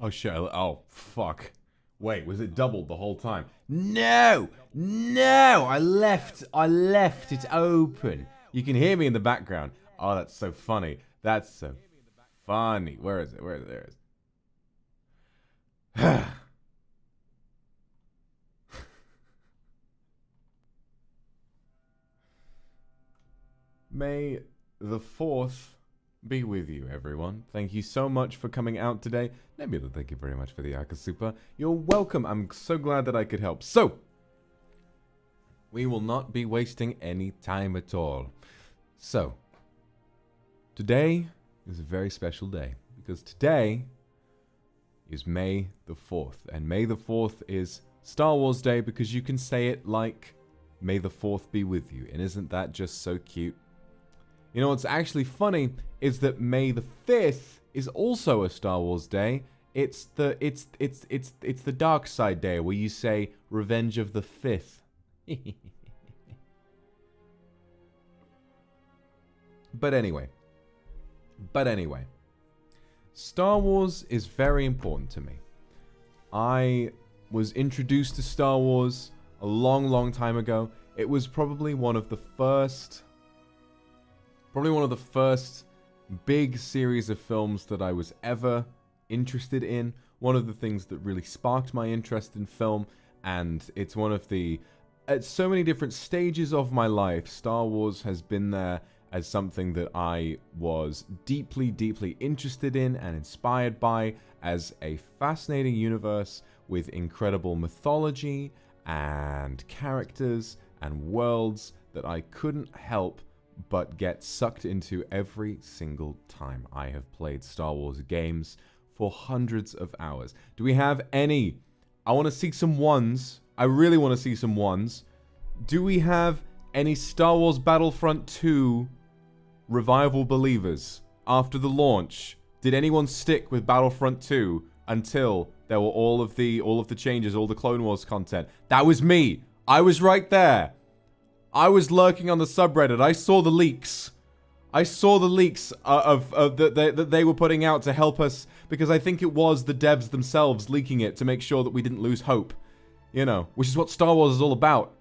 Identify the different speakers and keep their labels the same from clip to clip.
Speaker 1: Oh shit, oh fuck. Wait, was it doubled the whole time? No! No! I left it open. You can hear me in the background. Oh, that's so funny. That's so funny. Where is it? Where is it? There it is. May the 4th be with you, everyone. Thank you so much for coming out today. Nebula, thank you very much for the Akasupa. You're welcome. I'm so glad that I could help. So, we will not be wasting any time at all. So, today is a very special day, because today is May the 4th. And May the 4th is Star Wars Day, because you can say it like, May the 4th be with you. And isn't that just so cute? You know what's actually funny is that May the 5th is also a Star Wars Day. It's the dark side day where you say Revenge of the 5th. But anyway, Star Wars is very important to me. I was introduced to Star Wars a long time ago. It was probably one of the first big series of films that I was ever interested in. One of the things that really sparked my interest in film, and it's one of the... At so many different stages of my life, Star Wars has been there as something that I was deeply interested in and inspired by, as a fascinating universe with incredible mythology and characters and worlds that I couldn't help but get sucked into every single time I have played Star Wars games for hundreds of hours. Do we have any? I want to see some ones. I really want to see some ones. Do we have any Star Wars Battlefront 2 revival believers after the launch? Did anyone stick with Battlefront 2 until there were all of the changes, all the Clone Wars content? That was me. I was right there. I was lurking on the subreddit. I saw the leaks. I saw the leaks that they were putting out to help us, because I think it was the devs themselves leaking it to make sure that we didn't lose hope. You know, which is what Star Wars is all about.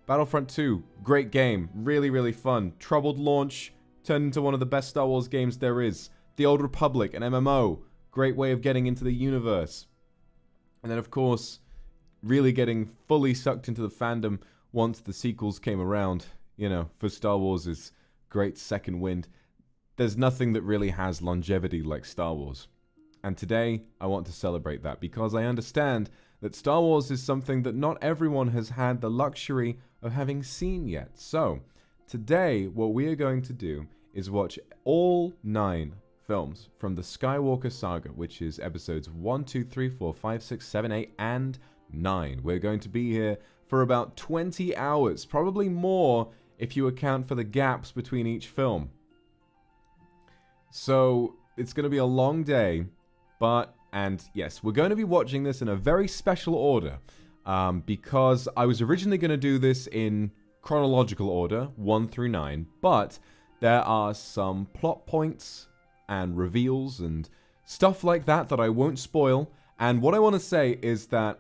Speaker 1: Battlefront 2, great game. Really, really fun. Troubled launch, turned into one of the best Star Wars games there is. The Old Republic, an MMO. Great way of getting into the universe. And then, of course, really getting fully sucked into the fandom once the sequels came around. You know, for Star Wars' great second wind. There's nothing that really has longevity like Star Wars. And today, I want to celebrate that, because I understand that Star Wars is something that not everyone has had the luxury of having seen yet. So, today, what we are going to do is watch all 9 films from the Skywalker saga, which is episodes 1, 2, 3, 4, 5, 6, 7, 8, and 9. We're going to be here for about 20 hours, probably more if you account for the gaps between each film. So, it's going to be a long day, and yes, we're going to be watching this in a very special order, because I was originally going to do this in chronological order, 1 through 9, but there are some plot points and reveals and stuff like that that I won't spoil, and what I want to say is that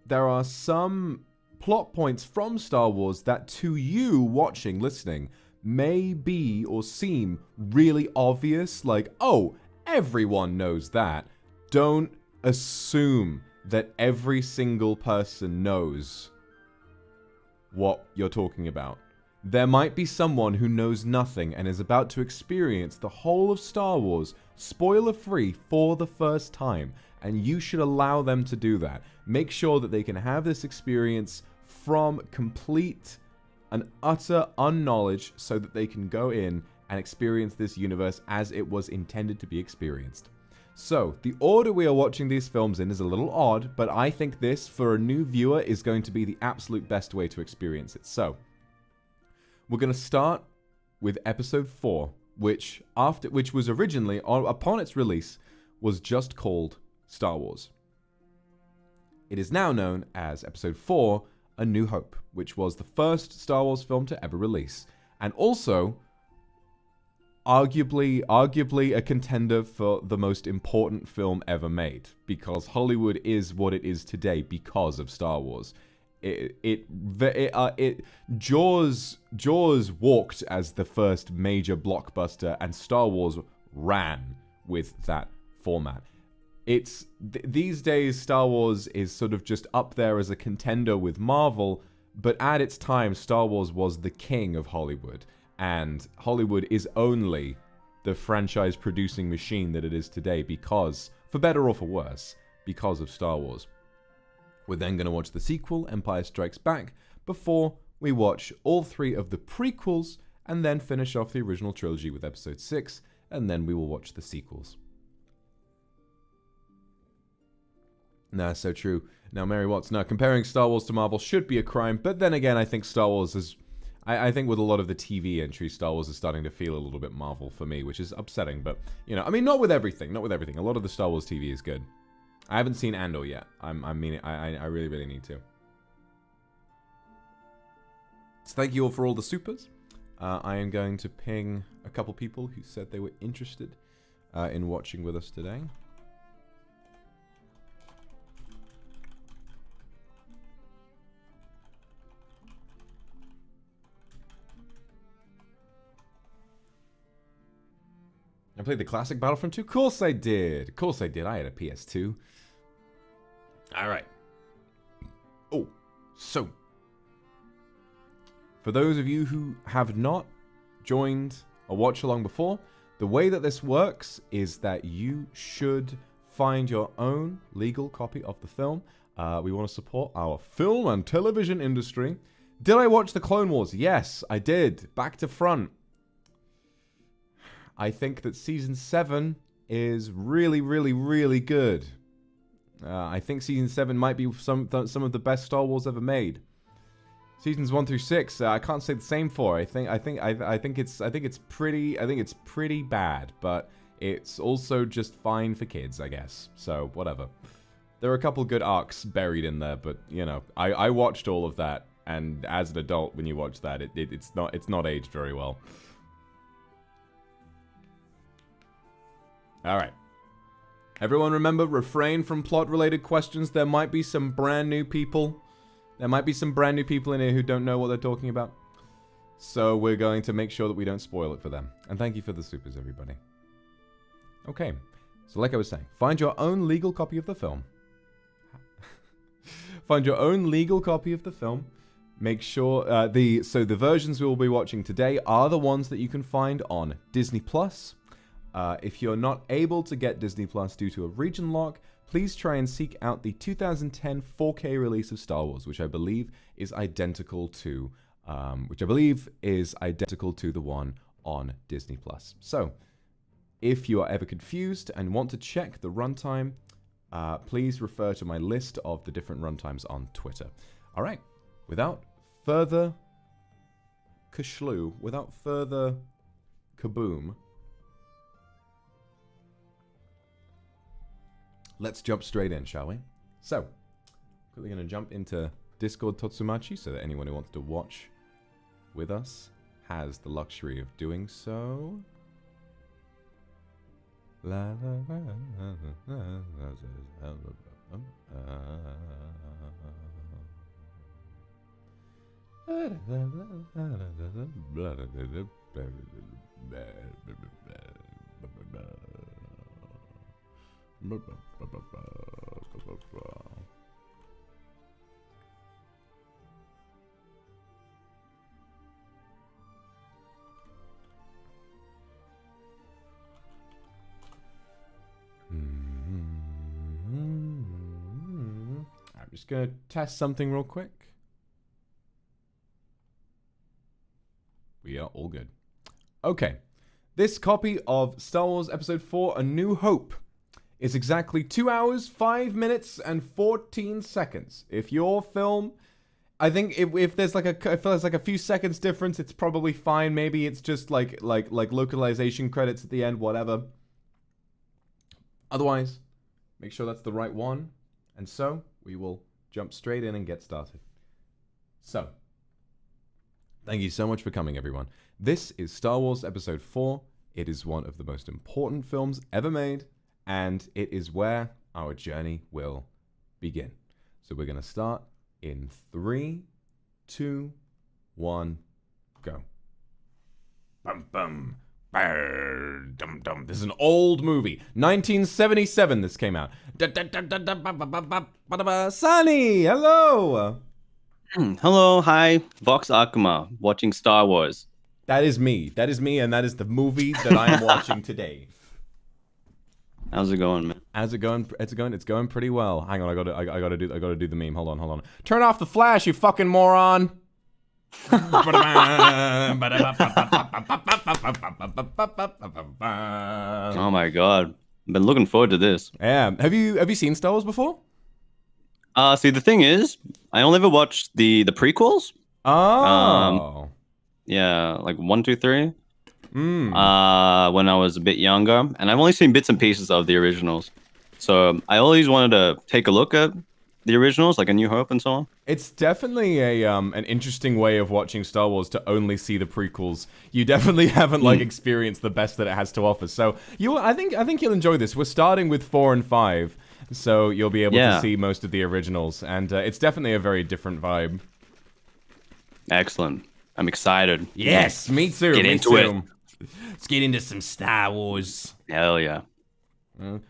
Speaker 1: there are some plot points from Star Wars that to you watching, listening, may be or seem really obvious, like, oh, everyone knows that. Don't assume that every single person knows what you're talking about. There might be someone who knows nothing and is about to experience the whole of Star Wars spoiler-free for the first time, and you should allow them to do that. Make sure that they can have this experience from complete and utter unknowledge, so that they can go in and experience this universe as it was intended to be experienced. So, the order we are watching these films in is a little odd, but I think this, for a new viewer, is going to be the absolute best way to experience it. So, we're going to start with episode 4, which was originally, upon its release, was just called Star Wars. It is now known as episode 4, A New Hope, which was the first Star Wars film to ever release, and also arguably a contender for the most important film ever made, because Hollywood is what it is today because of Star Wars. Jaws walked as the first major blockbuster, and Star Wars ran with that format. These days, Star Wars is sort of just up there as a contender with Marvel, but at its time, Star Wars was the king of Hollywood, and Hollywood is only the franchise producing machine that it is today because, for better or for worse, because of Star Wars. We're then going to watch the sequel, Empire Strikes Back, before we watch all 3 of the prequels, and then finish off the original trilogy with episode 6, and then we will watch the sequels. Nah, so true. Now, Mary Watts, no, comparing Star Wars to Marvel should be a crime, but then again, I think Star Wars is... I think with a lot of the TV entries, Star Wars is starting to feel a little bit Marvel for me, which is upsetting, but, you know, I mean, not with everything. A lot of the Star Wars TV is good. I haven't seen Andor yet. I really, really need to. So thank you all for all the supers. I am going to ping a couple people who said they were interested in watching with us today. I played the classic Battlefront 2? Of course I did. Of course I did. I had a PS2. Alright. Oh, so. For those of you who have not joined a watch along before, the way that this works is that you should find your own legal copy of the film. We want to support our film and television industry. Did I watch the Clone Wars? Yes, I did. Back to front. I think that Season 7 is really, really, really good. I think Season 7 might be some of the best Star Wars ever made. Seasons 1 through 6, I can't say the same for. I think it's pretty bad, but it's also just fine for kids, I guess. So whatever. There are a couple good arcs buried in there, but you know, I watched all of that, and as an adult, when you watch that, it's not aged very well. All right. Everyone remember, refrain from plot-related questions. There might be some brand new people. There might be some brand new people in here who don't know what they're talking about. So we're going to make sure that we don't spoil it for them. And thank you for the supers, everybody. Okay. So like I was saying, find your own legal copy of the film. Find your own legal copy of the film. Make sure the versions we will be watching today are the ones that you can find on Disney Plus. If you're not able to get Disney Plus due to a region lock, please try and seek out the 2010 4K release of Star Wars, which I believe is identical to the one on Disney Plus. So, if you are ever confused and want to check the runtime, please refer to my list of the different runtimes on Twitter. All right, without further kaboom, let's jump straight in, shall we? So, quickly going to jump into Discord Totsumachi so that anyone who wants to watch with us has the luxury of doing so. I'm just going to test something real quick. We are all good. Okay. This copy of Star Wars Episode 4, A New Hope, is exactly 2 hours, 5 minutes, and 14 seconds. If your film, I think if there's like a few seconds difference, it's probably fine. Maybe it's just like localization credits at the end, whatever. Otherwise, make sure that's the right one. And so, we will jump straight in and get started. So, thank you so much for coming, everyone. This is Star Wars Episode 4. It is one of the most important films ever made, and it is where our journey will begin. So we're going to start in 3, 2, 1, go. Bum bum. Dum dum. This is an old movie. 1977 this came out. Sunny, hello.
Speaker 2: Hello, hi. Vox Akuma, watching Star Wars.
Speaker 1: That is me. That is me, and that is the movie that I am watching today.
Speaker 2: How's it going, man?
Speaker 1: How's it going? It's going pretty well. Hang on, I gotta do the meme. Hold on. Turn off the flash, you fucking moron. Oh
Speaker 2: my god. I've been looking forward to this.
Speaker 1: Yeah. Have you seen Star Wars before?
Speaker 2: See, the thing is, I only ever watched the prequels.
Speaker 1: Oh.
Speaker 2: Yeah, like 1, 2, 3. When I was a bit younger, and I've only seen bits and pieces of the originals. So I always wanted to take a look at the originals, like A New Hope and so on.
Speaker 1: It's definitely an interesting way of watching Star Wars to only see the prequels. You definitely haven't experienced the best that it has to offer. So I think you'll enjoy this. We're starting with 4 and 5, so you'll be able to see most of the originals, and it's definitely a very different vibe.
Speaker 2: Excellent. I'm excited.
Speaker 1: Yes, me too.
Speaker 2: Get into it.
Speaker 1: Let's get into some Star Wars.
Speaker 2: Hell yeah.
Speaker 1: I'm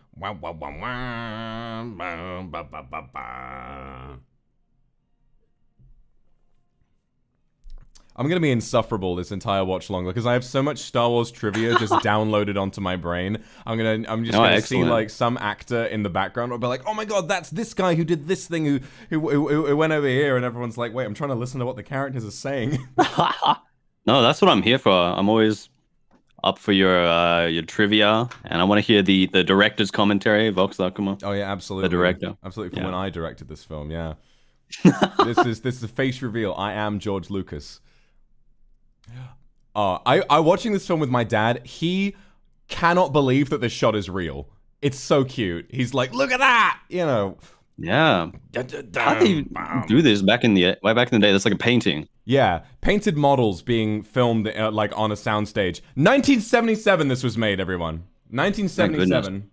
Speaker 1: gonna be insufferable this entire watch long because I have so much Star Wars trivia just downloaded onto my brain. I'm just gonna see like some actor in the background or be like, oh my god, that's this guy who did this thing who went over here, and everyone's like, wait, I'm trying to listen to what the characters are saying.
Speaker 2: No, that's what I'm here for. I'm always up for your trivia, and I want to hear the director's commentary, Vox Akuma.
Speaker 1: Oh yeah, absolutely.
Speaker 2: The director.
Speaker 1: Absolutely, from
Speaker 2: Yeah.
Speaker 1: when I directed this film, yeah. This is a face reveal. I am George Lucas. I watching this film with my dad, he cannot believe that this shot is real. It's so cute. He's like, look at that! You know.
Speaker 2: Yeah. How they do this way back in the day? That's like a painting.
Speaker 1: Yeah, painted models being filmed like on a soundstage. 1977 this was made, everyone. 1977.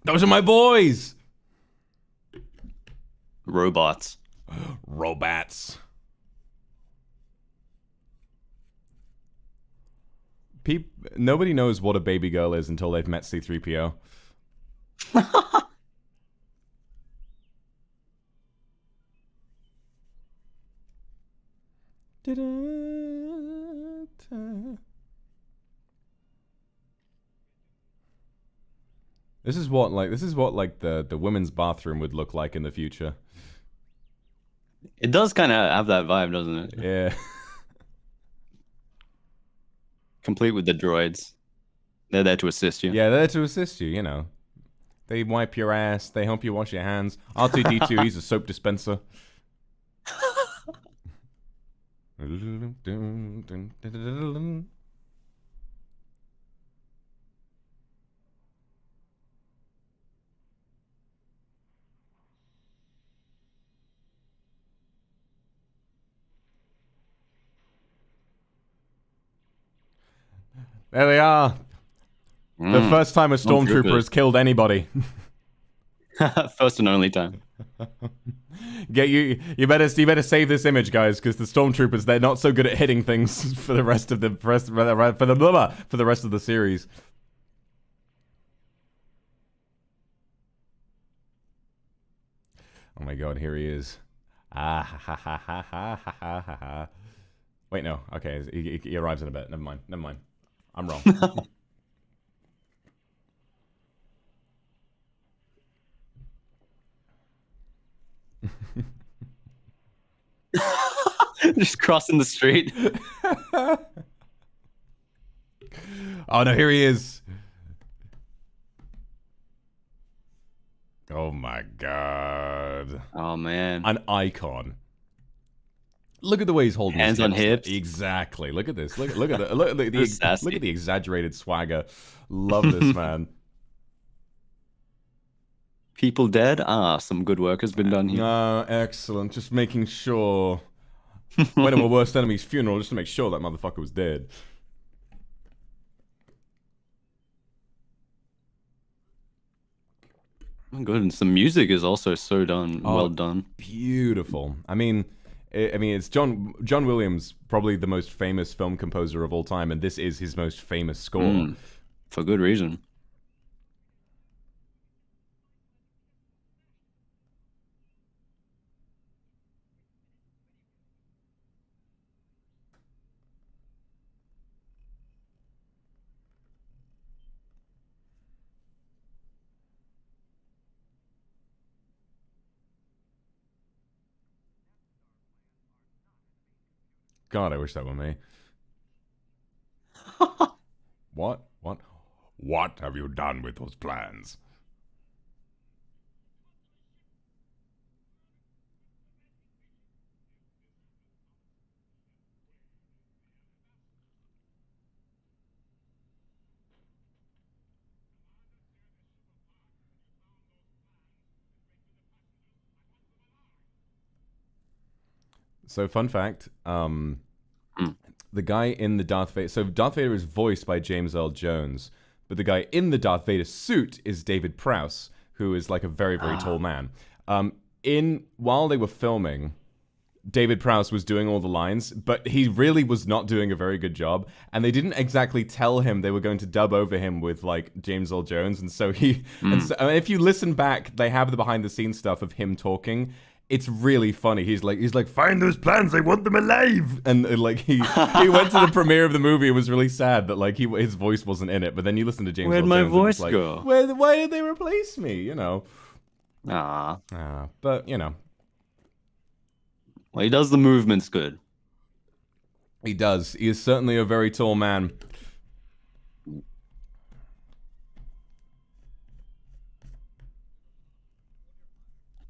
Speaker 1: Those are my boys!
Speaker 2: Robots.
Speaker 1: Robots. Nobody knows what a baby girl is until they've met C-3PO. This is what the women's bathroom would look like in the future.
Speaker 2: It does kind of have that vibe, doesn't it?
Speaker 1: Yeah.
Speaker 2: Complete with the droids. They're there to assist you.
Speaker 1: Yeah, they're there to assist you, you know. They wipe your ass, they help you wash your hands. R2-D2, he's a soap dispenser. There they are. The first time a stormtrooper has killed anybody.
Speaker 2: First and only time.
Speaker 1: You better save this image, guys, because the stormtroopers, they're not so good at hitting things for the rest of the rest of the series. Oh my god, here he is. Ah ha ha ha ha ha ha ha ha. Wait, no. Okay, he arrives in a bit. Never mind. I'm wrong.
Speaker 2: Just crossing the street.
Speaker 1: Oh no, here he is. Oh my god.
Speaker 2: Oh man.
Speaker 1: An icon. Look at the way he's holding
Speaker 2: hands
Speaker 1: his
Speaker 2: on hips.
Speaker 1: Exactly. Look at this. Look at the exaggerated swagger. Love this man.
Speaker 2: People dead? Ah, some good work has been done here.
Speaker 1: Excellent. Just making sure. Went to my worst enemy's funeral just to make sure that motherfucker was dead.
Speaker 2: Oh my goodness, the music is also so done, well done.
Speaker 1: Beautiful. I mean, it's John Williams, probably the most famous film composer of all time, and this is his most famous score.
Speaker 2: For good reason.
Speaker 1: God, I wish that were me. What have you done with those plans? So, fun fact, the guy in the Darth Vader... So, Darth Vader is voiced by James Earl Jones, but the guy in the Darth Vader suit is David Prowse, who is like a very, very tall man. While they were filming, David Prowse was doing all the lines, but he really was not doing a very good job, and they didn't exactly tell him they were going to dub over him with, like, James Earl Jones, and so he... And if you listen back, they have the behind-the-scenes stuff of him talking. It's really funny. He's like, find those plans. I want them alive. And like he went to the premiere of the movie. It was really sad that like his voice wasn't in it. But then you listen to James.
Speaker 2: Where'd
Speaker 1: Earl
Speaker 2: my
Speaker 1: Jones
Speaker 2: voice
Speaker 1: and it's
Speaker 2: go?
Speaker 1: like, why did they replace me? You know.
Speaker 2: Ah.
Speaker 1: But you know.
Speaker 2: Well, he does the movements good.
Speaker 1: He does. He is certainly a very tall man.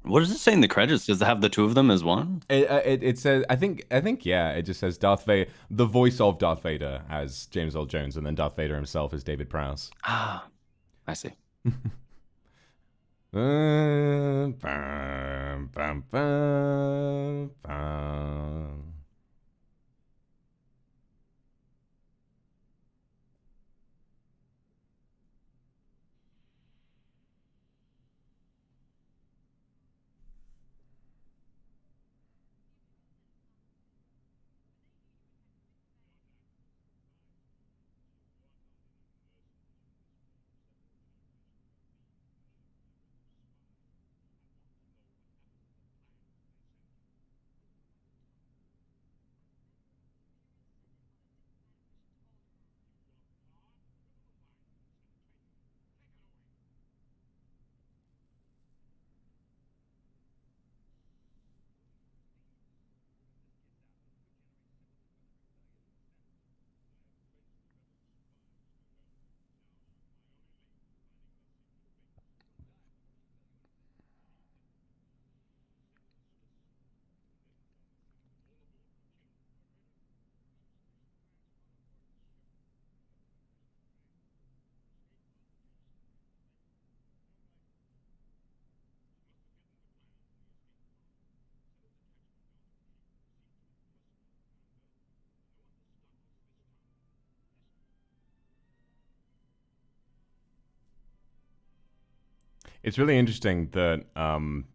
Speaker 2: What does it say in the credits? Does it have the two of them as one?
Speaker 1: It says, I think, yeah, it just says Darth Vader, the voice of Darth Vader as James Earl Jones, and then Darth Vader himself as David Prowse.
Speaker 2: Ah, I see.
Speaker 1: Bum, bum, bum, bum. It's really interesting that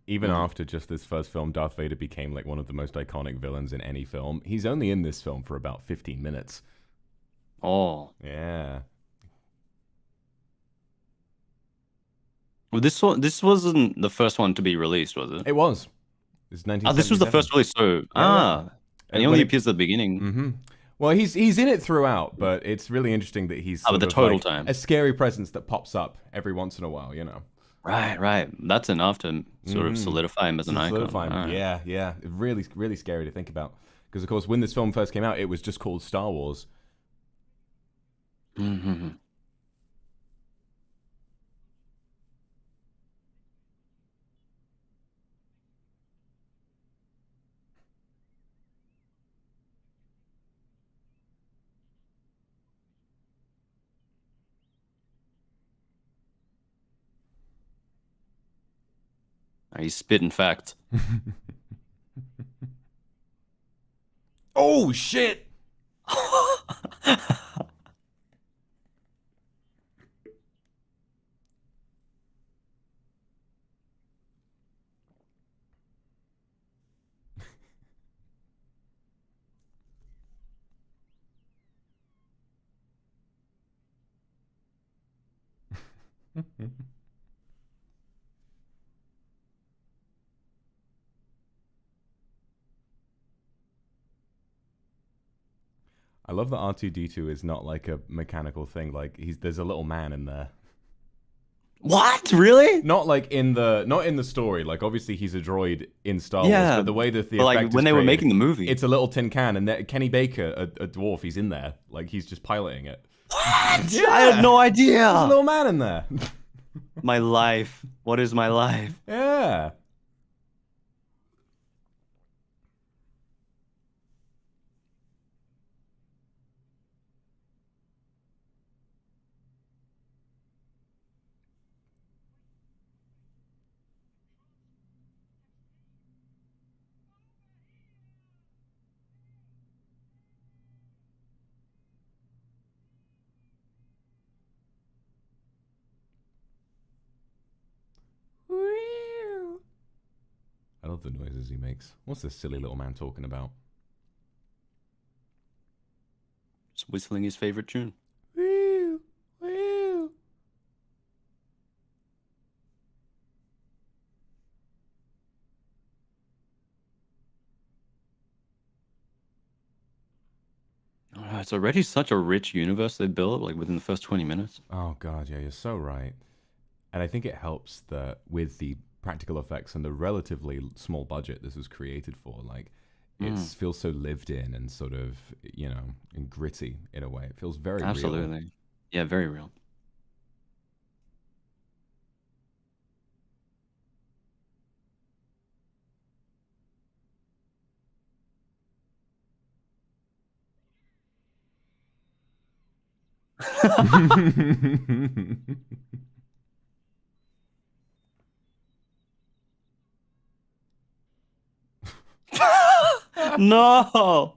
Speaker 1: even after just this first film, Darth Vader became like one of the most iconic villains in any film. He's only in this film for about 15 minutes.
Speaker 2: Oh.
Speaker 1: Yeah.
Speaker 2: Well, this wasn't the first one to be released, was it?
Speaker 1: It was. It's 1977.
Speaker 2: Oh, this was the first release, so... And he only appears at the beginning.
Speaker 1: Mm-hmm. Well, he's in it throughout, but it's really interesting that he's
Speaker 2: but the total time.
Speaker 1: A scary presence that pops up every once in a while, you know.
Speaker 2: Right. That's enough to sort of solidify him as an icon.
Speaker 1: Solidify him. Right. Yeah. Really, really scary to think about. Because, of course, when this film first came out, it was just called Star Wars.
Speaker 2: Mm-hmm. He's spitting facts.
Speaker 1: Oh, shit! I love that R2-D2 is not like a mechanical thing. Like there's a little man in there.
Speaker 2: What? Really?
Speaker 1: Not in the story. Like obviously he's a droid in Star Wars, but the way that the effect
Speaker 2: when they were making the movie,
Speaker 1: it's a little tin can, and Kenny Baker, a dwarf, he's in there. Like he's just piloting it.
Speaker 2: What?
Speaker 1: Yeah.
Speaker 2: I had no idea.
Speaker 1: There's a little man in there.
Speaker 2: My life. What is my life?
Speaker 1: Yeah. I love the noises he makes. What's this silly little man talking about?
Speaker 2: Just whistling his favorite tune.
Speaker 1: Woo! Woo!
Speaker 2: it's already such a rich universe they built like within the first 20 minutes.
Speaker 1: Oh god, yeah, you're so right. And I think it helps that with the practical effects and the relatively small budget this was created for, like it
Speaker 2: Mm,
Speaker 1: feels so lived in and sort of, and gritty in a way. It feels very real.
Speaker 2: absolutely. Yeah, very real. No.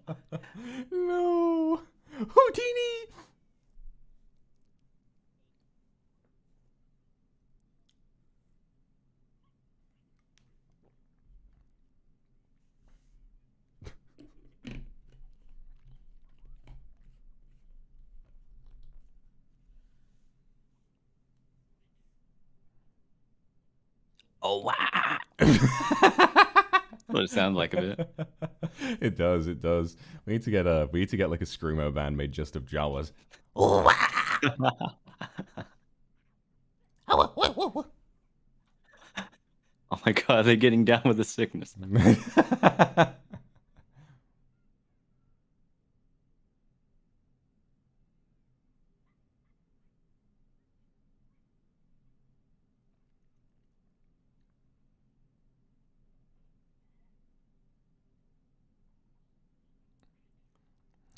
Speaker 1: No, Houdini.
Speaker 2: Oh wow. What it sounds like a bit.
Speaker 1: It does. It does. We need to get like a screamo band made just of Jawas.
Speaker 2: Oh my god, they're getting down with the sickness.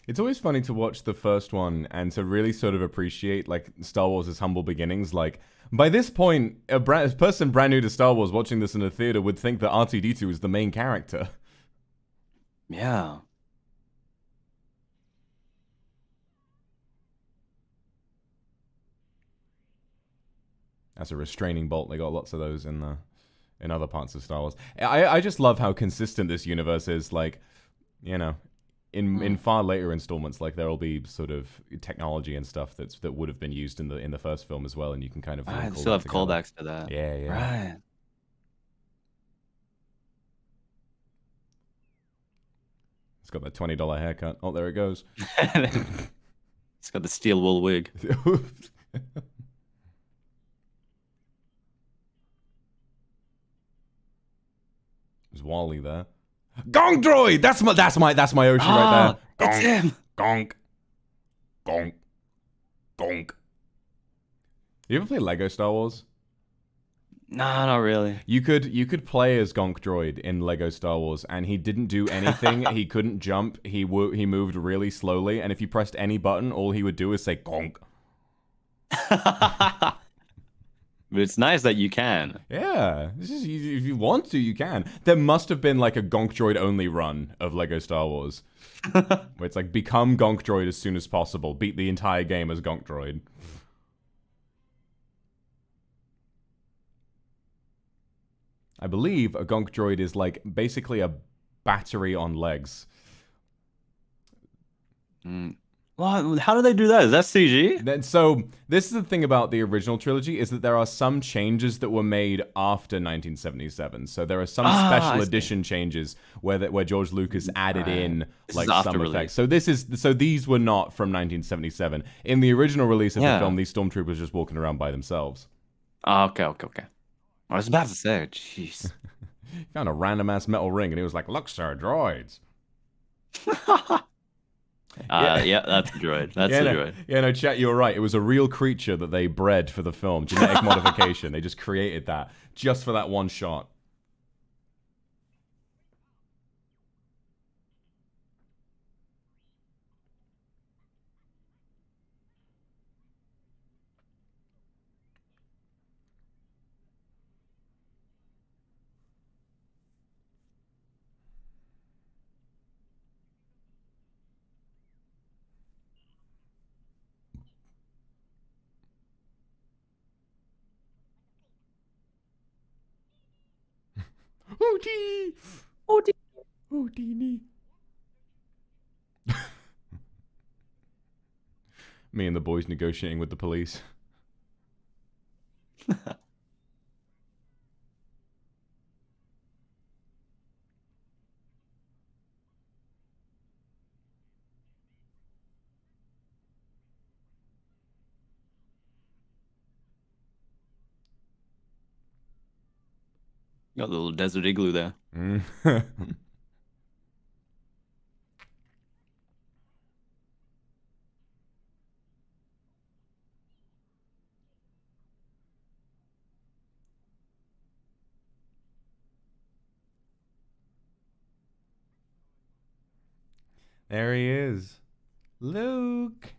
Speaker 1: It's always funny to watch the first one and to really sort of appreciate like Star Wars' humble beginnings. Like by this point, a person brand new to Star Wars watching this in a theater would think that R2-D2 is the main character.
Speaker 2: Yeah.
Speaker 1: That's a restraining bolt. They got lots of those in other parts of Star Wars. I just love how consistent this universe is. Like, you know, in far later installments, like there will be sort of technology and stuff that would have been used in the first film as well, and you can kind of
Speaker 2: I
Speaker 1: link all
Speaker 2: still
Speaker 1: that
Speaker 2: have
Speaker 1: together.
Speaker 2: callbacks to that.
Speaker 1: Yeah, yeah.
Speaker 2: Right.
Speaker 1: It's got that $20 haircut. Oh, there it goes.
Speaker 2: It's got the steel wool wig.
Speaker 1: There's Wally there. Gong droid. That's my Oshi right there.
Speaker 2: It's him.
Speaker 1: Gonk. Gonk. Gonk. You ever play Lego Star Wars?
Speaker 2: Nah, not really.
Speaker 1: You could play as Gonk Droid in Lego Star Wars, and he didn't do anything. He couldn't jump. He moved really slowly, and if you pressed any button, all he would do is say Gonk.
Speaker 2: But it's nice that you can.
Speaker 1: Yeah, this is if you want to, you can. There must have been like a Gonk Droid only run of Lego Star Wars, where it's like become Gonk Droid as soon as possible, beat the entire game as Gonk Droid. I believe a Gonk Droid is like basically a battery on legs.
Speaker 2: Well, how do they do that? Is that CG?
Speaker 1: So this is the thing about the original trilogy is that there are some changes that were made after 1977. So there are some special edition changes where George Lucas added in like some effects. So these were not from 1977. In the original release of the film, these stormtroopers just walking around by themselves.
Speaker 2: Oh, okay. I was about to say, jeez.
Speaker 1: Found a random ass metal ring and he was like, "Look, sir, droids."
Speaker 2: Yeah, that's a droid. That's a droid.
Speaker 1: Yeah, no, chat, you're right. It was a real creature that they bred for the film. Genetic modification. They just created that just for that one shot. Houdini! Houdini! Me and the boys negotiating with the police.
Speaker 2: Got a little desert igloo there.
Speaker 1: Mm. There he is. Luke.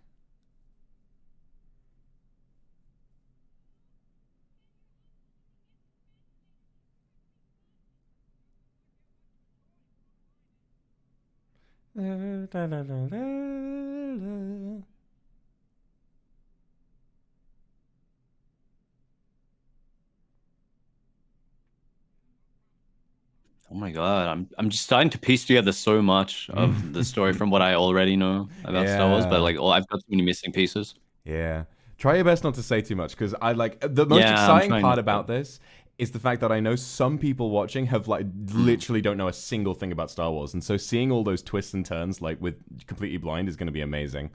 Speaker 2: Oh my god, I'm just starting to piece together so much of the story from what I already know about Star Wars, but
Speaker 1: Yeah.
Speaker 2: like, oh, I've got so many missing pieces.
Speaker 1: Yeah. Try your best not to say too much because I like the most
Speaker 2: Yeah, I'm
Speaker 1: exciting
Speaker 2: trying
Speaker 1: part
Speaker 2: not
Speaker 1: about
Speaker 2: to.
Speaker 1: this is the fact that I know some people watching have like
Speaker 2: Mm,
Speaker 1: literally don't know a single thing about Star Wars. And so seeing all those twists and turns like with completely blind is going to be amazing.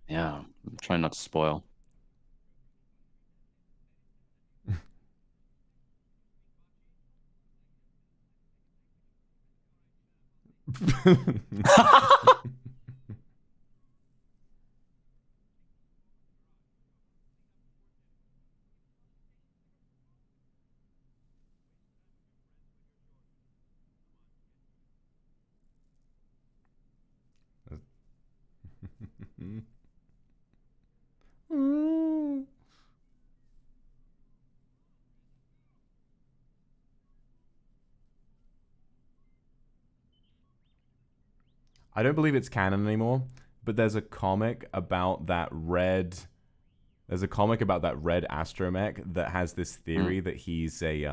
Speaker 2: yeah, I'm trying not to spoil. I don't believe it's canon anymore, but there's a comic about that red. There's a comic about that red astromech that has this Mm.
Speaker 1: theory that he's a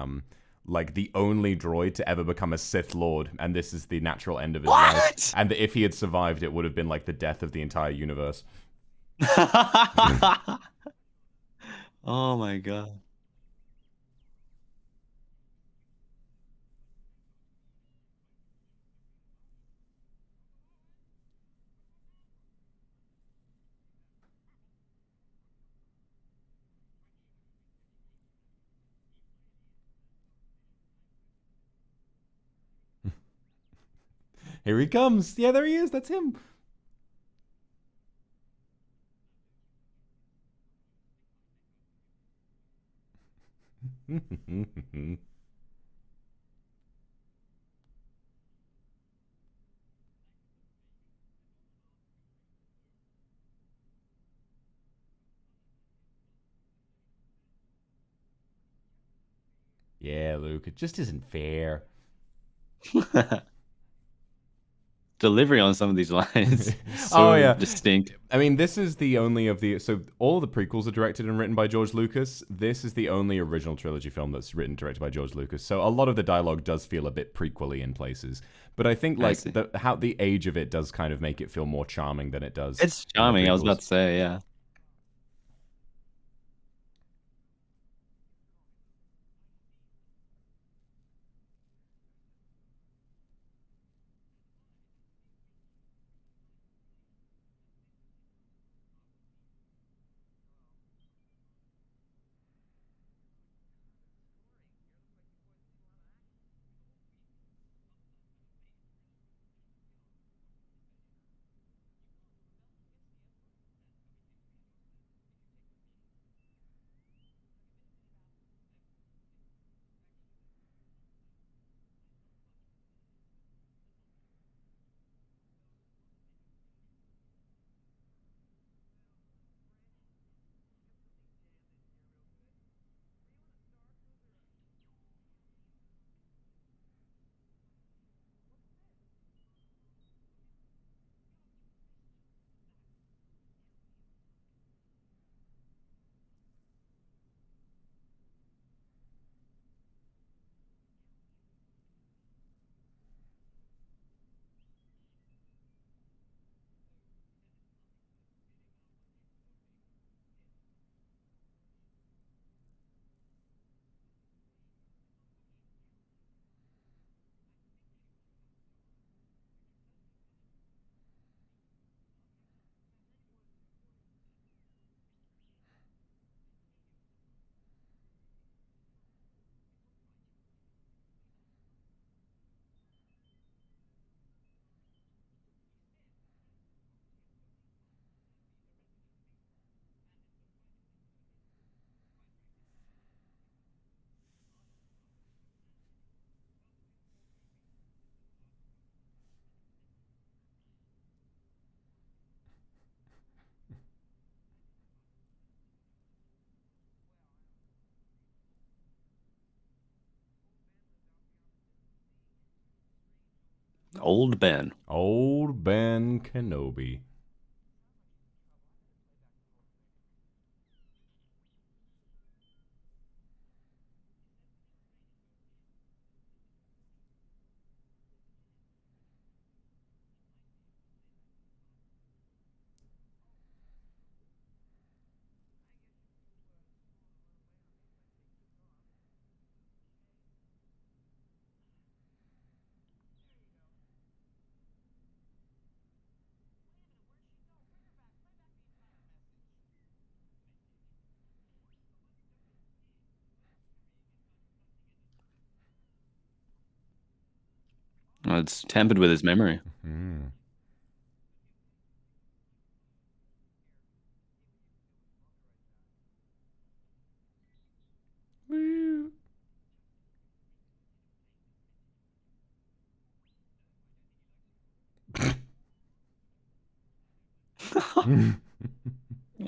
Speaker 1: like the only droid to ever become a Sith Lord, and this is the natural end of his life.
Speaker 2: What?
Speaker 1: And that if he had survived, it would have been like the death of the entire universe.
Speaker 2: Oh my god.
Speaker 1: Here he comes. Yeah, there he is. That's him. Yeah, Luke, it just isn't fair.
Speaker 2: Delivery on some of these lines
Speaker 1: Oh
Speaker 2: so
Speaker 1: yeah.
Speaker 2: distinct.
Speaker 1: I mean, this is the only of the so all the prequels are directed and written by George Lucas. This is the only original trilogy film that's written and directed by George Lucas. So a lot of the dialogue does feel a bit prequely in places. But I think
Speaker 2: I
Speaker 1: like
Speaker 2: see.
Speaker 1: the age of it does kind of make it feel more charming than it does
Speaker 2: It's
Speaker 1: in the
Speaker 2: charming. I was
Speaker 1: prequels.
Speaker 2: about to say, yeah. Old Ben.
Speaker 1: Old Ben Kenobi.
Speaker 2: It's tampered with his memory.
Speaker 1: Mm.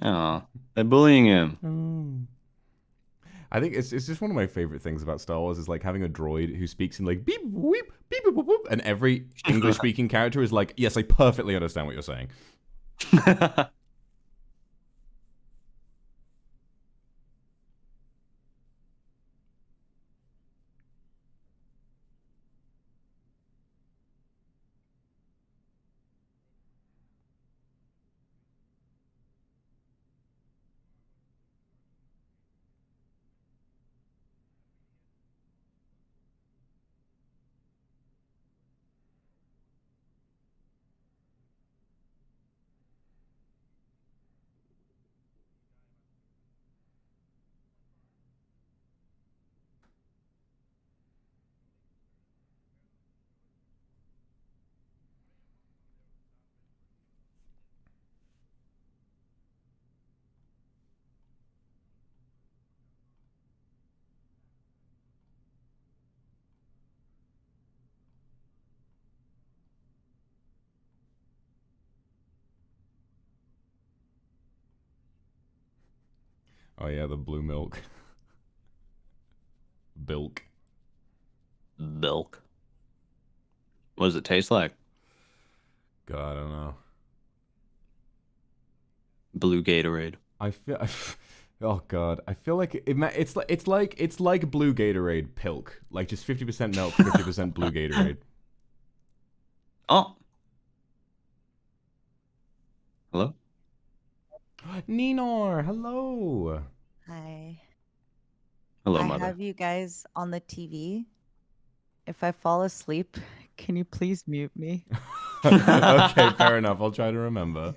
Speaker 2: Oh, they're bullying him.
Speaker 1: I think it's just one of my favorite things about Star Wars is like having a droid who speaks in like beep weep beep boop boop, and every English speaking character is like, yes, I perfectly understand what you're saying. Oh yeah, the blue milk. Bilk.
Speaker 2: Bilk. What does it taste like?
Speaker 1: God, I don't know.
Speaker 2: Blue Gatorade.
Speaker 1: I feel. Oh God, I feel like it's like blue Gatorade pilk, like just 50% milk, 50% blue Gatorade.
Speaker 2: Oh. Hello?
Speaker 1: Ninor, hello.
Speaker 3: Hi.
Speaker 2: Hello,
Speaker 3: I
Speaker 2: mother.
Speaker 3: have you guys on the TV. If I fall asleep, can you please mute me?
Speaker 1: Okay, fair enough. I'll try to remember.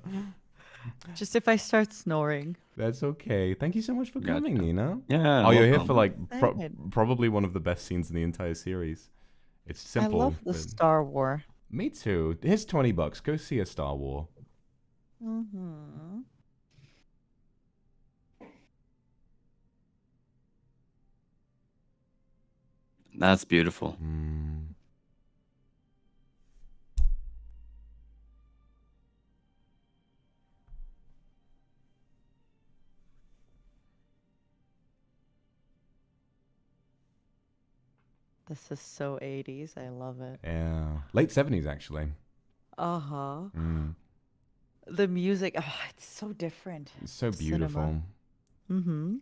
Speaker 3: Just if I start snoring.
Speaker 1: That's okay. Thank you so much for
Speaker 2: Gotcha.
Speaker 1: coming, Nina.
Speaker 2: Yeah.
Speaker 1: Oh, you're here
Speaker 2: welcome.
Speaker 1: for like
Speaker 3: Excited.
Speaker 1: probably one of the best scenes in the entire series. It's simple.
Speaker 3: I love the
Speaker 1: but-
Speaker 3: Star War.
Speaker 1: Me too. Here's $20. Go see a Star War.
Speaker 3: Mm-hmm.
Speaker 2: That's beautiful.
Speaker 1: Mm.
Speaker 3: This is so 80s. I love it.
Speaker 1: Yeah, late 70s actually.
Speaker 3: Uh-huh.
Speaker 1: Mm.
Speaker 3: The music, oh, it's so different.
Speaker 1: It's so
Speaker 3: Cinema.
Speaker 1: beautiful.
Speaker 3: Mm-hmm.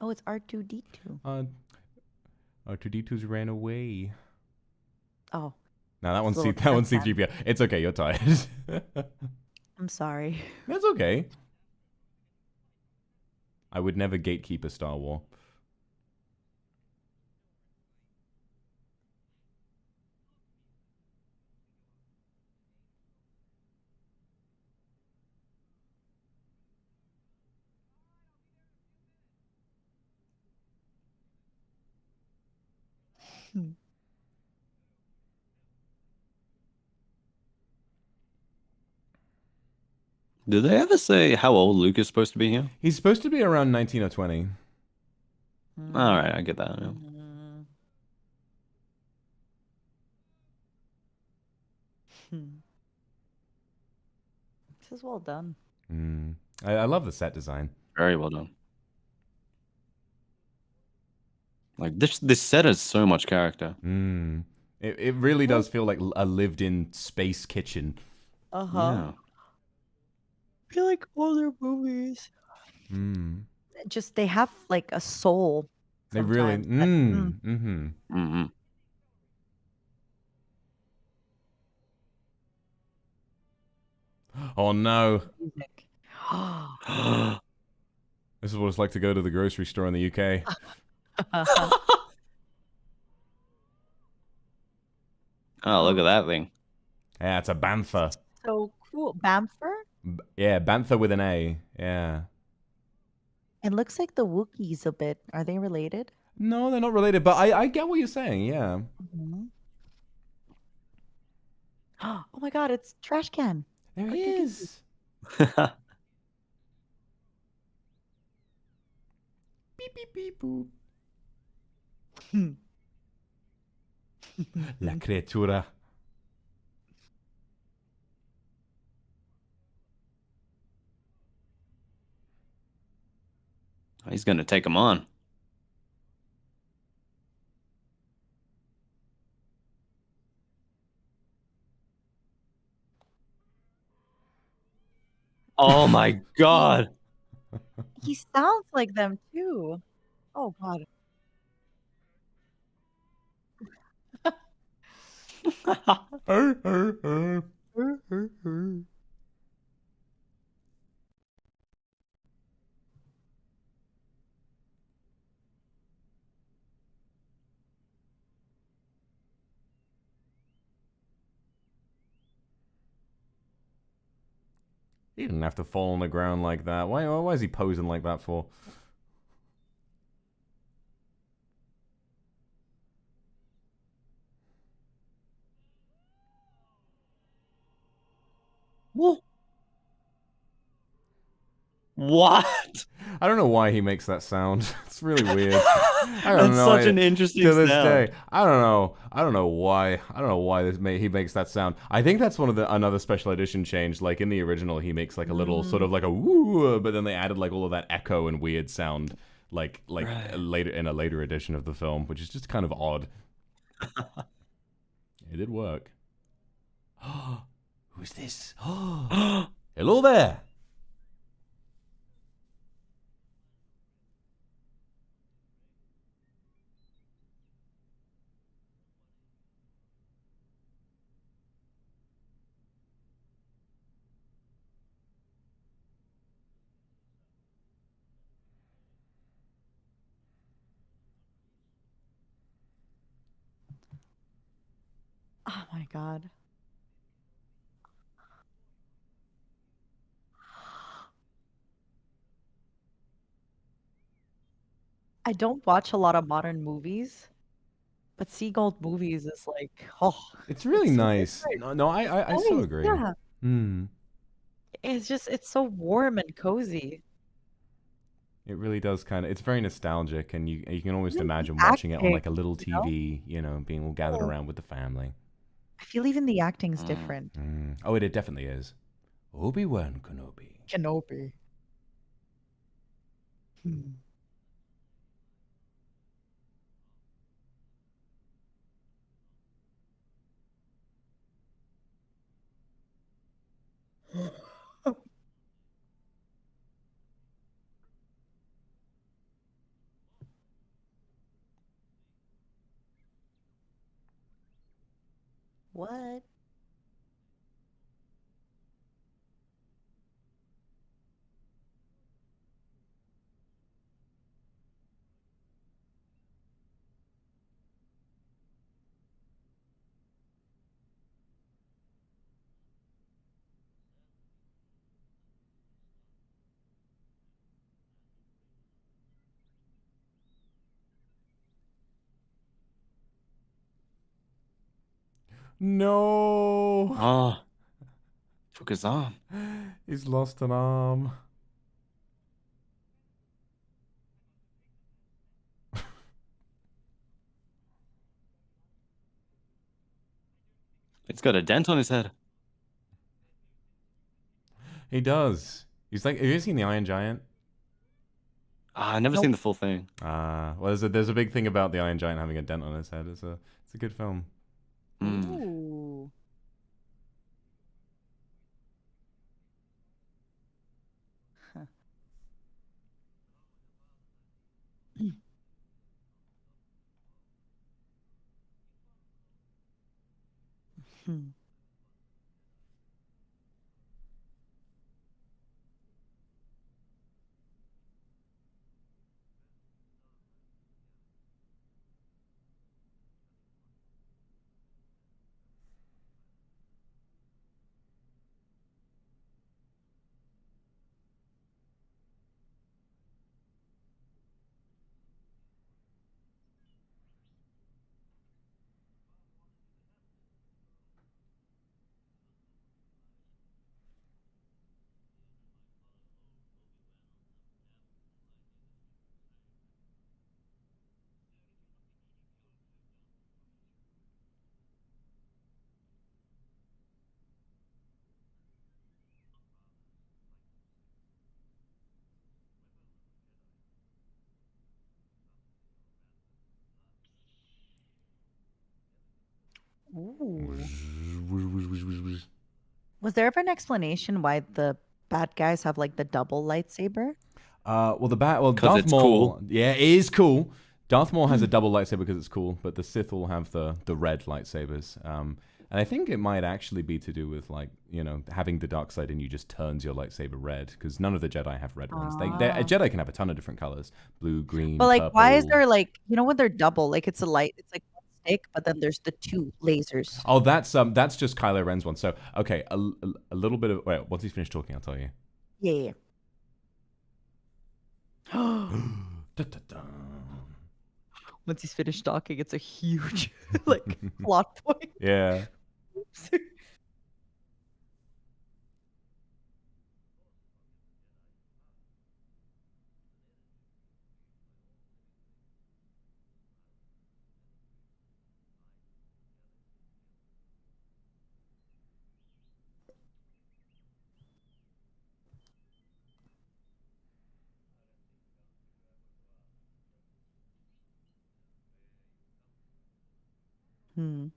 Speaker 3: Oh, it's R2-D2.
Speaker 1: R2D2's ran away.
Speaker 3: Oh,
Speaker 1: Now that one's
Speaker 3: Little
Speaker 1: that one's
Speaker 3: Cat.
Speaker 1: C3PO. It's okay, you're tired.
Speaker 3: I'm sorry.
Speaker 1: That's okay. I would never gatekeep a Star War.
Speaker 2: Did they ever say how old Luke is supposed to be here?
Speaker 1: He's supposed to be around 19 or 20.
Speaker 2: All right, I get that. Yeah.
Speaker 3: Mhm. Hmm. is well done.
Speaker 1: I love the set design.
Speaker 2: Very well done. Like this set has so much character.
Speaker 1: It really does feel like a lived-in space kitchen.
Speaker 2: Yeah.
Speaker 3: I feel like older movies. Just they have like a soul.
Speaker 1: They really.
Speaker 2: Mm-hmm.
Speaker 1: Oh no!
Speaker 3: Music.
Speaker 1: This is what it's like to go to the grocery store in the UK.
Speaker 2: Oh, look at that thing.
Speaker 1: Yeah, it's a bantha.
Speaker 3: So cool. Bamfer?
Speaker 1: Yeah, bantha with an A. Yeah.
Speaker 3: It looks like the Wookiees a bit. Are they related?
Speaker 1: No, they're not related, but I get what you're saying, yeah.
Speaker 3: Oh my god, it's Trash Can.
Speaker 1: There he is. Beep, beep, beep, boop. La criatura.
Speaker 2: He's gonna take him on. Oh my god.
Speaker 3: He sounds like them too. Oh god.
Speaker 1: He didn't have to fall on the ground like that. Why is he posing like that for?
Speaker 2: What?
Speaker 1: I don't know why he makes that sound. It's really weird. I
Speaker 2: That's
Speaker 1: don't know.
Speaker 2: such an interesting
Speaker 1: to this
Speaker 2: sound.
Speaker 1: day. I don't know. I don't know why. I don't know why he makes that sound. I think that's one of another special edition change. Like in the original, he makes like a little sort of like a woo, but then they added like all of that echo and weird sound, like later in a later edition of the film, which is just kind of odd. It did work. Who's this? Hello there.
Speaker 3: Oh my god. I don't watch a lot of modern movies, but Seagull movies is like, oh,
Speaker 1: It's really
Speaker 3: so
Speaker 1: nice.
Speaker 3: different.
Speaker 1: No, I so
Speaker 3: Nice,
Speaker 1: agree.
Speaker 3: yeah.
Speaker 1: Hmm.
Speaker 3: It's so warm and cozy.
Speaker 1: It really does kind of. It's very nostalgic, and you can almost
Speaker 3: Even the
Speaker 1: imagine watching it on like a
Speaker 3: acting,
Speaker 1: little
Speaker 3: you know?
Speaker 1: TV, being all gathered
Speaker 3: Oh.
Speaker 1: around with the family.
Speaker 3: I feel even the acting's different.
Speaker 1: Oh, it definitely is. Obi-Wan Kenobi.
Speaker 3: Kenobi. What?
Speaker 1: No.
Speaker 2: Oh. Took his arm.
Speaker 1: He's lost an arm.
Speaker 2: It's got a dent on his head.
Speaker 1: He does. He's like, have you seen the Iron Giant?
Speaker 2: I've never seen the full thing.
Speaker 1: Well, there's a big thing about the Iron Giant having a dent on his head. It's a good film.
Speaker 3: Ooh. Huh. Hmm. Ooh. Was there ever an explanation why the bad guys have like the double lightsaber?
Speaker 1: Well,
Speaker 2: Because
Speaker 1: Darth
Speaker 2: it's
Speaker 1: Maul.
Speaker 2: cool.
Speaker 1: Yeah, it is cool. Darth Maul has a double lightsaber because it's cool, but the Sith will have the red lightsabers. And I think it might actually be to do with like having the dark side in you just turns your lightsaber red because none of the Jedi have red ones. A Jedi can have a ton of different colors: blue, green,
Speaker 3: But like,
Speaker 1: purple.
Speaker 3: why is there like when they're double? Like it's like one stick, but then there's the two lasers.
Speaker 1: Oh, that's just Kylo Ren's one. So okay, a little bit of wait. Once he's finished talking, I'll tell you.
Speaker 3: Yeah. Once he's finished talking, it's a huge like plot point.
Speaker 1: Yeah.
Speaker 3: Hmm.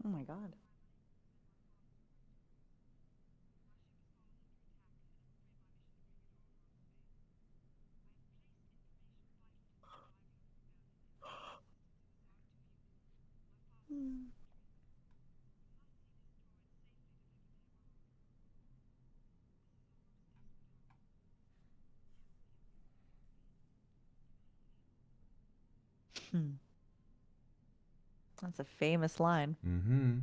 Speaker 3: Oh my god. Hmm. Hmm. That's a famous line.
Speaker 1: Mm-hmm.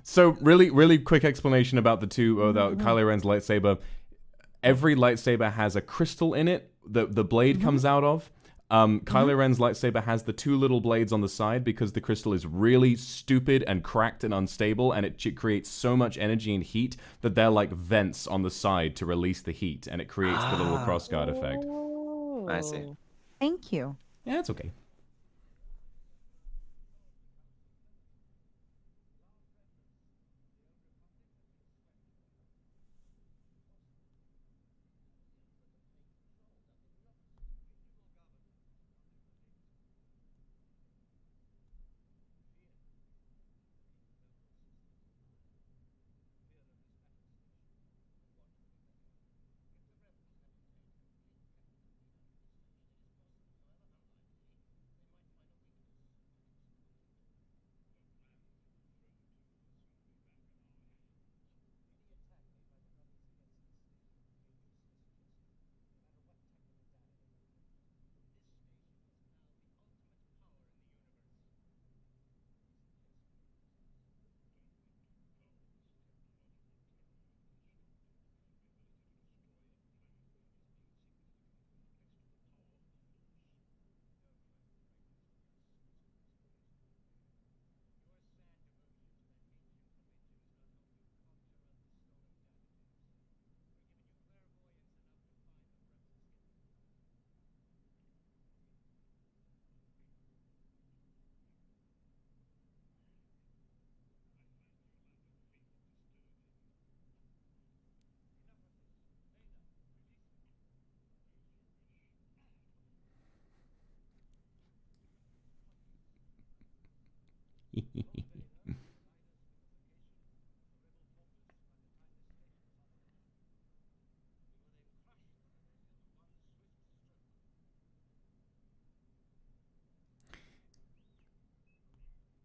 Speaker 1: So really quick explanation about the two, Kylo Ren's lightsaber. Every lightsaber has a crystal in it that the blade comes out of. Kylo Ren's lightsaber has the two little blades on the side because the crystal is really stupid and cracked and unstable, and it creates so much energy and heat that they're like vents on the side to release the heat, and it creates the little crossguard effect.
Speaker 2: I see.
Speaker 3: Thank you.
Speaker 1: Yeah, it's okay.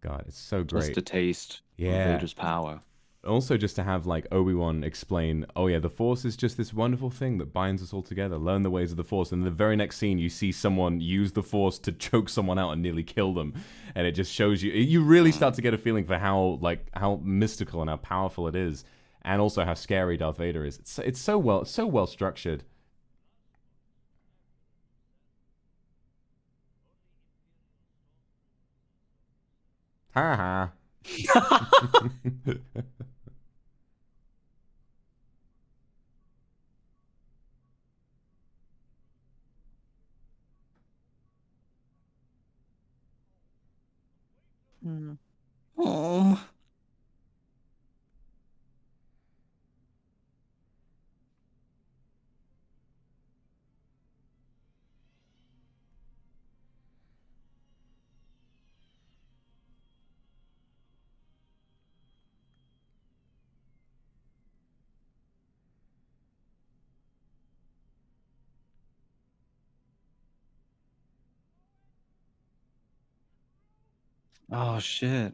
Speaker 1: God, it's so great.
Speaker 2: Just to taste Vader's power.
Speaker 1: Also, just to have like Obi-Wan explain, oh yeah, the Force is just this wonderful thing that binds us all together. Learn the ways of the Force. And in the very next scene, you see someone use the Force to choke someone out and nearly kill them, and it just shows you. You really start to get a feeling for how mystical and how powerful it is, and also how scary Darth Vader is. It's so well structured. Ha ha.
Speaker 2: Oh. Oh shit.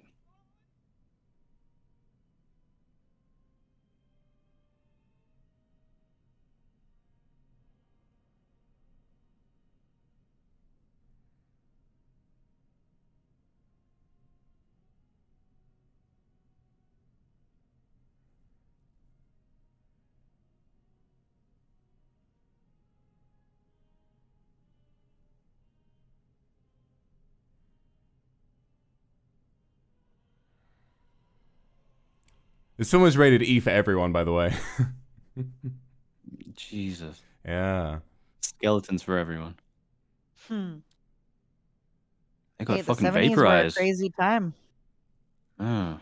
Speaker 1: This film was rated E for everyone, by the way.
Speaker 2: Jesus.
Speaker 1: Yeah.
Speaker 2: Skeletons for everyone. They got
Speaker 3: Hey, the
Speaker 2: fucking
Speaker 3: 70s were a
Speaker 2: vaporized.
Speaker 3: crazy time.
Speaker 2: Oh.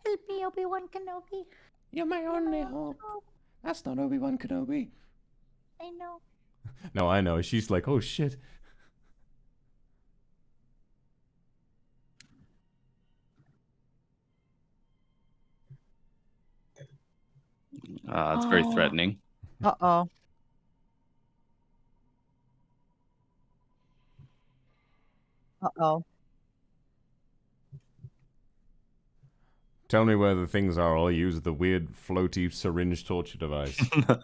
Speaker 3: Help me, Obi-Wan Kenobi.
Speaker 1: You're my only hope. That's not Obi-Wan Kenobi.
Speaker 3: I know.
Speaker 1: No, I know. She's like, oh shit.
Speaker 2: It's very threatening.
Speaker 3: Uh-oh. Uh-oh.
Speaker 1: Tell me where the things are. I'll use the weird floaty syringe torture device. The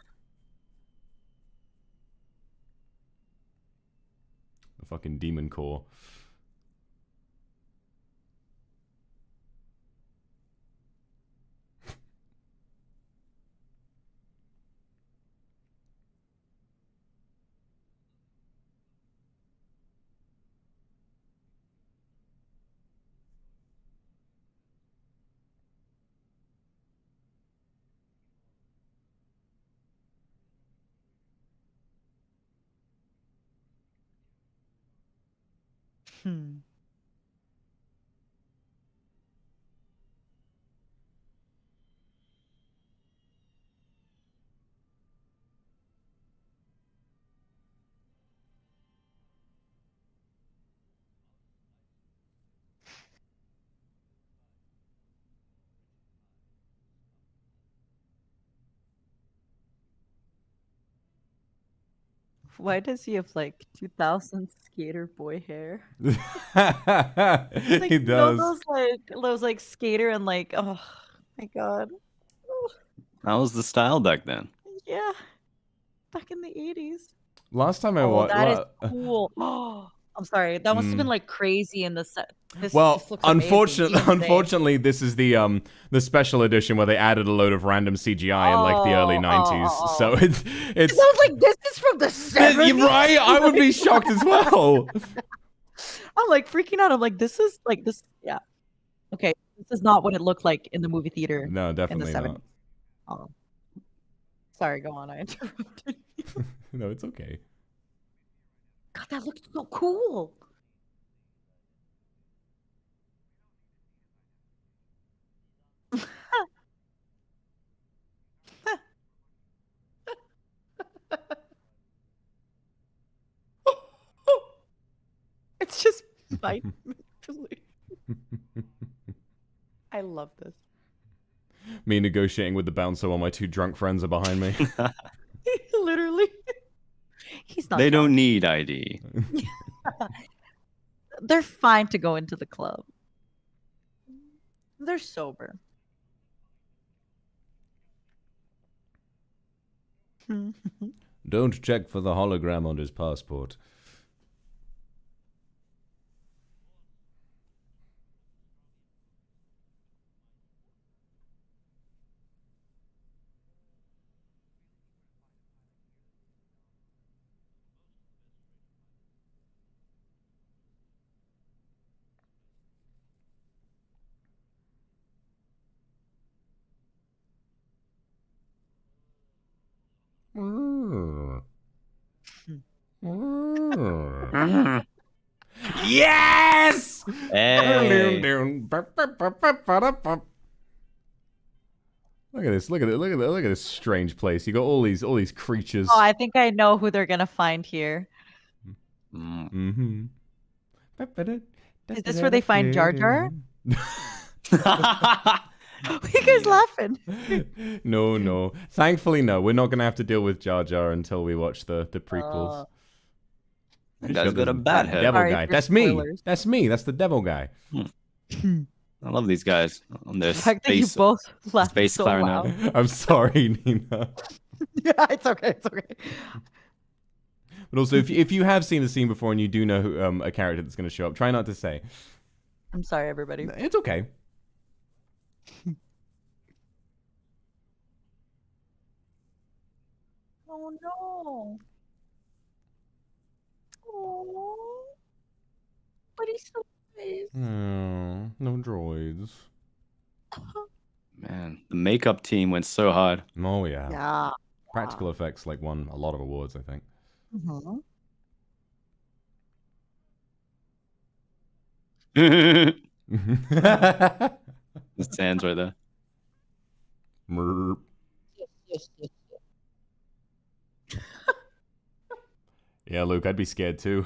Speaker 1: fucking demon core.
Speaker 3: Why does he have like 2000 skater boy hair?
Speaker 1: He
Speaker 3: You know,
Speaker 1: does.
Speaker 3: those like skater and like, oh my god.
Speaker 2: That was the style back then.
Speaker 3: Yeah. Back in the 80s.
Speaker 1: Last time I
Speaker 3: Oh,
Speaker 1: watched.
Speaker 3: that is cool. Oh, I'm sorry. That must have been like crazy in the set. This looks amazing. Even today.
Speaker 1: Unfortunately, this is the special edition where they added a load of random CGI in like the early 90s. So it's.
Speaker 3: It sounds like this is from the 70s.
Speaker 1: Right? I would be shocked as well.
Speaker 3: I'm like freaking out. I'm like, this is like this. Yeah. Okay. This is not what it looked like in the movie theater.
Speaker 1: No, definitely
Speaker 3: in the 70s.
Speaker 1: not.
Speaker 3: Oh. Sorry, go on. I interrupted you.
Speaker 1: No, it's okay.
Speaker 3: God, that looks so cool. It's just my mentally. I love this.
Speaker 1: Me negotiating with the bouncer while my two drunk friends are behind me.
Speaker 3: Literally. He's not
Speaker 2: They don't
Speaker 3: drunk.
Speaker 2: need ID.
Speaker 3: They're fine to go into the club. They're sober.
Speaker 1: Don't check for the hologram on his passport. Yes!
Speaker 2: Hey.
Speaker 1: Look at this! Look at it! Look at it! Look at this strange place. You got all these creatures.
Speaker 3: Oh, I think I know who they're gonna find here.
Speaker 1: Mm-hmm.
Speaker 3: Is this where they find Jar Jar? What are you guys laughing?
Speaker 1: No. Thankfully, no. We're not gonna have to deal with Jar Jar until we watch the prequels.
Speaker 2: That guy's got a bat head.
Speaker 1: Devil
Speaker 3: Sorry
Speaker 1: guy.
Speaker 3: for
Speaker 1: That's
Speaker 3: spoilers.
Speaker 1: me. That's me. That's the devil guy.
Speaker 2: I love these guys on their
Speaker 3: The fact that you
Speaker 2: space.
Speaker 3: both laughed
Speaker 2: space
Speaker 3: so
Speaker 2: clarinet.
Speaker 3: loud.
Speaker 1: I'm sorry, Nina.
Speaker 3: Yeah, it's okay. It's okay.
Speaker 1: But also, if you have seen the scene before and you do know who, a character that's going to show up, try not to say.
Speaker 3: I'm sorry, everybody.
Speaker 1: It's okay.
Speaker 3: Oh no. Oh. But he's so nice.
Speaker 1: No droids.
Speaker 2: Man, the makeup team went so hard.
Speaker 1: Oh yeah.
Speaker 3: Yeah.
Speaker 1: Practical effects won a lot of awards, I think.
Speaker 3: Mm-hmm.
Speaker 2: The sands right there.
Speaker 1: Merp. Yeah, Luke, I'd be scared too.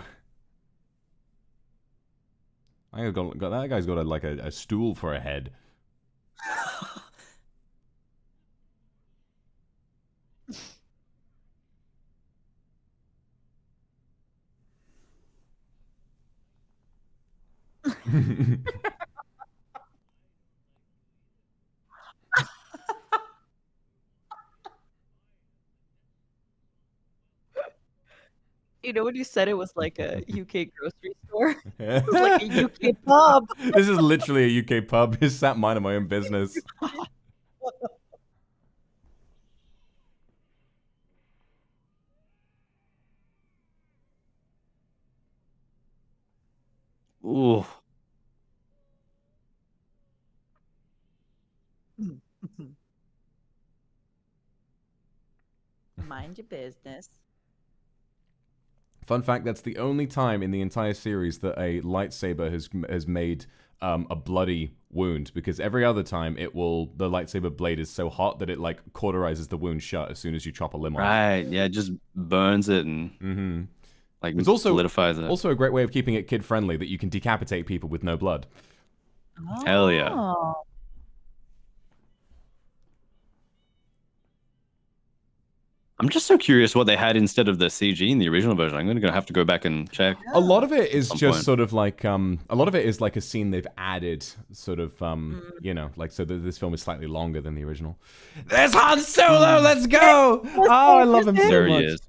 Speaker 1: That guy's got a stool for a head.
Speaker 3: You know when you said it was like a UK grocery store? It was like a UK pub.
Speaker 1: This is literally a UK pub. It's sat minding my own business.
Speaker 2: Ooh.
Speaker 3: Mind your business.
Speaker 1: Fun fact, that's the only time in the entire series that a lightsaber has made a bloody wound, because every other time the lightsaber blade is so hot that it cauterizes the wound shut as soon as you chop a limb off.
Speaker 2: Right, yeah, it just burns it and
Speaker 1: It's also
Speaker 2: solidifies it.
Speaker 1: Also a great way of keeping it kid friendly that you can decapitate people with no blood.
Speaker 2: Hell yeah.
Speaker 3: Oh.
Speaker 2: I'm just so curious what they had instead of the CG in the original version. I'm gonna have to go back and check.
Speaker 1: A lot of it is
Speaker 2: Some
Speaker 1: just
Speaker 2: point.
Speaker 1: sort of like a lot of it is like a scene they've added, sort of you know, so that this film is slightly longer than the original. There's Han Solo, let's go! Oh, I love him so
Speaker 2: There
Speaker 1: much.
Speaker 2: he is.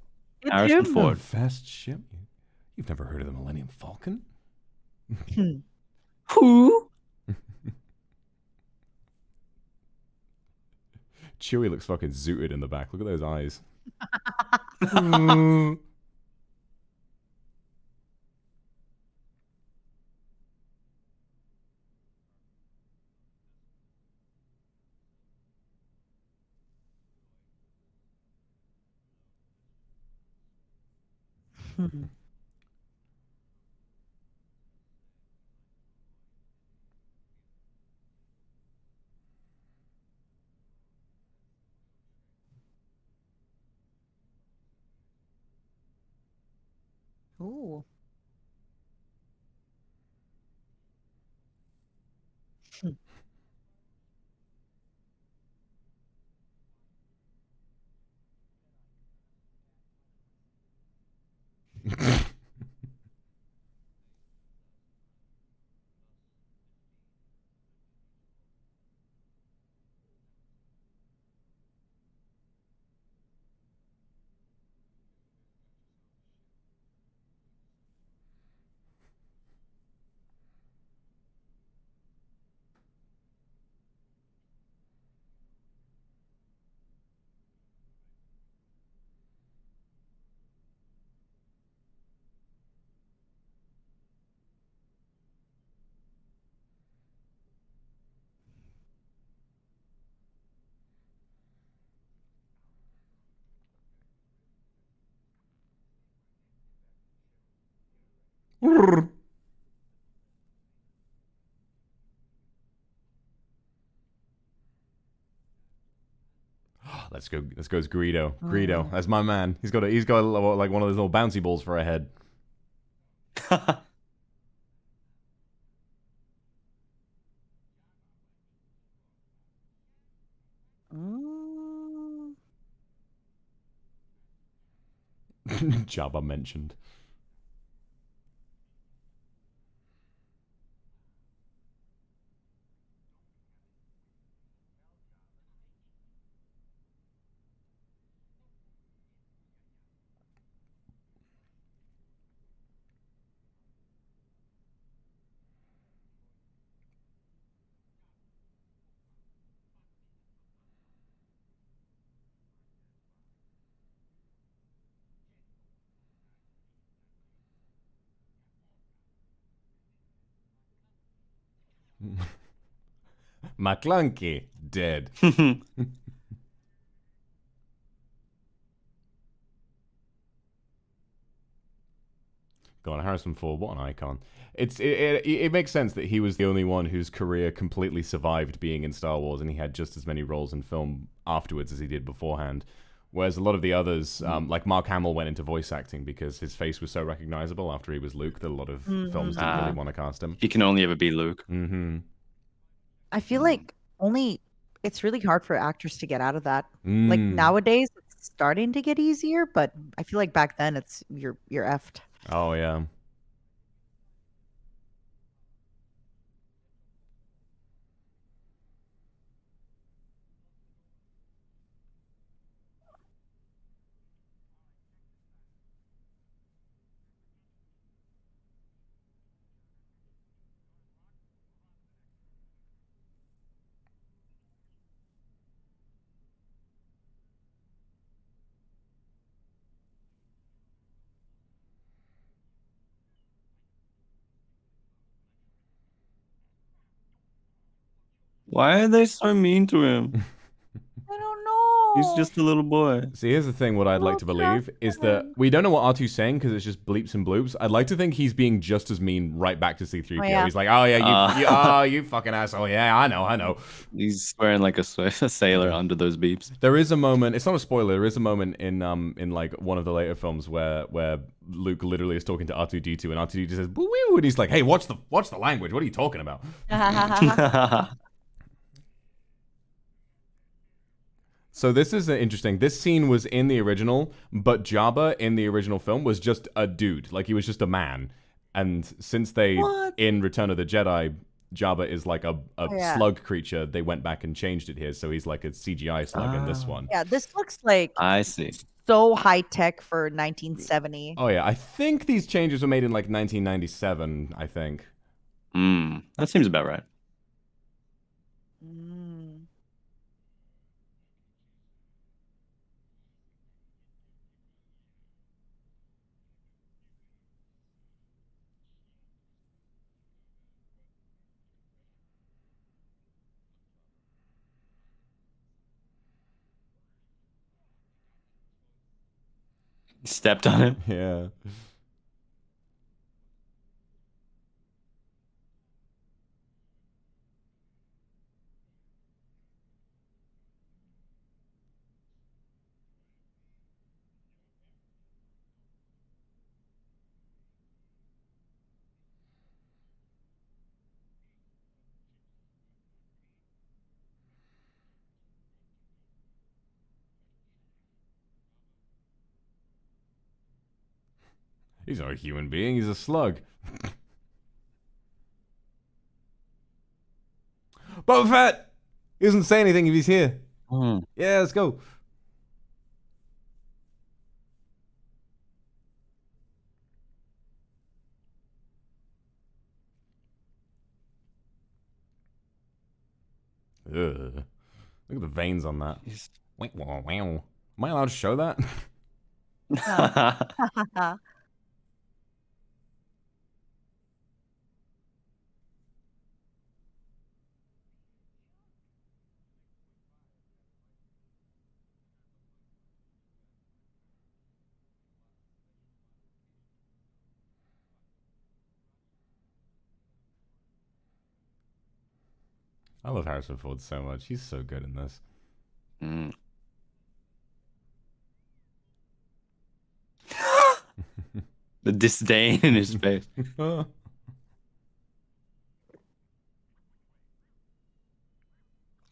Speaker 2: Harrison
Speaker 3: him.
Speaker 2: Ford.
Speaker 1: Fast ship. You've never heard of the Millennium Falcon?
Speaker 2: Who?
Speaker 1: Chewie looks fucking zooted in the back. Look at those eyes.
Speaker 3: Ooh.
Speaker 1: Let's go. Let's go. It's Greedo. Greedo. That's my man. He's got like one of those little bouncy balls for a head. Jabba mentioned. McClunky dead. Go on, Harrison Ford, what an icon. It makes sense that he was the only one whose career completely survived being in Star Wars, and he had just as many roles in film afterwards as he did beforehand. Whereas a lot of the others, like Mark Hamill, went into voice acting because his face was so recognizable after he was Luke that a lot of films didn't really want to cast him.
Speaker 2: He can only ever be Luke.
Speaker 3: I feel like it's really hard for actors to get out of that. Like nowadays, it's starting to get easier, but I feel like back then you're effed.
Speaker 1: Oh yeah.
Speaker 2: Why are they so mean to him?
Speaker 3: I don't know.
Speaker 2: He's just a little boy.
Speaker 1: See, here's the thing. What I'd like to believe is that we don't know what R2's saying because it's just bleeps and bloops. I'd like to think he's being just as mean right back to C-3PO.
Speaker 3: Oh, yeah.
Speaker 1: He's like, oh yeah, you fucking asshole. Yeah, I know.
Speaker 2: He's swearing like a sailor under those beeps.
Speaker 1: There is a moment. It's not a spoiler. There is a moment in like one of the later films where Luke literally is talking to R2-D2 and R2-D2 says boo woo, and he's like, hey, watch the language. What are you talking about? So this is interesting. This scene was in the original, but Jabba in the original film was just a dude. Like, he was just a man. And since in Return of the Jedi, Jabba is like a slug creature, they went back and changed it here. So he's like a CGI slug in this one.
Speaker 3: Yeah, this looks like
Speaker 2: I see.
Speaker 3: So high tech for 1970.
Speaker 1: Oh yeah, I think these changes were made in like 1997, I think.
Speaker 2: That seems about right. Stepped on it.
Speaker 1: Yeah. He's not a human being, he's a slug. Boba Fett! He doesn't say anything if he's here. Yeah, let's go. Ugh. Look at the veins on that. Wow. Am I allowed to show that? I love Harrison Ford so much. He's so good in this.
Speaker 2: Mm. The disdain in his face. You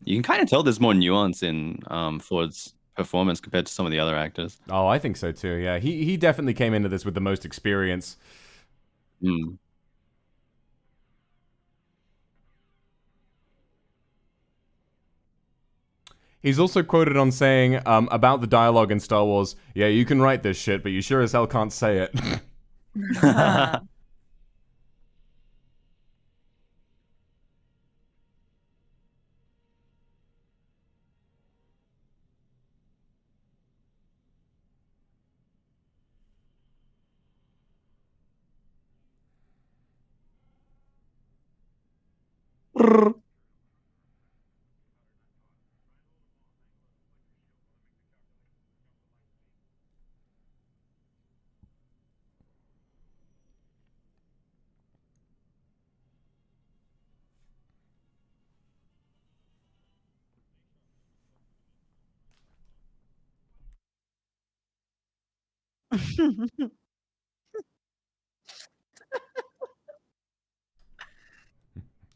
Speaker 2: can kind of tell there's more nuance in Ford's performance compared to some of the other actors.
Speaker 1: Oh, I think so too. Yeah, he definitely came into this with the most experience.
Speaker 2: Mm.
Speaker 1: He's also quoted on saying about the dialogue in Star Wars, yeah, you can write this shit, but you sure as hell can't say it.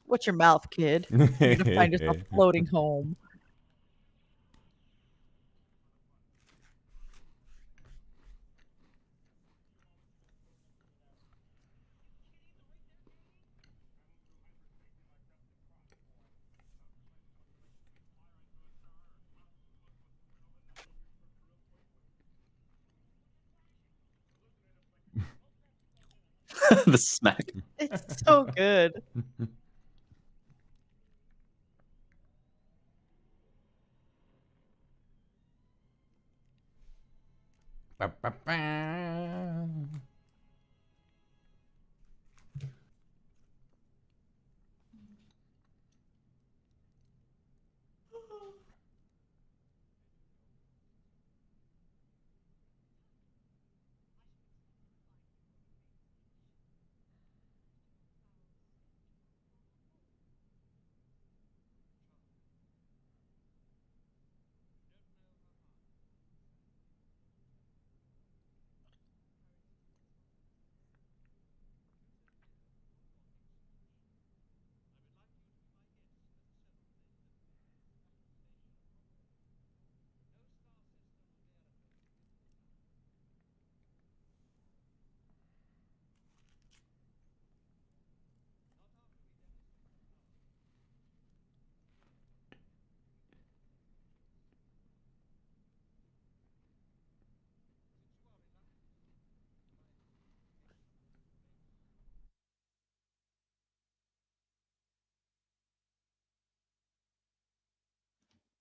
Speaker 3: What's your mouth, kid? You're gonna find yourself floating home.
Speaker 2: The smack.
Speaker 3: It's so good.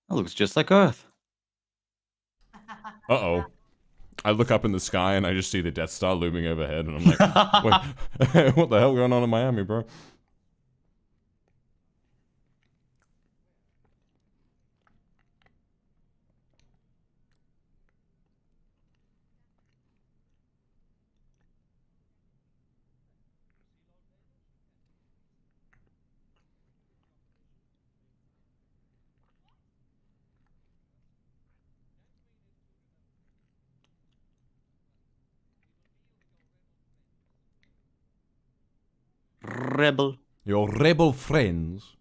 Speaker 2: That looks just like Earth.
Speaker 1: Uh-oh. I look up in the sky and I just see the Death Star looming overhead and I'm like, wait, what the hell going on in Miami, bro?
Speaker 2: Rebel.
Speaker 1: Your rebel friends.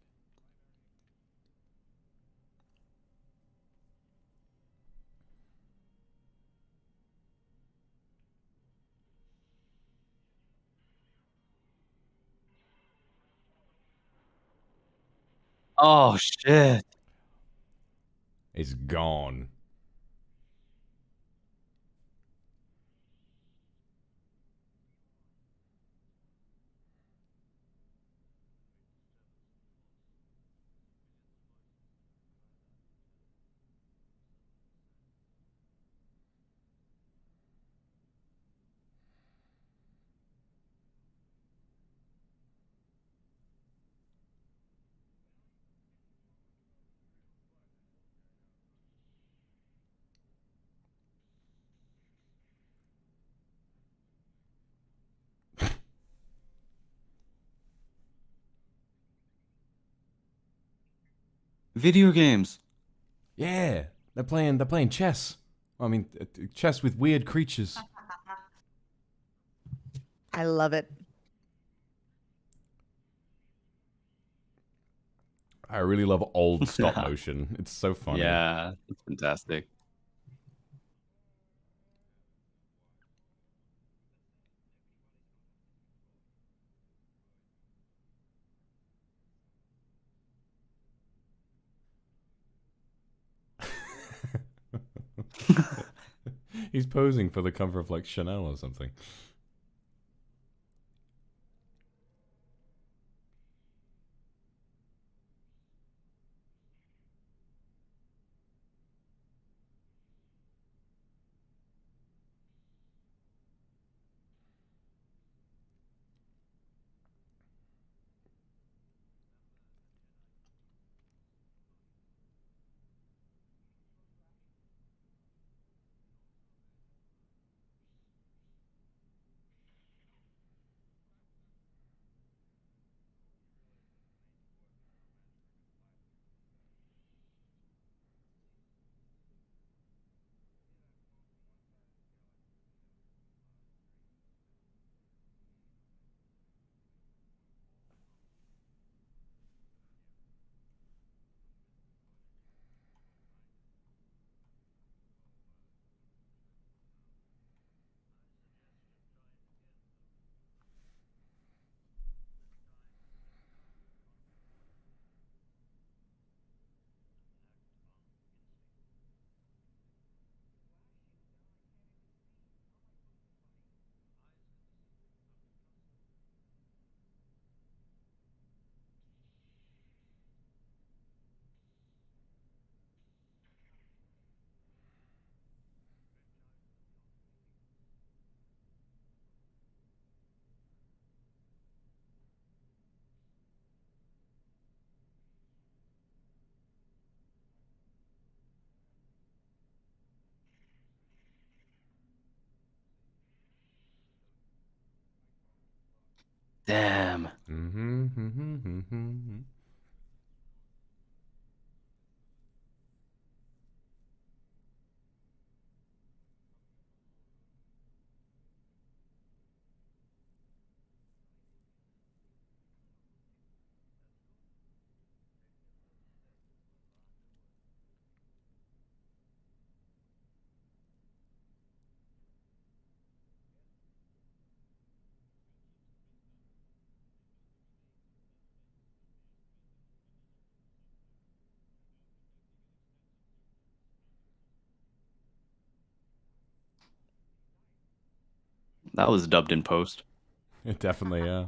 Speaker 2: Oh shit.
Speaker 1: It's gone.
Speaker 2: Video games.
Speaker 1: Yeah, they're playing chess. I mean, chess with weird creatures.
Speaker 3: I love it.
Speaker 1: I really love old stop motion. It's so funny.
Speaker 2: Yeah, it's fantastic.
Speaker 1: He's posing for the cover of like Chanel or something.
Speaker 2: Damn. That was dubbed in post.
Speaker 1: It definitely, yeah.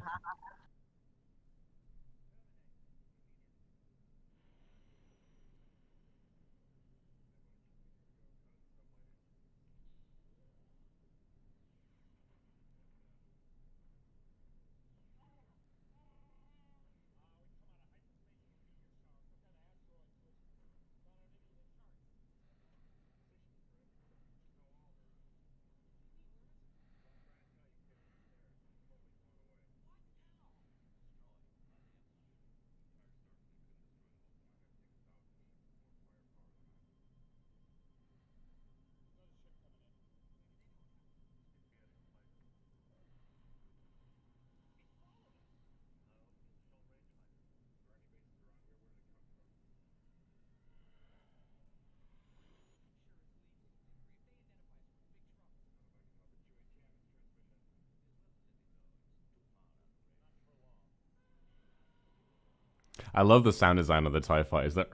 Speaker 1: I love the sound design of the TIE fighters. That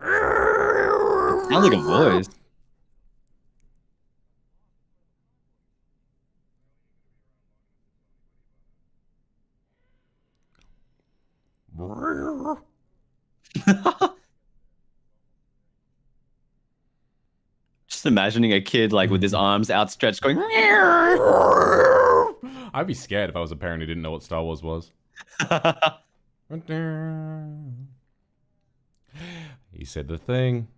Speaker 2: Sounds like a voice. Just imagining a kid like with his arms outstretched going.
Speaker 1: I'd be scared if I was a parent who didn't know what Star Wars was. He said the thing.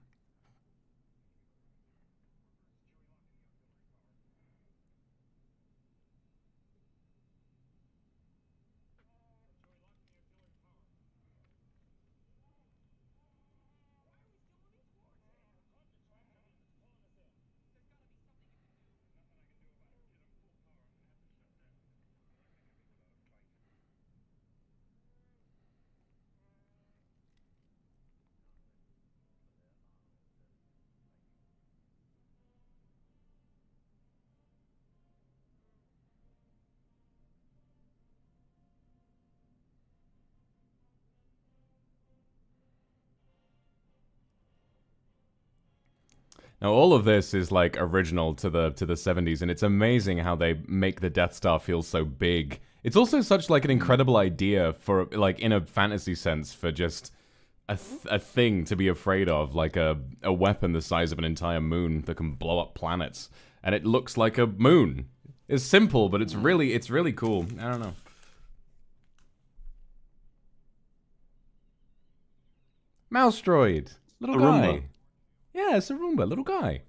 Speaker 1: Now, all of this is like original to the 70s, and it's amazing how they make the Death Star feel so big. It's also such like an incredible idea for like in a fantasy sense for just a thing to be afraid of, like a weapon the size of an entire moon that can blow up planets, and it looks like a moon. It's simple, but it's really cool. I don't know. Mouse droid, little guy. Yeah, it's a Roomba, little guy.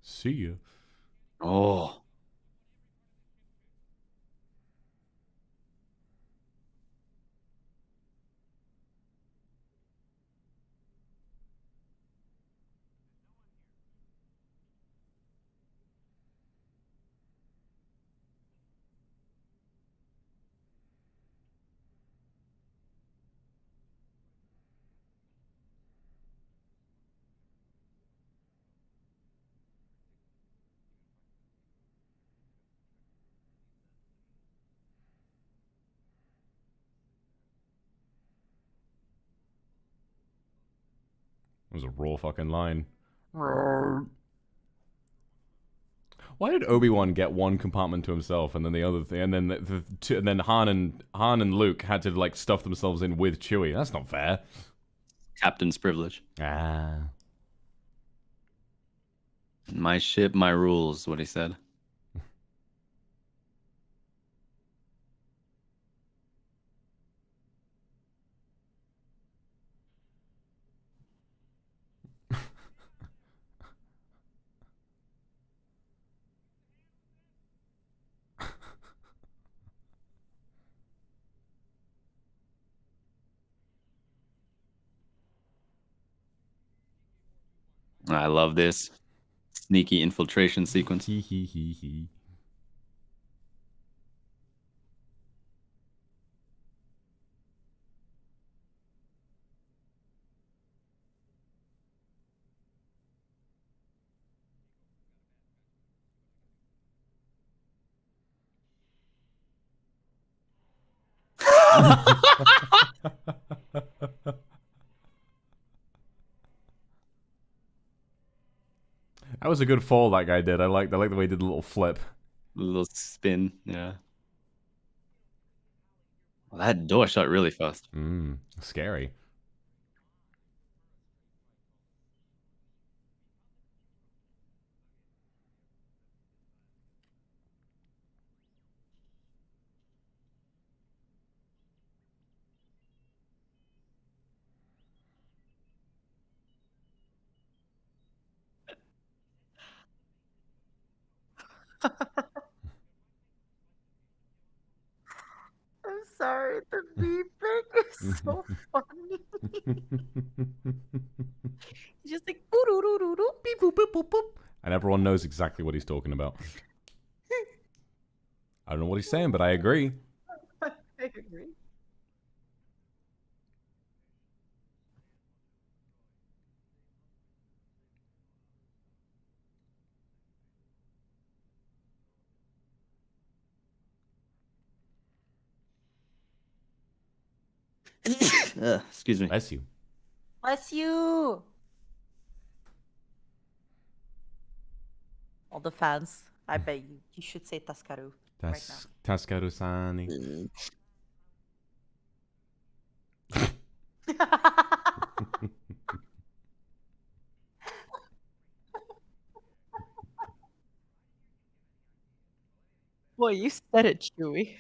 Speaker 1: See ya.
Speaker 2: Oh.
Speaker 1: It was a raw fucking line. Why did Obi-Wan get one compartment to himself, and then the other thing, and then and then Han and Luke had to like stuff themselves in with Chewie? That's not fair.
Speaker 2: Captain's privilege.
Speaker 1: Ah.
Speaker 2: My ship, my rules, what he said. I love this sneaky infiltration sequence.
Speaker 1: Hee hee hee hee. That was a good fall that guy did. I like the way he did the little flip.
Speaker 2: A little spin, yeah. Well, that door shut really fast.
Speaker 1: Scary.
Speaker 3: I'm sorry, the beeping is so funny. He's just like beep boop boop boop boop.
Speaker 1: And everyone knows exactly what he's talking about. I don't know what he's saying, but I agree.
Speaker 3: I agree.
Speaker 2: Excuse me.
Speaker 1: Bless you.
Speaker 3: Bless you. All the fans, I bet you should say Taskaru right now.
Speaker 1: Taskaru-sani.
Speaker 3: Boy, you said it, Chewy.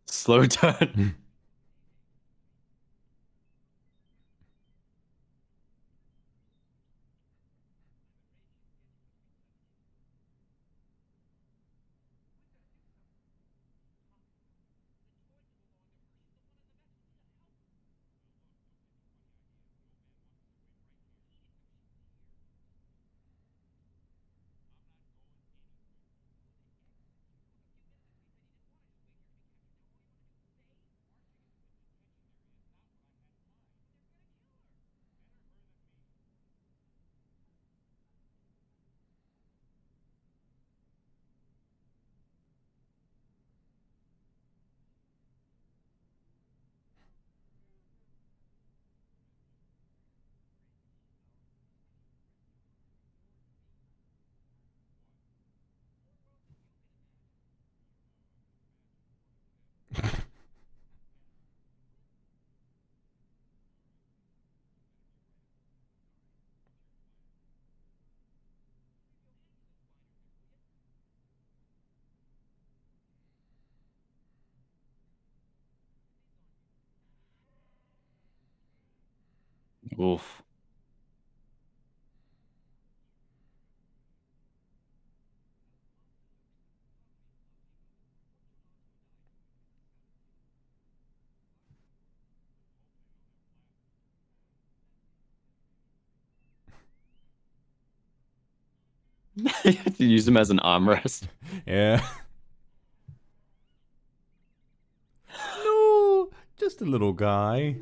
Speaker 2: Slow turn. Oof. You have to use him as an armrest.
Speaker 1: Yeah. No, just a little guy.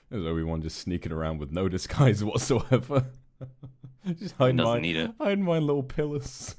Speaker 1: There's Obi-Wan just sneaking around with no disguise whatsoever. Just hiding
Speaker 2: doesn't need it.
Speaker 1: hiding my little pillars.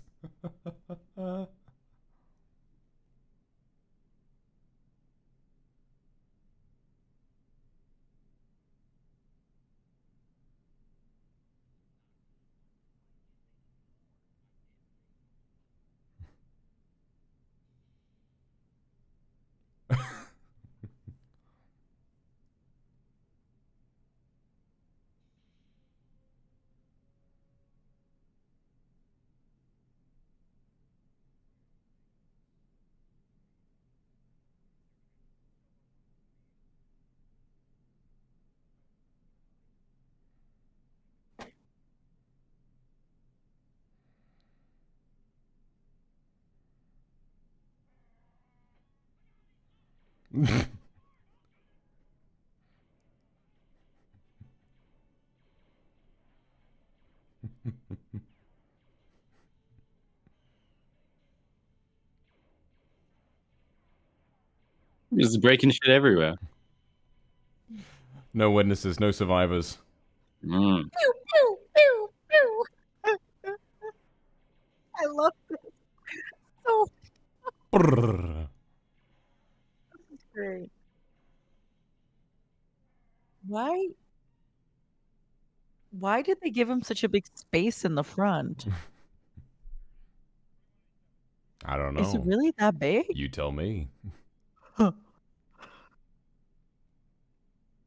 Speaker 2: Just breaking shit everywhere.
Speaker 1: No witnesses, no survivors.
Speaker 2: Mm.
Speaker 3: Pew, pew, pew, pew. I love this. So
Speaker 1: Brrr.
Speaker 3: great. Why? Why did they give him such a big space in the front?
Speaker 1: I don't
Speaker 3: Is it
Speaker 1: know.
Speaker 3: really that big?
Speaker 1: You tell me.
Speaker 3: Huh.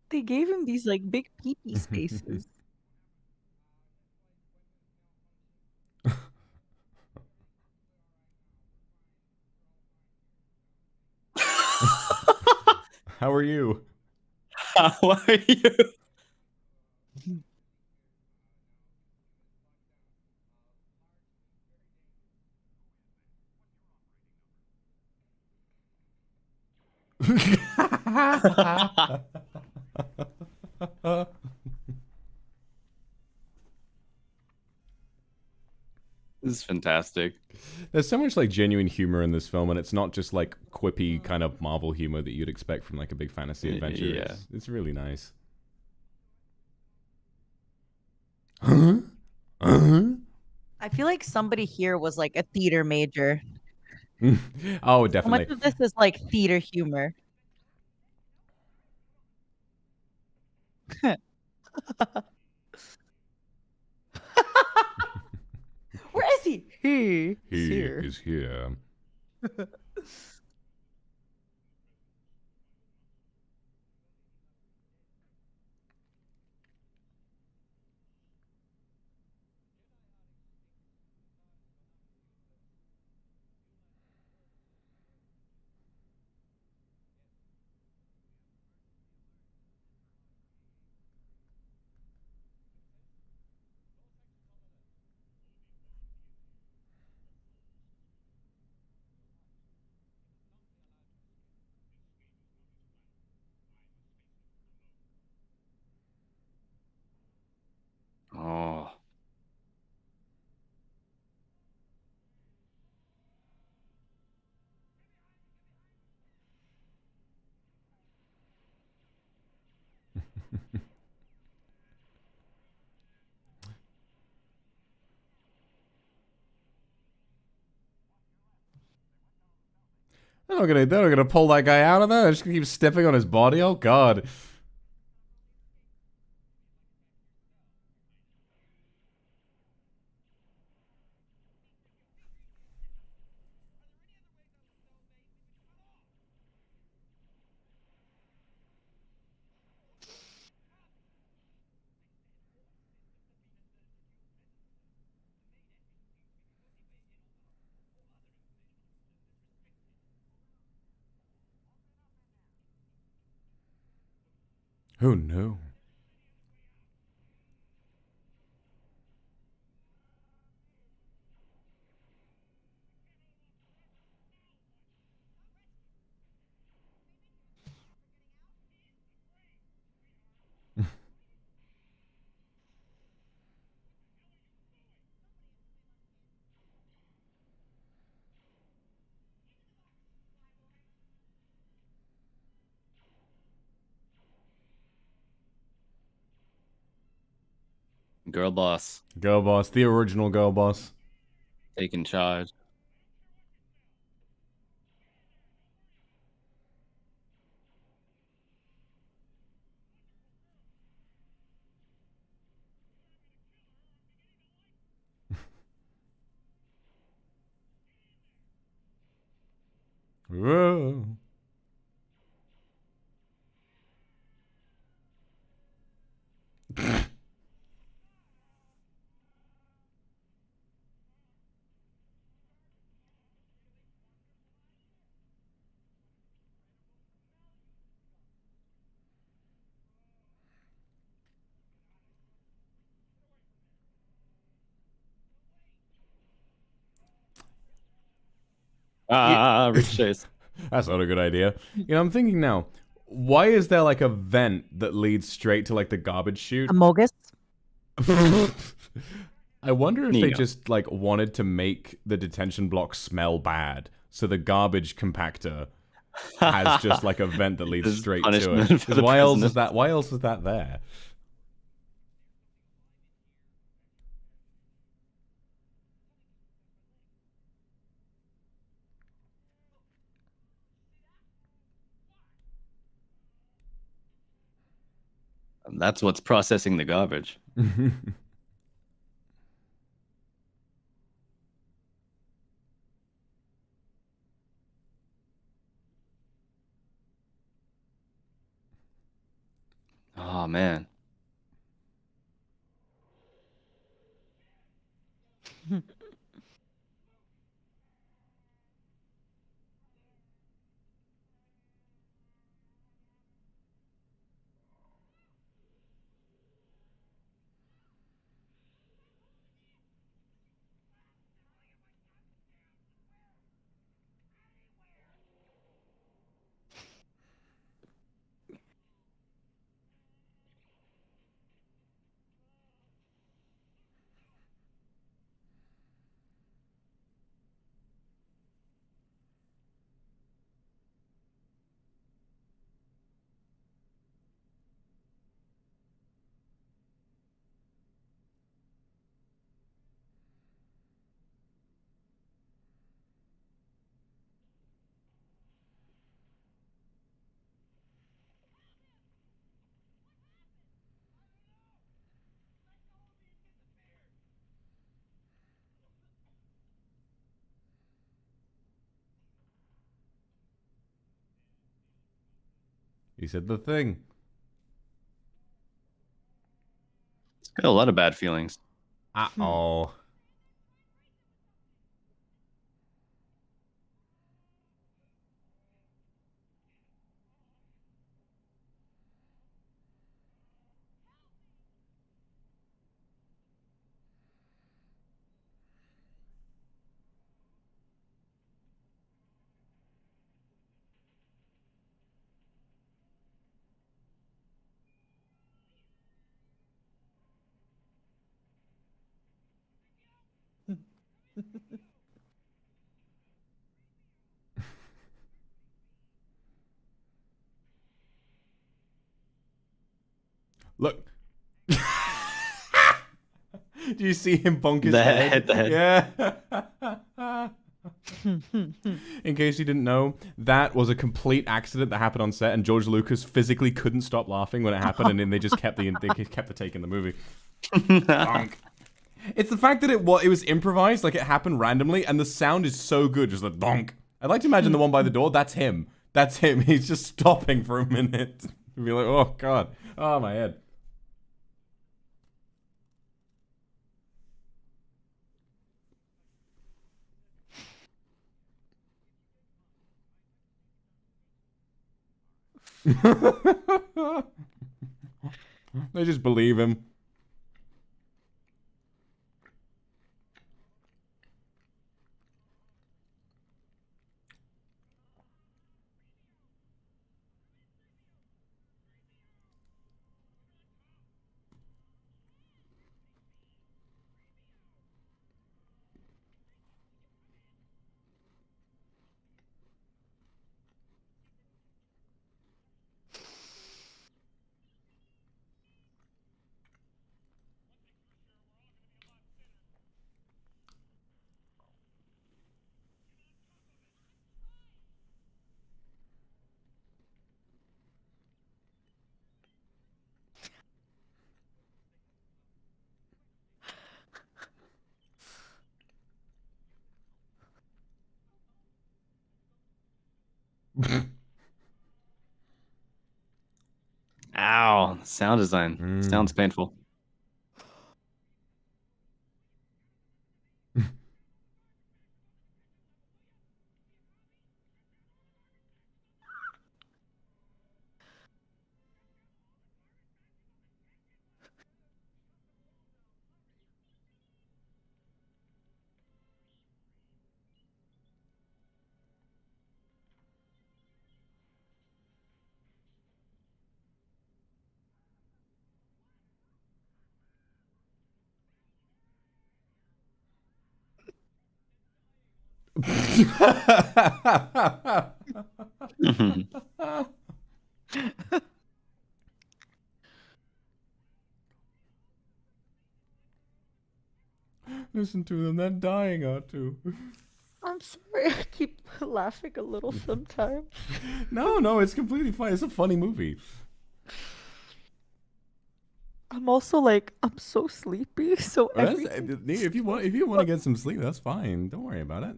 Speaker 3: They gave him these like big pee-pee spaces.
Speaker 1: How are you?
Speaker 2: How are you? This is fantastic.
Speaker 1: There's so much like genuine humor in this film, and it's not just like quippy kind of Marvel humor that you'd expect from like a big fantasy adventure.
Speaker 2: Yeah.
Speaker 1: It's really nice. Huh?
Speaker 3: I feel like somebody here was like a theater major.
Speaker 1: Oh,
Speaker 3: How
Speaker 1: definitely.
Speaker 3: much of this is like theater humor? Where is he? He's
Speaker 1: He
Speaker 3: here.
Speaker 1: is here.
Speaker 2: Oh.
Speaker 1: They're not gonna pull that guy out of there. They're just gonna keep stepping on his body. Oh god. Oh no.
Speaker 2: Girl boss.
Speaker 1: Girl boss, the original girl boss.
Speaker 2: Taking charge.
Speaker 1: Whoa.
Speaker 2: Ricochets.
Speaker 1: That's not a good idea. You know, I'm thinking now, why is there like a vent that leads straight to like the garbage chute?
Speaker 3: Amogus.
Speaker 1: I wonder if they
Speaker 2: Nino.
Speaker 1: just like wanted to make the detention block smell bad, so the garbage compactor has just like a vent that leads
Speaker 2: This is
Speaker 1: straight to it.
Speaker 2: punishment for
Speaker 1: 'Cause
Speaker 2: the
Speaker 1: why else
Speaker 2: prisoner.
Speaker 1: is that? Why else is that there?
Speaker 2: That's what's processing the garbage. Oh man.
Speaker 1: He said the thing.
Speaker 2: It's got a lot of bad feelings.
Speaker 1: Uh-oh. Look. Do you see him bonk his head?
Speaker 2: The head.
Speaker 1: Yeah. In case you didn't know, that was a complete accident that happened on set, and George Lucas physically couldn't stop laughing when it happened, and then they just kept the take in the movie. Bonk. It's the fact that it was improvised, like it happened randomly, and the sound is so good, just like bonk. I'd like to imagine the one by the door. That's him. That's him. He's just stopping for a minute. He'd be like, oh god, oh my head. They just believe him.
Speaker 2: Ow, sound design. Sounds painful.
Speaker 1: Listen to them, they're dying, R2.
Speaker 3: I'm sorry, I keep laughing a little sometimes.
Speaker 1: No, it's completely fine. It's a funny movie.
Speaker 3: I'm also like, I'm so sleepy, so
Speaker 1: If you want to get some sleep, that's fine. Don't worry about it.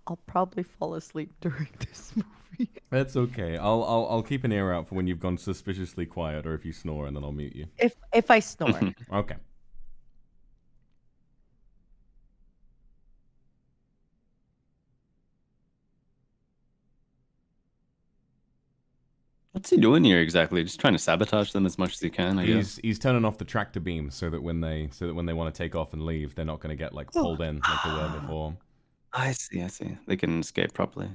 Speaker 3: I'll probably fall asleep during this movie.
Speaker 1: That's okay. I'll keep an ear out for when you've gone suspiciously quiet, or if you snore, and then I'll mute you.
Speaker 3: If I snore.
Speaker 1: Okay.
Speaker 2: What's he doing here exactly? Just trying to sabotage them as much as he can, I guess.
Speaker 1: He's turning off the tractor beam so that when they want to take off and leave, they're not going to get like pulled in like they were before.
Speaker 2: I see. They can escape properly.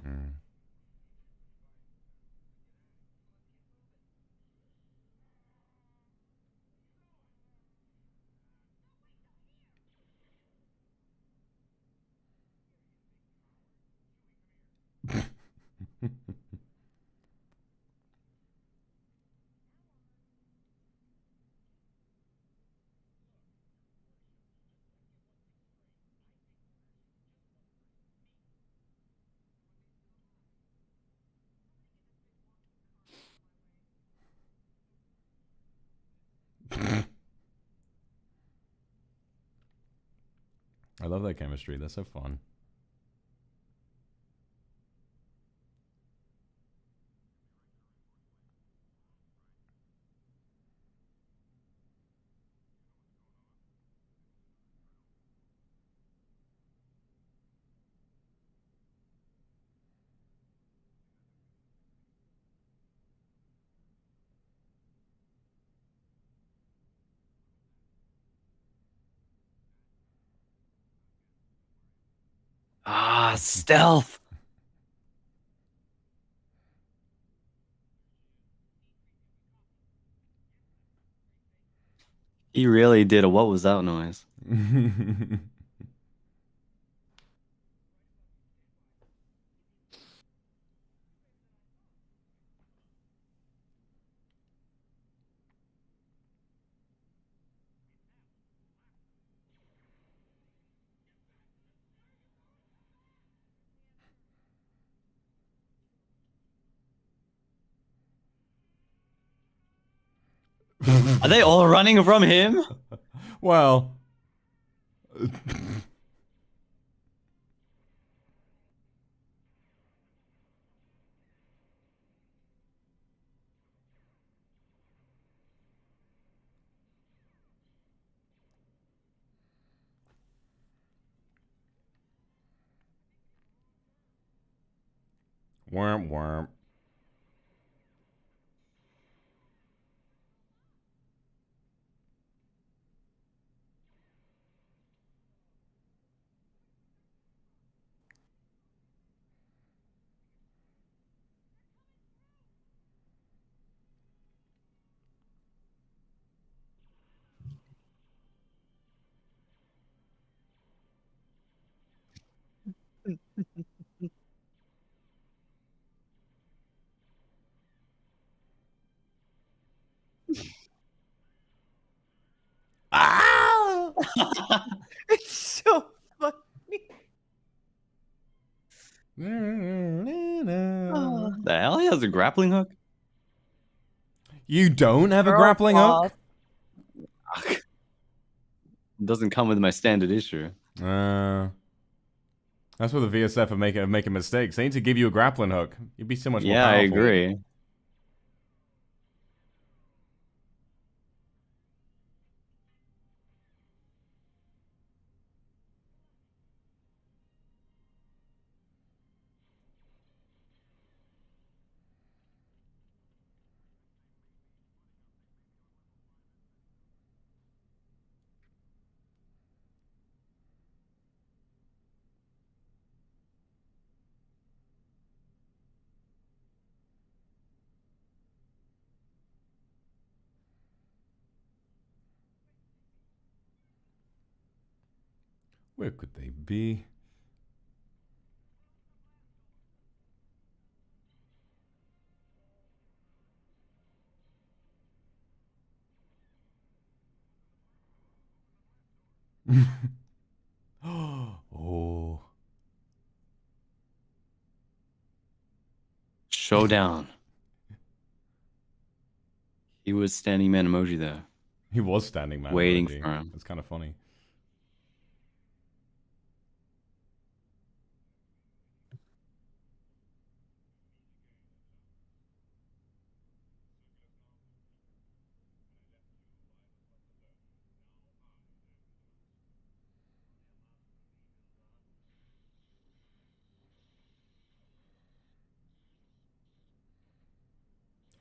Speaker 1: I love that chemistry. They're so fun.
Speaker 2: Ah, stealth. He really did a what was that noise? Are they all running from him?
Speaker 1: Well. Worm, worm. Ah!
Speaker 3: It's so funny.
Speaker 2: The hell? He has a grappling hook?
Speaker 1: You don't have a
Speaker 3: Girl
Speaker 1: grappling hook?
Speaker 2: It doesn't come with my standard issue.
Speaker 1: That's where the VSF are making mistakes. They need to give you a grappling hook. You'd be so much more
Speaker 2: Yeah,
Speaker 1: powerful.
Speaker 2: I agree.
Speaker 1: Where could they be? Oh.
Speaker 2: Showdown. He was standing man emoji there.
Speaker 1: He was standing man.
Speaker 2: Waiting
Speaker 1: emoji.
Speaker 2: for him.
Speaker 1: That's kind of funny.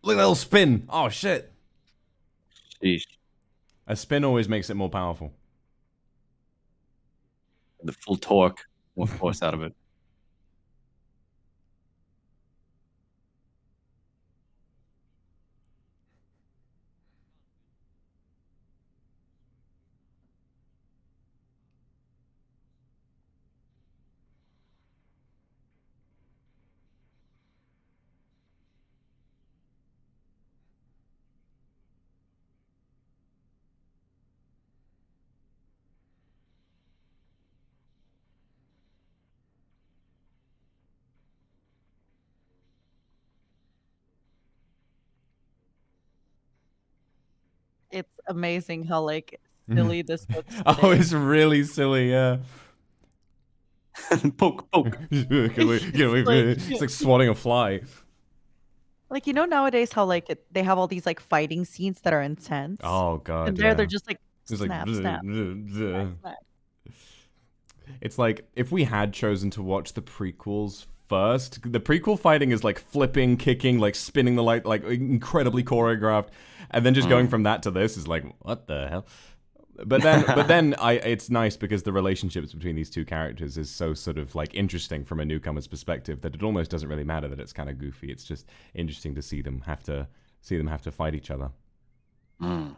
Speaker 1: Look at that little spin. Oh, shit.
Speaker 2: Sheesh.
Speaker 1: A spin always makes it more powerful.
Speaker 2: The full torque, more force out of it.
Speaker 3: It's amazing how like silly this looks.
Speaker 1: Oh, it's really silly, yeah.
Speaker 2: Poke, poke.
Speaker 1: It's like swatting a fly.
Speaker 3: Like, you know, nowadays how like they have all these like fighting scenes that are intense.
Speaker 1: Oh, God,
Speaker 3: and there
Speaker 1: yeah.
Speaker 3: they're just like
Speaker 1: It's
Speaker 3: snap,
Speaker 1: like,
Speaker 3: snap,
Speaker 1: bleh, bleh.
Speaker 3: snap.
Speaker 1: It's like, if we had chosen to watch the prequels first, the prequel fighting is like flipping, kicking, like spinning the light, like incredibly choreographed. And then just going from that to this is like, what the hell? But then it's nice because the relationships between these two characters is so sort of like interesting from a newcomer's perspective that it almost doesn't really matter that it's kind of goofy. It's just interesting to see them have to fight each other.
Speaker 2: Mm.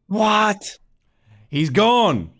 Speaker 2: What?
Speaker 1: He's gone.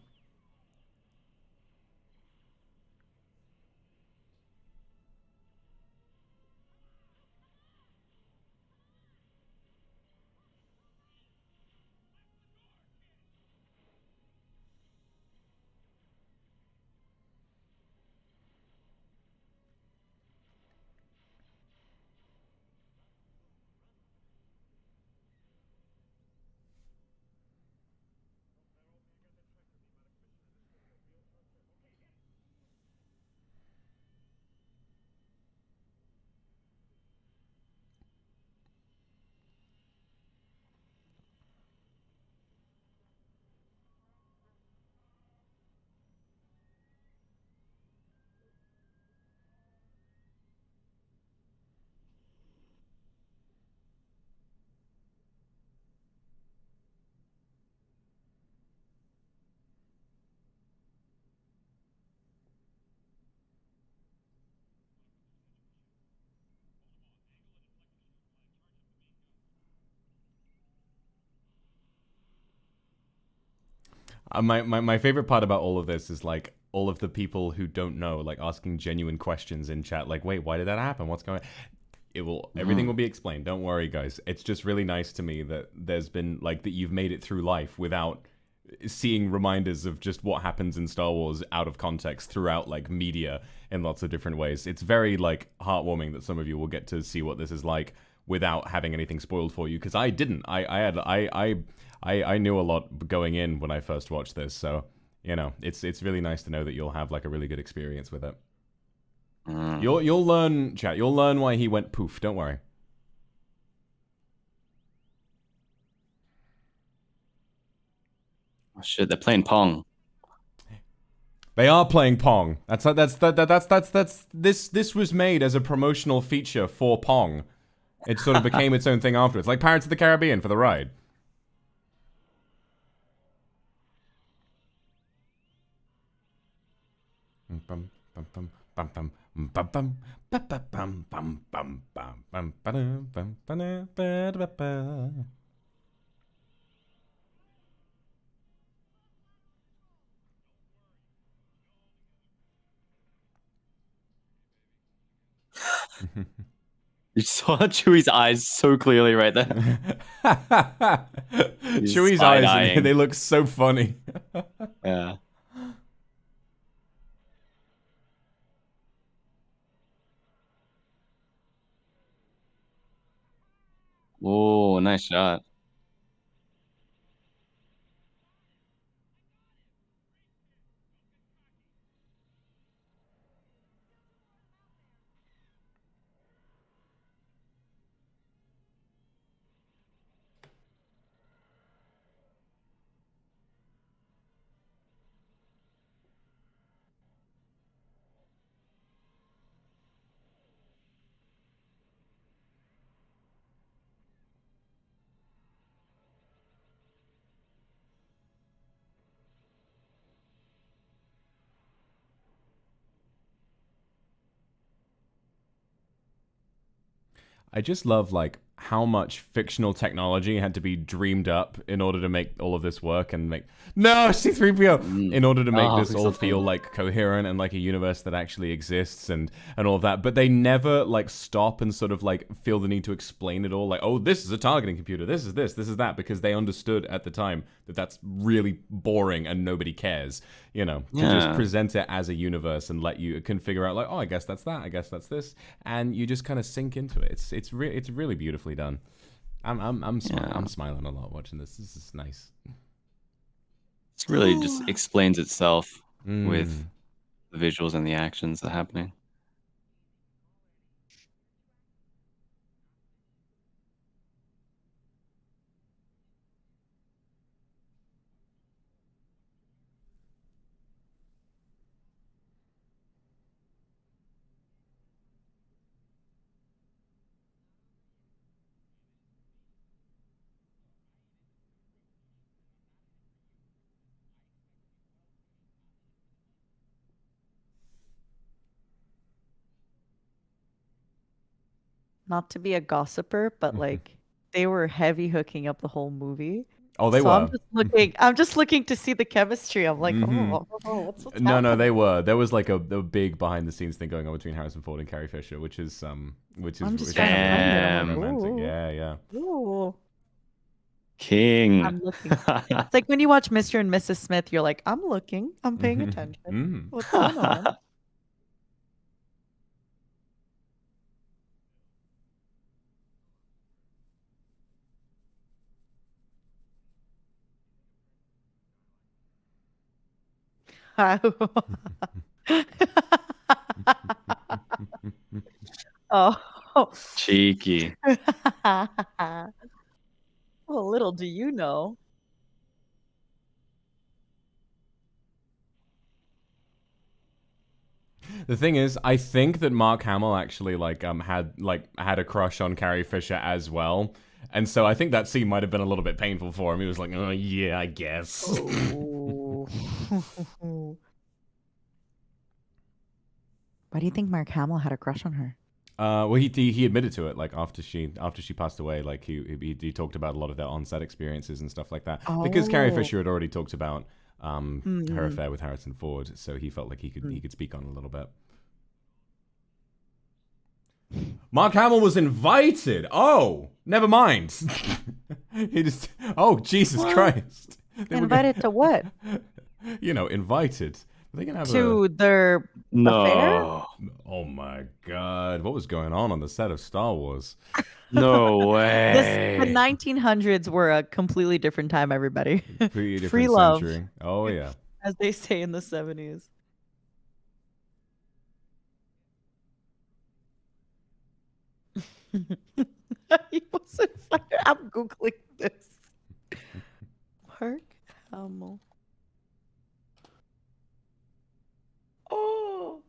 Speaker 1: My favorite part about all of this is like all of the people who don't know, like asking genuine questions in chat, like, wait, why did that happen? What's going on? Everything will be explained. Don't worry, guys. It's just really nice to me that there's been like that you've made it through life without seeing reminders of just what happens in Star Wars out of context throughout like media in lots of different ways. It's very like heartwarming that some of you will get to see what this is like without having anything spoiled for you, because I didn't. I knew a lot going in when I first watched this, so you know, it's really nice to know that you'll have like a really good experience with it. You'll learn, chat. You'll learn why he went poof. Don't worry.
Speaker 2: Oh shit! They're playing Pong.
Speaker 1: They are playing Pong. This was made as a promotional feature for Pong. It sort of became its own thing afterwards, like Pirates of the Caribbean for the ride.
Speaker 2: You saw Chewie's eyes so clearly right there.
Speaker 1: Chewie's eyes, they look so funny.
Speaker 2: Yeah. Oh, nice shot.
Speaker 1: I just love like how much fictional technology had to be dreamed up in order to make all of this work and make C-3PO in order to make this all feel like coherent and like a universe that actually exists and all of that. But they never like stop and sort of like feel the need to explain it all. Like, oh, this is a targeting computer. This is this is that, because they understood at the time that that's really boring and nobody cares. You know, to just present it as a universe and let you can figure out like, oh, I guess that's that. I guess that's this, and you just kind of sink into it. It's really beautifully done. I'm smiling a lot watching this. This is nice.
Speaker 2: It really just explains itself with the visuals and the actions that are happening.
Speaker 3: not to be a gossiper, but like they were heavy hooking up the whole movie.
Speaker 1: Oh, they
Speaker 3: So
Speaker 1: were.
Speaker 3: I'm just looking to see the chemistry. I'm like,
Speaker 1: Mhm.
Speaker 3: what's
Speaker 1: No,
Speaker 3: happening?
Speaker 1: they were. There was like a big behind the scenes thing going on between Harrison Ford and Carrie Fisher, which is
Speaker 3: I'm just
Speaker 1: which is
Speaker 3: trying to find it. I'm
Speaker 2: Damn.
Speaker 3: like,
Speaker 1: romantic.
Speaker 3: ooh,
Speaker 1: Yeah, yeah.
Speaker 3: ooh.
Speaker 2: King.
Speaker 3: I'm looking. It's like when you watch Mr. and Mrs. Smith, you're like, I'm looking, I'm paying
Speaker 1: Mhm.
Speaker 3: attention.
Speaker 1: Mm.
Speaker 3: What's going on? Oh.
Speaker 2: Cheeky.
Speaker 3: Well, little do you know.
Speaker 1: The thing is, I think that Mark Hamill actually had a crush on Carrie Fisher as well. And so I think that scene might have been a little bit painful for him. He was like, "Oh yeah, I guess."
Speaker 3: Oh. Why do you think Mark Hamill had a crush on her?
Speaker 1: Well, he admitted to it like after she passed away. Like he talked about a lot of their on-set experiences and stuff like that because Carrie
Speaker 3: Oh.
Speaker 1: Fisher had already talked about her
Speaker 3: Mm.
Speaker 1: affair with Harrison Ford, so he felt like he could speak on it a little bit. Mark Hamill was invited. Oh, never mind. He just. Oh, Jesus
Speaker 3: What?
Speaker 1: Christ! They were
Speaker 3: Invited to what?
Speaker 1: You know, invited. Are they gonna have
Speaker 3: To their affair?
Speaker 2: No.
Speaker 1: Oh my God! What was going on the set of Star Wars?
Speaker 2: No
Speaker 3: The
Speaker 2: way.
Speaker 3: 1900s were a completely different time, everybody.
Speaker 1: Pretty different
Speaker 3: Free love,
Speaker 1: century. Oh yeah.
Speaker 3: as they say in the 70s. He wasn't fired. I'm Googling this. Mark Hamill. Oh.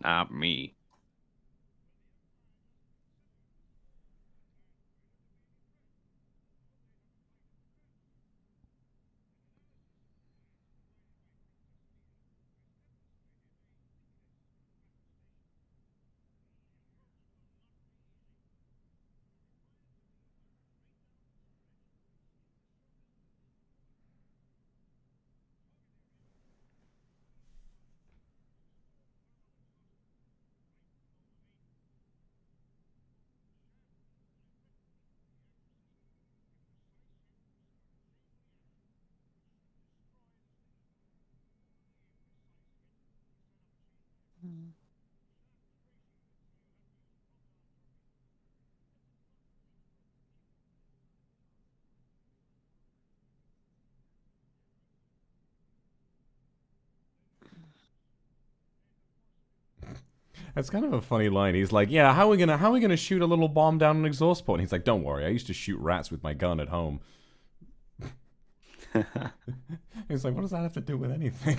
Speaker 2: Not me.
Speaker 1: That's kind of a funny line. He's like, "Yeah, how are we gonna shoot a little bomb down an exhaust port?" And he's like, "Don't worry, I used to shoot rats with my gun at home." He's like, "What does that have to do with anything?"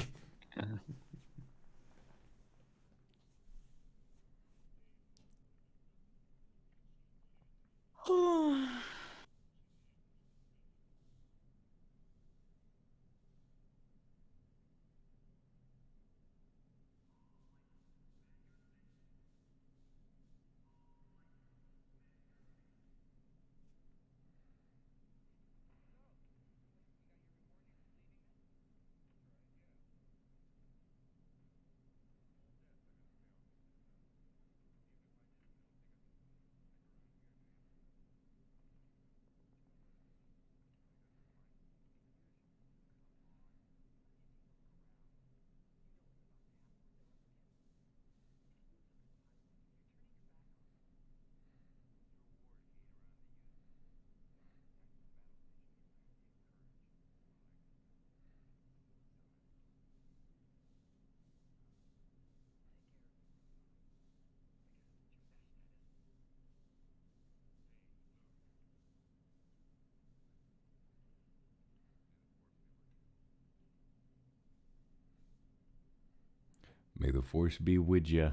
Speaker 1: May the force be with ya.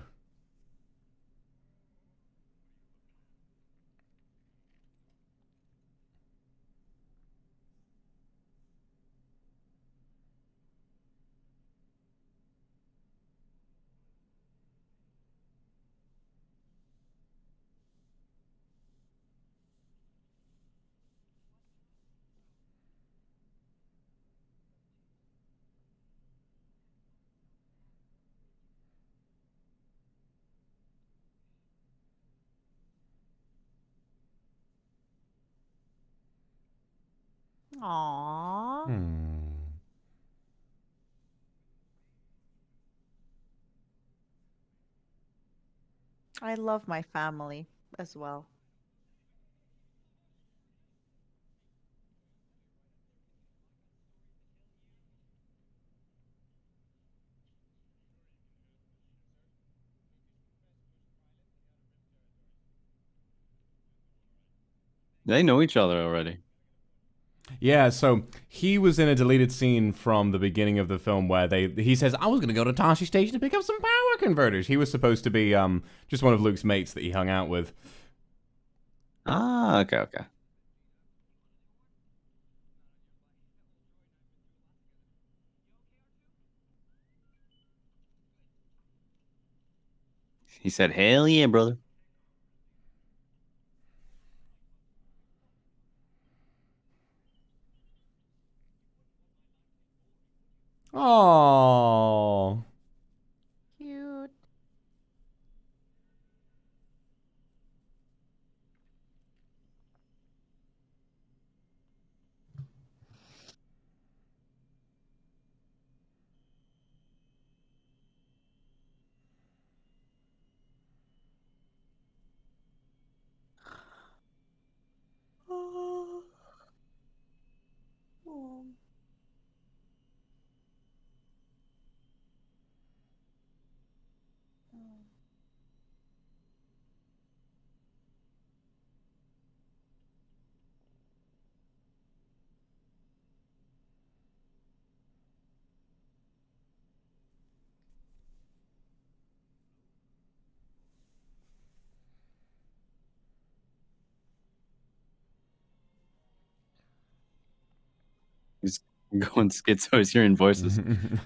Speaker 3: Aww. I love my family as well.
Speaker 2: They know each other already.
Speaker 1: Yeah, so he was in a deleted scene from the beginning of the film where he says, I was going to go to Tashi Station to pick up some power converters. He was supposed to be just one of Luke's mates that he hung out with.
Speaker 2: Ah, okay. He said, hell yeah, brother.
Speaker 1: Oh,
Speaker 3: Cute.
Speaker 2: He's going schizo. He's hearing voices.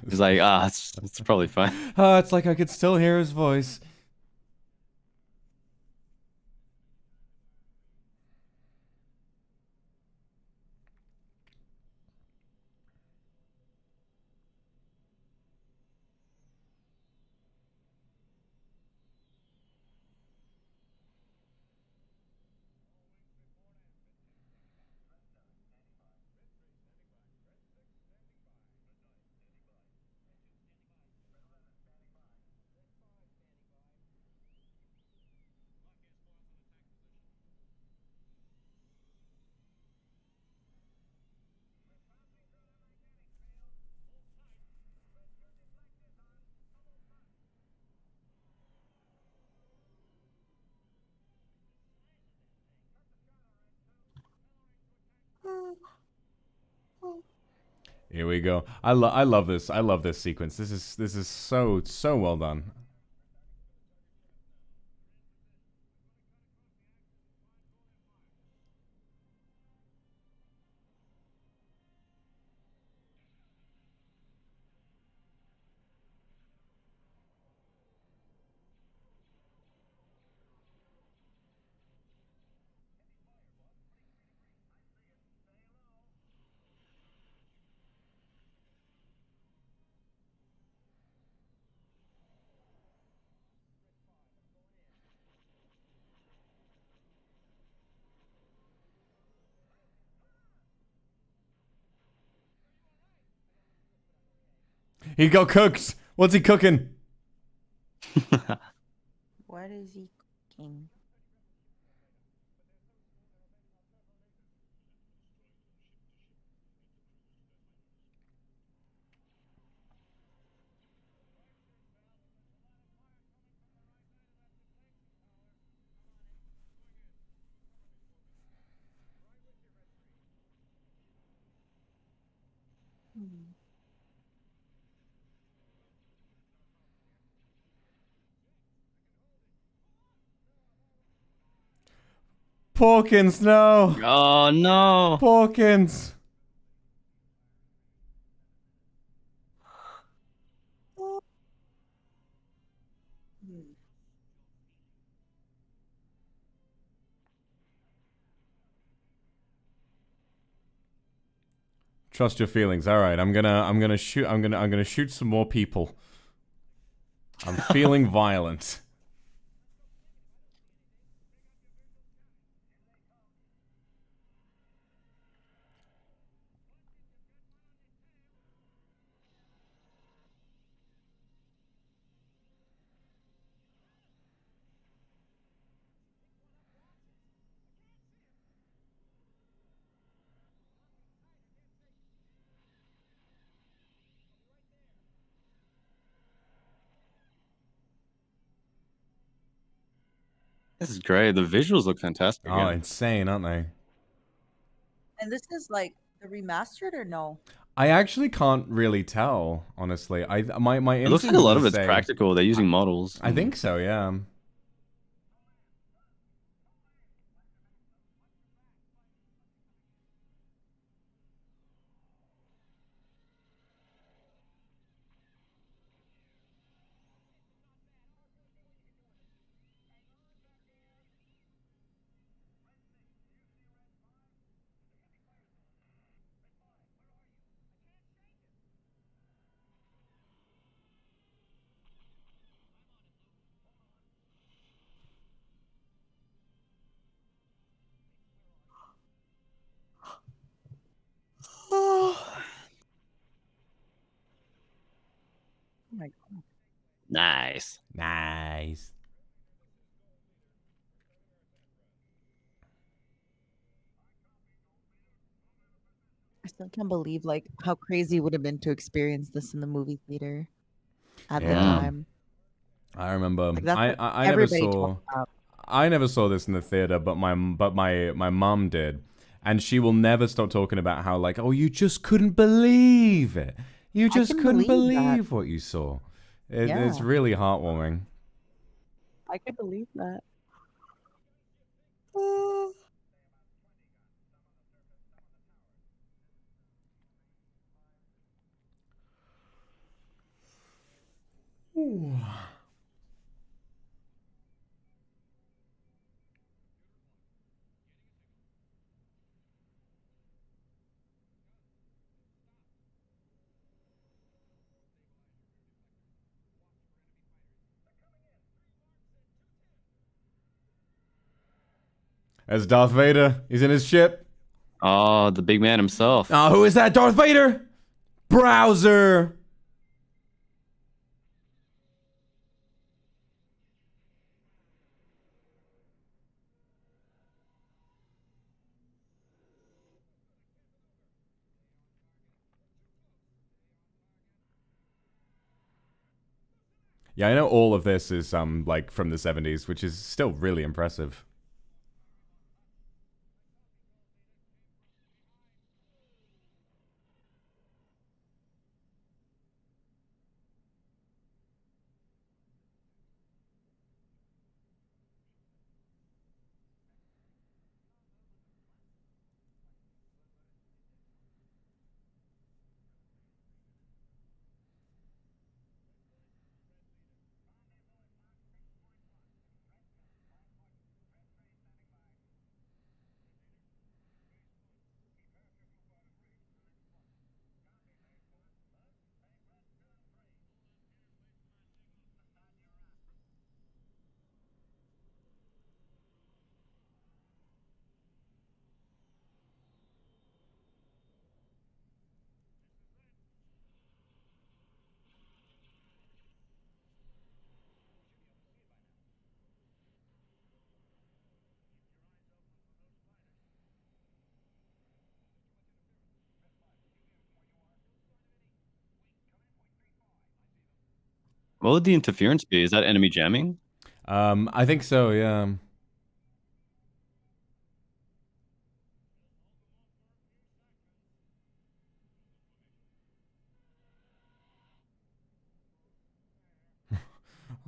Speaker 2: He's like, it's probably fine.
Speaker 1: It's like I could still hear his voice. Here we go. I love this. I love this sequence. This is so well done. He got cooked. What's he cooking?
Speaker 3: What is he cooking?
Speaker 1: Porkins, no!
Speaker 2: Oh no!
Speaker 1: Porkins! Trust your feelings. All right, I'm gonna shoot some more people. I'm feeling violent.
Speaker 2: This is great. The visuals look fantastic.
Speaker 1: Oh, insane, aren't they?
Speaker 3: And this is like the remastered or no?
Speaker 1: I actually can't really tell, honestly. My
Speaker 2: It looks like
Speaker 1: instinct
Speaker 2: a lot
Speaker 1: is
Speaker 2: of
Speaker 1: to
Speaker 2: it's
Speaker 1: say-
Speaker 2: practical. They're using models.
Speaker 1: I think so, yeah.
Speaker 3: Oh my god.
Speaker 2: Nice.
Speaker 1: Nice.
Speaker 3: I still can't believe like how crazy it would have been to experience this in the movie theater at the time.
Speaker 1: I remember.
Speaker 3: Like, that's what
Speaker 1: I never
Speaker 3: everybody
Speaker 1: saw.
Speaker 3: talked about.
Speaker 1: I never saw this in the theater, but my mum did, and she will never stop talking about how like, oh, you just couldn't believe it. You just couldn't believe what you saw. It's
Speaker 3: Yeah.
Speaker 1: really heartwarming.
Speaker 3: I could believe that.
Speaker 1: Ooh. As Darth Vader, he's in his ship.
Speaker 2: Oh, the big man himself.
Speaker 1: Oh, who is that? Darth Vader? Browser. Yeah, I know all of this is like from the 70s, which is still really impressive.
Speaker 2: What would the interference be? Is that enemy jamming?
Speaker 1: I think so, yeah.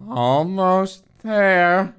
Speaker 1: Almost there.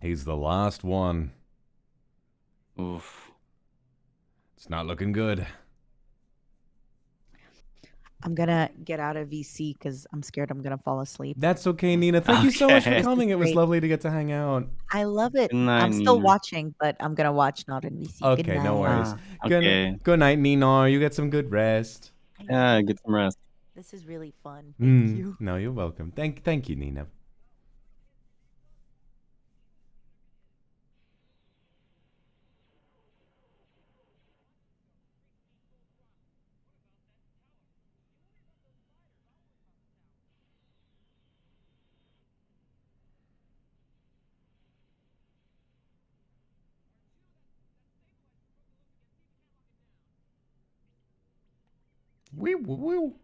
Speaker 1: He's the last one.
Speaker 2: Oof.
Speaker 1: It's not looking good.
Speaker 3: I'm gonna get out of VC because I'm scared I'm gonna fall asleep.
Speaker 1: That's okay, Nina. Thank you so much for
Speaker 2: Okay.
Speaker 1: coming. It was
Speaker 3: Great.
Speaker 1: lovely to get to hang out.
Speaker 3: I love it.
Speaker 2: Good night,
Speaker 3: I'm still
Speaker 2: Nina.
Speaker 3: watching, but I'm gonna watch not in VC. Good
Speaker 1: Okay, no
Speaker 3: night.
Speaker 1: worries.
Speaker 2: Okay.
Speaker 1: Good night, Nina. You get some good rest.
Speaker 2: Yeah, get some rest.
Speaker 3: This is really fun. Thank you.
Speaker 1: No, you're welcome. Thank you, Nina. Woo.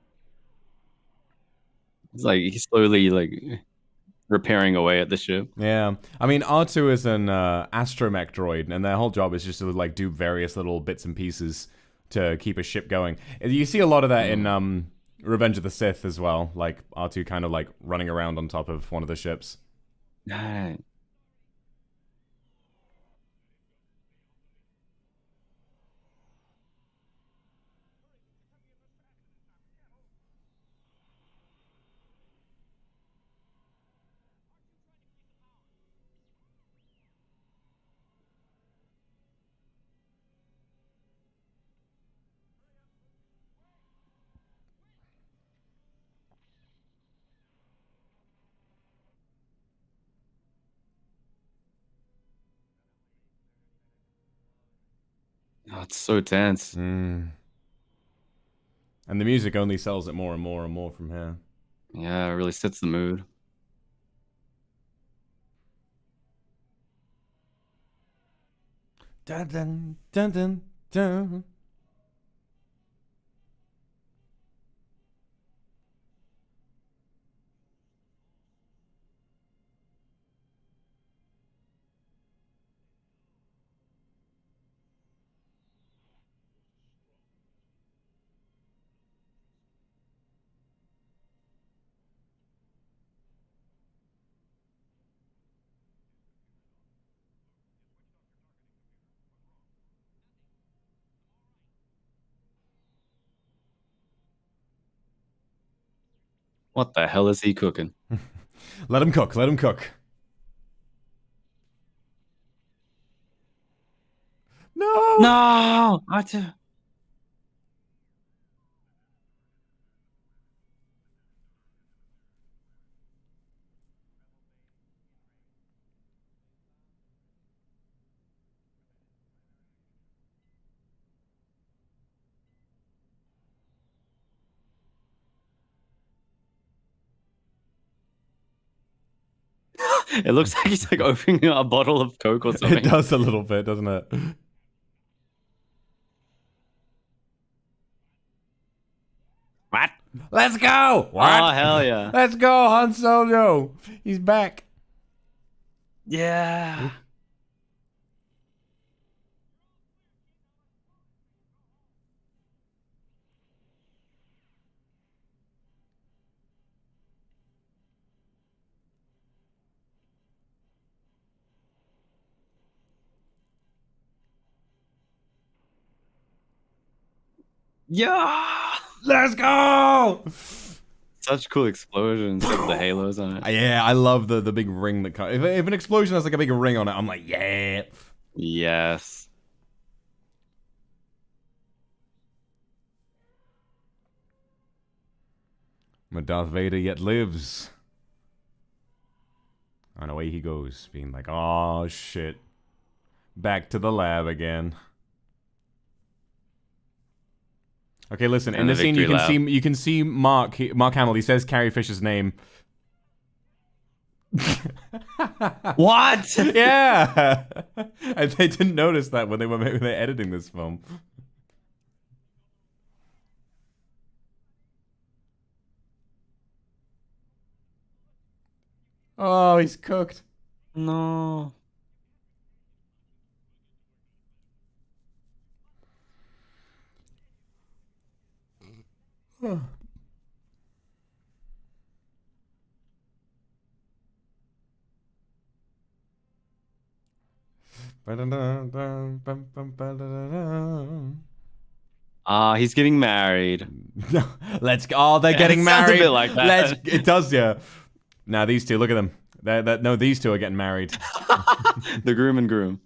Speaker 2: It's like he's slowly like repairing away at the ship.
Speaker 1: Yeah, I mean R2 is an astromech droid, and their whole job is just to like do various little bits and pieces to keep a ship going. You see a lot of that in Revenge of the Sith as well, like R2 kind of like running around on top of one of the ships.
Speaker 2: Right. Oh, it's so tense.
Speaker 1: And the music only sells it more and more and more from here.
Speaker 2: Yeah, it really sets the mood.
Speaker 1: Dun dun dun dun dun.
Speaker 2: What the hell is he cooking?
Speaker 1: Let him cook. Let him cook. No.
Speaker 2: No, It looks like he's like opening a bottle of Coke or something.
Speaker 1: It does a little bit, doesn't it?
Speaker 2: What?
Speaker 1: Let's go! What?
Speaker 2: Oh, hell yeah.
Speaker 1: Let's go, Han Solo! He's back.
Speaker 2: Yeah. Yeah.
Speaker 1: Let's go!
Speaker 2: Such cool explosions of the halos on it.
Speaker 1: Yeah, I love the big ring that comes. If an explosion has like a big ring on it, I'm like, yeah.
Speaker 2: Yes.
Speaker 1: But Darth Vader yet lives. And away he goes, being like, oh shit. Back to the lab again. Okay, listen. In
Speaker 2: And the
Speaker 1: this scene, you can
Speaker 2: victory
Speaker 1: see Mark Hamill. He says Carrie Fisher's name.
Speaker 2: What?
Speaker 1: Yeah, and they didn't notice that when they were editing this film. Oh, he's cooked.
Speaker 2: No. He's getting married.
Speaker 1: Let's go. Oh, they're getting
Speaker 2: It
Speaker 1: married.
Speaker 2: sounds a bit like that.
Speaker 1: It does, yeah. Now these two, look at them. No, these two are getting married.
Speaker 2: The groom and groom.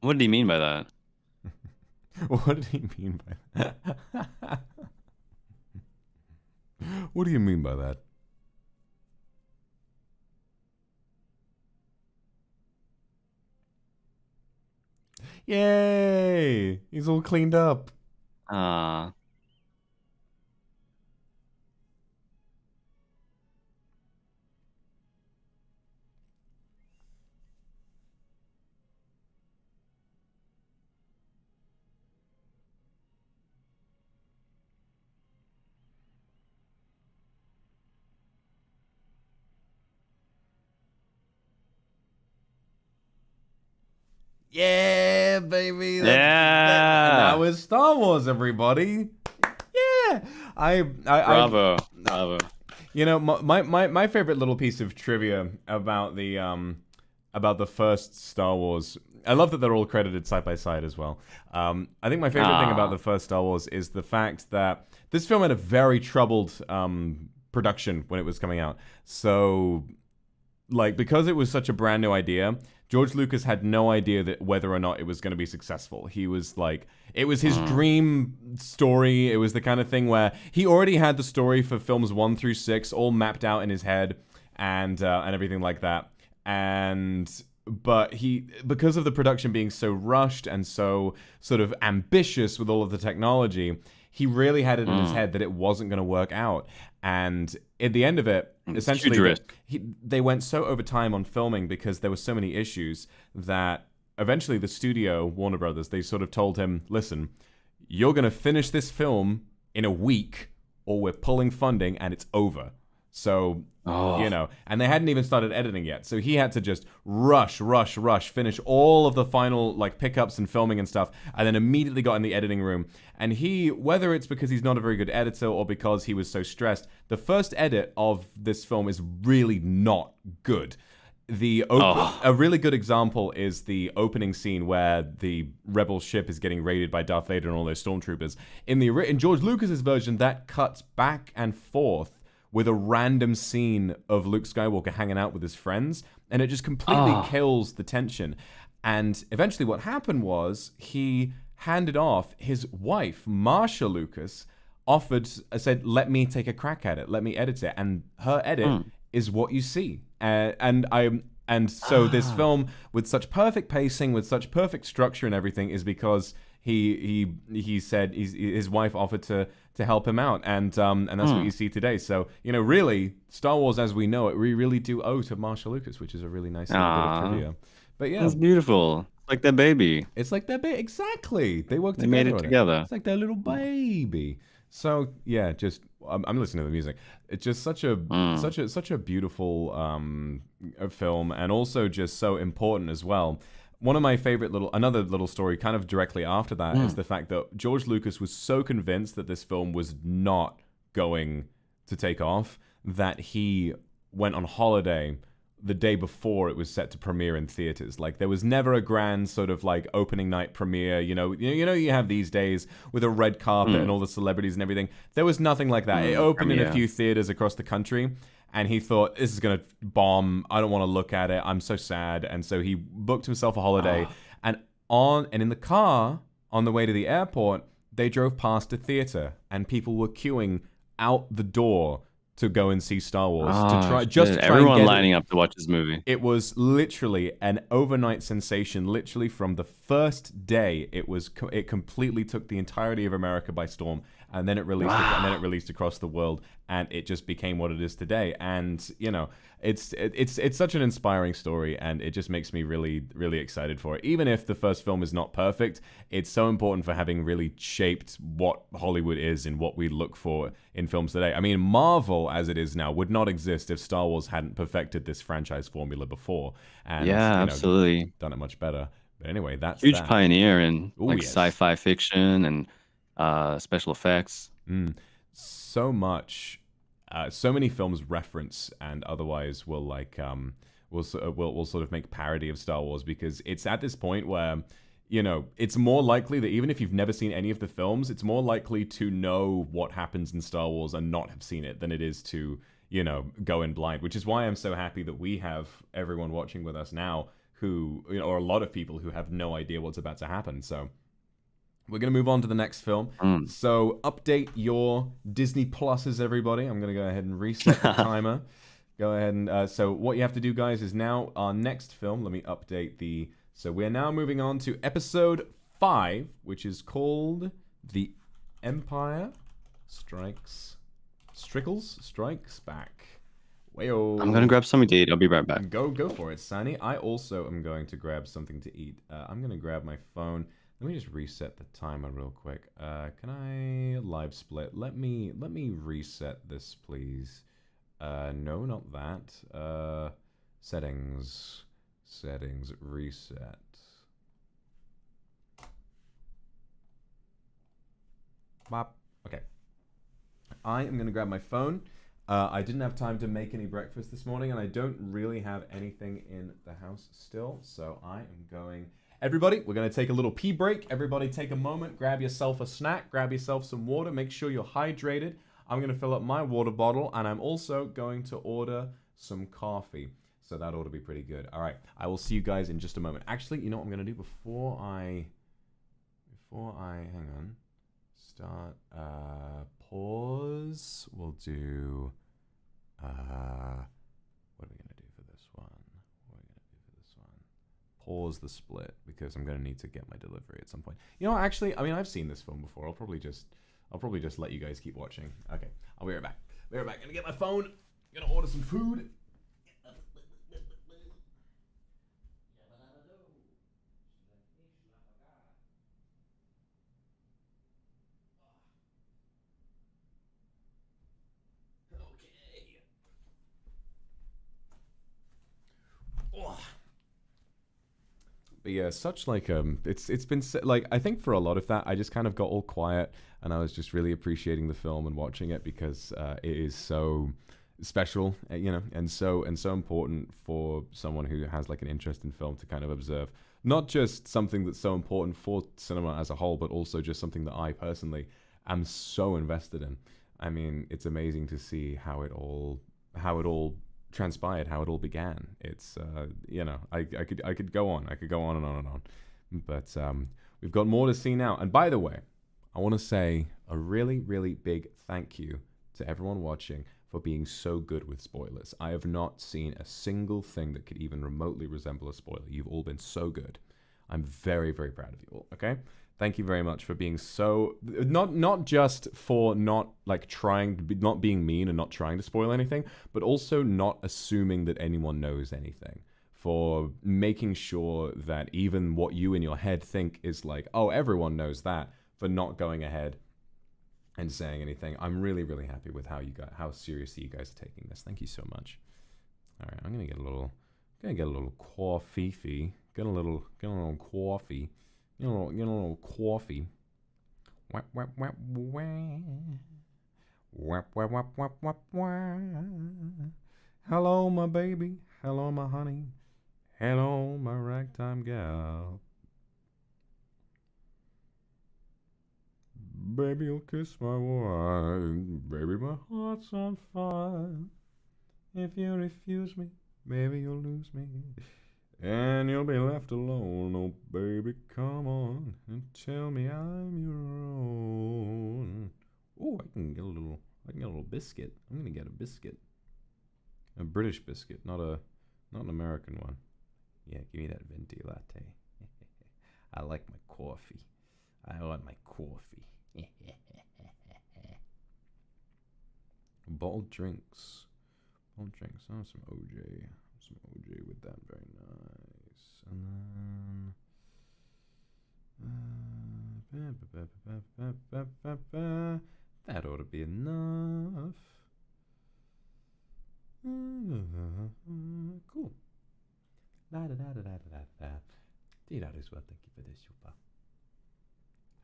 Speaker 2: What did he mean by that?
Speaker 1: What did he mean by that? What do you mean by that? Yay! He's all cleaned up. Yeah, baby. Now it's Star Wars, everybody. Yeah.
Speaker 2: Bravo.
Speaker 1: You know, my favorite little piece of trivia about the first Star Wars. I love that they're all credited side by side as well. I think my favorite thing about the first Star Wars is the fact that this film had a very troubled production when it was coming out. So, like, because it was such a brand new idea, George Lucas had no idea that whether or not it was going to be successful. He was like, it was his dream story. It was the kind of thing where he already had the story for films 1 through 6 all mapped out in his head and everything like that. But because of the production being so rushed and so sort of ambitious with all of the technology, he really had it in his head that it wasn't going to work out. And at the end of it, essentially, they went so over time on filming because there were so many issues that eventually the studio, Warner Brothers, they sort of told him, listen, you're going to finish this film in a week or we're pulling funding and it's over. So, you know, and they hadn't even started editing yet. So he had to just rush, finish all of the final, like, pickups and filming and stuff, and then immediately got in the editing room. And whether it's because he's not a very good editor or because he was so stressed, the first edit of this film is really not good. A really good example is the opening scene where the rebel ship is getting raided by Darth Vader and all those stormtroopers. In George Lucas's version, that cuts back and forth with a random scene of Luke Skywalker hanging out with his friends, and it just completely kills the tension. And eventually what happened was he handed off his wife, Marsha Lucas, said, let me take a crack at it, let me edit it. And her edit is what you see. So this film, with such perfect pacing, with such perfect structure and everything, is because he said his wife offered to help him out, and that's what you see today. So, you know, really, Star Wars as we know it, we really do owe to Marsha Lucas, which is a really nice little bit of trivia. But yeah,
Speaker 2: it's beautiful. Like their baby.
Speaker 1: It's like their baby. Exactly. They worked.
Speaker 2: They made it together.
Speaker 1: It's like their little baby. So yeah, just I'm listening to the music. It's just such a beautiful film, and also just so important as well. One of my favorite another little story kind of directly after that is the fact that George Lucas was so convinced that this film was not going to take off that he went on holiday the day before it was set to premiere in theaters. Like, there was never a grand sort of like opening night premiere. You know, you have these days with a red carpet and all the celebrities and everything. There was nothing like that. It opened in a few theaters across the country, and he thought, this is going to bomb. I don't want to look at it. I'm so sad. And so he booked himself a holiday. And in the car on the way to the airport, they drove past a theater, and people were queuing out the door to go and see Star Wars
Speaker 2: Oh,
Speaker 1: to try
Speaker 2: shit.
Speaker 1: just to try and
Speaker 2: Everyone
Speaker 1: get
Speaker 2: lining up to watch this movie.
Speaker 1: it was literally an overnight sensation. Literally from the first day, it completely took the entirety of America by storm, and then it released and then it released across the world, and it just became what it is today. And you know, it's such an inspiring story, and it just makes me really, really excited for it. Even if the first film is not perfect, it's so important for having really shaped what Hollywood is and what we look for in films today. I mean, Marvel, as it is now, would not exist if Star Wars hadn't perfected this franchise formula before, and
Speaker 2: Yeah, absolutely.
Speaker 1: done it much better. But anyway, that's
Speaker 2: Huge
Speaker 1: that.
Speaker 2: pioneer in
Speaker 1: Ooh,
Speaker 2: like
Speaker 1: yes.
Speaker 2: sci-fi fiction and special effects.
Speaker 1: So much, so many films reference and otherwise will like will sort of make parody of Star Wars, because it's at this point where, you know, it's more likely that even if you've never seen any of the films, it's more likely to know what happens in Star Wars and not have seen it than it is to, you know, go in blind. Which is why I'm so happy that we have everyone watching with us now who, you know, or a lot of people who have no idea what's about to happen. So we're going to move on to the next film. So update your Disney Pluses, everybody. I'm going to go ahead and reset the timer. Go ahead and... so what you have to do, guys, is now our next film. Let me update the... So we're now moving on to episode 5, which is called The Empire Strikes Back. Wayo.
Speaker 2: I'm gonna grab something to eat. I'll be right back.
Speaker 1: Go for it, Sunny. I also am going to grab something to eat. I'm going to grab my phone. Let me just reset the timer real quick. Can I live split? Let me reset this, please. No, not that. Settings, reset. Bop. Okay. I am going to grab my phone. I didn't have time to make any breakfast this morning, and I don't really have anything in the house still, so I am going... Everybody, we're going to take a little pee break. Everybody take a moment, grab yourself a snack, grab yourself some water, make sure you're hydrated. I'm going to fill up my water bottle, and I'm also going to order some coffee. So that ought to be pretty good. All right, I will see you guys in just a moment. Actually, you know what I'm going to do before I hang on, start, pause, we'll do, what are we going to do for this one? Pause the split, because I'm going to need to get my delivery at some point. You know, actually, I mean, I've seen this film before. I'll probably just let you guys keep watching. Okay, I'll be right back. Gonna get my phone. Gonna order some food. But yeah, such like it's been like, I think for a lot of that, I just kind of got all quiet, and I was just really appreciating the film and watching it, because it is so special, you know, and so important for someone who has like an interest in film to kind of observe not just something that's so important for cinema as a whole, but also just something that I personally am so invested in. I mean, it's amazing to see how it all transpired, how it all began. It's you know, I could go on and on and on, but we've got more to see now. And by the way, I want to say a really, really big thank you to everyone watching for being so good with spoilers. I have not seen a single thing that could even remotely resemble a spoiler. You've all been so good. I'm very, very proud of you all. Okay, thank you very much for being so, not just for not like trying to be, not being mean and not trying to spoil anything, but also not assuming that anyone knows anything, for making sure that even what you in your head think is like, oh, everyone knows that, for not going ahead and saying anything. I'm really, really happy with how seriously you guys are taking this. Thank you so much. All right, I'm gonna get a little coffee. Get a little coffee. Get a little coffee. Wap wap wap wah. Wap wap wap wap wap wah. Hello, my baby. Hello, my honey. Hello, my ragtime gal. Baby, you'll kiss my wife. Baby, my heart's on fire. If you refuse me, baby, you'll lose me. And you'll be left alone. Oh, baby, come on and tell me I'm your own. Oh, I can get a little I can get a little biscuit. I'm gonna get a biscuit. A British biscuit, not an American one. Yeah, give me that venti latte. I like my coffee. I want my coffee. Bottled drinks. Bottled drinks. Oh, some OJ. Some OJ with that. Very nice. And then... that ought to be enough. Cool. That is well, thank you for this, super.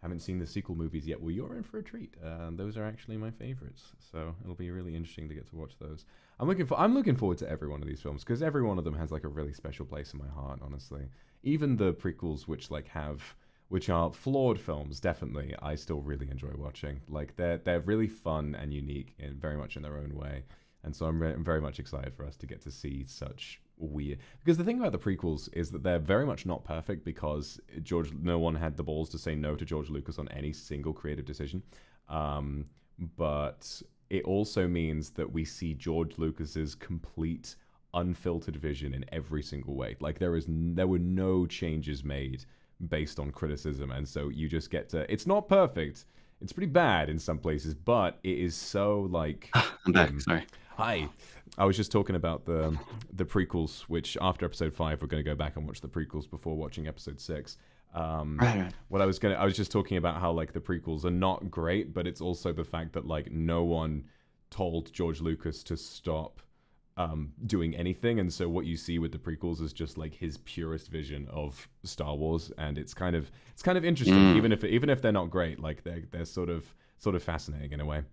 Speaker 1: Haven't seen the sequel movies yet. Well, you're in for a treat. Those are actually my favorites, so it'll be really interesting to get to watch those. I'm looking forward to every one of these films because every one of them has like a really special place in my heart. Honestly, even the prequels, which are flawed films, definitely I still really enjoy watching. Like they're really fun and unique and very much in their own way. And so I'm very much excited for us to get to see such weird... Because the thing about the prequels is that they're very much not perfect because no one had the balls to say no to George Lucas on any single creative decision. But it also means that we see George Lucas's complete, unfiltered vision in every single way. Like there were no changes made based on criticism, and so you just get to... It's not perfect. It's pretty bad in some places, but it is so like...
Speaker 2: I'm back, sorry.
Speaker 1: Hi. I was just talking about the prequels, which after episode 5, we're going to go back and watch the prequels before watching episode 6.
Speaker 2: Right.
Speaker 1: I was just talking about how like the prequels are not great, but it's also the fact that like no one told George Lucas to stop doing anything, and so what you see with the prequels is just like his purest vision of Star Wars, and it's kind of interesting, even if they're not great. Like they're sort of fascinating in a way.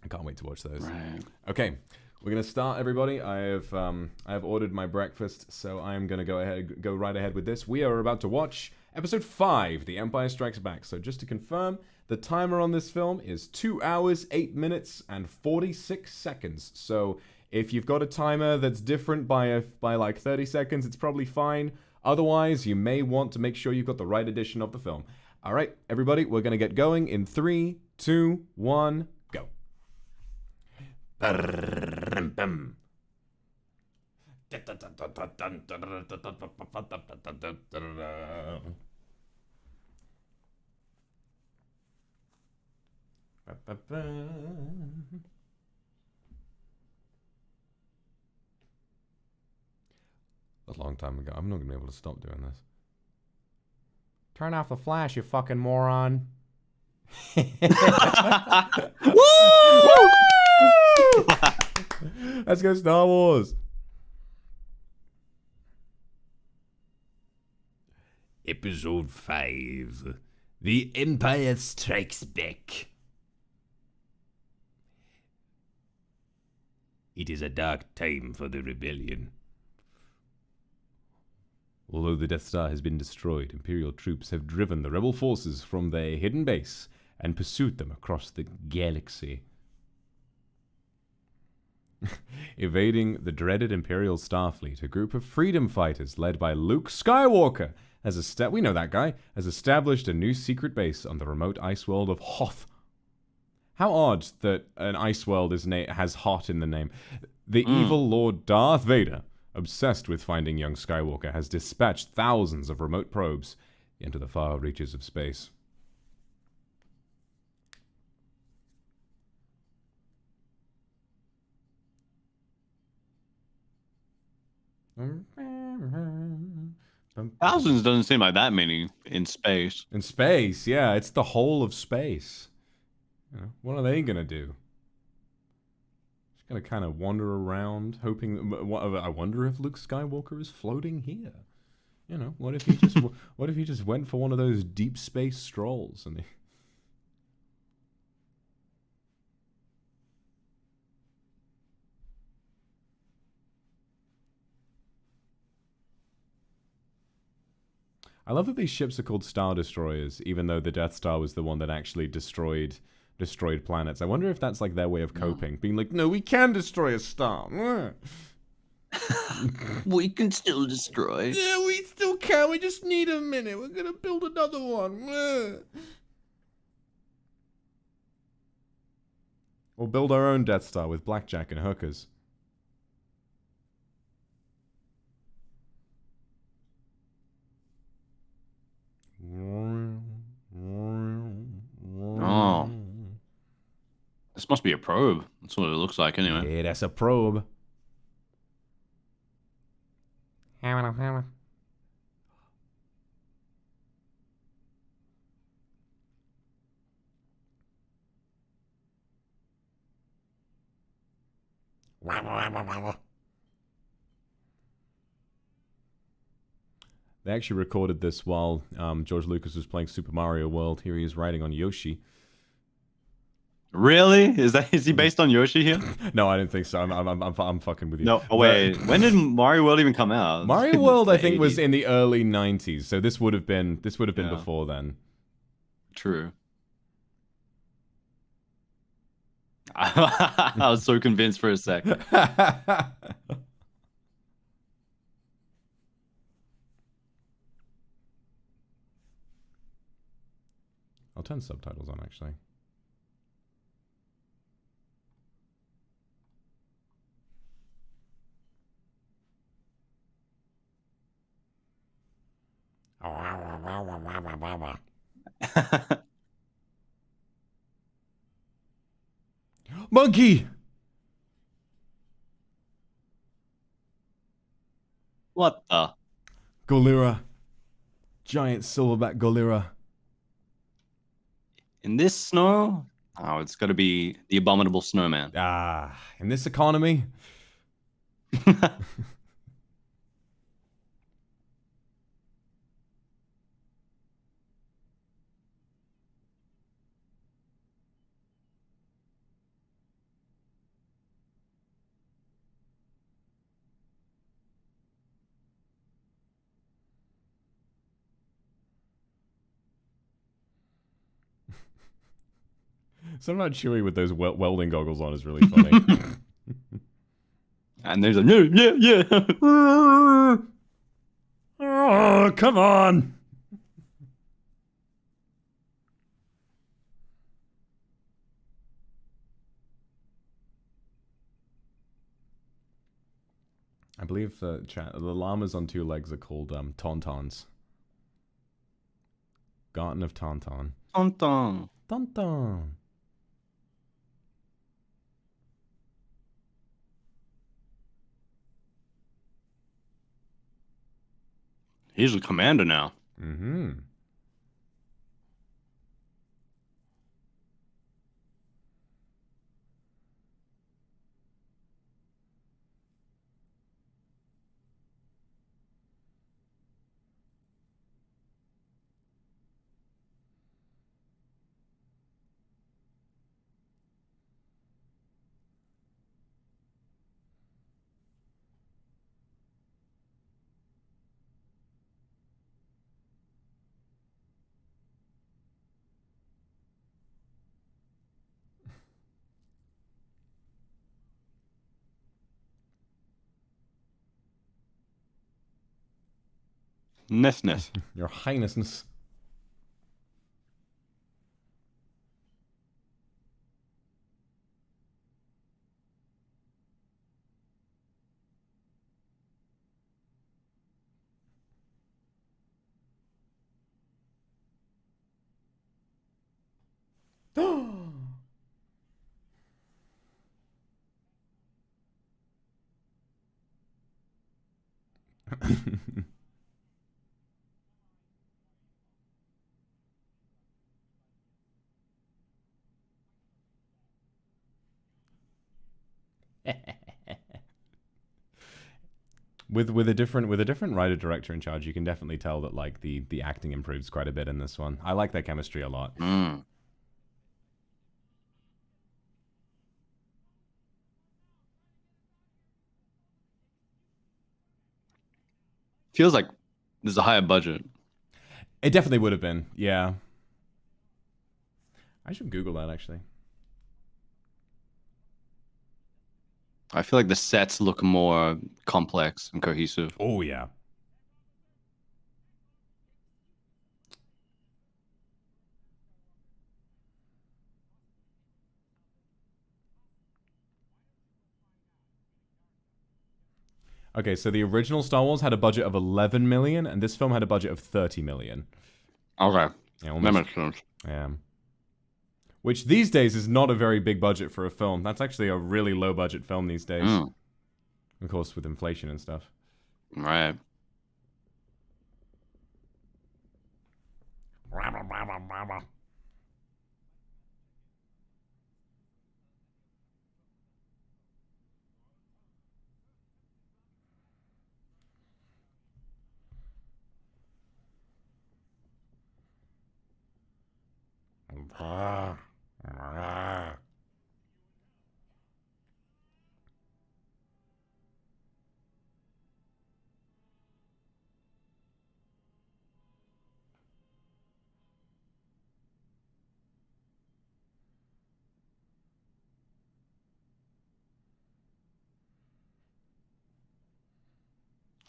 Speaker 1: I can't wait to watch those.
Speaker 2: Right.
Speaker 1: Okay, we're gonna start, everybody. I have ordered my breakfast, so I am gonna go right ahead with this. We are about to watch episode 5, The Empire Strikes Back. So just to confirm, the timer on this film is 2 hours, 8 minutes, and 46 seconds. So if you've got a timer that's different by like 30 seconds, it's probably fine. Otherwise, you may want to make sure you've got the right edition of the film. All right, everybody, we're gonna get going in 3, 2, 1, go. A long time ago. I'm not gonna be able to stop doing this. Turn off the flash, you fucking moron.
Speaker 2: Woo!
Speaker 1: Let's go Star Wars. Episode 5. The Empire Strikes Back. It is a dark time for the rebellion. Although the Death Star has been destroyed, Imperial troops have driven the rebel forces from their hidden base and pursued them across the galaxy. Evading the dreaded Imperial Starfleet, a group of freedom fighters led by Luke Skywalker has established a new secret base on the remote ice world of Hoth. How odd that an ice world has Hot in the name. The evil Lord Darth Vader, obsessed with finding young Skywalker, has dispatched thousands of remote probes into the far reaches of space.
Speaker 2: Thousands doesn't seem like that many in space.
Speaker 1: In space, yeah, it's the whole of space. You know, what are they gonna do? Just gonna kind of wander around, hoping. I wonder if Luke Skywalker is floating here. You know, what if he just went for one of those deep space strolls and I love that these ships are called Star Destroyers, even though the Death Star was the one that actually destroyed planets. I wonder if that's like their way of coping, being like, no, we can destroy a star.
Speaker 2: We can still destroy.
Speaker 1: Yeah, we still can. We just need a minute. We're gonna build another one. We'll build our own Death Star with blackjack and hookers.
Speaker 2: Oh. This must be a probe. That's what it looks like anyway.
Speaker 1: Yeah, that's a probe. They actually recorded this while George Lucas was playing Super Mario World. Here he is riding on Yoshi.
Speaker 2: Really? Is he based on Yoshi here?
Speaker 1: No, I didn't think so. I'm fucking with you.
Speaker 2: No, wait. When did Mario World even come out?
Speaker 1: Mario World, I think, was in the early 90s. So this would have been before then.
Speaker 2: True. I was so convinced for a sec.
Speaker 1: I'll turn subtitles on, actually. Monkey!
Speaker 2: What the?
Speaker 1: Golira. Giant silverback Golira.
Speaker 2: In this snow? Oh, it's got to be the abominable snowman.
Speaker 1: Ah, in this economy? Something about Chewie with those welding goggles on is really funny.
Speaker 2: And there's a yeah.
Speaker 1: Oh, come on. I believe the llamas on two legs are called tauntauns. Garden of Tauntaun.
Speaker 2: Tauntaun.
Speaker 1: Tauntaun.
Speaker 2: He's a commander now.
Speaker 1: Mm-hmm.
Speaker 2: Ness.
Speaker 1: Your Highnessness. With a different writer director in charge, you can definitely tell that like the acting improves quite a bit in this one. I like their chemistry a lot.
Speaker 2: Feels like there's a higher budget.
Speaker 1: It definitely would have been, yeah. I should Google that actually.
Speaker 2: I feel like the sets look more complex and cohesive.
Speaker 1: Oh yeah. Okay, so the original Star Wars had a budget of 11 million, and this film had a budget of 30 million.
Speaker 2: Okay.
Speaker 1: Yeah,
Speaker 2: That makes sense.
Speaker 1: Yeah. Which these days is not a very big budget for a film. That's actually a really low budget film these days. Of course, with inflation and stuff.
Speaker 2: Right.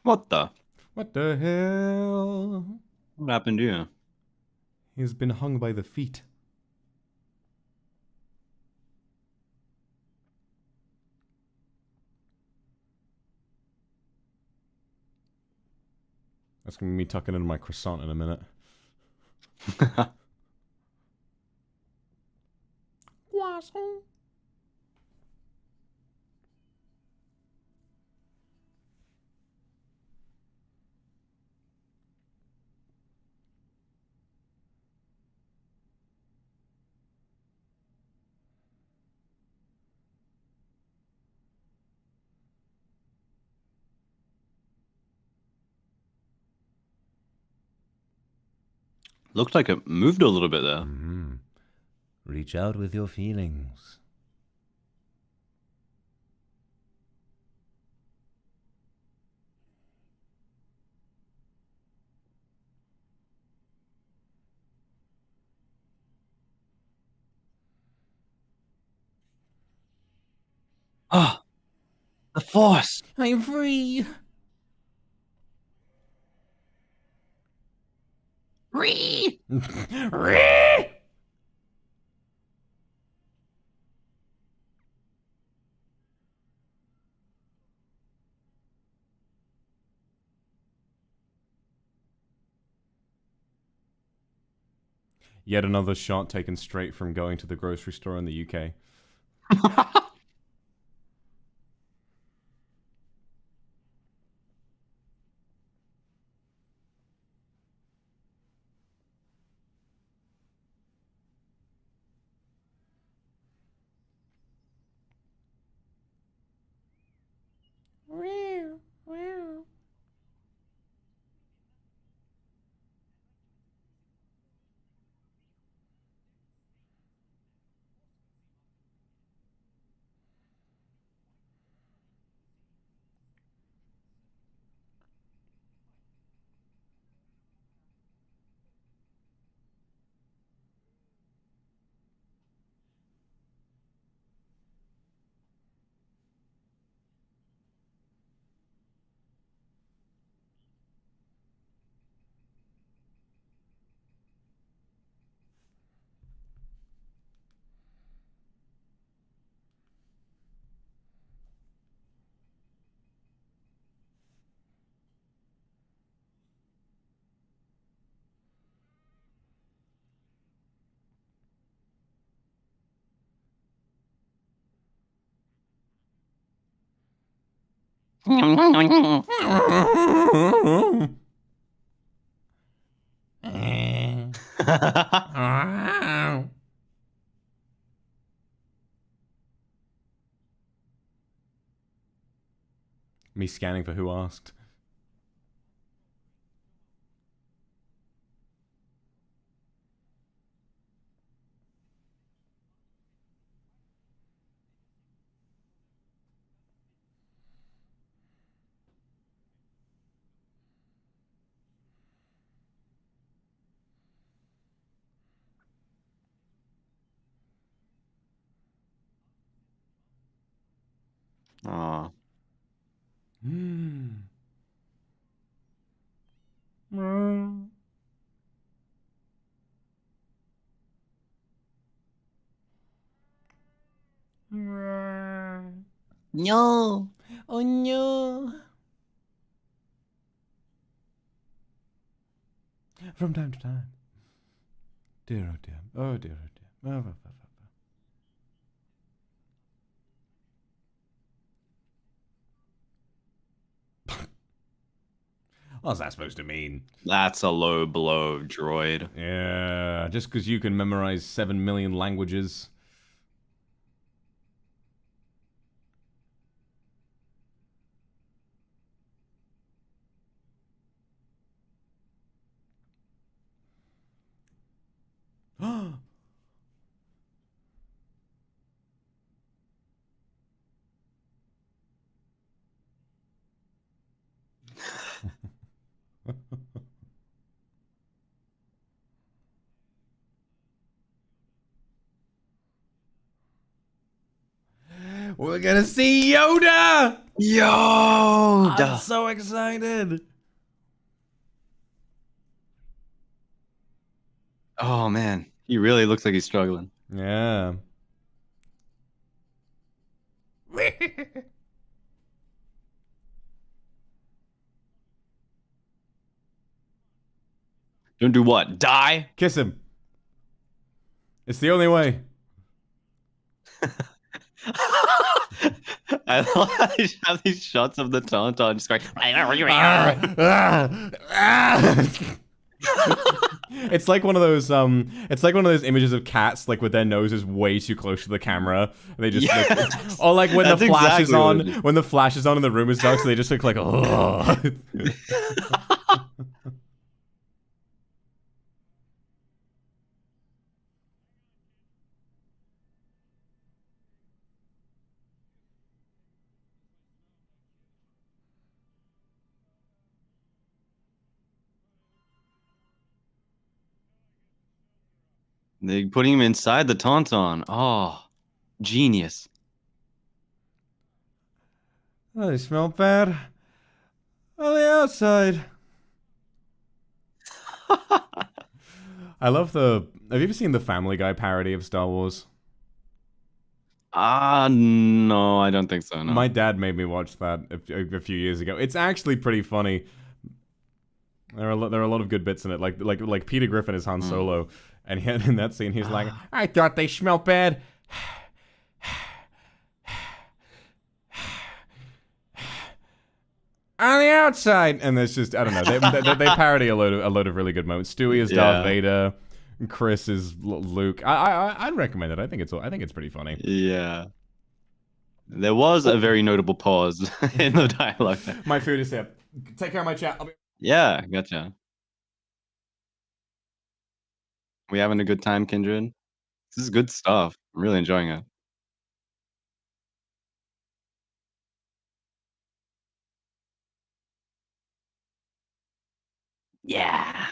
Speaker 2: What the?
Speaker 1: What the hell?
Speaker 2: What happened to you?
Speaker 1: He's been hung by the feet. That's gonna be me tucking into my croissant in a minute. Croissant.
Speaker 2: Looked like it moved a little bit there.
Speaker 1: Reach out with your feelings.
Speaker 2: Ah, the Force.
Speaker 1: I'm free.
Speaker 2: Ree.
Speaker 1: Yet another shot taken straight from going to the grocery store in the UK. Me scanning for who asked.
Speaker 2: Aw. No.
Speaker 1: Oh no. from time to time. Dear, oh dear. Oh dear, oh dear. Oh, oh, oh, oh. What's that supposed to mean?
Speaker 2: That's a low blow, droid.
Speaker 1: Yeah, just because you can memorize 7 million languages. We're gonna see Yoda!
Speaker 2: Yoda!
Speaker 1: I'm so excited!
Speaker 2: Oh man, he really looks like he's struggling.
Speaker 1: Yeah.
Speaker 2: Don't do what? Die?
Speaker 1: Kiss him. It's the only way.
Speaker 2: I love how they have these shots of the Tauntaun just going.
Speaker 1: It's like one of those images of cats like with their noses way too close to the camera. And they just
Speaker 2: Yes.
Speaker 1: or like when
Speaker 2: That's
Speaker 1: the flash is
Speaker 2: exactly what
Speaker 1: on,
Speaker 2: it is.
Speaker 1: when the flash is on and the room is dark, so they just look like oh.
Speaker 2: They're putting him inside the Tauntaun. Oh, genius.
Speaker 1: Oh, they smell bad on the outside. I love the. Have you ever seen the Family Guy parody of Star Wars?
Speaker 2: No, I don't think so. No.
Speaker 1: My dad made me watch that a few years ago. It's actually pretty funny. There are a lot of good bits in it, like Peter Griffin is Han Solo, and in that scene he's like, "I thought they smelled bad." On the outside, and there's just I don't know. They parody a load of really good moments. Stewie is Darth Vader, Chris is Luke. I'd recommend it. I think it's pretty funny.
Speaker 2: Yeah. There was a very notable pause in the dialogue there.
Speaker 1: My food is here. Take care of my chat.
Speaker 2: Yeah, gotcha. We having a good time, Kindred? This is good stuff. I'm really enjoying it. Yeah.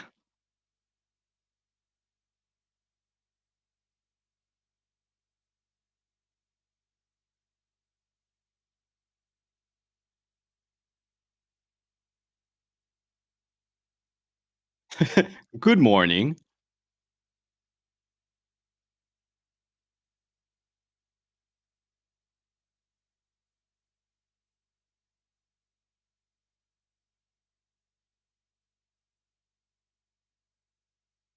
Speaker 2: Good morning.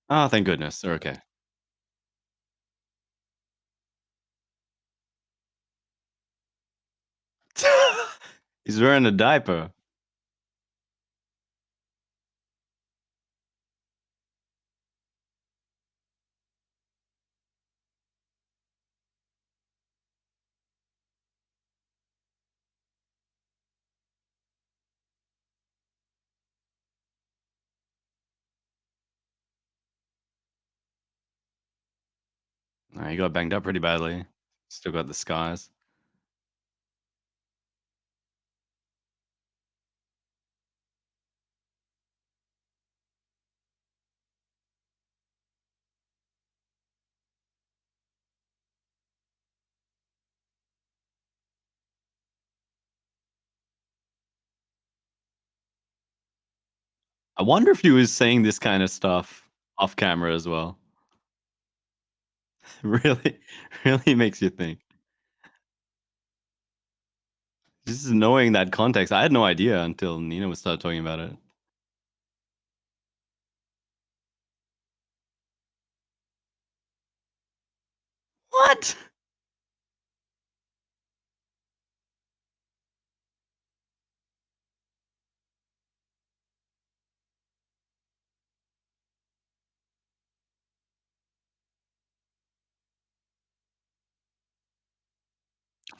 Speaker 2: Oh, thank goodness. They're okay. He's wearing a diaper. He got banged up pretty badly. Still got the scars. I wonder if he was saying this kind of stuff off camera as well. really makes you think. Just knowing that context, I had no idea until Nina was started talking about it. What?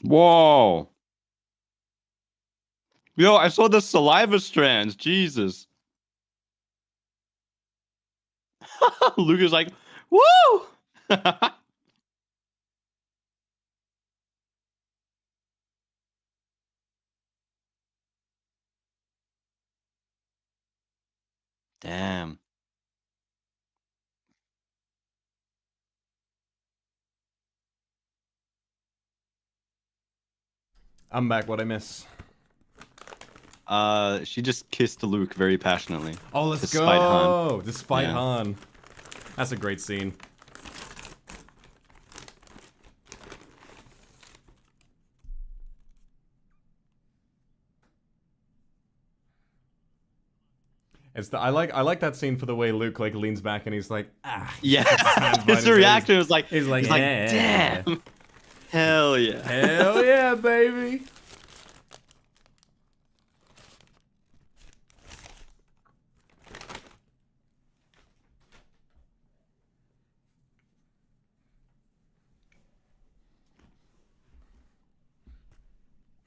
Speaker 2: Whoa. Yo, I saw the saliva strands. Jesus. Luke is like, woo! Damn.
Speaker 1: I'm back. What I miss?
Speaker 2: She just kissed Luke very passionately.
Speaker 1: Oh, let's
Speaker 2: Despite
Speaker 1: go!
Speaker 2: Han.
Speaker 1: Despite
Speaker 2: Yeah.
Speaker 1: Han. That's a great scene. I like that scene for the way Luke like leans back and he's like, ah.
Speaker 2: Yeah. His reaction was like,
Speaker 1: he's like,
Speaker 2: damn. Hell yeah.
Speaker 1: Hell yeah, baby.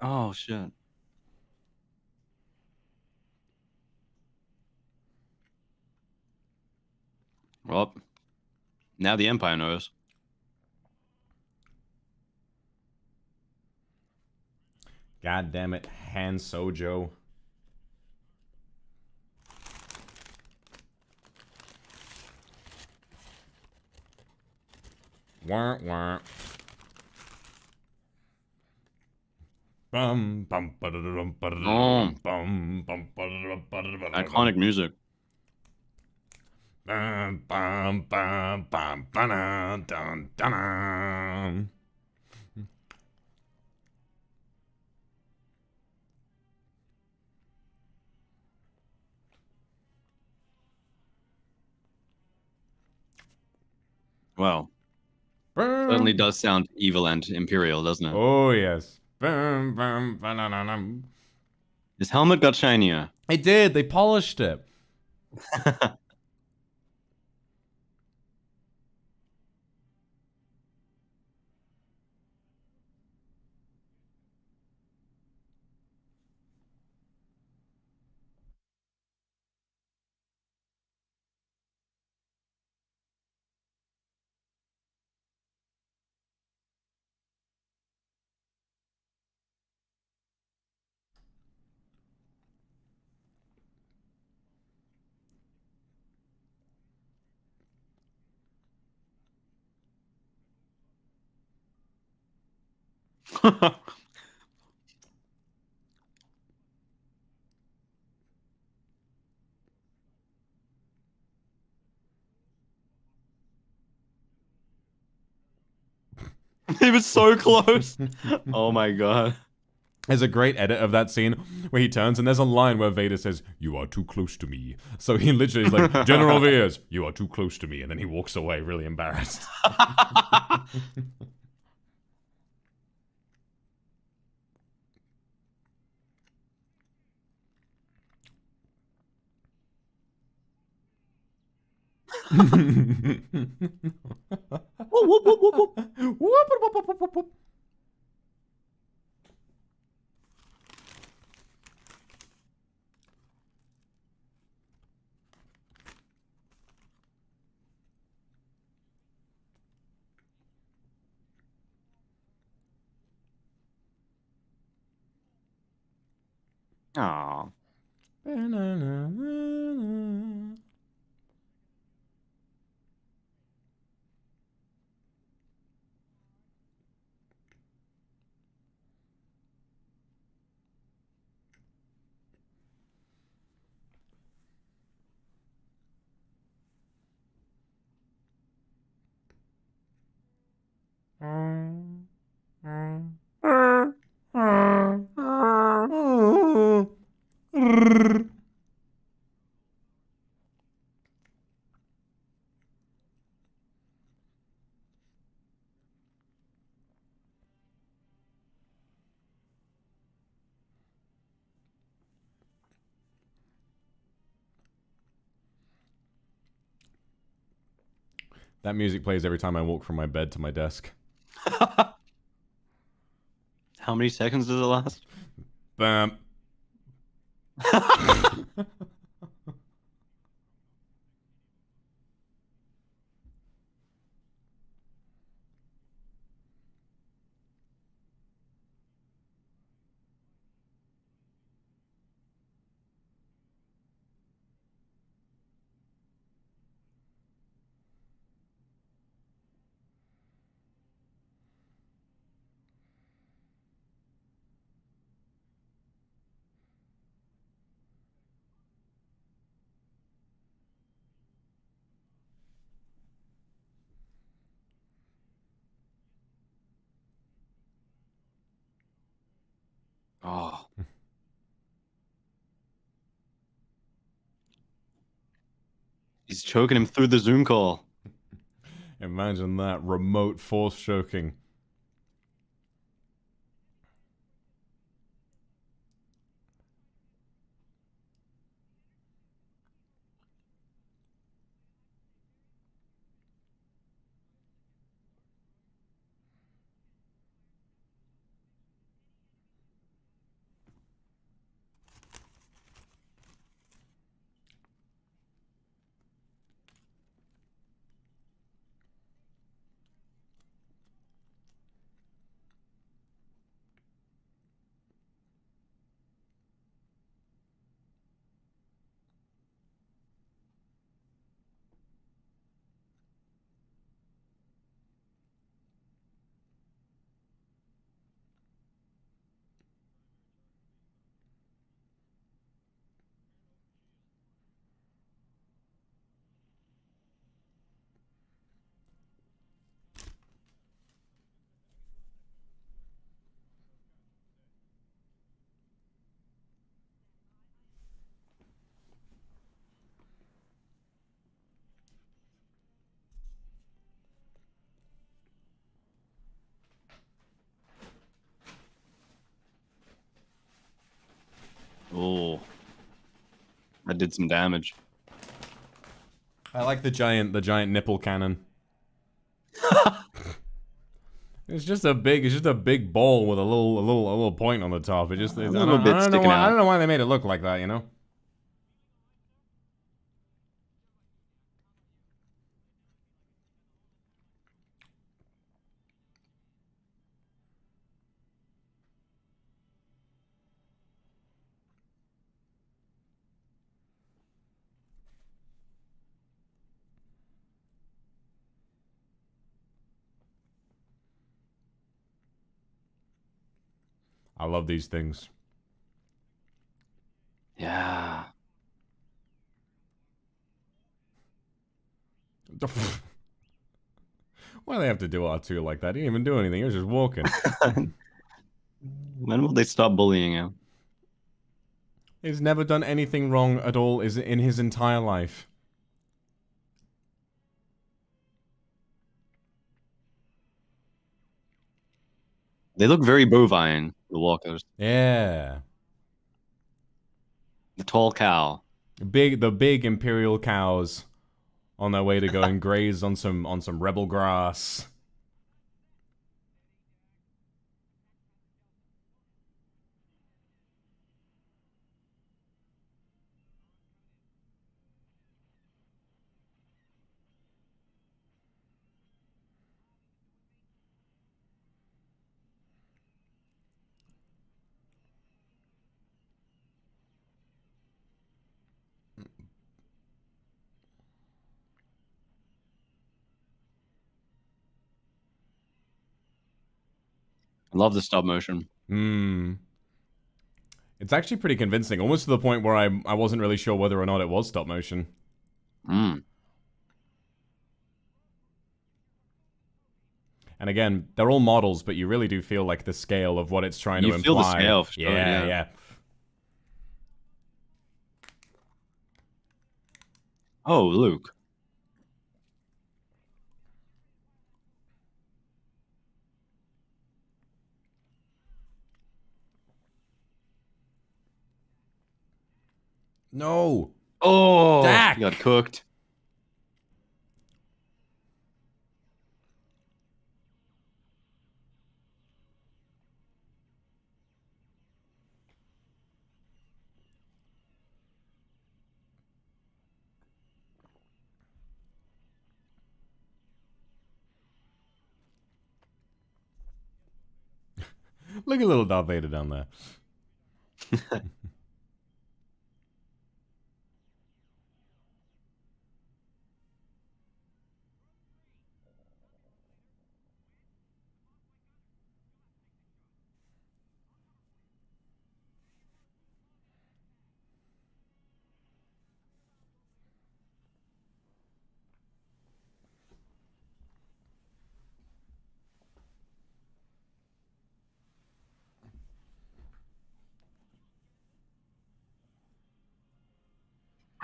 Speaker 2: Oh shit. Well, now the Empire knows.
Speaker 1: God damn it, Han Sojo. Wah, wah. Bum, bum, ba-da-da-dum, ba-da-da-dum, bum, bum, ba-da-da-dum, ba-da-da-dum.
Speaker 2: Iconic music.
Speaker 1: Bum, bum, bum, bum, ba-da, dun, dun, dun.
Speaker 2: Wow. Certainly does sound evil and imperial, doesn't it?
Speaker 1: Oh, yes. Bum, bum, ba-da-da-dum.
Speaker 2: His helmet got shinier.
Speaker 1: It did. They polished it.
Speaker 2: He was so close. Oh my god.
Speaker 1: There's a great edit of that scene where he turns and there's a line where Vader says, "You are too close to me." So he literally is like, "General Veers, you are too close to me," and then he walks away really embarrassed.
Speaker 2: Whoop, whoop, whoop, whoop, whoop.
Speaker 1: Whoop.
Speaker 2: Aw.
Speaker 1: That music plays every time I walk from my bed to my desk.
Speaker 2: How many seconds does it last?
Speaker 1: Bam.
Speaker 2: Oh. He's choking him through the Zoom call.
Speaker 1: Imagine that, remote force choking.
Speaker 2: Oh. That did some damage.
Speaker 1: I like the giant nipple cannon. It's just a big ball with a little point on the top. It just,
Speaker 2: A little bit
Speaker 1: I
Speaker 2: sticking out.
Speaker 1: don't know why they made it look like that, you know? I love these things.
Speaker 2: Yeah.
Speaker 1: Why do they have to do R2 like that? He didn't even do anything. He was just walking.
Speaker 2: When will they stop bullying him?
Speaker 1: He's never done anything wrong at all in his entire life.
Speaker 2: They look very bovine, the walkers.
Speaker 1: Yeah.
Speaker 2: The tall cow.
Speaker 1: The big imperial cows on their way to go and graze on some rebel grass.
Speaker 2: I love the stop motion.
Speaker 1: It's actually pretty convincing, almost to the point where I wasn't really sure whether or not it was stop motion. And again, they're all models, but you really do feel like the scale of what it's trying to imply.
Speaker 2: You feel the scale, for sure,
Speaker 1: yeah.
Speaker 2: Oh, Luke.
Speaker 1: No.
Speaker 2: Oh,
Speaker 1: Dak.
Speaker 2: he got cooked.
Speaker 1: Look at little Darth Vader down there.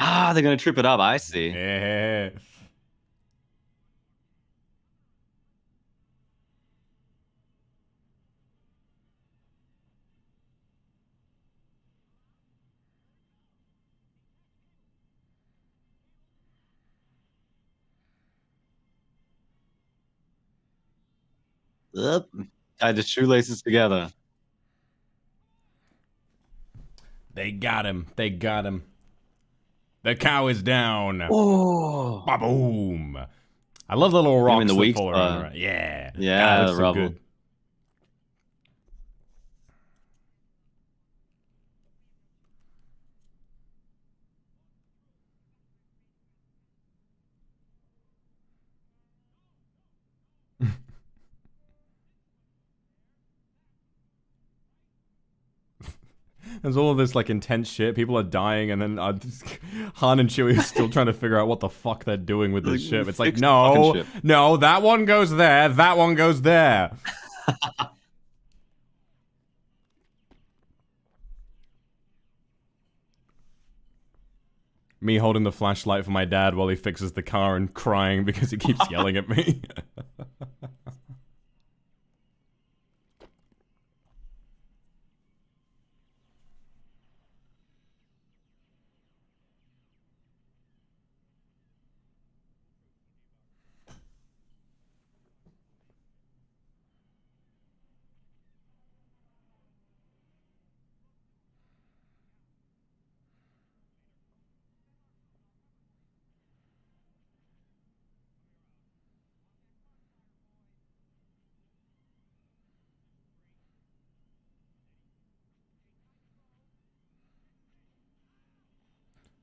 Speaker 2: Ah, they're gonna trip it up. I see.
Speaker 1: Yeah.
Speaker 2: Yep. Tied the shoelaces together.
Speaker 1: They got him. They got him. The cow is down.
Speaker 2: Oh.
Speaker 1: Ba-boom. I love the little rocks
Speaker 2: the
Speaker 1: that
Speaker 2: weak
Speaker 1: fall around.
Speaker 2: spot.
Speaker 1: Right? Yeah.
Speaker 2: Yeah,
Speaker 1: God, that's so
Speaker 2: rubble.
Speaker 1: good. There's all of this like intense shit. People are dying, and then Han and Chewie are still trying to figure out what the fuck they're doing with this ship. It's like,
Speaker 2: Fix the fucking
Speaker 1: no,
Speaker 2: ship.
Speaker 1: no, that one goes there, that one goes there. Me holding the flashlight for my dad while he fixes the car and crying because he keeps yelling at me.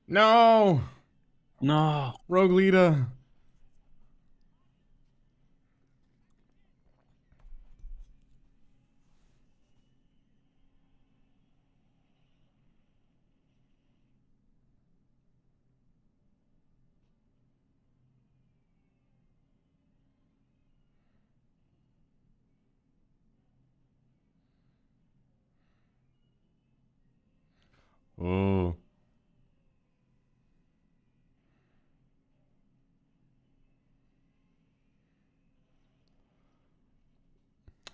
Speaker 1: No!
Speaker 2: No.
Speaker 1: Rogue leader. Oh.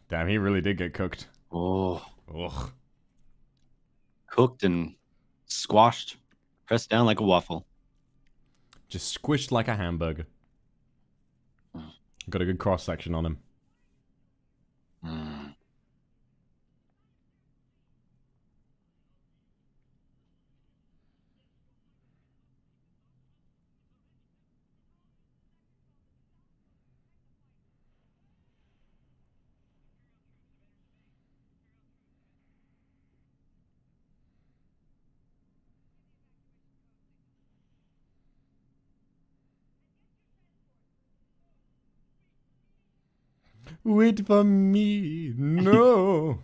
Speaker 1: Damn, he really did get cooked.
Speaker 2: Oh.
Speaker 1: Ugh.
Speaker 2: Cooked and squashed. Pressed down like a waffle.
Speaker 1: Just squished like a hamburger. Got a good cross section on him.
Speaker 2: Mm.
Speaker 1: Wait for me, no.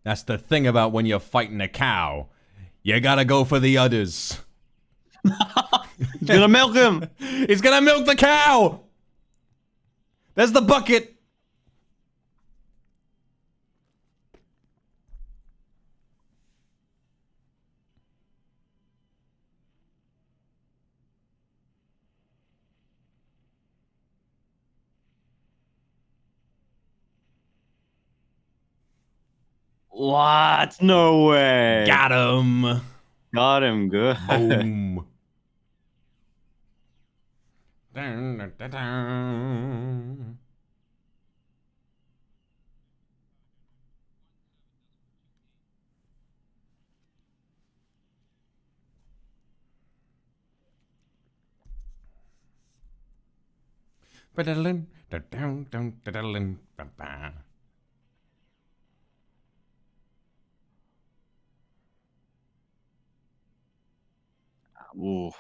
Speaker 1: That's the thing about when you're fighting a cow. You gotta go for the udders.
Speaker 2: He's gonna milk him!
Speaker 1: He's gonna milk the cow! There's the bucket!
Speaker 2: What? No way.
Speaker 1: Got him!
Speaker 2: Got him good.
Speaker 1: Boom. Dun, dun, dun, dun.
Speaker 2: Ooh.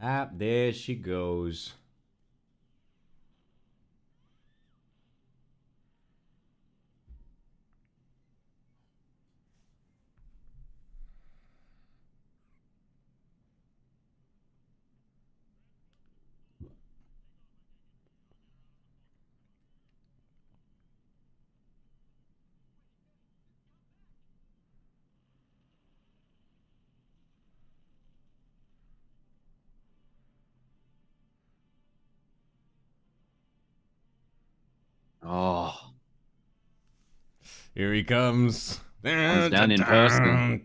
Speaker 1: Ah, there she goes.
Speaker 2: Oh.
Speaker 1: Here he comes.
Speaker 2: Comes down in person.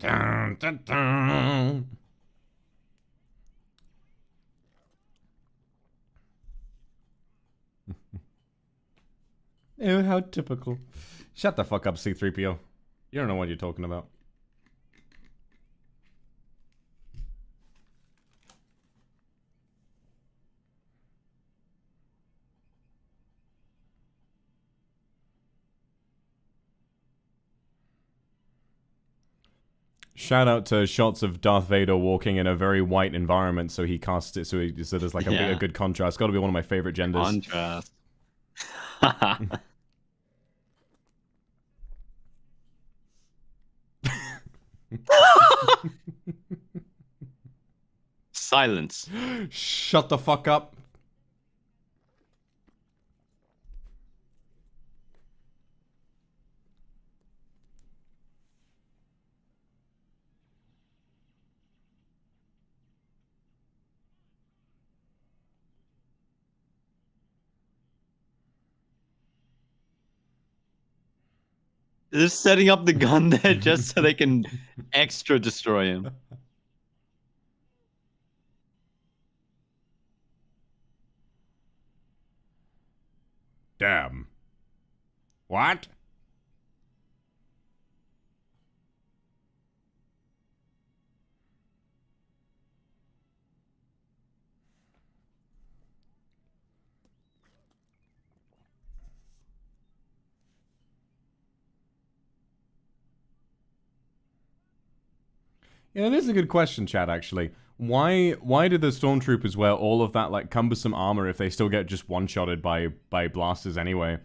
Speaker 1: Ew, how typical. Shut the fuck up, C-3PO. You don't know what you're talking about. Shout out to shots of Darth Vader walking in a very white environment, so he casts it so there's like a good contrast. Got to be one of my favorite genders.
Speaker 2: Contrast. Silence.
Speaker 1: Shut the fuck up.
Speaker 2: They're setting up the gun there just so they can extra destroy him.
Speaker 1: Damn. What? Yeah, that is a good question, Chad, actually. Why do the stormtroopers wear all of that, like, cumbersome armor if they still get just one-shotted by blasters anyway?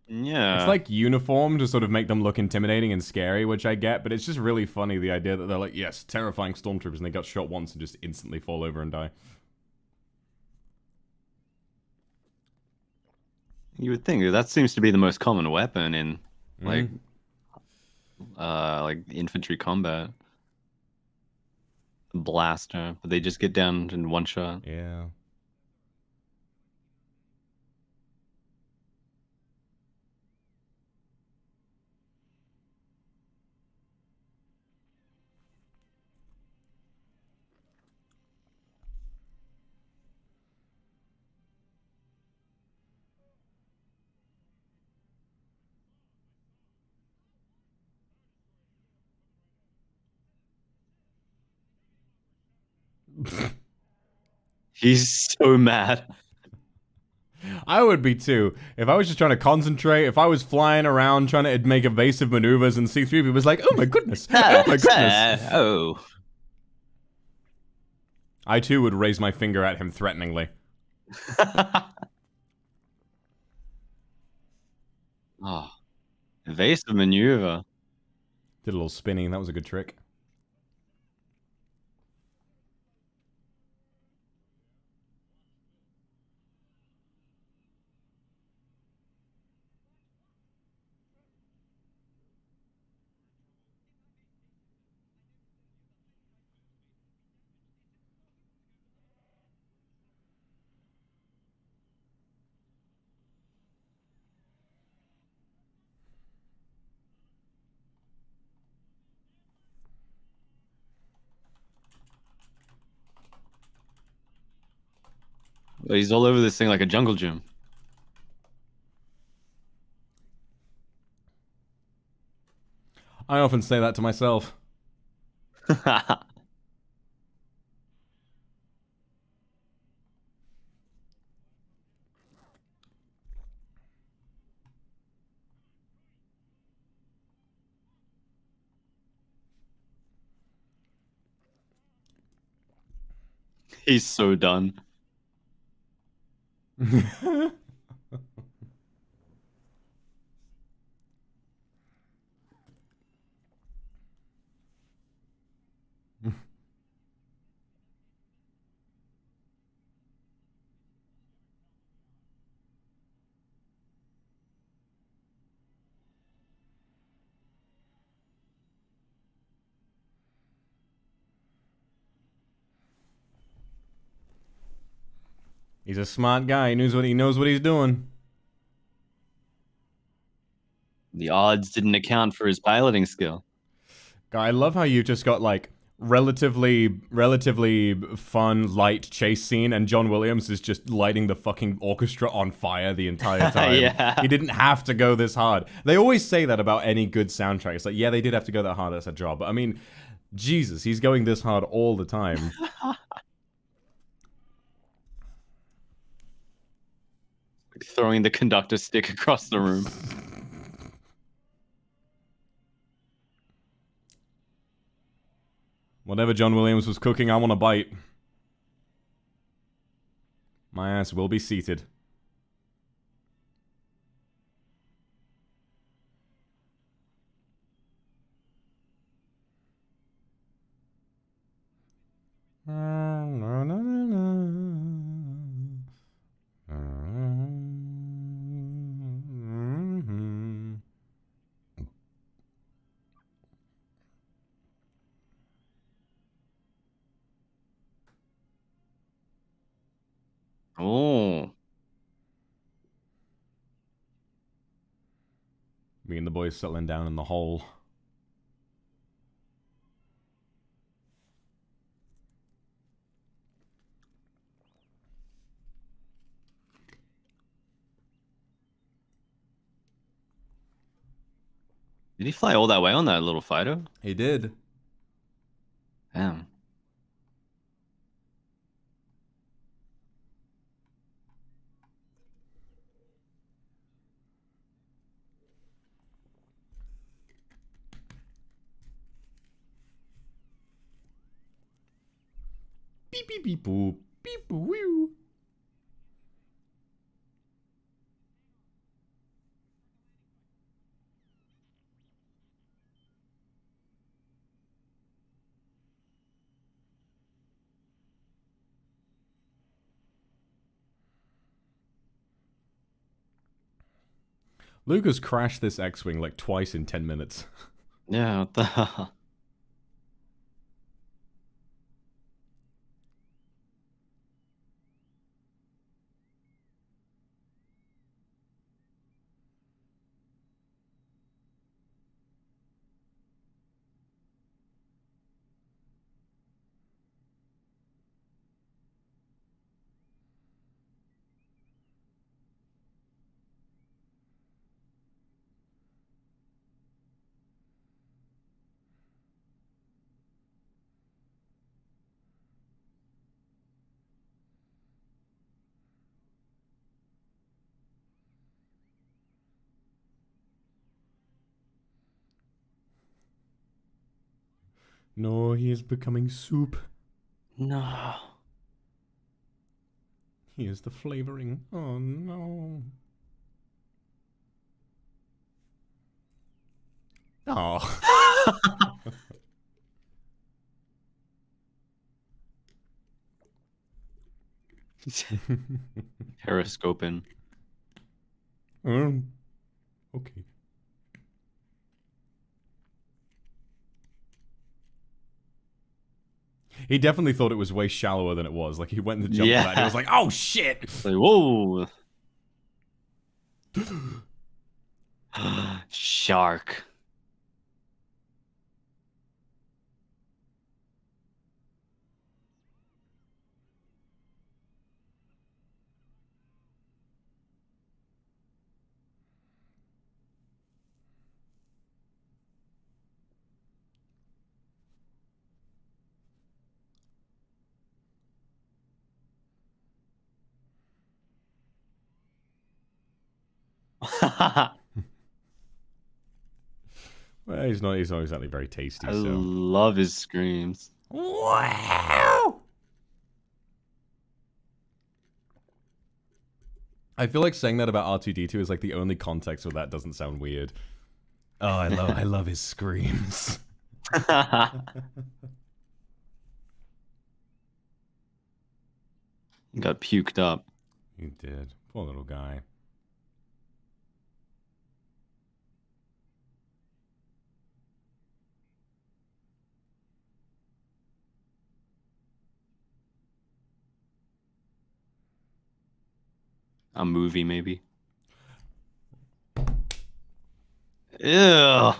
Speaker 2: Yeah.
Speaker 1: It's like uniform to sort of make them look intimidating and scary, which I get, but it's just really funny, the idea that they're like, yes, terrifying stormtroopers, and they got shot once and just instantly fall over and die.
Speaker 2: You would think that seems to be the most common weapon in like infantry combat. Blaster, but they just get down in one shot.
Speaker 1: Yeah.
Speaker 2: He's so mad.
Speaker 1: I would be too. If I was just trying to concentrate, if I was flying around trying to make evasive maneuvers and C-3PO was like, oh my goodness, oh my goodness.
Speaker 2: Oh.
Speaker 1: I too would raise my finger at him threateningly.
Speaker 2: Oh. Evasive maneuver.
Speaker 1: Did a little spinning, that was a good trick.
Speaker 2: He's all over this thing like a jungle gym.
Speaker 1: I often say that to myself.
Speaker 2: He's so done.
Speaker 1: He's a smart guy. He knows what he's doing.
Speaker 2: The odds didn't account for his piloting skill.
Speaker 1: I love how you just got like relatively fun light chase scene, and John Williams is just lighting the fucking orchestra on fire the entire time.
Speaker 2: Yeah.
Speaker 1: He didn't have to go this hard. They always say that about any good soundtrack. It's like, yeah, they did have to go that hard. That's a job. But I mean, Jesus, he's going this hard all the time.
Speaker 2: Throwing the conductor stick across the room.
Speaker 1: Whatever John Williams was cooking, I want a bite. My ass will be seated.
Speaker 2: Oh.
Speaker 1: Me and the boys settling down in the hole.
Speaker 2: Did he fly all that way on that little fighter?
Speaker 1: He did.
Speaker 2: Damn.
Speaker 1: Beep beep beep boop. Beep boop woo. Lucas crashed this X-Wing like twice in 10 minutes.
Speaker 2: Yeah, what the hell?
Speaker 1: No, he is becoming soup.
Speaker 2: No.
Speaker 1: He is the flavoring. Oh no. Oh.
Speaker 2: Periscoping.
Speaker 1: Okay. He definitely thought it was way shallower than it was. Like, he went to jump
Speaker 2: Yeah.
Speaker 1: that and he was like, oh shit!
Speaker 2: Like, whoa. Shark.
Speaker 1: Well, he's not exactly very tasty,
Speaker 2: I
Speaker 1: so.
Speaker 2: love his screams.
Speaker 1: Wow! I feel like saying that about R2-D2 is like the only context where that doesn't sound weird. Oh, I love his screams.
Speaker 2: Got puked up.
Speaker 1: You did. Poor little guy.
Speaker 2: A movie, maybe. Ew.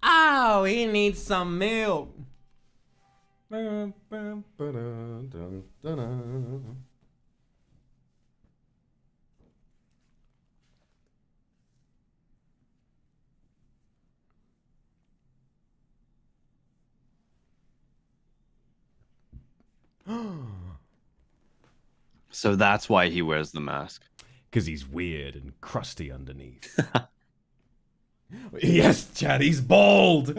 Speaker 1: Oh, he needs some milk.
Speaker 2: So that's why he wears the mask.
Speaker 1: Because he's weird and crusty underneath. Yes, Chad, he's bald.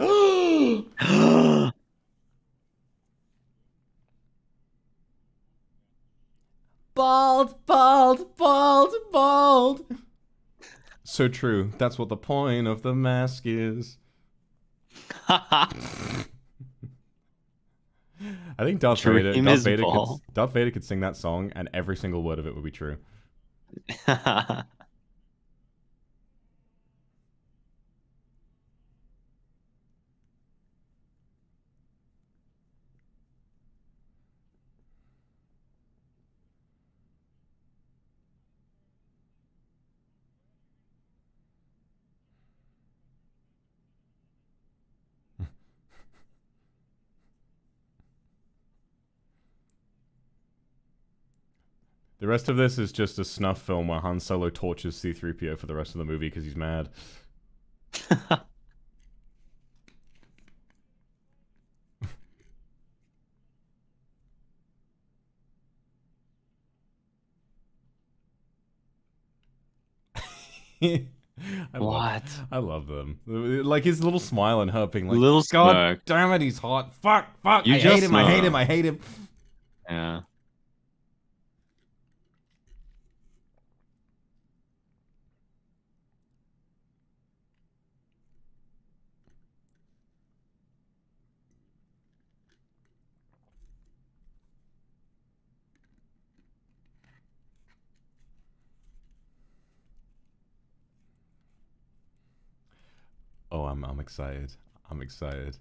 Speaker 1: Bald, bald, bald, bald. So true. That's what the point of the mask is. I think Darth Vader could sing that song and every single word of it would be true. The rest of this is just a snuff film where Han Solo tortures C-3PO for the rest of the movie because he's mad. I love them. Like his little smile and her being like,
Speaker 2: little
Speaker 1: God
Speaker 2: smirk.
Speaker 1: damn it, he's hot. Fuck. I
Speaker 2: You
Speaker 1: hate
Speaker 2: just
Speaker 1: him,
Speaker 2: know.
Speaker 1: I hate him.
Speaker 2: Yeah.
Speaker 1: Oh, I'm excited. I'm excited.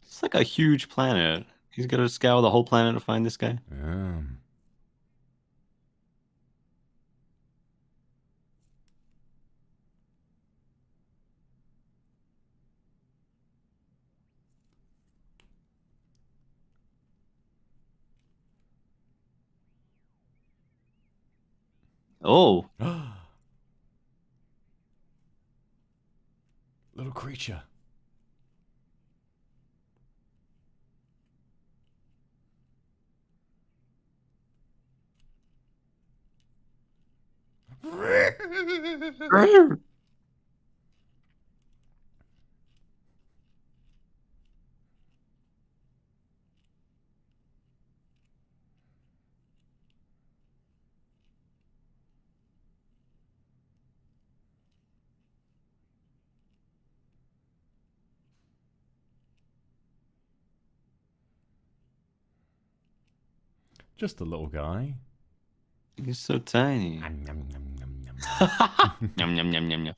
Speaker 2: It's like a huge planet. He's got to scour the whole planet to find this guy.
Speaker 1: Yeah.
Speaker 2: Oh.
Speaker 1: Little creature. Just a little guy.
Speaker 2: He's so tiny.
Speaker 1: Nom, nom, nom, nom, nom.
Speaker 2: Yum, yum, yum, yum, yum.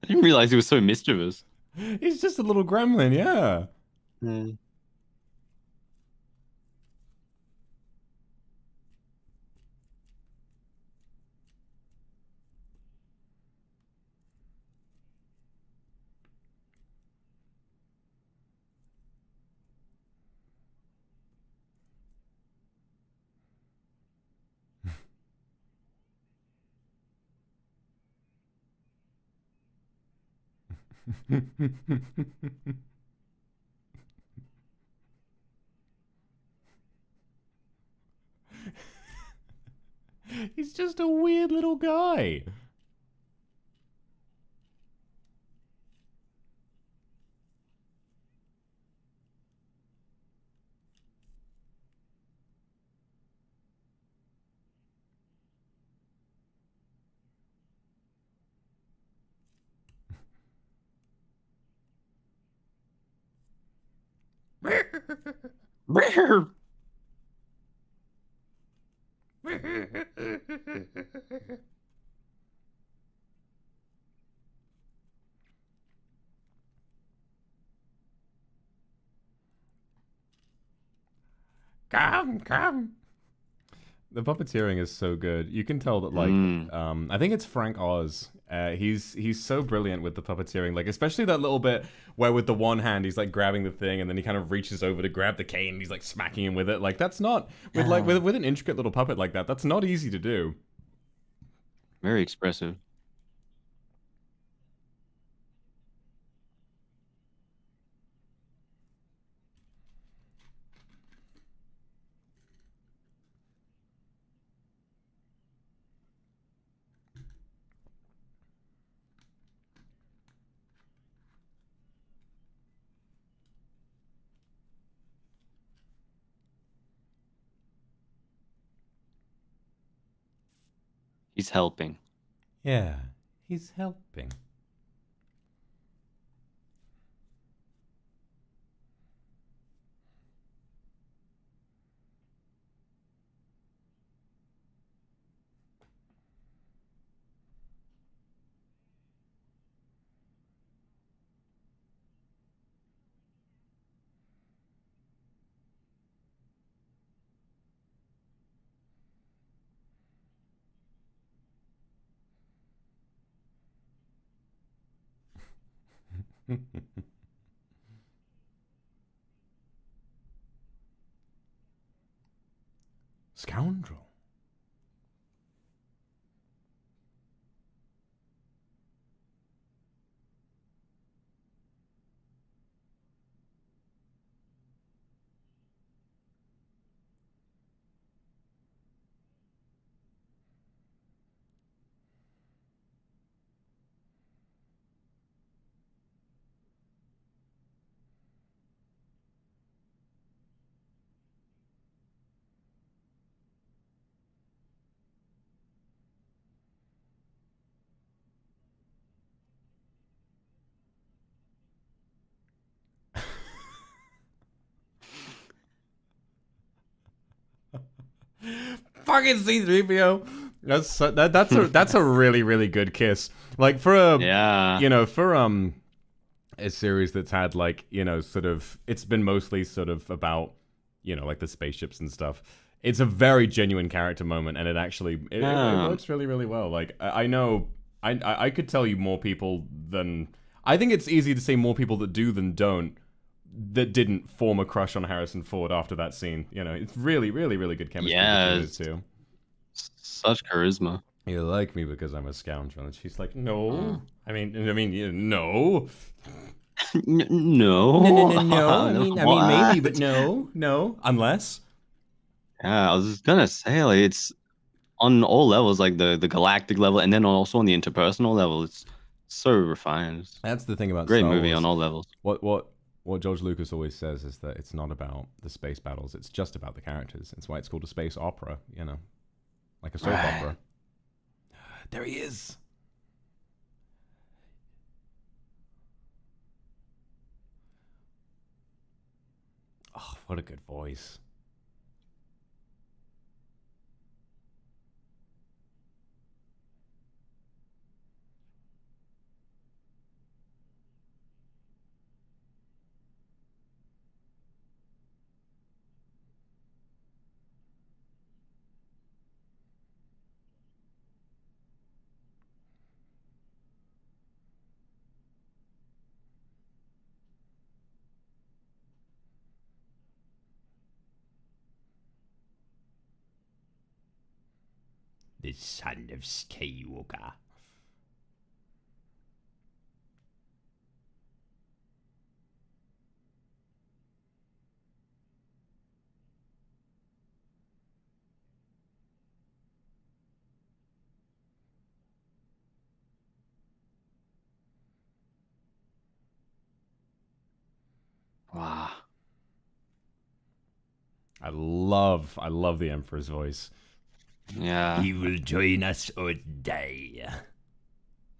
Speaker 2: I didn't realize he was so mischievous.
Speaker 1: He's just a little gremlin, yeah. He's just a weird little guy. Come. The puppeteering is so good. You can tell that, like, I think it's Frank Oz. He's so brilliant with the puppeteering. Like, especially that little bit where with the one hand he's like grabbing the thing, and then he kind of reaches over to grab the cane, and he's like smacking him with it. Like, that's not with an intricate little puppet like that. That's not easy to do.
Speaker 2: Very expressive. He's helping.
Speaker 1: Yeah, he's helping. Scoundrel. Fucking C3PO. That's a really good kiss. Like for a for a series that's had like, sort of, it's been mostly sort of about, like the spaceships and stuff. It's a very genuine character moment, and it works really well. Like I know I could tell you more people than, I think it's easy to say more people that do than don't, that didn't form a crush on Harrison Ford after that scene. It's really good chemistry between those two.
Speaker 2: Such charisma.
Speaker 1: You like me because I'm a scoundrel, and she's like, no. I mean, no.
Speaker 2: No.
Speaker 1: I mean, maybe, but no, unless.
Speaker 2: Yeah, I was just gonna say, like, it's on all levels, like the galactic level, and then also on the interpersonal level. It's so refined.
Speaker 1: That's the thing about
Speaker 2: great
Speaker 1: Star
Speaker 2: movie
Speaker 1: Wars.
Speaker 2: on all levels.
Speaker 1: What George Lucas always says is that it's not about the space battles; it's just about the characters. That's why it's called a space opera. Like a soap opera. There he is. Oh, what a good voice. The son of Skywalker. I love the Emperor's voice.
Speaker 2: Yeah.
Speaker 1: He will join us or die.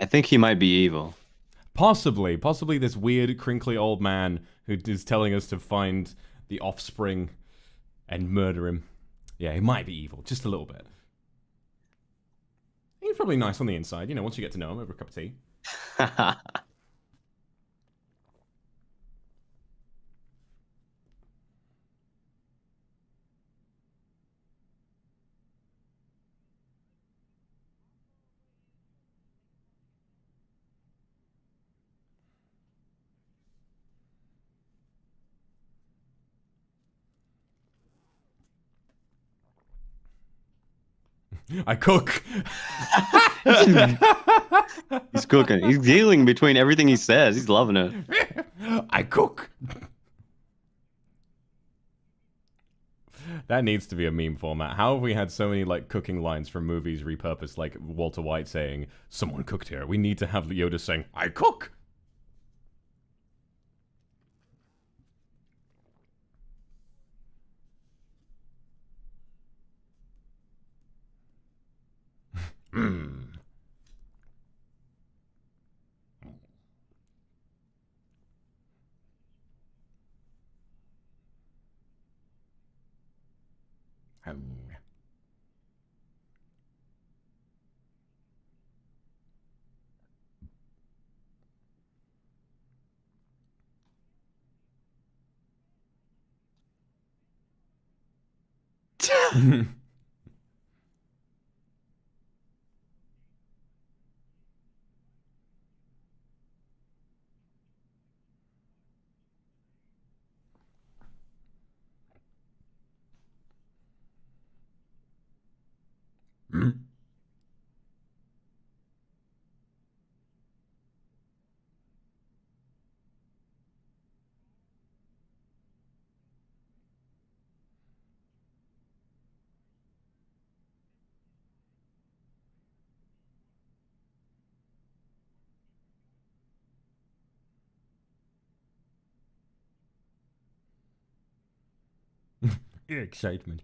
Speaker 2: I think he might be evil.
Speaker 1: Possibly this weird, crinkly old man who is telling us to find the offspring and murder him. Yeah, he might be evil, just a little bit. He's probably nice on the inside, you know, once you get to know him over a cup of tea. I cook.
Speaker 2: He's cooking. He's dealing between everything he says. He's loving it.
Speaker 1: I cook. That needs to be a meme format. How have we had so many like cooking lines from movies repurposed, like Walter White saying, "Someone cooked here." We need to have Yoda saying, "I cook." Excitement.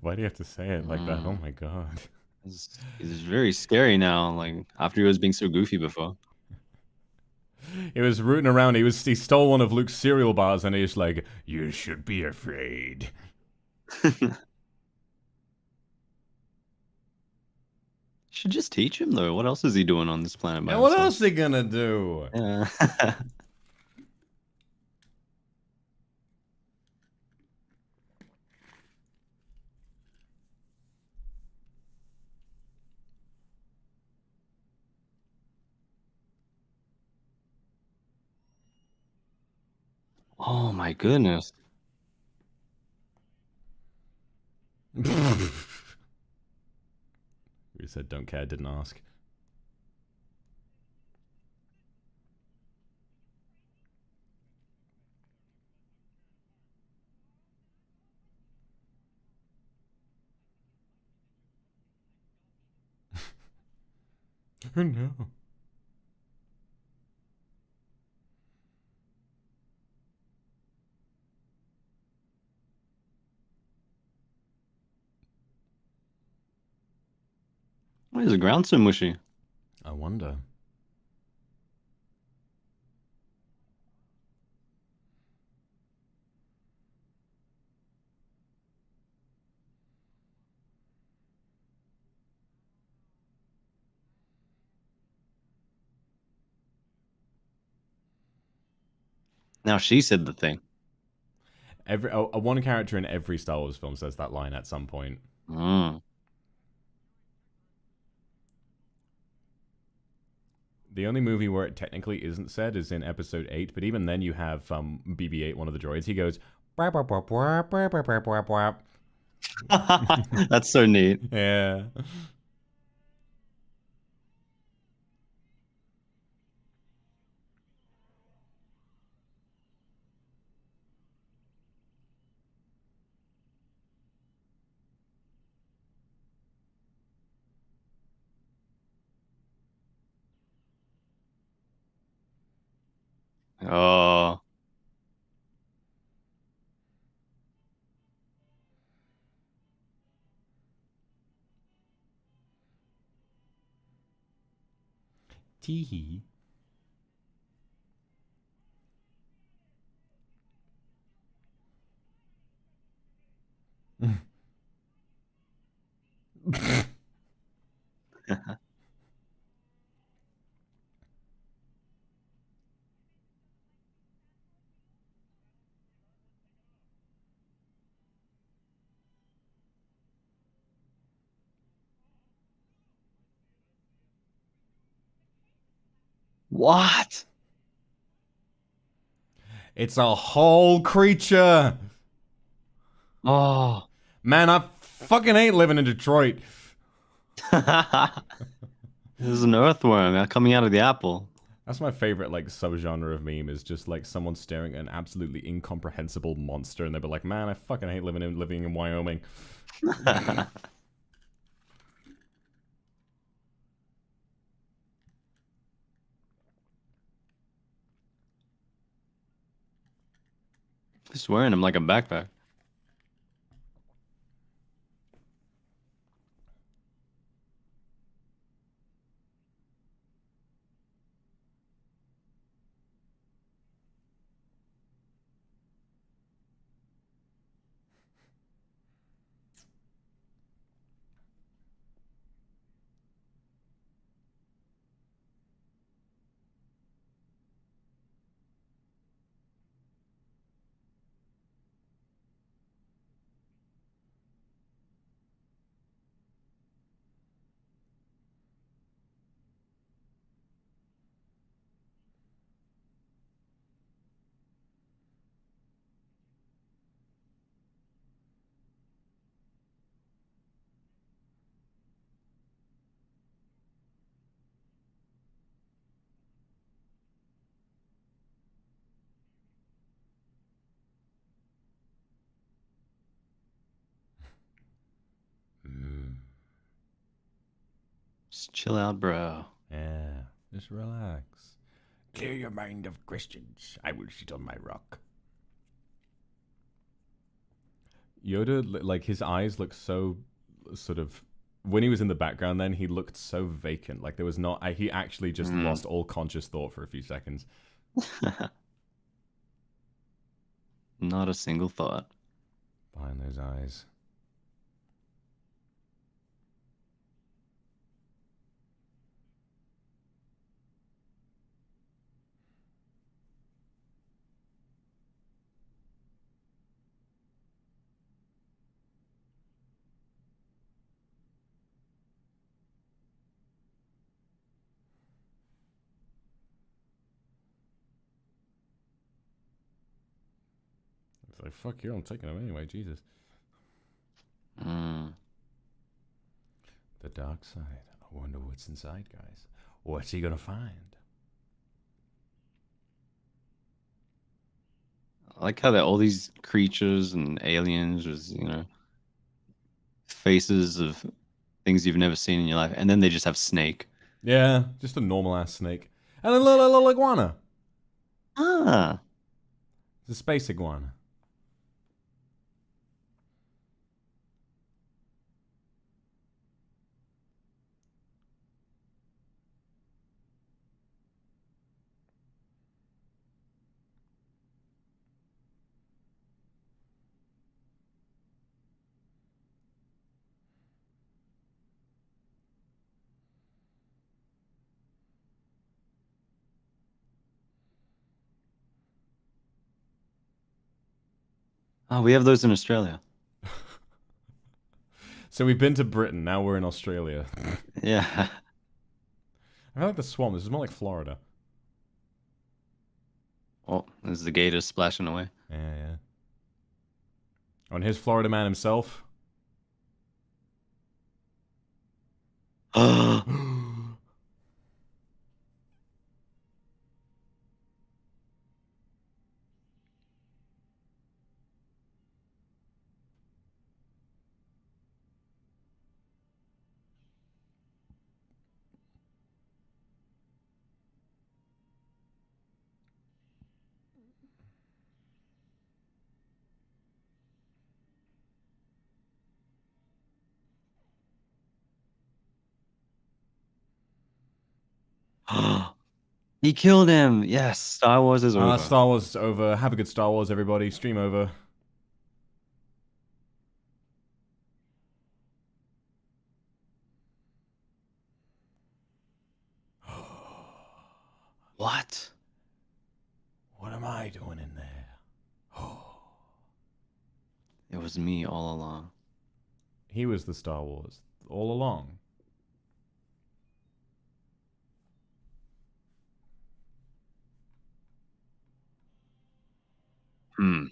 Speaker 1: Why do you have to say it like that? Oh my god.
Speaker 2: He's very scary now, like after he was being so goofy before.
Speaker 1: He was rooting around. He stole one of Luke's cereal bars, and he's like, "You should be afraid."
Speaker 2: Should just teach him though. What else is he doing on this planet by
Speaker 1: And what
Speaker 2: himself?
Speaker 1: else is he gonna do?
Speaker 2: Yeah. Oh my goodness.
Speaker 1: We said don't care, didn't ask. Oh no.
Speaker 2: Why is the ground so mushy?
Speaker 1: I wonder.
Speaker 2: Now she said the thing.
Speaker 1: Every one character in every Star Wars film says that line at some point.
Speaker 2: Mm.
Speaker 1: The only movie where it technically isn't said is in episode 8, but even then you have BB-8, one of the droids. He goes, "Bwap, bwap, bwap, bwap, bwap, bwap, bwap, bwap."
Speaker 2: That's so neat.
Speaker 1: Yeah.
Speaker 2: Oh.
Speaker 1: Teehee.
Speaker 2: What?
Speaker 1: It's a whole creature.
Speaker 2: Oh.
Speaker 1: Man, I fucking hate living in Detroit.
Speaker 2: There's an earthworm coming out of the apple.
Speaker 1: That's my favorite, like, subgenre of meme, is just, like, someone staring at an absolutely incomprehensible monster, and they'll be like, man, I fucking hate living in Wyoming.
Speaker 2: Just wearing him like a backpack. Just chill out, bro.
Speaker 1: Yeah, just relax. Clear your mind of questions. I will sit on my rock. Yoda, like, his eyes look so sort of... When he was in the background then, he looked so vacant. Like, there was not... he actually just lost all conscious thought for a few seconds.
Speaker 2: Not a single thought.
Speaker 1: Behind those eyes. It's like, fuck you, I'm taking him anyway, Jesus. The dark side. I wonder what's inside, guys. What's he gonna find?
Speaker 2: I like how that all these creatures and aliens was, you know, faces of things you've never seen in your life, and then they just have snake.
Speaker 1: Yeah, just a normal ass snake. And a little iguana.
Speaker 2: Ah.
Speaker 1: It's a space iguana.
Speaker 2: Oh, we have those in Australia.
Speaker 1: So we've been to Britain, now we're in Australia.
Speaker 2: Yeah.
Speaker 1: I feel like the swamp. This is more like Florida.
Speaker 2: Oh, there's the gators splashing away.
Speaker 1: Yeah, yeah. Oh, and here's Florida man himself.
Speaker 2: He killed him. Yes, Star Wars is over.
Speaker 1: Star Wars is over. Have a good Star Wars, everybody. Stream over.
Speaker 2: What?
Speaker 1: What am I doing in there?
Speaker 2: It was me all along.
Speaker 1: He was the Star Wars all along.
Speaker 2: Hmm.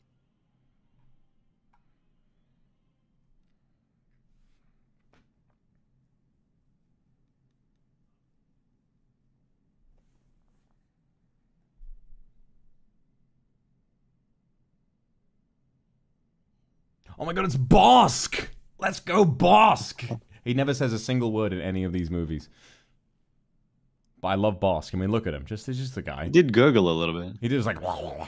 Speaker 1: Oh my god, it's Bosk! Let's go, Bosk! He never says a single word in any of these movies. But I love Bosk. I mean, look at him. He's just the guy.
Speaker 2: He did gurgle a little bit.
Speaker 1: He did just like... Wah, wah, wah.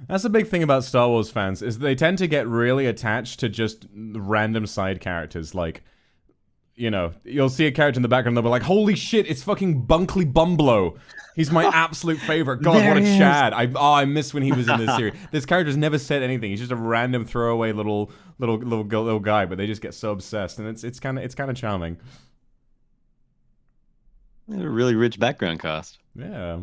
Speaker 1: That's the big thing about Star Wars fans, is they tend to get really attached to just random side characters. Like, you know, you'll see a character in the background and they'll be like, holy shit, it's fucking Bunkley Bumblow. He's my absolute favorite. God,
Speaker 2: There
Speaker 1: what a
Speaker 2: he is.
Speaker 1: Chad. I miss when he was in this series. This character's never said anything. He's just a random throwaway little guy, but they just get so obsessed, and it's kind of charming.
Speaker 2: A really rich background cast.
Speaker 1: Yeah.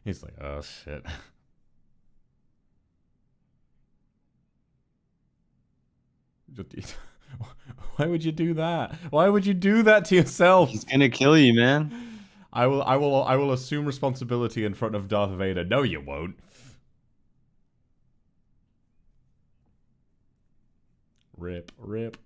Speaker 1: He's like, oh shit. Why would you do that? Why would you do that to yourself?
Speaker 2: He's gonna kill you, man.
Speaker 1: I will assume responsibility in front of Darth Vader. No, you won't. Rip, rip.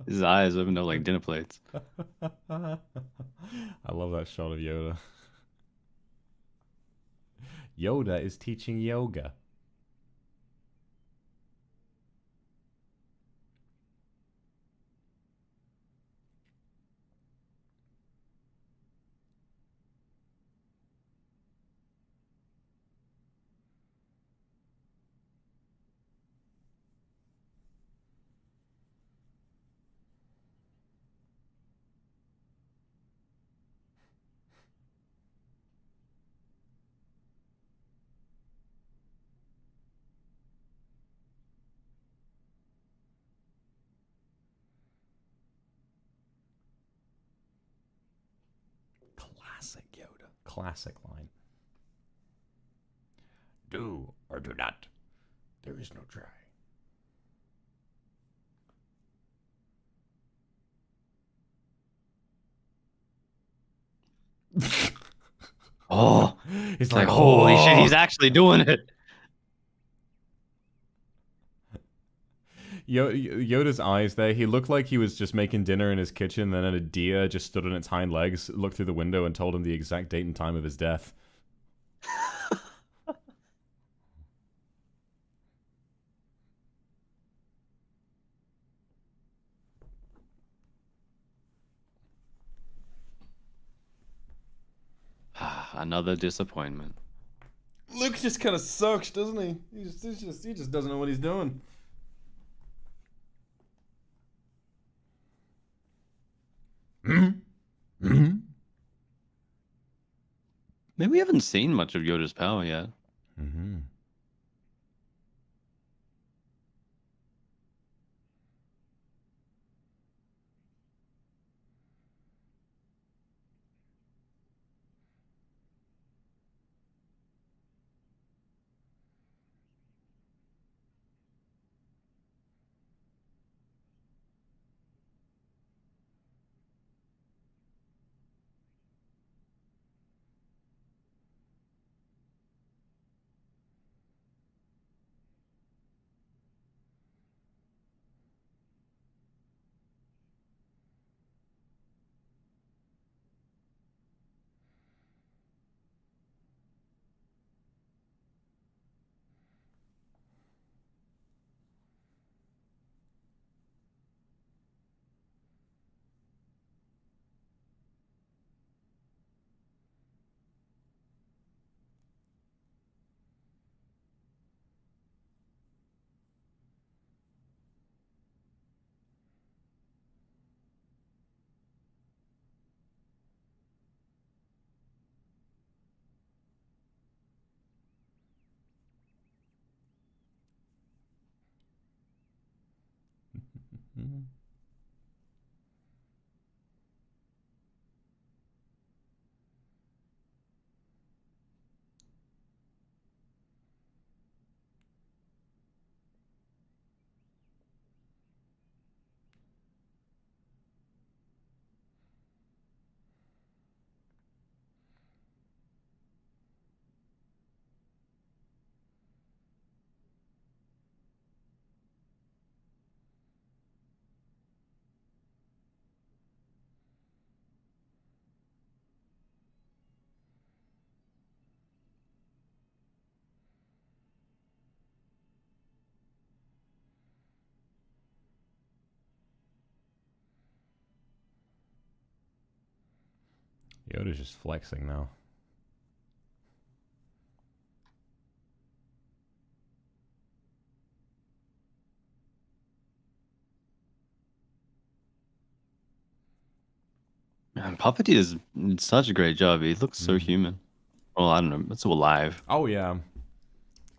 Speaker 2: His eyes opened up like dinner plates.
Speaker 1: I love that shot of Yoda. Yoda is teaching yoga. Classic Yoda. Classic line. Do or do not. There is no try.
Speaker 2: Oh,
Speaker 1: He's
Speaker 2: like, holy shit,
Speaker 1: "Oh."
Speaker 2: he's actually doing it.
Speaker 1: Yoda's eyes there, he looked like he was just making dinner in his kitchen, then a deer just stood on its hind legs, looked through the window, and told him the exact date and time of his death.
Speaker 2: Another disappointment.
Speaker 1: Luke just kind of sucks, doesn't he? He just doesn't know what he's doing.
Speaker 2: Maybe we haven't seen much of Yoda's power yet.
Speaker 1: Yoda's just flexing now.
Speaker 2: Man, Puppeteer did such a great job. He looks so human. Well, I don't know. It's so alive.
Speaker 1: Oh yeah.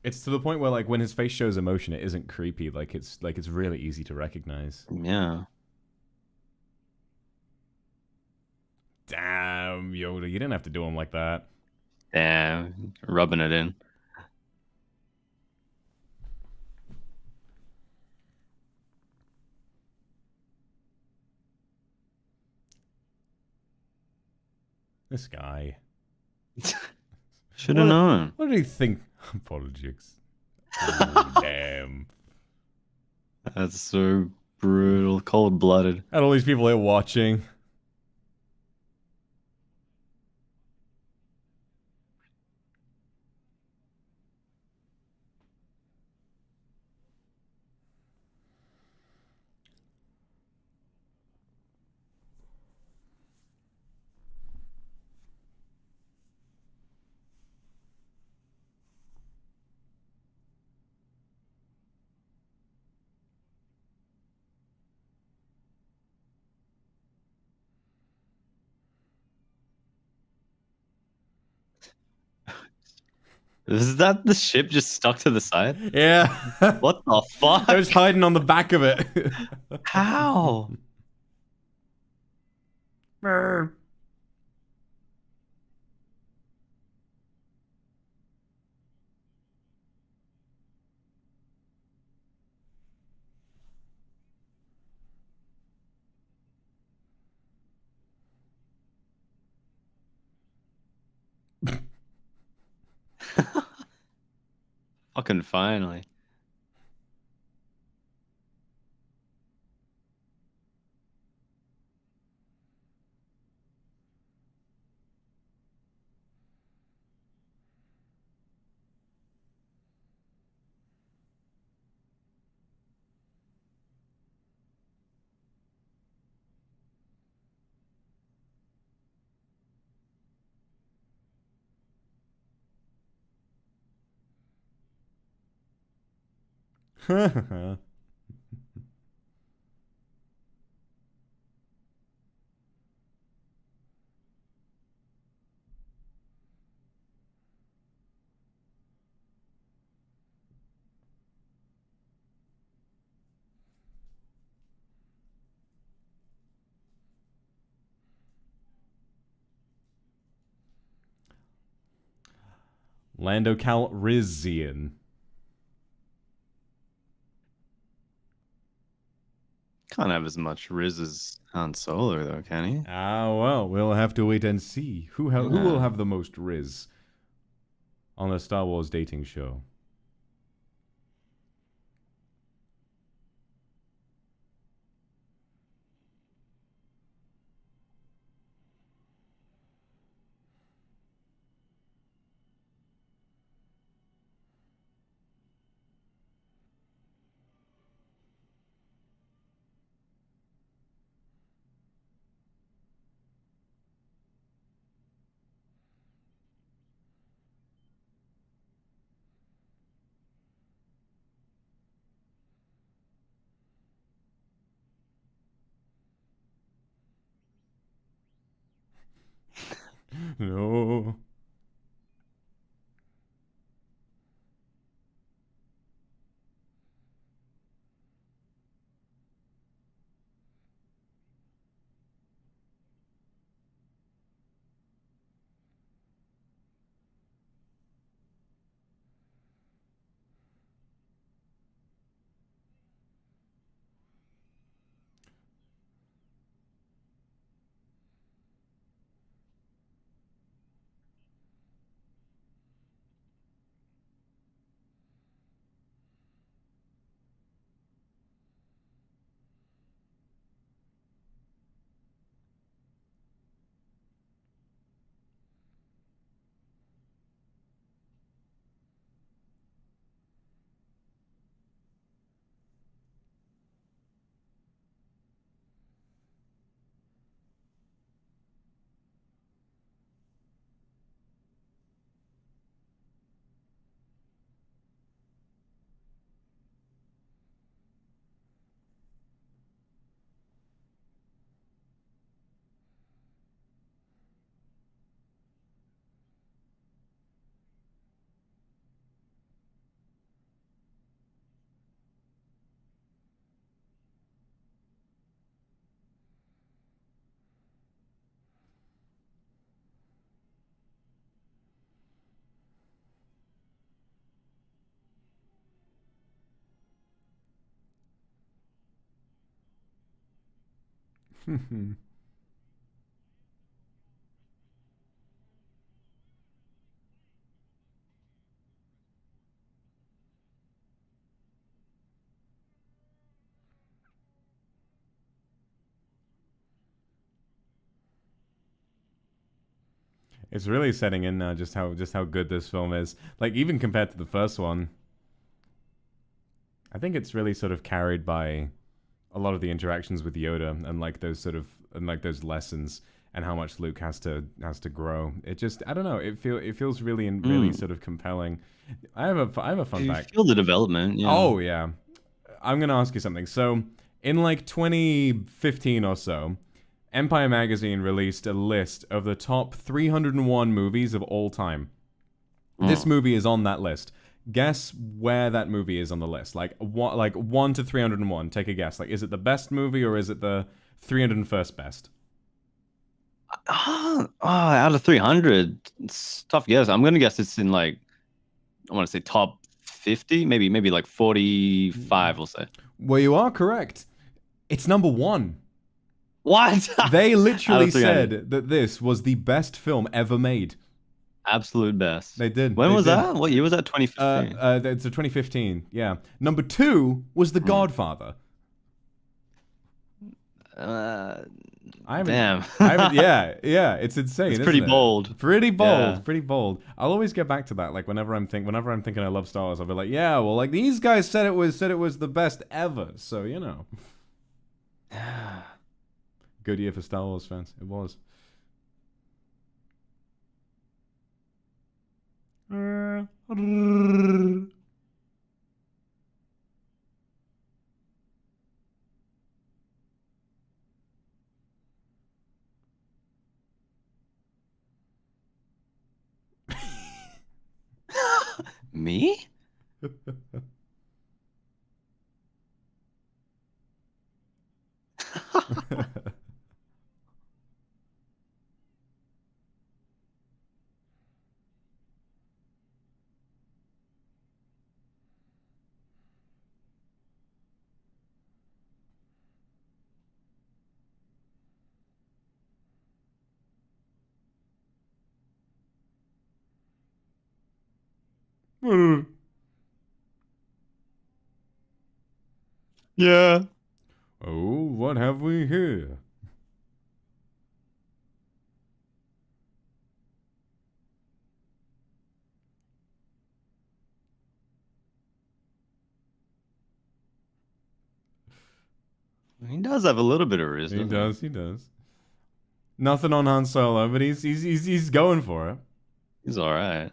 Speaker 1: It's to the point where like when his face shows emotion, it isn't creepy. Like it's really easy to recognize.
Speaker 2: Yeah.
Speaker 1: Damn, Yoda, you didn't have to do him like that.
Speaker 2: Damn, rubbing it in.
Speaker 1: This guy.
Speaker 2: Should have known.
Speaker 1: What did he think? Apologies. Oh, damn.
Speaker 2: That's so brutal. Cold-blooded.
Speaker 1: And all these people here watching.
Speaker 2: Is that the ship just stuck to the side?
Speaker 1: Yeah.
Speaker 2: What the fuck?
Speaker 1: I was hiding on the back of it.
Speaker 2: How? Fucking finally.
Speaker 1: Lando Calrissian.
Speaker 2: Can't have as much Riz as Han Solo, though, can he?
Speaker 1: Ah, well, we'll have to wait and see. Who will have the most Riz on a Star Wars dating show? No. It's really setting in now just how good this film is. Like even compared to the first one, I think it's really sort of carried by a lot of the interactions with Yoda and like those sort of and like those lessons and how much Luke has to grow. It just I don't know. It feels really and really sort of compelling. I have a fun
Speaker 2: You
Speaker 1: fact.
Speaker 2: feel the development. Yeah.
Speaker 1: Oh yeah, I'm gonna ask you something. So in like 2015 or so, Empire Magazine released a list of the top 301 movies of all time. This movie is on that list. Guess where that movie is on the list. Like 1 to 301. Take a guess. Like, is it the best movie or is it the 301st best?
Speaker 2: Out of 300, it's tough guess. I'm gonna guess it's in like I want to say top 50, maybe like 45. We'll say.
Speaker 1: Well, you are correct. It's number 1.
Speaker 2: What?
Speaker 1: They literally
Speaker 2: Out of 300.
Speaker 1: said that this was the best film ever made.
Speaker 2: Absolute best.
Speaker 1: They did.
Speaker 2: When
Speaker 1: they
Speaker 2: was
Speaker 1: did.
Speaker 2: that? What year was that? 2015.
Speaker 1: It's a 2015. Yeah. Number 2 was The Godfather.
Speaker 2: Damn.
Speaker 1: Yeah. It's insane.
Speaker 2: It's pretty
Speaker 1: isn't it?
Speaker 2: bold.
Speaker 1: Pretty bold.
Speaker 2: Yeah.
Speaker 1: Pretty bold. I'll always get back to that. Like whenever I'm thinking I love Star Wars, I'll be like, yeah, well, like these guys said it was the best ever. So you know. Good year for Star Wars fans. It was.
Speaker 2: Me? Yeah.
Speaker 1: Oh, what have we here?
Speaker 2: He does have a little bit of risk.
Speaker 1: He does. Nothing on Han Solo, but he's going for it.
Speaker 2: He's all right.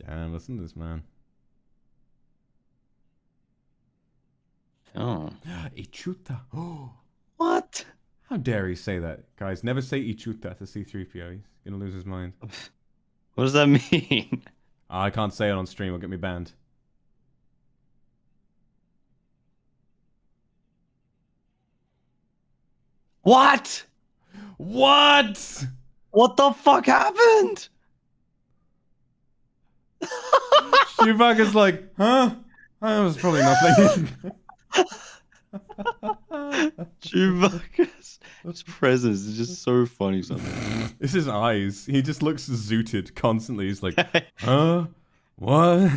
Speaker 1: Damn, listen to this man.
Speaker 2: Oh.
Speaker 1: Ichuta. Oh.
Speaker 2: What?
Speaker 1: How dare he say that? Guys, never say Ichuta to C-3PO. He's gonna lose his mind.
Speaker 2: What does that mean?
Speaker 1: I can't say it on stream. It'll get me banned.
Speaker 2: What?
Speaker 1: What?
Speaker 2: What the fuck happened?
Speaker 1: Chewbacca's like, huh? That was probably nothing.
Speaker 2: Chewbacca's presence is just so funny sometimes.
Speaker 1: It's his eyes. He just looks zooted constantly. He's like, huh? What?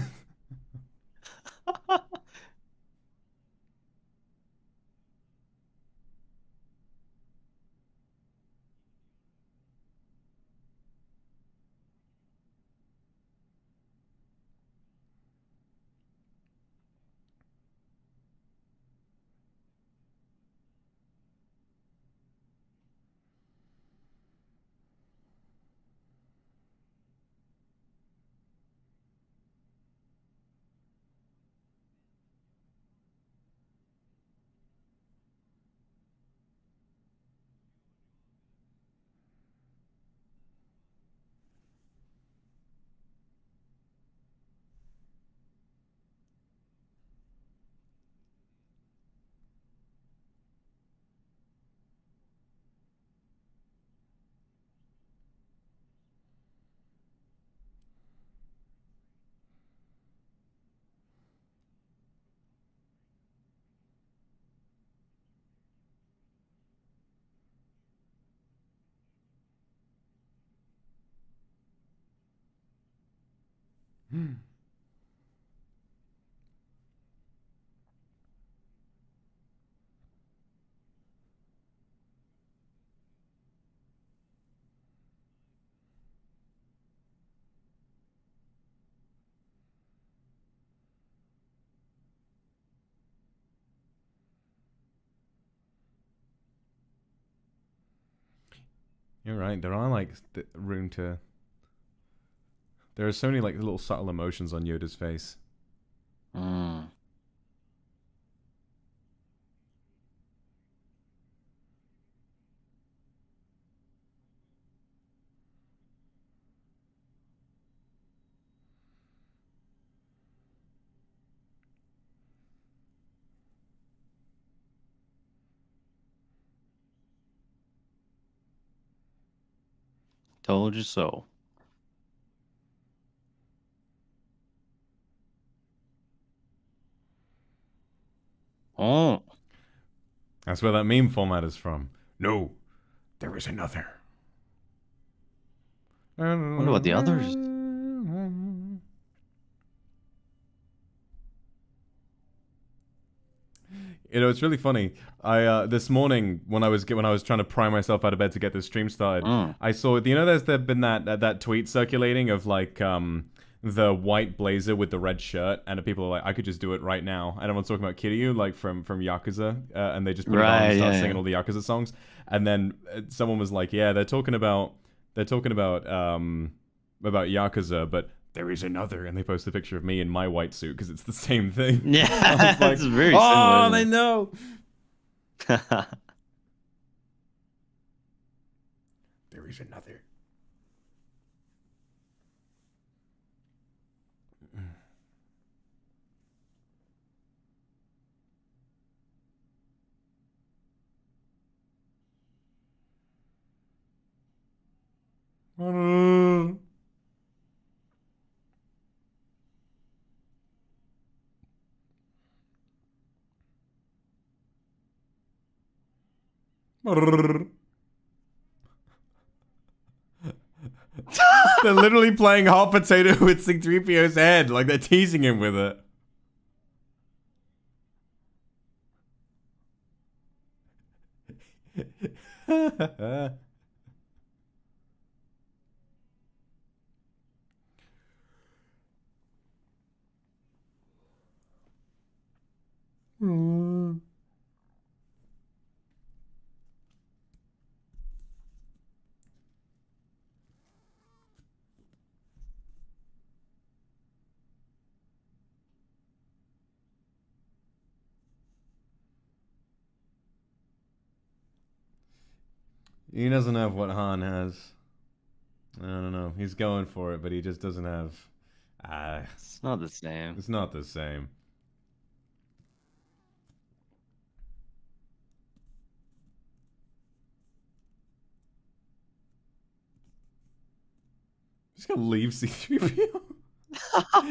Speaker 1: You're right. There are like room to. There are so many like little subtle emotions on Yoda's face.
Speaker 2: Mm. Told you so. Oh.
Speaker 1: That's where that meme format is from. No, there is another.
Speaker 2: Wonder what the others.
Speaker 1: You know, it's really funny. I this morning when I was trying to pry myself out of bed to get this stream started, I saw. You know, there's been that tweet circulating of like the white blazer with the red shirt, and the people are like, I could just do it right now. And everyone's talking about Kiryu, like from Yakuza, and they just put it on and start singing all the Yakuza songs. And then someone was like, yeah, they're talking about Yakuza, but there is another, and they post a picture of me in my white suit because it's the same thing.
Speaker 2: Yeah,
Speaker 1: I was like,
Speaker 2: it's very
Speaker 1: oh,
Speaker 2: similar.
Speaker 1: they know. There is another. They're literally playing hot potato with C-3PO's head, like they're teasing him with it. He doesn't have what Han has. I don't know. He's going for it, but he just doesn't have.
Speaker 2: It's not the same.
Speaker 1: It's not the same. Just gonna leave C-3PO.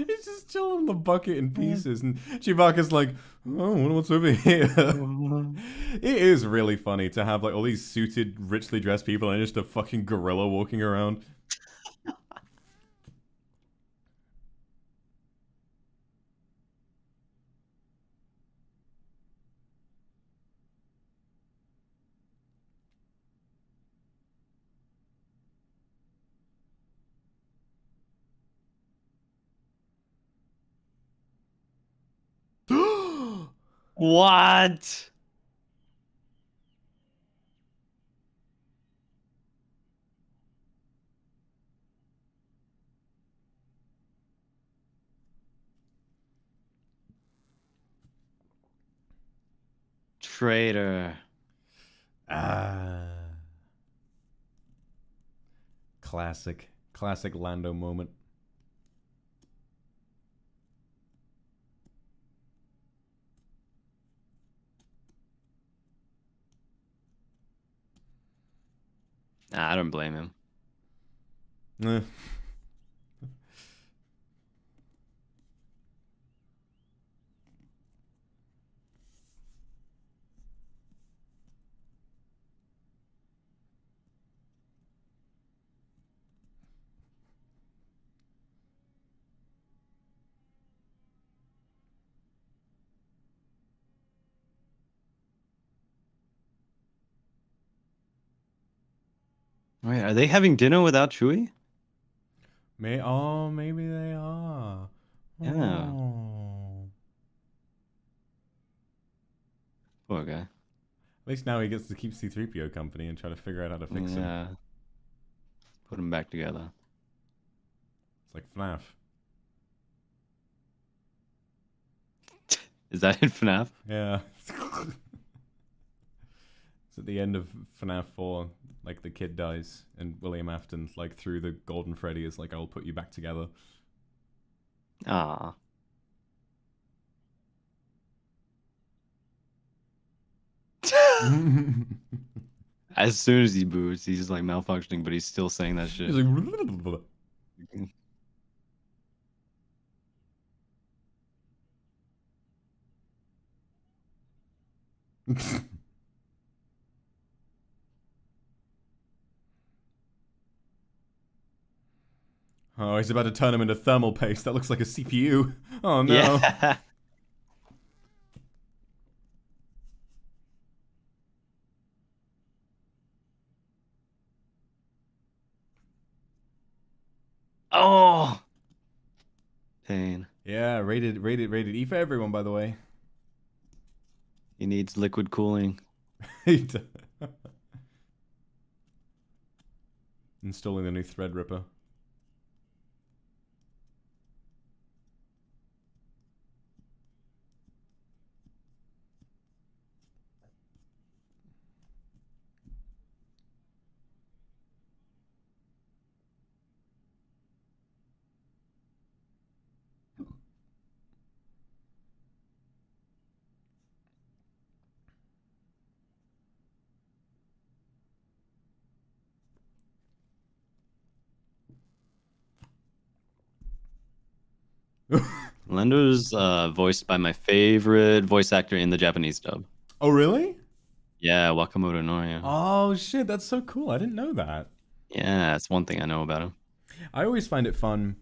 Speaker 1: He's just chilling in the bucket in pieces, and Chewbacca's like, "Oh, what's over here?" It is really funny to have like all these suited, richly dressed people and just a fucking gorilla walking around.
Speaker 2: What? Traitor.
Speaker 1: Classic Lando moment.
Speaker 2: Nah, I don't blame him. Wait, are they having dinner without Chewie?
Speaker 1: Maybe they are.
Speaker 2: Yeah.
Speaker 1: Oh.
Speaker 2: Poor guy.
Speaker 1: At least now he gets to keep C-3PO company and try to figure out how to fix him.
Speaker 2: Yeah. Put him back together.
Speaker 1: It's like FNAF.
Speaker 2: Is that in FNAF?
Speaker 1: Yeah. It's at the end of FNAF 4, like the kid dies, and William Afton, like through the Golden Freddy, is like, "I will put you back together."
Speaker 2: Ah. As soon as he boots, he's like malfunctioning, but he's still saying that shit.
Speaker 1: He's like, oh, he's about to turn him into thermal paste. That looks like a CPU. Oh no.
Speaker 2: Yeah. Oh. Pain.
Speaker 1: Yeah, rated E for everyone, by the way.
Speaker 2: He needs liquid cooling.
Speaker 1: Installing the new Threadripper.
Speaker 2: Lendo's voiced by my favorite voice actor in the Japanese dub.
Speaker 1: Oh, really?
Speaker 2: Yeah, Wakamoto Noria.
Speaker 1: Oh, shit, that's so cool. I didn't know that.
Speaker 2: Yeah, that's one thing I know about him.
Speaker 1: I always find it fun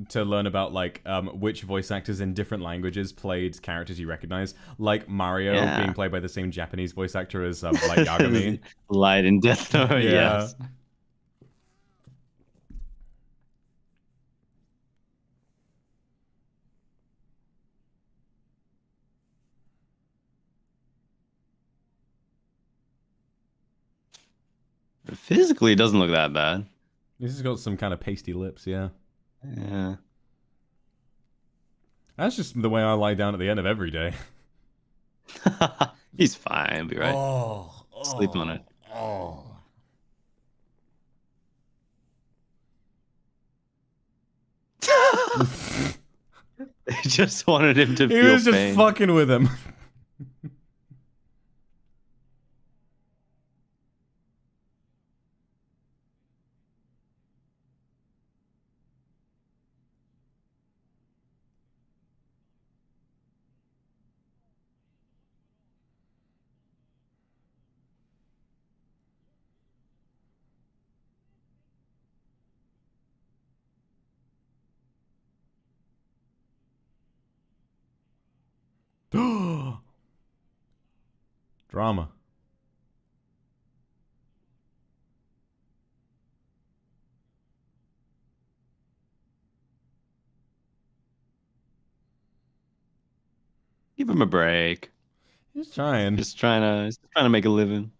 Speaker 1: to learn about like which voice actors in different languages played characters you recognize, like Mario being played by the same Japanese voice actor as like Yagami.
Speaker 2: Light in Death Note.
Speaker 1: Yeah.
Speaker 2: Yes. Physically, it doesn't look that bad.
Speaker 1: This has got some kind of pasty lips, yeah.
Speaker 2: Yeah.
Speaker 1: That's just the way I lie down at the end of every day.
Speaker 2: He's fine. He'll be right.
Speaker 1: Oh,
Speaker 2: Sleep on it.
Speaker 1: Oh.
Speaker 2: They just wanted him to feel
Speaker 1: He was just
Speaker 2: pain.
Speaker 1: fucking with him. Drama.
Speaker 2: Give him a break.
Speaker 1: He's trying.
Speaker 2: He's trying to make a living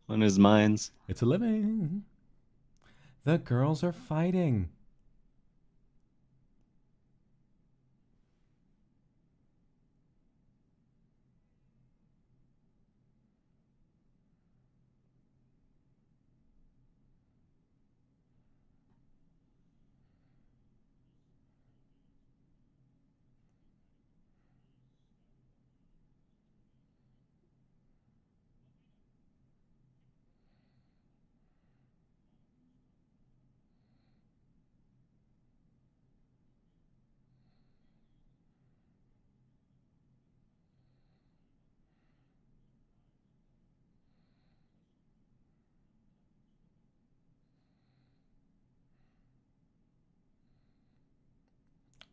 Speaker 2: on his mines.
Speaker 1: It's a living. The girls are fighting.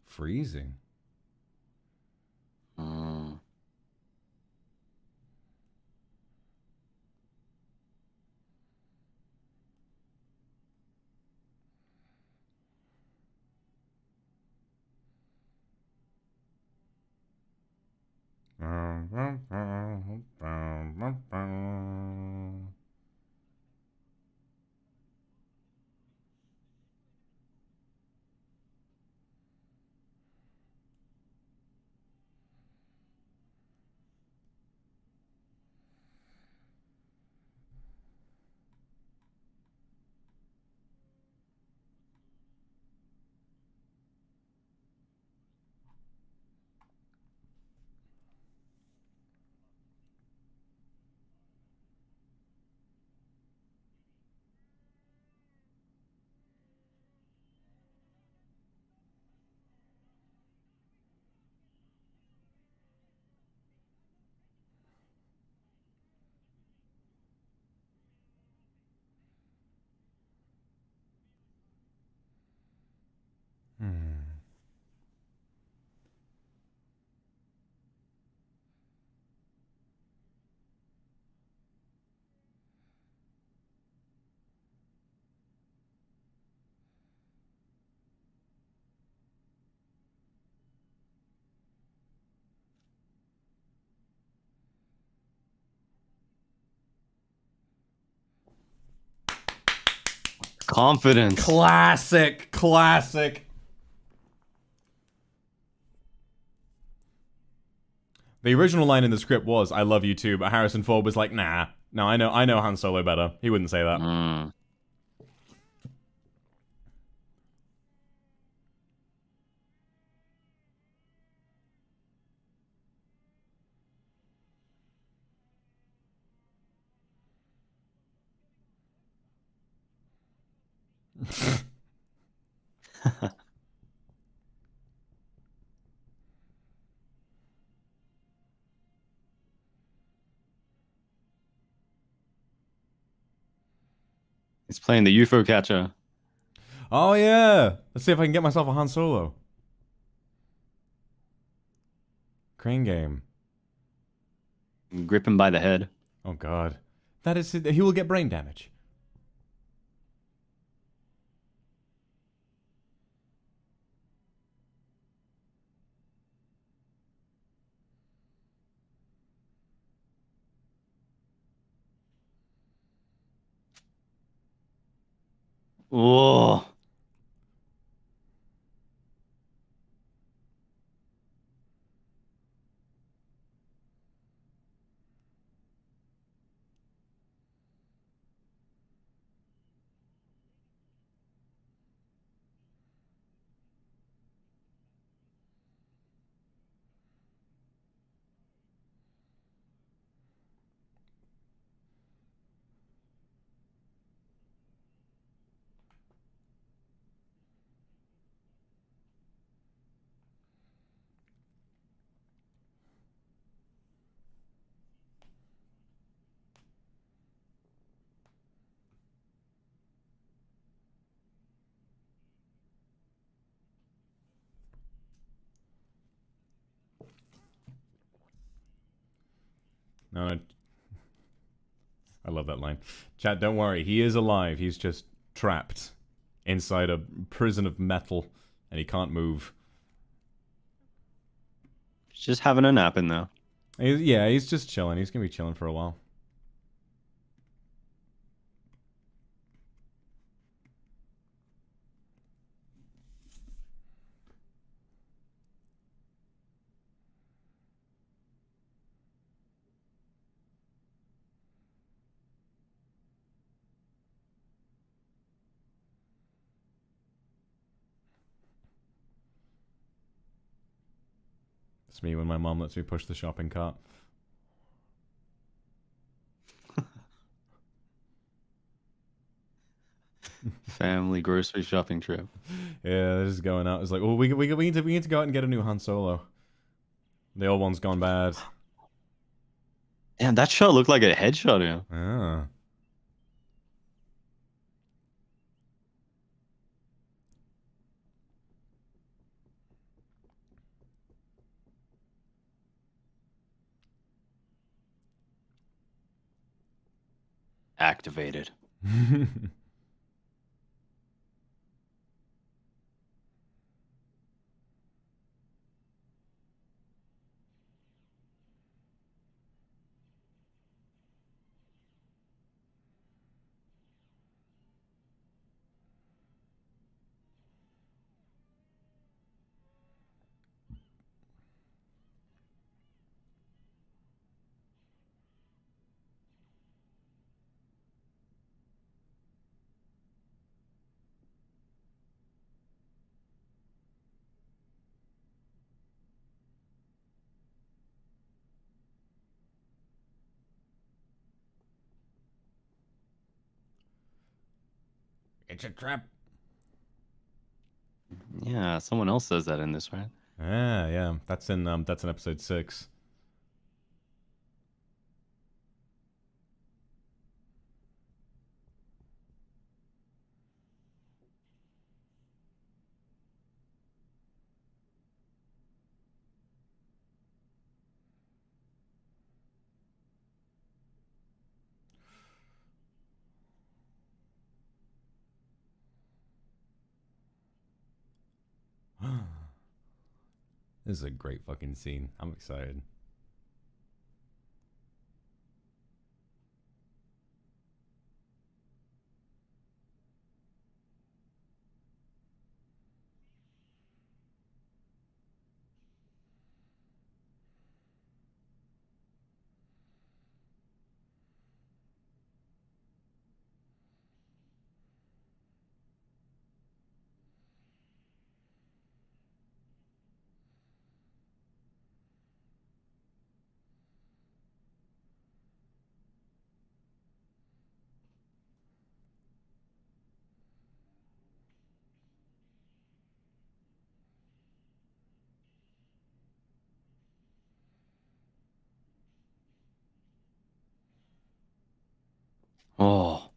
Speaker 1: Freezing.
Speaker 2: confidence.
Speaker 1: Classic. Classic. The original line in the script was, I love you too, but Harrison Ford was like, nah. No, I know Han Solo better. He wouldn't say that.
Speaker 2: Mm. He's playing the UFO catcher.
Speaker 1: Oh, yeah. Let's see if I can get myself a Han Solo. Crane game.
Speaker 2: Grip him by the head.
Speaker 1: Oh, God. That is... He will get brain damage.
Speaker 2: Whoa.
Speaker 1: No, I love that line. Chat, don't worry. He is alive. He's just trapped inside a prison of metal, and he can't move.
Speaker 2: He's just having a nap in there.
Speaker 1: Yeah, he's just chilling. He's gonna be chilling for a while. It's me when my mom lets me push the shopping cart.
Speaker 2: Family grocery shopping trip.
Speaker 1: Yeah, they're just going out. It's like, oh, we need to go out and get a new Han Solo. The old one's gone bad.
Speaker 2: Damn, that shot looked like a headshot, yeah.
Speaker 1: Ah.
Speaker 2: Activated.
Speaker 1: It's a trap.
Speaker 2: Yeah, someone else says that in this, right?
Speaker 1: Ah, yeah. That's in episode 6. This is a great fucking scene. I'm excited.
Speaker 2: Oh,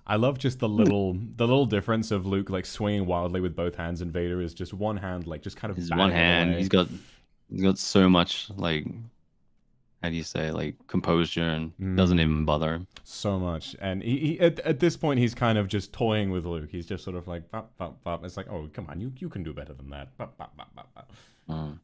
Speaker 1: I love just the little difference of Luke like swinging wildly with both hands, and Vader is just one hand like just kind of
Speaker 2: his one
Speaker 1: batting it
Speaker 2: hand.
Speaker 1: away.
Speaker 2: He's got so much like, how do you say, like composure, and doesn't even bother him.
Speaker 1: So much, and he at this point he's kind of just toying with Luke. He's just sort of like bop, bop, bop. It's like, oh come on, you can do better than that. Bop, bop, bop, bop, bop.
Speaker 2: Mm.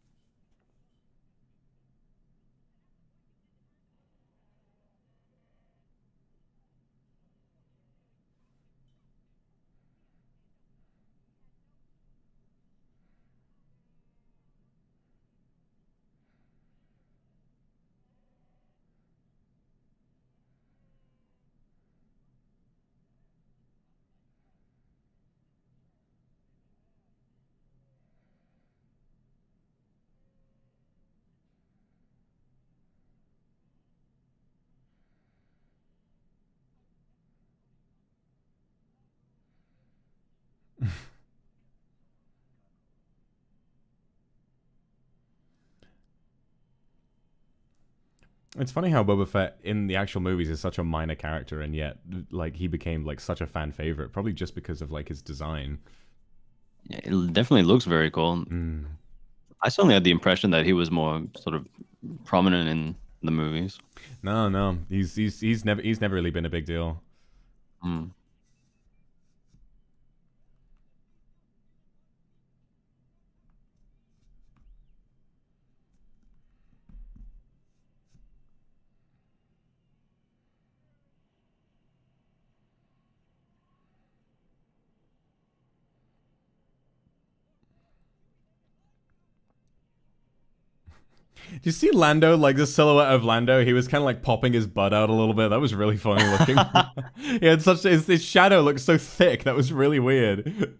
Speaker 1: It's funny how Boba Fett in the actual movies is such a minor character, and yet like he became like such a fan favorite, probably just because of like his design.
Speaker 2: Yeah, it definitely looks very cool. I certainly had the impression that he was more sort of prominent in the movies.
Speaker 1: No, he's never really been a big deal.
Speaker 2: Mm.
Speaker 1: Do you see Lando, like the silhouette of Lando? He was kind of like popping his butt out a little bit. That was really funny looking. He had such his shadow looked so thick. That was really weird.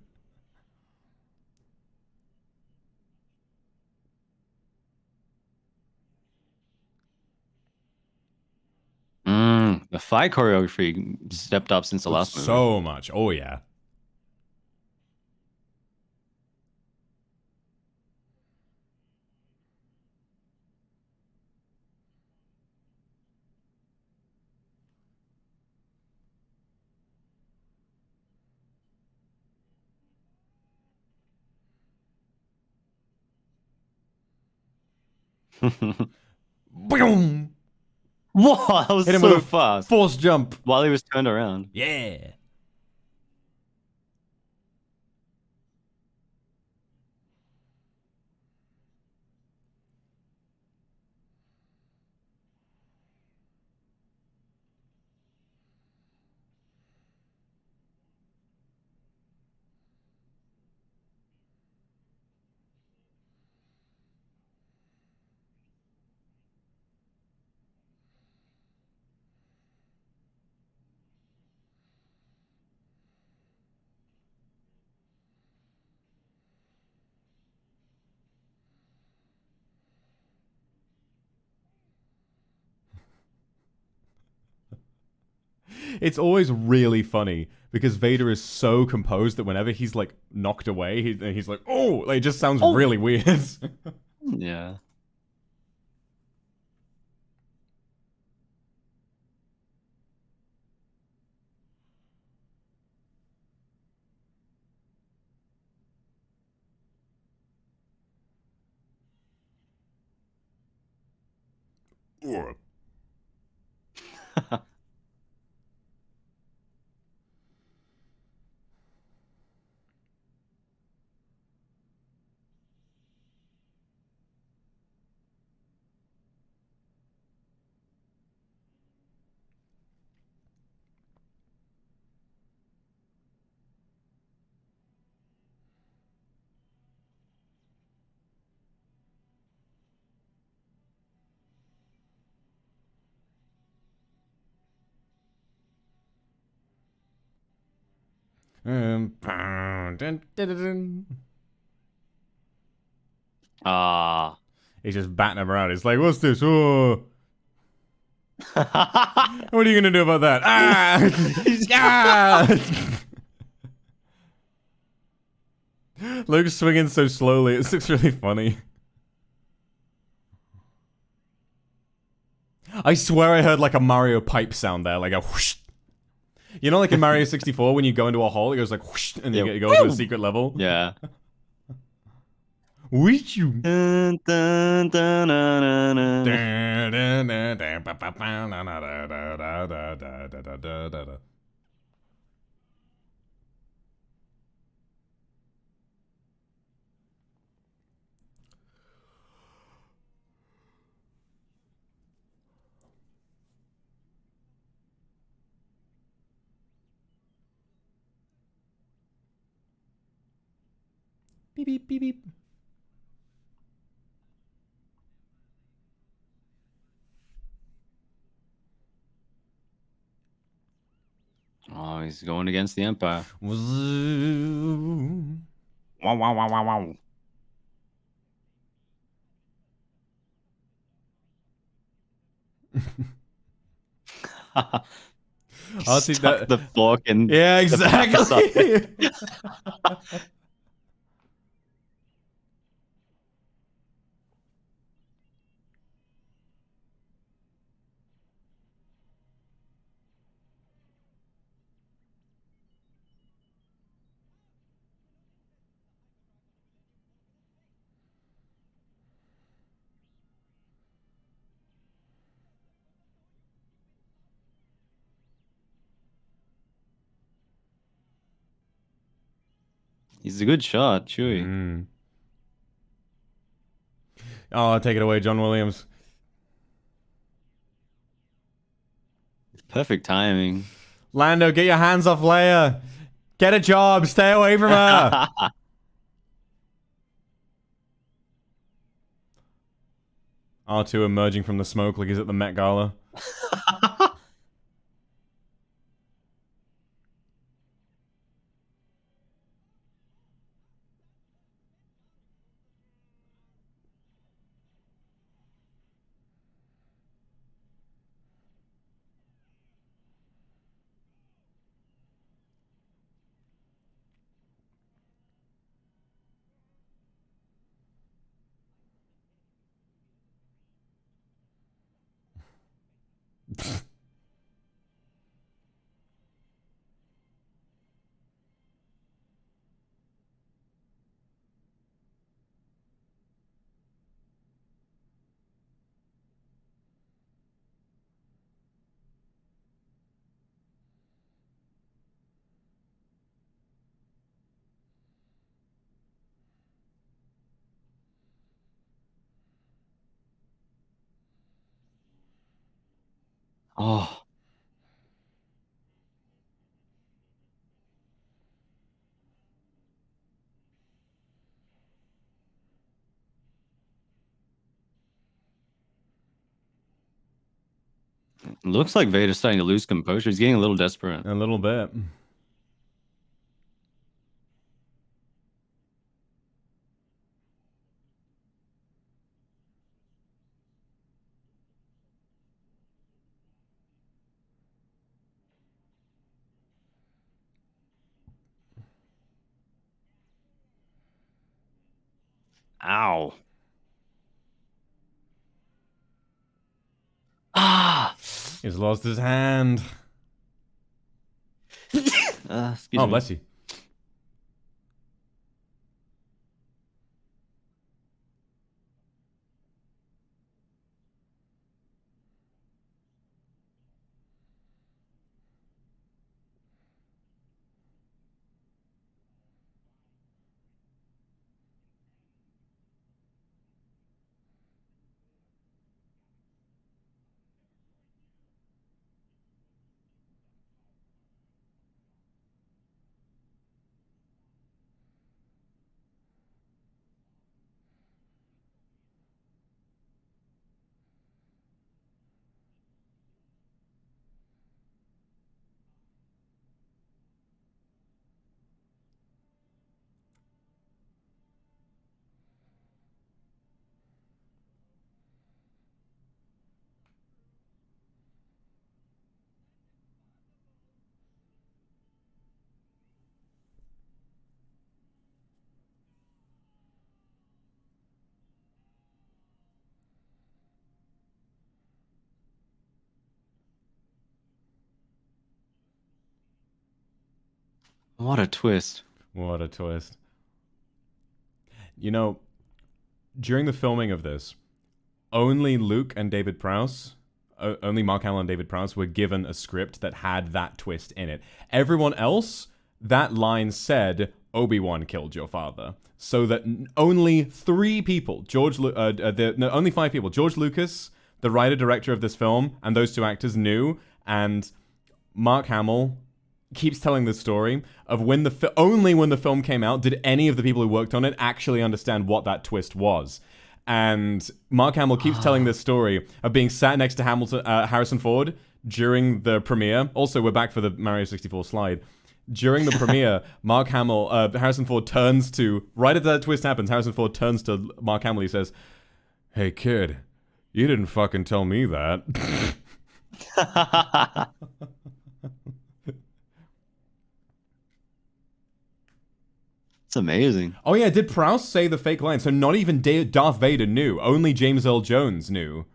Speaker 2: The fight choreography stepped up since the last movie.
Speaker 1: So much. Oh yeah. Boom!
Speaker 2: Whoa, that was
Speaker 1: Hit him
Speaker 2: so
Speaker 1: with a
Speaker 2: fast.
Speaker 1: Force jump.
Speaker 2: While he was turned around.
Speaker 1: Yeah. It's always really funny because Vader is so composed that whenever he's like knocked away, he's like, oh, like, it just sounds really weird.
Speaker 2: Yeah. Ah.
Speaker 1: He's just batting him around. He's like, what's this? Oh. What are you gonna do about that? Ah! Luke's swinging so slowly. It looks really funny. I swear I heard like a Mario pipe sound there, like a whoosh. You know, like in Mario 64, when you go into a hole, it goes like whoosh, and you go to a secret level.
Speaker 2: Yeah.
Speaker 1: Whoosh.
Speaker 2: Dun, dun, dun, dun, dun, dun. Beep beep beep beep. Oh, he's going against the Empire.
Speaker 1: Wow
Speaker 2: Wow, wow, wow, wow, wow.
Speaker 1: I'll see
Speaker 2: Stuck
Speaker 1: that.
Speaker 2: the fork in.
Speaker 1: Yeah, exactly.
Speaker 2: He's a good shot, Chewie.
Speaker 1: Mm. Oh, take it away, John Williams.
Speaker 2: Perfect timing.
Speaker 1: Lando, get your hands off Leia. Get a job. Stay away from her. R2 emerging from the smoke like he's at the Met Gala.
Speaker 2: Oh. Looks like Vader's starting to lose composure. He's getting a little desperate.
Speaker 1: A little bit.
Speaker 2: Ow. Ah.
Speaker 1: He's lost his hand.
Speaker 2: Excuse
Speaker 1: Oh,
Speaker 2: me.
Speaker 1: bless you.
Speaker 2: What a twist.
Speaker 1: What a twist. You know, during the filming of this, only Luke and David Prowse, only Mark Hamill and David Prowse were given a script that had that twist in it. Everyone else, that line said, Obi-Wan killed your father. So that only 3 people, only 5 people, George Lucas, the writer-director of this film, and those 2 actors knew, and Mark Hamill keeps telling this story of only when the film came out did any of the people who worked on it actually understand what that twist was. And Mark Hamill keeps telling this story of being sat next to Harrison Ford during the premiere. Also, we're back for the Mario 64 slide. During the premiere, Harrison Ford turns to, right as that twist happens, Harrison Ford turns to Mark Hamill. He says, "Hey kid, you didn't fucking tell me that."
Speaker 2: It's amazing.
Speaker 1: Oh yeah, did Prowse say the fake line? So not even Darth Vader knew. Only James Earl Jones knew.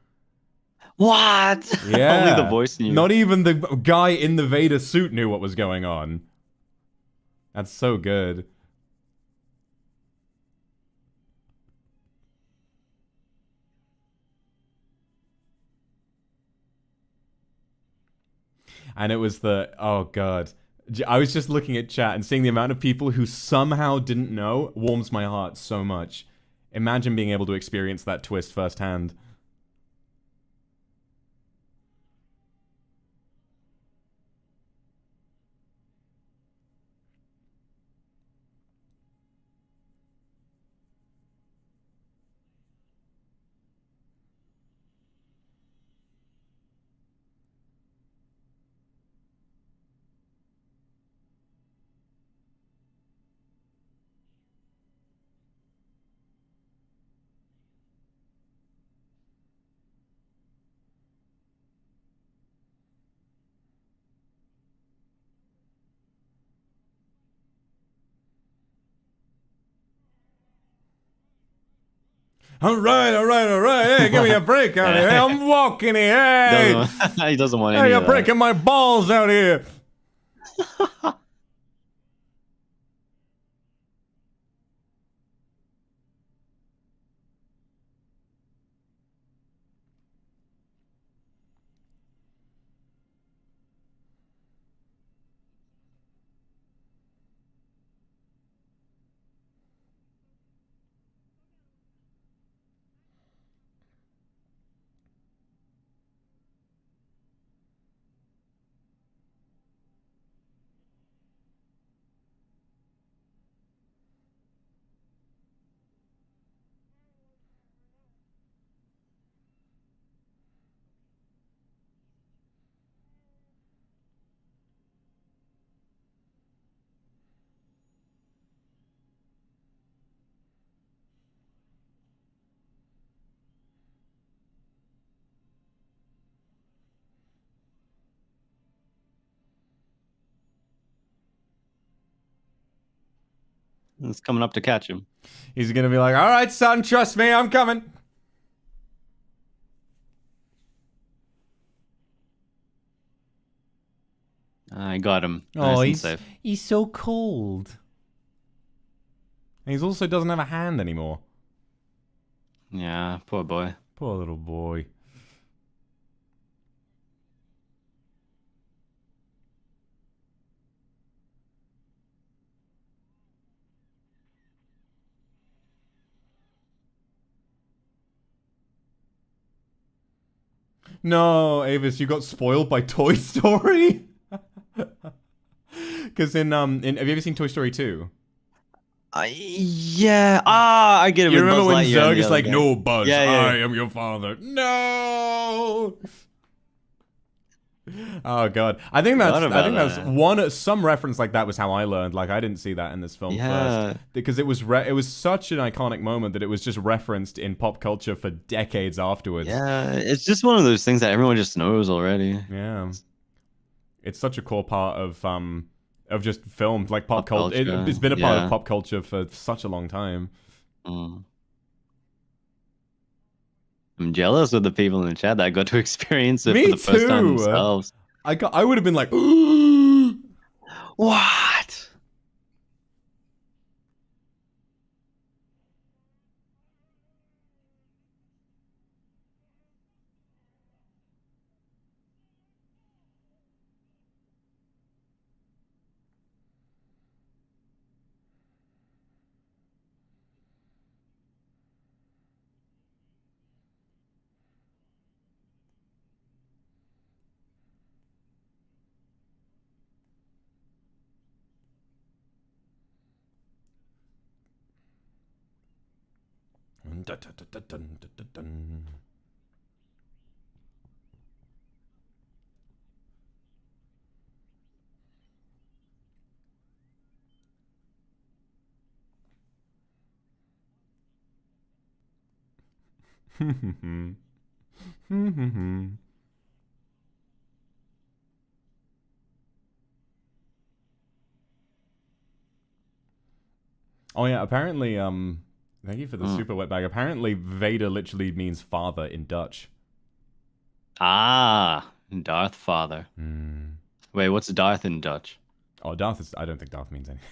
Speaker 2: What?
Speaker 1: Yeah.
Speaker 2: Only the voice knew.
Speaker 1: Not even the guy in the Vader suit knew what was going on. That's so good. And it was oh god. I was just looking at chat and seeing the amount of people who somehow didn't know warms my heart so much. Imagine being able to experience that twist firsthand. Alright, hey, give me a break out here. Hey, I'm walking here, hey!
Speaker 2: He doesn't want any
Speaker 1: Hey,
Speaker 2: of
Speaker 1: you're
Speaker 2: that.
Speaker 1: breaking my balls out here!
Speaker 2: It's coming up to catch him.
Speaker 1: He's gonna be like, alright, son, trust me, I'm coming.
Speaker 2: I got him.
Speaker 1: Oh,
Speaker 2: Nice and safe.
Speaker 1: he's so cold. And he also doesn't have a hand anymore.
Speaker 2: Yeah, poor boy.
Speaker 1: Poor little boy. No, Avis, you got spoiled by Toy Story? Because have you ever seen Toy Story 2?
Speaker 2: Yeah. I get it.
Speaker 1: You
Speaker 2: with
Speaker 1: remember
Speaker 2: Buzz
Speaker 1: when
Speaker 2: Lightyear and
Speaker 1: Zurg
Speaker 2: the
Speaker 1: is
Speaker 2: other
Speaker 1: like,
Speaker 2: guy.
Speaker 1: no, Buzz,
Speaker 2: Yeah, yeah.
Speaker 1: I am your father. No! Oh god, I think that's some reference like that was how I learned. Like I didn't see that in this film first because it was such an iconic moment that it was just referenced in pop culture for decades afterwards.
Speaker 2: Yeah, it's just one of those things that everyone just knows already.
Speaker 1: Yeah, it's such a core part of just film, like pop culture. It's been a part of pop culture for such a long time.
Speaker 2: Mm. I'm jealous of the people in the chat that got to experience it for the first time themselves.
Speaker 1: I would have been like,
Speaker 2: what?
Speaker 1: Oh yeah, apparently, thank you for the super wet bag. Apparently, Vader literally means father in Dutch.
Speaker 2: Ah, Darth Father. Wait, what's Darth in Dutch?
Speaker 1: Oh, Darth is... I don't think Darth means anything.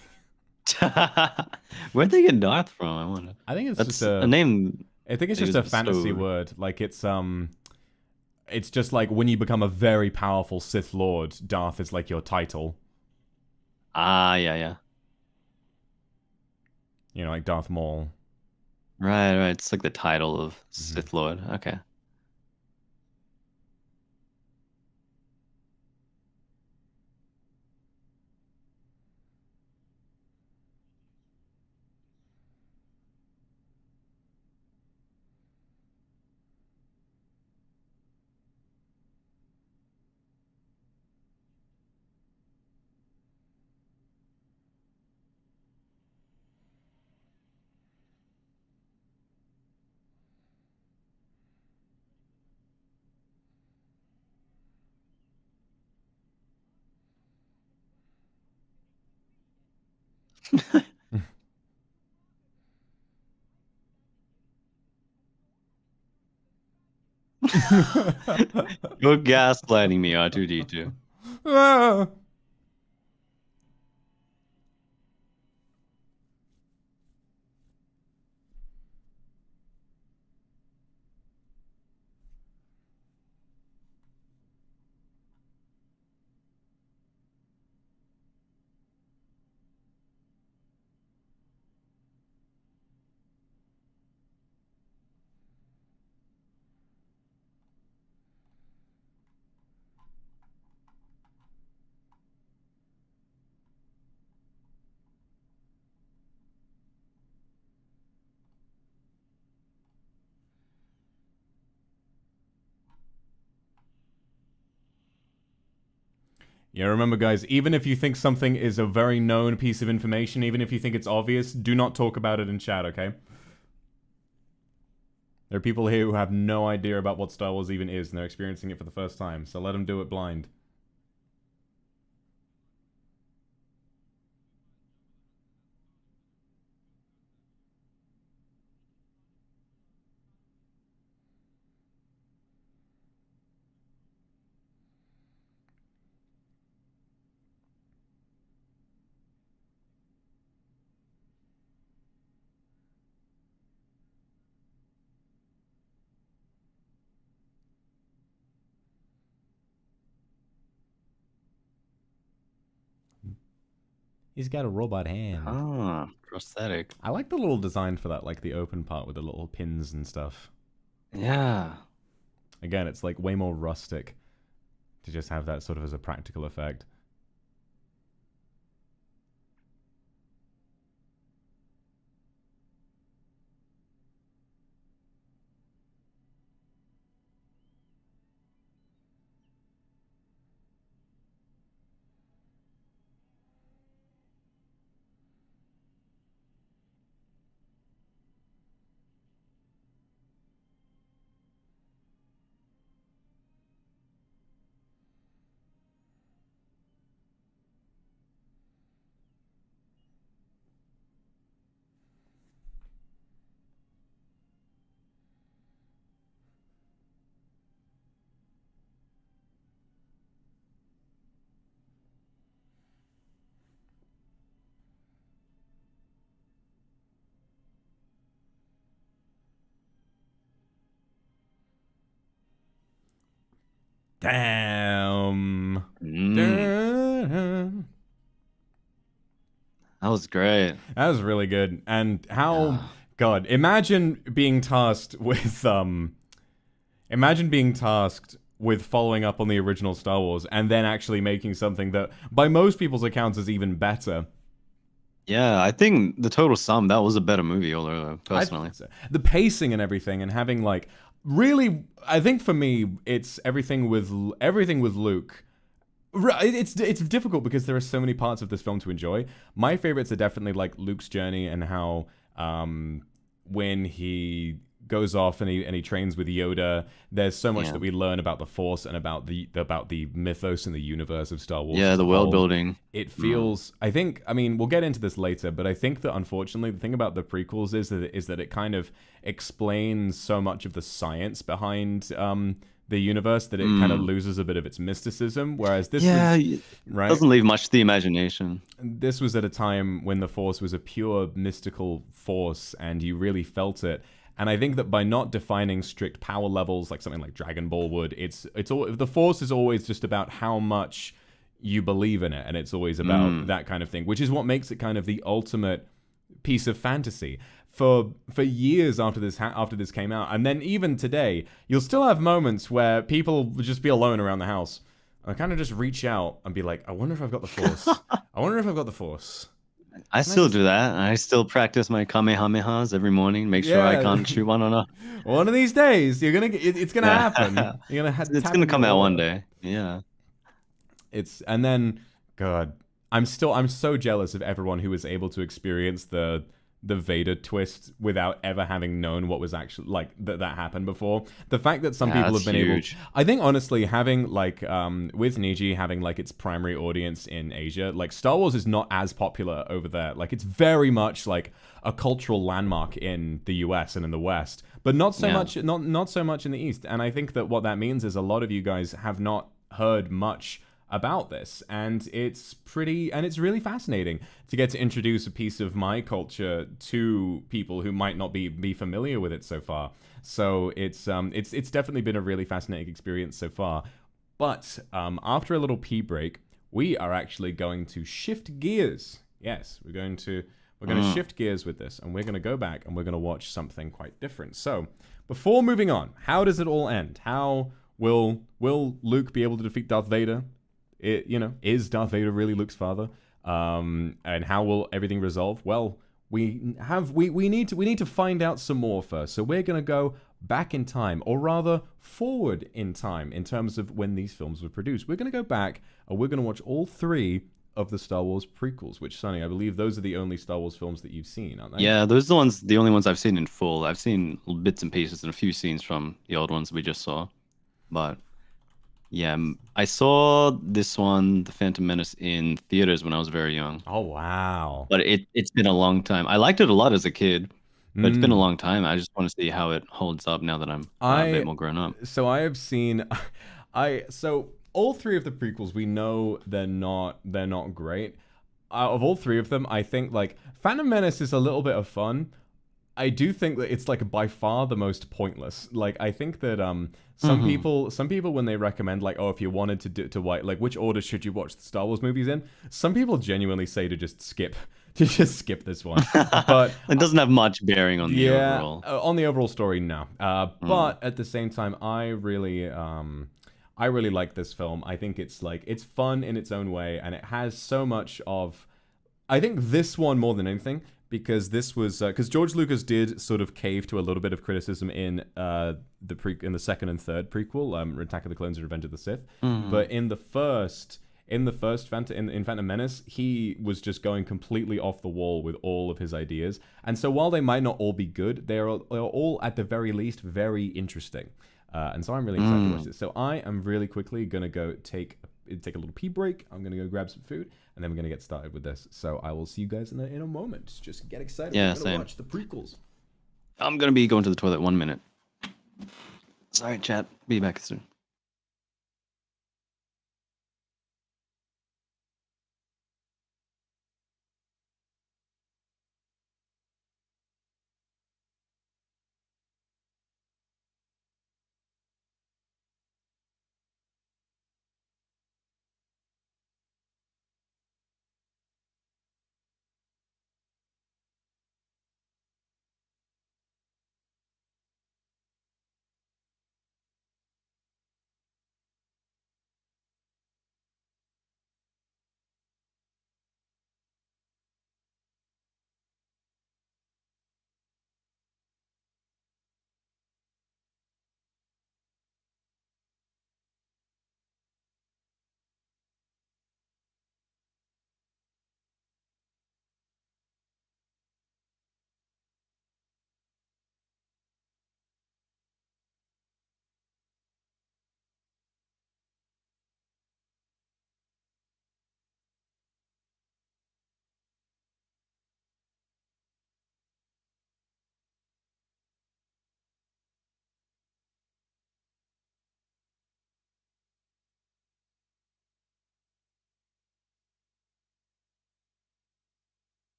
Speaker 2: Where'd they get Darth from? I wonder.
Speaker 1: I think it's
Speaker 2: That's
Speaker 1: just
Speaker 2: a name.
Speaker 1: I think it's just a fantasy word. Like, it's just like when you become a very powerful Sith Lord, Darth is like your title.
Speaker 2: Ah, yeah.
Speaker 1: You know, like Darth Maul.
Speaker 2: Right. It's like the title of Sith Lord. Okay. You're gaslighting me, R2-D2.
Speaker 1: Ah! Yeah, remember guys, even if you think something is a very known piece of information, even if you think it's obvious, do not talk about it in chat, okay? There are people here who have no idea about what Star Wars even is, and they're experiencing it for the first time, so let them do it blind. He's got a robot hand.
Speaker 2: Ah, prosthetic.
Speaker 1: I like the little design for that, like the open part with the little pins and stuff.
Speaker 2: Yeah.
Speaker 1: Again, it's like way more rustic to just have that sort of as a practical effect. Damn.
Speaker 2: That was great.
Speaker 1: That was really good. And how... God, imagine being tasked with, imagine being tasked with following up on the original Star Wars and then actually making something that, by most people's accounts, is even better.
Speaker 2: Yeah, I think the total sum that was a better movie, although
Speaker 1: I
Speaker 2: personally.
Speaker 1: think so. The pacing and everything, and having like really, I think for me, it's everything with Luke. It's difficult because there are so many parts of this film to enjoy. My favorites are definitely like Luke's journey and how when he goes off and he trains with Yoda, there's so much
Speaker 2: Yeah.
Speaker 1: that we learn about the Force and about the mythos and the universe of Star Wars
Speaker 2: Yeah,
Speaker 1: as a
Speaker 2: the world
Speaker 1: whole.
Speaker 2: building.
Speaker 1: It
Speaker 2: Mm.
Speaker 1: feels, I mean, we'll get into this later, but I think that unfortunately the thing about the prequels is that it kind of explains so much of the science behind the universe that it kind of
Speaker 2: Mm.
Speaker 1: loses a bit of its mysticism. Whereas this
Speaker 2: Yeah,
Speaker 1: was
Speaker 2: it
Speaker 1: right.
Speaker 2: doesn't leave much to the imagination.
Speaker 1: This was at a time when the Force was a pure mystical force, and you really felt it. And I think that by not defining strict power levels like something like Dragon Ball would, it's all the Force is always just about how much you believe in it, and it's always about
Speaker 2: Mm.
Speaker 1: that kind of thing, which is what makes it kind of the ultimate piece of fantasy. For years after this came out, and then even today, you'll still have moments where people will just be alone around the house. I kind of just reach out and be like, I wonder if I've got the Force. I wonder if I've got the Force.
Speaker 2: I
Speaker 1: And I
Speaker 2: still
Speaker 1: just,
Speaker 2: do that. I still practice my Kamehamehas every morning. Make sure I
Speaker 1: yeah.
Speaker 2: can't shoot one on a.
Speaker 1: One of these days, it's gonna
Speaker 2: Yeah,
Speaker 1: happen. You're gonna
Speaker 2: it's
Speaker 1: tap
Speaker 2: gonna
Speaker 1: into
Speaker 2: come
Speaker 1: your
Speaker 2: out one
Speaker 1: aura.
Speaker 2: day. Yeah.
Speaker 1: And then, God, I'm so jealous of everyone who was able to experience the Vader twist without ever having known what was actually like that happened before. The fact that some
Speaker 2: Yeah,
Speaker 1: people
Speaker 2: that's
Speaker 1: have been able,
Speaker 2: huge.
Speaker 1: I think honestly, having like with Niji having like its primary audience in Asia, like Star Wars is not as popular over there. Like it's very much like a cultural landmark in the US and in the West, but not so
Speaker 2: Yeah.
Speaker 1: much not so much in the East. And I think that what that means is a lot of you guys have not heard much about this, and it's really fascinating to get to introduce a piece of my culture to people who might not be familiar with it so far. So it's definitely been a really fascinating experience so far. But after a little pee break, we are actually going to shift gears. Yes, we're going to
Speaker 2: Mm.
Speaker 1: shift gears with this, and we're going to go back and we're going to watch something quite different. So before moving on, how does it all end? How will Luke be able to defeat Darth Vader? Is Darth Vader really Luke's father? And how will everything resolve? Well, we need to find out some more first. So we're gonna go back in time, or rather forward in time, in terms of when these films were produced. We're gonna go back and we're gonna watch all three of the Star Wars prequels. Which, Sonny, I believe those are the only Star Wars films that you've seen, aren't they?
Speaker 2: Yeah, those are the only ones I've seen in full. I've seen bits and pieces and a few scenes from the old ones we just saw. But yeah, I saw this one, The Phantom Menace, in theaters when I was very young.
Speaker 1: Oh wow.
Speaker 2: But it's been a long time. I liked it a lot as a kid, but it's been a
Speaker 1: Mm.
Speaker 2: long time. I just want to see how it holds up now that I'm a bit
Speaker 1: I
Speaker 2: more grown up.
Speaker 1: so I have seen so all three of the prequels we know they're not great. Of all three of them, I think like Phantom Menace is a little bit of fun. I do think that it's like by far the most pointless. Like I think that
Speaker 2: Hmm.
Speaker 1: some people when they recommend like, oh, if you wanted to white like which order should you watch the Star Wars movies in, some people genuinely say to just skip this one. But
Speaker 2: It doesn't have much bearing on the
Speaker 1: yeah,
Speaker 2: overall.
Speaker 1: on the overall story, no.
Speaker 2: Mm.
Speaker 1: But at the same time, I really like this film. I think it's fun in its own way, and it has so much of. I think this one more than anything because this was because George Lucas did sort of cave to a little bit of criticism in in the second and third prequel, Attack of the Clones and Revenge of the Sith,
Speaker 2: Mm.
Speaker 1: but in the first in Phantom Menace, he was just going completely off the wall with all of his ideas. And so while they might not all be good, they're all at the very least very interesting. And so I'm really excited to watch
Speaker 2: Mm.
Speaker 1: this. So I am really quickly gonna go take a little pee break. I'm gonna go grab some food, and then we're gonna get started with this. So I will see you guys in a moment. Just get excited.
Speaker 2: Yeah,
Speaker 1: We're gonna
Speaker 2: same.
Speaker 1: watch the prequels.
Speaker 2: I'm gonna be going to the toilet 1 minute. Sorry, chat. Be back soon.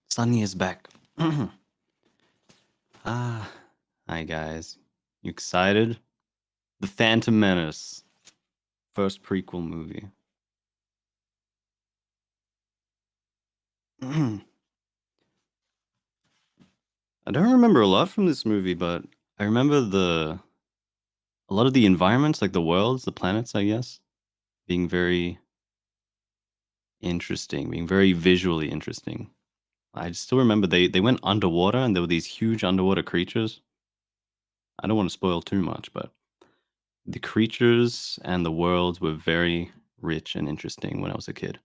Speaker 2: Sunny is back. Hi guys. You excited? The Phantom Menace. First prequel movie. I don't remember a lot from this movie, but I remember a lot of the environments, like the worlds, the planets, I guess, being very interesting, being very visually interesting. I still remember they went underwater and there were these huge underwater creatures. I don't want to spoil too much, but the creatures and the worlds were very rich and interesting when I was a kid.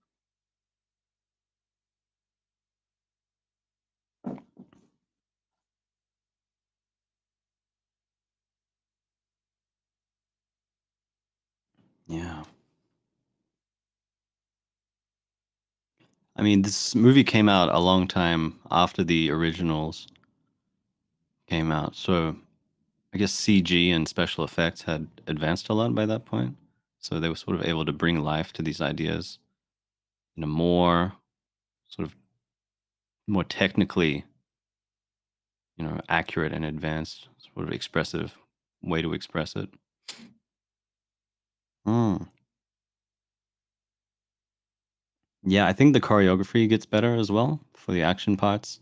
Speaker 2: Yeah. I mean, this movie came out a long time after the originals came out, so I guess CG and special effects had advanced a lot by that point. So they were sort of able to bring life to these ideas in a more sort of more technically, accurate and advanced sort of expressive way to express it. Mm. Yeah, I think the choreography gets better as well for the action parts.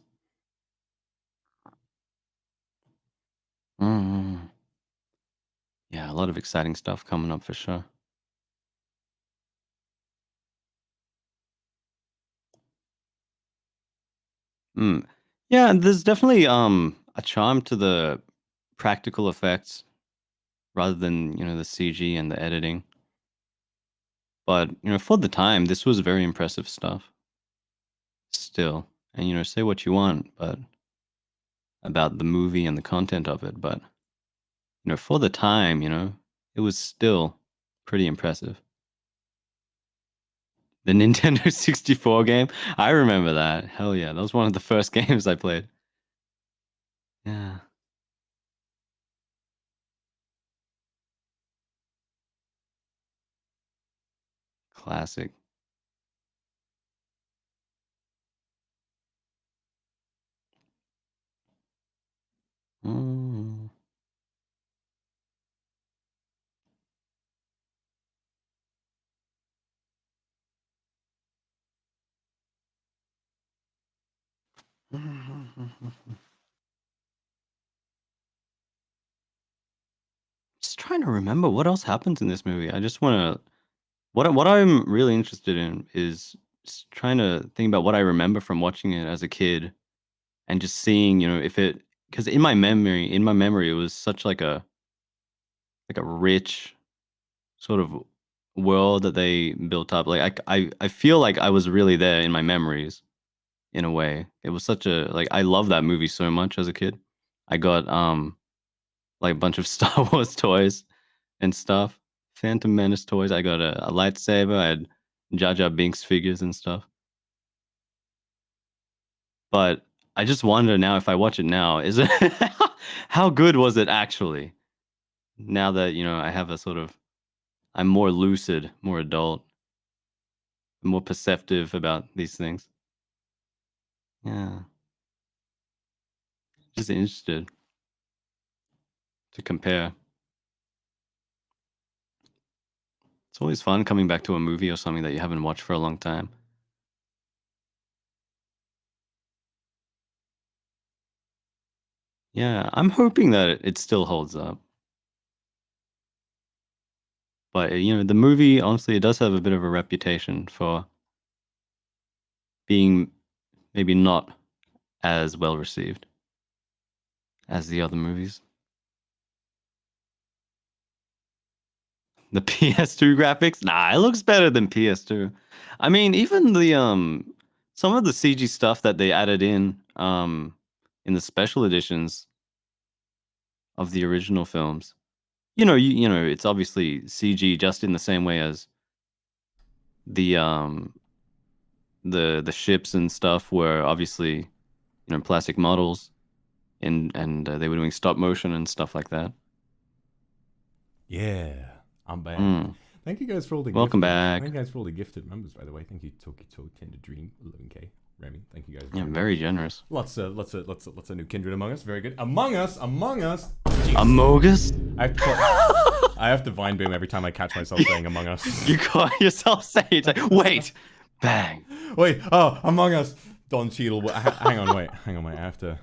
Speaker 2: Mm. Yeah, a lot of exciting stuff coming up for sure. Mm. Yeah, and there's definitely a charm to the practical effects rather than, the CG and the editing. But, for the time, this was very impressive stuff still. And, say what you want, but about the movie and the content of it, but for the time, it was still pretty impressive. The Nintendo 64 game, I remember that. Hell yeah, that was one of the first games I played. Yeah. Classic. Mm. Just trying to remember what else happens in this movie. I just want to. What I'm really interested in is just trying to think about what I remember from watching it as a kid, and just seeing, if it, because in my memory, it was such like a rich sort of world that they built up. Like I feel like I was really there in my memories in a way. It was such a like I love that movie so much as a kid. I got like a bunch of Star Wars toys and stuff. Phantom Menace toys. I got a lightsaber. I had Jar Jar Binks figures and stuff. But I just wonder now if I watch it now, is it how good was it actually? Now that, I have a sort of I'm more lucid, more adult, more perceptive about these things. Yeah. Just interested to compare. It's always fun coming back to a movie or something that you haven't watched for a long time. Yeah, I'm hoping that it still holds up. But, the movie, honestly, it does have a bit of a reputation for being maybe not as well received as the other movies. The PS2 graphics? Nah, it looks better than PS2. I mean, even the some of the CG stuff that they added in the special editions of the original films. It's obviously CG just in the same way as the the ships and stuff were obviously, plastic models and they were doing stop motion and stuff like that.
Speaker 1: Yeah, I'm back.
Speaker 2: Mm.
Speaker 1: Thank you guys for all the
Speaker 2: Welcome back.
Speaker 1: Thank you guys for all the gifted members, by the way. Thank you, Toki To Tender Dream, 11K, Remy. Thank you guys.
Speaker 2: Yeah, very generous.
Speaker 1: Lots of new kindred among us. Very good. Among us.
Speaker 2: Amogus?
Speaker 1: I have to vine boom every time I catch myself saying Among Us.
Speaker 2: You caught yourself saying it. Like, wait, bang.
Speaker 1: Wait. Oh, Among Us. Don Cheadle. Hang on. Wait. I have to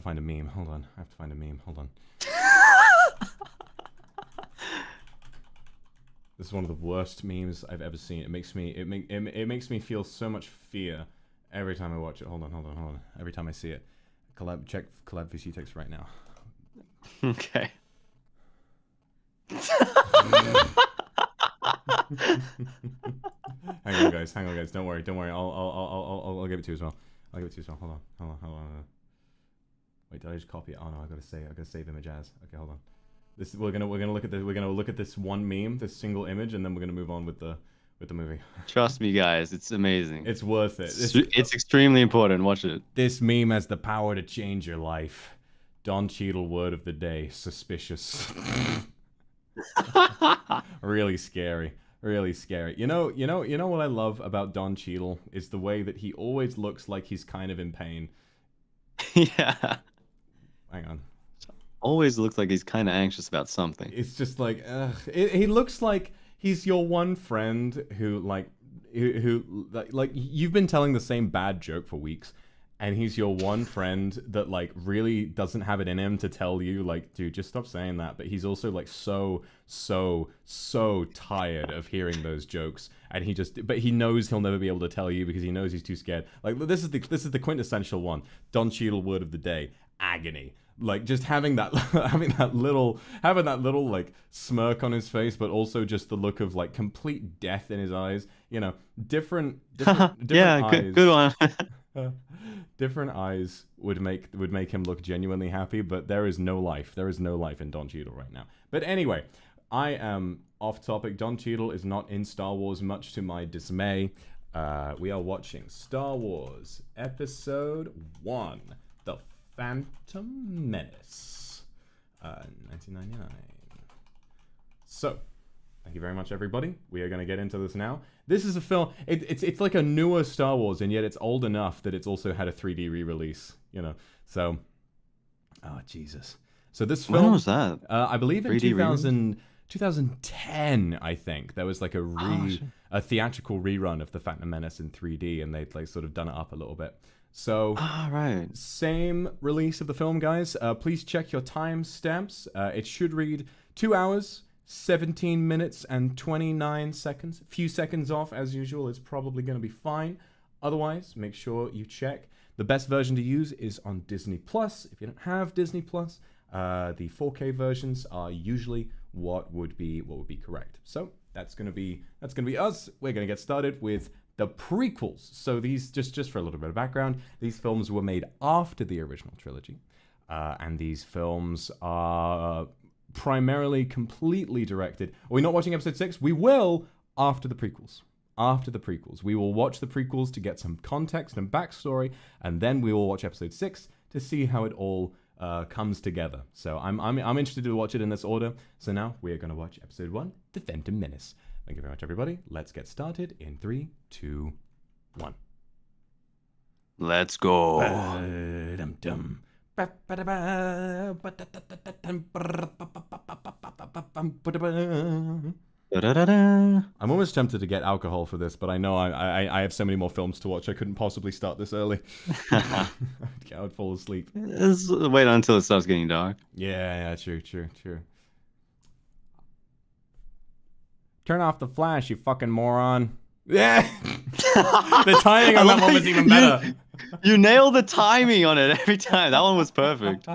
Speaker 1: find a meme. Hold on. I have to find a meme. Hold on. This is one of the worst memes I've ever seen. It makes me feel so much fear every time I watch it. Hold on. Every time I see it. Check collab VC text right now.
Speaker 2: Okay.
Speaker 1: Hang on, guys. Don't worry. I'll give it to you as well. Hold on. Wait, did I just copy it? Oh no, I gotta save image as. Okay, hold on. We're gonna look at this one meme, this single image, and then we're gonna move on with the movie.
Speaker 2: Trust me, guys, it's amazing.
Speaker 1: It's worth it.
Speaker 2: It's extremely important. Watch it.
Speaker 1: This meme has the power to change your life. Don Cheadle word of the day: suspicious. Really scary. You know what I love about Don Cheadle is the way that he always looks like he's kind of in pain.
Speaker 2: Yeah.
Speaker 1: Hang on.
Speaker 2: Always looks like he's kind of anxious about something.
Speaker 1: It's just like, he looks like he's your one friend who like you've been telling the same bad joke for weeks, and he's your one friend that like really doesn't have it in him to tell you like, dude, just stop saying that. But he's also like so tired of hearing those jokes, and but he knows he'll never be able to tell you because he knows he's too scared. Like this is the quintessential one. Don Cheadle word of the day: agony. Like just having that little like smirk on his face, but also just the look of like complete death in his eyes. You know, different
Speaker 2: yeah,
Speaker 1: eyes.
Speaker 2: good one.
Speaker 1: Different eyes would make him look genuinely happy, but there is no life. There is no life in Don Cheadle right now. But anyway, I am off topic. Don Cheadle is not in Star Wars, much to my dismay. We are watching Star Wars Episode 1, The Phantom Menace, 1999. So, thank you very much, everybody. We are going to get into this now. This is a film. It's like a newer Star Wars, and yet it's old enough that it's also had a 3D re-release. You know, so Jesus. So this film.
Speaker 2: When was that?
Speaker 1: I believe in 2010. I think there was like a theatrical rerun of The Phantom Menace in 3D, and they'd like sort of done it up a little bit. So,
Speaker 2: right.
Speaker 1: Same release of the film, guys. Please check your timestamps. It should read 2 hours, 17 minutes, and 29 seconds. A few seconds off, as usual. It's probably going to be fine. Otherwise, make sure you check. The best version to use is on Disney Plus. If you don't have Disney Plus, the 4K versions are usually what would be correct. So that's going to be us. We're going to get started with the prequels. So these, just for a little bit of background, these films were made after the original trilogy, and these films are primarily completely directed. Are we not watching episode 6? We will after the prequels. After the prequels, we will watch the prequels to get some context and backstory, and then we will watch episode 6 to see how it all comes together. So I'm interested to watch it in this order. So now we are going to watch episode 1, The Phantom Menace. Thank you very much, everybody. Let's get started in 3, 2, 1.
Speaker 2: Let's go.
Speaker 1: I'm almost tempted to get alcohol for this, but I know I have so many more films to watch. I couldn't possibly start this early. I would fall asleep.
Speaker 2: Let's wait until it starts getting dark.
Speaker 1: Yeah, true. Turn off the flash, you fucking moron. Yeah! The timing on that one was even better.
Speaker 2: You nailed the timing on it every time. That one was perfect.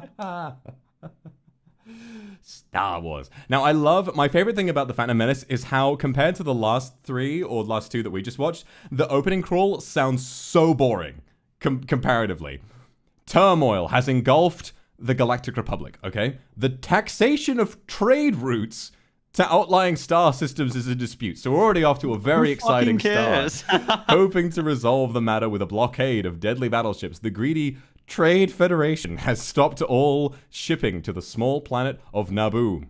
Speaker 1: Star Wars. Now, my favorite thing about The Phantom Menace is how, compared to the last 3 or last 2 that we just watched, the opening crawl sounds so boring, comparatively. Turmoil has engulfed the Galactic Republic, okay? The taxation of trade routes to outlying star systems is in dispute, so we're already off to a very exciting start. Hoping to resolve the matter with a blockade of deadly battleships, the greedy Trade Federation has stopped all shipping to the small planet of Naboo.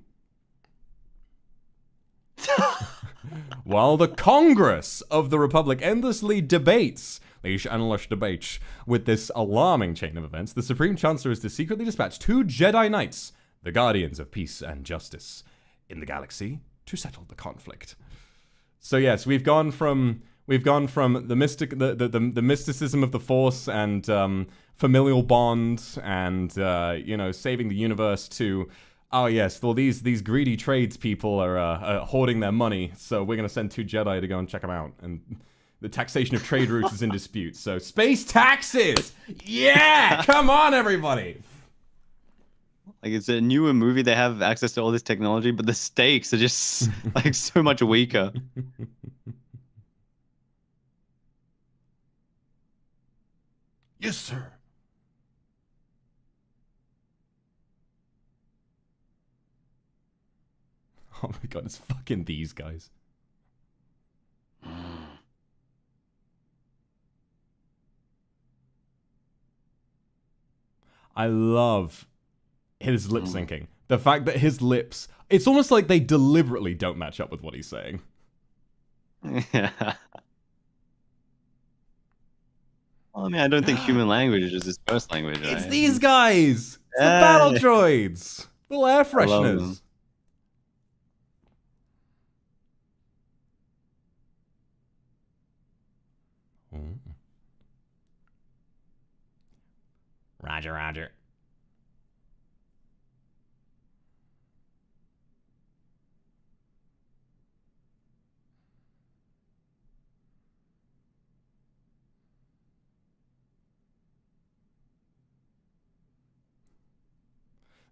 Speaker 1: While the Congress of the Republic endlessly debates these endless debates with this alarming chain of events, the Supreme Chancellor is to secretly dispatch 2 Jedi Knights, the guardians of peace and justice in the galaxy, to settle the conflict. So yes, we've gone from the mysticism of the Force and familial bonds and saving the universe to, oh yes, well these greedy tradespeople are hoarding their money, so we're gonna send 2 Jedi to go and check them out. And the taxation of trade routes is in dispute. So space taxes, yeah, come on everybody.
Speaker 2: Like, it's a newer movie. They have access to all this technology, but the stakes are just like so much weaker.
Speaker 1: Yes, sir. Oh my god, it's fucking these guys. I love his lip syncing. The fact that his lips, it's almost like they deliberately don't match up with what he's saying.
Speaker 2: Yeah. Well, I mean, I don't think human language is just his first language, right?
Speaker 1: It's these guys! It's the battle droids! Little air fresheners. Roger, roger.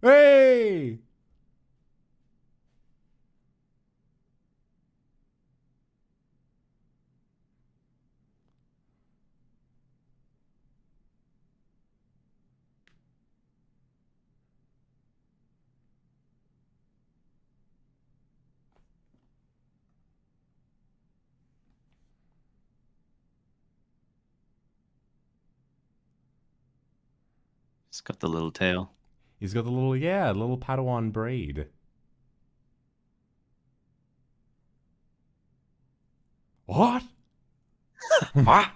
Speaker 1: Hey!
Speaker 2: It's got the little tail.
Speaker 1: He's got the little Padawan braid. What?
Speaker 2: What?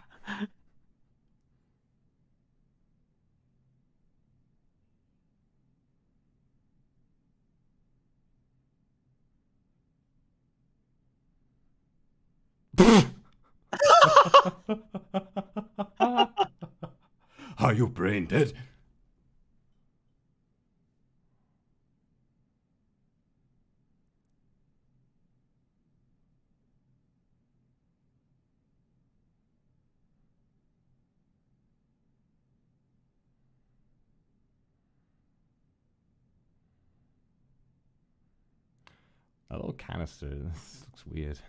Speaker 1: Are you brain dead? A little canister. This looks weird.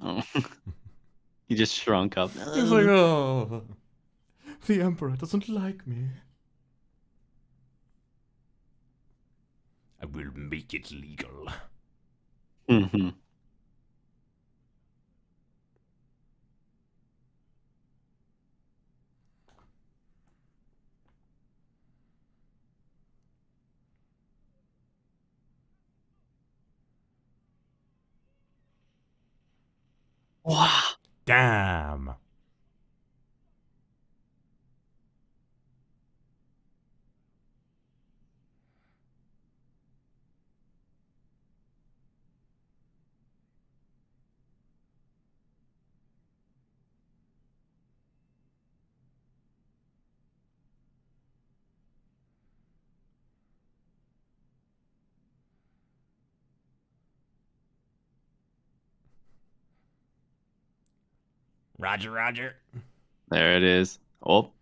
Speaker 2: Oh. He just shrunk up.
Speaker 1: He's like, oh, the Emperor doesn't like me. I will make it legal.
Speaker 2: Mm-hmm. Wow.
Speaker 1: Damn. Roger, roger.
Speaker 2: There it is. Oh.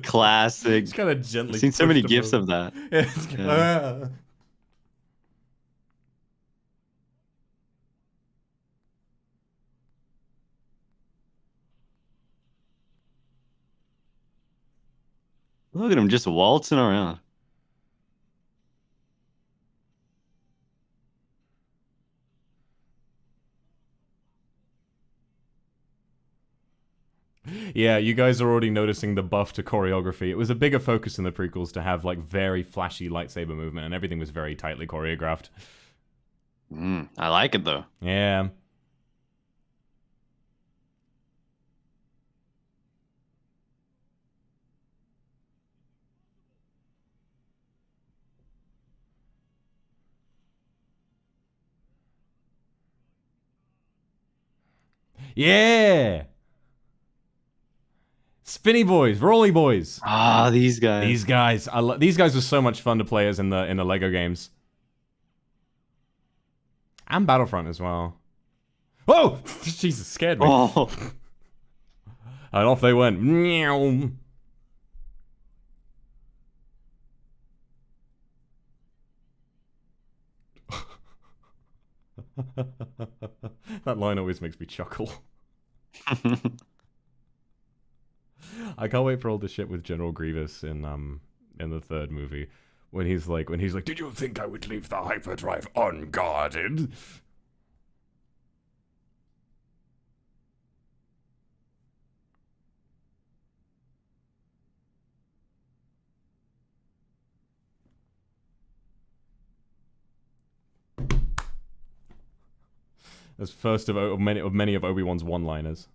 Speaker 2: Classic.
Speaker 1: Just kind of gently.
Speaker 2: I've seen so many
Speaker 1: pushed him
Speaker 2: gifs
Speaker 1: over.
Speaker 2: of that.
Speaker 1: Yeah, it's
Speaker 2: Yeah. Look at him just waltzing around.
Speaker 1: Yeah, you guys are already noticing the buff to choreography. It was a bigger focus in the prequels to have like very flashy lightsaber movement, and everything was very tightly choreographed.
Speaker 2: I like it though.
Speaker 1: Yeah. Yeah. Spinny boys, rolly boys.
Speaker 2: Ah, these guys.
Speaker 1: These guys, these guys were so much fun to play as in the Lego games, and Battlefront as well. Oh, Jesus, scared me.
Speaker 2: Oh.
Speaker 1: And off they went. Meow. That line always makes me chuckle. I can't wait for all the shit with General Grievous in the third movie when he's like, did you think I would leave the hyperdrive unguarded? That's first of many of Obi-Wan's one-liners.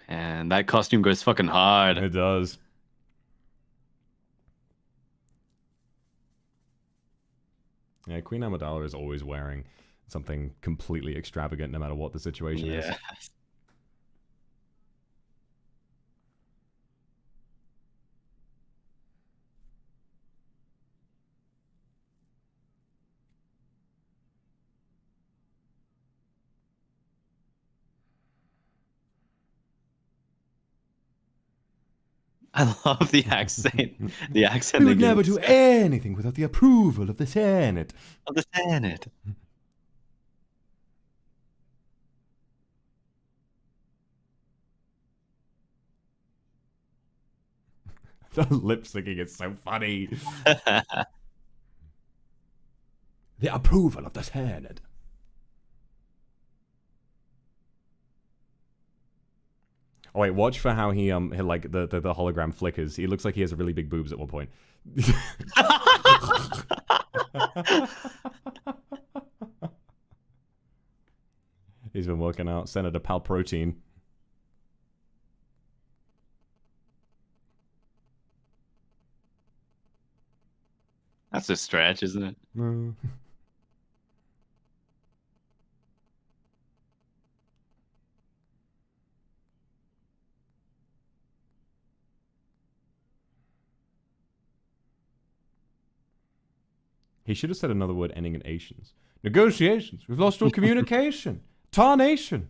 Speaker 2: And that costume goes fucking hard.
Speaker 1: It does. Yeah, Queen Amidala is always wearing something completely extravagant no matter what the situation is.
Speaker 2: I love the accent. The accent.
Speaker 1: We would never do anything without the approval of the Senate.
Speaker 2: Of the Senate.
Speaker 1: The lip syncing is so funny. The approval of the Senate. Oh wait, watch for how he like the hologram flickers. He looks like he has really big boobs at one point. He's been working out. Senator Palprotein.
Speaker 2: That's a stretch, isn't it?
Speaker 1: No. He should have said another word ending in Asians. Negotiations. We've lost all communication. Tarnation.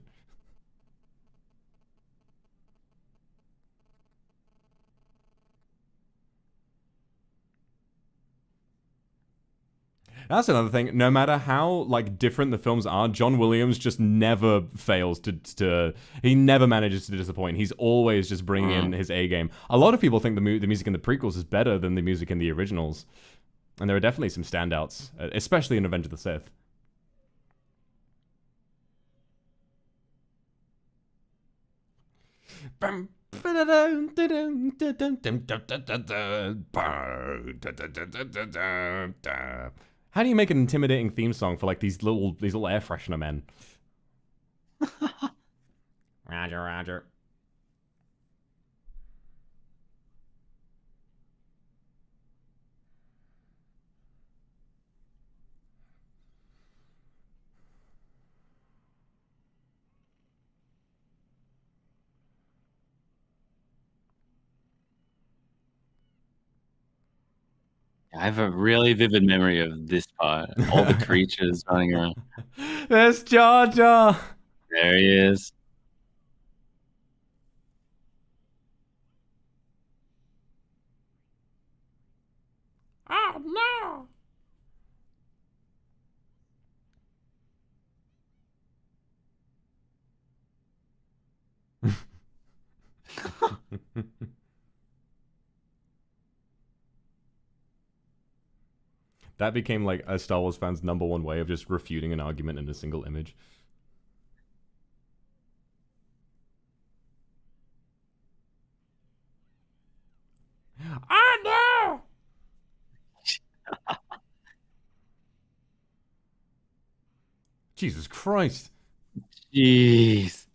Speaker 1: That's another thing. No matter how like different the films are, John Williams just never fails to he never manages to disappoint. He's always just bringing in his A game. A lot of people think the music in the prequels is better than the music in the originals. And there are definitely some standouts, especially in Revenge of the Sith. How do you make an intimidating theme song for like these little air freshener men? Roger, roger.
Speaker 2: I have a really vivid memory of this part. All the creatures running around.
Speaker 1: There's Jar Jar.
Speaker 2: There he is.
Speaker 1: Oh no. That became like a Star Wars fan's #1 way of just refuting an argument in a single image. I know! Jesus Christ.
Speaker 2: Jeez.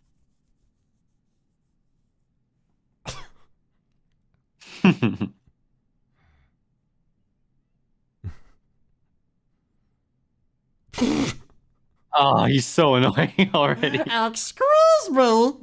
Speaker 2: Oh, he's so annoying already.
Speaker 1: Excuse me.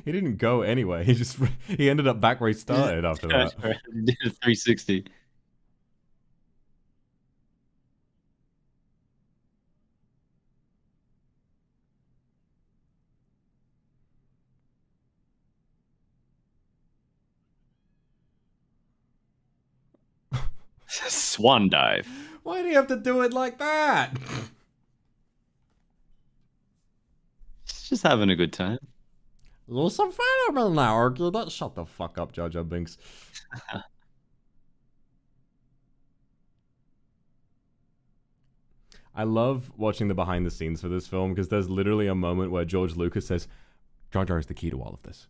Speaker 1: He didn't go anyway. He ended up back where he started after that.
Speaker 2: Right. He did a 360. Swan dive.
Speaker 1: Why do you have to do it like that?
Speaker 2: Just having a good time.
Speaker 1: There's some fun now, argue that. Shut the fuck up, Jar Jar Binks. I love watching the behind the scenes for this film because there's literally a moment where George Lucas says, Jar Jar is the key to all of this.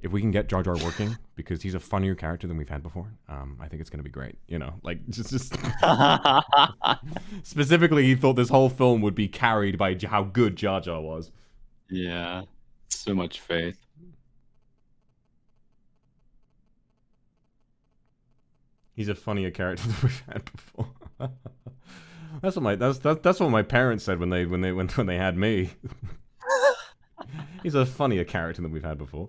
Speaker 1: If we can get Jar Jar working, because he's a funnier character than we've had before, I think it's going to be great. You know, like, just... Specifically, he thought this whole film would be carried by how good Jar Jar was.
Speaker 2: Yeah, so much faith.
Speaker 1: He's a funnier character than we've had before. That's what my parents said when they had me. He's a funnier character than we've had before.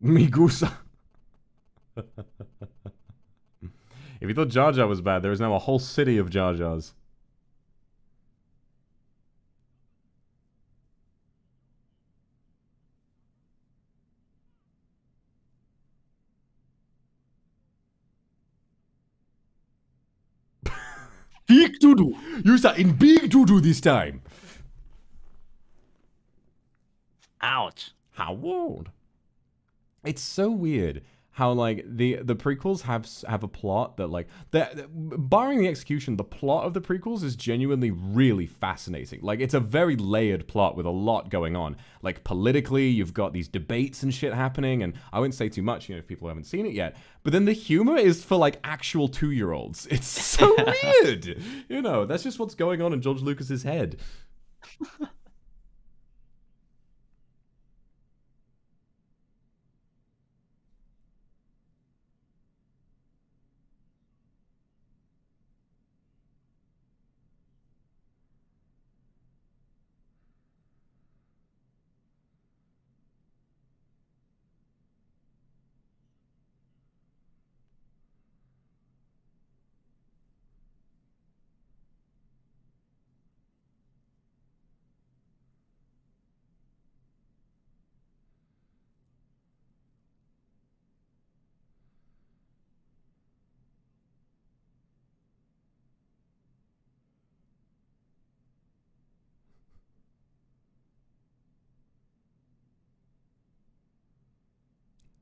Speaker 1: Migusa. If you thought Jar Jar was bad, there is now a whole city of Jar Jars. Big doo-doo! You are in big doo-doo this time!
Speaker 2: Ouch.
Speaker 1: How old? It's so weird how, like, the prequels have a plot that, like, barring the execution, the plot of the prequels is genuinely really fascinating. Like, it's a very layered plot with a lot going on. Like, politically, you've got these debates and shit happening, and I wouldn't say too much, you know, if people haven't seen it yet. But then the humor is for, like, actual 2-year-olds. It's so weird! You know, that's just what's going on in George Lucas's head.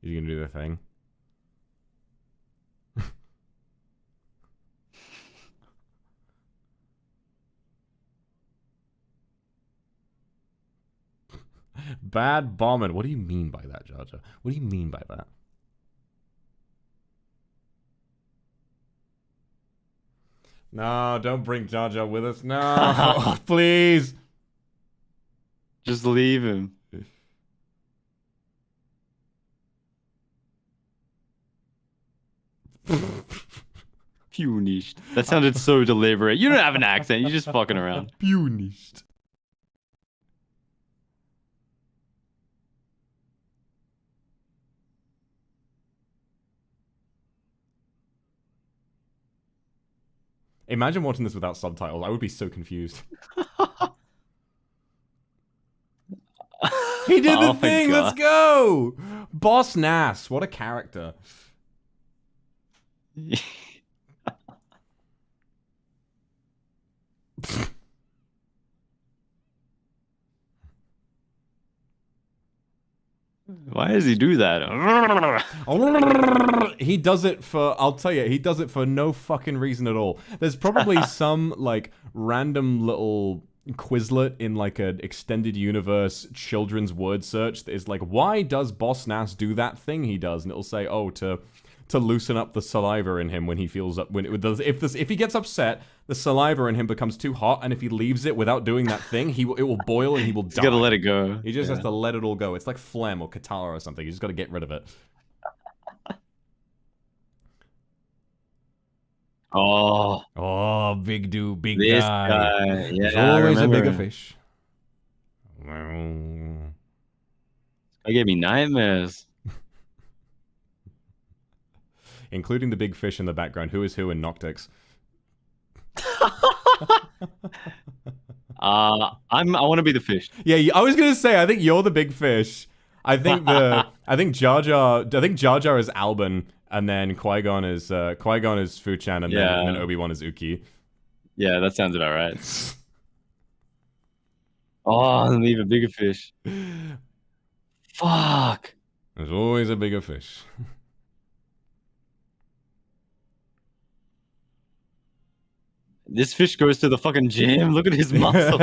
Speaker 1: Is he gonna do the thing? Bad bombing. What do you mean by that, Jar Jar? What do you mean by that? No, don't bring Jar Jar with us. No, please.
Speaker 2: Just leave him. Punished. That sounded so deliberate. You don't have an accent. You're just fucking around.
Speaker 1: Punished. Imagine watching this without subtitles. I would be so confused. He did the thing. Let's go. Boss Nass. What a character.
Speaker 2: Why does he do that?
Speaker 1: He does it for, I'll tell you, he does it for no fucking reason at all. There's probably some, like, random little Quizlet in, like, an extended universe children's word search that is like, why does Boss Nass do that thing he does? And it'll say, oh, to loosen up the saliva in him when he feels up, when it does, if he gets upset, the saliva in him becomes too hot, and if he leaves it without doing that thing, it will boil and he will die.
Speaker 2: He's gotta let it go.
Speaker 1: He just has to let it all go. It's like phlegm or catarrh or something. You just gotta get rid of it. Oh, big dude, big
Speaker 2: this
Speaker 1: guy.
Speaker 2: Yeah,
Speaker 1: There's always a bigger
Speaker 2: him.
Speaker 1: fish.
Speaker 2: That gave me nightmares.
Speaker 1: Including the big fish in the background. Who is who in Noctix?
Speaker 2: I want to be the fish.
Speaker 1: Yeah, I was gonna say. I think you're the big fish. I think Jar Jar is Alban, and then Qui-Gon is Fu-Chan, and then Obi-Wan is Uki.
Speaker 2: Yeah, that sounds about right. Oh, leave a bigger fish. Fuck.
Speaker 1: There's always a bigger fish.
Speaker 2: This fish goes to the fucking gym. Look at his muscles.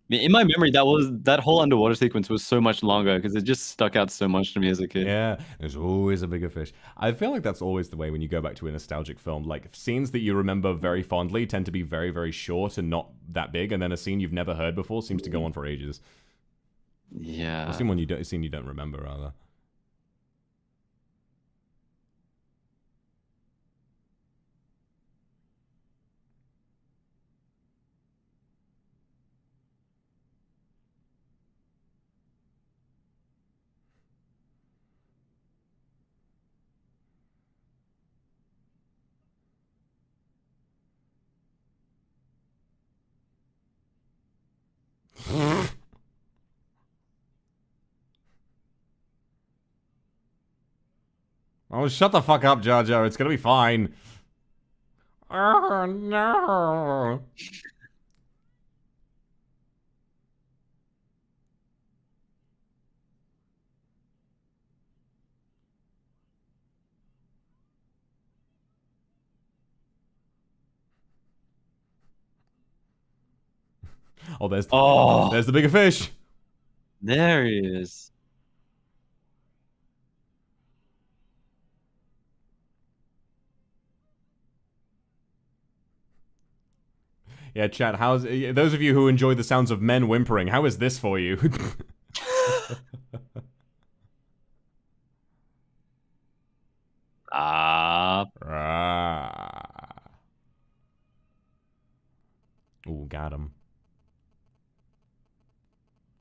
Speaker 2: In my memory, that whole underwater sequence was so much longer because it just stuck out so much to me as a kid.
Speaker 1: Yeah, there's always a bigger fish. I feel like that's always the way when you go back to a nostalgic film. Like, scenes that you remember very fondly tend to be very, very short and not that big, and then a scene you've never heard before seems to go on for ages.
Speaker 2: Yeah.
Speaker 1: A scene you don't remember, rather. Oh, shut the fuck up, Jar Jar. It's gonna be fine. Oh, no. Oh, there's the bigger fish.
Speaker 2: There he is.
Speaker 1: Yeah, chat, how's those of you who enjoy the sounds of men whimpering, how is this for you? Ooh, got him.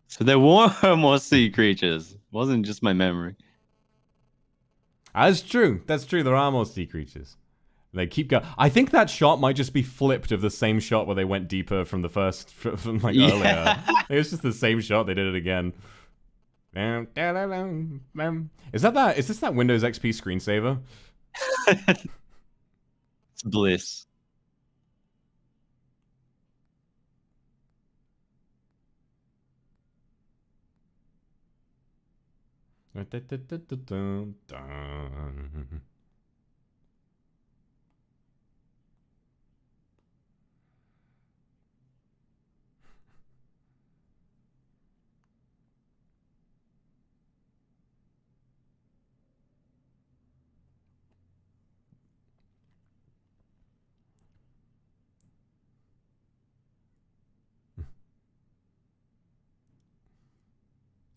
Speaker 2: So there were more sea creatures. It wasn't just my memory.
Speaker 1: That's true. That's true. There are more sea creatures. They keep going. I think that shot might just be flipped of the same shot where they went deeper from the first, from like earlier. It was just the same shot. They did it again. Is this that Windows XP screensaver?
Speaker 2: It's bliss.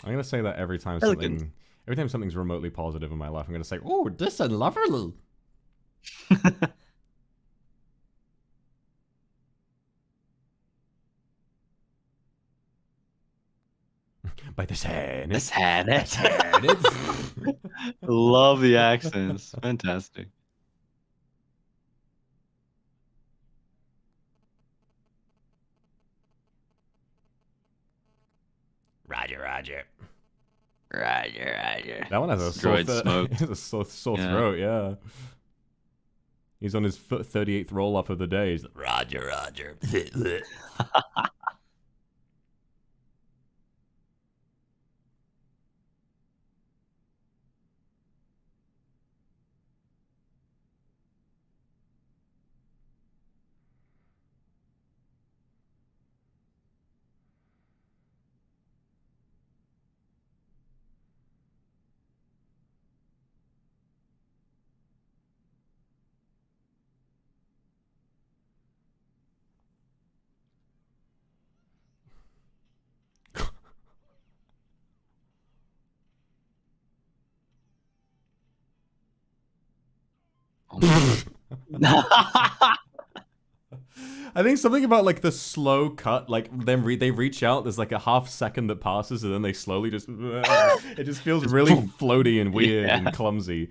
Speaker 1: I'm gonna say that every time something's remotely positive in my life. I'm gonna say, "Oh, this is lovely." By the sand.
Speaker 2: Love the accents. Fantastic.
Speaker 1: Roger.
Speaker 2: Roger.
Speaker 1: That one has a sore throat, yeah. He's on his 38th roll-up of the day. He's like, Roger. I think something about like the slow cut, like them they reach out. There's like a half second that passes, and then they slowly just. It just feels really floaty and weird and clumsy.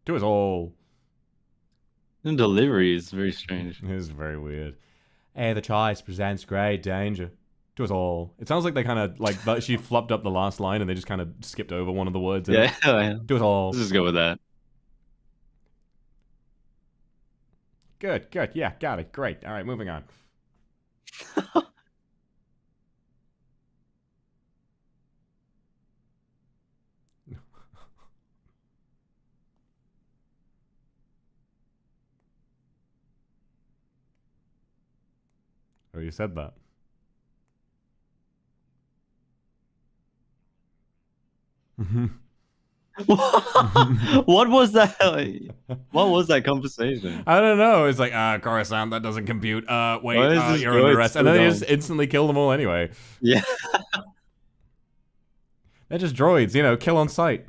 Speaker 1: To us all.
Speaker 2: The delivery is very strange.
Speaker 1: It is very weird. Hey, the choice presents great danger to us all. It sounds like they kind of like she flopped up the last line and they just kind of skipped over one of the words.
Speaker 2: Yeah.
Speaker 1: To us all.
Speaker 2: Let's just go with that.
Speaker 1: Good. Yeah, got it. Great. All right, moving on. Oh, you said that.
Speaker 2: What was that? What was that conversation?
Speaker 1: I don't know. It's like, Coruscant, that doesn't compute. Wait, you're under arrest. And then they just instantly kill them all anyway.
Speaker 2: Yeah.
Speaker 1: They're just droids, you know, kill on sight.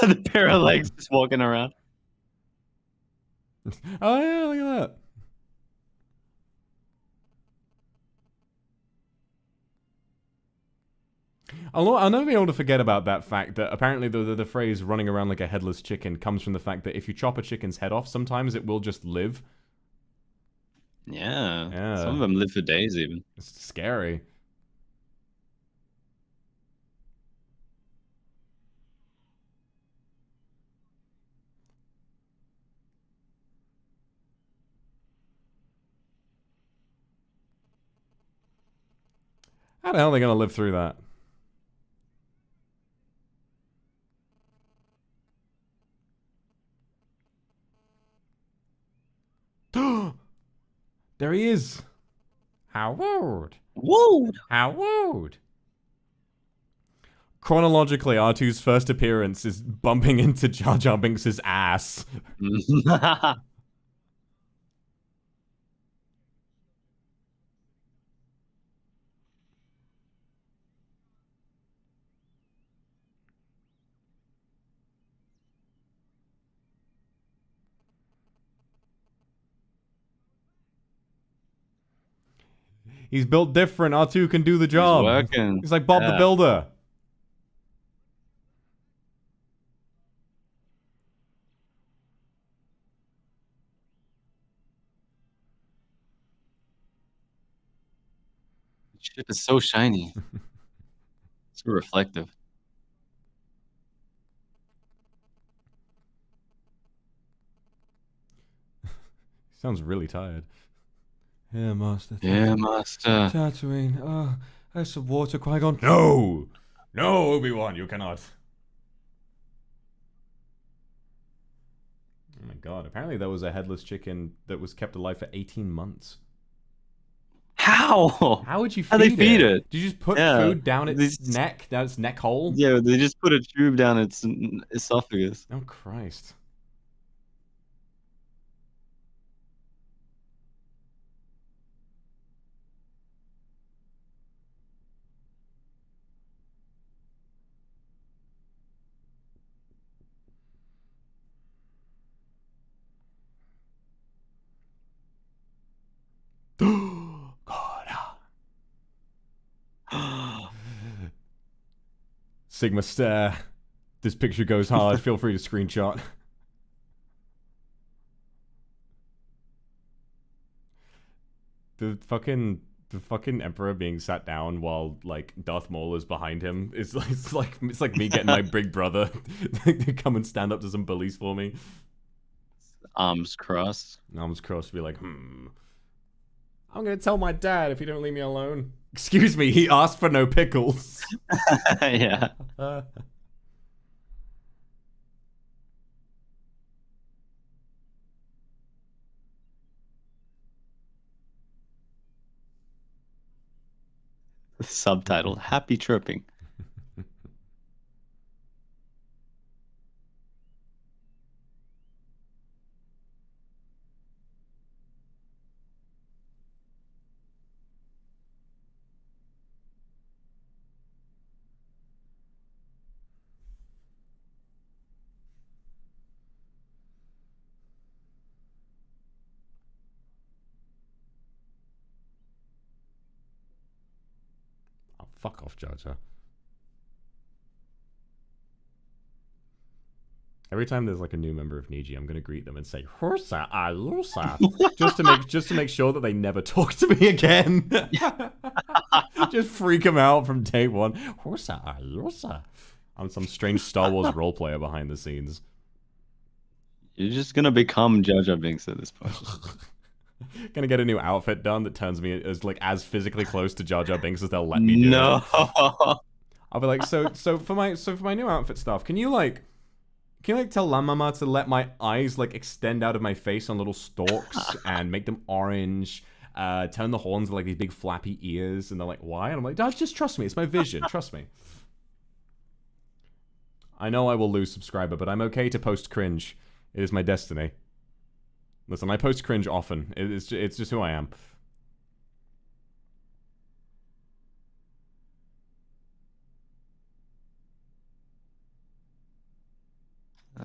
Speaker 2: The pair of legs just walking around.
Speaker 1: Oh, yeah, look at that. I'll never be able to forget about that fact that apparently the phrase running around like a headless chicken comes from the fact that if you chop a chicken's head off, sometimes it will just live.
Speaker 2: Yeah. Some of them live for days even.
Speaker 1: It's scary. How the hell are they going to live through that? There he is. Howard. Howard. Chronologically, R2's first appearance is bumping into Jar Jar Binks' ass. He's built different. R2 can do the job.
Speaker 2: He's working.
Speaker 1: He's like Bob the Builder.
Speaker 2: Ship is so shiny. So reflective.
Speaker 1: Sounds really tired. Yeah, master.
Speaker 2: Yeah, master.
Speaker 1: Tatooine. Oh, there's some water, Qui-Gon. No! No, Obi-Wan, you cannot. Oh my god, apparently there was a headless chicken that was kept alive for 18 months.
Speaker 2: How?
Speaker 1: How would you feed
Speaker 2: How they feed it?
Speaker 1: Did you just put food down its neck? Down its neck hole?
Speaker 2: Yeah, they just put a tube down its esophagus.
Speaker 1: Oh, Christ. Sigma stare. This picture goes hard. Feel free to screenshot. The fucking Emperor being sat down while like Darth Maul is behind him. It's like me getting my big brother to come and stand up to some bullies for me.
Speaker 2: Arms crossed.
Speaker 1: Arms crossed. Be like, I'm gonna tell my dad if you don't leave me alone. Excuse me, he asked for no pickles.
Speaker 2: Yeah. Subtitle: Happy chirping.
Speaker 1: Fuck off, Jar Jar. Every time there's like a new member of Niji, I'm gonna greet them and say "Horsa Alusa," just to make sure that they never talk to me again. Just freak them out from day one. Horsa Alusa. I'm some strange Star Wars role player behind the scenes.
Speaker 2: You're just gonna become Jar Jar Binks at this point.
Speaker 1: Gonna get a new outfit done that turns me as physically close to Jar Jar Binks as they'll let me do.
Speaker 2: No.
Speaker 1: I'll be like, so for my new outfit stuff, can you tell La Mama to let my eyes like extend out of my face on little stalks and make them orange? Turn the horns into like these big flappy ears, and they're like, why? And I'm like, Dad, just trust me, it's my vision, trust me. I know I will lose subscriber, but I'm okay to post cringe. It is my destiny. Listen, I post cringe often. It's just who I am.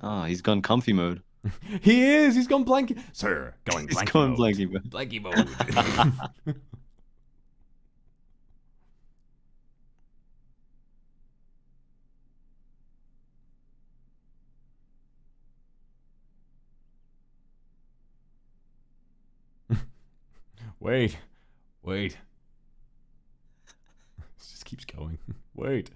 Speaker 2: Oh, he's gone comfy mode.
Speaker 1: He is! He's gone blanky. Sir, going blanky
Speaker 2: He's gone
Speaker 1: mode.
Speaker 2: blanky mode.
Speaker 1: Blanky mode. Wait. It just keeps going. Wait.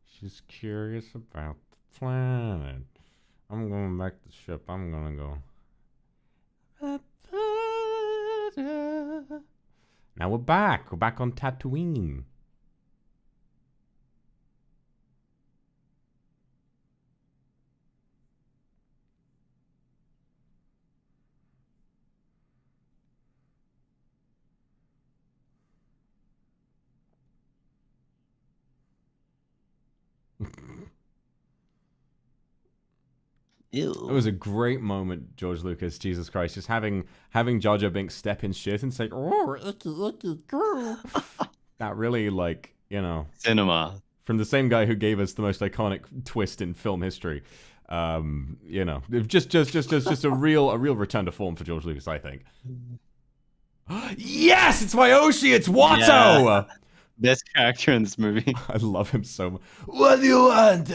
Speaker 1: She's curious about the planet. I'm going back to the ship. I'm gonna go. Now we're back. We're back on Tatooine.
Speaker 2: Ew.
Speaker 1: It was a great moment, George Lucas. Jesus Christ, just having Jar Jar Binks step in shit and say, "Oh, icky, girl." That really, like, you know,
Speaker 2: Cinema.
Speaker 1: From the same guy who gave us the most iconic twist in film history. You know, just a real return to form for George Lucas, I think. Yes, it's my Oshi. It's Watto.
Speaker 2: Yeah. Best character in this movie.
Speaker 1: I love him so much. What do you want?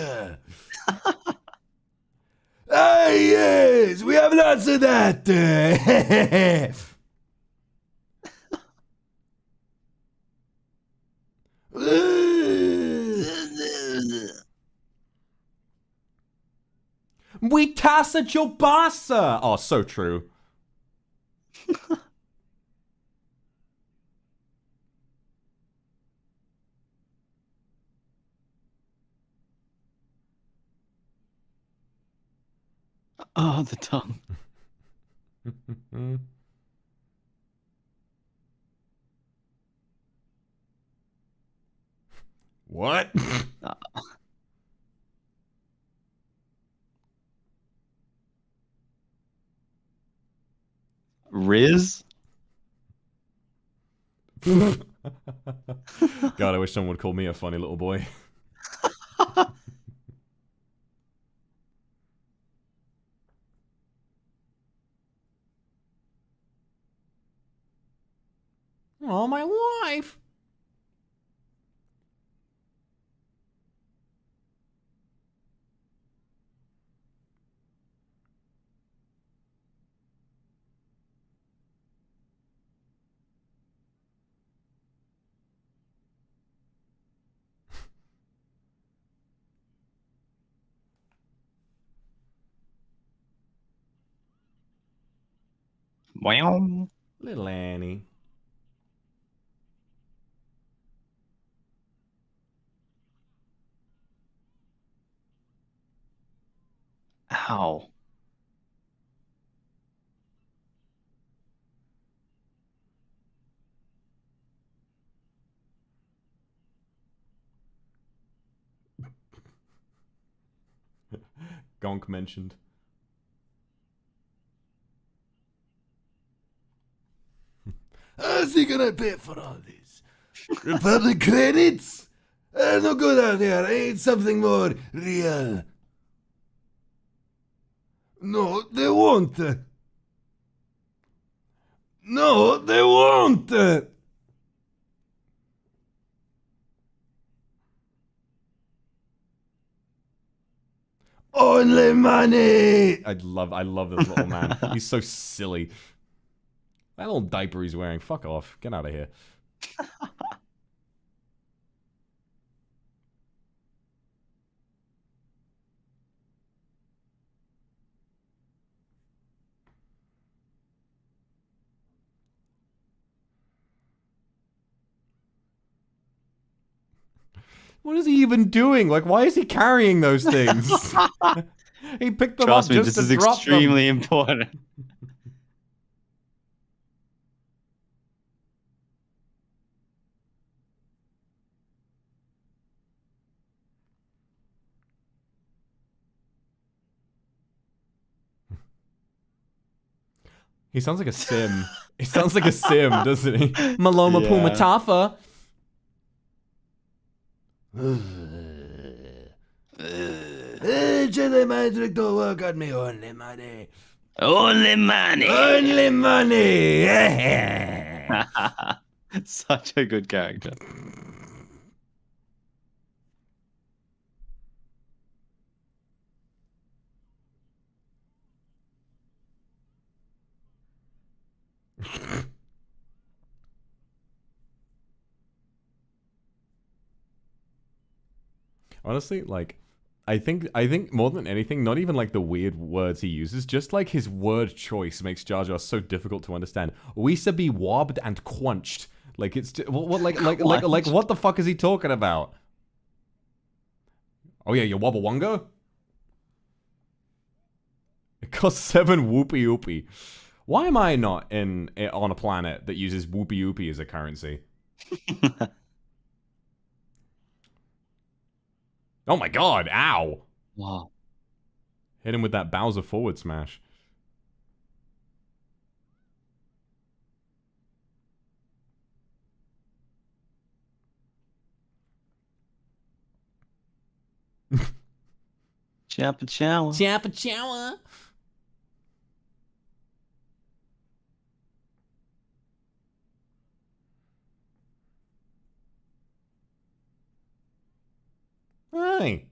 Speaker 1: Ah, yes, we have lots of that. We tassa ciobassa. Oh, so true.
Speaker 2: Oh, the tongue.
Speaker 1: What?
Speaker 2: Riz?
Speaker 1: God, I wish someone would call me a funny little boy. Oh, my wife.
Speaker 2: Wow.
Speaker 1: Little Annie.
Speaker 2: Ow.
Speaker 1: Gonk mentioned. How's he gonna pay for all this? Republic credits? No good out there. I need something more real. No, they won't. No, they won't. Only money. I love this little man. He's so silly. That little diaper he's wearing. Fuck off. Get out of here. What is he even doing? Like, why is he carrying those things? He picked them
Speaker 2: Trust
Speaker 1: up
Speaker 2: me,
Speaker 1: just
Speaker 2: this
Speaker 1: to
Speaker 2: is
Speaker 1: drop
Speaker 2: extremely important.
Speaker 1: He sounds like a sim. He sounds like a sim, doesn't he? Maloma Puma Tafa. Jedi Magic don't work on me. Only money.
Speaker 2: Only money.
Speaker 1: Only money.
Speaker 2: Such a good character.
Speaker 1: Honestly, like, I think more than anything, not even like the weird words he uses, just like his word choice makes Jar Jar so difficult to understand. We should be wobbed and quenched. Like it's what like what the fuck is he talking about? Oh yeah, you Wobbawonga? It costs 7 whoopie whoopie. Why am I not on a planet that uses whoopie whoopie as a currency? Oh my god, ow.
Speaker 2: Wow.
Speaker 1: Hit him with that Bowser forward smash.
Speaker 2: Chappa chowa.
Speaker 1: Chappa chowa. funny.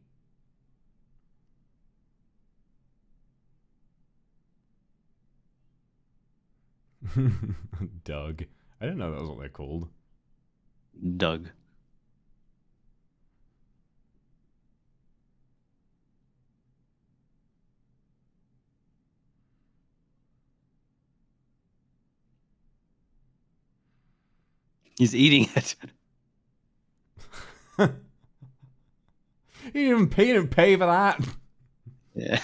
Speaker 1: Doug. I didn't know that was what they're called.
Speaker 2: Doug. He's eating it.
Speaker 1: He didn't pay for that.
Speaker 2: Yeah.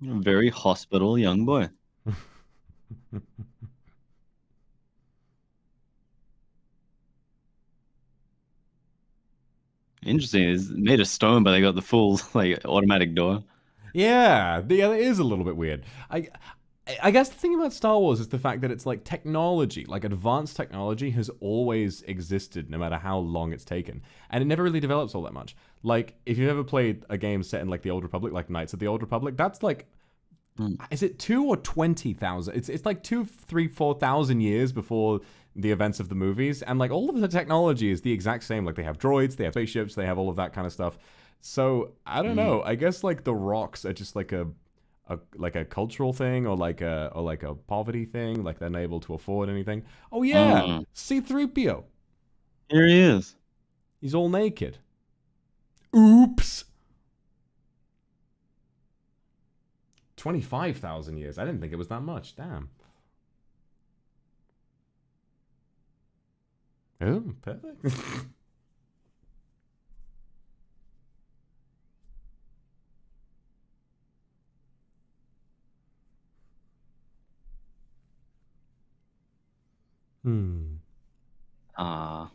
Speaker 2: Very hospitable young boy. Interesting. It's made of stone, but they got the full like automatic door.
Speaker 1: Yeah, it is a little bit weird. I guess the thing about Star Wars is the fact that it's like technology, like advanced technology has always existed no matter how long it's taken. And it never really develops all that much. Like, if you've ever played a game set in like the Old Republic, like Knights of the Old Republic, that's like, is it 2 or 20,000? It's like 2, 3, 4,000 years before the events of the movies. And like all of the technology is the exact same. Like they have droids, they have spaceships, they have all of that kind of stuff. So I don't know. I guess like the rocks are just like a cultural thing or like a poverty thing, like they're not able to afford anything. Oh yeah, C-3PO.
Speaker 2: Here he is.
Speaker 1: He's all naked. Oops. 25,000 years. I didn't think it was that much. Damn. Oh, perfect.
Speaker 2: Ah.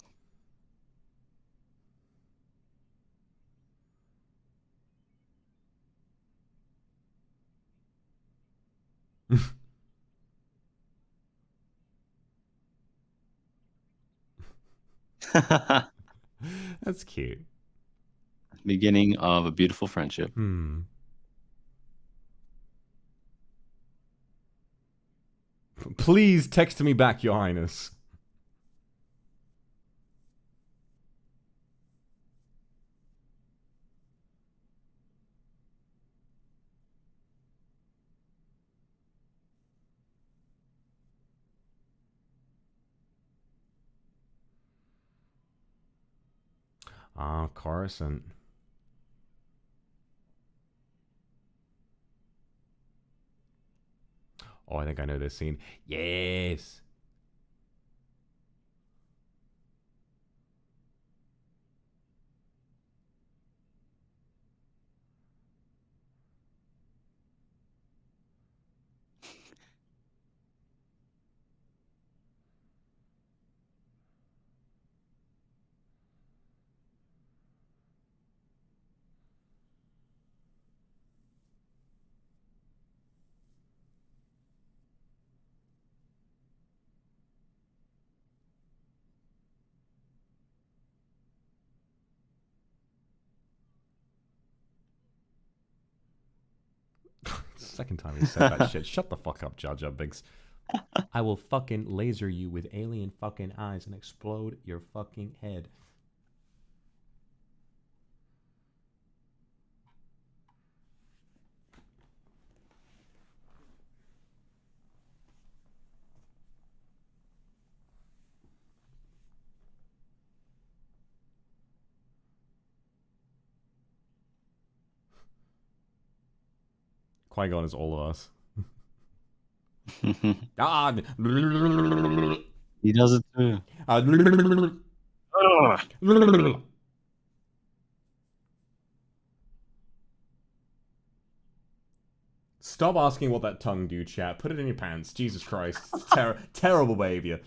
Speaker 1: That's cute.
Speaker 2: Beginning of a beautiful friendship.
Speaker 1: Please text me back, Your Highness. Ah, Coruscant. Oh, I think I know this scene. Yes. Second time he said that shit. Shut the fuck up, Jar Jar Binks. I will fucking laser you with alien fucking eyes and explode your fucking head. Qui-Gon is all of us. Ah,
Speaker 2: He does it too.
Speaker 1: Stop asking what that tongue do, chat. Put it in your pants. Jesus Christ. Terrible behavior.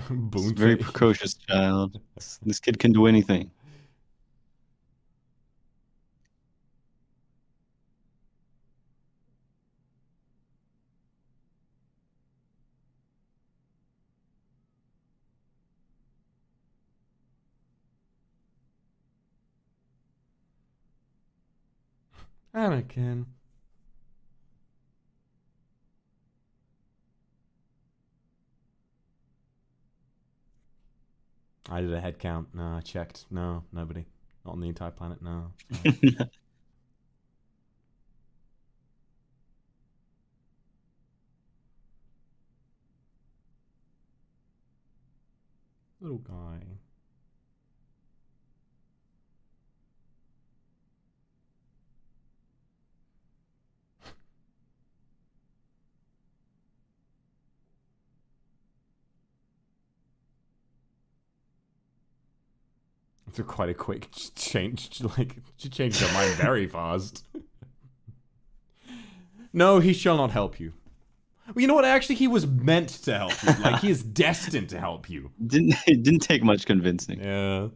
Speaker 2: Very precocious child. This kid can do anything.
Speaker 1: Anakin. I did a head count. No, I checked. No, nobody. Not on the entire planet, no. Little guy. It's quite a quick change. Like, she changed her mind very fast. No, he shall not help you. Well, you know what? Actually, he was meant to help you. Like, he is destined to help you.
Speaker 2: It didn't take much convincing.
Speaker 1: Yeah.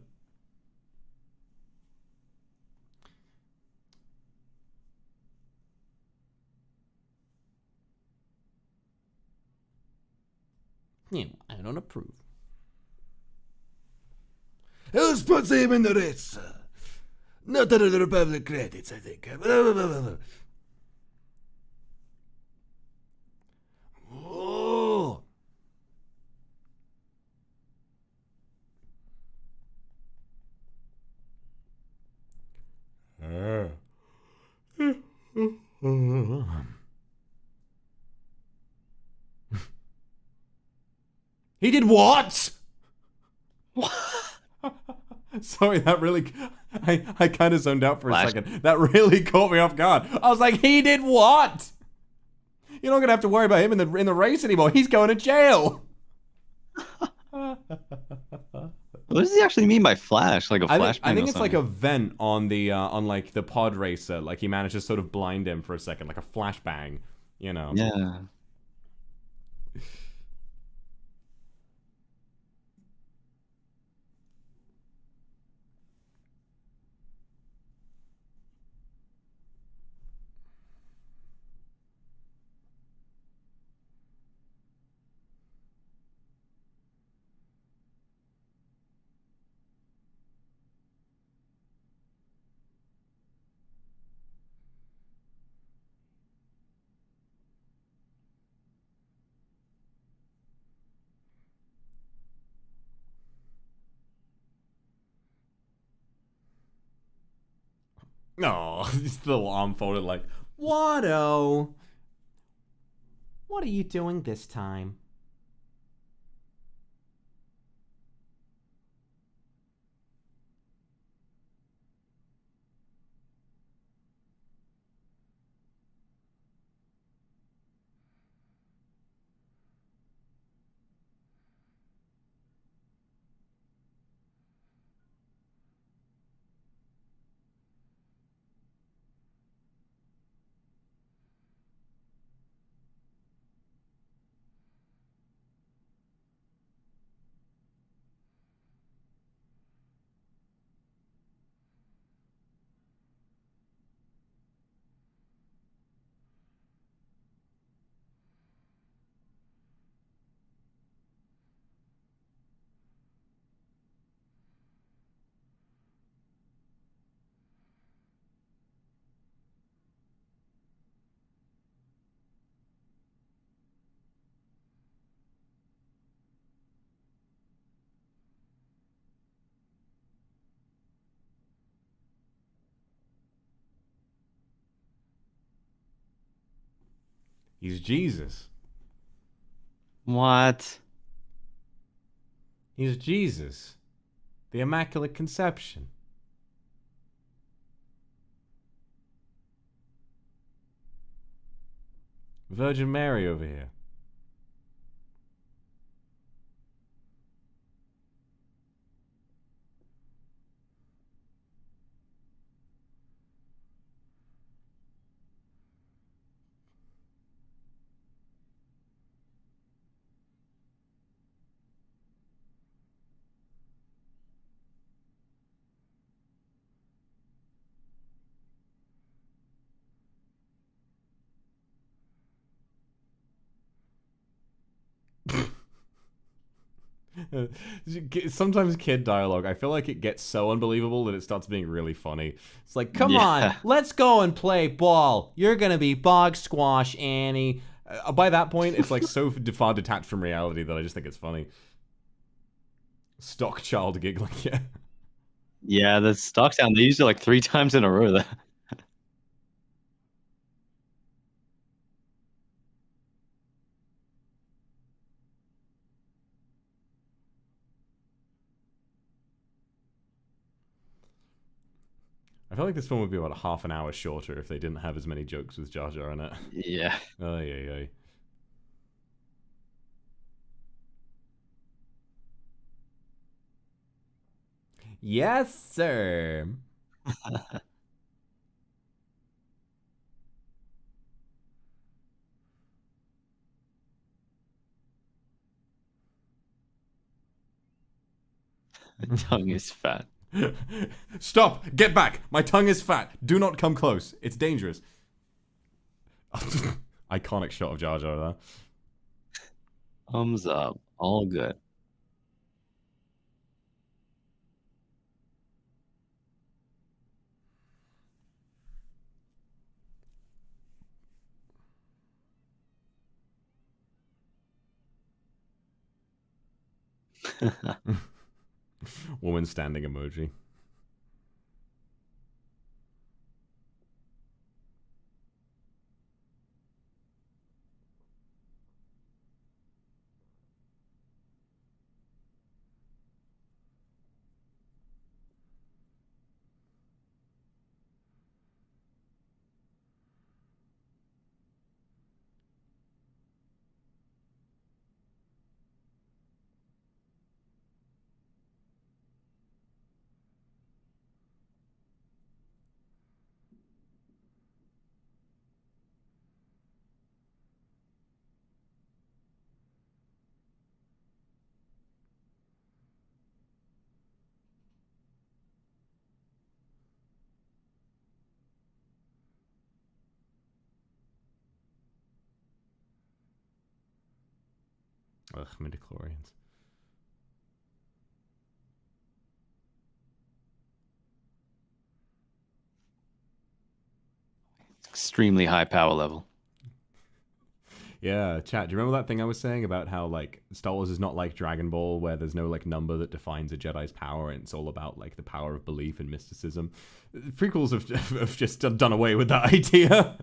Speaker 1: Yeah, I don't approve.
Speaker 4: Who's puts him in the race? Not under the Republic credits, I think. Oh.
Speaker 1: He did what? Sorry, that really... I kind of zoned out for a second. That really caught me off guard. I was like, he did what? You're not going to have to worry about him in the race anymore. He's going to jail.
Speaker 2: What does he actually mean by flash? Like a flashbang?
Speaker 1: I think it's like a vent on the on like the pod racer. Like he managed to sort of blind him for a second, like a flashbang, you know.
Speaker 2: Yeah.
Speaker 1: No, his little arm folded like, Watto, what are you doing this time? He's Jesus.
Speaker 2: What?
Speaker 1: He's Jesus. The Immaculate Conception. Virgin Mary over here. Sometimes kid dialogue, I feel like it gets so unbelievable that it starts being really funny. It's like, come on, let's go and play ball. You're gonna be bog squash, Annie. By that point, it's like so far detached from reality that I just think it's funny. Stock child giggling, yeah.
Speaker 2: Yeah, the stock sound, they used it like 3 times in a row there.
Speaker 1: I feel like this film would be about half an hour shorter if they didn't have as many jokes with Jar Jar in it.
Speaker 2: Yeah.
Speaker 1: Oh, yeah. Yes, sir.
Speaker 2: Tongue is fat.
Speaker 1: Stop! Get back! My tongue is fat. Do not come close. It's dangerous. Iconic shot of Jar Jar there.
Speaker 2: Thumbs up. All good.
Speaker 1: Woman standing emoji. Ugh, midichlorians.
Speaker 2: Extremely high power level.
Speaker 1: Yeah, chat, do you remember that thing I was saying about how, like, Star Wars is not like Dragon Ball, where there's no, like, number that defines a Jedi's power, and it's all about, like, the power of belief and mysticism? Prequels have just done away with that idea.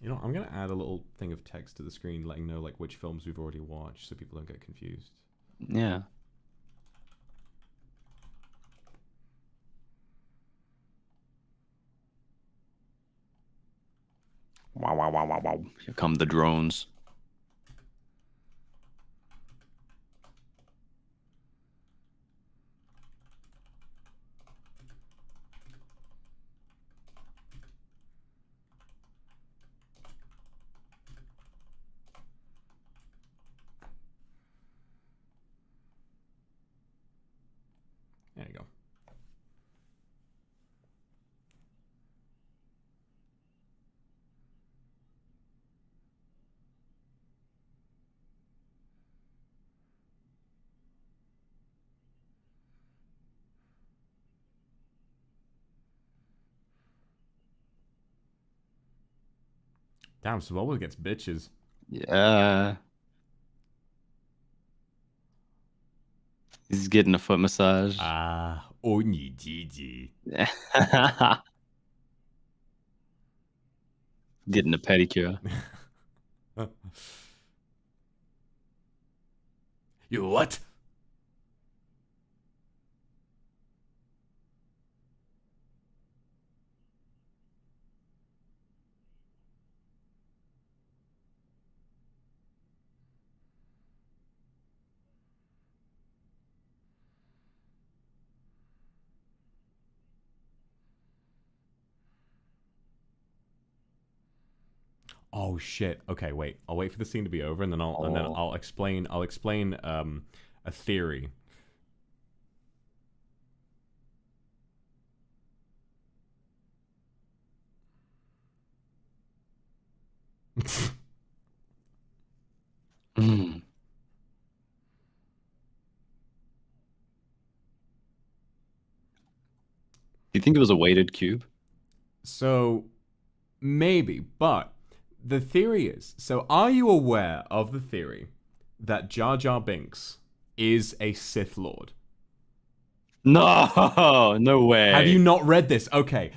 Speaker 1: You know, I'm going to add a little thing of text to the screen letting know, like, which films we've already watched so people don't get confused.
Speaker 2: Yeah. Wow, wow, wow, wow, wow. Here come the drones.
Speaker 1: There you go. Damn, Sebulba gets bitches.
Speaker 2: Yeah. He's getting a foot massage.
Speaker 1: Ah, NIJISANJI.
Speaker 2: Getting a pedicure.
Speaker 4: You what?
Speaker 1: Oh shit. Okay, wait. I'll wait for the scene to be over, and then I'll explain a theory.
Speaker 2: Mm. Do you think it was a weighted cube?
Speaker 1: So maybe, but the theory is, so are you aware of the theory that Jar Jar Binks is a Sith Lord?
Speaker 2: No, no way.
Speaker 1: Have you not read this? Okay.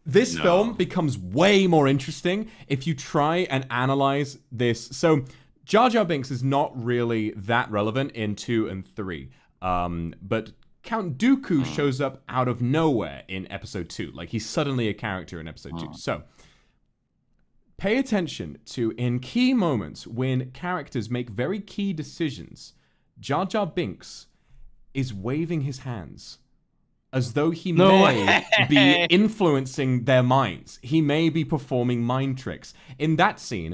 Speaker 1: This film becomes way more interesting if you try and analyze this. So Jar Jar Binks is not really that relevant in 2 and 3. But Count Dooku shows up out of nowhere in episode 2. Like, he's suddenly a character in episode 2. So pay attention to, in key moments when characters make very key decisions, Jar Jar Binks is waving his hands as though he may be influencing their minds. He may be performing mind tricks. In that scene,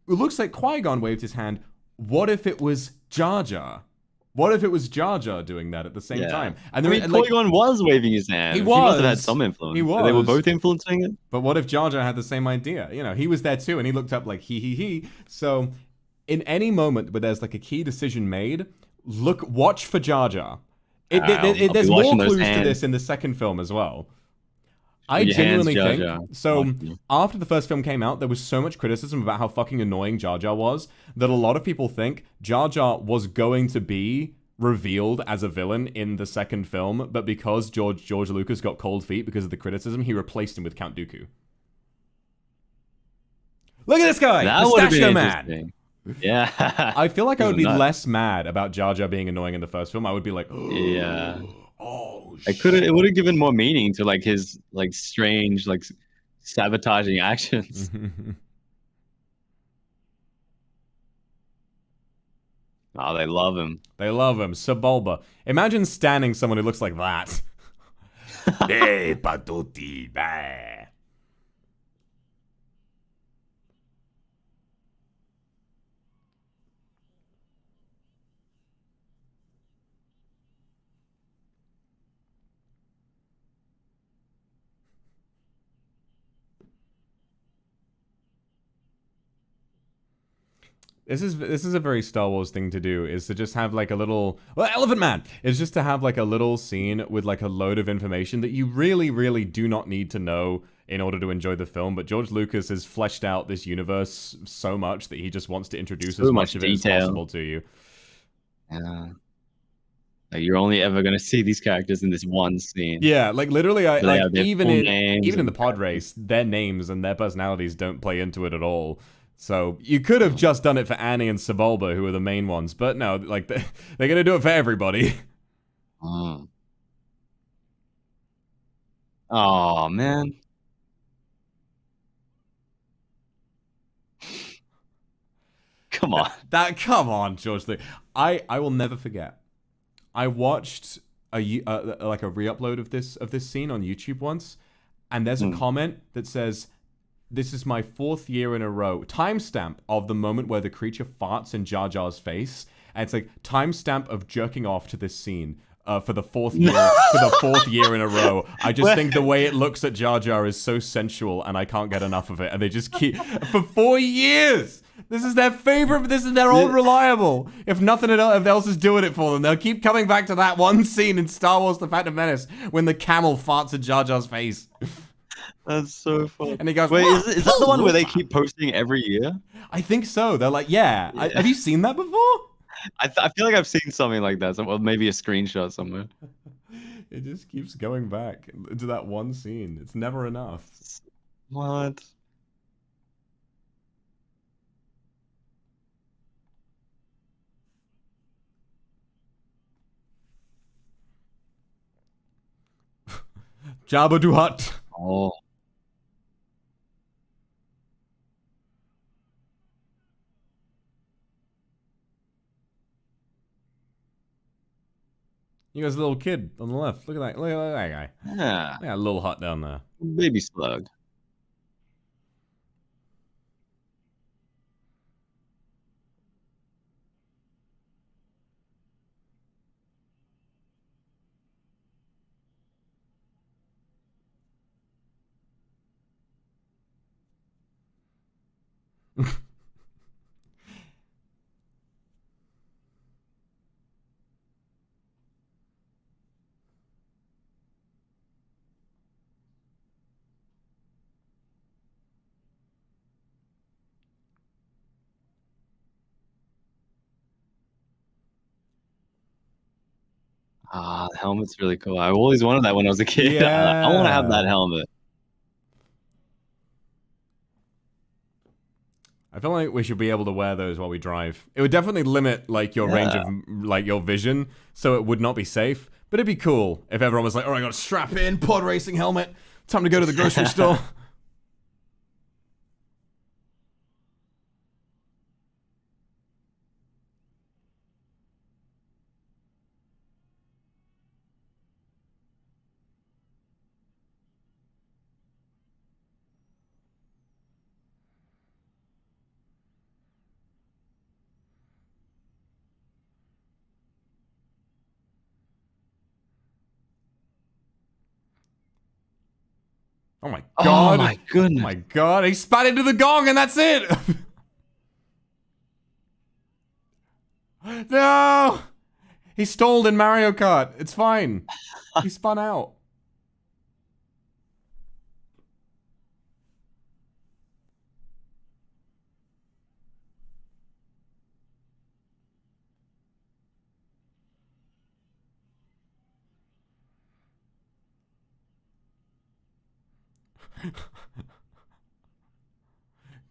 Speaker 1: it looks like Qui-Gon waved his hand. What if it was Jar Jar? What if it was Jar Jar doing that at the same time? And
Speaker 2: Qui-Gon was waving his hand.
Speaker 1: He
Speaker 2: must have had some influence.
Speaker 1: He was.
Speaker 2: They were both influencing it.
Speaker 1: But what if Jar Jar had the same idea? You know, he was there too, and he looked up like he. So, in any moment where there's like a key decision made, watch for Jar Jar. There's more clues to this in the second film as well. I genuinely think so. After the first film came out, there was so much criticism about how fucking annoying Jar Jar was that a lot of people think Jar Jar was going to be revealed as a villain in the second film, but because George Lucas got cold feet because of the criticism, he replaced him with Count Dooku. Look at this guy, Pistachio Man.
Speaker 2: Yeah.
Speaker 1: I feel like I would be less mad about Jar Jar being annoying in the first film. I would be like,
Speaker 2: yeah.
Speaker 1: Oh,
Speaker 2: it would have given more meaning to like his like strange like sabotaging actions. Oh, they love him.
Speaker 1: They love him. Sebulba. Imagine standing someone who looks like that. Hey, patuti, bah. This is a very Star Wars thing to do, is to just have like a little... Well, Elephant Man! Is just to have like a little scene with like a load of information that you really, really do not need to know in order to enjoy the film. But George Lucas has fleshed out this universe so much that he just wants to introduce as much of it as possible to you.
Speaker 2: Yeah. Like, you're only ever going to see these characters in this one scene.
Speaker 1: Yeah, like literally, even in the pod
Speaker 2: everything.
Speaker 1: race, their names and their personalities don't play into it at all. So you could have just done it for Annie and Sebulba, who are the main ones, but no, like they're gonna do it for everybody.
Speaker 2: Oh man. Come on.
Speaker 1: Come on, George Lucas. I will never forget. I watched a re-upload of this scene on YouTube once, and there's a comment that says, "This is my 4th year in a row." Timestamp of the moment where the creature farts in Jar Jar's face. And it's like, timestamp of jerking off to this scene for the 4th year for the 4th year in a row. I just think the way it looks at Jar Jar is so sensual, and I can't get enough of it. And they just keep... For 4 years! This is their favorite... This is their old reliable. If nothing else is doing it for them, they'll keep coming back to that one scene in Star Wars The Phantom Menace when the camel farts in Jar Jar's face.
Speaker 2: That's so funny.
Speaker 1: And he goes,
Speaker 2: wait,
Speaker 1: "What?
Speaker 2: is that the one where they
Speaker 1: Pullover?"
Speaker 2: keep posting every year?
Speaker 1: I think so. They're like, yeah.
Speaker 2: Yeah.
Speaker 1: Have you seen that before?
Speaker 2: I feel like I've seen something like that. Well, maybe a screenshot somewhere.
Speaker 1: It just keeps going back to that one scene. It's never enough.
Speaker 2: What?
Speaker 1: Jabba do Hutt.
Speaker 2: Oh.
Speaker 1: You guys, a little kid on the left. Look at that. Look at that guy.
Speaker 2: Yeah.
Speaker 1: Look at that little hut down there.
Speaker 2: Baby slug. Ah, the helmet's really cool. I always wanted that when I was a kid.
Speaker 1: Yeah.
Speaker 2: I want to have that helmet.
Speaker 1: I feel like we should be able to wear those while we drive. It would definitely limit like your range of like your vision, so it would not be safe. But it'd be cool if everyone was like, "Oh, I got to strap in, pod racing helmet. Time to go to the grocery store." Oh my god.
Speaker 2: Oh my goodness.
Speaker 1: Oh my god. He spat into the gong and that's it. No. He stalled in Mario Kart. It's fine. He spun out.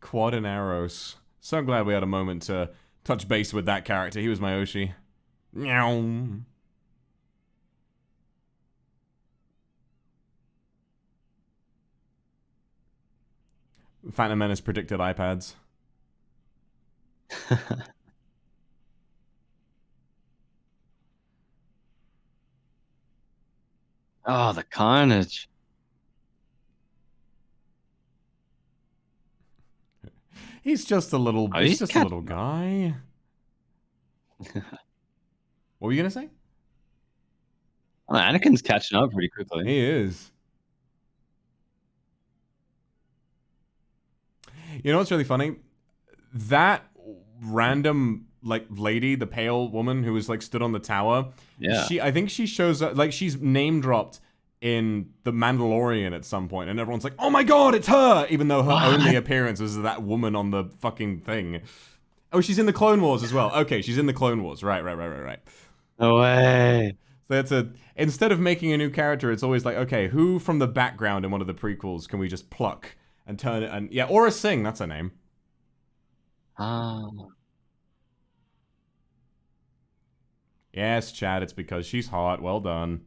Speaker 1: Quad and arrows. So glad we had a moment to touch base with that character. He was my Oshi. Meow. Phantom Menace predicted iPads.
Speaker 2: Oh, the carnage.
Speaker 1: He's just a little.
Speaker 2: Oh,
Speaker 1: he's
Speaker 2: he's
Speaker 1: just a little guy. What were you gonna say?
Speaker 2: Oh, Anakin's catching up pretty quickly.
Speaker 1: He is. You know what's really funny? That random like lady, the pale woman who was like stood on the tower.
Speaker 2: Yeah.
Speaker 1: I think she shows up like she's name dropped in The Mandalorian at some point, and everyone's like, "Oh my god, it's her!" Even though her only appearance was that woman on the fucking thing. Oh, she's in the Clone Wars as well. Okay, she's in the Clone Wars. Right.
Speaker 2: No way.
Speaker 1: So that's instead of making a new character, it's always like, okay, who from the background in one of the prequels can we just pluck and turn it and yeah, Aura Singh, that's her name.
Speaker 2: Ah.
Speaker 1: Yes, Chad, it's because she's hot. Well done.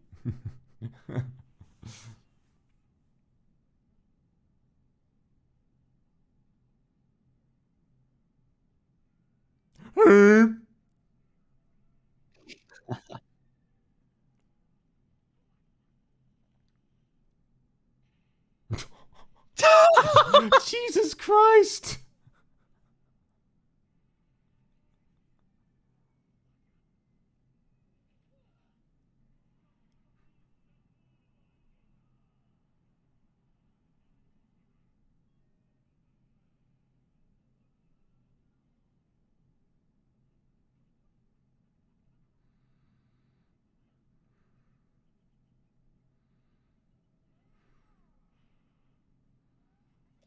Speaker 1: Jesus Christ!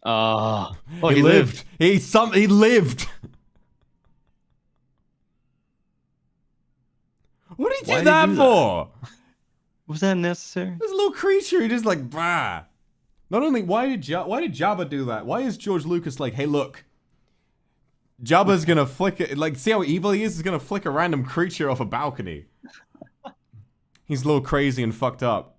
Speaker 2: Oh,
Speaker 1: he lived. He lived. What did he
Speaker 2: Why
Speaker 1: do
Speaker 2: did he
Speaker 1: that
Speaker 2: do that?
Speaker 1: for?
Speaker 2: Was that necessary?
Speaker 1: This little creature, he just like, bah. Not only, why did Jabba do that? Why is George Lucas like, hey, look, Jabba's gonna flick it, like, see how evil he is? He's gonna flick a random creature off a balcony. He's a little crazy and fucked up.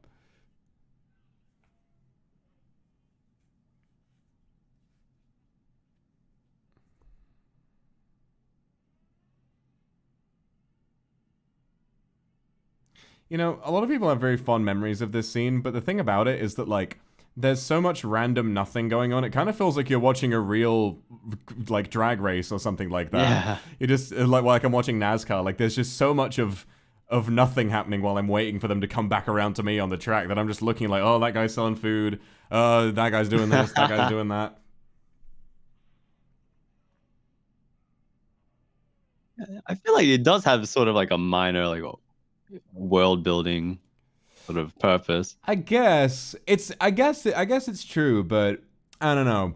Speaker 1: You know, a lot of people have very fond memories of this scene, but the thing about it is that, like, there's so much random nothing going on. It kind of feels like you're watching a real, like, drag race or something like that.
Speaker 2: Yeah.
Speaker 1: You just, like I'm watching NASCAR. Like, there's just so much of nothing happening while I'm waiting for them to come back around to me on the track that I'm just looking like, oh, that guy's selling food. That guy's doing this. That guy's doing that.
Speaker 2: I feel like it does have sort of like a minor like world building sort of purpose.
Speaker 1: I guess it's true, but I don't know.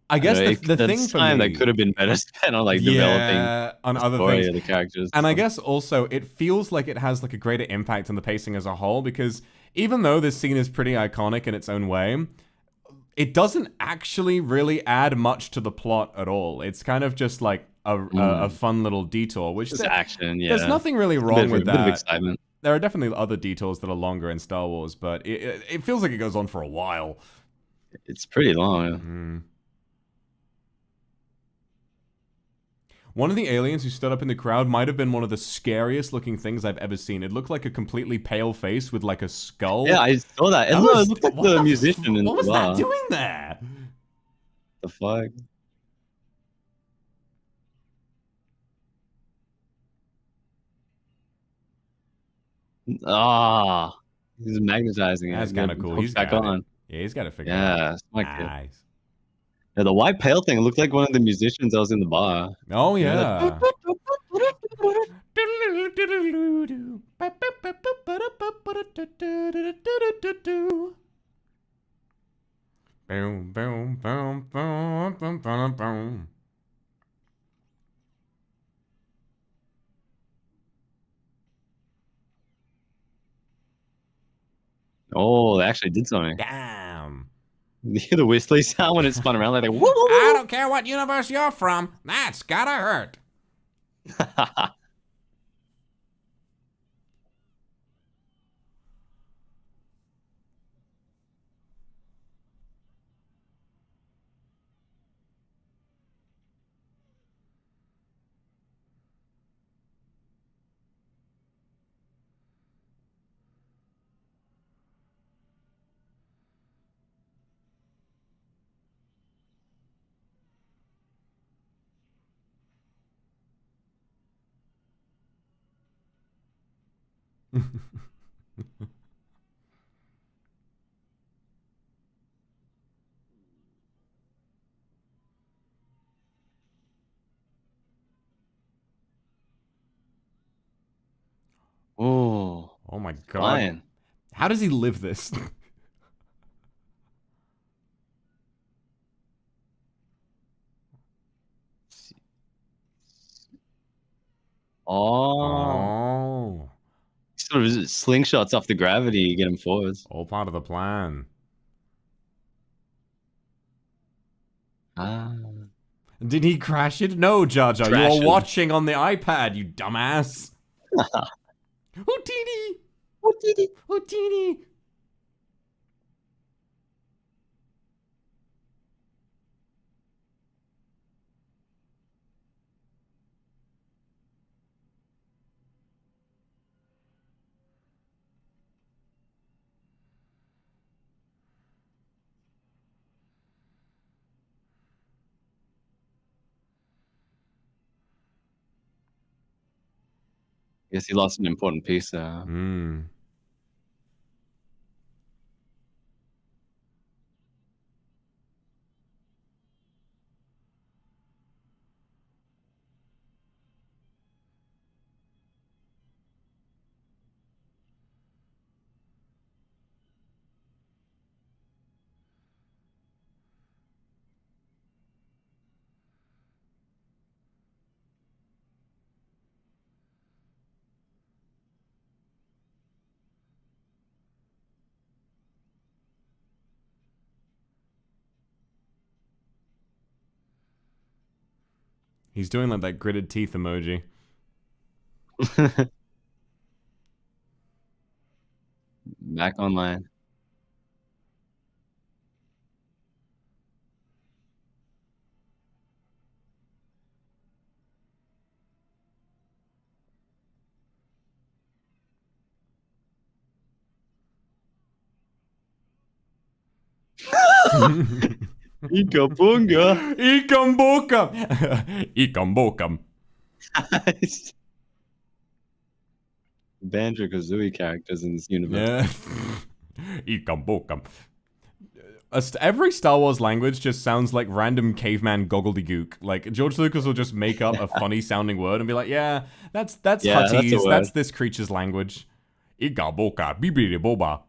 Speaker 1: I guess the thing for me
Speaker 2: that could have been better spent on like developing
Speaker 1: on
Speaker 2: the
Speaker 1: other
Speaker 2: story
Speaker 1: things
Speaker 2: of the characters.
Speaker 1: And I guess also it feels like it has like a greater impact on the pacing as a whole, because even though this scene is pretty iconic in its own way, it doesn't actually really add much to the plot at all. It's kind of just like a fun little detour, which
Speaker 2: just action. Yeah,
Speaker 1: there's nothing really wrong with that.
Speaker 2: A bit of excitement.
Speaker 1: There are definitely other detours that are longer in Star Wars, but it feels like it goes on for a while.
Speaker 2: It's pretty long.
Speaker 1: One of the aliens who stood up in the crowd might have been one of the scariest looking things I've ever seen. It looked like a completely pale face with like a skull.
Speaker 2: Yeah, I saw that. It looked like the musician in the bar.
Speaker 1: What was that doing there?
Speaker 2: The fuck? Ah, he's magnetizing it.
Speaker 1: That's kind of cool. He's
Speaker 2: back
Speaker 1: got
Speaker 2: on.
Speaker 1: It. Yeah, he's got to figure it out.
Speaker 2: Yeah,
Speaker 1: Nice.
Speaker 2: Yeah, the white pale thing looked like one of the musicians that was in the bar.
Speaker 1: Oh yeah. Boom, boom, boom, boom, boom, boom, boom.
Speaker 2: Oh, they actually did something.
Speaker 1: Damn.
Speaker 2: You hear the whistly sound when it spun around, like woo, woo, woo.
Speaker 1: I don't care what universe you're from. That's gotta hurt. Oh my god.
Speaker 2: Flying.
Speaker 1: How does he live this?
Speaker 2: Oh. Sort of slingshots off the gravity, get him forwards.
Speaker 1: All part of the plan.
Speaker 2: Ah.
Speaker 1: Did he crash it? No, Jar Jar. You are watching on the iPad, you dumbass. Houdini! Houdini! Houdini!
Speaker 2: Guess he lost an important piece there.
Speaker 1: He's doing like that gritted teeth emoji.
Speaker 2: Back online. Ikapunga.
Speaker 1: Ikambokam. Ikambokam.
Speaker 2: Banjo-Kazooie characters in this universe.
Speaker 1: Yeah. Ikambokam. Every Star Wars language just sounds like random caveman gobbledygook. Like, George Lucas will just make up a funny sounding word and be like, yeah, that's Huttese, that's this creature's language. Igaboka, bibidi boba.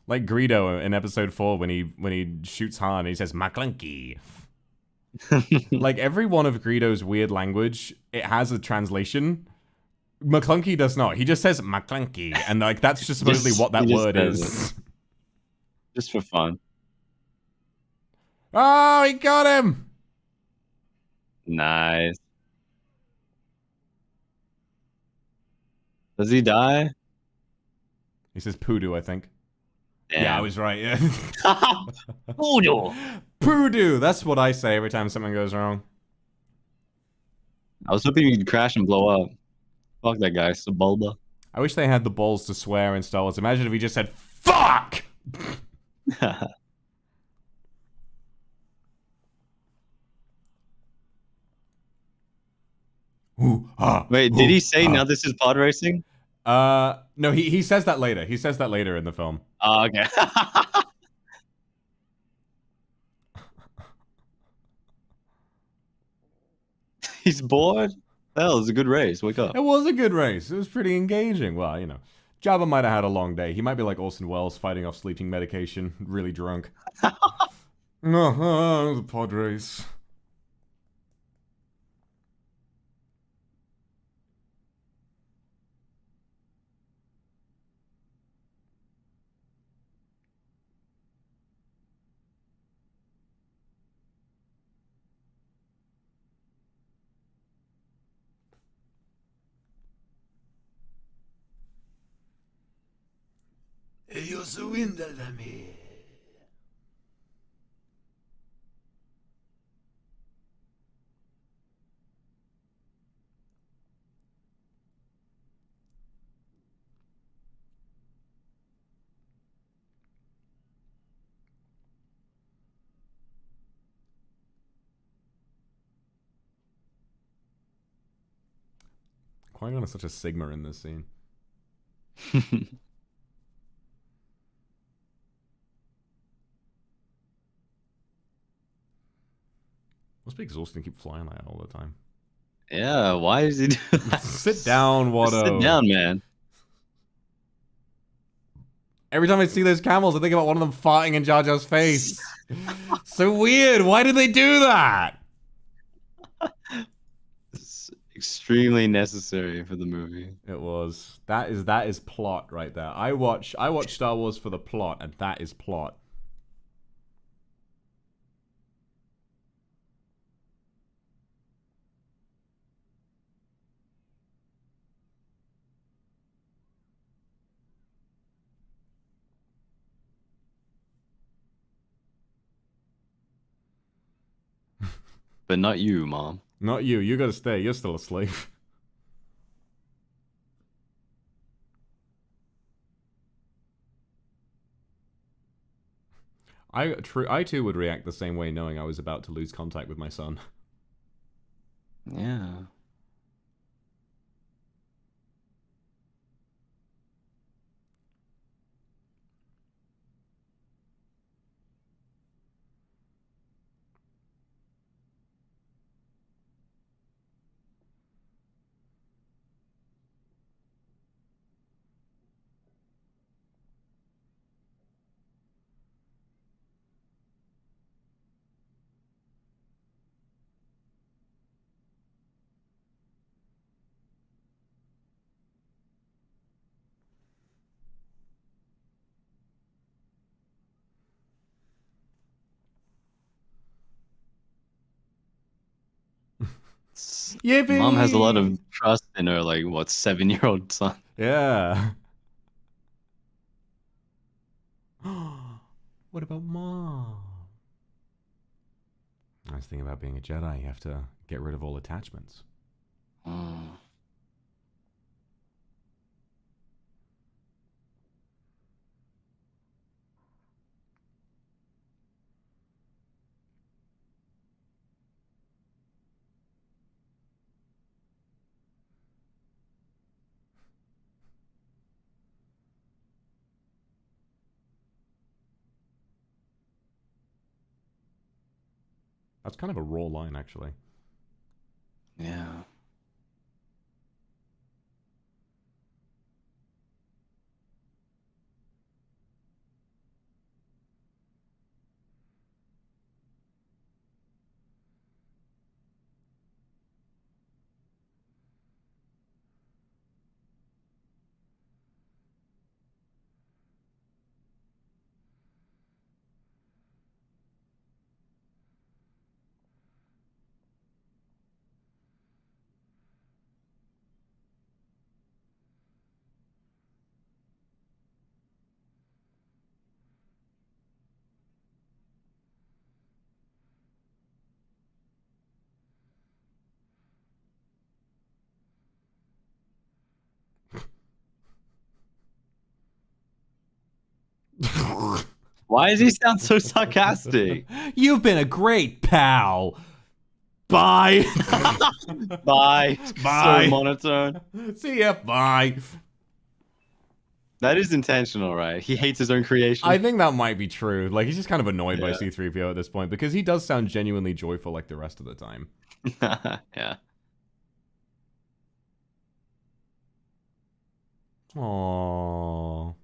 Speaker 1: Like Greedo in episode 4 when he shoots Han and he says Maclunky. Like every one of Greedo's weird language, it has a translation. McClunky does not. He just says McClunky, and like that's just supposedly what that word is.
Speaker 2: Just for fun.
Speaker 1: Oh, he got him!
Speaker 2: Nice. Does he die?
Speaker 1: He says Poodoo, I think.
Speaker 2: Damn.
Speaker 1: Yeah, I was right, yeah.
Speaker 2: Poodoo!
Speaker 1: Poodoo! That's what I say every time something goes wrong.
Speaker 2: I was hoping he'd crash and blow up. Fuck that guy, Sebulba.
Speaker 1: I wish they had the balls to swear in Star Wars. Imagine if he just said, FUCK!
Speaker 2: Wait, did he say now this is pod racing?
Speaker 1: No, he says that later. He says that later in the film.
Speaker 2: Oh, okay. He's bored? Hell, it was a good race. Wake up.
Speaker 1: It was a good race. It was pretty engaging. Well, you know, Jabba might have had a long day. He might be like Orson Welles fighting off sleeping medication, really drunk. The pod race.
Speaker 4: Ellos huyen de mí.
Speaker 1: Qui-Gon is such a Sigma in this scene. Must be exhausting to keep flying like that all the time.
Speaker 2: Yeah, why is he doing that?
Speaker 1: Sit down, Watto.
Speaker 2: Sit down, man.
Speaker 1: Every time I see those camels, I think about one of them farting in Jar Jar's face. So weird. Why did they do that?
Speaker 2: It's extremely necessary for the movie.
Speaker 1: It was. That is plot right there. I watch Star Wars for the plot, and that is plot.
Speaker 2: But not you, Mom.
Speaker 1: Not you. You gotta stay. You're still asleep. I too would react the same way knowing I was about to lose contact with my son.
Speaker 2: Yeah.
Speaker 1: Yippee!
Speaker 2: Mom has a lot of trust in her, like, what, 7-year-old son.
Speaker 1: Yeah. What about Mom? Nice thing about being a Jedi, you have to get rid of all attachments.
Speaker 2: Mm.
Speaker 1: That's kind of a raw line, actually.
Speaker 2: Yeah. Why does he sound so sarcastic?
Speaker 1: You've been a great pal. Bye.
Speaker 2: Bye.
Speaker 1: Bye.
Speaker 2: So monotone.
Speaker 1: See ya. Bye.
Speaker 2: That is intentional, right? He hates his own creation.
Speaker 1: I think that might be true. Like, he's just kind of annoyed by
Speaker 2: Yeah.
Speaker 1: C-3PO at this point because he does sound genuinely joyful like the rest of the time.
Speaker 2: Yeah.
Speaker 1: Aww.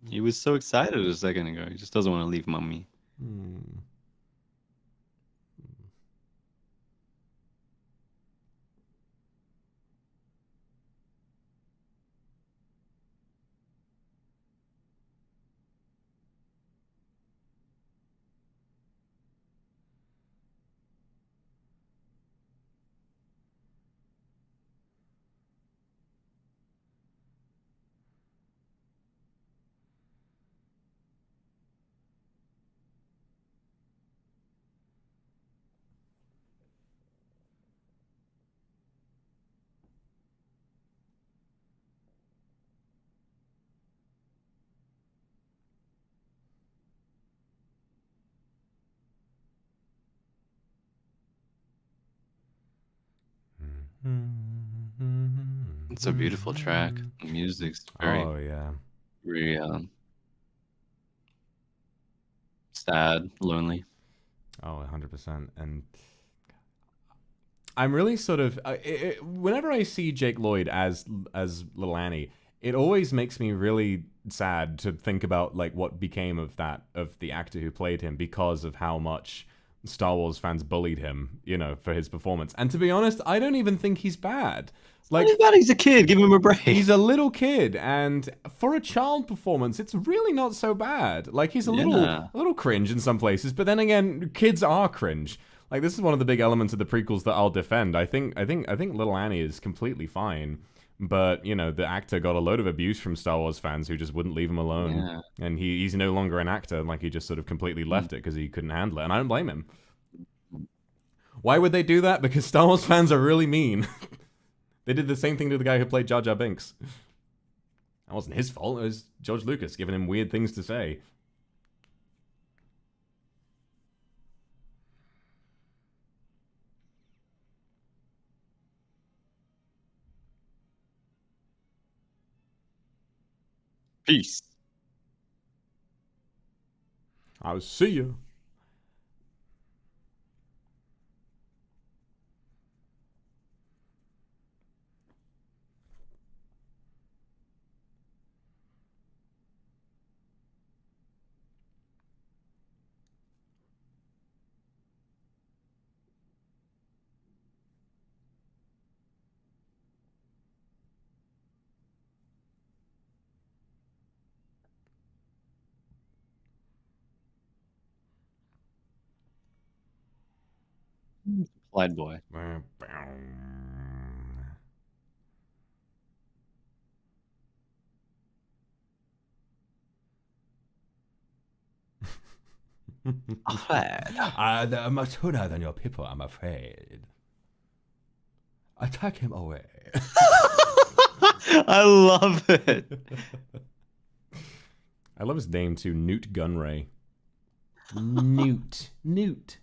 Speaker 2: He was so excited a second ago. He just doesn't want to leave Mommy.
Speaker 1: Hmm.
Speaker 2: It's a beautiful track. The music's very,
Speaker 1: Oh, yeah.
Speaker 2: very sad, lonely.
Speaker 1: Oh, 100%. And I'm really sort of whenever I see Jake Lloyd as Little Annie, it always makes me really sad to think about like what became of the actor who played him because of how much Star Wars fans bullied him, you know, for his performance. And to be honest, I don't even think he's bad. Like,
Speaker 2: He's a kid. Give him a break.
Speaker 1: he's a little kid, and for a child performance, it's really not so bad. Like, he's a little cringe in some places, but then again, kids are cringe. Like, this is one of the big elements of the prequels that I'll defend. I think Little Annie is completely fine, but you know, the actor got a load of abuse from Star Wars fans who just wouldn't leave him alone,
Speaker 2: Yeah.
Speaker 1: and he's no longer an actor. Like, he just sort of completely left it because he couldn't handle it, and I don't blame him. Why would they do that? Because Star Wars fans are really mean. They did the same thing to the guy who played Jar Jar Binks. That wasn't his fault. It was George Lucas giving him weird things to say.
Speaker 2: Peace.
Speaker 1: I'll see you.
Speaker 2: Light boy.
Speaker 1: I'm much sooner than your people, I'm afraid. Attack him away.
Speaker 2: I love it.
Speaker 1: I love his name too, Newt Gunray. Newt. Newt.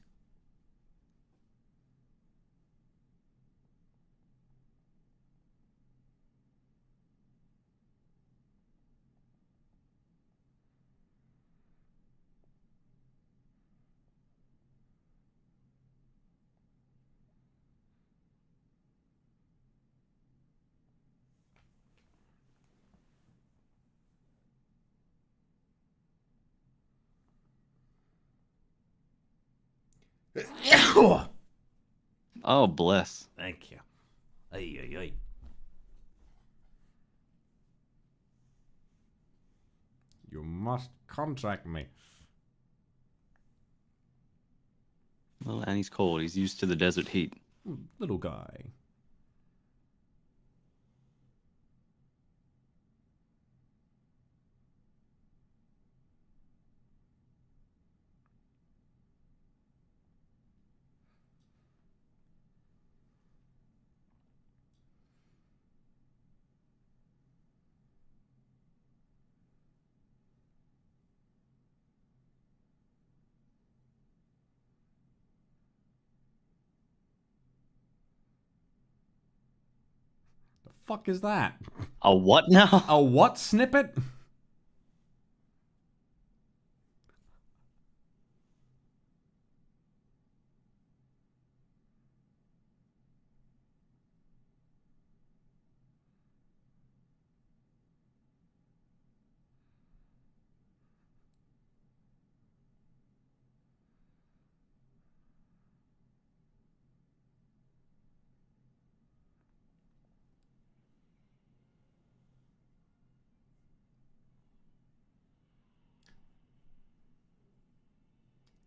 Speaker 2: Oh, bless.
Speaker 1: Thank you. Ay, ay, ay. You must contact me.
Speaker 2: Well, and he's cold. He's used to the desert heat.
Speaker 1: Little guy. The fuck is that?
Speaker 2: A what now?
Speaker 1: A what snippet?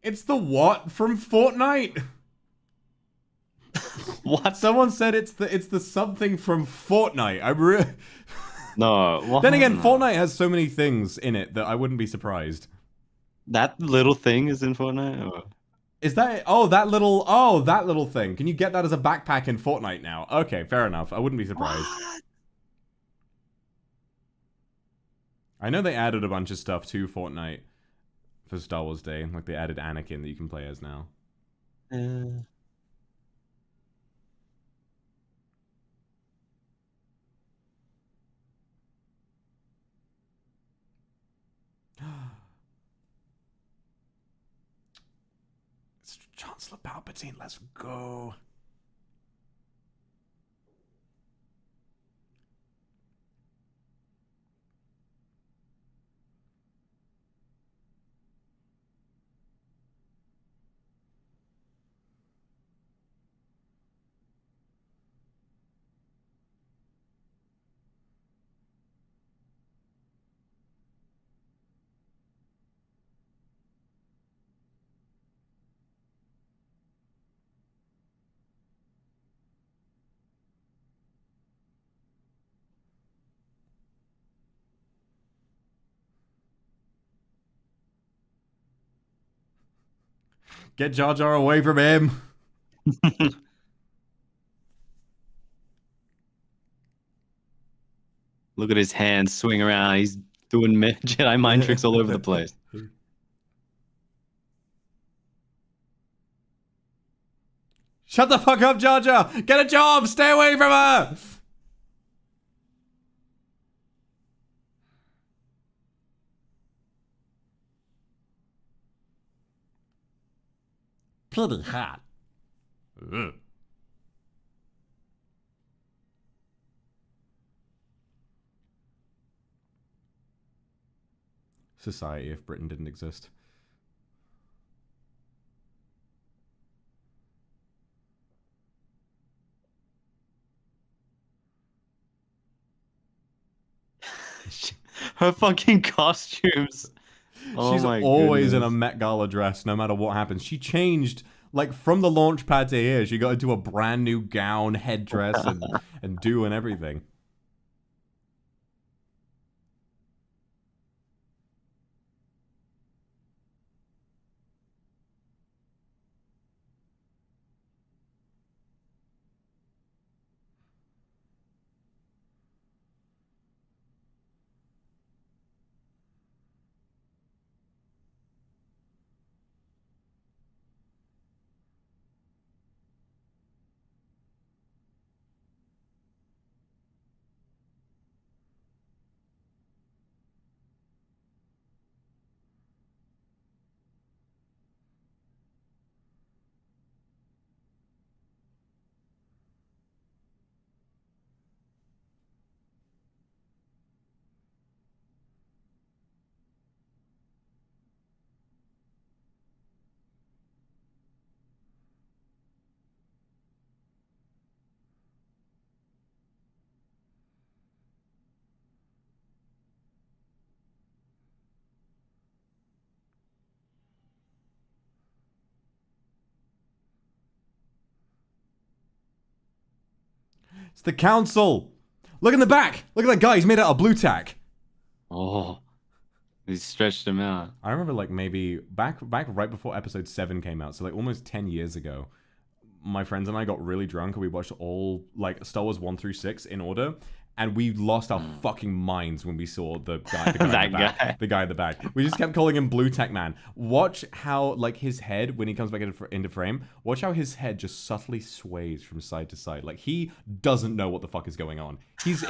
Speaker 1: It's the what from Fortnite.
Speaker 2: What?
Speaker 1: Someone said it's the something from Fortnite.
Speaker 2: No. What?
Speaker 1: Then again, Fortnite has so many things in it that I wouldn't be surprised.
Speaker 2: That little thing is in Fortnite? Or...
Speaker 1: Is that that little thing? Can you get that as a backpack in Fortnite now? Okay, fair enough. I wouldn't be surprised.
Speaker 2: What?
Speaker 1: I know they added a bunch of stuff to Fortnite for Star Wars Day. Like they added Anakin that you can play as now. It's Chancellor Palpatine, let's go. Get Jar Jar away from him.
Speaker 2: Look at his hands swing around. He's doing Jedi mind tricks all over the place.
Speaker 1: Shut the fuck up, Jar Jar! Get a job! Stay away from her! Bloody hot. Ugh. Society if Britain didn't exist.
Speaker 2: Her fucking costumes. Oh
Speaker 1: She's
Speaker 2: my
Speaker 1: always
Speaker 2: goodness.
Speaker 1: in a Met Gala dress, no matter what happens. She changed Like, from the launch pad to here, she got into a brand new gown, headdress, and do and everything. It's the council! Look in the back! Look at that guy, he's made out of blue tack!
Speaker 2: Oh, he stretched him out.
Speaker 1: I remember, like, maybe back right before episode 7 came out, so like almost 10 years ago, my friends and I got really drunk and we watched all, like, Star Wars 1 through 6 in order, and we lost our fucking minds when we saw the guy in the back. The guy in the back. We just kept calling him Blue Tack Man. Watch how, like, his head, when he comes back into frame, watch how his head just subtly sways from side to side. Like, he doesn't know what the fuck is going on. His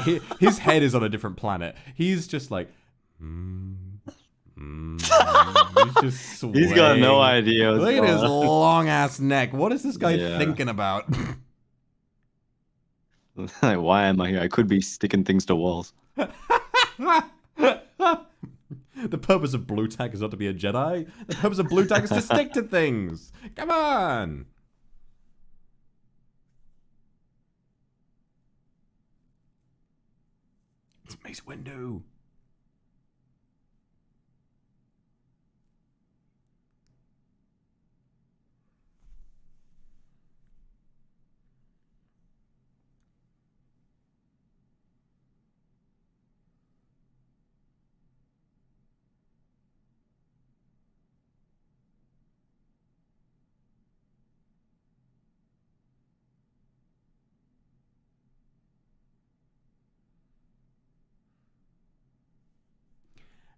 Speaker 1: head is on a different planet. He's just like, he's just swaying.
Speaker 2: He's got no idea.
Speaker 1: Look at his long ass neck. What is this guy thinking about?
Speaker 2: Like, why am I here? I could be sticking things to walls.
Speaker 1: The purpose of blue tack is not to be a Jedi. The purpose of blue tack is to stick to things. Come on. It's Mace Windu.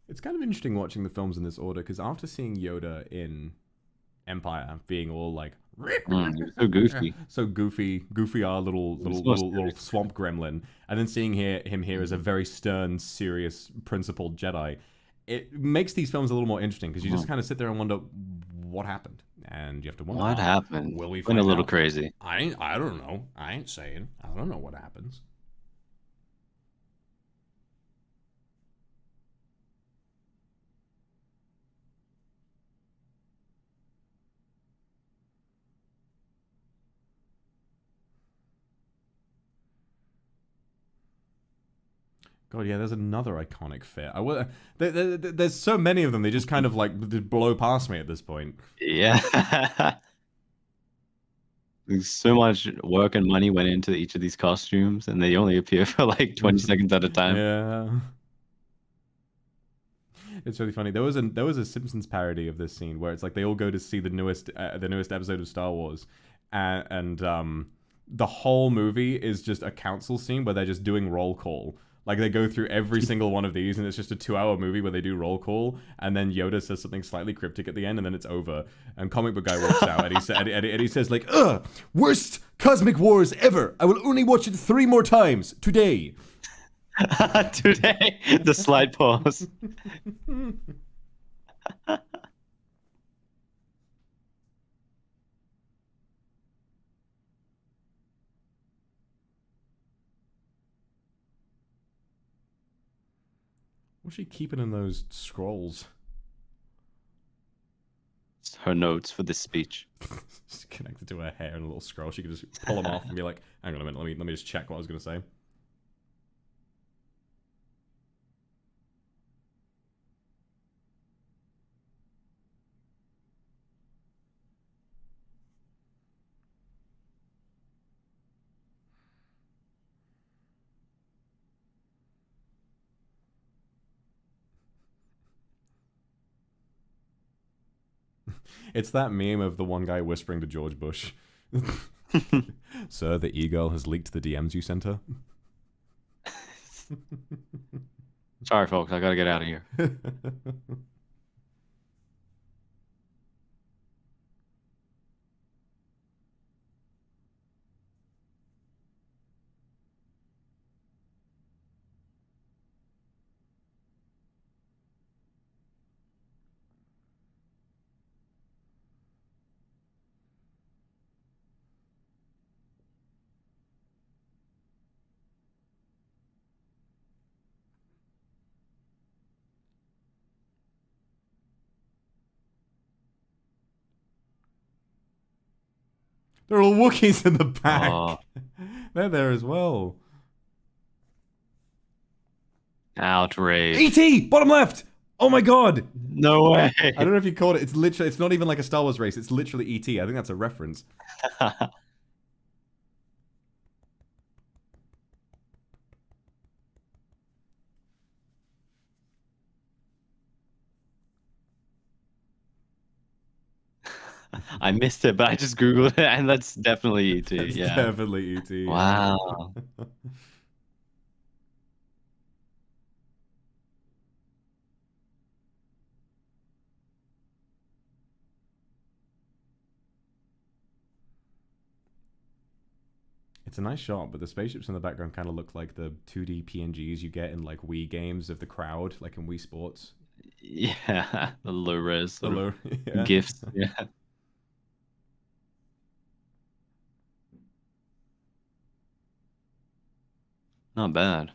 Speaker 1: It's kind of interesting watching the films in this order, because after seeing Yoda in Empire being all like
Speaker 2: so goofy,
Speaker 1: our little swamp gremlin, and then seeing him here as a very stern, serious, principled Jedi, it makes these films a little more interesting, because you just kind of sit there and wonder what happened, and you have to wonder
Speaker 2: what happened.
Speaker 1: Will we
Speaker 2: find
Speaker 1: find
Speaker 2: a little
Speaker 1: out?
Speaker 2: crazy?
Speaker 1: I don't know. I ain't saying. I don't know what happens. God, yeah, there's another iconic fit. There's so many of them, they just kind of, like, blow past me at this point.
Speaker 2: Yeah. So much work and money went into each of these costumes, and they only appear for, like, 20 seconds at a time.
Speaker 1: Yeah. It's really funny. There was a Simpsons parody of this scene where it's like they all go to see the newest episode of Star Wars, and the whole movie is just a council scene where they're just doing roll call. Like, they go through every single one of these, and it's just a 2-hour movie where they do roll call, and then Yoda says something slightly cryptic at the end, and then it's over. And Comic Book Guy walks out, and he says, like, "Ugh, worst Cosmic Wars ever. I will only watch it 3 more times today."
Speaker 2: Today, the slide pause.
Speaker 1: What's she keeping in those scrolls?
Speaker 2: It's her notes for this speech.
Speaker 1: Just connected to her hair and a little scroll. She could just pull them off and be like, "Hang on a minute, let me just check what I was gonna say." It's that meme of the one guy whispering to George Bush. Sir, the e-girl has leaked the DMs you sent her.
Speaker 2: Sorry, folks. I gotta get out of here.
Speaker 1: There are all Wookiees in the back.
Speaker 2: Oh.
Speaker 1: They're there as well.
Speaker 2: Outrage.
Speaker 1: E.T. Bottom left. Oh my god.
Speaker 2: No way.
Speaker 1: I don't know if you caught it. It's literally. It's not even like a Star Wars race. It's literally E.T. I think that's a reference.
Speaker 2: I missed it, but I just googled it, and that's definitely ET.
Speaker 1: It's
Speaker 2: Yeah.
Speaker 1: definitely E.T.
Speaker 2: Wow.
Speaker 1: It's a nice shot, but the spaceships in the background kind of look like the 2D PNGs you get in like Wii games of the crowd, like in Wii Sports.
Speaker 2: Yeah, the low res
Speaker 1: The low, yeah.
Speaker 2: gifts. Yeah. Not bad.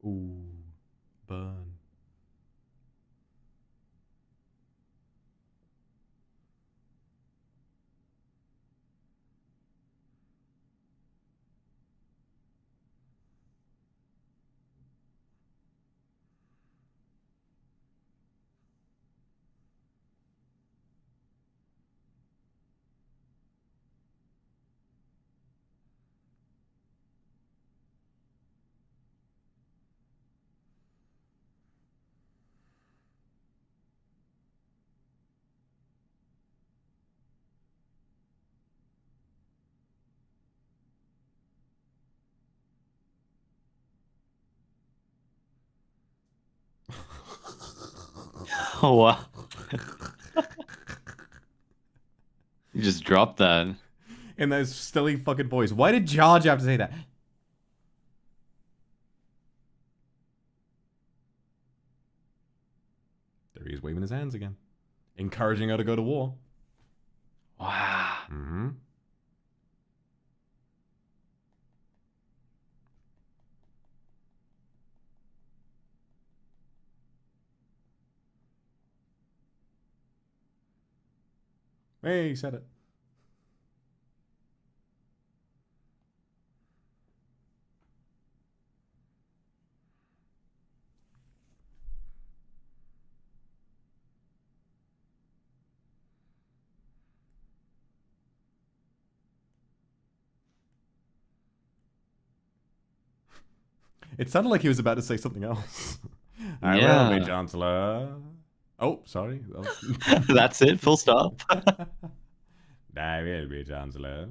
Speaker 1: Ooh, burn.
Speaker 2: Oh wow. You just dropped that.
Speaker 1: In those silly fucking voice. Why did George have to say that? There he is waving his hands again. Encouraging her to go to war.
Speaker 2: Wow.
Speaker 1: Mm-hmm. Hey, he said it. It sounded like he was about to say something else. I will be, Chancellor. Oh, sorry. Oh.
Speaker 2: That's it. Full stop.
Speaker 1: I will be, Chancellor.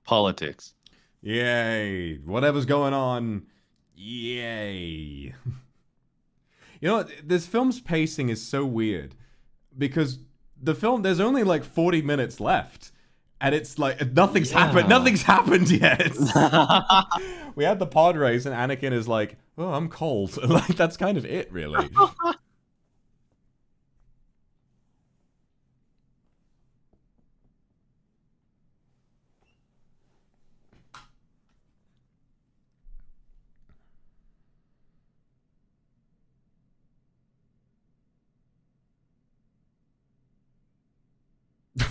Speaker 2: Politics.
Speaker 1: Yay. Whatever's going on. Yay. You know, this film's pacing is so weird because the film, there's only like 40 minutes left. And it's like, nothing's happened. Nothing's happened yet. We had the pod race, and Anakin is like, oh, I'm cold. Like, that's kind of it, really.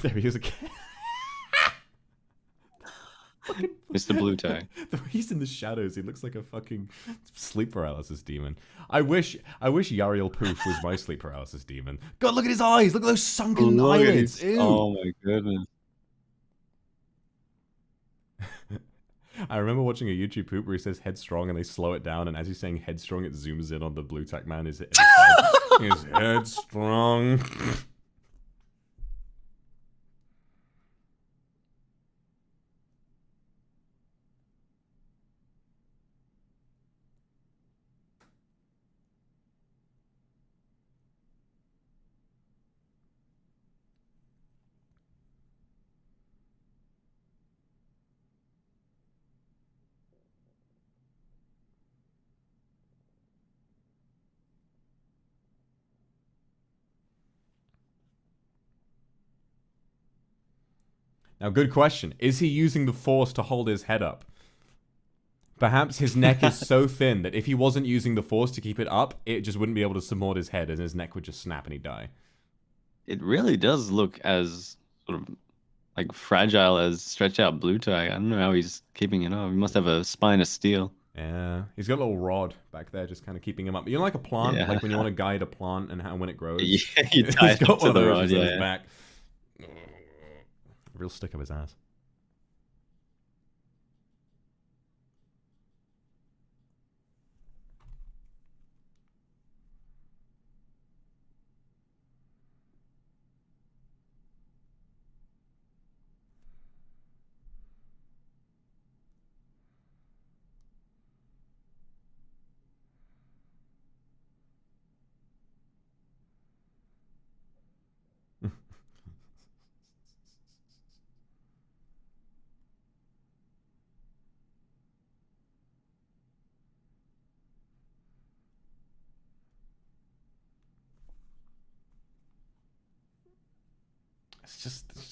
Speaker 1: There he is again.
Speaker 2: Mr. Blue Tie.
Speaker 1: The way he's in the shadows, he looks like a fucking sleep paralysis demon. I wish Yariel Poof was my sleep paralysis demon. God, look at his eyes! Look at those sunken eyelids! Ew.
Speaker 2: Oh my goodness.
Speaker 1: I remember watching a YouTube poop where he says headstrong and they slow it down, and as he's saying headstrong, it zooms in on the blue tack man. He's headstrong. Now, good question. Is he using the Force to hold his head up? Perhaps his neck is so thin that if he wasn't using the Force to keep it up, it just wouldn't be able to support his head and his neck would just snap and he'd die.
Speaker 2: It really does look as sort of like fragile as stretched out blue tie. I don't know how he's keeping it up. He must have a spine of steel.
Speaker 1: Yeah, he's got a little rod back there just kind of keeping him up. You know, like a plant, like when you want to guide a plant and how when it grows.
Speaker 2: Yeah, you tie
Speaker 1: he's
Speaker 2: it
Speaker 1: got
Speaker 2: to
Speaker 1: one of
Speaker 2: the
Speaker 1: those
Speaker 2: rod,
Speaker 1: on
Speaker 2: yeah.
Speaker 1: his back. Real stick up his ass.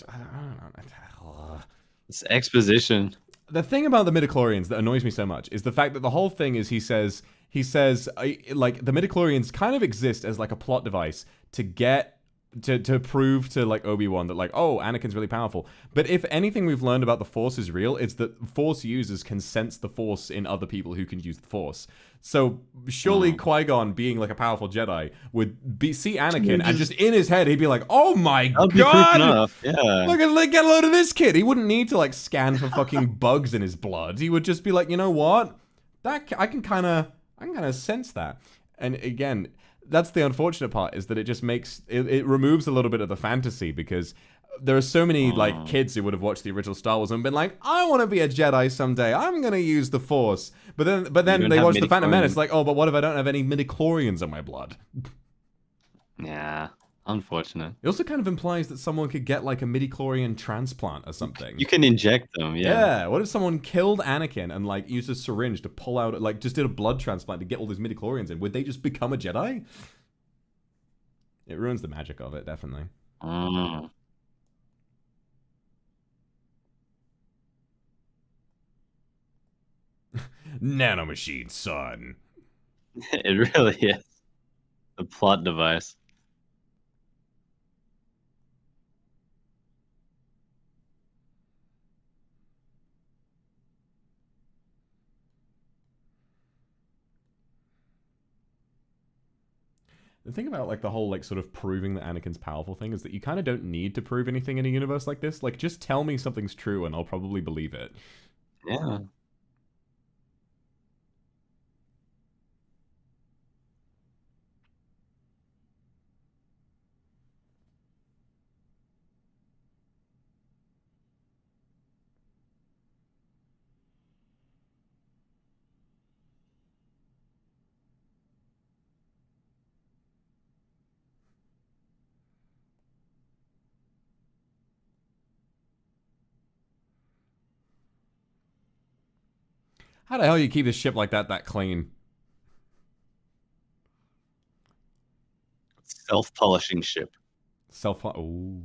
Speaker 1: I don't know.
Speaker 2: It's exposition.
Speaker 1: The thing about the midichlorians that annoys me so much is the fact that the whole thing is he says like the midichlorians kind of exist as like a plot device to get to prove to like Obi-Wan that like, oh, Anakin's really powerful. But if anything we've learned about the Force is real, it's that Force users can sense the Force in other people who can use the Force. So surely Qui-Gon, being like a powerful Jedi, would see Anakin and just in his head he'd be like, oh my god,
Speaker 2: Yeah.
Speaker 1: look at get a load of this kid. He wouldn't need to like scan for fucking bugs in his blood. He would just be like, you know what, that I can kind of sense that. And again, that's the unfortunate part, is that it just makes it removes a little bit of the fantasy, because there are so many like kids who would have watched the original Star Wars and been like, I want to be a Jedi someday. I'm gonna use the Force. But then they watch the Phantom Menace, like, oh, but what if I don't have any midichlorians in my blood?
Speaker 2: Yeah, unfortunate.
Speaker 1: It also kind of implies that someone could get like a midichlorian transplant or something.
Speaker 2: You can inject them, yeah.
Speaker 1: Yeah, what if someone killed Anakin and like used a syringe to pull out, like just did a blood transplant to get all these midichlorians in? Would they just become a Jedi? It ruins the magic of it, definitely. Nanomachine, son.
Speaker 2: It really is. The plot device.
Speaker 1: The thing about like the whole like sort of proving that Anakin's powerful thing is that you kind of don't need to prove anything in a universe like this. Like, just tell me something's true and I'll probably believe it.
Speaker 2: Yeah.
Speaker 1: How the hell you keep this ship like that clean?
Speaker 2: Self-polishing ship.
Speaker 1: Ooh.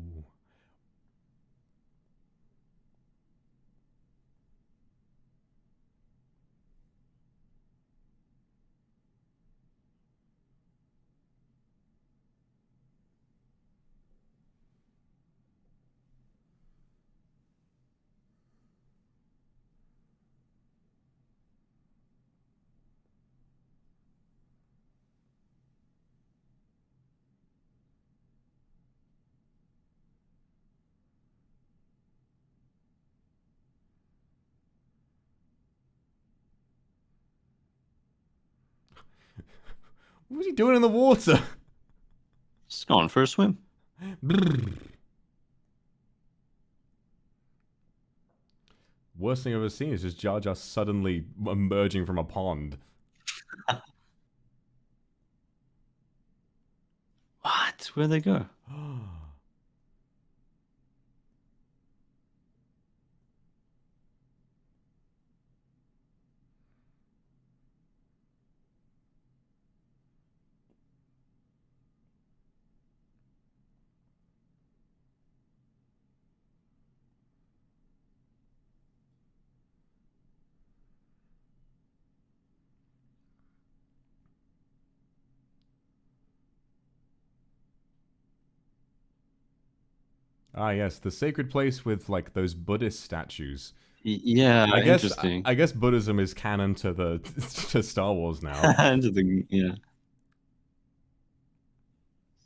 Speaker 1: What was he doing in the water?
Speaker 2: Just going for a swim.
Speaker 1: Worst thing I've ever seen is just Jar Jar suddenly emerging from a pond.
Speaker 2: What? Where'd they go?
Speaker 1: Ah, yes, the sacred place with like those Buddhist statues.
Speaker 2: Yeah, interesting.
Speaker 1: I guess Buddhism is canon to the to Star Wars now.
Speaker 2: Yeah.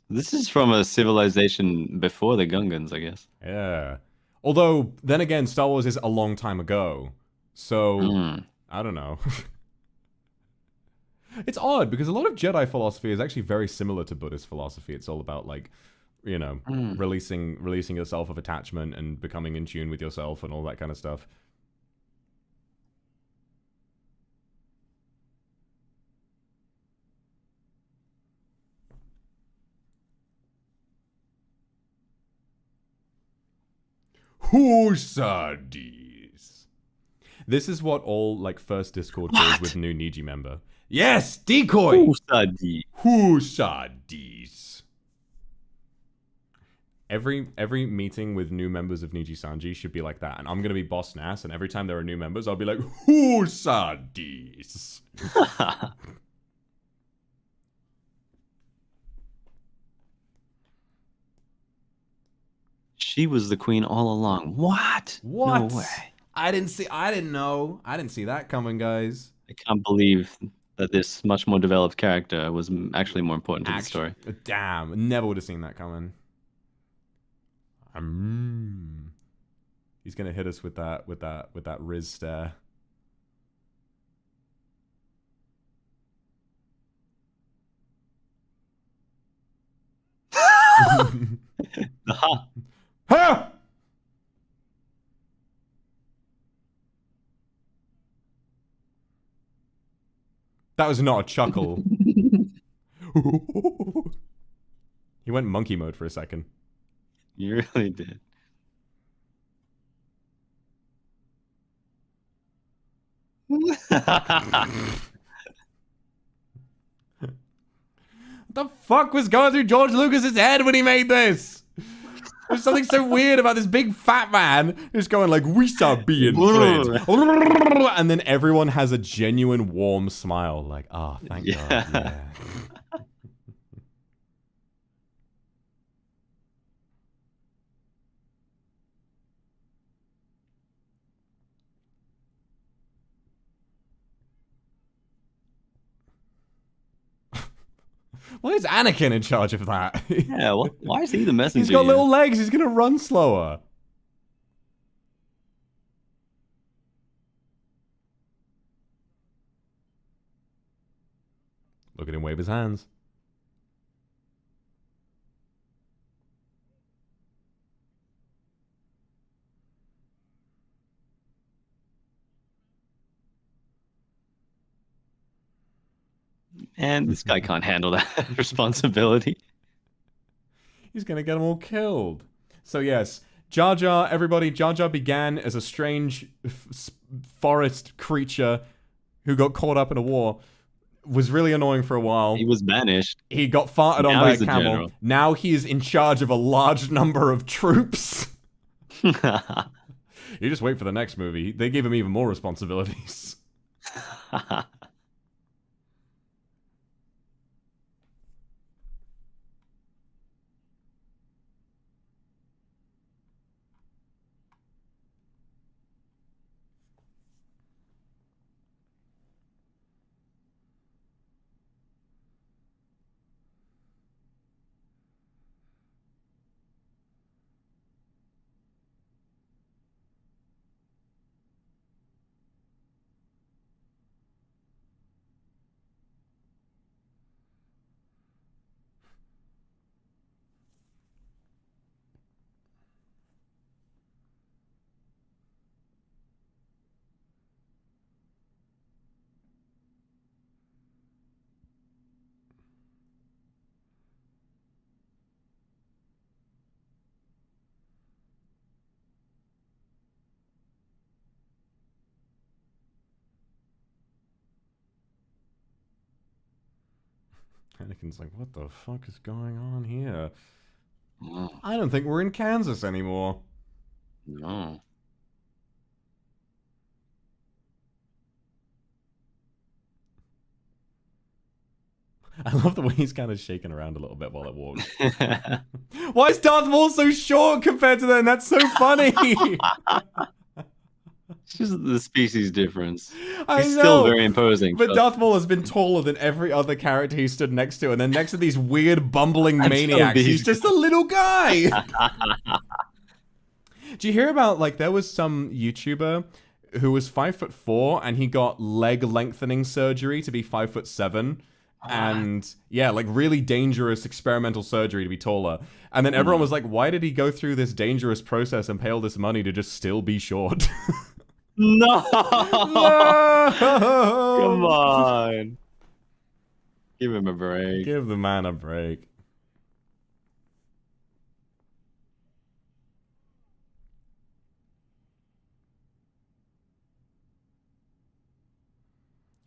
Speaker 2: This is from a civilization before the Gungans, I guess.
Speaker 1: Yeah. Although, then again, Star Wars is a long time ago. So, I don't know. It's odd, because a lot of Jedi philosophy is actually very similar to Buddhist philosophy. It's all about, like, you know, releasing yourself of attachment and becoming in tune with yourself and all that kind of stuff. Husadis. This is what all, like, first Discord calls with new Niji member. Yes, decoy! Husadis. Every meeting with new members of NIJISANJI should be like that, and I'm gonna be boss Nass, and every time there are new members, I'll be like, Husadis.
Speaker 2: She was the queen all along. What?
Speaker 1: What?
Speaker 2: No way.
Speaker 1: I didn't know. I didn't see that coming, guys.
Speaker 2: I can't believe that this much more developed character was actually more important to the story.
Speaker 1: Damn, never would have seen that coming. He's gonna hit us with that Riz stare. Ha! That was not a chuckle. He went monkey mode for a second.
Speaker 2: You really did.
Speaker 1: What the fuck was going through George Lucas's head when he made this? There's something so weird about this big fat man who's going like, we start being friends. And then everyone has a genuine warm smile. Like, oh, thank God. Yeah. Why is Anakin in charge of that?
Speaker 2: Yeah, why is he the messenger?
Speaker 1: He's got little legs. He's going to run slower. Look at him wave his hands.
Speaker 2: And this guy can't handle that responsibility.
Speaker 1: He's gonna get them all killed. So yes, Jar Jar, everybody, Jar Jar began as a strange forest creature who got caught up in a war, was really annoying for a while.
Speaker 2: He was banished.
Speaker 1: He got farted on
Speaker 2: Now
Speaker 1: by a
Speaker 2: he's the
Speaker 1: camel.
Speaker 2: general.
Speaker 1: Now he is in charge of a large number of troops. You just wait for the next movie. They gave him even more responsibilities. Anakin's like, what the fuck is going on here? I don't think we're in Kansas anymore.
Speaker 2: No.
Speaker 1: I love the way he's kind of shaking around a little bit while it walks. Why is Darth Maul so short compared to them? That's so funny.
Speaker 2: It's just the species difference.
Speaker 1: I
Speaker 2: He's
Speaker 1: know,
Speaker 2: still very imposing.
Speaker 1: But Darth Maul has been taller than every other character he stood next to, and then next to these weird bumbling maniacs, he's just a little guy. Do you hear about, like, there was some YouTuber who was 5'4" and he got leg lengthening surgery to be 5'7"? And yeah, like really dangerous experimental surgery to be taller. And then everyone was like, why did he go through this dangerous process and pay all this money to just still be short?
Speaker 2: No!
Speaker 1: No!
Speaker 2: Come on. Give him a break.
Speaker 1: Give the man a break.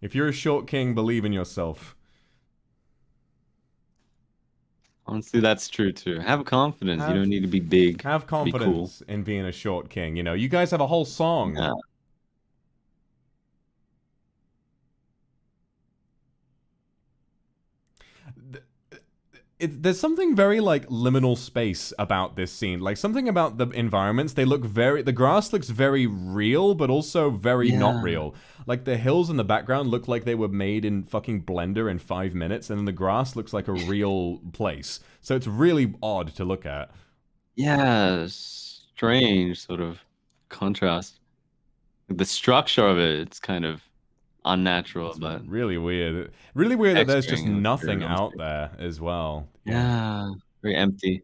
Speaker 1: If you're a short king, believe in yourself.
Speaker 2: Honestly, that's true too. Have confidence. You don't need to be big.
Speaker 1: Have confidence in being a short king. You know, you guys have a whole song.
Speaker 2: Yeah.
Speaker 1: There's something very, like, liminal space about this scene. Like, something about the environments. They look very... The grass looks very real, but also very not real. Like, the hills in the background look like they were made in fucking Blender in 5 minutes, and then the grass looks like a real place. So it's really odd to look at.
Speaker 2: Yeah, strange sort of contrast. The structure of it, it's kind of unnatural,
Speaker 1: It's
Speaker 2: but
Speaker 1: really weird. Really weird that there's just
Speaker 2: Texturing is
Speaker 1: nothing
Speaker 2: very
Speaker 1: out there as well.
Speaker 2: yeah, very empty.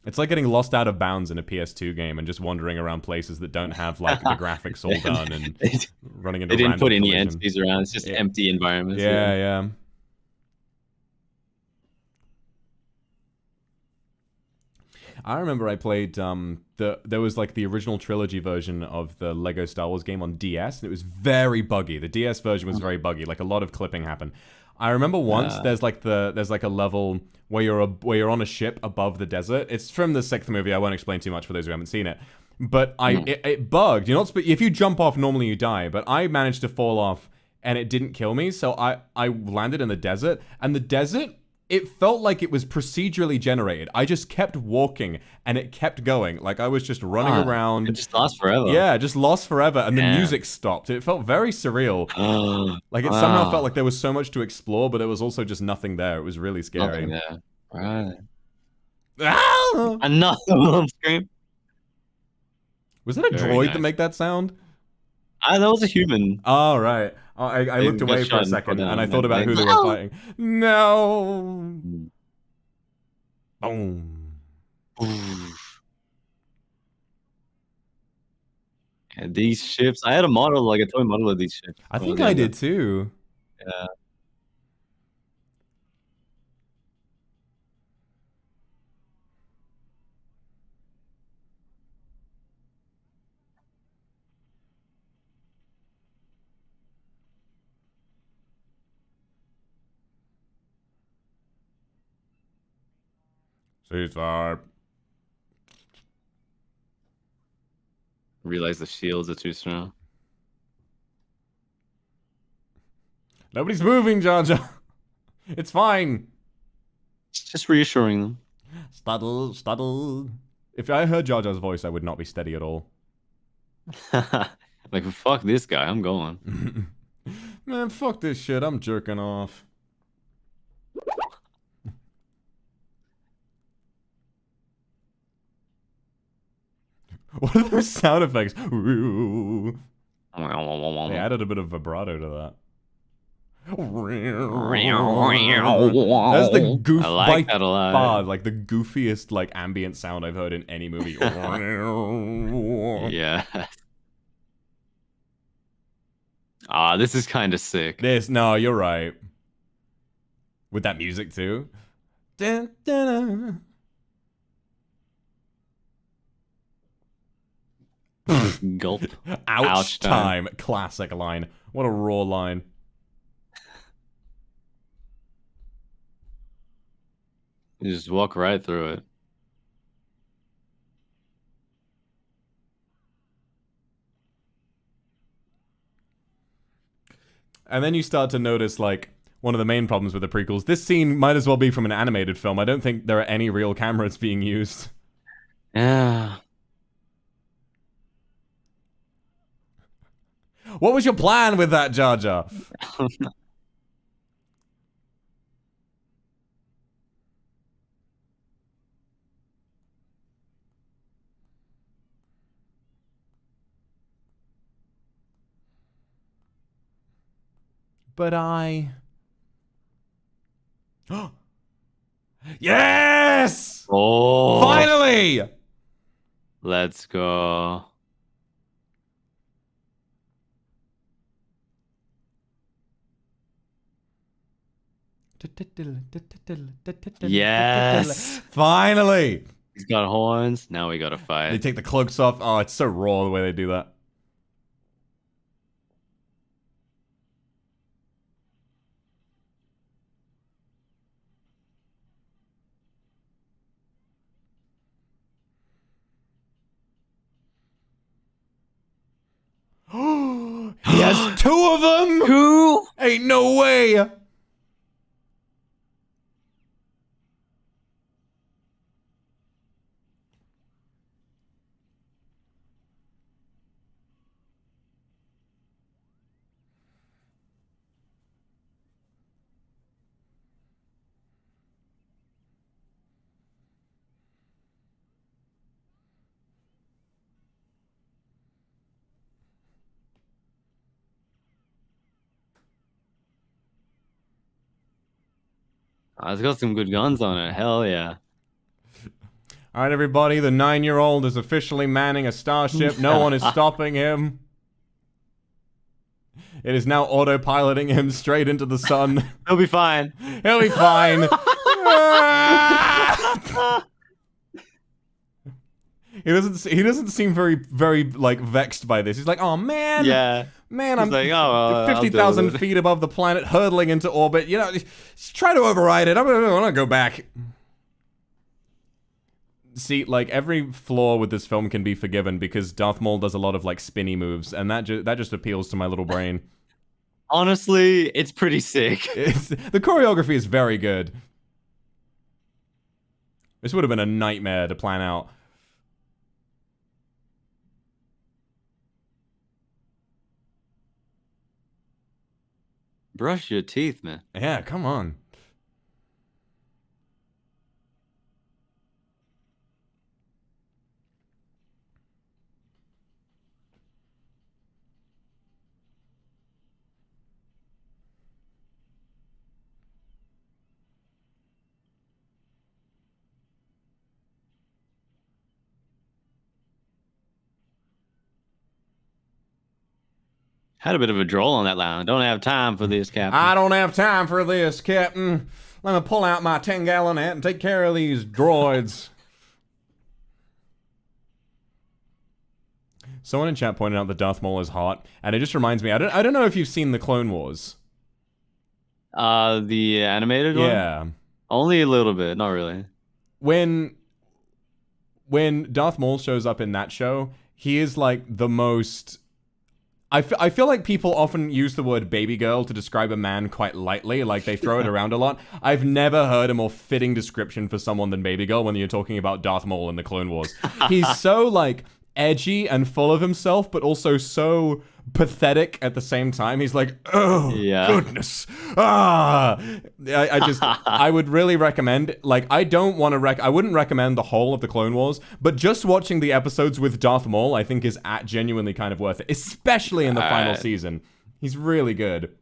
Speaker 1: It's like getting lost out of bounds in a PS2 game and just wandering around places that don't have, like, the graphics all done and running into
Speaker 2: They didn't
Speaker 1: random
Speaker 2: put any
Speaker 1: collision.
Speaker 2: entities around. It's just empty environments.
Speaker 1: Yeah. I remember I played there was like the original trilogy version of the Lego Star Wars game on DS, and it was very buggy. The DS version was very buggy, like a lot of clipping happened. I remember once there's like a level where you're on a ship above the desert. It's from the 6th movie. I won't explain too much for those who haven't seen it. But it bugged. You're not if you jump off, normally you die, but I managed to fall off and it didn't kill me. So I landed in the desert, and the desert, it felt like it was procedurally generated. I just kept walking, and it kept going. Like, I was just running around.
Speaker 2: It just lasts forever.
Speaker 1: Yeah, just lost forever, and the music stopped. It felt very surreal. Like, it somehow felt like there was so much to explore, but there was also just nothing there. It was really scary.
Speaker 2: Nothing there. Right.
Speaker 1: Ah!
Speaker 2: Another one scream.
Speaker 1: Was that a
Speaker 2: Very
Speaker 1: droid
Speaker 2: nice.
Speaker 1: that made that sound?
Speaker 2: That was a human.
Speaker 1: Oh, right. I looked
Speaker 2: got
Speaker 1: away for
Speaker 2: shot
Speaker 1: a
Speaker 2: and
Speaker 1: second,
Speaker 2: put
Speaker 1: and I
Speaker 2: down,
Speaker 1: thought about who they were
Speaker 3: No!
Speaker 1: fighting. No! Boom.
Speaker 2: Yeah, these ships. I had a model, like a toy model of these ships.
Speaker 1: I think I did too.
Speaker 2: Yeah.
Speaker 1: Ceasefire.
Speaker 2: Realize the shields are too strong.
Speaker 1: Nobody's moving, Jar Jar. It's fine.
Speaker 2: It's just reassuring them.
Speaker 1: Studdle, studdle. If I heard Jar Jar's voice, I would not be steady at all.
Speaker 2: Like, fuck this guy, I'm going.
Speaker 1: Man, fuck this shit. I'm jerking off. What are those sound effects? They added a bit of vibrato to that. That's the goof
Speaker 2: I like that a lot.
Speaker 1: far, like the goofiest like ambient sound I've heard in any movie.
Speaker 2: Yeah. Ah, this is kind of sick.
Speaker 1: No, you're right. With that music too. Dun, dun, dun.
Speaker 2: Gulp.
Speaker 1: Ouch time. Classic line. What a raw line.
Speaker 2: You just walk right through it.
Speaker 1: And then you start to notice, like, one of the main problems with the prequels. This scene might as well be from an animated film. I don't think there are any real cameras being used.
Speaker 2: Yeah.
Speaker 1: What was your plan with that, Jar Jar? But I... Yes!
Speaker 2: Oh.
Speaker 1: Finally!
Speaker 2: Let's go. Yes!
Speaker 1: Finally!
Speaker 2: He's got horns. Now we gotta
Speaker 1: They
Speaker 2: fight.
Speaker 1: take the cloaks off. Oh, it's so raw the way they do that. He has two of them!
Speaker 2: Who?
Speaker 1: Ain't no way!
Speaker 2: Oh, it's got some good guns on it. Hell yeah.
Speaker 1: Alright, everybody, the 9-year-old is officially manning a starship. No one is stopping him. It is now autopiloting him straight into the sun.
Speaker 2: He'll be fine.
Speaker 1: He'll be fine. He doesn't seem very like vexed by this. He's like, "Oh man.
Speaker 2: Yeah.
Speaker 1: Man,
Speaker 2: He's
Speaker 1: I'm
Speaker 2: like, oh,
Speaker 1: 50,000 feet above the planet, hurtling into orbit. You know, just try to override it. I'm gonna go back." See, like, every flaw with this film can be forgiven because Darth Maul does a lot of, like, spinny moves, and that just appeals to my little brain.
Speaker 2: Honestly, it's pretty sick.
Speaker 1: The choreography is very good. This would have been a nightmare to plan out.
Speaker 2: Brush your teeth, man.
Speaker 1: Yeah, come on.
Speaker 2: Had a bit of a droll on that line. Don't have time for this, Captain.
Speaker 1: I don't have time for this, Captain. Let me pull out my 10-gallon hat and take care of these droids. Someone in chat pointed out that Darth Maul is hot, and it just reminds me. I don't know if you've seen the Clone Wars.
Speaker 2: The animated one?
Speaker 1: Yeah.
Speaker 2: Only a little bit, not really.
Speaker 1: when Darth Maul shows up in that show, he is like the most... I feel like people often use the word baby girl to describe a man quite lightly, like they throw it around a lot. I've never heard a more fitting description for someone than baby girl when you're talking about Darth Maul in the Clone Wars. He's so, like, edgy and full of himself, but also so pathetic at the same time. He's like, oh, goodness. I would really recommend, like, I wouldn't recommend the whole of the Clone Wars, but just watching the episodes with Darth Maul, I think is genuinely kind of worth it, especially in the final season. He's really good.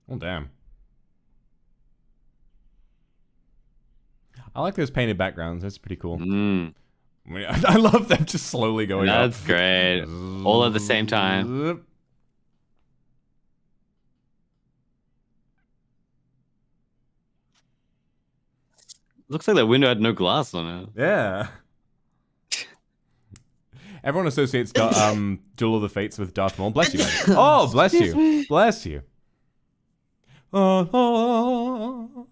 Speaker 1: Oh, damn. I like those painted backgrounds. That's pretty cool. I love them just slowly going up.
Speaker 2: That's great. All at the same time. Looks like that window had no glass on it.
Speaker 1: Yeah. Everyone associates Duel of the Fates with Darth Maul. Bless you, guys. Oh, bless you. Bless you. Oh.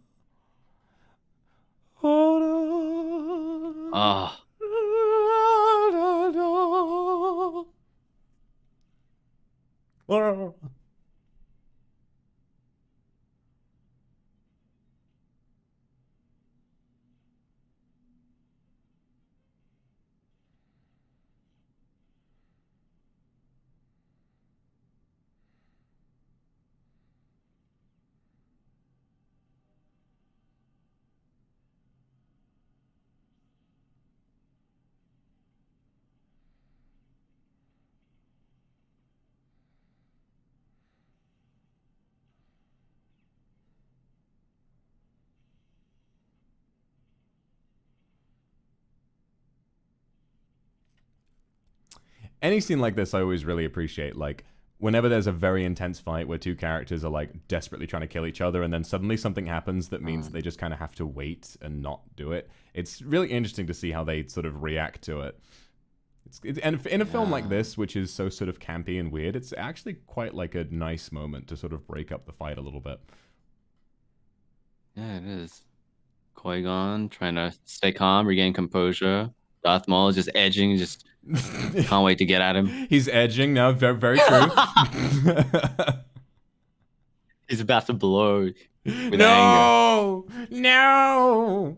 Speaker 1: Any scene like this, I always really appreciate. Like, whenever there's a very intense fight where two characters are, like, desperately trying to kill each other, and then suddenly something happens that means they just kind of have to wait and not do it. It's really interesting to see how they sort of react to it. And in a film like this, which is so sort of campy and weird, it's actually quite, like, a nice moment to sort of break up the fight a little bit.
Speaker 2: Yeah, it is. Qui-Gon trying to stay calm, regain composure. Darth Maul is just edging, just can't wait to get at him.
Speaker 1: He's edging now, very, very true.
Speaker 2: He's about to blow with anger.
Speaker 1: No!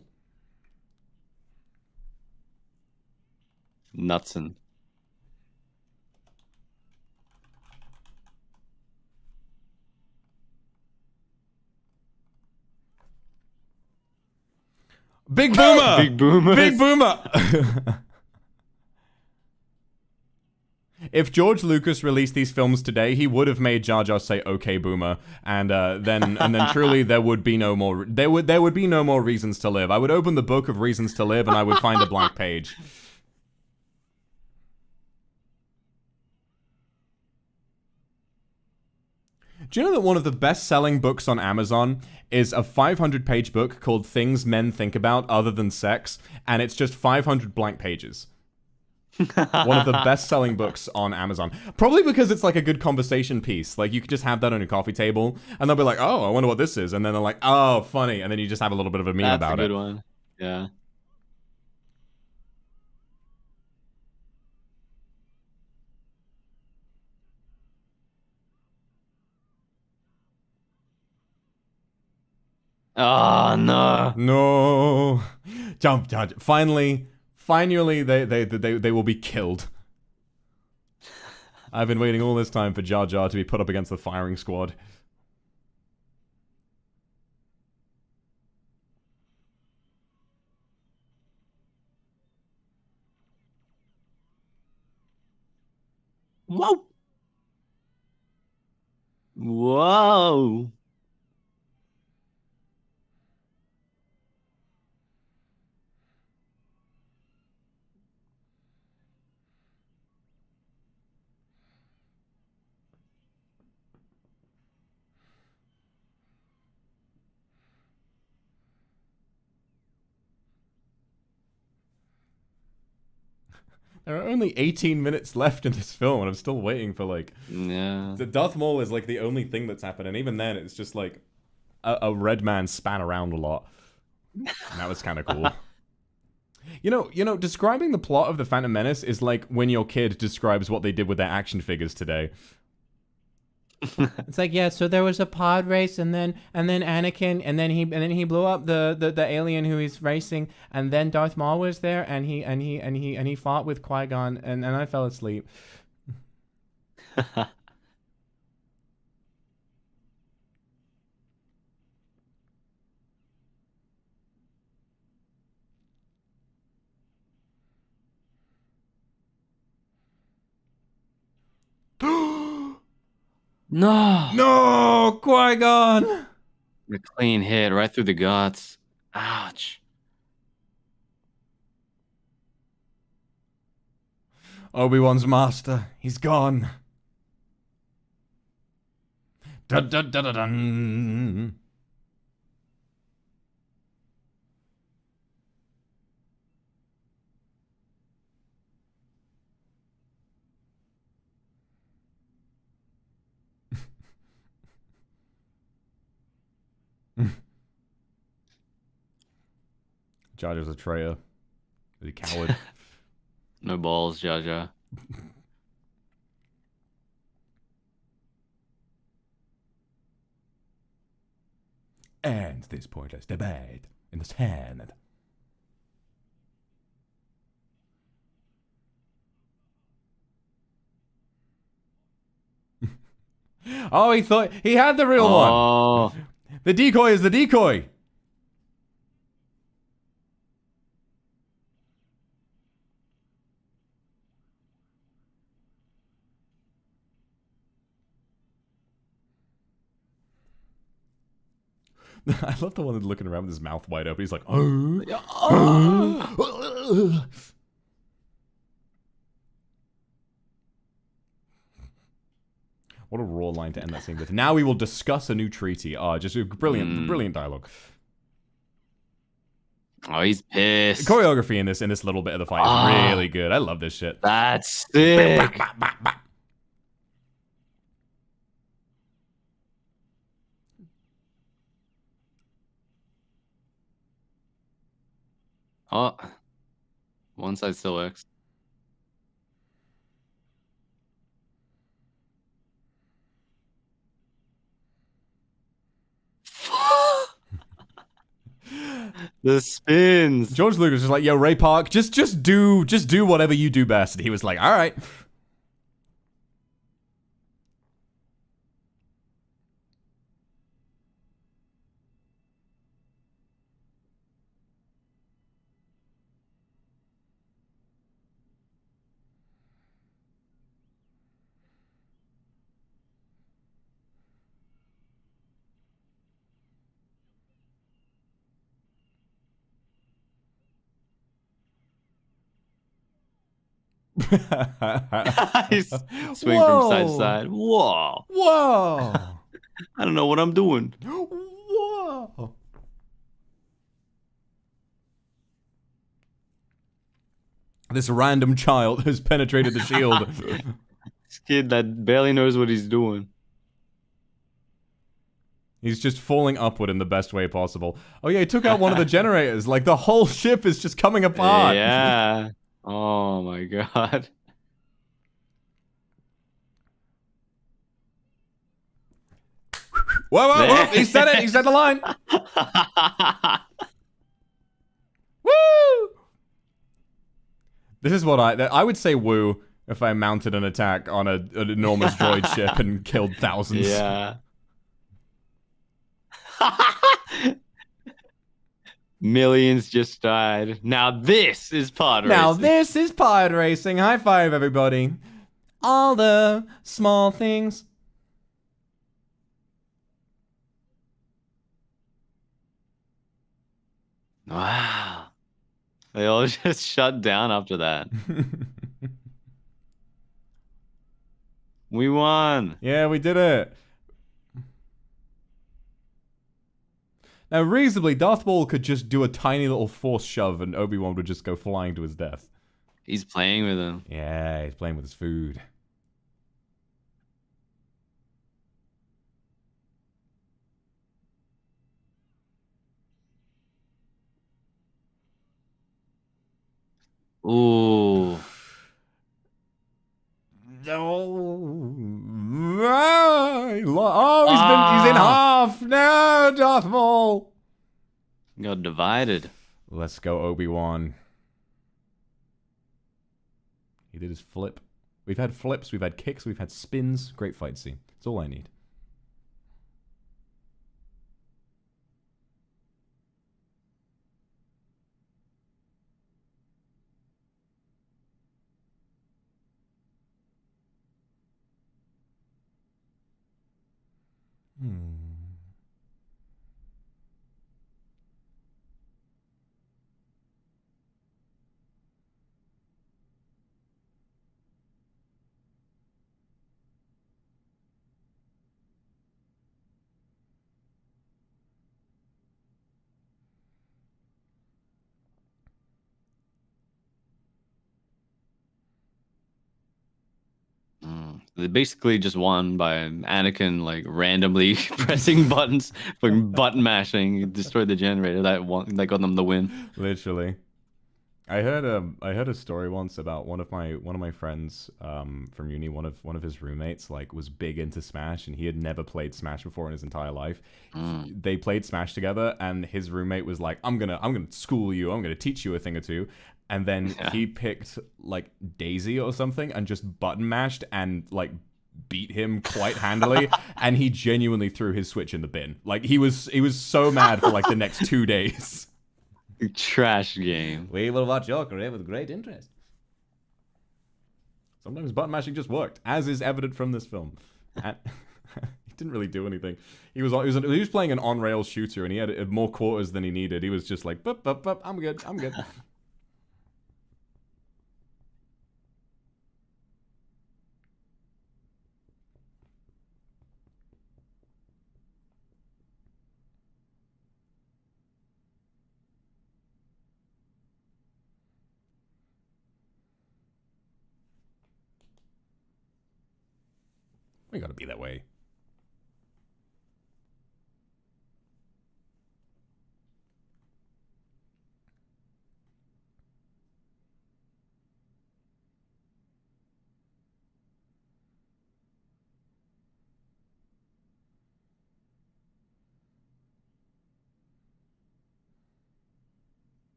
Speaker 2: Nutsin.
Speaker 1: Big Boomer!
Speaker 2: Big Boomer!
Speaker 1: Big Boomer! If George Lucas released these films today, he would have made Jar Jar say "Okay, Boomer," and then truly there would be no more. There would be no more reasons to live. I would open the book of reasons to live, and I would find a blank page. Do you know that one of the best-selling books on Amazon is a 500-page book called Things Men Think About Other Than Sex, and it's just 500 blank pages. One of the best-selling books on Amazon. Probably because it's like a good conversation piece. Like, you could just have that on your coffee table, and they'll be like, oh, I wonder what this is. And then they're like, oh, funny. And then you just have a little bit of a meme about it.
Speaker 2: That's a good one. Yeah. Oh, no.
Speaker 1: No. Jump. Finally, they will be killed. I've been waiting all this time for Jar Jar to be put up against the firing squad.
Speaker 2: Whoa. Whoa.
Speaker 1: There are only 18 minutes left in this film, and I'm still waiting for, like...
Speaker 2: Yeah.
Speaker 1: The Darth Maul is, like, the only thing that's happened, and even then, it's just, like, a red man span around a lot. And that was kind of cool. You know, describing the plot of The Phantom Menace is like when your kid describes what they did with their action figures today. It's like, yeah, so there was a pod race, and then Anakin, and then he blew up the alien who he's racing, and then Darth Maul was there, and he fought with Qui-Gon, and I fell asleep.
Speaker 2: No.
Speaker 1: No, Qui-Gon.
Speaker 2: A clean hit right through the guts. Ouch.
Speaker 1: Obi-Wan's master, he's gone. Dun dun dun dun dun. Jar Jar's a traitor. He's a coward.
Speaker 2: No balls, Jar Jar.
Speaker 1: And this pointless debate in the sand. Oh, he thought he had the real one. The decoy is the decoy. I love the one that's looking around with his mouth wide open. He's like, oh. What a raw line to end that scene with. Now we will discuss a new treaty. Just a brilliant dialogue.
Speaker 2: Oh, he's pissed.
Speaker 1: The choreography in this little bit of the fight is really good. I love this shit.
Speaker 2: That's sick. Oh, one side still works. The spins.
Speaker 1: George Lucas was like, "Yo, Ray Park, just do whatever you do best." And he was like, "All right."
Speaker 2: He's swinging from side to side. Whoa.
Speaker 1: Whoa.
Speaker 2: I don't know what I'm doing.
Speaker 1: Whoa. This random child has penetrated the shield.
Speaker 2: This kid that barely knows what he's doing.
Speaker 1: He's just falling upward in the best way possible. Oh yeah, he took out one of the generators. Like the whole ship is just coming apart.
Speaker 2: Yeah. Oh my god.
Speaker 1: Whoa, he said it. He said the line. Woo! This is what I would say woo if I mounted an attack on an enormous droid ship and killed thousands.
Speaker 2: Yeah. Millions just died. Now this is pod racing.
Speaker 1: Now this is pod racing. High five, everybody. all the small things.
Speaker 2: Wow. They all just shut down after that. We won.
Speaker 1: Yeah, we did it. Now, reasonably, Darth Maul could just do a tiny little force shove and Obi-Wan would just go flying to his death.
Speaker 2: He's playing with him.
Speaker 1: Yeah, he's playing with his food.
Speaker 2: Ooh.
Speaker 1: Oh, he's in half. No, Darth Maul.
Speaker 2: Got divided.
Speaker 1: Let's go, Obi-Wan. He did his flip. We've had flips, we've had kicks, we've had spins. Great fight scene. That's all I need.
Speaker 2: They basically just won by Anakin like randomly pressing buttons, fucking button mashing, destroyed the generator. That got them the win.
Speaker 1: Literally. I heard a story once about one of my friends from uni. One of his roommates like was big into Smash, and he had never played Smash before in his entire life. They played Smash together, and his roommate was like, "I'm gonna school you. I'm gonna teach you a thing or two." And then he picked like Daisy or something and just button mashed and like beat him quite handily. And he genuinely threw his Switch in the bin. Like he was so mad for like the next 2 days.
Speaker 2: Trash game.
Speaker 1: We will watch your career with great interest. Sometimes button mashing just worked, as is evident from this film. And he didn't really do anything. He was playing an on-rail shooter, and he had more quarters than he needed. He was just like, bup, bup, bup, I'm good. We gotta be that way.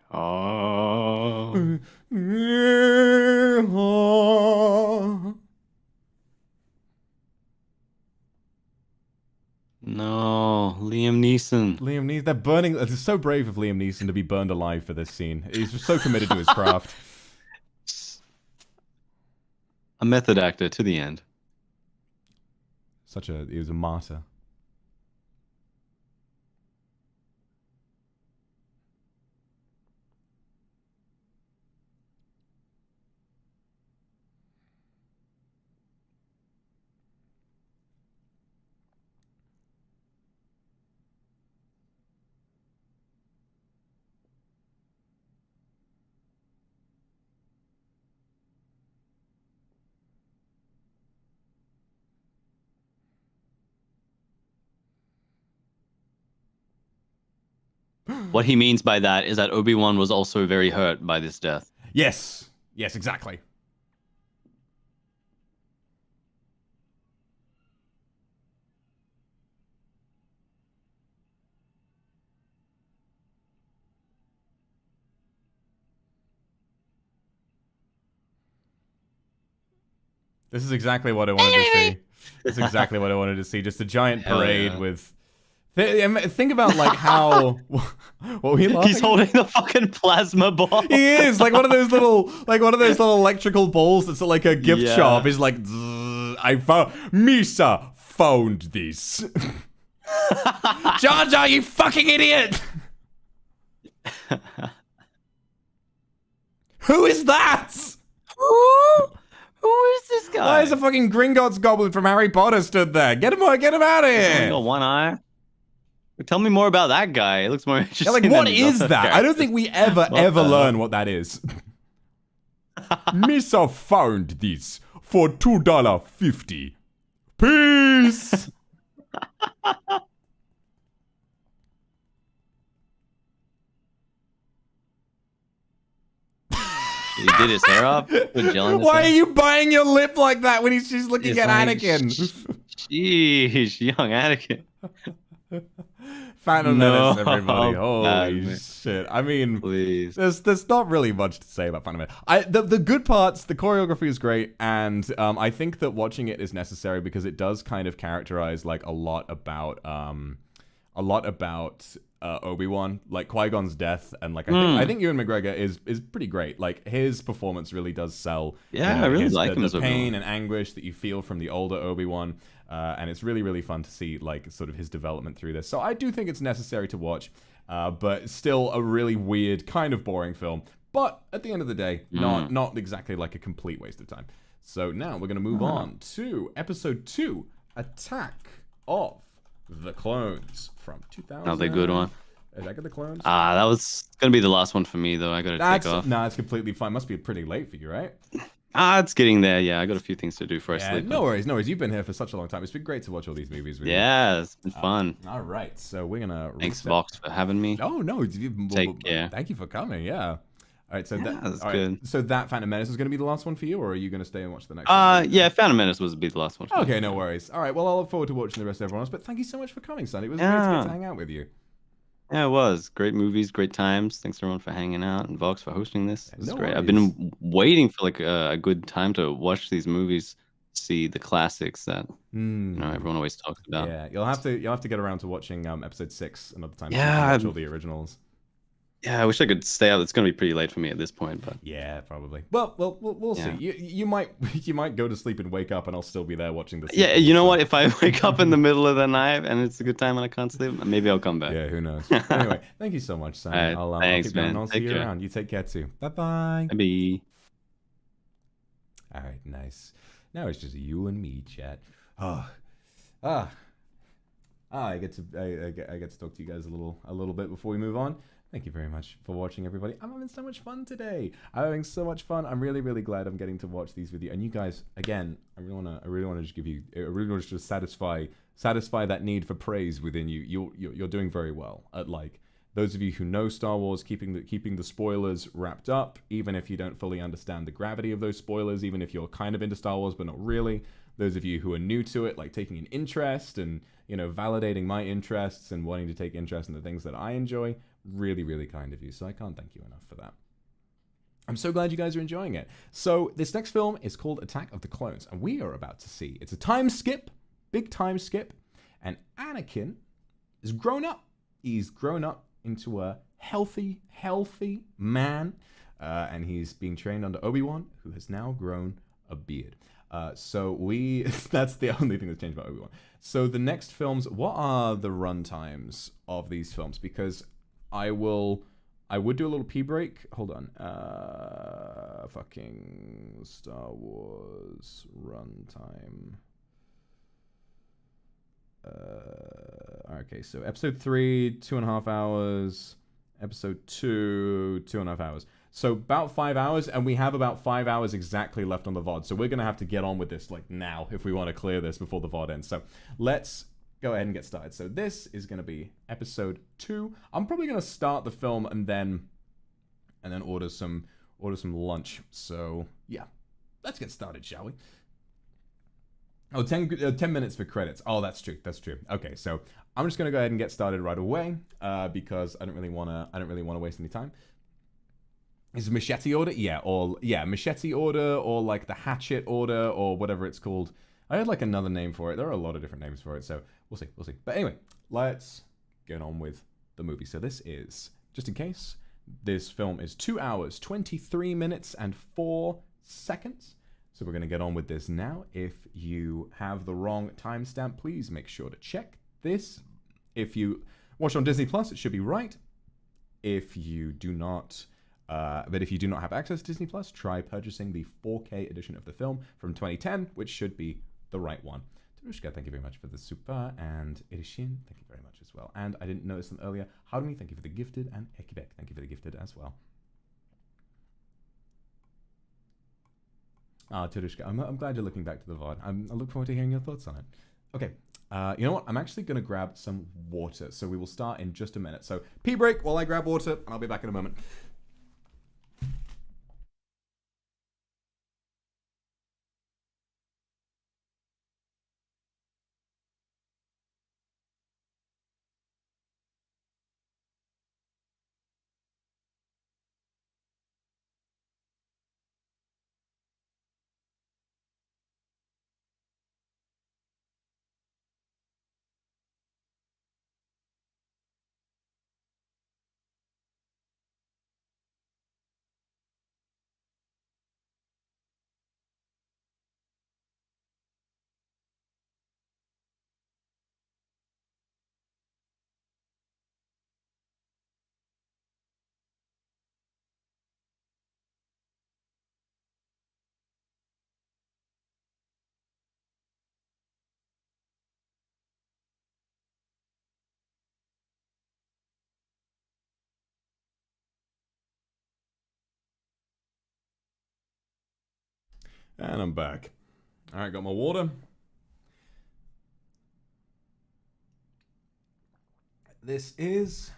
Speaker 2: Oh. No, Liam Neeson.
Speaker 1: They're burning. It's so brave of Liam Neeson to be burned alive for this scene. He's just so committed to his craft.
Speaker 2: A method actor to the end.
Speaker 1: He was a martyr.
Speaker 2: What he means by that is that Obi-Wan was also very hurt by this death.
Speaker 1: Yes, exactly. This is exactly what I wanted to see. This is exactly what I wanted to see. Just a giant parade with. Think about like how. What were you laughing
Speaker 2: He's holding the fucking plasma ball.
Speaker 1: He is like one of those little electrical balls that's at like a gift shop. He's like, I found Misa found this. Jar Jar, you fucking idiot! Who is that?
Speaker 2: Who is this guy?
Speaker 1: Why is a fucking Gringotts goblin from Harry Potter stood there? Get him out of here!
Speaker 2: He's got one eye. Tell me more about that guy. It looks more interesting.
Speaker 1: Yeah, like, what is that? I don't think we ever learn what that is. Misa found this for $2.50. Peace!
Speaker 2: He did his hair up.
Speaker 1: Why are you biting your lip like that when she's looking at Anakin?
Speaker 2: Sheesh, young Anakin.
Speaker 1: Phantom Menace, everybody. Holy shit. I mean,
Speaker 2: please.
Speaker 1: There's not really much to say about Phantom Menace. The good parts, the choreography is great, and I think that watching it is necessary because it does kind of characterize like a lot about Obi-Wan, like Qui-Gon's death, and like I think Ewan McGregor is pretty great. Like his performance really does sell.
Speaker 2: Yeah, I really like him as
Speaker 1: the
Speaker 2: Obi-Wan.
Speaker 1: pain and anguish that you feel from the older Obi-Wan. And it's really, really fun to see like sort of his development through this. So I do think it's necessary to watch, but still a really weird, kind of boring film. But at the end of the day, not exactly like a complete waste of time. So now we're going to move on to episode 2, Attack of the Clones from 2000.
Speaker 2: Another good one.
Speaker 1: Attack of the Clones?
Speaker 2: That was going to be the last one for me, though. I got to take off.
Speaker 1: Nah, it's completely fine. Must be pretty late for you, right?
Speaker 2: It's getting there. Yeah, I got a few things to do before I sleep.
Speaker 1: No worries. You've been here for such a long time. It's been great to watch all these movies with you.
Speaker 2: Yeah, it's been fun.
Speaker 1: All right, so we're gonna.
Speaker 2: Thanks, Vox, for having me.
Speaker 1: Oh no,
Speaker 2: Take care.
Speaker 1: Thank you for coming. Yeah. All right, so
Speaker 2: that's
Speaker 1: good. So that Phantom Menace is going to be the last one for you, or are you going to stay and watch the next?
Speaker 2: Yeah, Phantom Menace was be the last one.
Speaker 1: Okay, no worries. All right, well, I'll look forward to watching the rest of everyone else. But thank you so much for coming, son. It was great to get to hang out with you.
Speaker 2: Yeah, it was. Great movies, great times. Thanks everyone for hanging out and Vox for hosting this. This is great.
Speaker 1: worries.
Speaker 2: I've been waiting for like a good time to watch these movies, see the classics that everyone always talks about.
Speaker 1: Yeah, you'll have to get around to watching episode 6 another time.
Speaker 2: Yeah,
Speaker 1: watch all the originals.
Speaker 2: Yeah, I wish I could stay out. It's gonna be pretty late for me at this point, but
Speaker 1: yeah, probably. Well, we'll see. You might go to sleep and wake up, and I'll still be there watching this.
Speaker 2: Yeah, you know what? If I wake up in the middle of the night and it's a good time and I can't sleep, maybe I'll come back.
Speaker 1: Yeah, who knows? Anyway, thank you so much, Sam.
Speaker 2: Right,
Speaker 1: I'll keep going.
Speaker 2: man.
Speaker 1: I'll see you around. You take care too. Bye-bye.
Speaker 2: Maybe.
Speaker 1: All right, nice. Now it's just you and me, chat. I get to talk to you guys a little bit before we move on. Thank you very much for watching, everybody. I'm having so much fun today. I'm having so much fun. I'm really, really glad I'm getting to watch these with you. And you guys, again, I really want to just give you, I really want to just satisfy that need for praise within you. You're doing very well at like those of you who know Star Wars, keeping the spoilers wrapped up, even if you don't fully understand the gravity of those spoilers, even if you're kind of into Star Wars but not really. Those of you who are new to it, like taking an interest and validating my interests and wanting to take interest in the things that I enjoy. Really, really kind of you. So I can't thank you enough for that. I'm so glad you guys are enjoying it. So this next film is called Attack of the Clones, and we are about to see. It's a time skip, big time skip, and Anakin is grown up. He's grown up into a healthy man, and he's being trained under Obi-Wan, who has now grown a beard. That's the only thing that's changed about Obi-Wan. So the next films, what are the run times of these films? Because I would do a little pee break. Hold on. Fucking Star Wars runtime. Okay, so episode 3, 2.5 hours. Episode 2, 2.5 hours. So about 5 hours, and we have about 5 hours exactly left on the VOD. So we're going to have to get on with this like now if we want to clear this before the VOD ends. So let's go ahead and get started. So this is going to be episode 2. I'm probably going to start the film and then order some lunch. So yeah, let's get started, shall we? Oh, 10 minutes for credits. Oh, that's true. Okay, so I'm just going to go ahead and get started right away because I don't really want to waste any time. Is machete order? Yeah, or yeah, machete order, or like the hatchet order, or whatever it's called. I had like another name for it. There are a lot of different names for it, so we'll see, we'll see. But anyway, let's get on with the movie. So this is, just in case, this film is 2 hours, 23 minutes, and 4 seconds. So we're gonna get on with this now. If you have the wrong timestamp, please make sure to check this. If you watch on Disney Plus, it should be right. If you do not, but if you do not have access to Disney Plus, try purchasing the 4K edition of the film from 2010, which should be the right one. Tarushka, thank you very much for the super, and Irishin, thank you very much as well. And I didn't notice them earlier. Harumi, thank you for the gifted, and Ekibek, thank you for the gifted as well. Tarushka, I'm glad you're looking back to the VOD. I look forward to hearing your thoughts on it. Okay, you know what? I'm actually going to grab some water, so we will start in just a minute. So, pee break while I grab water, and I'll be back in a moment. And I'm back. All right, got my water. This is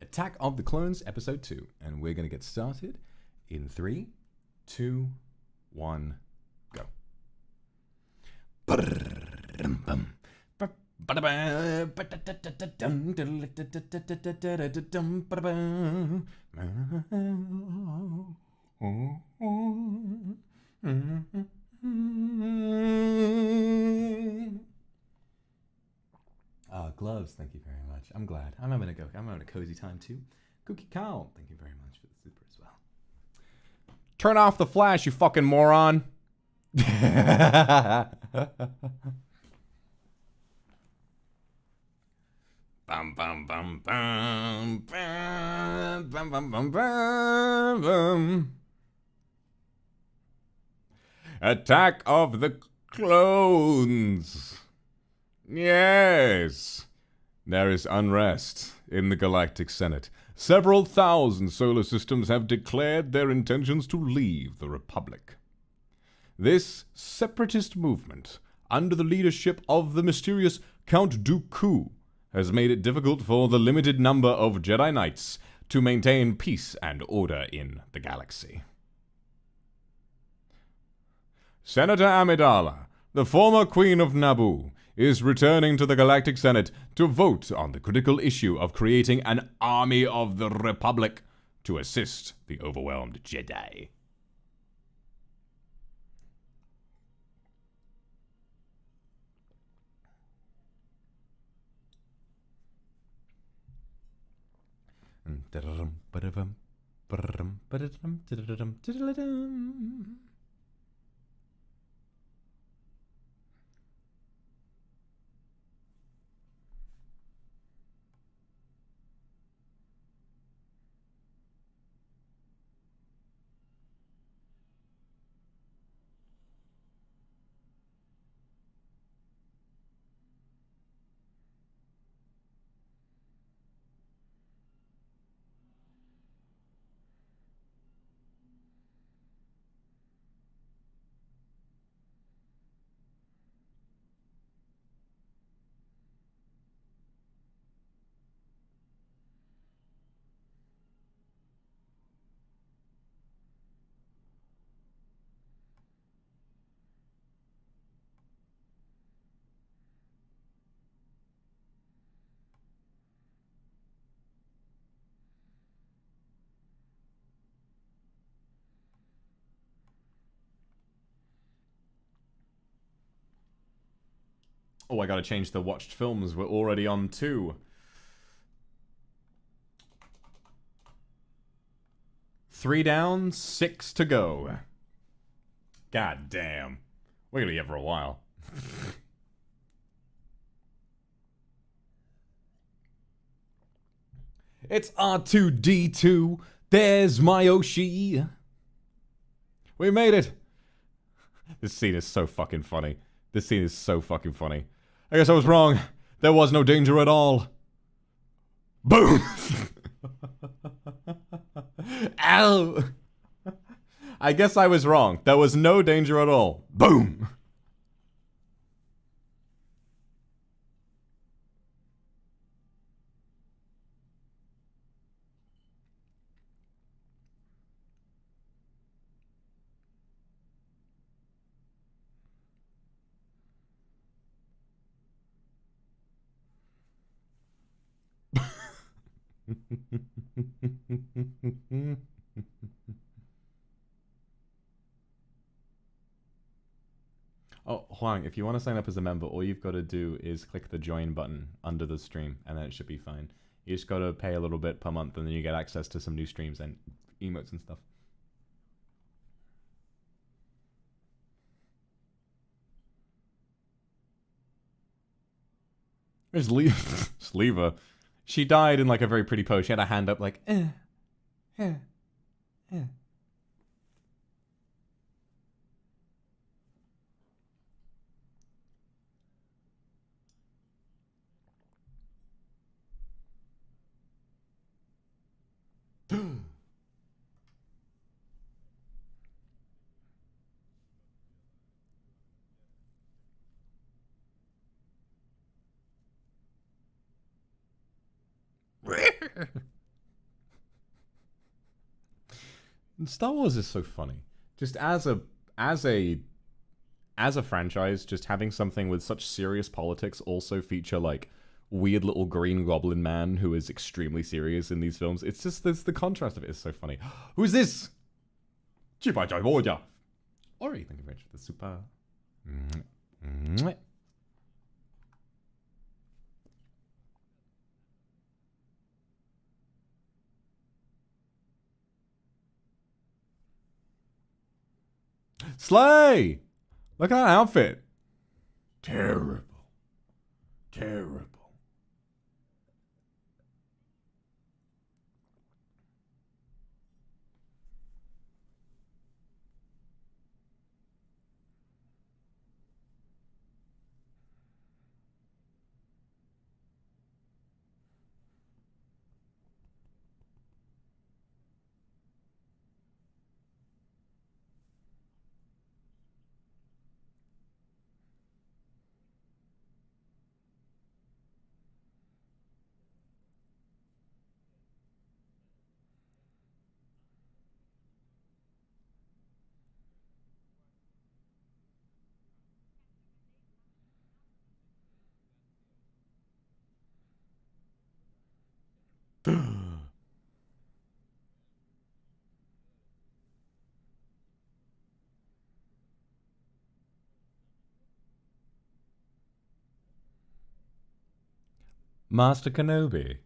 Speaker 1: Attack of the Clones, Episode 2. And we're going to get started in 3, 2, 1, go. Gloves, thank you very much. I'm glad. I'm having a cozy time too. Cookie Cow, thank you very much for the super as well. Turn off the flash, you fucking moron. Bum bum bum bum bum bum bum bum bum. Attack of the Clones. Yes. There is unrest in the Galactic Senate. Several thousand solar systems have declared their intentions to leave the Republic. This separatist movement, under the leadership of the mysterious Count Dooku, has made it difficult for the limited number of Jedi Knights to maintain peace and order in the galaxy. Senator Amidala, the former Queen of Naboo, is returning to the Galactic Senate to vote on the critical issue of creating an army of the Republic to assist the overwhelmed Jedi. Oh, I gotta change the watched films. We're already on 2. 3 down, 6 to go. God damn. We're gonna be here for a while. It's R2-D2. There's my Yoshi. We made it. This scene is so fucking funny. This scene is so fucking funny. I guess I was wrong. There was no danger at all. Boom! Ow! I guess I was wrong. There was no danger at all. Boom! Oh, Huang, if you want to sign up as a member, all you've got to do is click the join button under the stream, and then it should be fine. You just got to pay a little bit per month, and then you get access to some new streams and emotes and stuff. Just leave her. She died in like a very pretty pose. She had a hand up like, eh. Star Wars is so funny. Just as a franchise, just having something with such serious politics also feature like weird little green goblin man who is extremely serious in these films. It's just the contrast of it is so funny. Who's this? Ori, thank you very much for the super. Slay! Look at that outfit. Terrible. Terrible. Master Kenobi.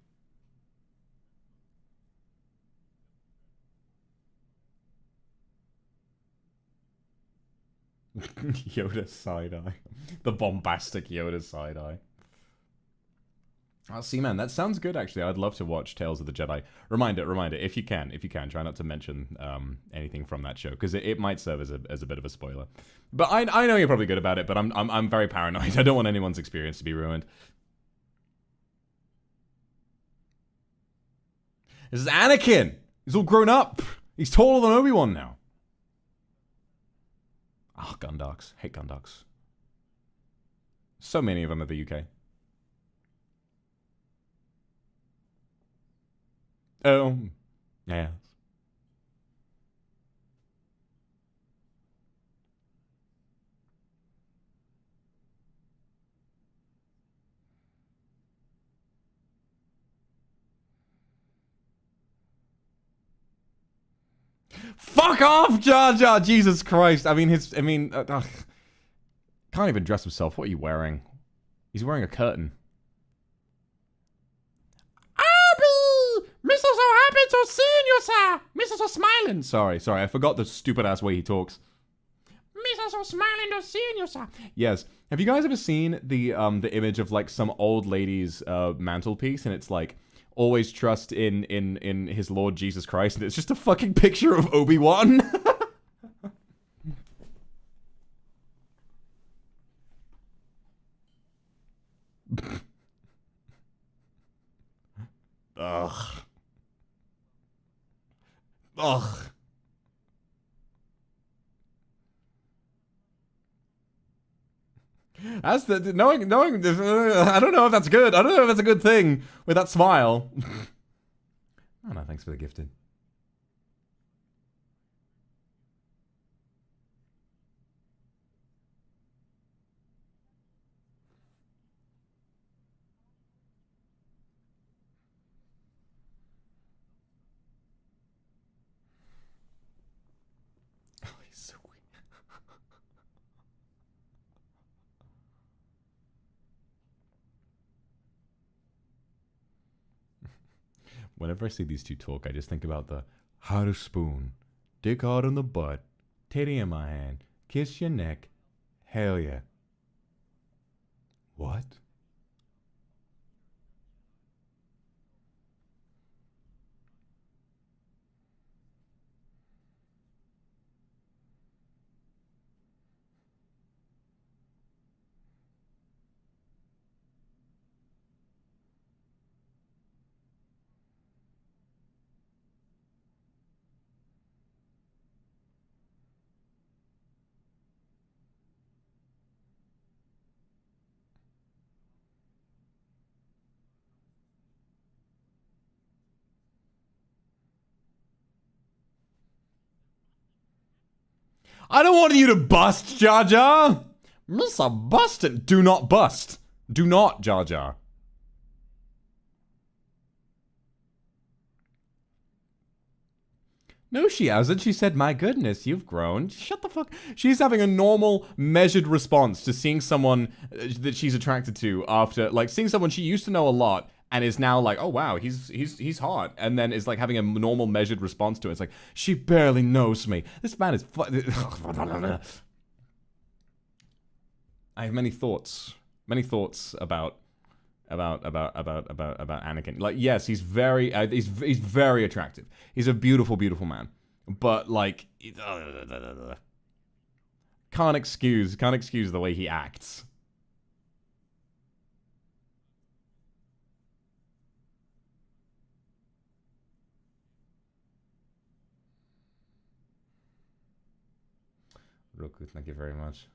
Speaker 1: Yoda side-eye. The bombastic Yoda side-eye. Oh, see, man, that sounds good, actually. I'd love to watch Tales of the Jedi. Reminder, if you can, try not to mention anything from that show, because it might serve as a bit of a spoiler. But I know you're probably good about it, but I'm very paranoid. I don't want anyone's experience to be ruined. This is Anakin! He's all grown up! He's taller than Obi-Wan now. Ah, oh, Gundarks. Hate Gundarks. So many of them in the UK. Oh, yeah. Fuck off, Jar Jar! Jesus Christ! I mean, can't even dress himself. What are you wearing? He's wearing a curtain. Abby! Mr. So happy to see you, sir! Mr. So smiling! Sorry, I forgot the stupid-ass way he talks. Mr. So smiling to see you, sir! Yes. Have you guys ever seen the image of, like, some old lady's, mantelpiece, and it's, like, always trust in his Lord Jesus Christ, and it's just a fucking picture of Obi-Wan? Ugh. Ugh. That's the knowing. I don't know if that's good. I don't know if that's a good thing with that smile. Oh no, thanks for the gifted. Oh, he's so weird. Whenever I see these two talk, I just think about the hot as spoon, dick hard in the butt, titty in my hand, kiss your neck, hell yeah. What? I don't want you to bust, Jar Jar! Mr. Bustin'. Do not bust. Do not, Jar Jar. No, she hasn't. She said, my goodness, you've grown. Shut the fuck. She's having a normal, measured response to seeing someone that she's attracted to after, like, seeing someone she used to know a lot and is now like, oh wow, he's hot, and then is like having a normal, measured response to it. It's like, she barely knows me. This man is I have many thoughts about Anakin. Like, yes, he's very attractive. He's a beautiful, beautiful man. But like, can't excuse the way he acts. Roku, thank you very much.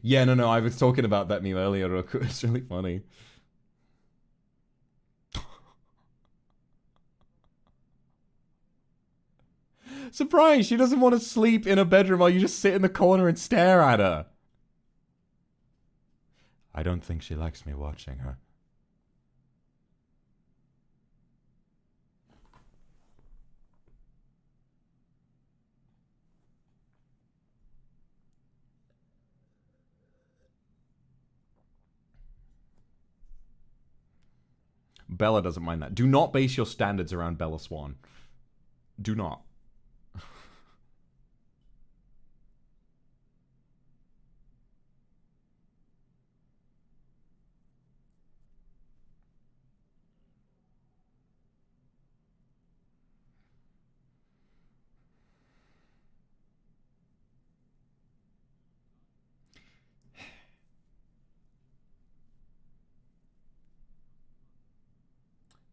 Speaker 1: Yeah, no, I was talking about that meme earlier, Roku. It's really funny. Surprise, she doesn't want to sleep in a bedroom while you just sit in the corner and stare at her. I don't think she likes me watching her. Bella doesn't mind that. Do not base your standards around Bella Swan. Do not.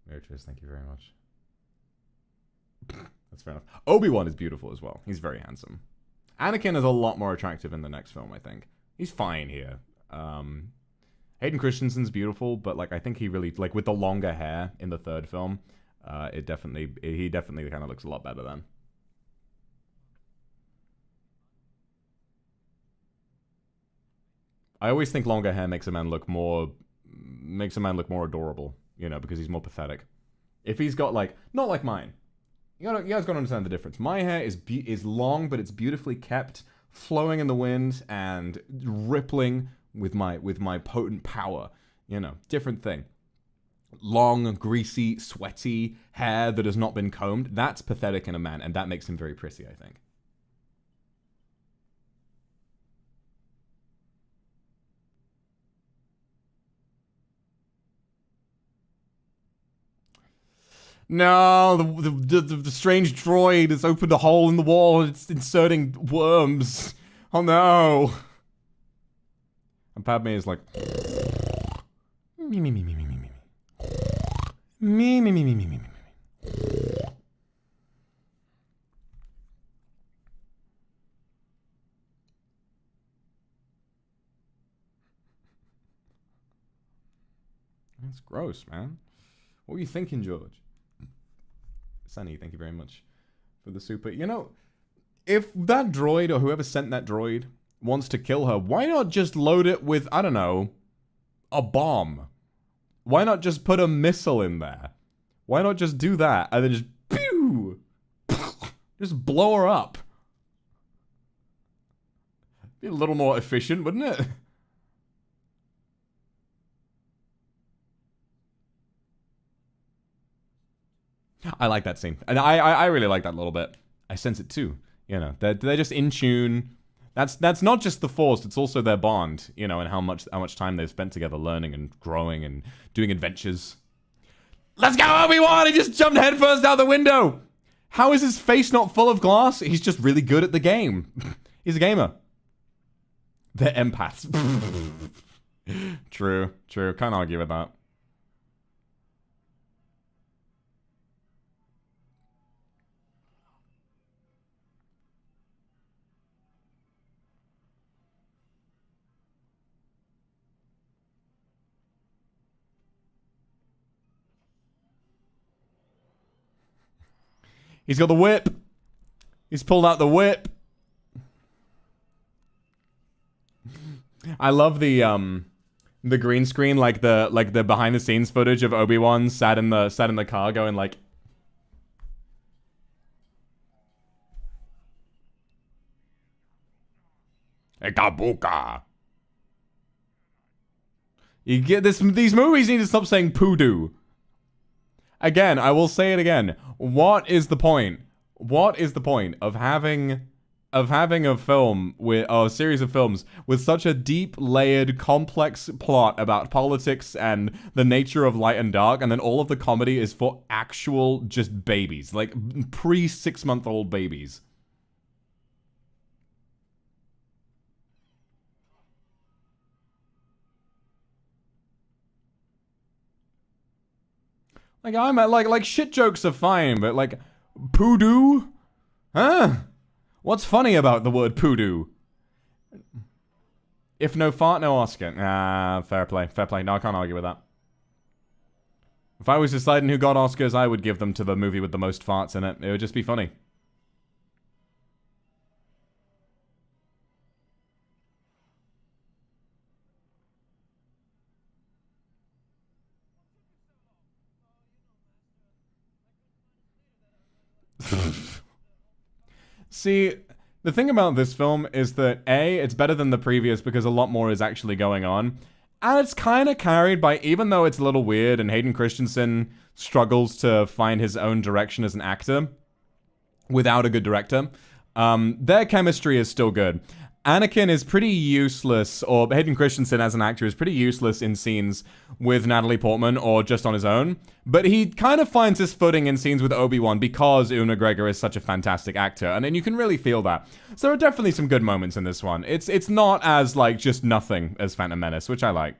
Speaker 1: Beatrice, thank you very much. That's fair enough. Obi-Wan is beautiful as well. He's very handsome. Anakin is a lot more attractive in the next film, I think. He's fine here. Hayden Christensen's beautiful, but like I think he really, like with the longer hair in the third film, he definitely kind of looks a lot better then. I always think longer hair makes a man look more adorable, you know, because he's more pathetic. If he's got like, not like mine. You guys gotta understand the difference. My hair is long, but it's beautifully kept, flowing in the wind and rippling with my potent power. You know, different thing. Long, greasy, sweaty hair that has not been combed. That's pathetic in a man, and that makes him very pretty, I think. No, the strange droid has opened a hole in the wall and it's inserting worms. Oh no. And Padme is like... Me, me, me, me, me, me, me. Me, me, me, me, me, me, me. That's gross, man. What were you thinking, George? Sunny, thank you very much for the super. You know, if that droid or whoever sent that droid wants to kill her, why not just load it with, I don't know, a bomb? Why not just put a missile in there? Why not just do that and then just pew! Just blow her up. Be a little more efficient, wouldn't it? I like that scene. And I really like that a little bit. I sense it too. You know, they're just in tune. That's not just the Force, it's also their bond, you know, and how much time they've spent together learning and growing and doing adventures. Let's go, Obi-Wan! He just jumped headfirst out the window! How is his face not full of glass? He's just really good at the game. He's a gamer. They're empaths. True. Can't argue with that. He's got the whip. He's pulled out the whip. I love the green screen, like the behind the scenes footage of Obi-Wan sat in the car going like, Ekabuka. You get this. These movies need to stop saying poodoo. Again, I will say it again. What is the point? What is the point of having a film with a series of films with such a deep, layered, complex plot about politics and the nature of light and dark, and then all of the comedy is for actual just babies, like pre-6-month-old babies? Like, I'm at, like shit jokes are fine, but like poodoo? Huh? What's funny about the word poodoo? If no fart, no Oscar. Ah, fair play. No, I can't argue with that. If I was deciding who got Oscars, I would give them to the movie with the most farts in it. It would just be funny. See, the thing about this film is that A, it's better than the previous because a lot more is actually going on. And it's kind of carried by, even though it's a little weird and Hayden Christensen struggles to find his own direction as an actor without a good director, their chemistry is still good. Anakin is pretty useless, or Hayden Christensen as an actor is pretty useless in scenes with Natalie Portman or just on his own. But he kind of finds his footing in scenes with Obi-Wan because Ewan McGregor is such a fantastic actor, and then you can really feel that. So there are definitely some good moments in this one. It's not as, like, just nothing as Phantom Menace, which I like.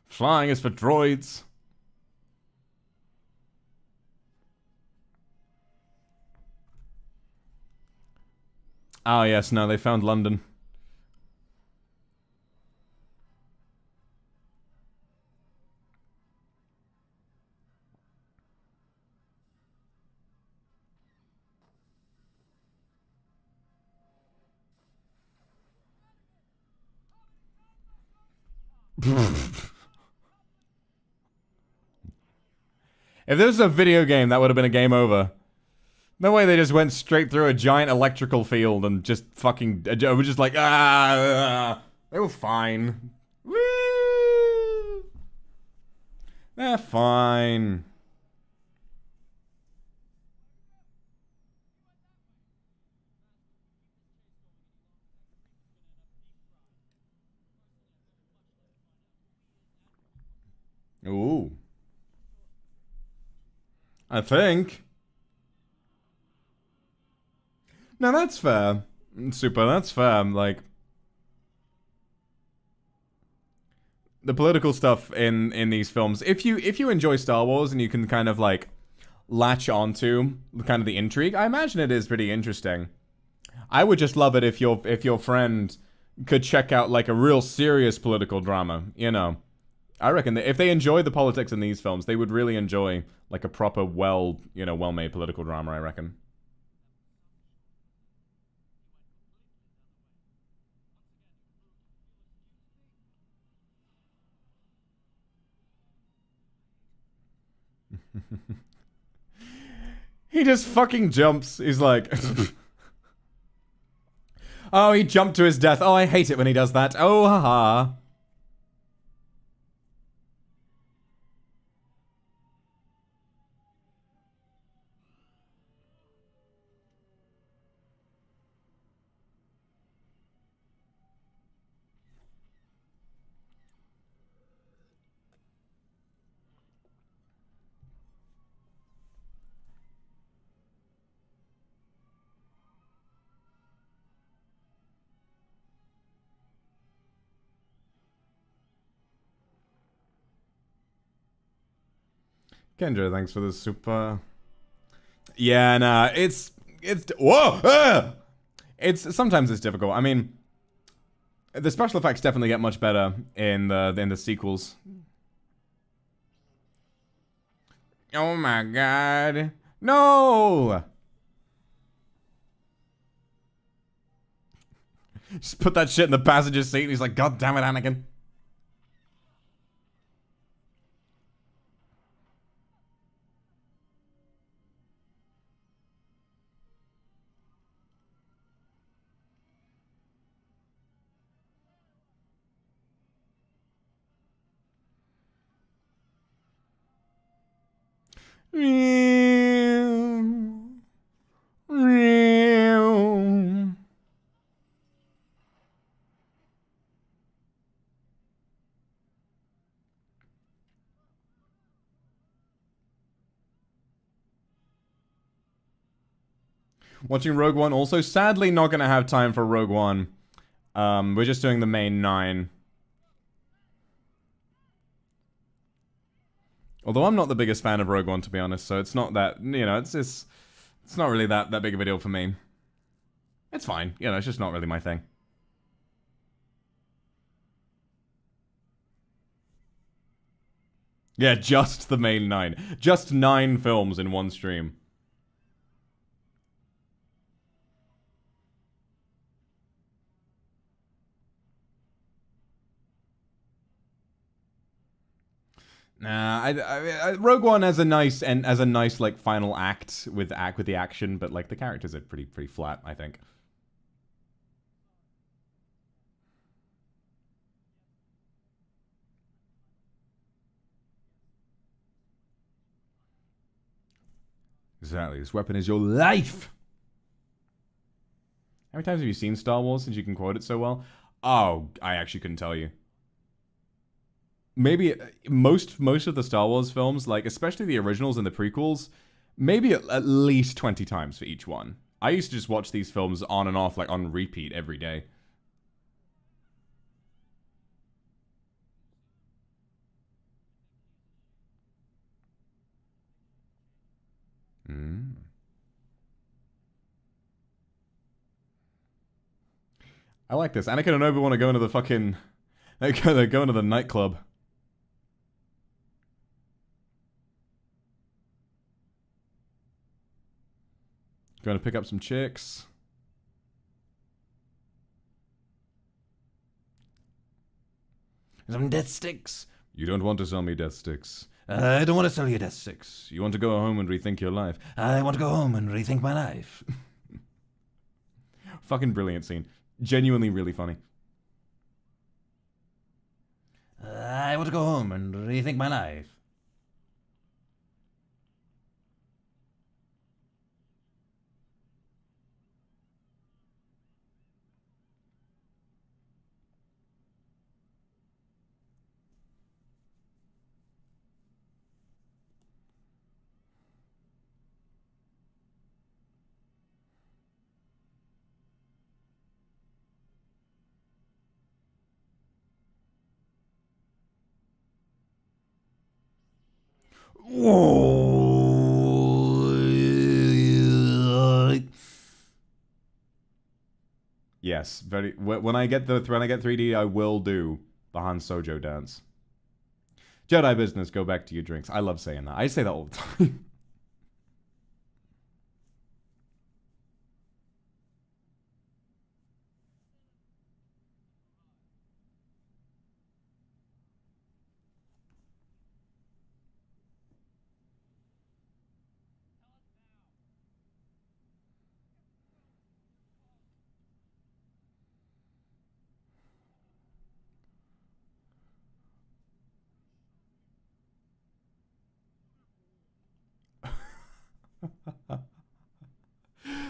Speaker 1: Flying is for droids. Oh yes, no, they found London. If this was a video game, that would have been a game over. No way they just went straight through a giant electrical field and just fucking... We're just like, they were fine. Woo! They're fine. Ooh. I think. No, that's fair. Super, that's fair. Like, the political stuff in these films, if you enjoy Star Wars and you can kind of like latch onto kind of the intrigue, I imagine it is pretty interesting. I would just love it if your friend could check out like a real serious political drama, you know. I reckon that if they enjoy the politics in these films, they would really enjoy like a proper well-made political drama, I reckon. He just fucking jumps. He's like... Oh, he jumped to his death. Oh, I hate it when he does that. Oh, haha. Kendra, thanks for the super. Yeah, nah, it's whoa! It's sometimes it's difficult. I mean, the special effects definitely get much better in the sequels. Oh my god. No! Just put that shit in the passenger seat and he's like, God damn it, Anakin. Watching Rogue One also. Sadly, not gonna have time for Rogue One. We're just doing the main 9. Although I'm not the biggest fan of Rogue One, to be honest, so it's not that, you know, it's not really that big of a deal for me. It's fine, you know, it's just not really my thing. Yeah, just the main 9. Just 9 films in one stream. Nah, Rogue One has a nice like final act with the action, but like the characters are pretty flat, I think. Exactly. This weapon is your life. How many times have you seen Star Wars since you can quote it so well? Oh, I actually couldn't tell you. Maybe most of the Star Wars films, like especially the originals and the prequels, maybe at least 20 times for each one. I used to just watch these films on and off, like on repeat every day. I like this. Anakin and Obi-Wan are going to the fucking... They're going to the nightclub. Going to pick up some chicks.
Speaker 4: Some death sticks.
Speaker 1: You don't want to sell me death sticks.
Speaker 4: I don't want to sell you death sticks.
Speaker 1: You want to go home and rethink your life.
Speaker 4: I want to go home and rethink my life.
Speaker 1: Fucking brilliant scene. Genuinely really funny.
Speaker 4: I want to go home and rethink my life.
Speaker 1: Yes, very. When I get 3D, I will do the Han Sojo dance. Jedi business. Go back to your drinks. I love saying that. I say that all the time.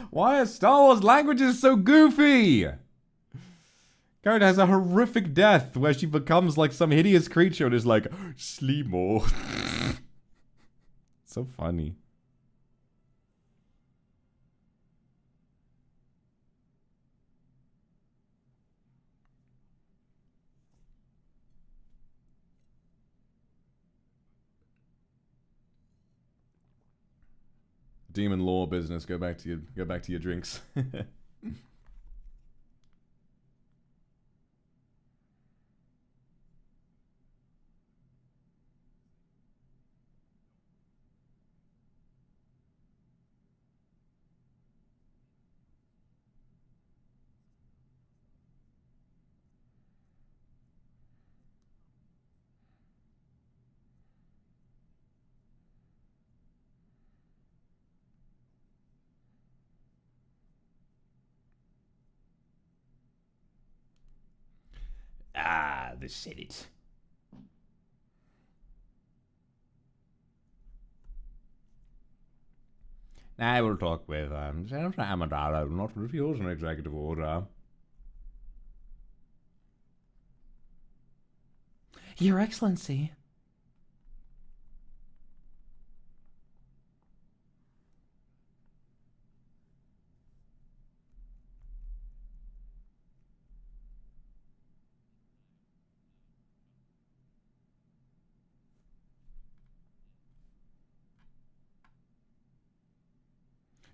Speaker 1: Why are Star Wars languages so goofy? Karen has a horrific death where she becomes like some hideous creature and is like, Slimo. So funny. Demon law business. Go back to your drinks.
Speaker 4: Ah, they said it.
Speaker 1: I will talk with Senator Amidala. I will not refuse an executive order.
Speaker 4: Your Excellency.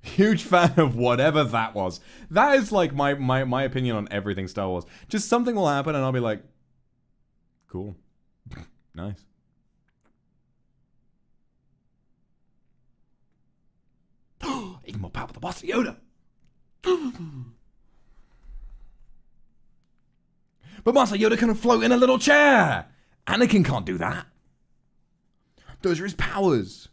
Speaker 1: Huge fan of whatever that was. That is like my opinion on everything Star Wars. Just something will happen and I'll be like, cool. Nice.
Speaker 4: Even more power with the boss Yoda.
Speaker 1: But Master Yoda can float in a little chair. Anakin can't do that. Those are his powers.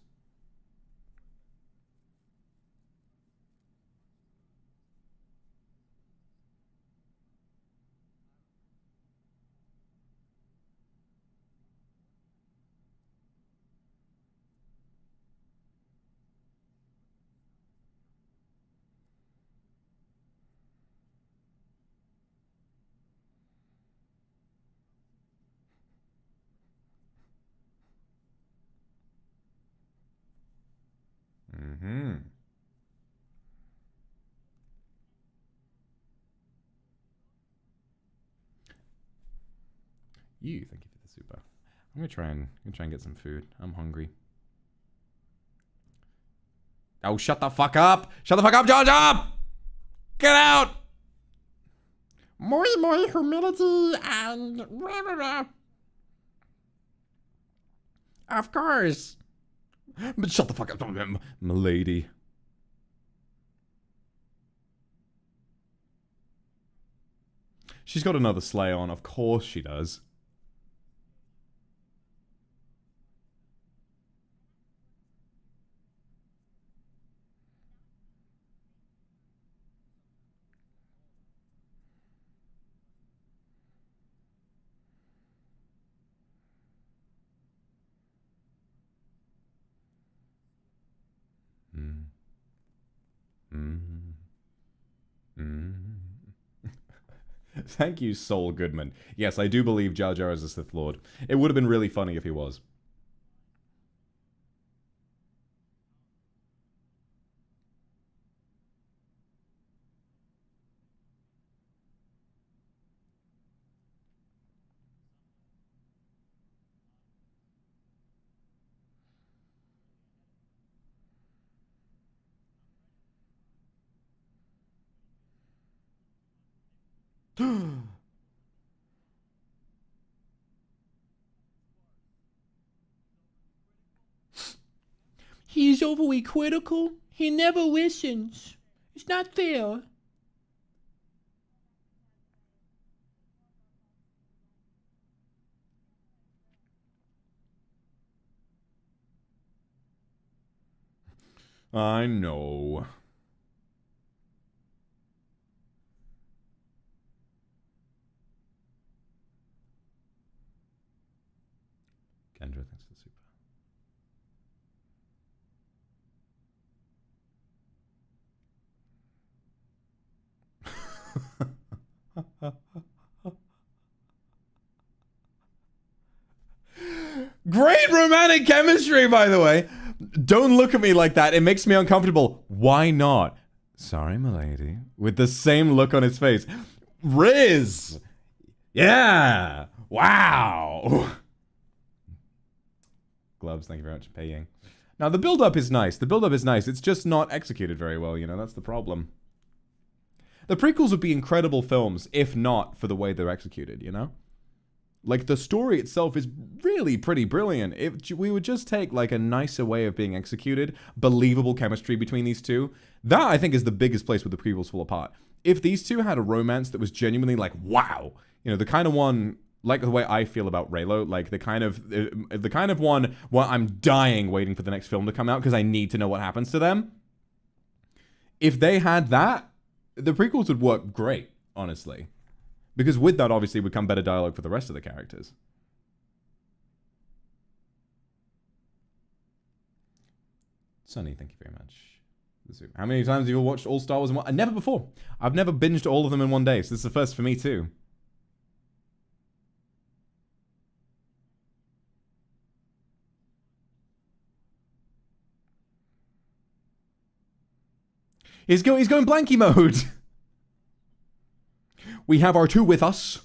Speaker 1: Mm-hmm. Thank you for the super. I'm gonna try and get some food. I'm hungry. Oh, shut the fuck up! Shut the fuck up, Jar Jar! Get out! More humility and of course. But shut the fuck up, milady. She's got another sleigh on, of course she does. Thank you, Saul Goodman. Yes, I do believe Jar Jar is a Sith Lord. It would have been really funny if he was.
Speaker 5: He's overly critical. He never listens. It's not fair.
Speaker 1: I know. Kendra, thanks for the super. Great romantic chemistry, by the way. Don't look at me like that. It makes me uncomfortable. Why not? Sorry, milady. With the same look on his face. Riz! Yeah! Wow! Gloves, thank you very much for paying. Now, the build-up is nice. The build-up is nice. It's just not executed very well, you know? That's the problem. The prequels would be incredible films if not for the way they're executed, you know? Like, the story itself is really pretty brilliant. If we would just take, like, a nicer way of being executed, believable chemistry between these two, that, I think, is the biggest place where the prequels fall apart. If these two had a romance that was genuinely, like, wow, you know, the kind of one, like the way I feel about Reylo, like, the kind of one where I'm dying waiting for the next film to come out because I need to know what happens to them. If they had that, the prequels would work great, honestly. Because with that, obviously, would come better dialogue for the rest of the characters. Sunny, thank you very much. How many times have you watched all Star Wars in one? Never before. I've never binged all of them in one day, so this is the first for me, too. He's going blanky mode. We have R2 with us.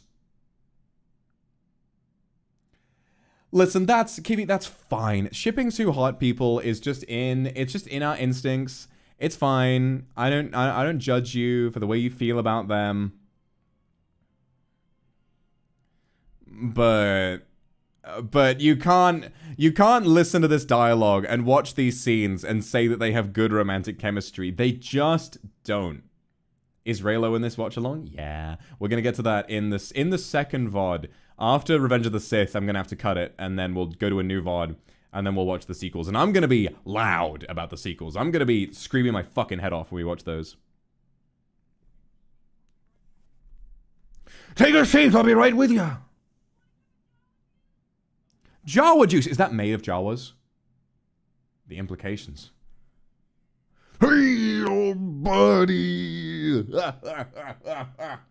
Speaker 1: Listen, Kiwi, that's fine. Shipping too hot people is just it's just in our instincts. It's fine. I don't judge you for the way you feel about them. But you can't listen to this dialogue and watch these scenes and say that they have good romantic chemistry. They just don't. Is Reylo in this watch along? Yeah. We're going to get to that in the second VOD. After Revenge of the Sith, I'm going to have to cut it, and then we'll go to a new VOD, and then we'll watch the sequels. And I'm going to be loud about the sequels. I'm going to be screaming my fucking head off when we watch those.
Speaker 4: Take a seat, I'll be right with you.
Speaker 1: Jawa juice. Is that made of Jawas? The implications.
Speaker 4: Hey, old buddy.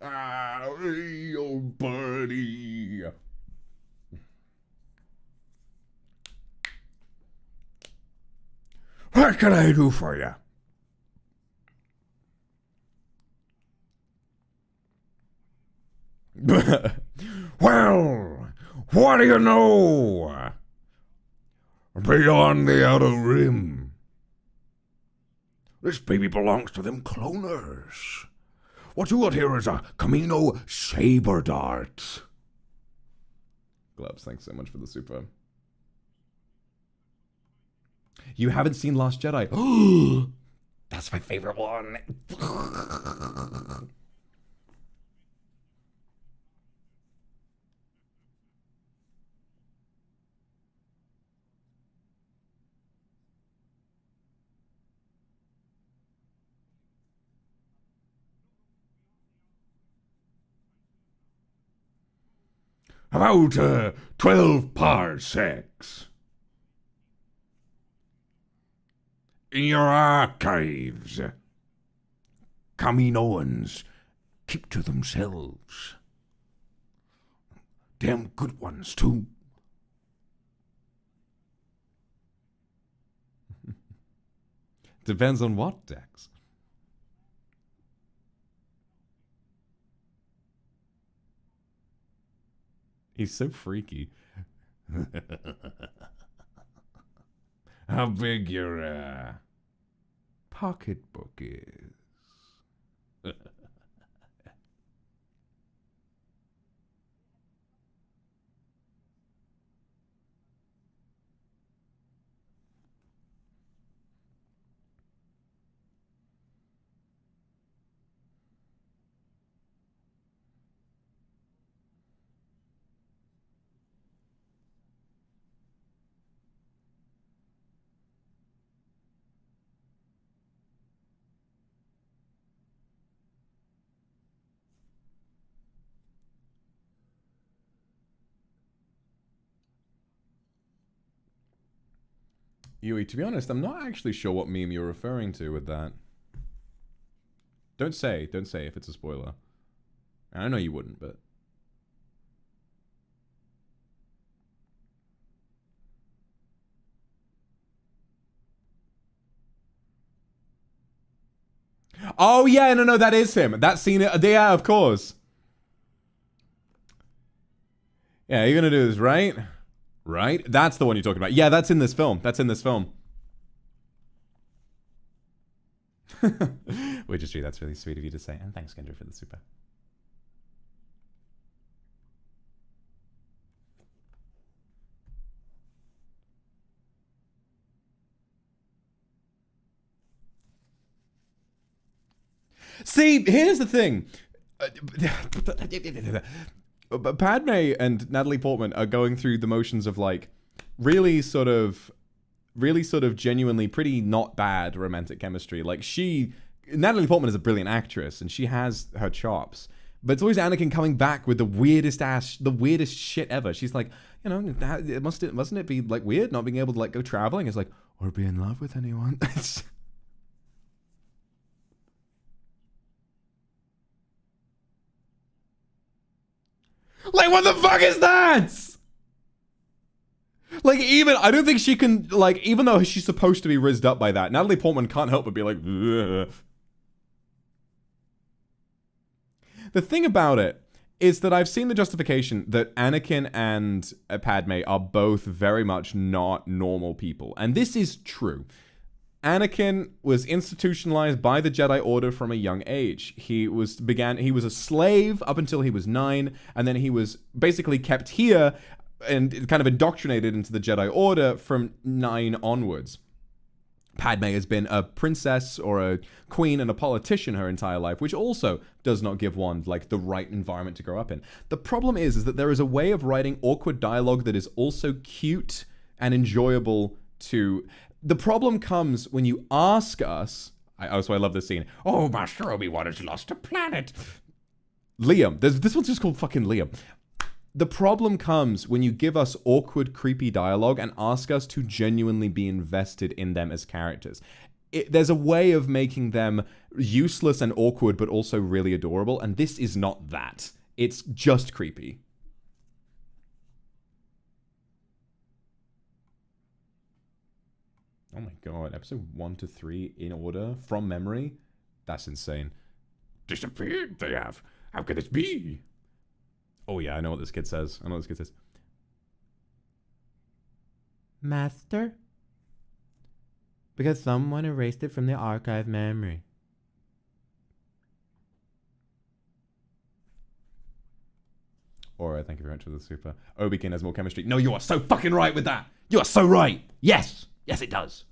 Speaker 4: Hey, old buddy. What can I do for you? Well, what do you know? Beyond the outer rim. This baby belongs to them cloners. What you got here is a Camino saber dart.
Speaker 1: Gloves, thanks so much for the super. You haven't seen Last Jedi? That's my favorite one.
Speaker 4: About 12 parsecs. In your archives. Kaminoans keep to themselves. Damn good ones, too.
Speaker 1: Depends on what, Dex. He's so freaky.
Speaker 4: How big your pocketbook is.
Speaker 1: Yui, to be honest, I'm not actually sure what meme you're referring to with that. Don't say if it's a spoiler. I know you wouldn't, but... Oh, yeah, no, that is him. That scene, yeah, of course. Yeah, you're gonna do this, right? Right? That's the one you're talking about. Yeah, that's in this film. That's in this film. Which tree, that's really sweet of you to say. And thanks, Kindred, for the super. See, here's the thing. Padme and Natalie Portman are going through the motions of like really sort of genuinely pretty not bad romantic chemistry. Like Natalie Portman is a brilliant actress and she has her chops. But it's always Anakin coming back with the weirdest shit ever. She's like, you know, mustn't it be like weird not being able to like go traveling? It's like, or be in love with anyone. Like, what the fuck is that? Like, I don't think she can, like, even though she's supposed to be rizzed up by that, Natalie Portman can't help but be like, ugh. The thing about it is that I've seen the justification that Anakin and Padme are both very much not normal people. And this is true. Anakin was institutionalized by the Jedi Order from a young age. He was a slave up until he was 9, and then he was basically kept here and kind of indoctrinated into the Jedi Order from 9 onwards. Padme has been a princess or a queen and a politician her entire life, which also does not give one like the right environment to grow up in. The problem is that there is a way of writing awkward dialogue that is also cute and enjoyable to... The problem comes when you ask us... I love this scene. Oh, Master Obi-Wan has lost a planet. Liam. This one's just called fucking Liam. The problem comes when you give us awkward, creepy dialogue and ask us to genuinely be invested in them as characters. There's a way of making them useless and awkward, but also really adorable, and this is not that. It's just creepy. Oh my god, episode 1 to 3 in order, from memory? That's insane.
Speaker 4: Disappeared, they have. How could this be?
Speaker 1: Oh yeah, I know what this kid says.
Speaker 5: Master? Because someone erased it from the archive memory.
Speaker 1: Aura, thank you very much for the super. Obi-Kin has more chemistry. No, you are so fucking right with that! You are so right! Yes! Yes, it does.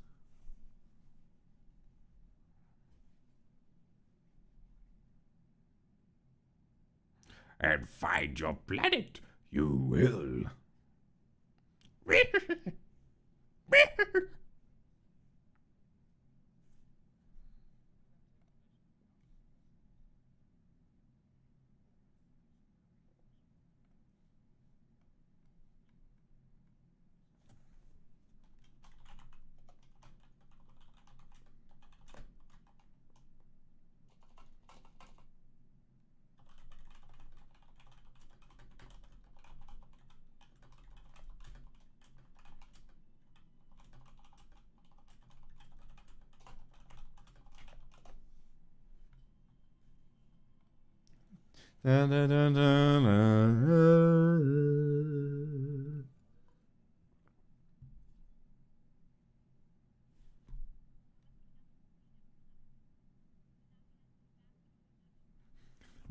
Speaker 4: And find your planet, you will.
Speaker 1: Da, da, da, da, da.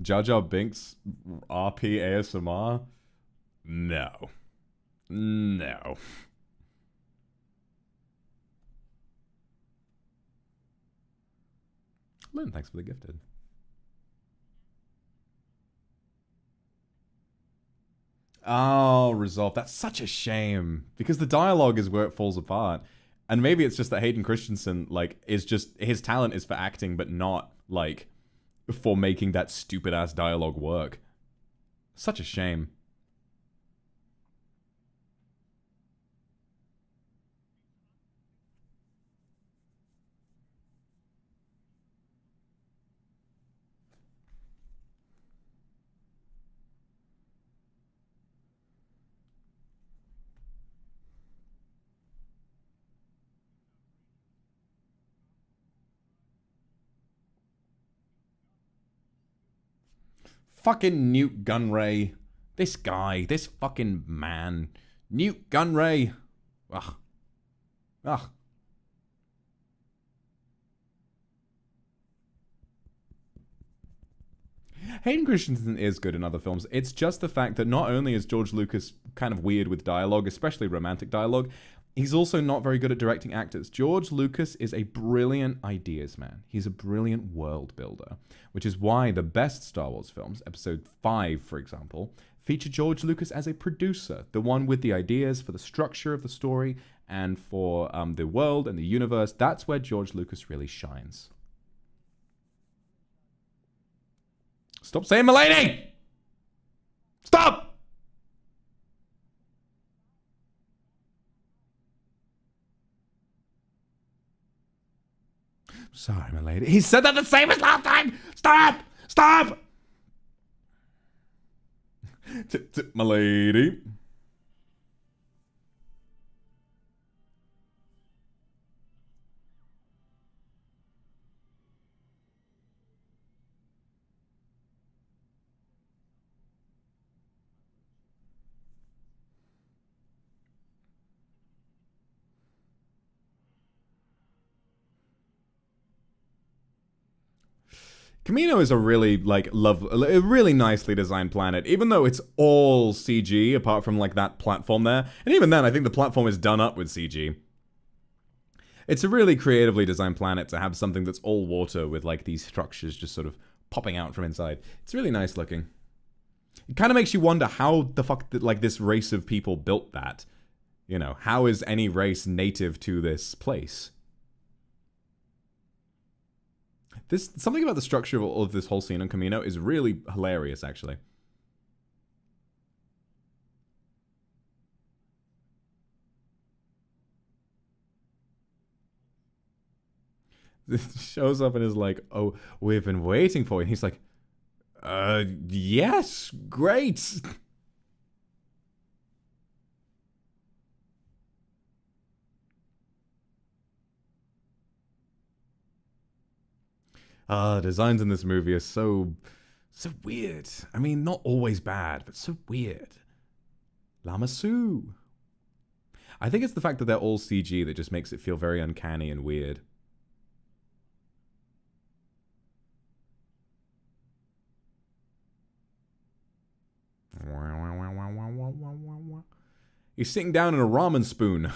Speaker 1: Jar Jar Binks RP ASMR? No. No. Lynn, thanks for the gifted. Oh, Resolve. That's such a shame. Because the dialogue is where it falls apart. And maybe it's just that Hayden Christensen, like, is just... His talent is for acting, but not, like, for making that stupid-ass dialogue work. Such a shame. Fucking Newt Gunray. This guy. This fucking man. Newt Gunray. Ugh. Ugh. Hayden Christensen is good in other films. It's just the fact that not only is George Lucas kind of weird with dialogue, especially romantic dialogue, he's also not very good at directing actors. George Lucas is a brilliant ideas man. He's a brilliant world builder, which is why the best Star Wars films, Episode 5, for example, feature George Lucas as a producer, the one with the ideas for the structure of the story and for the world and the universe. That's where George Lucas really shines. Stop saying Milady! Stop! Sorry, Milady. He said that the same as last time! Stop! Stop! Milady. Camino is a really, like, a really nicely designed planet, even though it's all CG, apart from, like, that platform there. And even then, I think the platform is done up with CG. It's a really creatively designed planet to have something that's all water with, like, these structures just sort of popping out from inside. It's really nice looking. It kind of makes you wonder how the fuck, like, this race of people built that. You know, how is any race native to this place? Something about the structure of this whole scene on Camino is really hilarious, actually. This shows up and is like, oh, we've been waiting for you. And he's like, yes, great. Designs in this movie are so weird. I mean, not always bad, but so weird. Lamassu. I think it's the fact that they're all CG that just makes it feel very uncanny and weird. He's sitting down in a ramen spoon.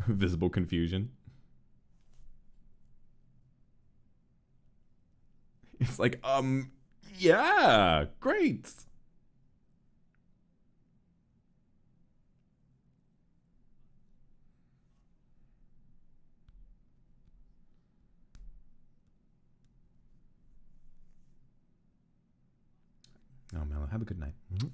Speaker 1: Visible confusion. It's like, yeah, great. Oh, Mello, have a good night. Mm-hmm.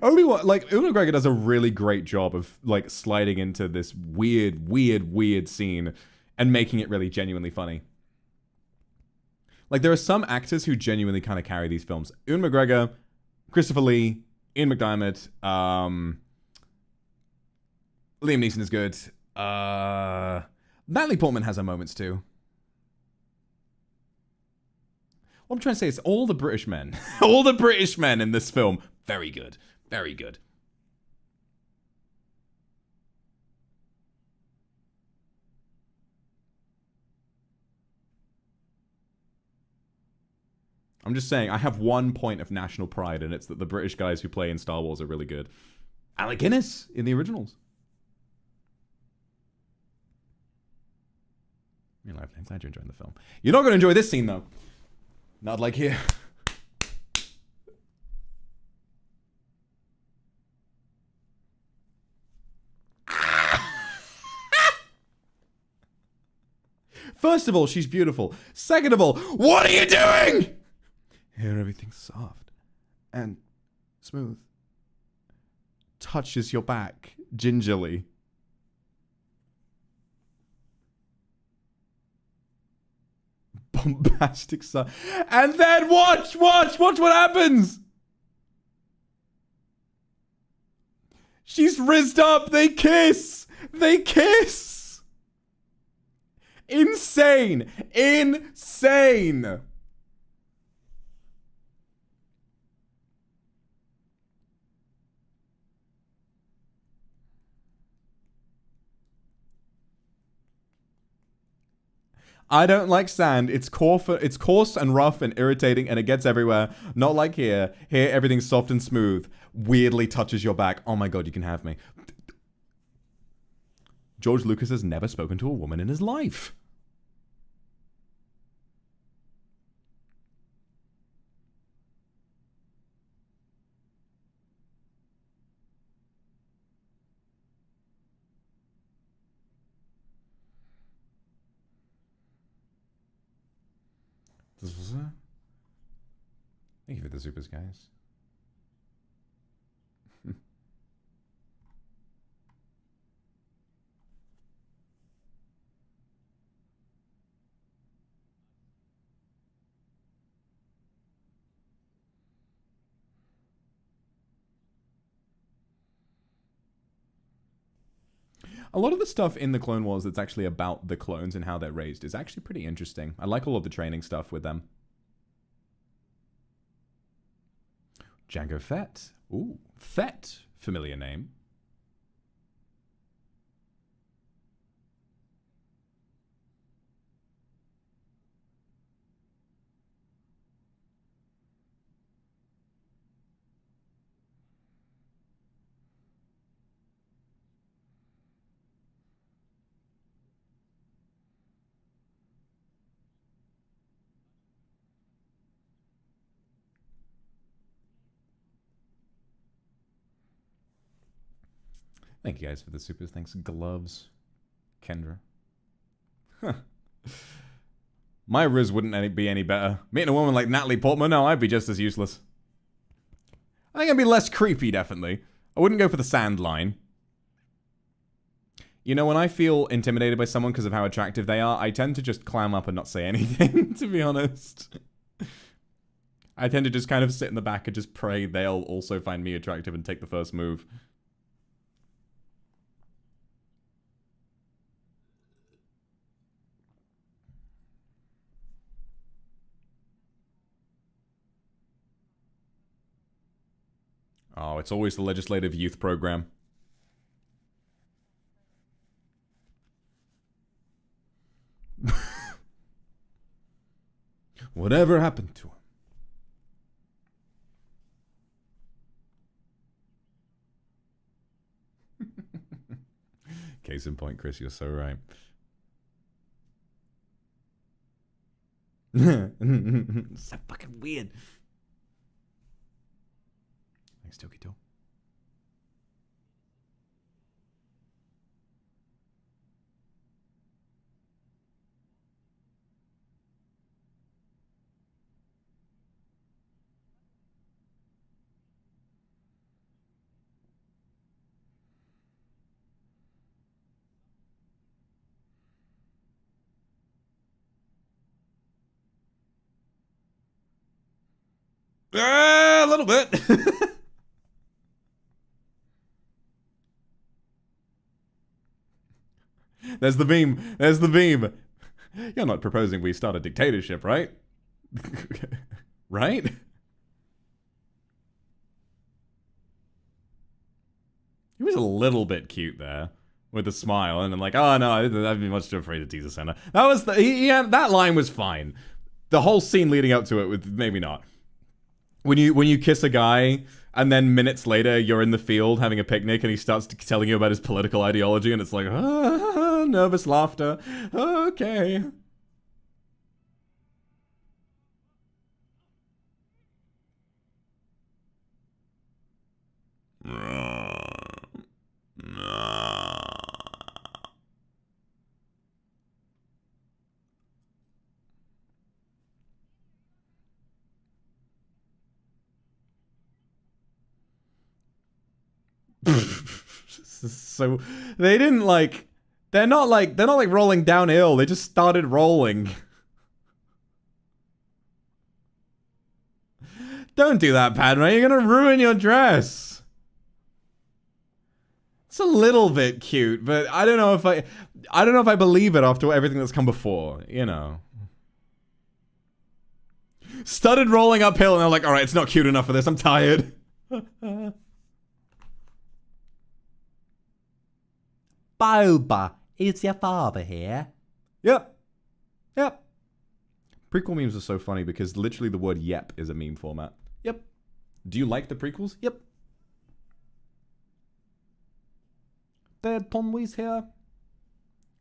Speaker 1: Obi-Wan, like, Ewan McGregor does a really great job of, like, sliding into this weird scene and making it really genuinely funny. Like, there are some actors who genuinely kind of carry these films. Ewan McGregor, Christopher Lee, Ian McDiarmid, Liam Neeson is good. Natalie Portman has her moments too. What I'm trying to say is all the British men, all the British men in this film, very good. Very good. I'm just saying, I have one point of national pride, and it's that the British guys who play in Star Wars are really good. Alec Guinness in the originals. Glad you're enjoying the film. You're not going to enjoy this scene, though. Not like here. First of all, she's beautiful. Second of all, what are you doing? Here, everything's soft and smooth. Touches your back gingerly. Bombastic stuff. And then watch what happens. She's rizzed up. They kiss. Insane. I don't like sand. It's coarse and rough and irritating, and it gets everywhere. Not like here. Here, everything's soft and smooth. Weirdly touches your back. Oh my god, you can have me. George Lucas has never spoken to a woman in his life. Thank you for the supers, guys. A lot of the stuff in the Clone Wars that's actually about the clones and how they're raised is actually pretty interesting. I like all of the training stuff with them. Jango Fett. Ooh, Fett. Familiar name. Thank you guys for the supers. Thanks, Gloves. Kendra. Huh. My Riz wouldn't be any better. Meeting a woman like Natalie Portman, no, I'd be just as useless. I think I'd be less creepy, definitely. I wouldn't go for the sand line. You know, when I feel intimidated by someone because of how attractive they are, I tend to just clam up and not say anything, to be honest. I tend to just kind of sit in the back and just pray they'll also find me attractive and take the first move. Oh, it's always the legislative youth program. Whatever happened to him? Case in point, Chris, you're so right. It's so fucking weird. Thanks, Tokito. A little bit. There's the beam. There's the beam. You're not proposing we start a dictatorship, right? Right? He was a little bit cute there. With a smile, and I'm like, oh no, I'd be much too afraid to tease a Senna. That was that line was fine. The whole scene leading up to it was maybe not. When you kiss a guy, and then minutes later you're in the field having a picnic, and he starts telling you about his political ideology, and it's like, nervous laughter. Okay. So they didn't like they're not like rolling downhill, they just started rolling. Don't do that, Padme, you're gonna ruin your dress. It's a little bit cute, but I don't know if I believe it after everything that's come before, you know. Started rolling uphill and they're like, alright, it's not cute enough for this, I'm tired.
Speaker 6: Boba, is your father here?
Speaker 1: Yep. Yep. Prequel memes are so funny because literally the word yep is a meme format. Yep. Do you like the prequels? Yep. Dad Plumley's here.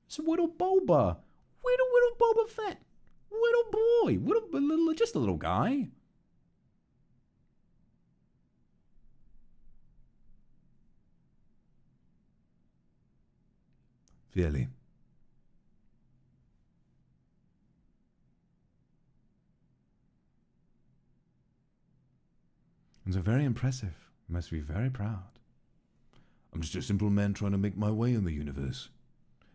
Speaker 1: It's little Boba. Little Boba Fett. Little boy. Just a little guy. Really. And so very impressive. You must be very proud.
Speaker 4: I'm just a simple man trying to make my way in the universe.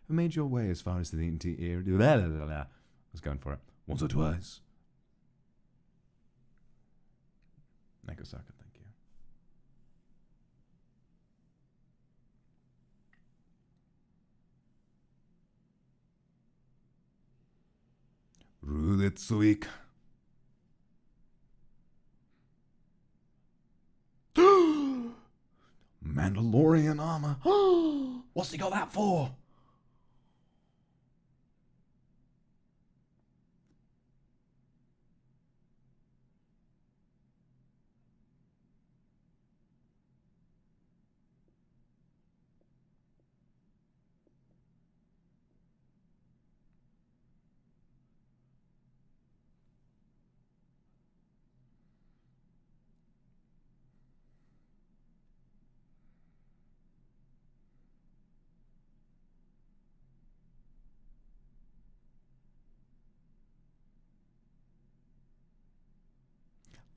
Speaker 1: You made your way as far as the interior. I was going for it.
Speaker 4: Once or twice.
Speaker 1: Nagasaka, thank you.
Speaker 4: Rudetsuik. Mandalorian armor. What's he got that for?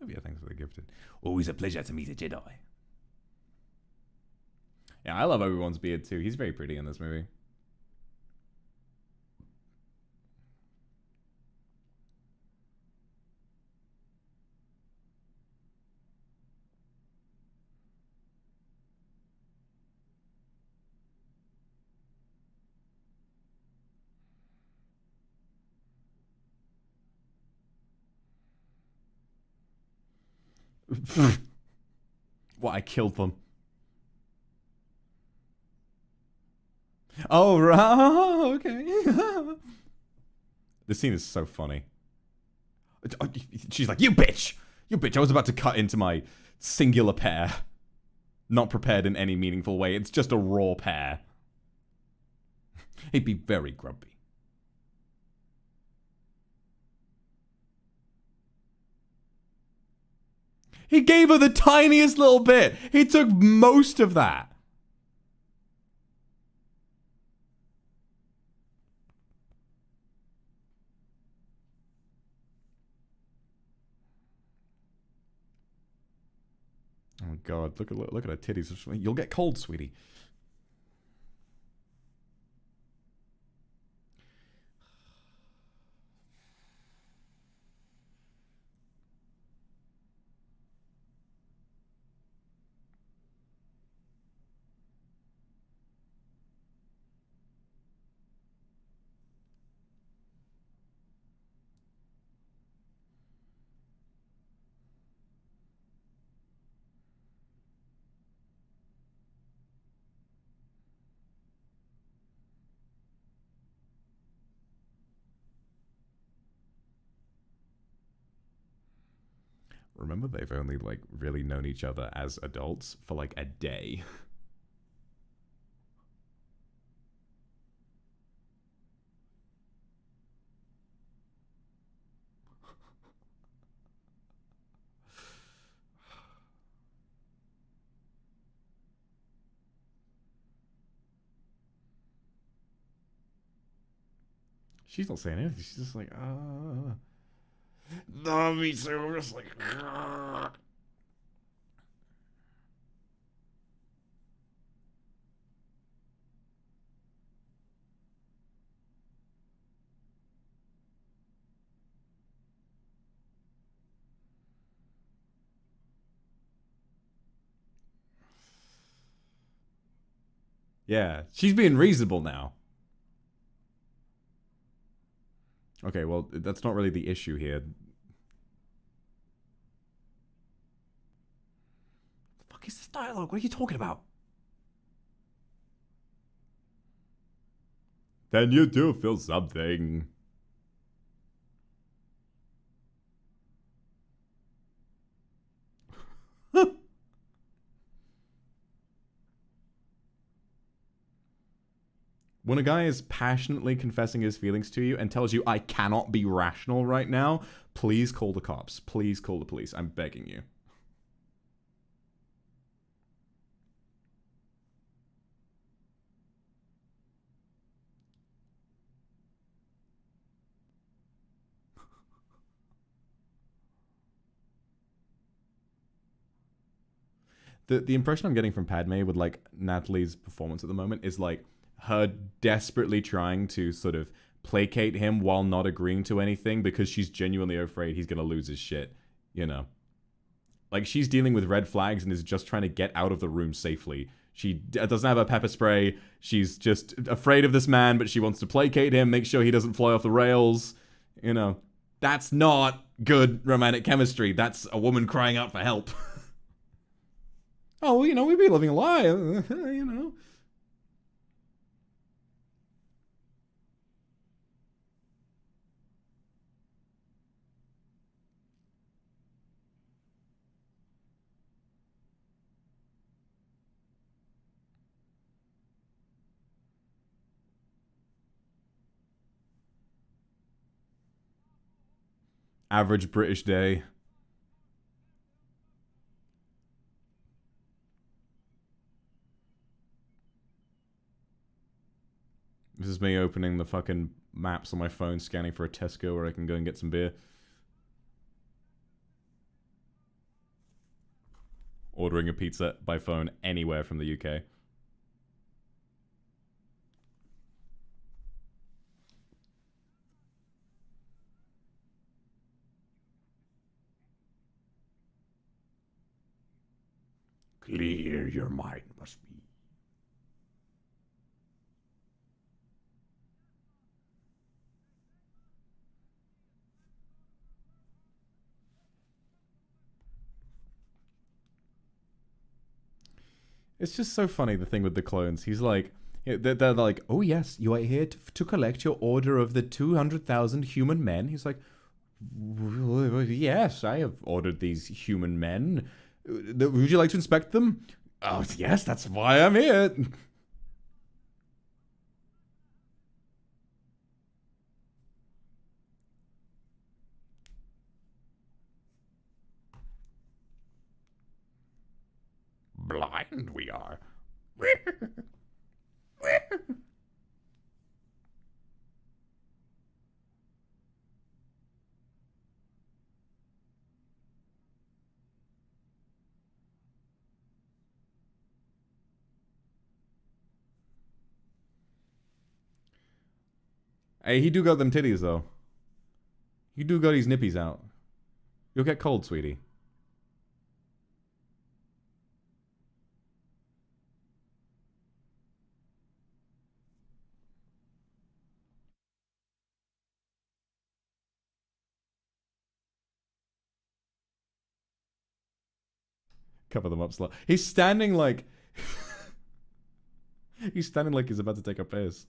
Speaker 1: Maybe thanks for the gifted.
Speaker 4: Always a pleasure to meet a Jedi.
Speaker 1: Yeah, I love Obi-Wan's beard too. He's very pretty in this movie. What, I killed them. Oh, right. Okay. This scene is so funny. She's like, you bitch! You bitch, I was about to cut into my singular pear. Not prepared in any meaningful way. It's just a raw pear. He'd be very grumpy. He gave her the tiniest little bit. He took most of that. Oh God! Look at her titties. You'll get cold, sweetie. Remember, they've only, like, really known each other as adults for, like, a day. She's not saying anything. She's just like, no, me too. I'm just like, yeah, she's being reasonable now. Okay, well, that's not really the issue here. The fuck is this dialogue? What are you talking about? Then you do feel something. When a guy is passionately confessing his feelings to you and tells you, I cannot be rational right now, please call the cops. Please call the police. I'm begging you. The impression I'm getting from Padme with, like, Natalie's performance at the moment is, like, her desperately trying to sort of placate him while not agreeing to anything because she's genuinely afraid he's going to lose his shit, you know? Like, she's dealing with red flags and is just trying to get out of the room safely. She doesn't have a pepper spray. She's just afraid of this man, but she wants to placate him, make sure he doesn't fly off the rails. You know, that's not good romantic chemistry. That's a woman crying out for help. Oh, you know, we'd be living a lie, you know. Average British day. This is me opening the fucking maps on my phone, scanning for a Tesco where I can go and get some beer. Ordering a pizza by phone anywhere from the UK.
Speaker 4: Clear your mind must be.
Speaker 1: It's just so funny, the thing with the clones. He's like, they're like, oh yes, you are here to collect your order of the 200,000 human men. He's like, yes, I have ordered these human men. Would you like to inspect them? Oh, yes, that's why I'm here.
Speaker 4: Blind we are.
Speaker 1: Hey, he do got them titties, though. He do got his nippies out. You'll get cold, sweetie. Cover them up slow. He's standing like... he's standing like he's about to take a piss.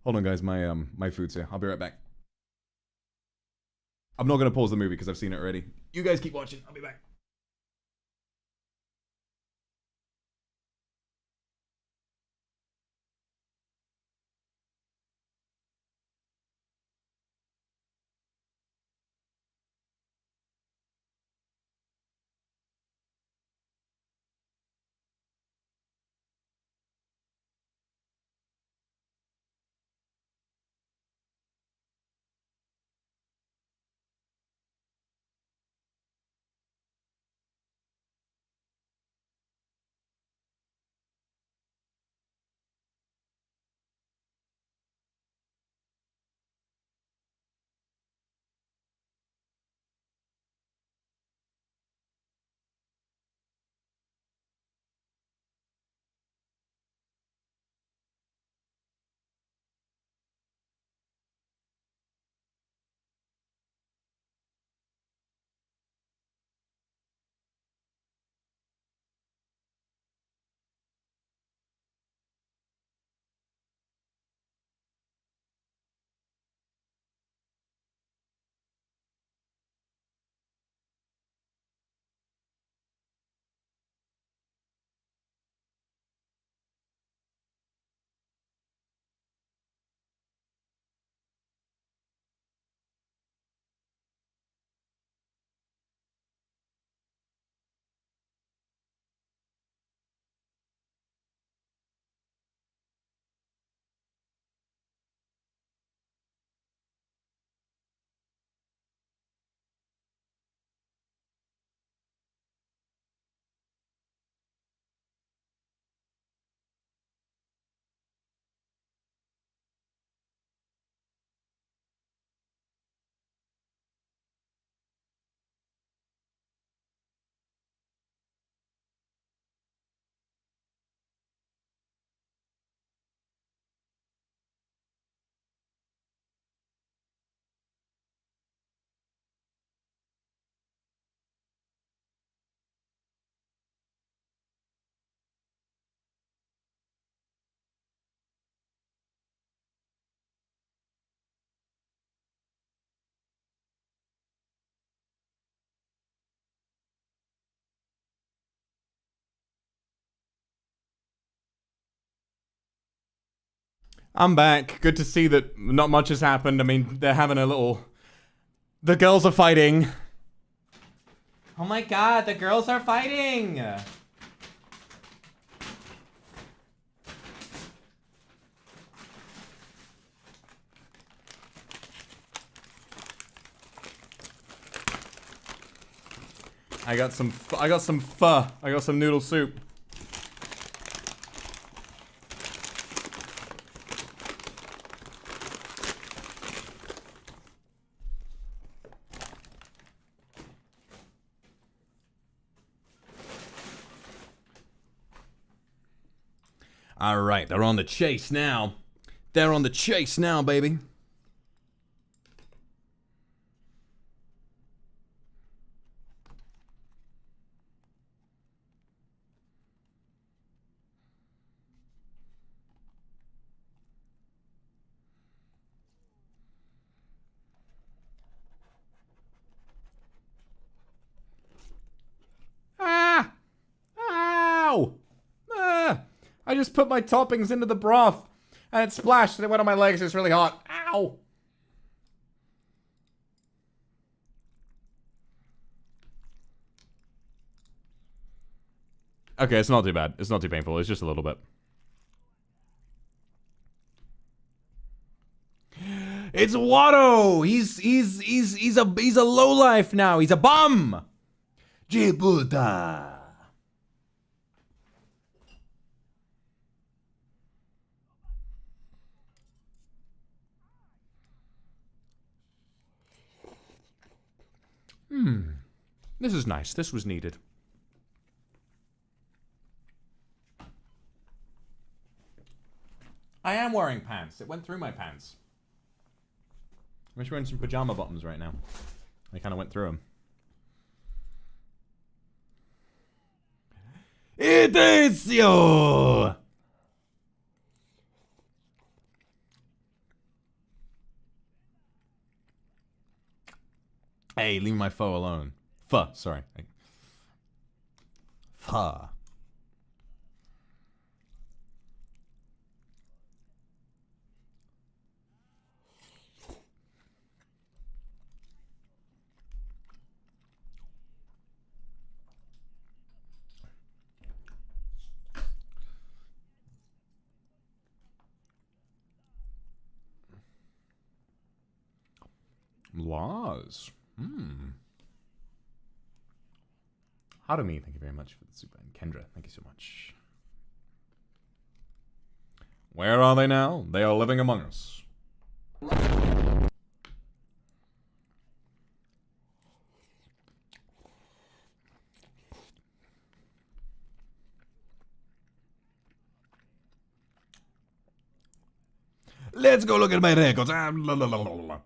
Speaker 1: Hold on, guys. My food's here. I'll be right back. I'm not gonna pause the movie because I've seen it already. You guys keep watching. I'll be back. I'm back. Good to see that not much has happened. I mean, they're having a little... The girls are fighting. Oh my god, the girls are fighting! I got some pho. I got some noodle soup. All right, they're on the chase now. They're on the chase now, baby. Ah! Ow! Ah! I just put my toppings into the broth and it splashed and it went on my legs. It's really hot. Ow! Okay, it's not too bad. It's not too painful. It's just a little bit. It's Watto! He's a lowlife now. He's a bum! Jibuta! This is nice. This was needed. I am wearing pants. It went through my pants. I'm just wearing some pajama bottoms right now. I kind of went through them. Itizio! Hey, leave my foe alone. Fuh, sorry. Fuh. Laws. How do me? Thank you very much for the super. And Kendra, thank you so much. Where are they now? They are living among us.
Speaker 4: Let's go look at my records. Ah, la, la, la, la, la.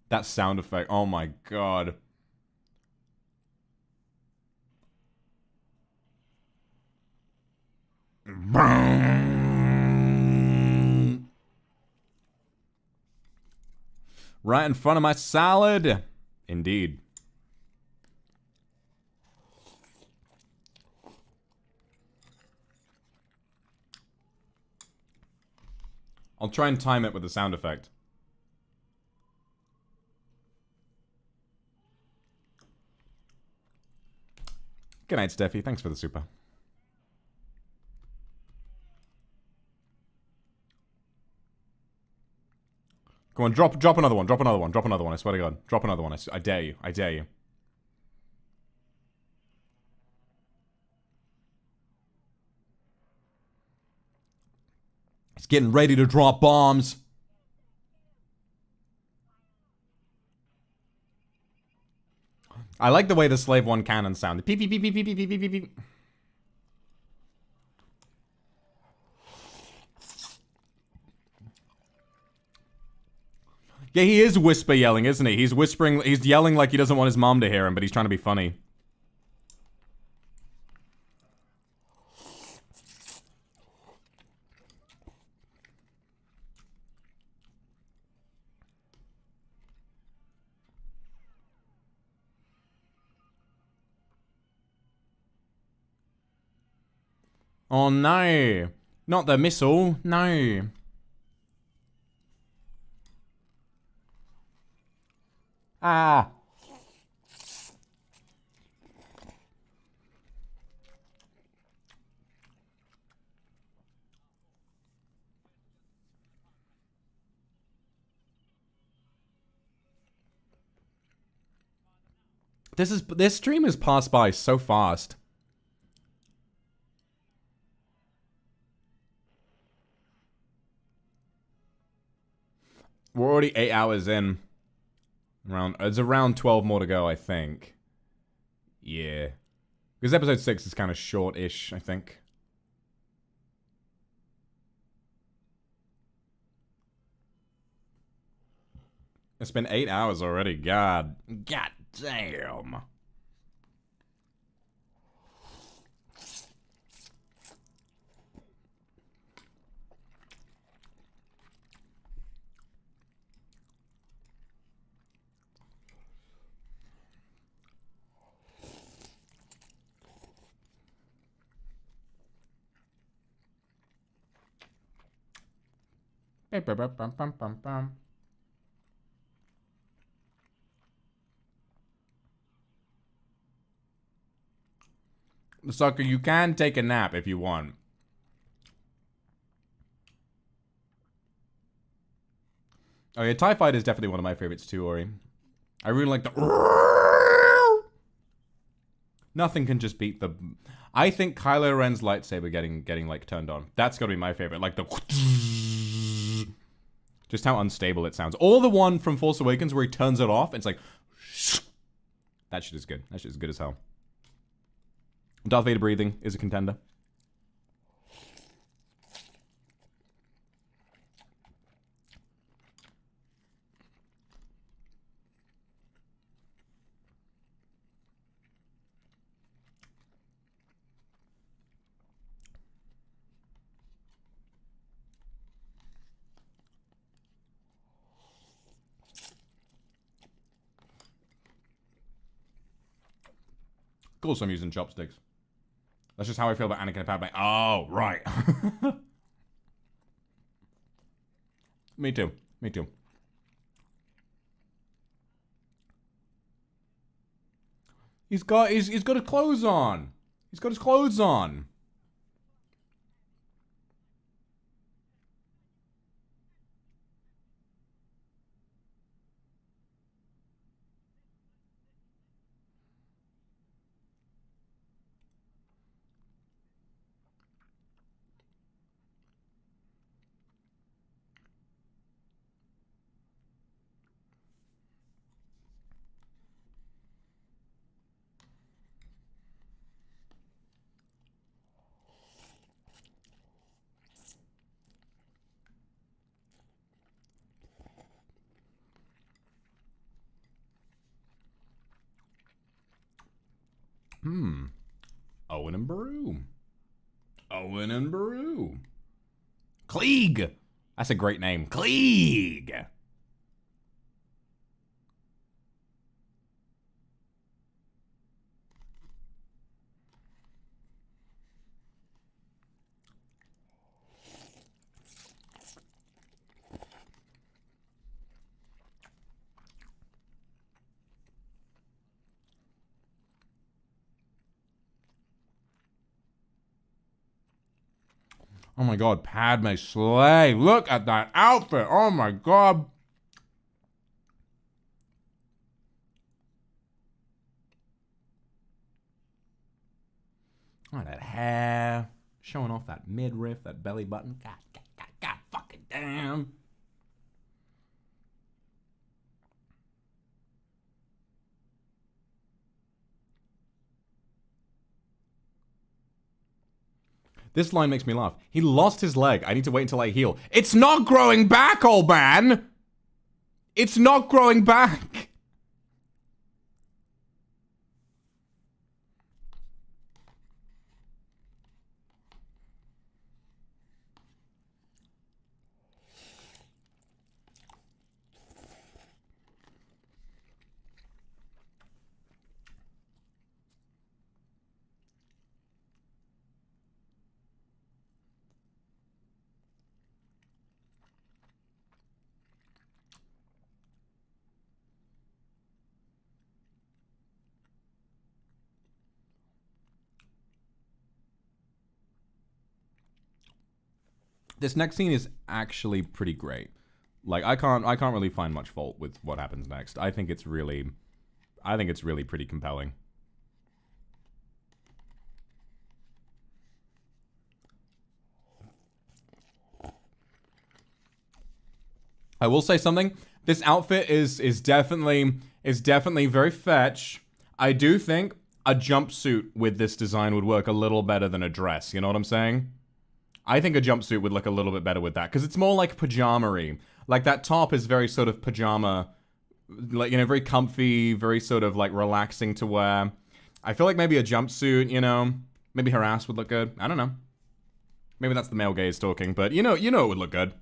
Speaker 1: That sound effect. Oh my god. Right in front of my salad. Indeed. I'll try and time it with the sound effect. Good night, Steffi. Thanks for the super. Come on, drop another one, drop another one, drop another one, I swear to God. Drop another one, I dare you, I dare you. He's getting ready to drop bombs. I like the way the Slave 1 cannon sounded. Peep, peep, peep, peep, peep, peep, peep, peep, peep. Yeah, he is whisper yelling, isn't he? He's whispering, he's yelling like he doesn't want his mom to hear him, but he's trying to be funny. Oh no, not the missile, no. Ah. This stream has passed by so fast. We're already 8 hours in. It's around 12 more to go, I think. Yeah. Because episode 6 is kind of short-ish, I think. It's been 8 hours already. God damn. Sucker, you can take a nap if you want. Oh yeah, TIE Fighter is definitely one of my favorites too, Ori. I really like the... Nothing can just beat the... I think Kylo Ren's lightsaber getting like turned on. That's gotta be my favorite. Like the... Just how unstable it sounds. Or the one from Force Awakens where he turns it off and it's like... That shit is good. That shit is good as hell. Darth Vader breathing is a contender. Of course I'm using chopsticks. That's just how I feel about Anakin and Padme. Oh, right. Me too. Me too. He's got his clothes on. He's got his clothes on. Owen and Beru. Owen and Beru. Klieg. That's a great name. Klieg. Oh my god, Padme slay. Look at that outfit. Oh my god. Oh, that hair. Showing off that midriff, that belly button. God fucking damn. This line makes me laugh. He lost his leg. I need to wait until I heal. It's not growing back, old man! It's not growing back! This next scene is actually pretty great. Like I can't really find much fault with what happens next. I think it's really pretty compelling. I will say something. This outfit is definitely very fetch. I do think a jumpsuit with this design would work a little better than a dress. You know what I'm saying? I think a jumpsuit would look a little bit better with that, because it's more like pajama-y. Like, that top is very sort of pajama, like, you know, very comfy, very sort of, like, relaxing to wear. I feel like maybe a jumpsuit, you know, maybe her ass would look good. I don't know. Maybe that's the male gaze talking, but you know it would look good.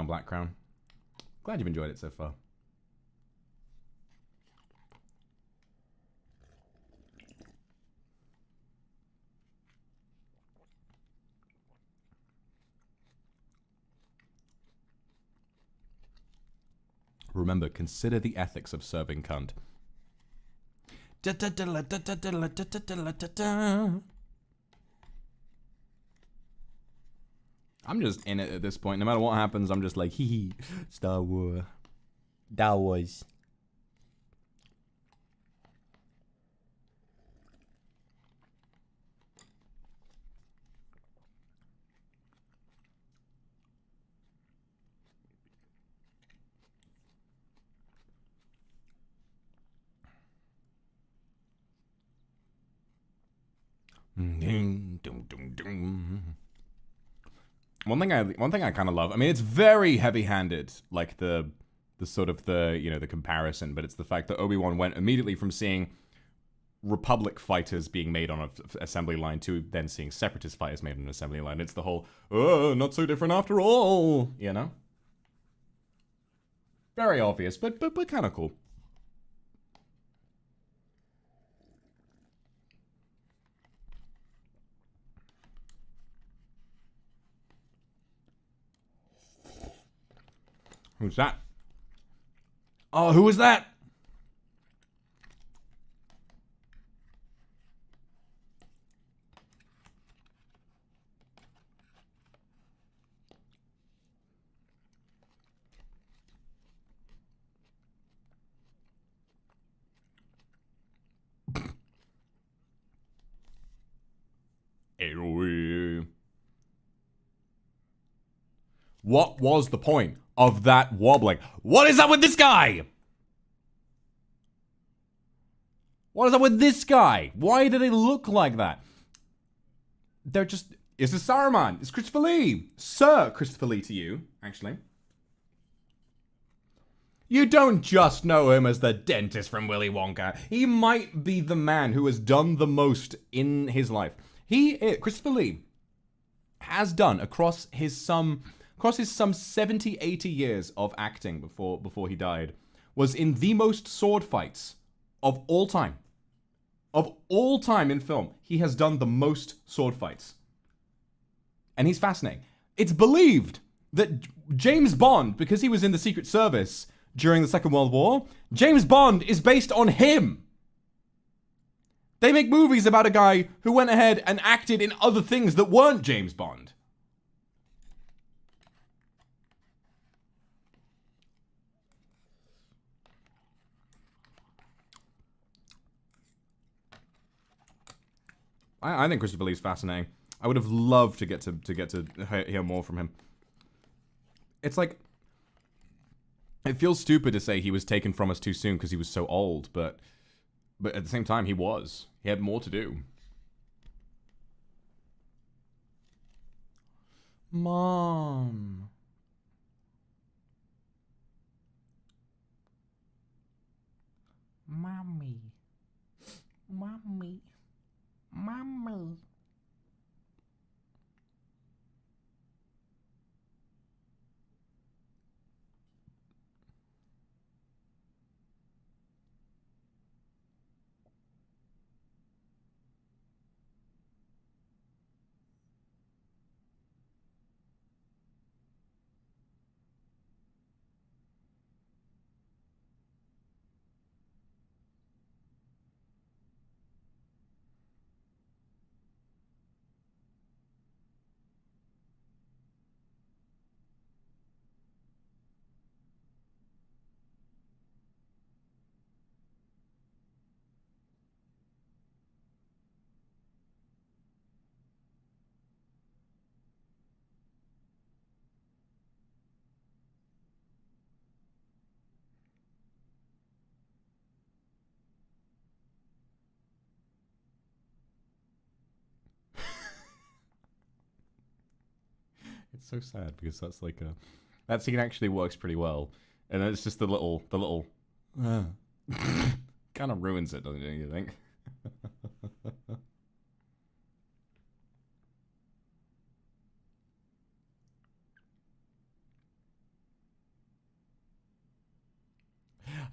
Speaker 1: Black Crown. Glad you've enjoyed it so far. Remember, consider the ethics of serving cunt. I'm just in it at this point. No matter what happens, I'm just like, hee hee, Star Wars.
Speaker 6: That was.
Speaker 1: One thing I kind of love. I mean, it's very heavy-handed, like the sort of the comparison, but it's the fact that Obi-Wan went immediately from seeing Republic fighters being made on an assembly line to then seeing Separatist fighters made on an assembly line. It's the whole, oh, not so different after all, you know? Very obvious, but kind of cool. Who's that? Oh, who was that? What was the point of that wobbling? What is up with this guy? What is up with this guy? Why do they look like that? They're just... It's a Saruman. It's Christopher Lee. Sir Christopher Lee to you, actually. You don't just know him as the dentist from Willy Wonka. He might be the man who has done the most in his life. Christopher Lee has done across his some 70, 80 years of acting before he died, was in the most sword fights of all time. Of all time in film, he has done the most sword fights. And he's fascinating. It's believed that James Bond, because he was in the Secret Service during the Second World War, James Bond is based on him. They make movies about a guy who went ahead and acted in other things that weren't James Bond. I think Christopher Lee's fascinating. I would have loved to get to hear more from him. It's like, it feels stupid to say he was taken from us too soon because he was so old, but at the same time, he was. He had more to do. Mom. Mommy. Mommy. Mommy. It's so sad because that's like that scene actually works pretty well, and it's just the little kind of ruins it, doesn't it? You think?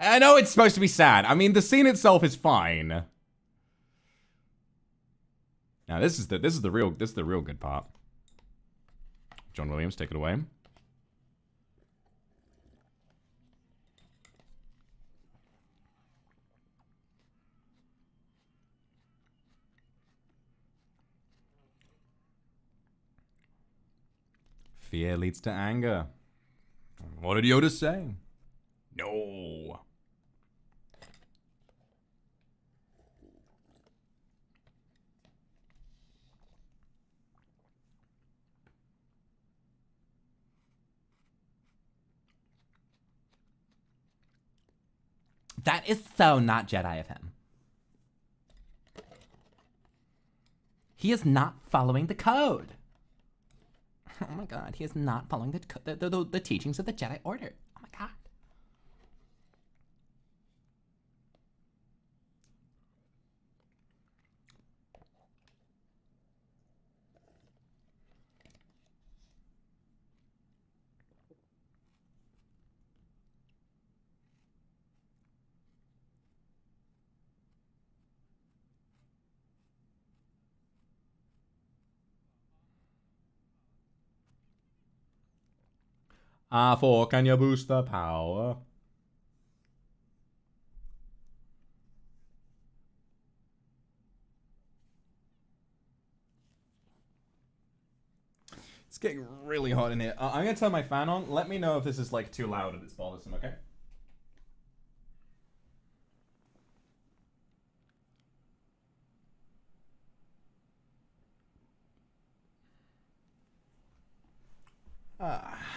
Speaker 1: I know it's supposed to be sad. I mean, the scene itself is fine. Now this is the real good part. John Williams, take it away. Fear leads to anger. What did Yoda say? No. That is so not Jedi of him. He is not following the code. Oh my god, he is not following the teachings of the Jedi Order. Oh my god. R4, can you boost the power? It's getting really hot in here. I'm gonna turn my fan on. Let me know if this is like too loud and it's bothersome, okay?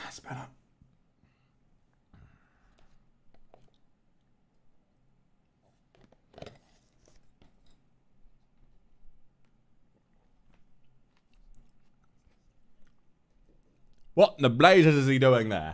Speaker 1: It's better. What in the blazes is he doing there?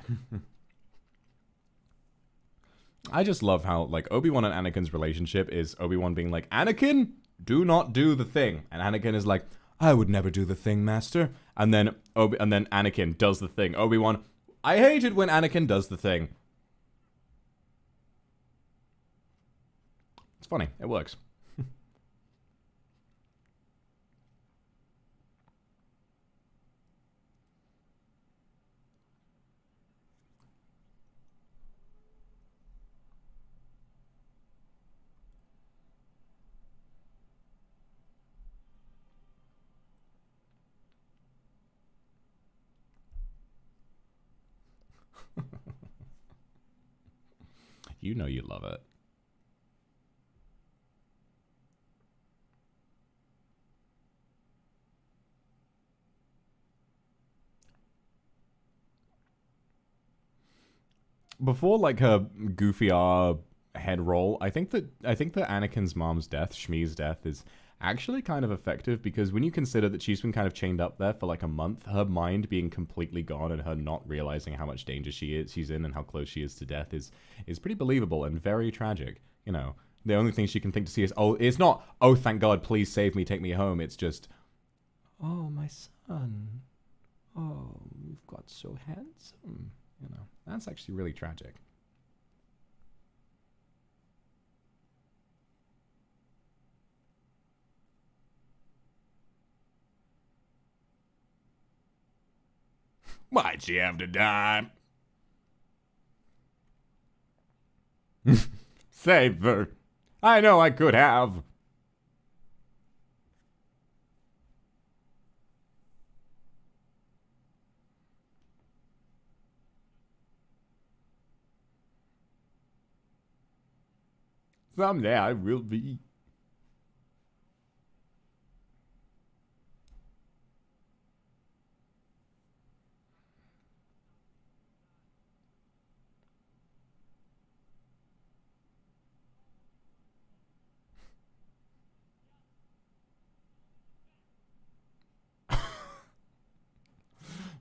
Speaker 1: I just love how, like, Obi-Wan and Anakin's relationship is Obi-Wan being like, Anakin, do not do the thing. And Anakin is like, I would never do the thing, master. And then Anakin does the thing. Obi-Wan, I hate it when Anakin does the thing. It's funny. It works. You know you love it. Before like her goofy head roll, I think that Anakin's mom's death, Shmi's death, is actually kind of effective because when you consider that she's been kind of chained up there for like a month, her mind being completely gone and her not realizing how much danger she's in and how close she is to death is pretty believable and very tragic. You know, the only thing she can think to see is, oh, it's not, oh, thank God, please save me, take me home. It's just, oh, my son. Oh, you've got so handsome. You know, that's actually really tragic. Why'd she have to die? Save her. I know I could have. Someday I will be.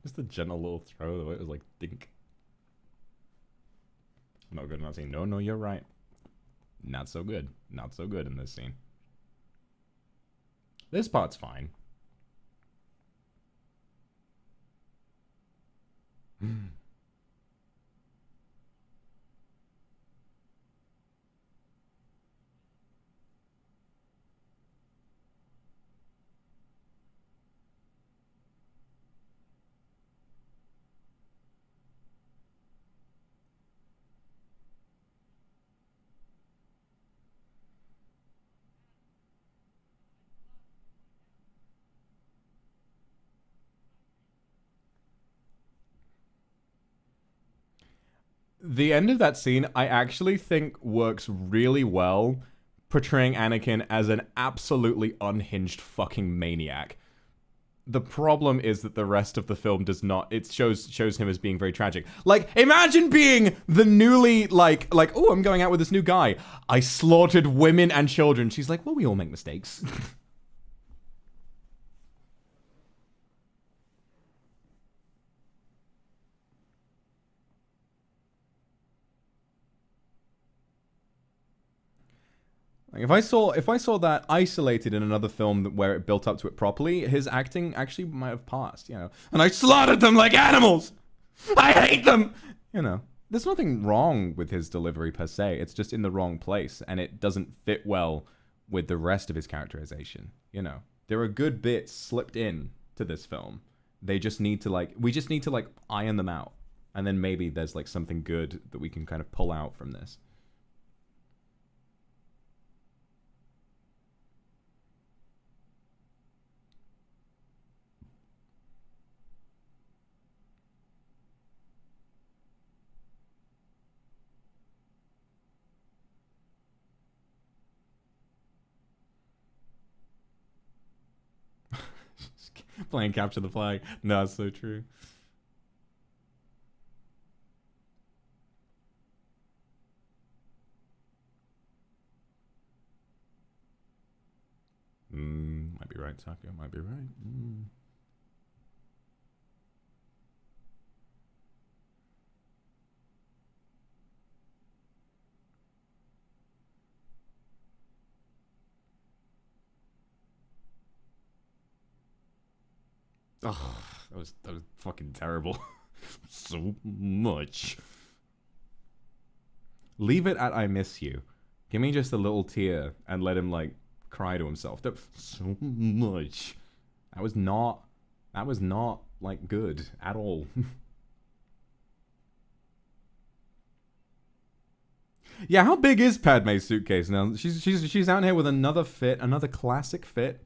Speaker 1: Just a gentle little throw, the way it was like, dink. Not good, not saying, no, you're right. Not so good. Not so good in this scene. This part's fine. The end of that scene, I actually think works really well, portraying Anakin as an absolutely unhinged fucking maniac. The problem is that the rest of the film does not. It shows him as being very tragic. Like, imagine being the newly, like, oh, I'm going out with this new guy. I slaughtered women and children. She's like, well, we all make mistakes. Like, if I saw that isolated in another film where it built up to it properly, his acting actually might have passed, you know. And I slaughtered them like animals. I hate them. You know, there's nothing wrong with his delivery per se. It's just in the wrong place, and it doesn't fit well with the rest of his characterization. You know, there are good bits slipped in to this film. They just need to we just need to iron them out, and then maybe there's like something good that we can kind of pull out from this. Playing capture the flag. No, it's so true. Might be right, Taco. Might be right. Oh, that was fucking terrible. So much. Leave it at I miss you. Give me just a little tear and let him cry to himself. So much. That was not good at all. Yeah, how big is Padme's suitcase now? She's out here with another fit, another classic fit.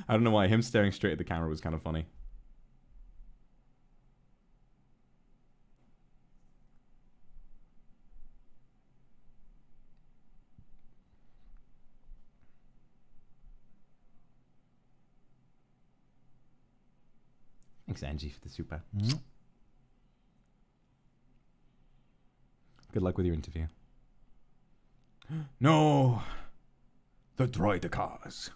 Speaker 1: I don't know why. Him staring straight at the camera was kind of funny. Thanks, Angie, for the super. Good luck with your interview.
Speaker 4: No. The droidicas.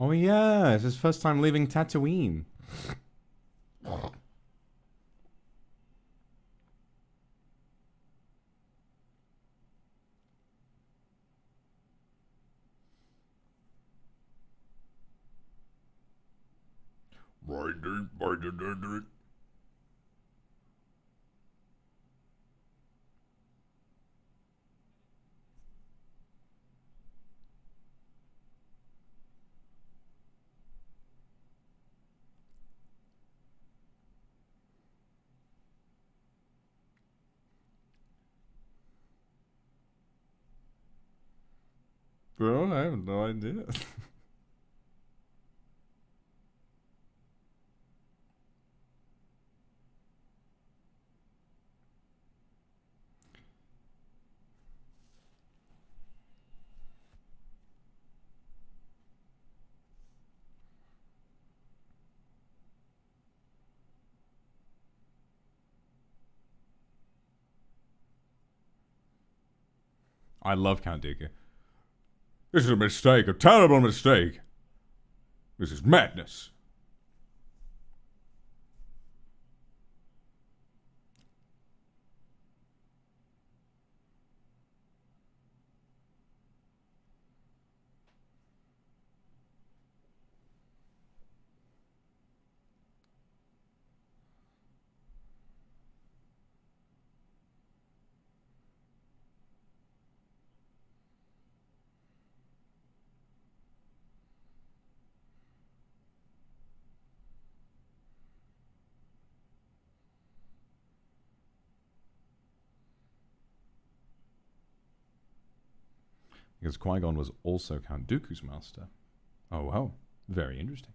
Speaker 1: Oh yeah, it's his first time leaving Tatooine. Bro, I have no idea. I love Count Dooku. This is a mistake, a terrible mistake. This is madness. Because Qui-Gon was also Count Dooku's master. Oh, wow. Very interesting.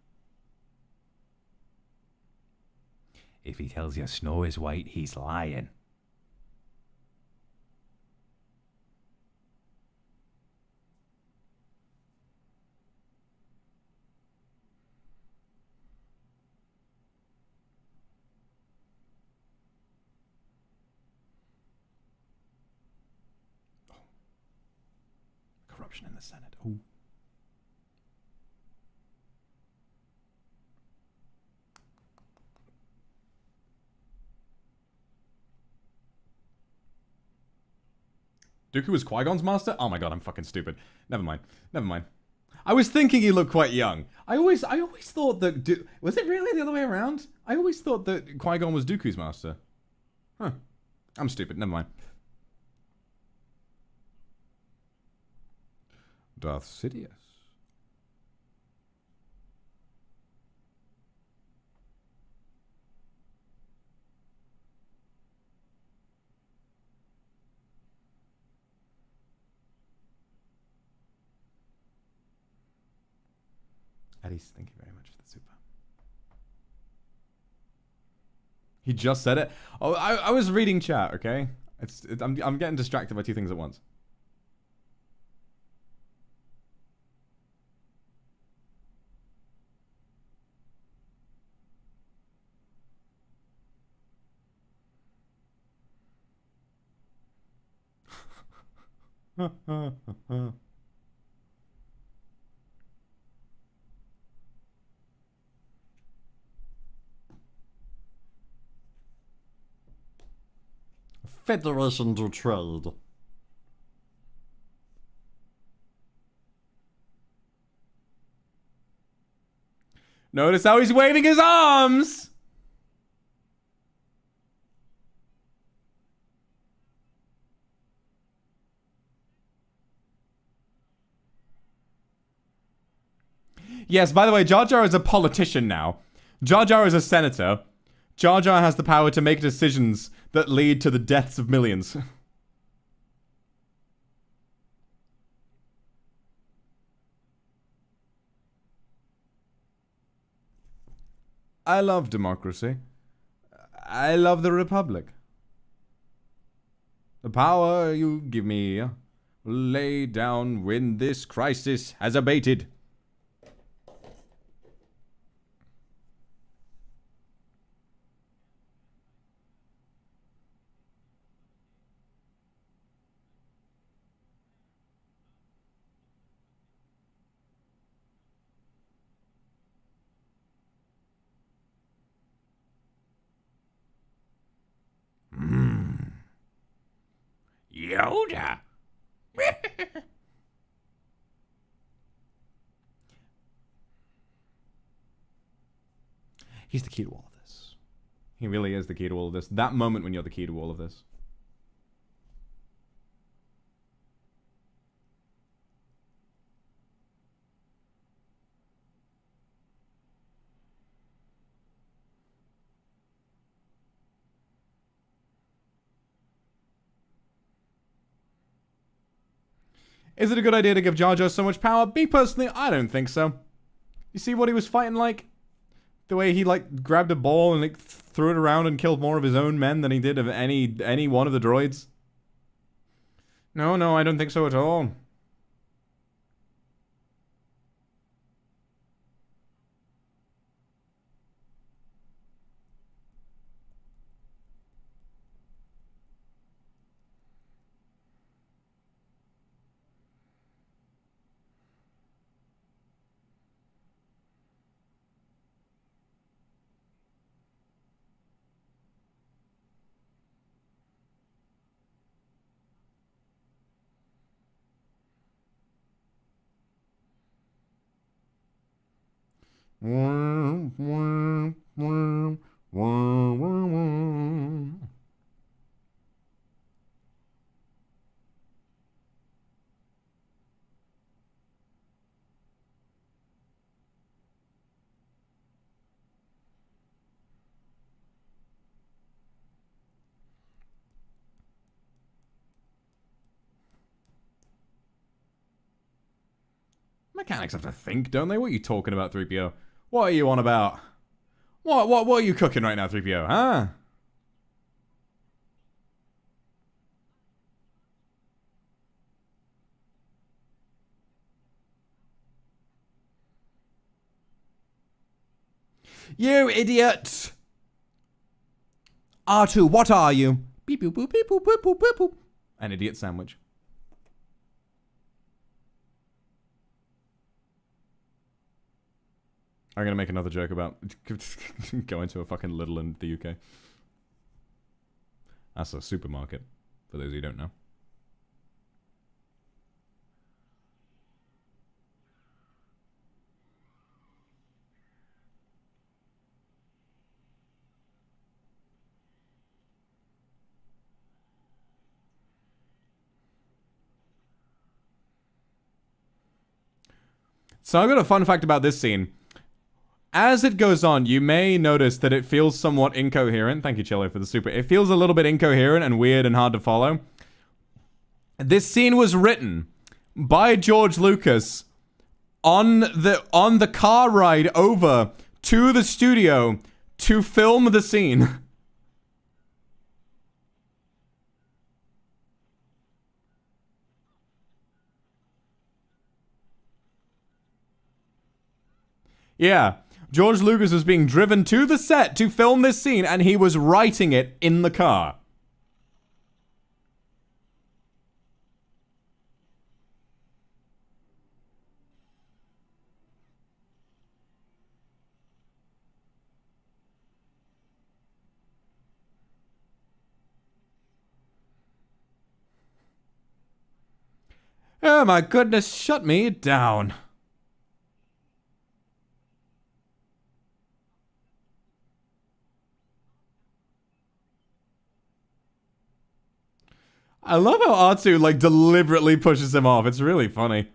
Speaker 4: If he tells you snow is white, he's lying.
Speaker 1: Corruption in the Senate. Ooh. Dooku was Qui-Gon's master? Oh my god, I'm fucking stupid. Never mind. Never mind. I was thinking he looked quite young. I always thought that... was it really the other way around? I always thought that Qui-Gon was Dooku's master. Huh. I'm stupid. Never mind. Darth Sidious. Eddie's, thank you very much for the super. He just said it. Oh, I was reading chat. Okay, I'm getting distracted by two things at once.
Speaker 7: Federation to trade.
Speaker 1: Notice how he's waving his arms! Yes, by the way, Jar Jar is a politician now. Jar Jar is a senator. Jar Jar has the power to make decisions that lead to the deaths of millions. I love democracy. I love the Republic. The power you give me will lay down when this crisis has abated.
Speaker 4: Yoda.
Speaker 1: He's the key to all of this. He really is the key to all of this. That moment when you're the key to all of this. Is it a good idea to give Jar Jar so much power? Me personally, I don't think so. You see what he was fighting like? The way he like grabbed a ball and like threw it around and killed more of his own men than he did of any one of the droids? No, I don't think so at all. Mechanics have to think, don't they? What are you talking about, 3PO? What are you on about? What are you cooking right now, 3PO, huh? You idiot! R2, what are you? Beep boop boop beep boop boop boop boop boop. An idiot sandwich. I'm gonna make another joke about going to a fucking Lidl in the UK. That's a supermarket, for those who don't know. So I've got a fun fact about this scene. As it goes on, you may notice that it feels somewhat incoherent. Thank you, Cello, for the super. It feels a little bit incoherent and weird and hard to follow. This scene was written by George Lucas on the car ride over to the studio to film the scene. Yeah. George Lucas was being driven to the set to film this scene, and he was writing it in the car. Oh my goodness, shut me down. I love how R2 like deliberately pushes him off. It's really funny.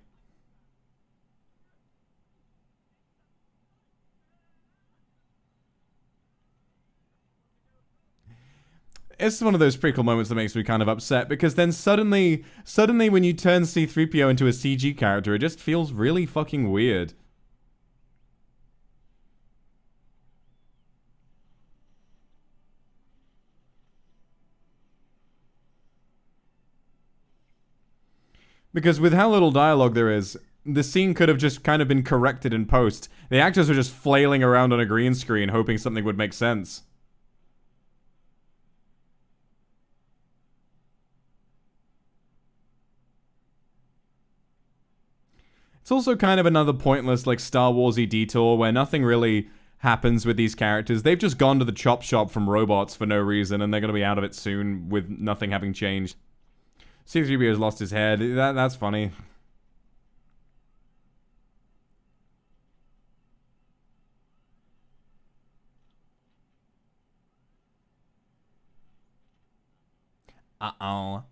Speaker 1: It's one of those prequel moments that makes me kind of upset because then suddenly when you turn C-3PO into a CG character, it just feels really fucking weird. Because with how little dialogue there is, the scene could have just kind of been corrected in post. The actors were just flailing around on a green screen hoping something would make sense. It's also kind of another pointless, like, Star Wars-y detour where nothing really happens with these characters. They've just gone to the chop shop from robots for no reason, and they're going to be out of it soon with nothing having changed. C-3PO has lost his head. That's funny. Uh-oh.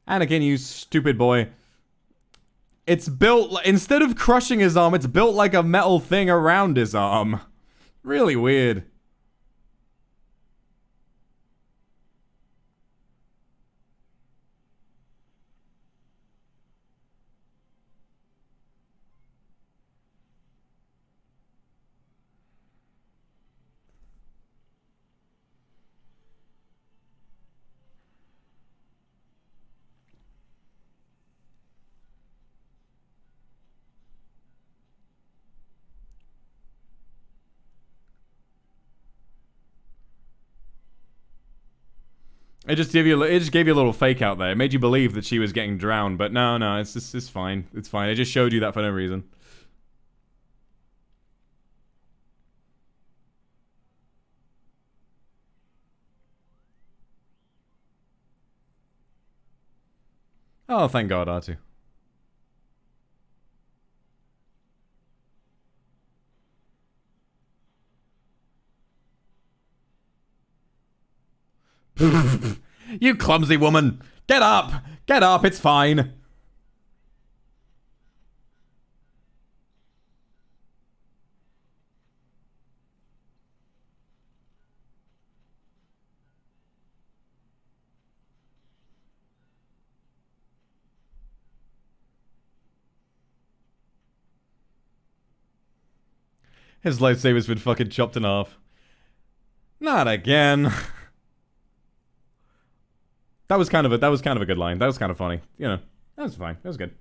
Speaker 1: Anakin, you stupid boy. It's built, instead of crushing his arm, it's built like a metal thing around his arm. Really weird. It just gave you a little fake out there. It made you believe that she was getting drowned, but no, it's fine. It's fine. It just showed you that for no reason. Oh, thank God, R2. You clumsy woman! Get up! Get up, it's fine! His lightsaber's been fucking chopped in half. Not again. That was kind of a good line. That was kind of funny. You know, that was fine. That was good.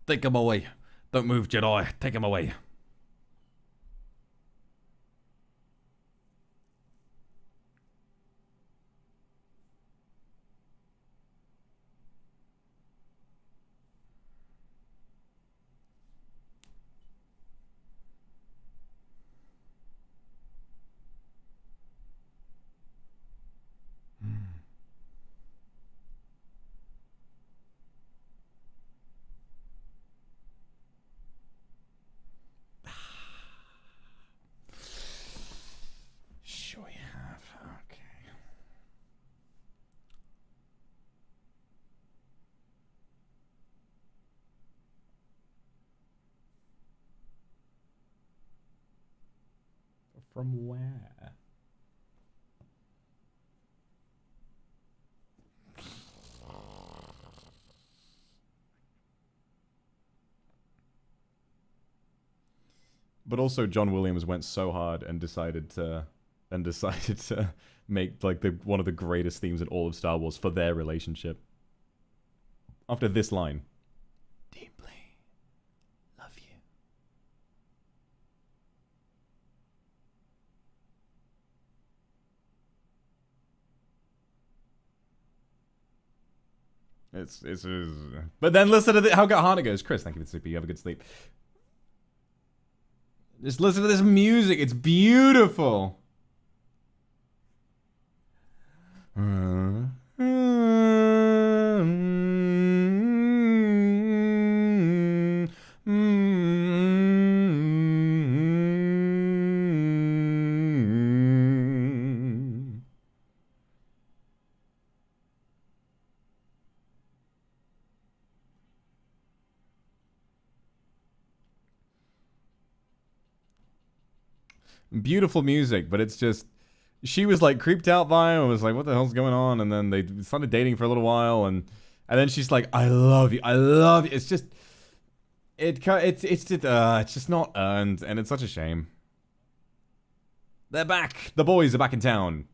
Speaker 1: Take him away. Don't move, Jedi. Take him away. From where? But also John Williams went so hard and decided to make like one of the greatest themes in all of Star Wars for their relationship. After this line. Deeply love you. But then listen to how hard it goes. Chris, thank you for the sleep. You have a good sleep. Just listen to this music. It's beautiful. Beautiful music, but it's just she was like creeped out by him and was like, what the hell's going on? And then they started dating for a little while, and then she's like, I love you, I love you. It's just it's just not earned, and it's such a shame. They're back. The boys are back in town.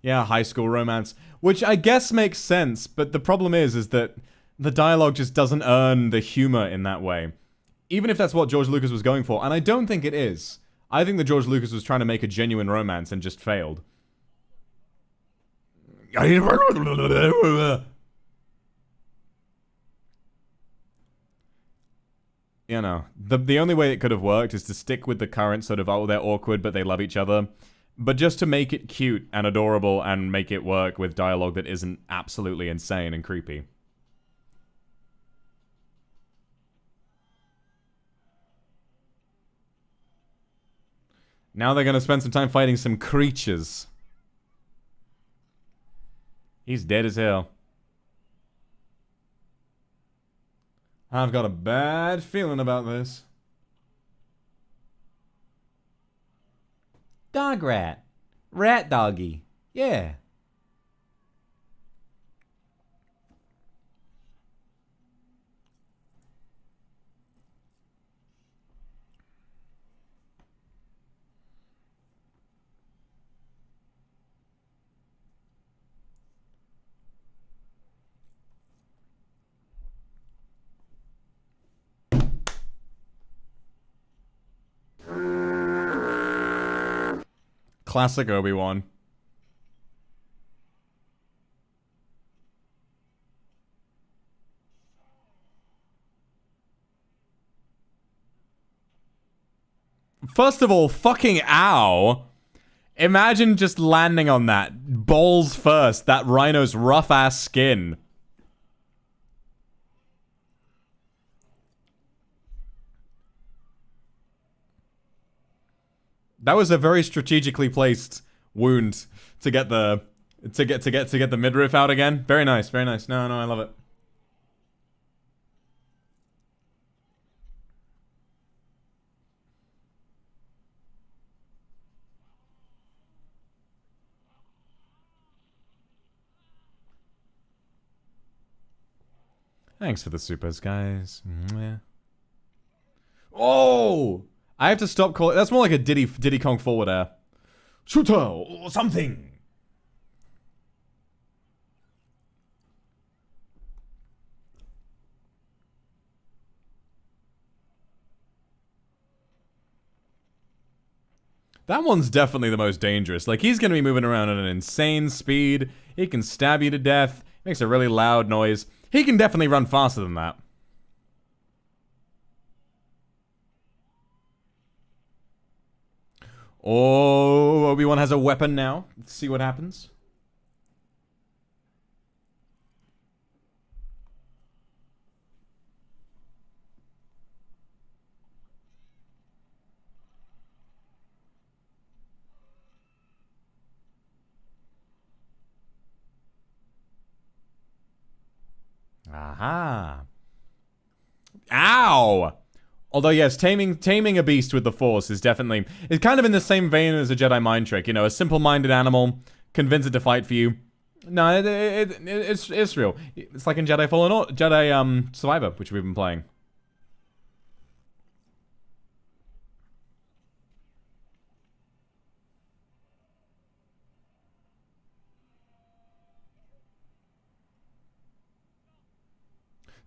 Speaker 1: Yeah, high school romance, which I guess makes sense, but the problem is that the dialogue just doesn't earn the humor in that way. Even if that's what George Lucas was going for, and I don't think it is. I think that George Lucas was trying to make a genuine romance and just failed. You know, the only way it could have worked is to stick with the current sort of, oh, they're awkward, but they love each other. But just to make it cute and adorable and make it work with dialogue that isn't absolutely insane and creepy. Now they're going to spend some time fighting some creatures. He's dead as hell. I've got a bad feeling about this. Dog rat. Rat doggy. Yeah. Classic Obi-Wan. First of all, fucking ow. Imagine just landing on that. Balls first. That rhino's rough-ass skin. That was a very strategically placed wound to get the midriff out again. Very nice, very nice. No, I love it. Thanks for the supers, guys. Mwah. Oh! I have to stop calling. That's more like a Diddy Kong forward air. Shooter or something. That one's definitely the most dangerous. Like, he's gonna be moving around at an insane speed. He can stab you to death. Makes a really loud noise. He can definitely run faster than that. Oh, Obi-Wan has a weapon now. Let's see what happens. Aha. Ow! Although, yes, taming a beast with the Force is definitely... It's kind of in the same vein as a Jedi mind trick. You know, a simple-minded animal, convince it to fight for you. No, it's real. It's like in Jedi Fallen Order... Jedi, Survivor, which we've been playing.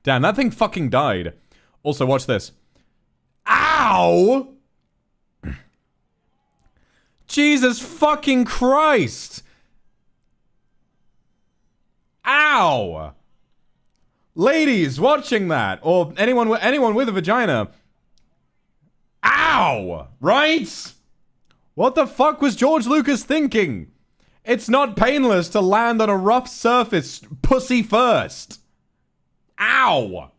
Speaker 1: Damn, that thing fucking died. Also, watch this. Ow! Jesus fucking Christ! Ow! Ladies watching that, or anyone with a vagina. Ow! Right? What the fuck was George Lucas thinking? It's not painless to land on a rough surface, pussy first. Ow!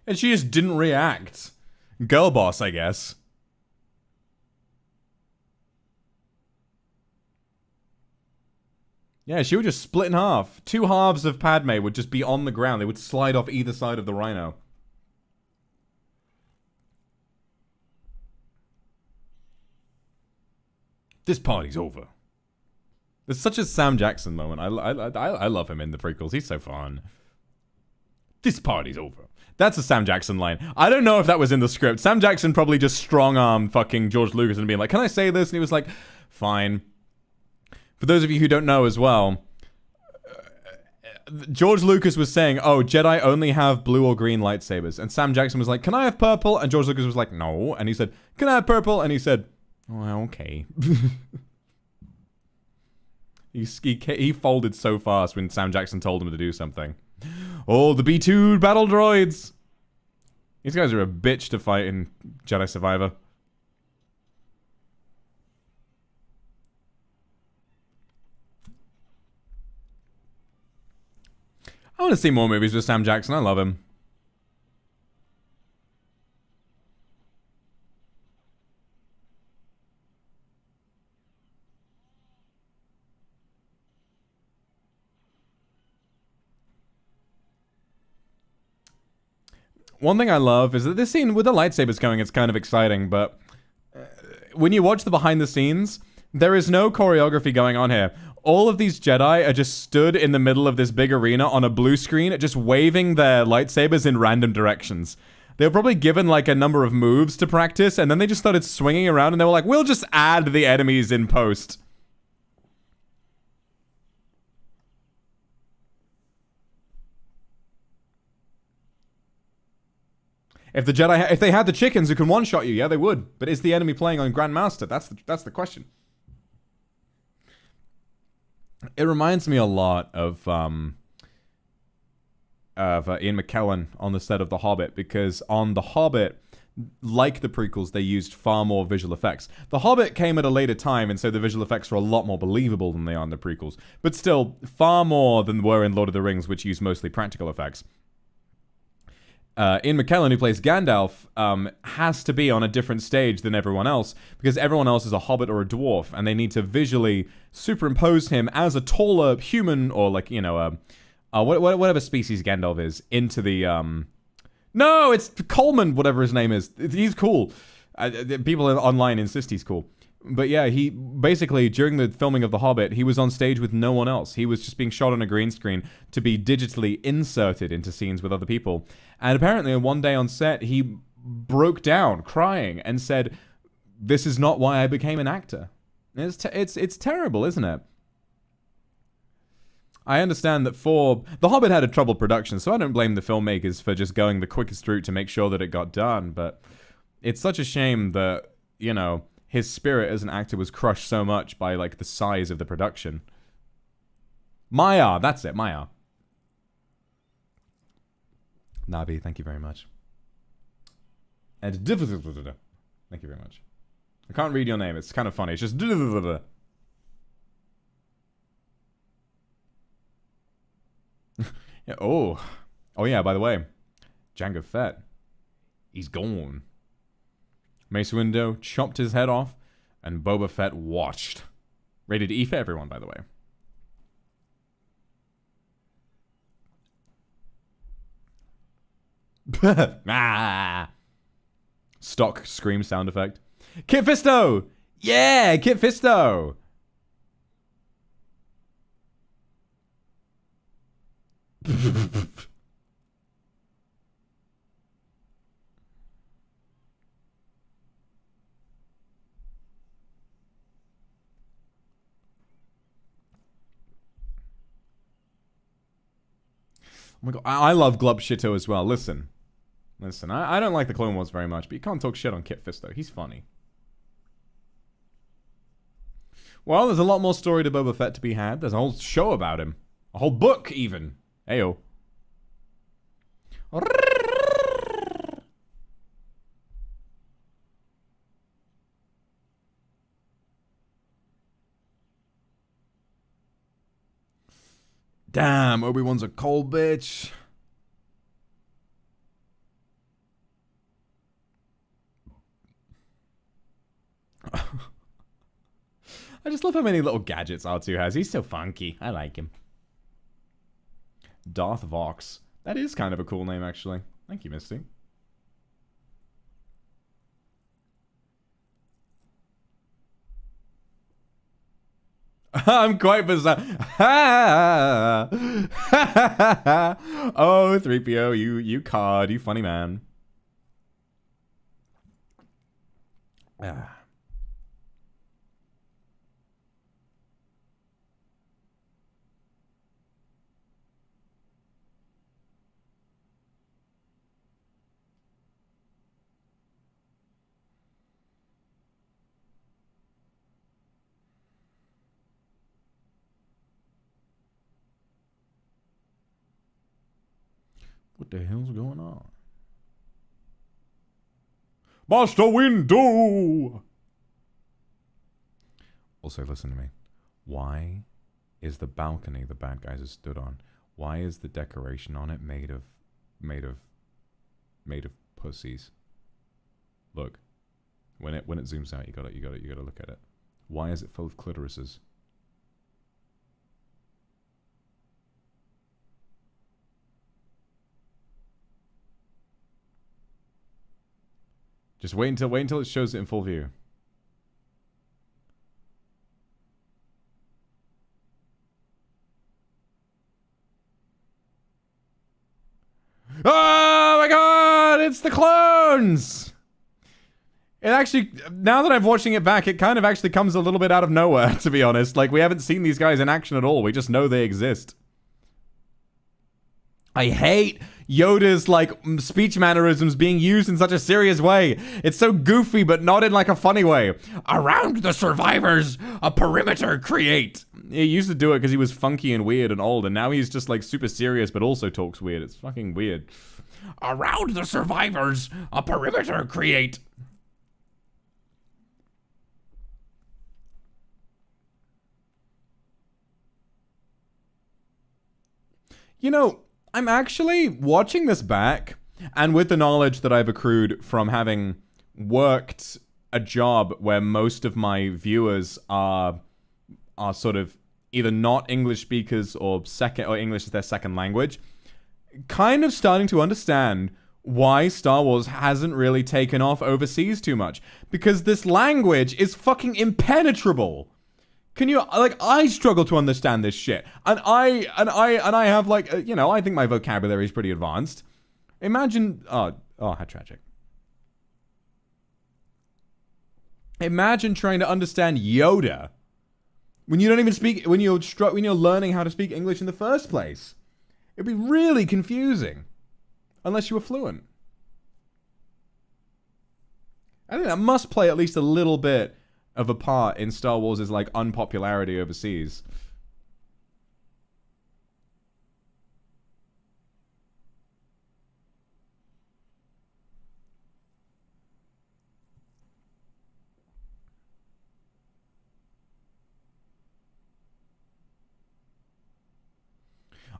Speaker 1: And she just didn't react. Girl boss, I guess. Yeah, she would just split in half. Two halves of Padme would just be on the ground. They would slide off either side of the rhino. This party's over. There's such a Sam Jackson moment. I love him in the prequels. He's so fun. This party's over. That's a Sam Jackson line. I don't know if that was in the script. Sam Jackson probably just strong-armed fucking George Lucas and being like, can I say this? And he was like, fine. For those of you who don't know as well, George Lucas was saying, oh, Jedi only have blue or green lightsabers. And Sam Jackson was like, can I have purple? And George Lucas was like, no. And he said, can I have purple? And he said, oh, okay. He folded so fast when Sam Jackson told him to do something. Oh, the B-2 battle droids! These guys are a bitch to fight in Jedi Survivor. I want to see more movies with Sam Jackson. I love him. One thing I love is that this scene with the lightsabers going, it's kind of exciting, but when you watch the behind the scenes, there is no choreography going on here. All of these Jedi are just stood in the middle of this big arena on a blue screen, just waving their lightsabers in random directions. They were probably given like a number of moves to practice, and then they just started swinging around, and they were like, we'll just add the enemies in post. If the Jedi, if they had the chickens who can one-shot you, yeah, they would. But is the enemy playing on Grandmaster? That's the question. It reminds me a lot of Ian McKellen on the set of The Hobbit, because on The Hobbit, like the prequels, they used far more visual effects. The Hobbit came at a later time, and so the visual effects were a lot more believable than they are in the prequels. But still, far more than were in Lord of the Rings, which used mostly practical effects. Ian McKellen, who plays Gandalf, has to be on a different stage than everyone else, because everyone else is a hobbit or a dwarf, and they need to visually superimpose him as a taller human, or like, you know, whatever species Gandalf is, into the, No, it's Coleman, whatever his name is. He's cool. People online insist he's cool. But yeah, he basically, during the filming of The Hobbit, he was on stage with no one else. He was just being shot on a green screen to be digitally inserted into scenes with other people. And apparently, one day on set, he broke down crying and said, "This is not why I became an actor." It's terrible, isn't it? I understand that The Hobbit had a troubled production, so I don't blame the filmmakers for just going the quickest route to make sure that it got done, but it's such a shame that, you know, his spirit as an actor was crushed so much by, like, the size of the production. Maya, that's it, Maya. Nabi, thank you very much. And thank you very much. I can't read your name, it's kind of funny, it's just yeah, oh yeah, by the way, Jango Fett, he's gone. Mace Windu chopped his head off, and Boba Fett watched. Rated E for everyone, by the way. Ah! Stock scream sound effect. Kit Fisto! Yeah, Kit Fisto! Oh my god, I love Glub Shitto as well. Listen, I don't like the Clone Wars very much, but you can't talk shit on Kit Fisto. He's funny. Well, there's a lot more story to Boba Fett to be had. There's a whole show about him. A whole book, even. Ayo. Damn, Obi-Wan's a cold bitch. I just love how many little gadgets R2 has. He's so funky. I like him. Darth Vox. That is kind of a cool name, actually. Thank you, Misty. I'm quite bizarre. Oh, 3PO, you card, you funny man. What the hell's going on? Master Windu! Also, listen to me. Why is the balcony the bad guys have stood on? Why is the decoration on it made of pussies? Look, when it zooms out, you gotta look at it. Why is it full of clitorises? Just wait until it shows it in full view. Oh my god, it's the clones! It actually, now that I'm watching it back, it kind of actually comes a little bit out of nowhere, to be honest. Like, we haven't seen these guys in action at all. We just know they exist. I hate Yoda's like speech mannerisms being used in such a serious way. It's so goofy, but not in like a funny way. Around the survivors, a perimeter create. He used to do it because he was funky and weird and old, and now he's just like super serious, but also talks weird. It's fucking weird. Around the survivors, a perimeter create. You know, I'm actually watching this back, and with the knowledge that I've accrued from having worked a job where most of my viewers are sort of either not English speakers or English is their second language, kind of starting to understand why Star Wars hasn't really taken off overseas too much. Because this language is fucking impenetrable. Can you, like, I struggle to understand this shit. And I have, like, you know, I think my vocabulary is pretty advanced. Imagine, oh, how tragic. Imagine trying to understand Yoda when you don't even speak, when you're learning how to speak English in the first place. It'd be really confusing. Unless you were fluent. I think that must play at least a little bit of a part in Star Wars' like unpopularity overseas.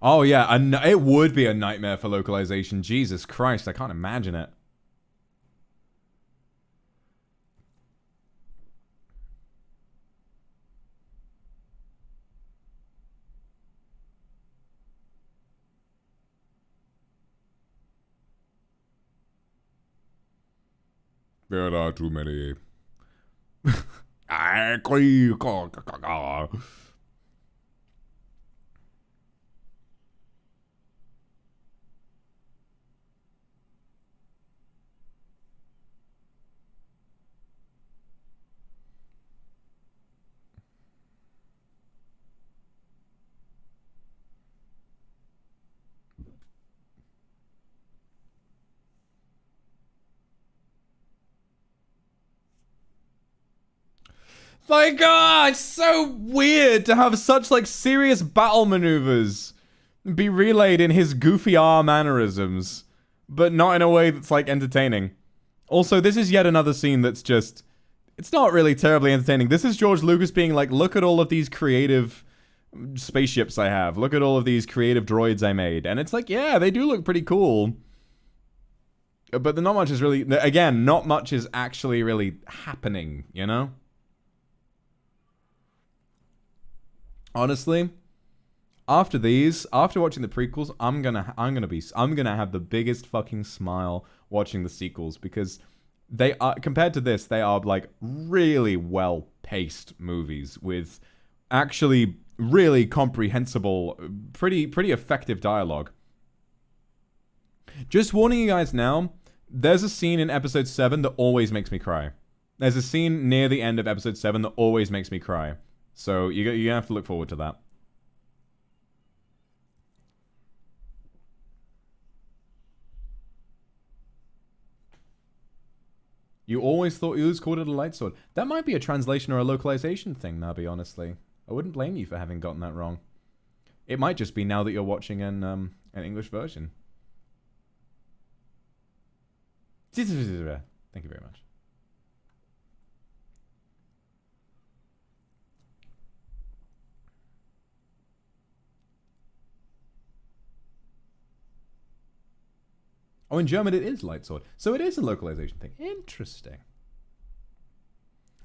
Speaker 1: Oh yeah, it would be a nightmare for localization. Jesus Christ, I can't imagine it. There are too many. Like, it's so weird to have such, like, serious battle maneuvers be relayed in his goofy mannerisms, but not in a way that's, like, entertaining. Also, this is yet another scene that's just, it's not really terribly entertaining. This is George Lucas being like, look at all of these creative spaceships I have. Look at all of these creative droids I made. And it's like, yeah, they do look pretty cool. But not much is really, again, not much is actually really happening, you know? Honestly, after watching the prequels, I'm gonna have the biggest fucking smile watching the sequels, because they are, compared to this, they are like really well paced movies with actually really comprehensible, pretty effective dialogue. Just warning you guys now, there's a scene in episode 7 that always makes me cry. There's a scene near the end of episode 7 that always makes me cry. So you have to look forward to that. You always thought you called it a light sword. That might be a translation or a localization thing, Nabi, honestly. I wouldn't blame you for having gotten that wrong. It might just be now that you're watching an English version. Thank you very much. Oh, in German it is light sword. So it is a localization thing. Interesting.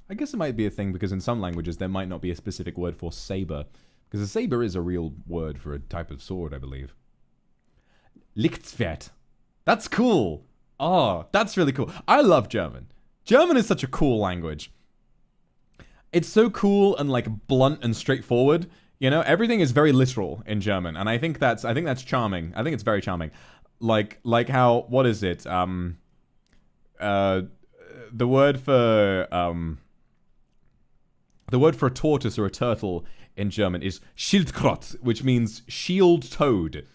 Speaker 1: I guess it might be a thing because in some languages there might not be a specific word for saber. Because a saber is a real word for a type of sword, I believe. Lichtschwert. That's cool. Oh, that's really cool. I love German. German is such a cool language. It's so cool and like blunt and straightforward. You know, everything is very literal in German, and I think that's charming. I think it's very charming. Like how, what is it? The word for a tortoise or a turtle in German is Schildkröte, which means shield toad.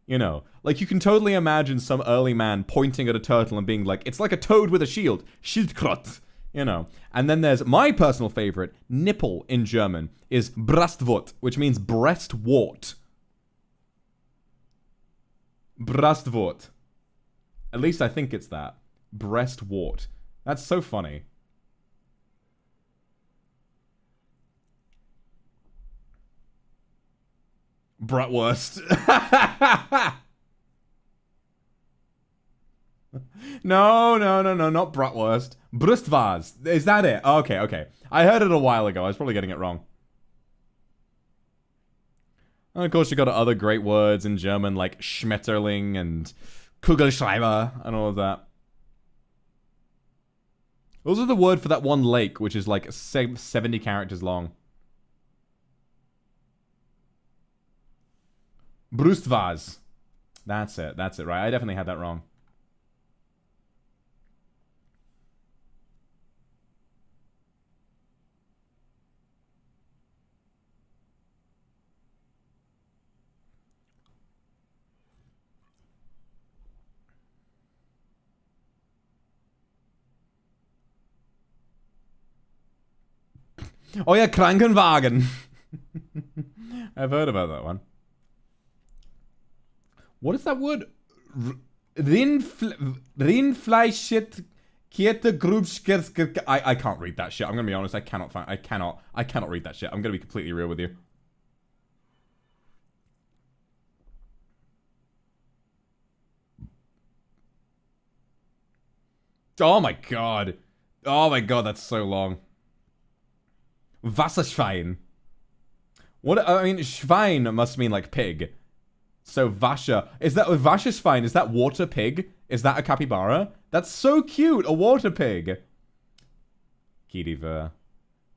Speaker 1: You know, like you can totally imagine some early man pointing at a turtle and being like, it's like a toad with a shield. Schildkröte. You know. And then there's my personal favorite, nipple in German, is Brustwort, which means breast wart. Brustwort. At least I think it's that. Breast wart. That's so funny. Bratwurst. No, not bratwurst. Brustwas. Is that it? Okay, okay. I heard it a while ago. I was probably getting it wrong. And of course, you got other great words in German like Schmetterling and Kugelschreiber and all of that. Those are the word for that one lake, which is like 70 characters long. Brustwas. That's it, right? I definitely had that wrong. Oh yeah, Krankenwagen. I've heard about that one. What is that word? Rindfleischet Kiete Grubskirsk. I can't read that shit. I'm gonna be honest. I cannot read that shit. I'm gonna be completely real with you. Oh my god. Oh my god, that's so long. Wasserschwein. What? I mean, Schwein must mean like pig. So Vasha. Is that Wasserschwein? Is that water pig? Is that a capybara? That's so cute. A water pig. Kidiva,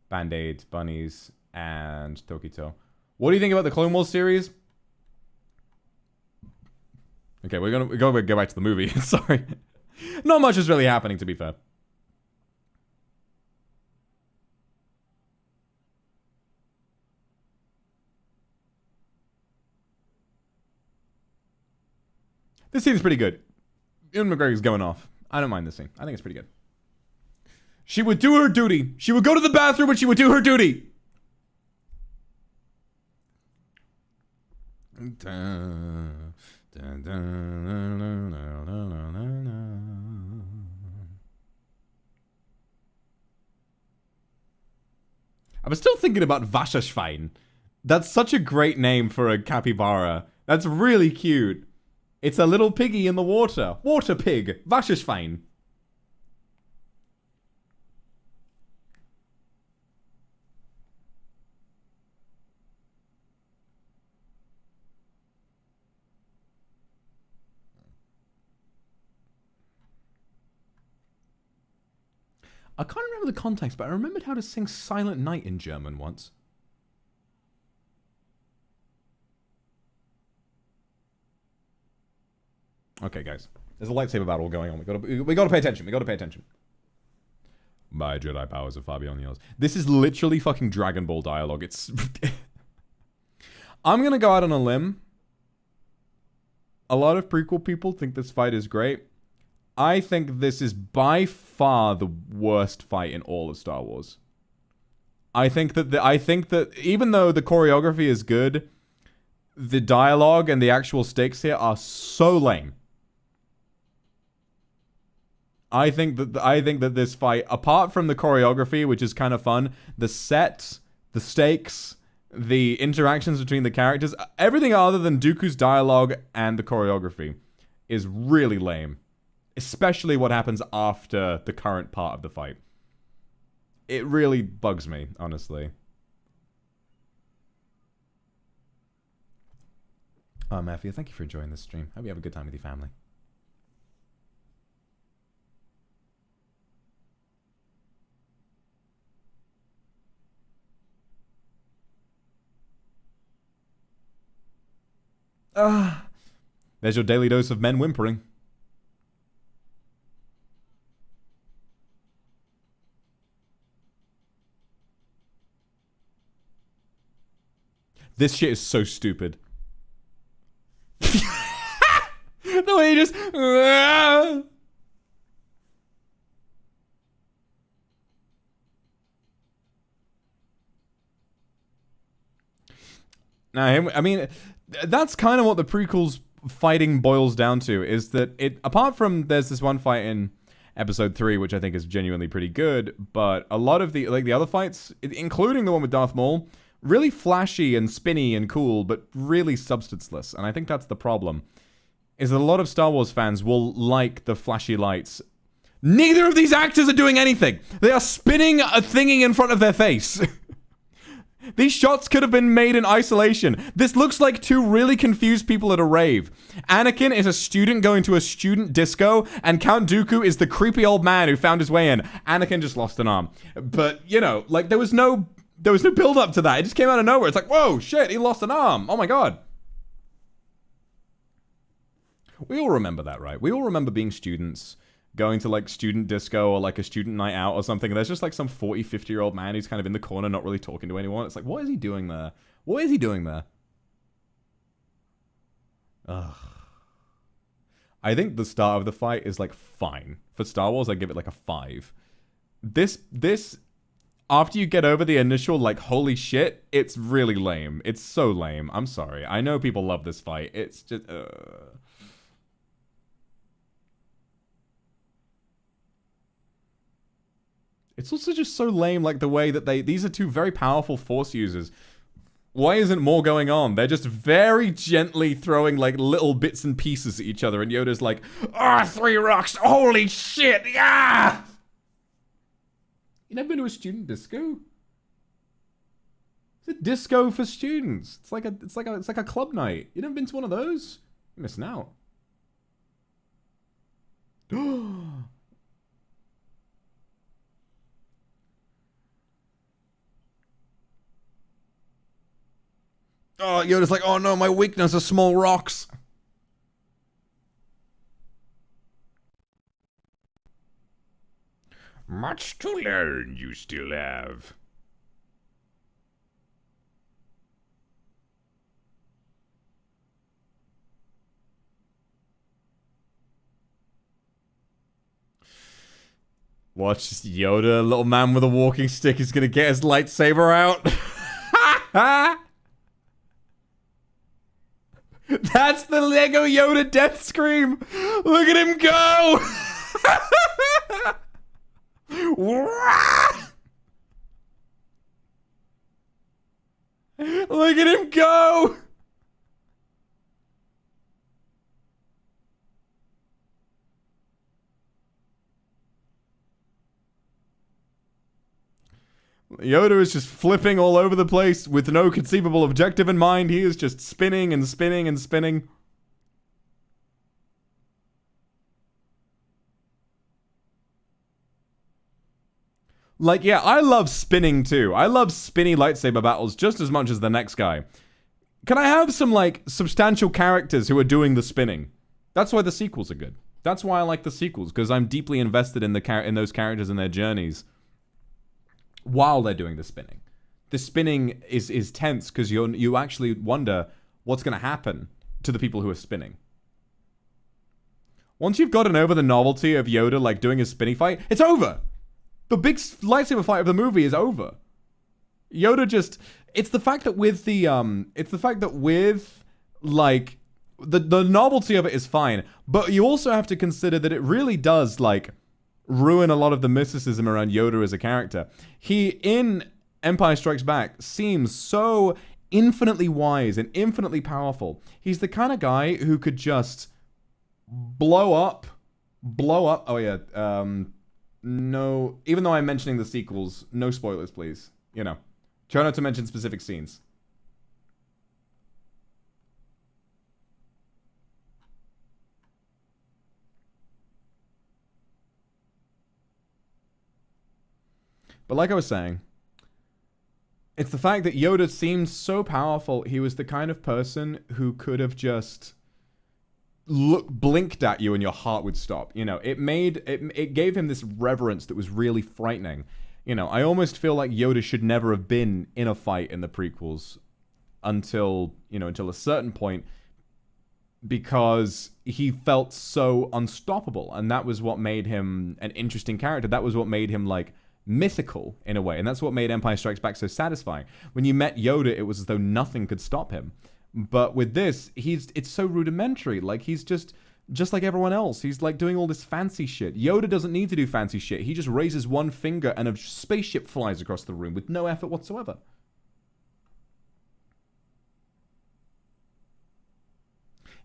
Speaker 1: Band-Aids, bunnies, and Tokito. What do you think about the Clone Wars series? Okay, we're gonna go back to the movie. Sorry. Not much is really happening, to be fair. This scene's pretty good. Ewan McGregor's going off. I don't mind this scene. I think it's pretty good. She would do her duty. She would go to the bathroom, but she would do her duty. I was still thinking about Wasserschwein. That's such a great name for a capybara. That's really cute. It's a little piggy in the water. Water pig. Wasserschwein. I can't remember the context, but I remembered how to sing Silent Night in German once. Okay, guys. There's a lightsaber battle going on. We gotta pay attention. We gotta pay attention. My Jedi powers are far beyond yours. This is literally fucking Dragon Ball dialogue. It's... I'm gonna go out on a limb. A lot of prequel people think this fight is great. I think this is by far the worst fight in all of Star Wars. I think that even though the choreography is good, the dialogue and the actual stakes here are so lame. I think that this fight, apart from the choreography, which is kind of fun, the set, the stakes, the interactions between the characters, everything other than Dooku's dialogue and the choreography is really lame. Especially what happens after the current part of the fight. It really bugs me, honestly. Oh, Matthew, thank you for enjoying this stream. Hope you have a good time with your family. There's your daily dose of men whimpering. This shit is so stupid. he just... Now, I mean, that's kind of what the prequels fighting boils down to, is that it, apart from there's this one fight in episode 3, which I think is genuinely pretty good, but a lot of the, like, the other fights, including the one with Darth Maul, really flashy and spinny and cool, but really substanceless, and I think that's the problem, is that a lot of Star Wars fans will like the flashy lights. Neither of these actors are doing anything! They are spinning a thingy in front of their face! These shots could have been made in isolation. This looks like two really confused people at a rave. Anakin is a student going to a student disco, and Count Dooku is the creepy old man who found his way in. Anakin just lost an arm. But, you know, like, there was no build up to that. It just came out of nowhere. It's like, whoa, shit, he lost an arm. Oh my god. We all remember that, right? We all remember being students, going to, like, student disco or, like, a student night out or something. There's just, like, some 40, 50-year-old man who's kind of in the corner, not really talking to anyone. It's like, what is he doing there? What is he doing there? Ugh. I think the start of the fight is, like, fine. For Star Wars, I give it, like, a 5. This, after you get over the initial, like, holy shit, it's really lame. It's so lame. I'm sorry. I know people love this fight. It's just, It's also just so lame, like, the way that these are two very powerful Force users. Why isn't more going on? They're just very gently throwing, like, little bits and pieces at each other, and Yoda's like, ah, 3 rocks, holy shit, yeah! You never been to a student disco? It's a disco for students. It's like a club night. You never been to one of those? You're missing out. Oh, Yoda's like, oh no, my weakness are small rocks.
Speaker 4: Much to learn you still have.
Speaker 1: Watch Yoda, little man with a walking stick, is gonna get his lightsaber out. That's the Lego Yoda death scream. Look at him go. Look at him go. Yoda is just flipping all over the place with no conceivable objective in mind. He is just spinning and spinning and spinning. Like, yeah, I love spinning too. I love spinny lightsaber battles just as much as the next guy. Can I have some, like, substantial characters who are doing the spinning? That's why the sequels are good. That's why I like the sequels, because I'm deeply invested in those characters and their journeys while they're doing the spinning. The spinning is tense because you actually wonder what's going to happen to the people who are spinning. Once you've gotten over the novelty of Yoda, like, doing his spinning fight, it's over. The big lightsaber fight of the movie is over. Yoda just... It's the fact that with the... like... The novelty of it is fine. But you also have to consider that it really does, like, ruin a lot of the mysticism around Yoda as a character. He, in Empire Strikes Back, seems so infinitely wise and infinitely powerful. He's the kind of guy who could just blow up. Oh yeah, no, even though I'm mentioning the sequels, no spoilers, please. You know, try not to mention specific scenes. But like I was saying, it's the fact that Yoda seemed so powerful. He was the kind of person who could have just blinked at you and your heart would stop. You know, it gave him this reverence that was really frightening. You know, I almost feel like Yoda should never have been in a fight in the prequels until a certain point. because he felt so unstoppable, and that was what made him an interesting character. That was what made him, like, mythical in a way, and that's what made Empire Strikes Back so satisfying. When you met Yoda, it was as though nothing could stop him. But with this, it's so rudimentary. Like, he's just like everyone else. He's, like, doing all this fancy shit. Yoda doesn't need to do fancy shit. He just raises one finger and a spaceship flies across the room with no effort whatsoever.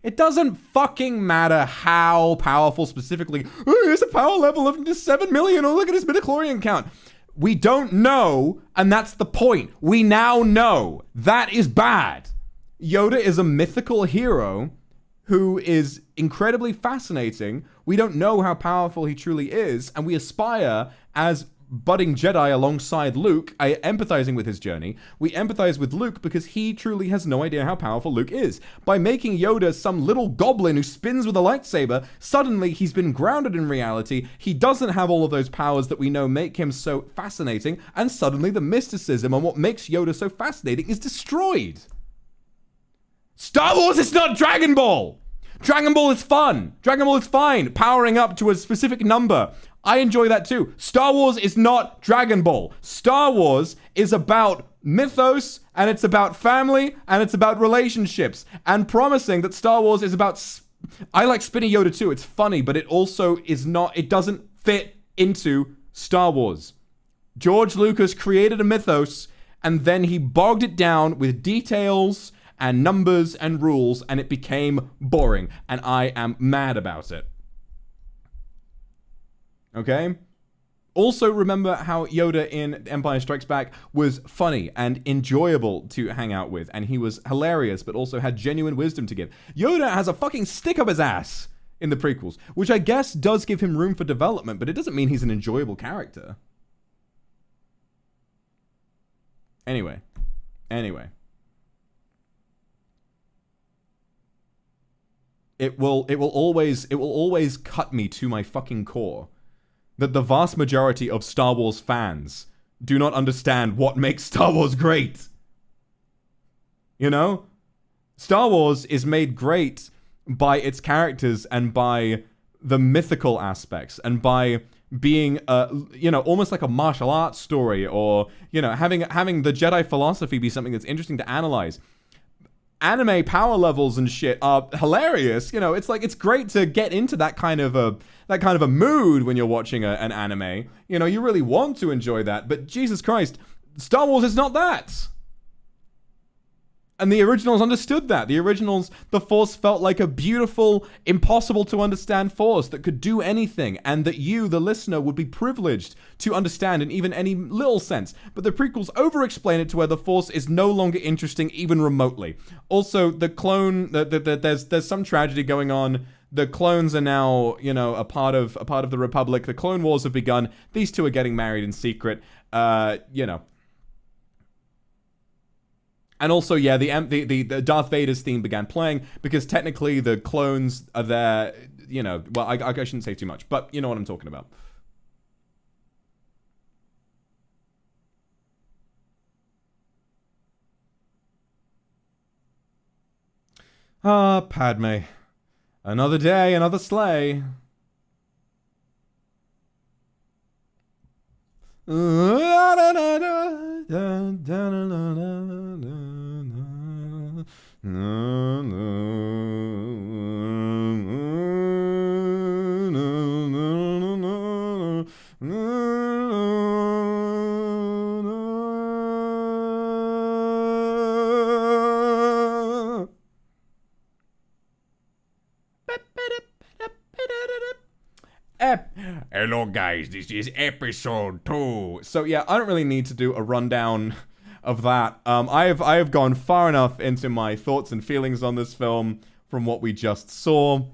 Speaker 1: It doesn't fucking matter how powerful specifically. Oh, here's a power level of 7 million. Oh, look at his midichlorian count. We don't know, and that's the point. We now know. That is bad. Yoda is a mythical hero who is incredibly fascinating. We don't know how powerful he truly is, and we aspire as budding Jedi alongside Luke, empathizing with his journey. We empathize with Luke because he truly has no idea how powerful Luke is. By making Yoda some little goblin who spins with a lightsaber, suddenly he's been grounded in reality. He doesn't have all of those powers that we know make him so fascinating, and suddenly the mysticism and what makes Yoda so fascinating is destroyed. Star Wars is not Dragon Ball! Dragon Ball is fun. Dragon Ball is fine. Powering up to a specific number. I enjoy that too. Star Wars is not Dragon Ball. Star Wars is about mythos, and it's about family, and it's about relationships. And promising that Star Wars is about... I like Spinny Yoda too. It's funny, but it also is not... It doesn't fit into Star Wars. George Lucas created a mythos, and then he bogged it down with details and numbers and rules, and it became boring, and I am mad about it. Okay? Also, remember how Yoda in Empire Strikes Back was funny and enjoyable to hang out with, and he was hilarious, but also had genuine wisdom to give. Yoda has a fucking stick up his ass in the prequels, which I guess does give him room for development, but it doesn't mean he's an enjoyable character. Anyway. It will always cut me to my fucking core that the vast majority of Star Wars fans do not understand what makes Star Wars great. You know? Star Wars is made great by its characters and by the mythical aspects and by being, almost like a martial arts story, or, having the Jedi philosophy be something that's interesting to analyze. Anime power levels and shit are hilarious. It's like, it's great to get into that kind of a mood when you're watching an anime. You really want to enjoy that, but Jesus Christ, Star Wars is not that. And the originals understood that. The originals, the Force felt like a beautiful, impossible to understand force that could do anything, and that you, the listener, would be privileged to understand in even any little sense. But the prequels over-explain it to where the Force is no longer interesting even remotely. Also, the clone, there's some tragedy going on. The clones are now, a part of the Republic. The Clone Wars have begun. These two are getting married in secret. And also, yeah, the Darth Vader's theme began playing because technically the clones are there, well, I shouldn't say too much, but you know what I'm talking about. Ah, Padme. Another day, another sleigh.
Speaker 4: Hello guys, this is episode 2.
Speaker 1: So yeah, I don't really need to do a rundown of that. I have gone far enough into my thoughts and feelings on this film from what we just saw.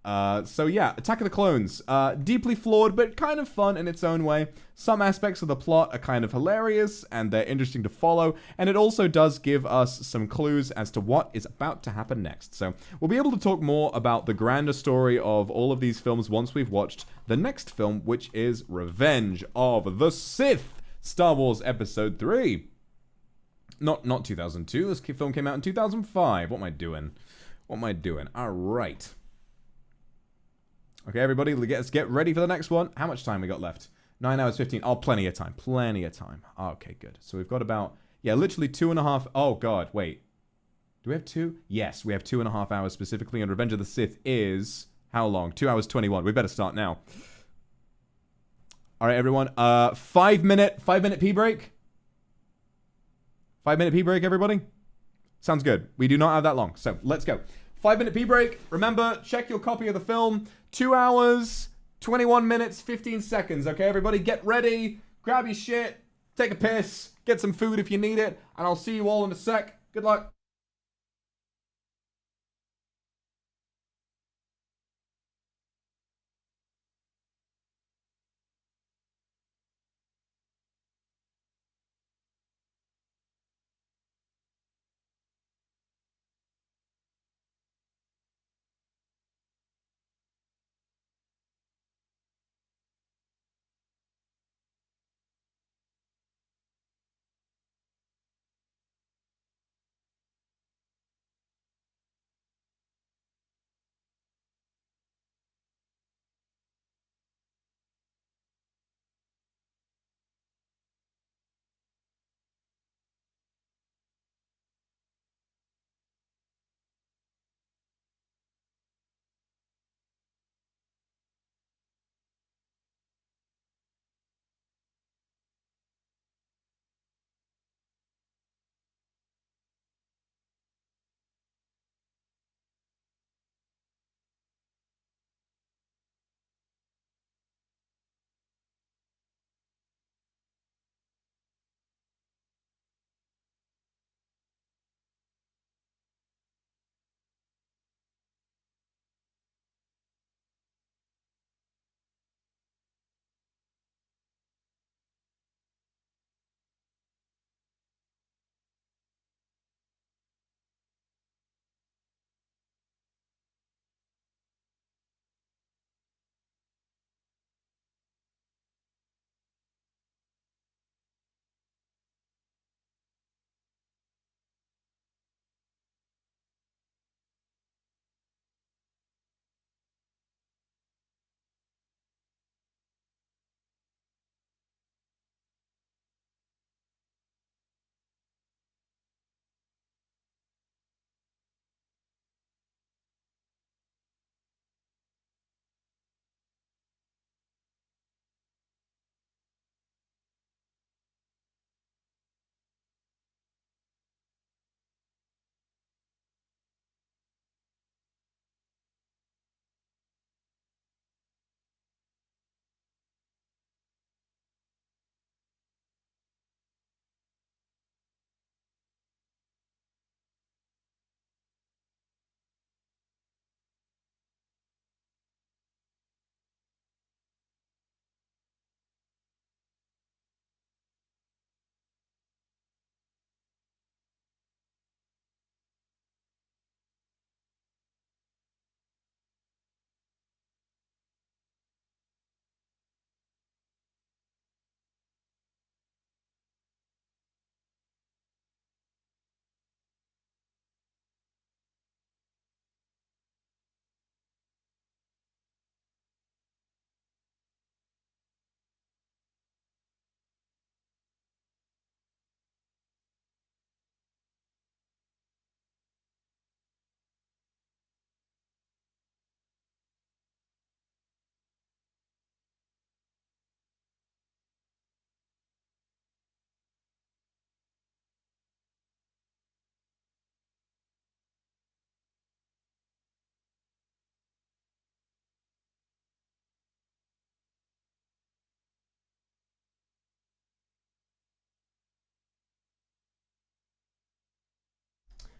Speaker 1: So yeah, Attack of the Clones. Deeply flawed, but kind of fun in its own way. Some aspects of the plot are kind of hilarious, and they're interesting to follow, and it also does give us some clues as to what is about to happen next. So we'll be able to talk more about the grander story of all of these films once we've watched the next film, which is Revenge of the Sith, Star Wars Episode 3. Not 2002, this film came out in 2005. What am I doing? What am I doing? All right. Okay, everybody, let's get ready for the next one. How much time we got left? 9 hours 15. Oh, plenty of time. Plenty of time. Okay, good. So we've got about, yeah, literally 2.5. Oh, God, wait. Do we have 2? Yes, we have 2.5 hours specifically, and Revenge of the Sith is how long? 2 hours 21. We better start now. All right, everyone. 5 minute pee break. 5 minute pee break, everybody. Sounds good. We do not have that long, so let's go. 5 minute pee break. Remember, check your copy of the film. 2 hours, 21 minutes, 15 seconds. Okay, everybody, get ready. Grab your shit. Take a piss. Get some food if you need it. And I'll see you all in a sec. Good luck.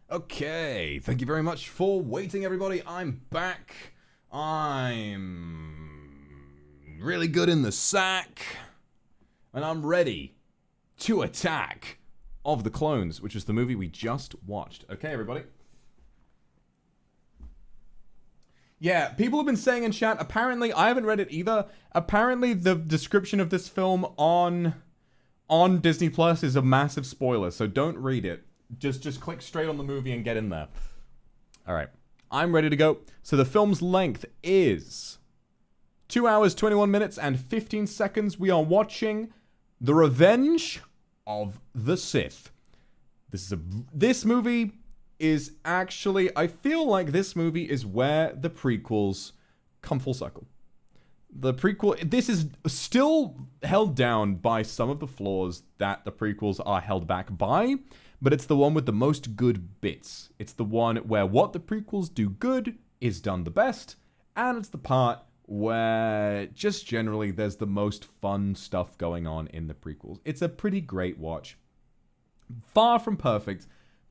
Speaker 1: Okay, thank you very much for waiting, everybody. I'm back. I'm really good in the sack. And I'm ready to Attack of the Clones, which is the movie we just watched. Okay, everybody. Yeah, people have been saying in chat, apparently, I haven't read it either, apparently the description of this film on Disney Plus is a massive spoiler, so don't read it. Just click straight on the movie and get in there. All right. I'm ready to go. So the film's length is 2 hours, 21 minutes, and 15 seconds. We are watching The Revenge of the Sith. This movie is actually, I feel like this movie is where the prequels come full circle. The prequel, this is still held down by some of the flaws that the prequels are held back by, but it's the one with the most good bits. It's the one where what the prequels do good is done the best, and it's the part where just generally there's the most fun stuff going on in the prequels. It's a pretty great watch. Far from perfect,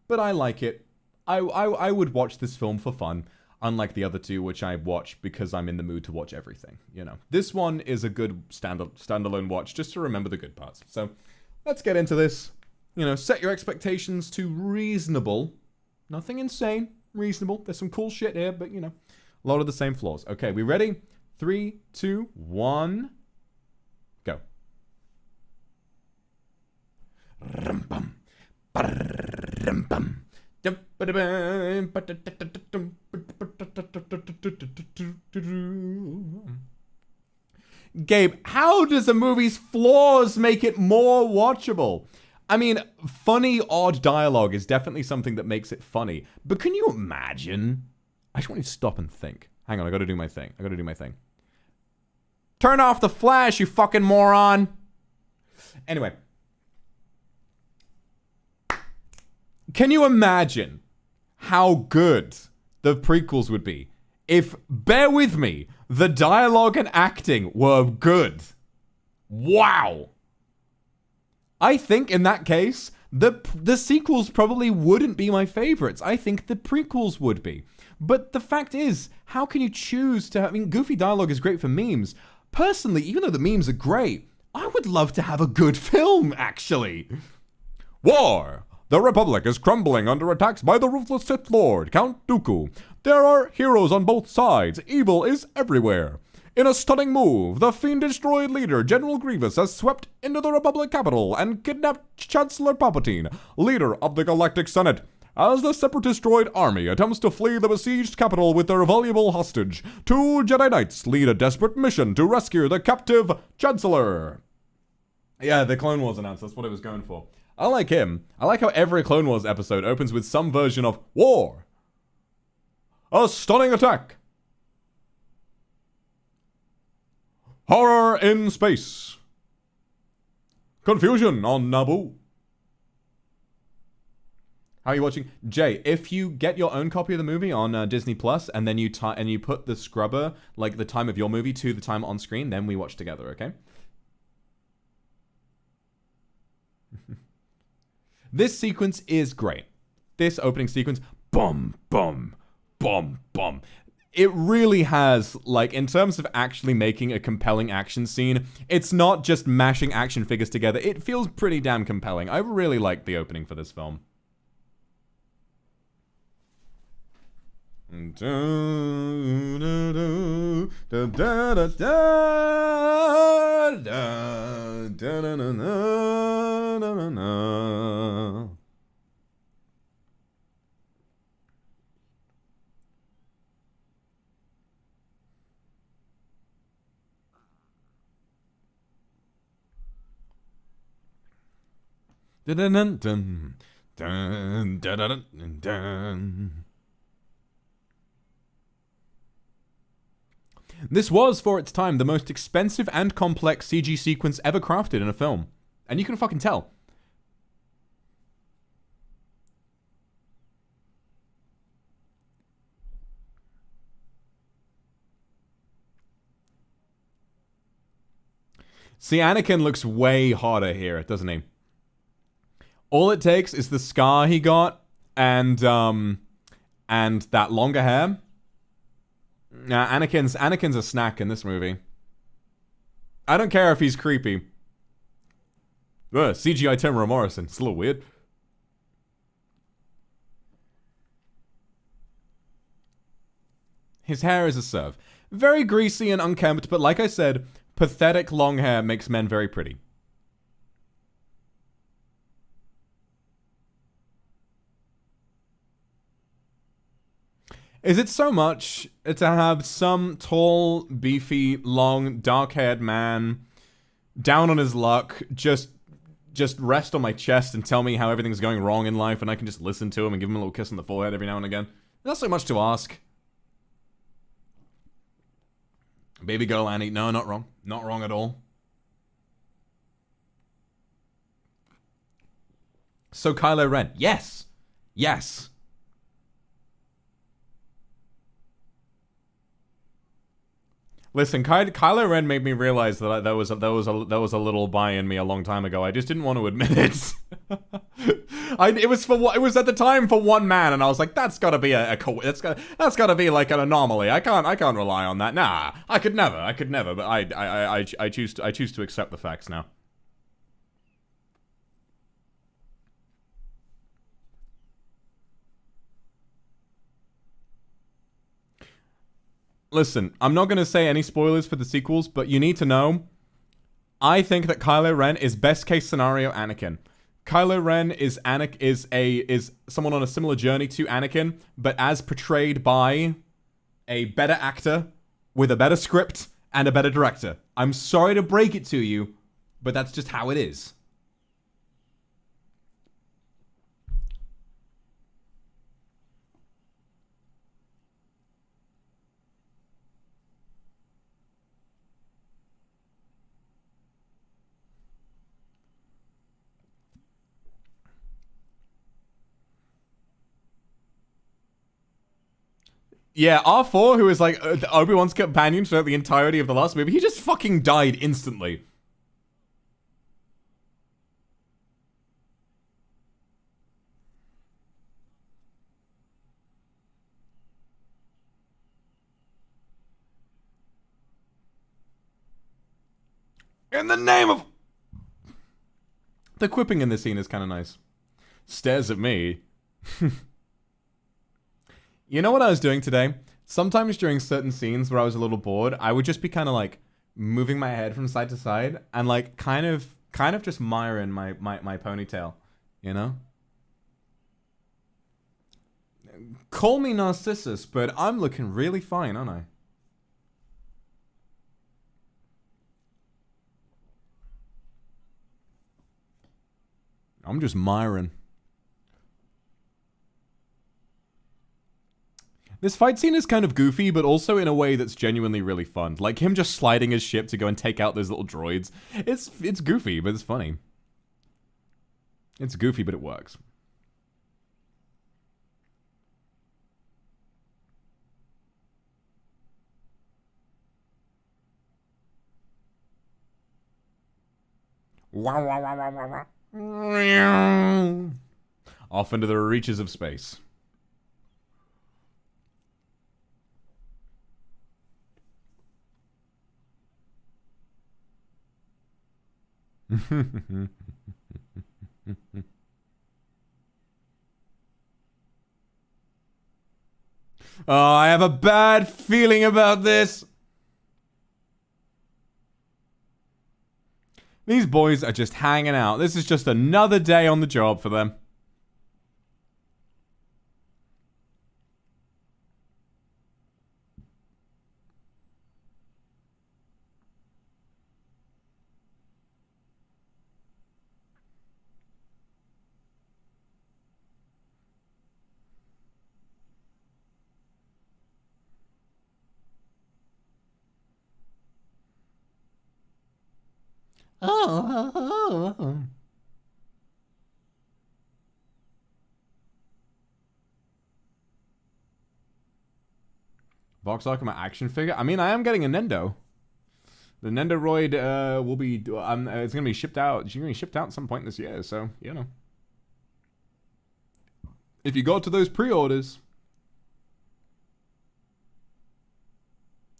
Speaker 1: but I like it. I would watch this film for fun, unlike the other two, which I watch because I'm in the mood to watch everything, you know. This one is a good standalone watch, just to remember the good parts. So, let's get into this. You know, set your expectations to reasonable. Nothing insane. Reasonable. There's some cool shit here, but, you know, a lot of the same flaws. Okay, we ready? 3, 2, 1, go. Rum-bum. Ba-rum-bum. Gabe, how does a movie's flaws make it more watchable? I mean, funny, odd dialogue is definitely something that makes it funny. But can you imagine? I just want you to stop and think. Hang on, I gotta do my thing. Turn off the flash, you fucking moron! Anyway. Can you imagine how good the prequels would be if, bear with me, the dialogue and acting were good? Wow! I think in that case, the sequels probably wouldn't be my favorites. I think the prequels would be. But the fact is, how can you choose to... I mean, goofy dialogue is great for memes. Personally, even though the memes are great, I would love to have a good film, actually. War! The Republic is crumbling under attacks by the ruthless Sith Lord, Count Dooku. There are heroes on both sides. Evil is everywhere. In a stunning move, the fiendish droid leader, General Grievous, has swept into the Republic capital and kidnapped Chancellor Palpatine, leader of the Galactic Senate. As the Separatist droid army attempts to flee the besieged capital with their valuable hostage, 2 Jedi Knights lead a desperate mission to rescue the captive Chancellor. Yeah, the Clone Wars announced. That's what it was going for. I like him. I like how every Clone Wars episode opens with some version of war. A stunning attack. Horror in space. Confusion on Naboo. How are you watching? Jay, if you get your own copy of the movie on Disney Plus and then you put the scrubber, like the time of your movie, to the time on screen, then we watch together, okay? This sequence is great. This opening sequence, boom, boom, boom, boom. It really has, like, in terms of actually making a compelling action scene, it's not just mashing action figures together. It feels pretty damn compelling. I really like the opening for this film. This was, for its time, the most expensive and complex CG sequence ever crafted in a film. And you can fucking tell. See, Anakin looks way hotter here, doesn't he? All it takes is the scar he got and that longer hair. Nah, Anakin's a snack in this movie. I don't care if he's creepy. CGI Tamara Morrison. It's a little weird. His hair is a serve. Very greasy and unkempt, but like I said, pathetic long hair makes men very pretty. Is it so much to have some tall, beefy, long, dark-haired man down on his luck just rest on my chest and tell me how everything's going wrong in life and I can just listen to him and give him a little kiss on the forehead every now and again? Not so much to ask. Baby girl Annie, no, not wrong. Not wrong at all. So Kylo Ren, yes. Yes. Listen, Kylo Ren made me realize that there was a little bi in me a long time ago. I just didn't want to admit it. It was at the time for one man, and I was like, that's gotta be that's gotta be like an anomaly. I can't rely on that. Nah, I could never. But I choose to accept the facts now. Listen, I'm not going to say any spoilers for the sequels, but you need to know, I think that Kylo Ren is best case scenario Anakin. Kylo Ren is someone on a similar journey to Anakin, but as portrayed by a better actor with a better script and a better director. I'm sorry to break it to you, but that's just how it is. Yeah, R4, who is like Obi-Wan's companion throughout the entirety of the last movie, he just fucking died instantly. In the name of... The quipping in this scene is kind of nice. Stares at me. You know what I was doing today? Sometimes during certain scenes where I was a little bored, I would just be kind of like moving my head from side to side and like kind of just miring my ponytail, you know? Call me Narcissus, but I'm looking really fine, aren't I? I'm just miring. This fight scene is kind of goofy, but also in a way that's genuinely really fun. Like him just sliding his ship to go and take out those little droids. It's goofy, but it's funny. It's goofy, but it works. Off into the reaches of space. Oh, I have a bad feeling about this. These boys are just hanging out. This is just another day on the job for them. Oh. Vox Akuma action figure? I mean, I am getting a Nendo. The Nendoroid will be... it's going to be shipped out. It's going to be shipped out at some point this year, so, you know. If you go to those pre-orders...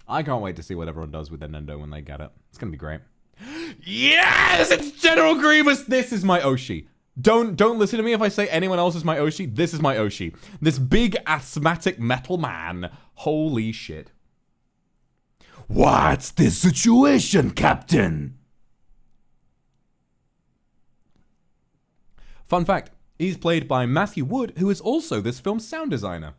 Speaker 1: I can't wait to see what everyone does with their Nendo when they get it. It's going to be great. Yes! It's General Grievous! This is my Oshi. Don't listen to me if I say anyone else is my Oshi. This is my Oshi. This big asthmatic metal man. Holy shit.
Speaker 4: What's the situation, Captain?
Speaker 1: Fun fact, he's played by Matthew Wood, who is also this film's sound designer.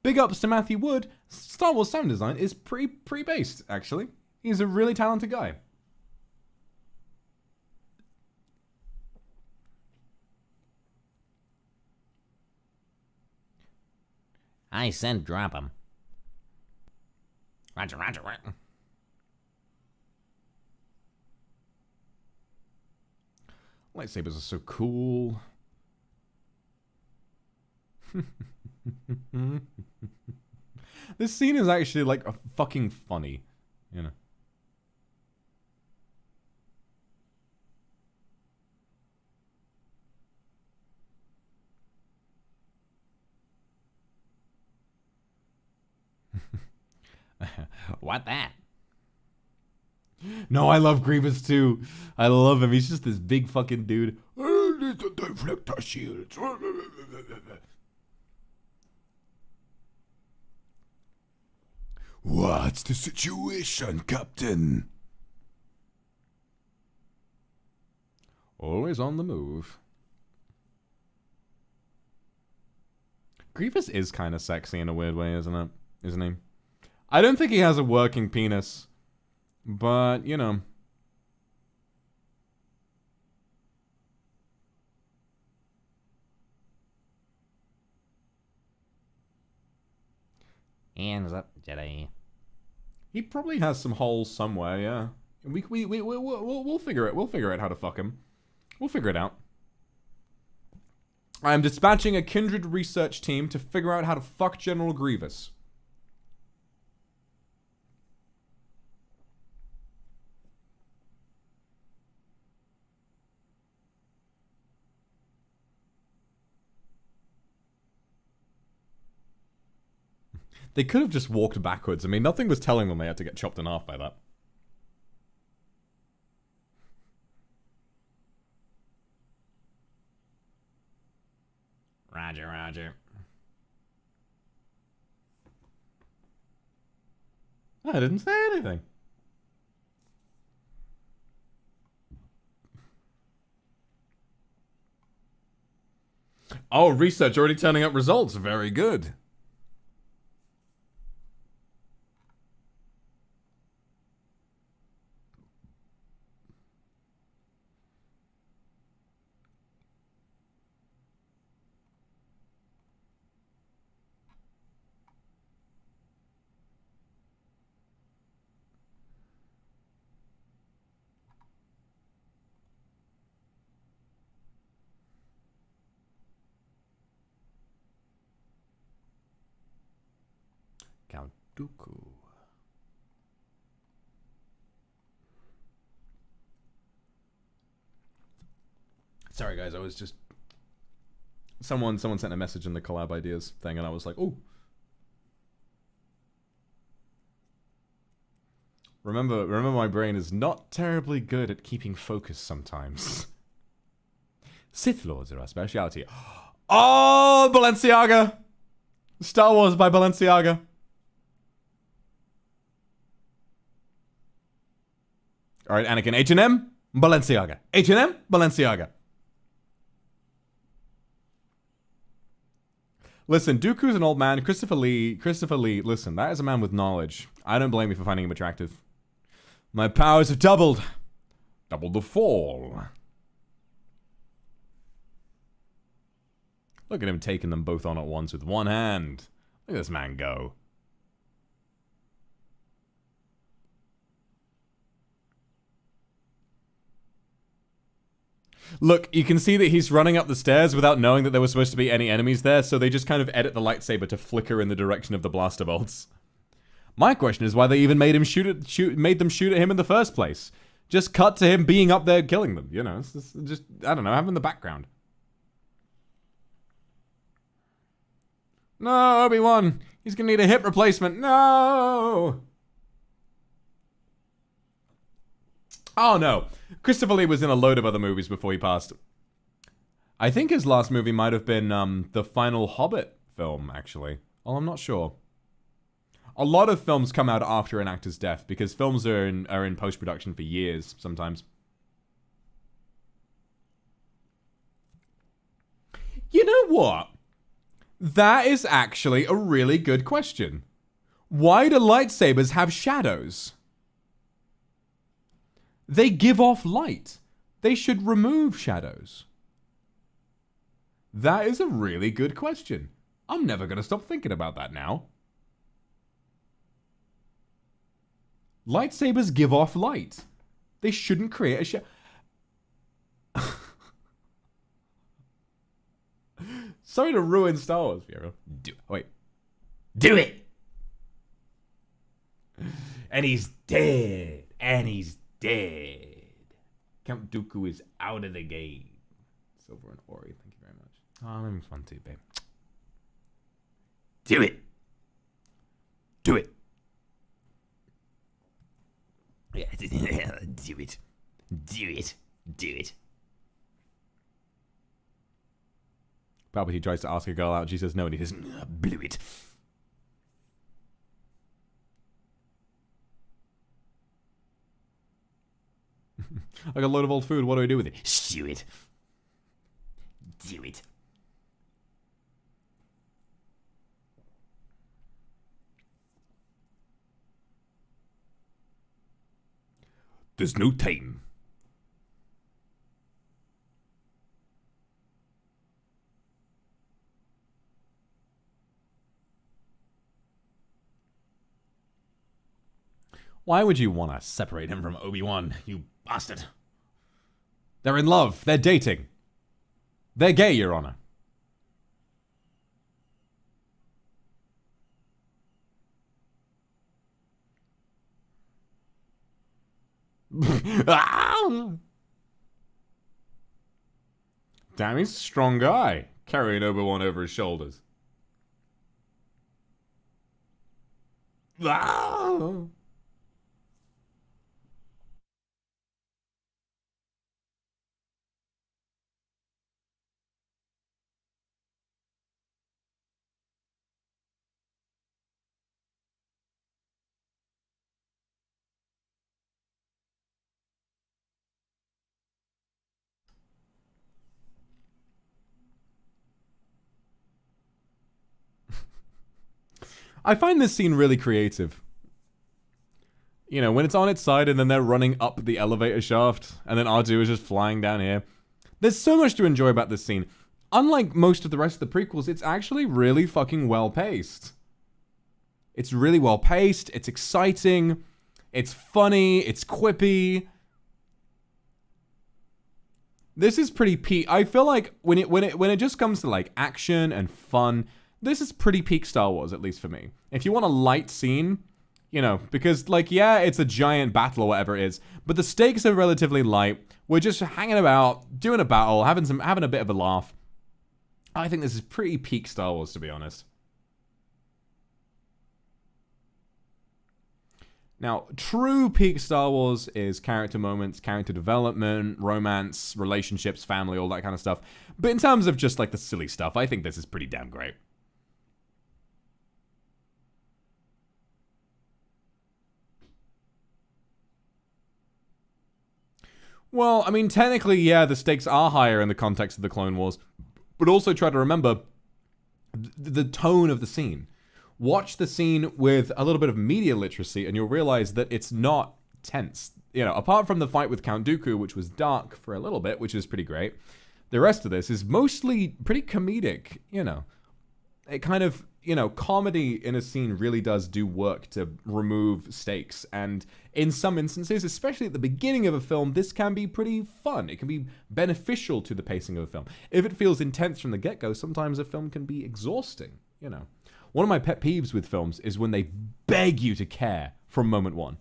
Speaker 1: Big ups to Matthew Wood. Star Wars sound design is pretty based, actually. He's a really talented guy.
Speaker 6: I said drop him. Roger, roger, roger.
Speaker 1: Lightsabers are so cool. This scene is actually like fucking funny, you know.
Speaker 6: What that?
Speaker 1: No, I love Grievous too. I love him. He's just this big fucking dude.
Speaker 4: The deflector shields. What's the situation, Captain?
Speaker 1: Always on the move. Grievous is kind of sexy in a weird way, isn't it? Isn't he? I don't think he has a working penis. But, you know.
Speaker 6: Hands up, Jedi.
Speaker 1: He probably has some holes somewhere, yeah. We'll figure it. We'll figure out how to fuck him. We'll figure it out. I am dispatching a Kindred research team to figure out how to fuck General Grievous. They could have just walked backwards. I mean, nothing was telling them they had to get chopped in half by that.
Speaker 6: Roger, roger.
Speaker 1: I didn't say anything. Oh, research already turning up results. Very good. Count Dooku. Sorry guys, I was just someone sent a message in the collab ideas thing and I was like, "Oh. Remember my brain is not terribly good at keeping focus sometimes." Sith Lords are our specialty. Oh, Balenciaga! Star Wars by Balenciaga. All right, Anakin, H&M, Balenciaga. H&M, Balenciaga. Listen, Dooku's an old man. Christopher Lee, listen, that is a man with knowledge. I don't blame you for finding him attractive. My powers have doubled. Doubled the fall. Look at him taking them both on at once with one hand. Look at this man go. Look, you can see that he's running up the stairs without knowing that there were supposed to be any enemies there, so they just kind of edit the lightsaber to flicker in the direction of the blaster bolts. My question is why they even made him made them shoot at him in the first place. Just cut to him being up there killing them, you know, it's just I don't know, have him in the background. No, Obi-Wan, he's gonna need a hip replacement, no! Oh no, Christopher Lee was in a load of other movies before he passed. I think his last movie might have been the final Hobbit film, actually. Oh, I'm not sure. A lot of films come out after an actor's death because films are in post-production for years sometimes. You know what? That is actually a really good question. Why do lightsabers have shadows? They give off light. They should remove shadows. That is a really good question. I'm never going to stop thinking about that now. Lightsabers give off light. They shouldn't create a shadow. Sorry to ruin Star Wars, Piero. Do it! And he's dead. And he's dead. Count Dooku is out of the game. Silver and Ori, thank you very much. Oh, I'm having fun too, babe.
Speaker 4: Do it. Do it.
Speaker 6: Do it. Do it. Do it.
Speaker 1: Palpatine tries to ask a girl out. She says no, and he says, blew it. I got a load of old food. What do I do with it?
Speaker 6: Stew it. Do it.
Speaker 4: There's no time.
Speaker 1: Why would you want to separate him from Obi-Wan, you bastard? They're in love. They're dating. They're gay, Your Honor. Damn, he's a strong guy, carrying Obi-Wan over his shoulders. I find this scene really creative. You know, when it's on its side and then they're running up the elevator shaft, and then R2 is just flying down here. There's so much to enjoy about this scene. Unlike most of the rest of the prequels, it's actually really fucking well-paced. It's really well-paced, it's exciting, it's funny, it's quippy. This is pretty peak. I feel like when it just comes to like action and fun, this is pretty peak Star Wars, at least for me. If you want a light scene, you know, because, like, yeah, it's a giant battle or whatever it is, but the stakes are relatively light. We're just hanging about, doing a battle, having a bit of a laugh. I think this is pretty peak Star Wars, to be honest. Now, true peak Star Wars is character moments, character development, romance, relationships, family, all that kind of stuff. But in terms of just, like, the silly stuff, I think this is pretty damn great. Well, I mean, technically, yeah, the stakes are higher in the context of the Clone Wars. But also try to remember the tone of the scene. Watch the scene with a little bit of media literacy, and you'll realize that it's not tense. You know, apart from the fight with Count Dooku, which was dark for a little bit, which is pretty great, the rest of this is mostly pretty comedic, you know. It kind of, you know, comedy in a scene really does do work to remove stakes. And in some instances, especially at the beginning of a film, this can be pretty fun. It can be beneficial to the pacing of a film. If it feels intense from the get-go, sometimes a film can be exhausting, you know. One of my pet peeves with films is when they beg you to care from moment one.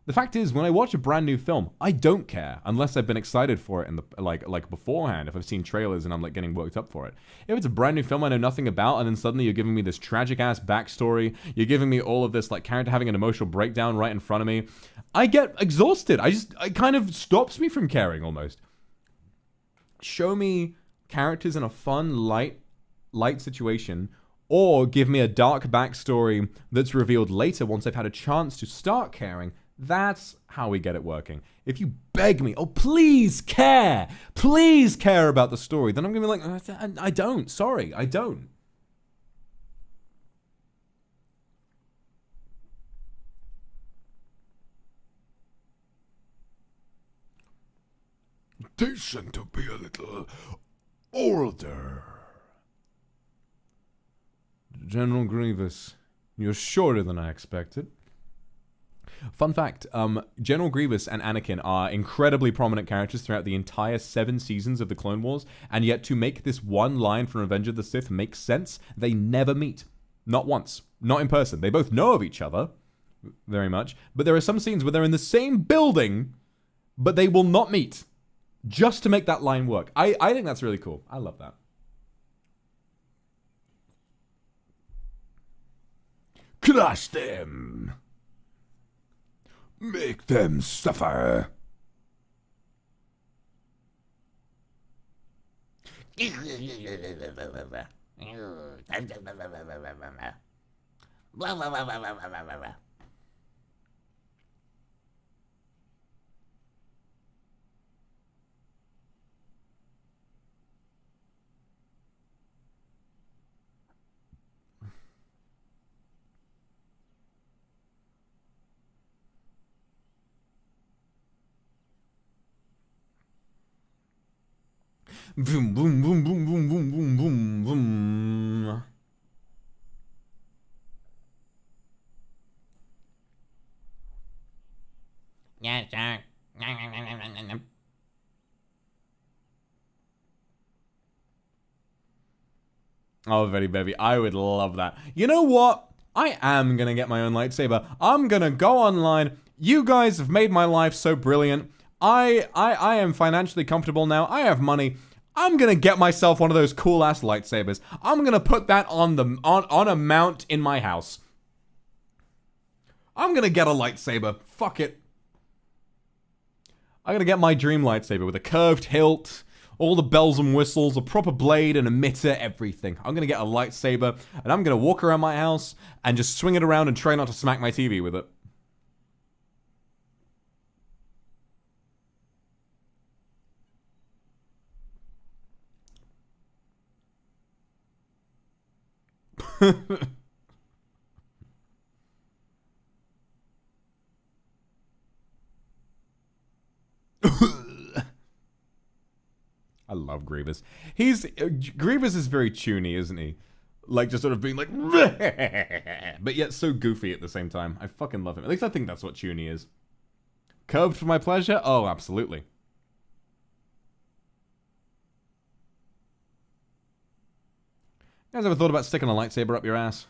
Speaker 1: The fact is, when I watch a brand new film, I don't care unless I've been excited for it in the like beforehand. If I've seen trailers and I'm like getting worked up for it. If it's a brand new film I know nothing about, and then suddenly you're giving me this tragic ass backstory, you're giving me all of this like character having an emotional breakdown right in front of me, I get exhausted. It kind of stops me from caring almost. Show me characters in a fun, light situation. Or give me a dark backstory that's revealed later once I've had a chance to start caring. That's how we get it working. If you beg me, oh, please care about the story, then I'm going to be like, I don't. Sorry, I don't.
Speaker 4: expectation to be a little older.
Speaker 1: General Grievous, you're shorter than I expected. Fun fact, General Grievous and Anakin are incredibly prominent characters throughout the entire 7 seasons of the Clone Wars, and yet to make this one line from Revenge of the Sith make sense, they never meet. Not once. Not in person. They both know of each other, very much, but there are some scenes where they're in the same building, but they will not meet, just to make that line work. I think that's really cool. I love that.
Speaker 4: Crush them. Make them suffer.
Speaker 1: Boom, boom, boom, boom, boom, boom, boom, boom, boom.
Speaker 6: Yes, sir.
Speaker 1: Oh, very baby, I would love that. You know what? I am gonna get my own lightsaber. I'm gonna go online. You guys have made my life so brilliant. I am financially comfortable now. I have money. I'm gonna get myself one of those cool ass lightsabers. I'm gonna put that on a mount in my house. I'm gonna get a lightsaber. Fuck it. I'm gonna get my dream lightsaber with a curved hilt, all the bells and whistles, a proper blade, an emitter, everything. I'm gonna get a lightsaber, and I'm gonna walk around my house and just swing it around and try not to smack my TV with it. I love Grievous. Grievous is very tuney, isn't he? Like, just sort of being like, but yet so goofy at the same time. I fucking love him. At least I think that's what tuney is. Curved for my pleasure? Oh, absolutely. You guys ever thought about sticking a lightsaber up your ass?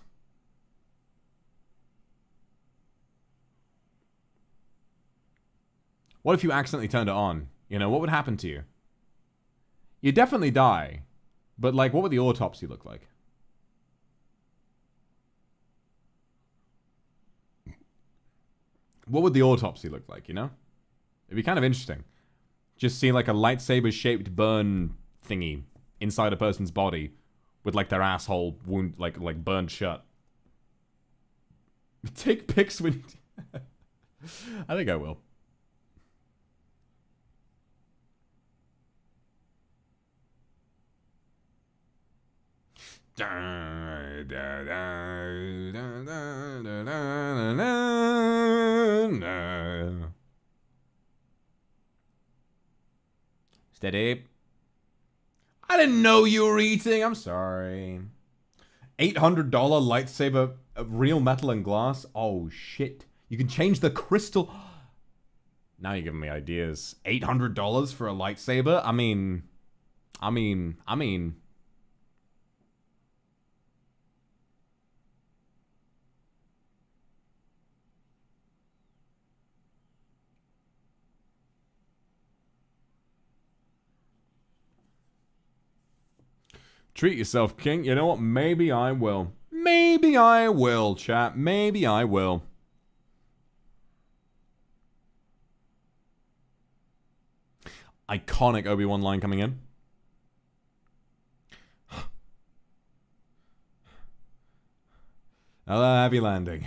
Speaker 1: What if you accidentally turned it on? You know, what would happen to you? You'd definitely die. But, like, what would the autopsy look like? What would the autopsy look like, you know? It'd be kind of interesting. Just see, like, a lightsaber-shaped burn thingy inside a person's body with, like, their asshole wound, like burned shut. Take pics when you... I think I will. Steady. I didn't know you were eating. I'm sorry. $800 lightsaber, real metal and glass. Oh shit! You can change the crystal. Now you're giving me ideas. $800 for a lightsaber. I mean. Treat yourself, King. You know what? Maybe I will. Maybe I will, chat. Maybe I will. Iconic Obi-Wan line coming in. Another happy landing.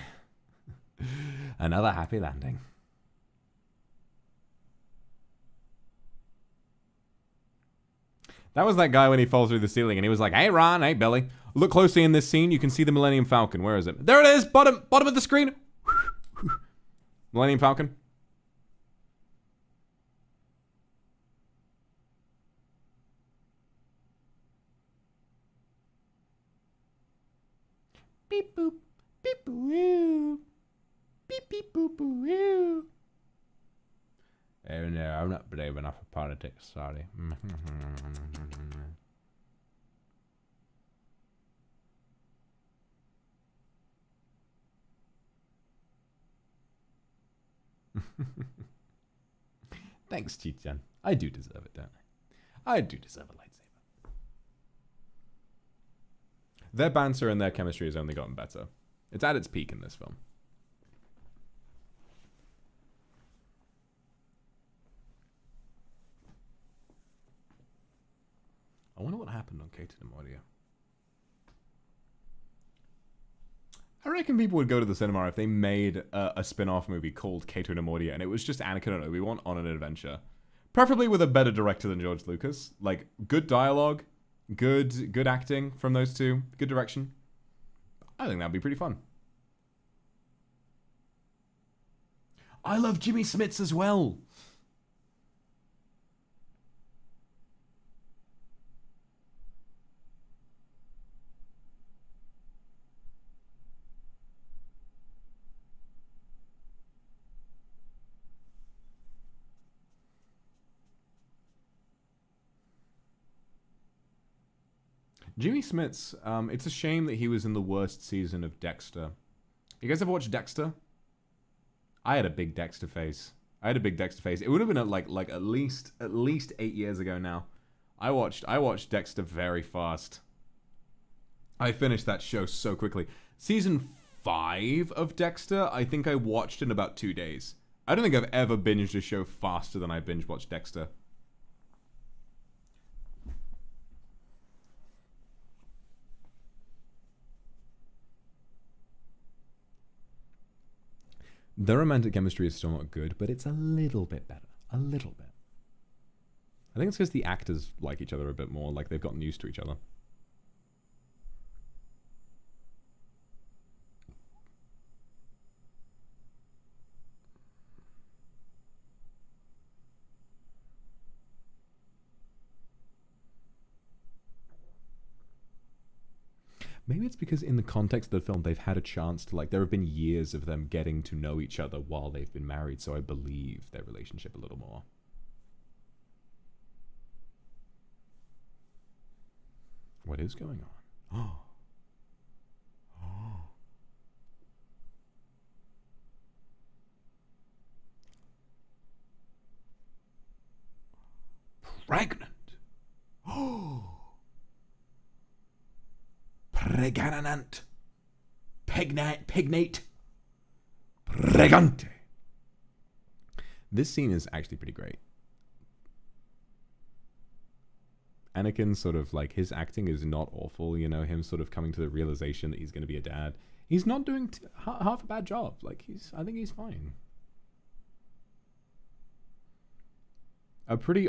Speaker 1: Another happy landing. That was that guy when he falls through the ceiling and he was like, hey Ron, hey Billy. Look closely in this scene, you can see the Millennium Falcon. Where is it? There it is! Bottom of the screen! Millennium Falcon.
Speaker 5: Beep boop. Beep boo. Beep beep boop boo.
Speaker 1: Oh no, I'm not brave enough for politics, sorry. Thanks, Chichan. I do deserve it, don't I? I do deserve a lightsaber. Their banter and their chemistry has only gotten better. It's at its peak in this film. I wonder what happened on Cater Audio. I reckon people would go to the cinema if they made a spin-off movie called Cato Nemoidia, and it was just Anakin and Obi-Wan on an adventure. Preferably with a better director than George Lucas. Like, good dialogue, good acting from those two, good direction. I think that'd be pretty fun. I love Jimmy Smits as well. Jimmy Smits, it's a shame that he was in the worst season of Dexter. You guys ever watched Dexter? I had a big Dexter face. It would have been at least 8 years ago now. I watched Dexter very fast. I finished that show so quickly. Season 5 of Dexter, I think I watched in about 2 days. I don't think I've ever binged a show faster than I binge watched Dexter. The romantic chemistry is still not good, but it's a little bit better. A little bit. I think it's because the actors like each other a bit more, like they've gotten used to each other. Maybe it's because in the context of the film, they've had a chance to, like, there have been years of them getting to know each other while they've been married, so I believe their relationship a little more. What is going on? Oh. Pregnant. Oh. Pregnant. Pignate. Pregante. This scene is actually pretty great. Anakin sort of, like, his acting is not awful, you know, him sort of coming to the realization that he's going to be a dad. He's not doing half a bad job. Like, I think he's fine.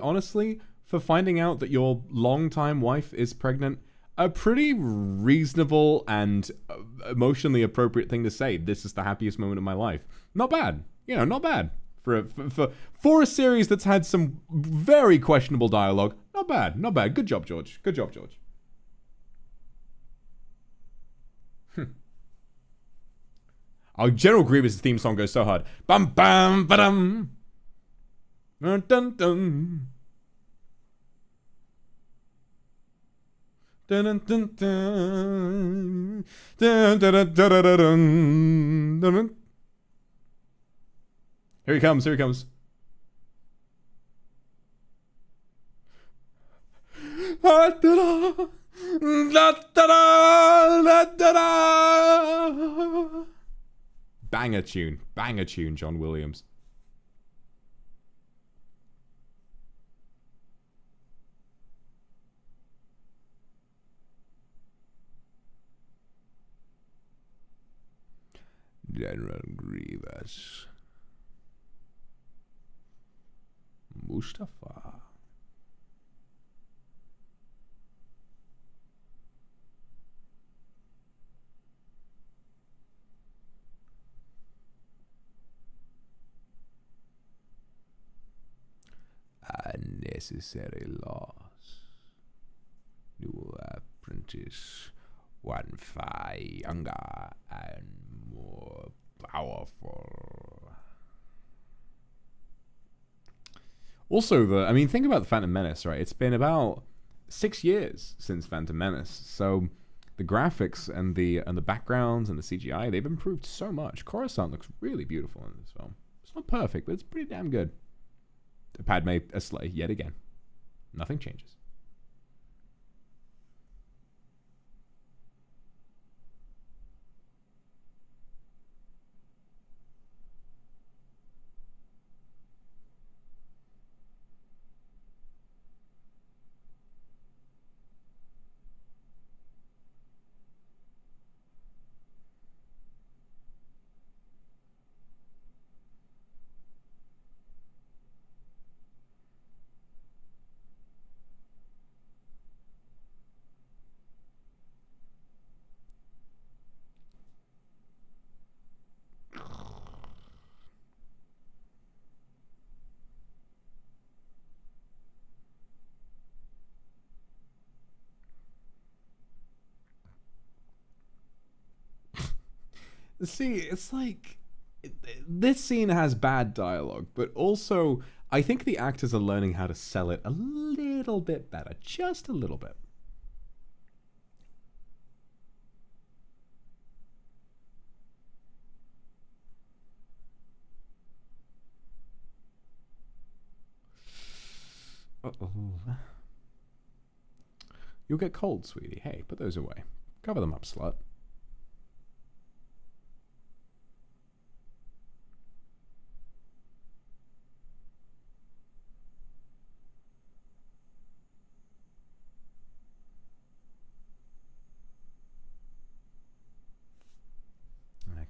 Speaker 1: Honestly, for finding out that your longtime wife is pregnant, a pretty reasonable and emotionally appropriate thing to say. This is the happiest moment of my life. Not bad. You know, not bad. For a series that's had some very questionable dialogue, not bad. Not bad. Good job, George. Good job, George. Oh, General Grievous' theme song goes so hard. Bum bum ba-dum. Dun dun dun. Dun, dun, dun, dun. Dun, dun, dun, dun, dun, dun, dun. Here he comes, here he comes. Banger tune, John Williams. General Grievous. Mustafa. Unnecessary loss. New apprentice one far younger and more powerful. Also, I mean, think about the Phantom Menace, right? It's been about 6 years since Phantom Menace, so the graphics and the backgrounds and the CGI, they've improved so much. Coruscant looks really beautiful in this film. It's not perfect, but it's pretty damn good. Padme a slay yet again. Nothing changes. See, it's like this scene has bad dialogue, but also I think the actors are learning how to sell it a little bit better, just a little bit. Uh-oh. You'll get cold, sweetie. Hey, put those away. Cover them up, slut.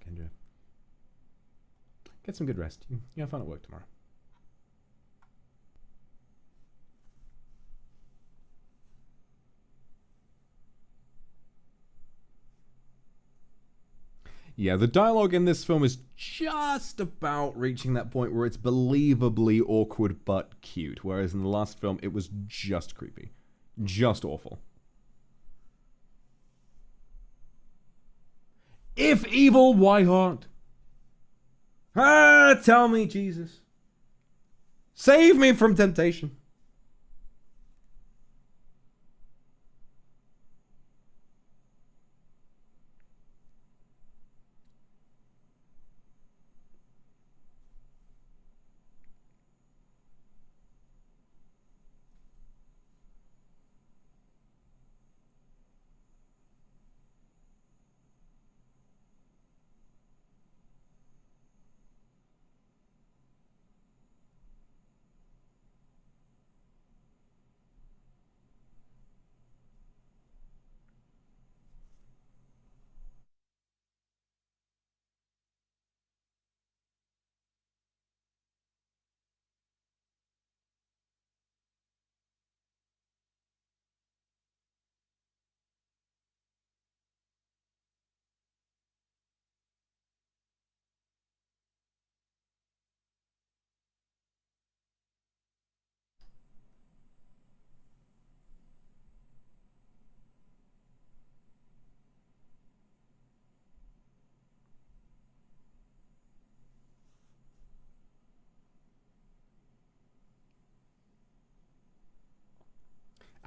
Speaker 1: Kindred. Get some good rest. You have fun at work tomorrow. Yeah, the dialogue in this film is just about reaching that point where it's believably awkward but cute, whereas in the last film it was just creepy. Just awful. If evil, why not? Ah, tell me, Jesus. Save me from temptation.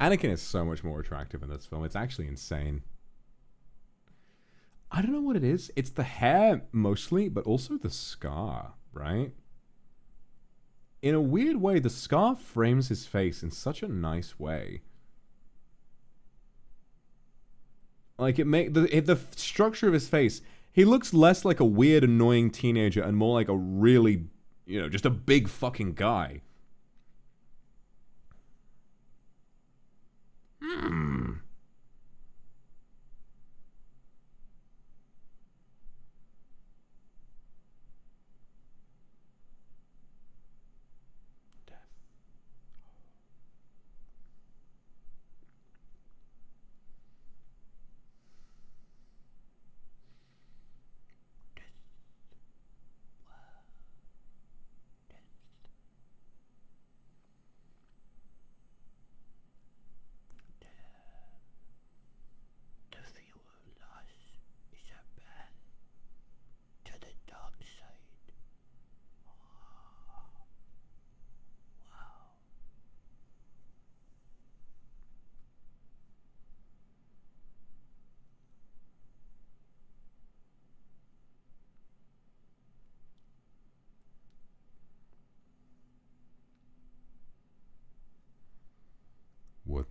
Speaker 1: Anakin is so much more attractive in this film. It's actually insane. I don't know what it is. It's the hair mostly, but also the scar, right? In a weird way, the scar frames his face in such a nice way. Like, the structure of his face, he looks less like a weird, annoying teenager and more like a really, just a big fucking guy.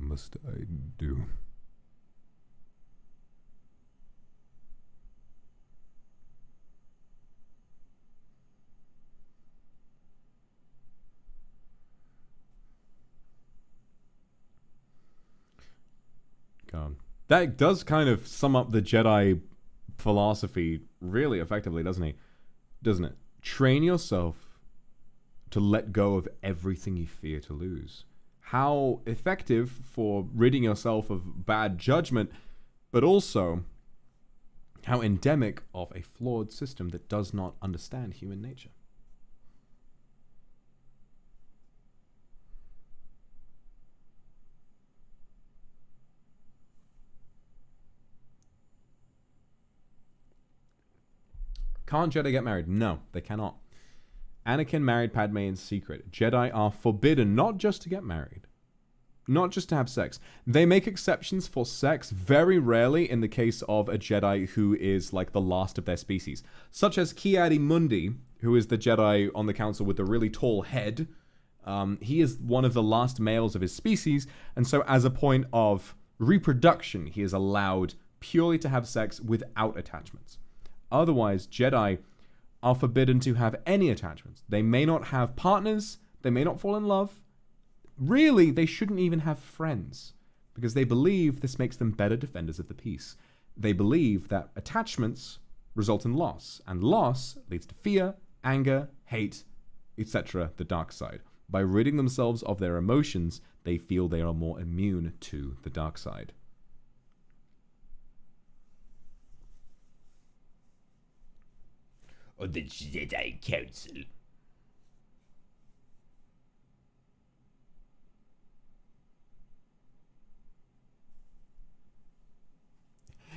Speaker 1: must I do? God. That does kind of sum up the Jedi philosophy really effectively, doesn't he? Doesn't it? Train yourself to let go of everything you fear to lose. How effective for ridding yourself of bad judgment, but also how endemic of a flawed system that does not understand human nature. Can't Jedi get married? No, they cannot. Anakin married Padme in secret. Jedi are forbidden not just to get married, not just to have sex. They make exceptions for sex very rarely in the case of a Jedi who is like the last of their species, such as Ki-Adi-Mundi, who is the Jedi on the council with the really tall head. He is one of the last males of his species, and so as a point of reproduction, he is allowed purely to have sex without attachments. Otherwise, Jedi are forbidden to have any attachments. They may not have partners, they may not fall in love. Really, they shouldn't even have friends, because they believe this makes them better defenders of the peace. They believe that attachments result in loss, and loss leads to fear, anger, hate, etc., the dark side. By ridding themselves of their emotions, they feel they are more immune to the dark side.
Speaker 6: Or the Jedi Council.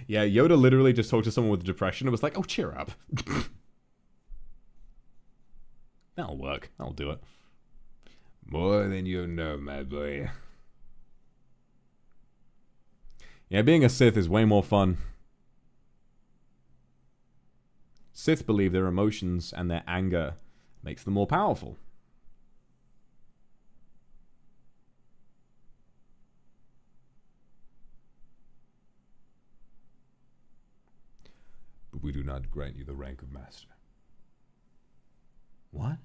Speaker 1: Yeah, Yoda literally just talked to someone with depression and was like, oh, cheer up. That'll work. That'll do it.
Speaker 4: More than you know, my boy.
Speaker 1: Yeah, being a Sith is way more fun. Sith believe their emotions and their anger makes them more powerful.
Speaker 4: But we do not grant you the rank of master.
Speaker 1: What?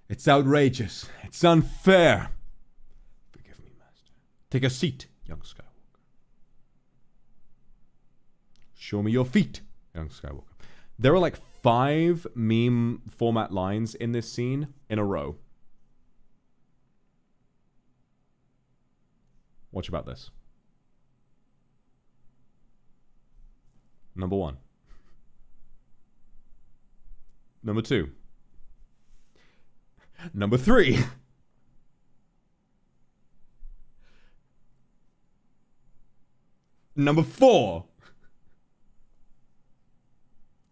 Speaker 1: It's outrageous. It's unfair.
Speaker 4: Forgive me, master.
Speaker 1: Take a seat, young Skywalker. Show me your feet, young Skywalker. There are like 5 meme format lines in this scene in a row. Watch about this. Number 1. Number 2. Number 3. Number 4.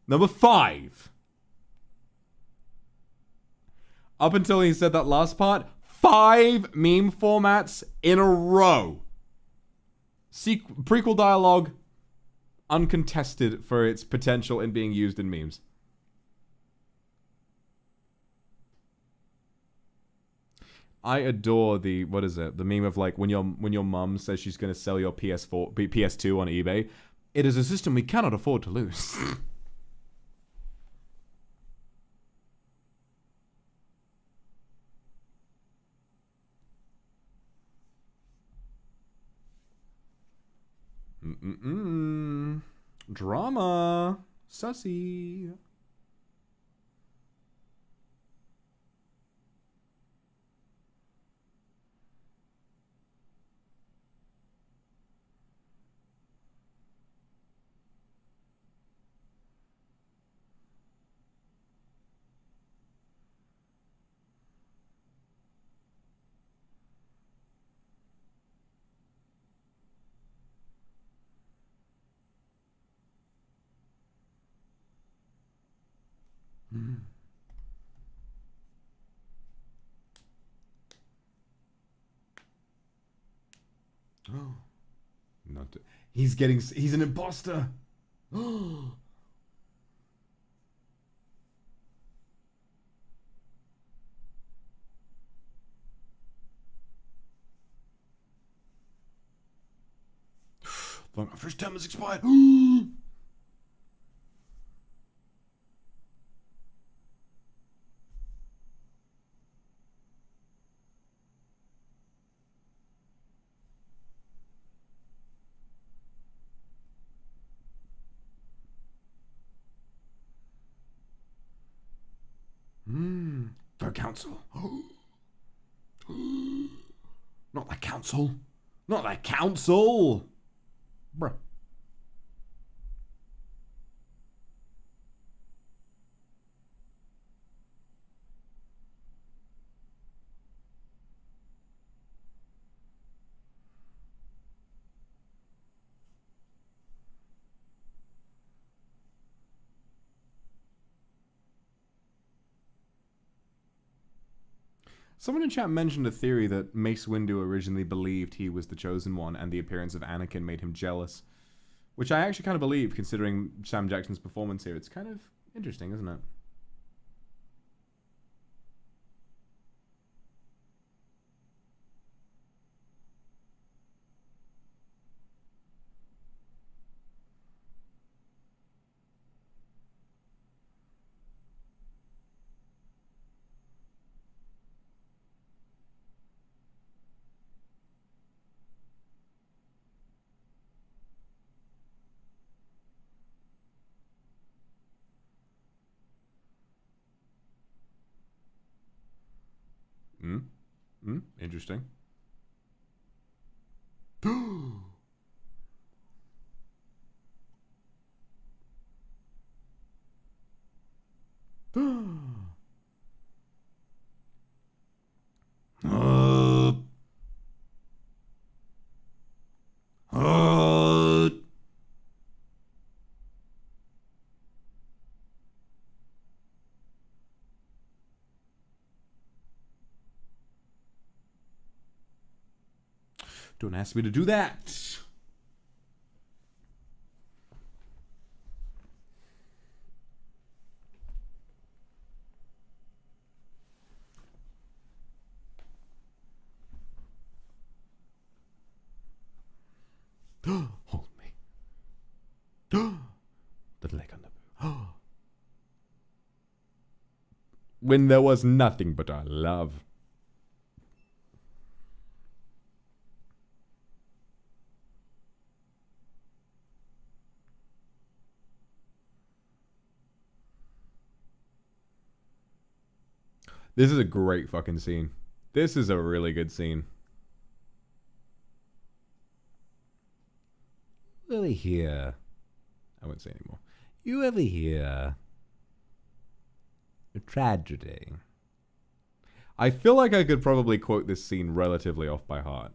Speaker 1: Number 5. Up until he said that last part, 5 meme formats in a row. Prequel dialogue, uncontested for its potential in being used in memes. I adore the, what is it? The meme of like when your mum says she's going to sell your PS2 on eBay. It is a system we cannot afford to lose. Drama. Sussy. He's an imposter.
Speaker 4: Long after his term has expired. The council. Not the council.
Speaker 1: Not the council.
Speaker 4: Bruh.
Speaker 1: Someone in chat mentioned a theory that Mace Windu originally believed he was the Chosen One and the appearance of Anakin made him jealous. Which I actually kind of believe, considering Sam Jackson's performance here. It's kind of interesting, isn't it? Interesting. Don't ask me to do that. Hold me. The leg on the boot. When there was nothing but our love. This is a great fucking scene. This is a really good scene. You ever hear... I won't say anymore. You ever hear... a tragedy? I feel like I could probably quote this scene relatively off by heart.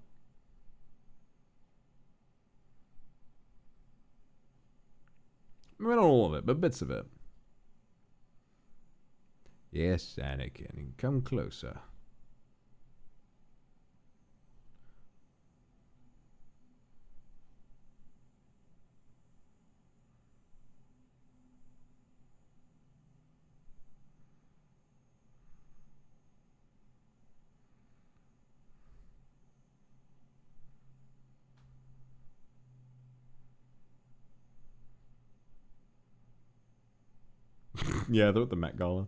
Speaker 1: Maybe not all of it, but bits of it. Yes, Anakin, come closer. Yeah, they're at the Met Gala.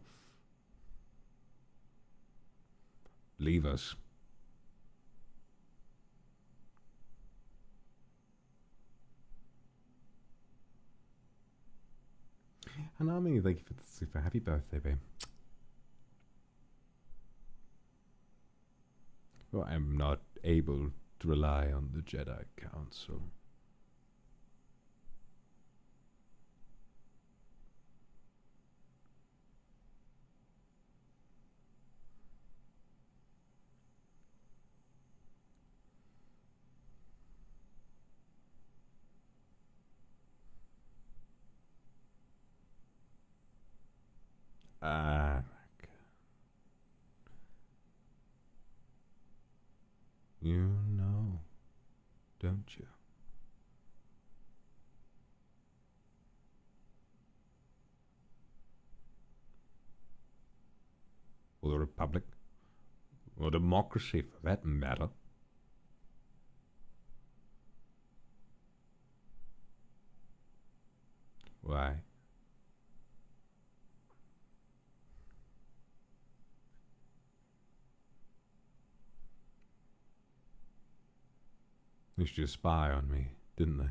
Speaker 1: Leave us. Hanami, thank you for the super happy birthday, babe. Well, I'm not able to rely on the Jedi Council. You know, don't you?
Speaker 4: the Republic. Or democracy, for that matter. Why? They used to spy on me, didn't they?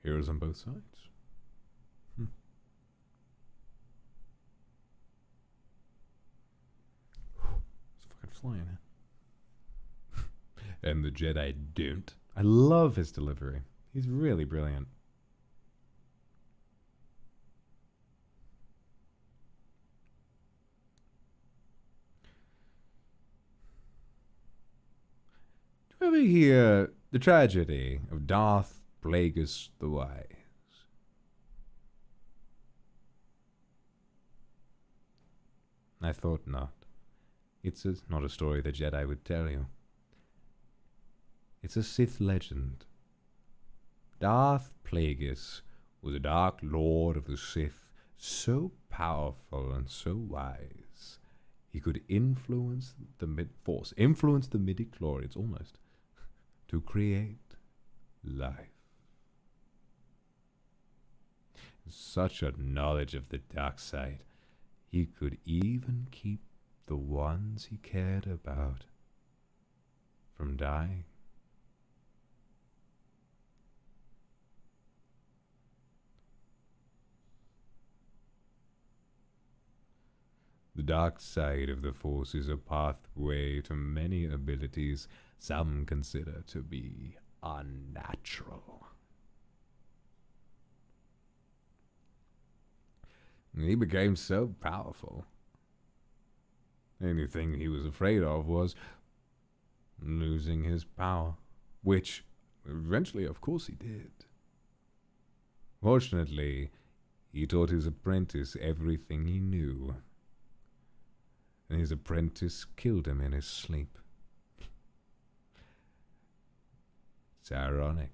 Speaker 4: Heroes on both sides. It's fucking flying in. And the Jedi don't. I love his delivery. He's really brilliant. Do you ever hear the tragedy of Darth Plagueis the Wise? I thought not. It's not a story the Jedi would tell you. It's a Sith legend. Darth Plagueis was a dark lord of the Sith, so powerful and so wise, he could influence the mid-force, influence the midi-chlorians almost, to create life. Such a knowledge of the dark side, he could even keep the ones he cared about from dying. The dark side of the Force is a pathway to many abilities some consider to be unnatural. He became so powerful. The only thing he was afraid of was losing his power, which eventually, of course, he did. Fortunately, he taught his apprentice everything he knew, and his apprentice killed him in his sleep. It's ironic.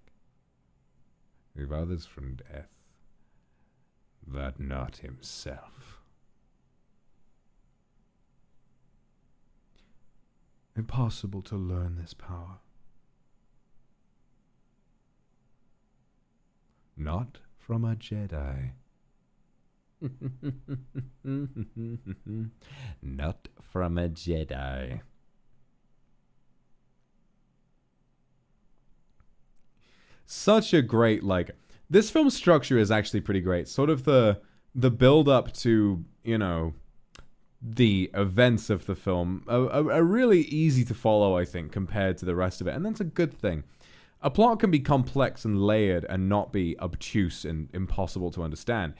Speaker 4: Save others from death, but not himself. Impossible to learn this power. Not from a Jedi. Not from a Jedi.
Speaker 1: Such a great, this film's structure is actually pretty great. Sort of the build up to, the events of the film are really easy to follow, I think, compared to the rest of it. And that's a good thing. A plot can be complex and layered and not be obtuse and impossible to understand.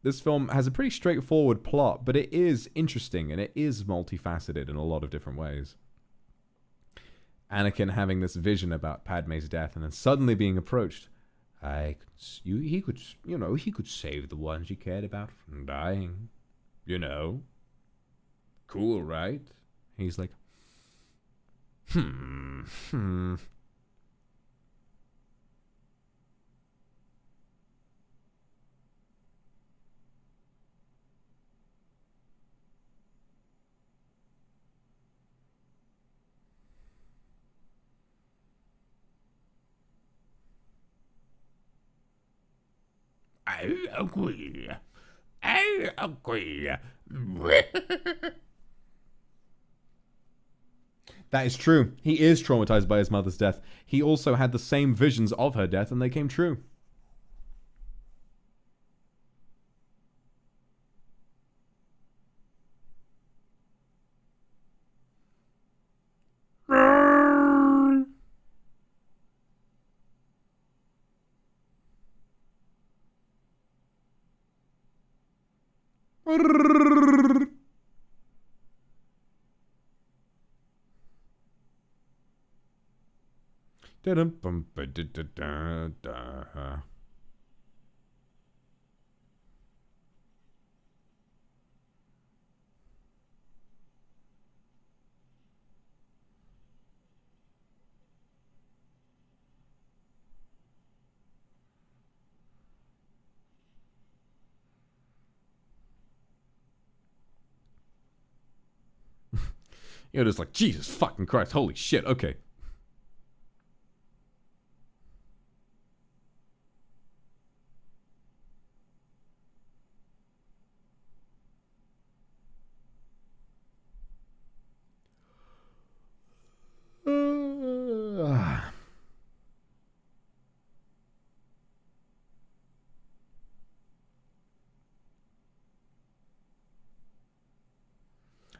Speaker 1: This film has a pretty straightforward plot, but it is interesting and it is multifaceted in a lot of different ways. Anakin having this vision about Padme's death and then suddenly being approached. He could save the ones you cared about from dying. Cool, right? He's like,
Speaker 6: I agree. I agree.
Speaker 1: That is true. He is traumatized by his mother's death. He also had the same visions of her death and they came true. You're just like, Jesus fucking Christ, holy shit, okay.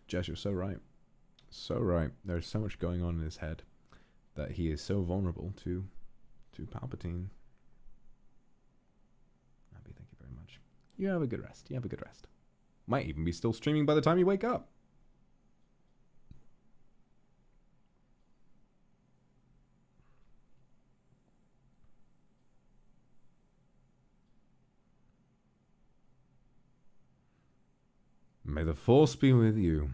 Speaker 1: Jess, you're so right. So right. There's so much going on in his head that he is so vulnerable to Palpatine. Abby, thank you very much. You have a good rest. You have a good rest. Might even be still streaming by the time you wake up. May the Force be with you.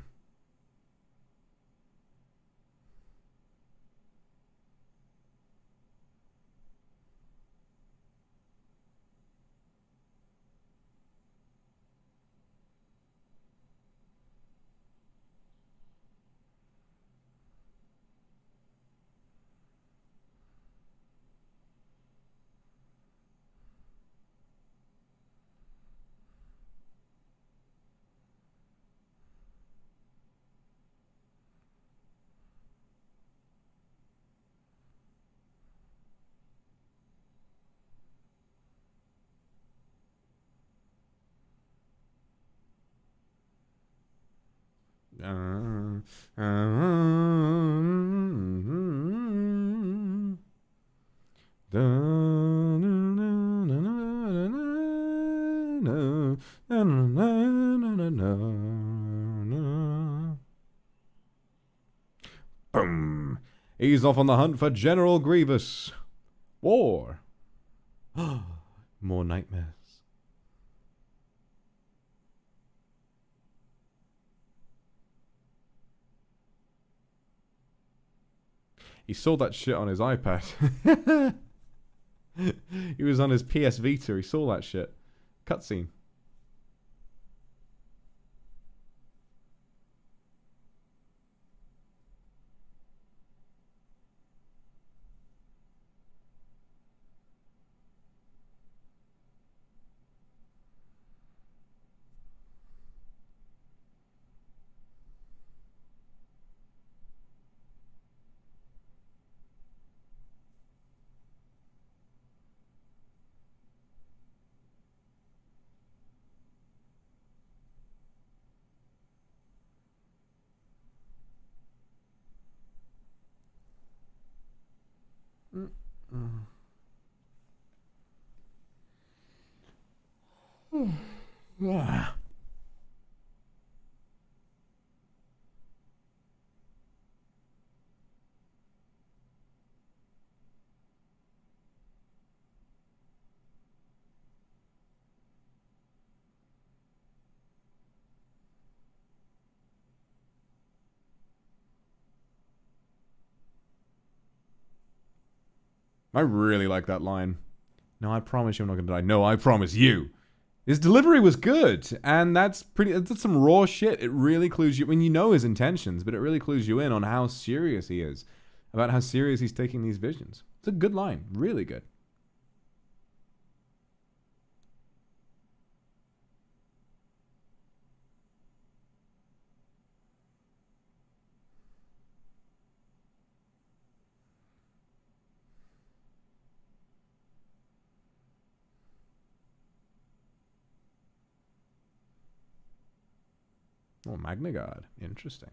Speaker 1: Boom. He's off on the hunt for General Grievous. War. More nightmares. He saw that shit on his iPad. He was on his PS Vita. He saw that shit. Cutscene. I really like that line. No, I promise you I'm not going to die. No, I promise you. His delivery was good, and that's some raw shit. It really clues you, I mean, you know his intentions, but it really clues you in on how serious he is, about how serious he's taking these visions. It's a good line, really good. Oh, Magna Guard. Interesting.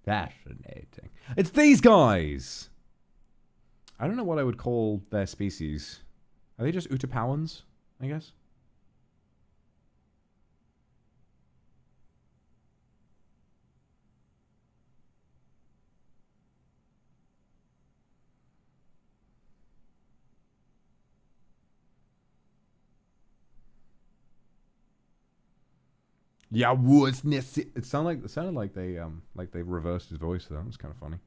Speaker 1: Fascinating. It's these guys! I don't know what I would call their species. Are they just Utapauans, I guess?
Speaker 4: Yeah, was necessary.
Speaker 1: It sounded like they reversed his voice though. It was kind of funny.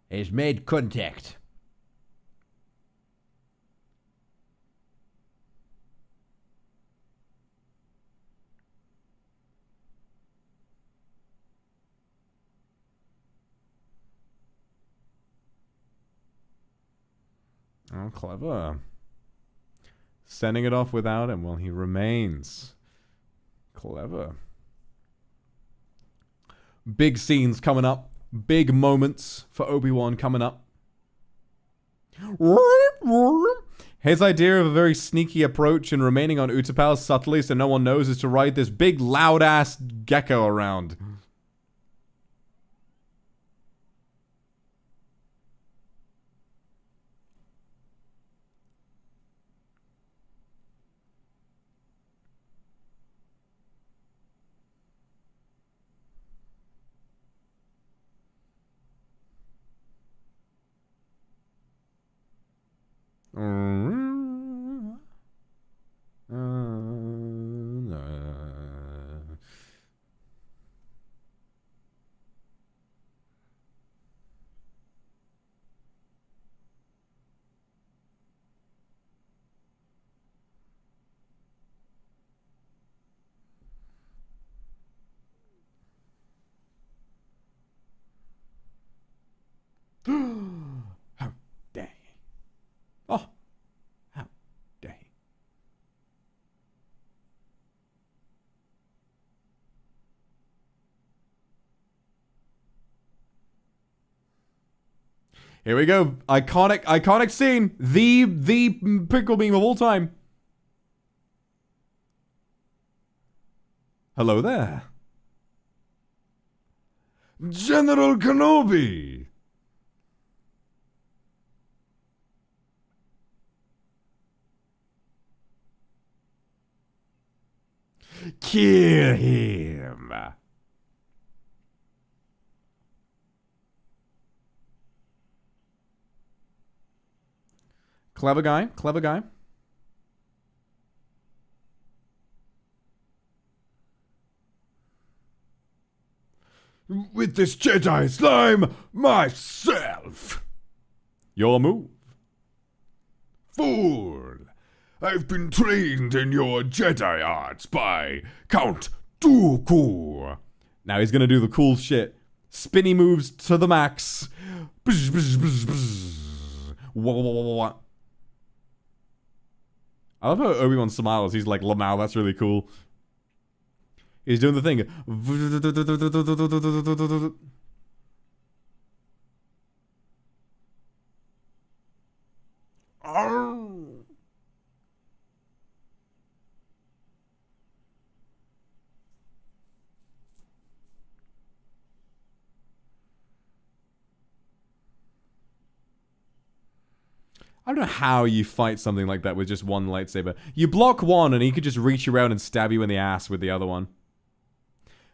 Speaker 4: He's made contact.
Speaker 1: Oh, clever. Sending it off without him while he remains. Clever. Big scenes coming up. Big moments for Obi-Wan coming up. His idea of a very sneaky approach and remaining on Utapau subtly so no one knows is to ride this big loud-ass gecko around. How dare he? Oh, how dare he? Here we go. Iconic scene. The pickle meme of all time. Hello there.
Speaker 4: General Kenobi. Kill him.
Speaker 1: Clever guy. Clever guy.
Speaker 4: With this Jedi slime myself.
Speaker 1: Your move.
Speaker 4: Fool. I've been trained in your Jedi arts by Count Dooku.
Speaker 1: Now he's gonna do the cool shit. Spinny moves to the max. Bzz, bzz, bzz, bzz. Wah, wah, wah, wah, wah. I love how Obi-Wan smiles. He's like, Lamau, that's really cool. He's doing the thing. I don't know how you fight something like that with just one lightsaber. You block one and he could just reach around and stab you in the ass with the other one.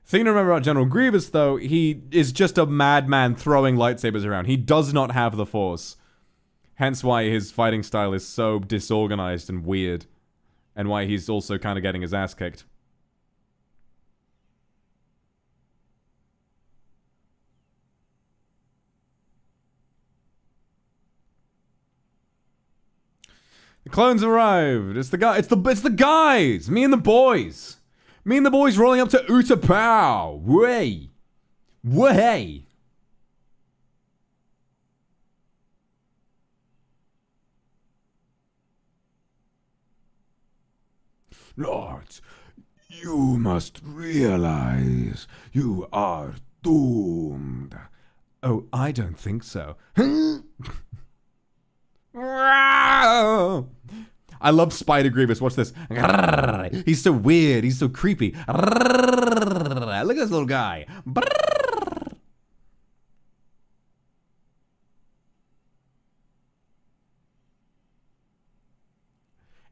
Speaker 1: Thing to remember about General Grievous, though, he is just a madman throwing lightsabers around. He does not have the Force. Hence why his fighting style is so disorganized and weird. And why he's also kind of getting his ass kicked. The clones arrived. It's the guy. It's the guys. Me and the boys. Me and the boys rolling up to Utapau. Way. Way.
Speaker 4: Lord, you must realize you are doomed.
Speaker 1: Oh, I don't think so. I love Spider Grievous. Watch this. He's so weird. He's so creepy. Look at this little guy.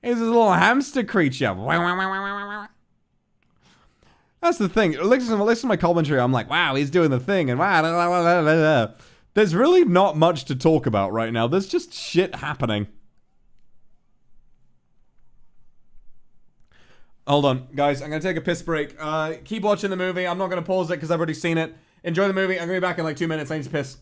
Speaker 1: He's this little hamster creature. That's the thing. Listen to my commentary. I'm like, wow, he's doing the thing. And wow. There's really not much to talk about right now. There's just shit happening. Hold on, guys. I'm going to take a piss break. Keep watching the movie. I'm not going to pause it because I've already seen it. Enjoy the movie. I'm going to be back in like 2 minutes. I need to piss.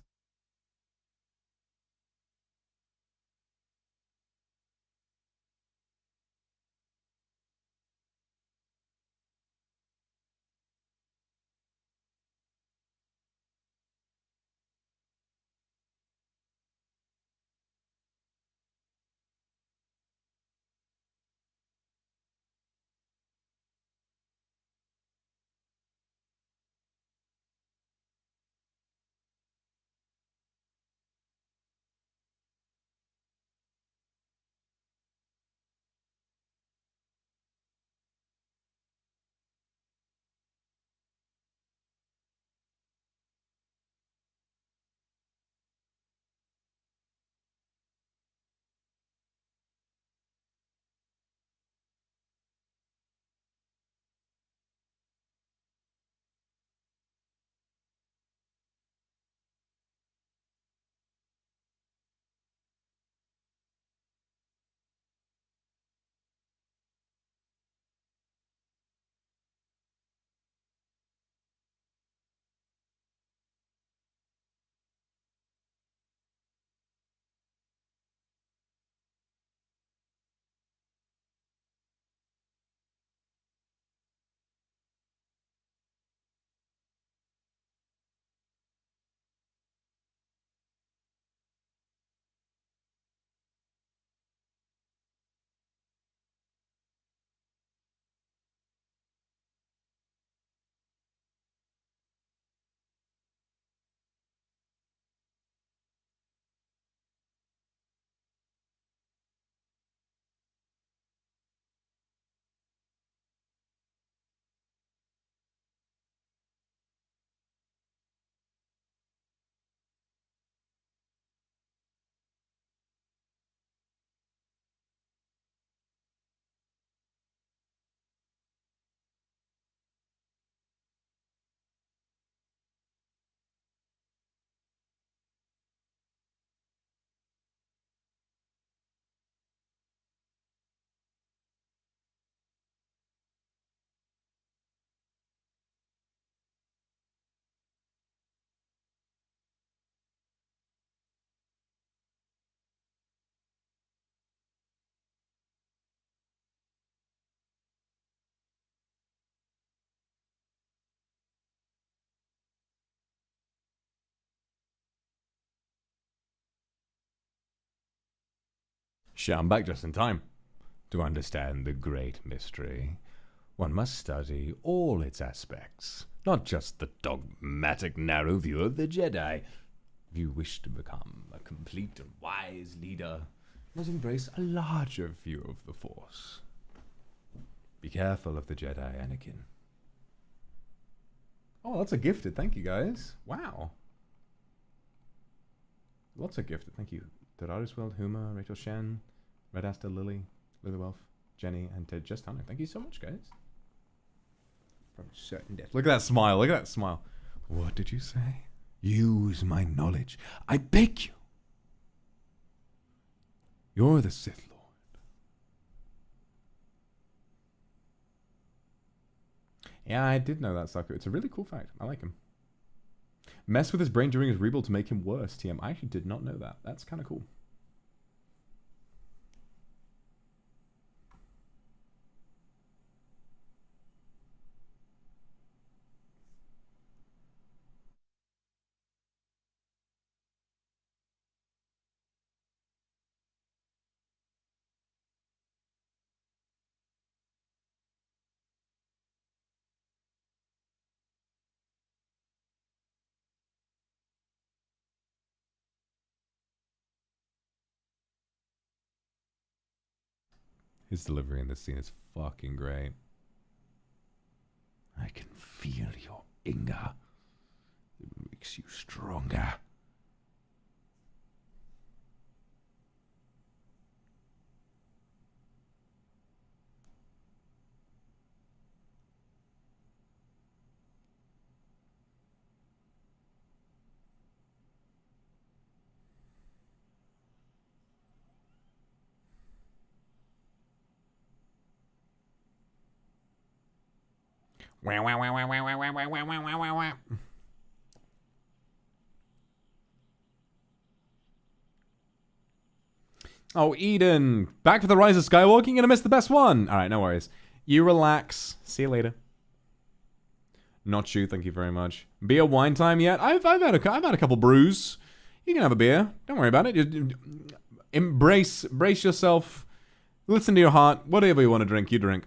Speaker 1: Shit, I'm back just in time. To understand the great mystery, one must study all its aspects, not just the dogmatic narrow view of the Jedi. If you wish to become a complete and wise leader, you must embrace a larger view of the Force. Be careful of the Jedi, Anakin. Oh, that's a gifted. Thank you, guys. Wow. Lots of gifted. Thank you. Doraris World, Huma, Rachel Shen, Red Aster, Lily, Lilywelf, Jenny, and Ted Just Hunter. Thank you so much, guys. From certain death. Look at that smile. Look at that smile. What did you say? Use my knowledge. I beg you. You're the Sith Lord. Yeah, I did know that, Saku. It's a really cool fact. I like him. Mess with his brain during his rebuild to make him worse, TM. I actually did not know that. That's kind of cool.
Speaker 4: His delivery in this scene is fucking great. I can feel your anger. It makes you stronger.
Speaker 1: Oh, Eden. Back for the Rise of Skywalker? You're gonna miss the best one. Alright, no worries. You relax. See you later. Not you, thank you very much. Beer wine time yet? I've had a couple brews. You can have a beer. Don't worry about it. Brace yourself. Listen to your heart. Whatever you want to drink, you drink.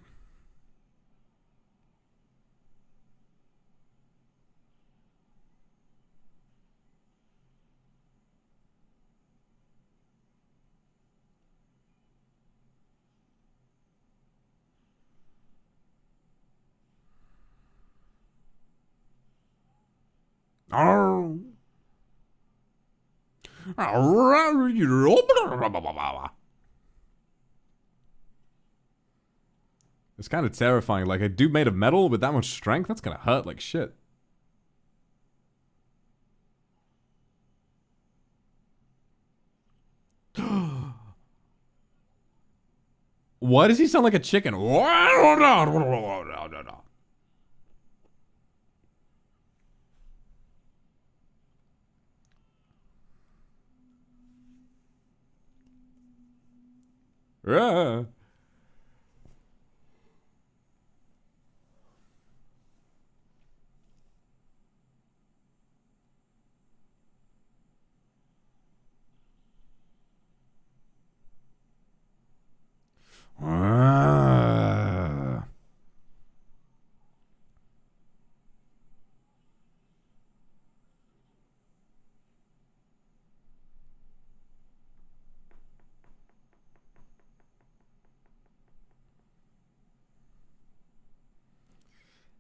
Speaker 1: It's kind of terrifying. Like, a dude made of metal with that much strength? That's gonna hurt like shit. Why does he sound like a chicken? Yeah.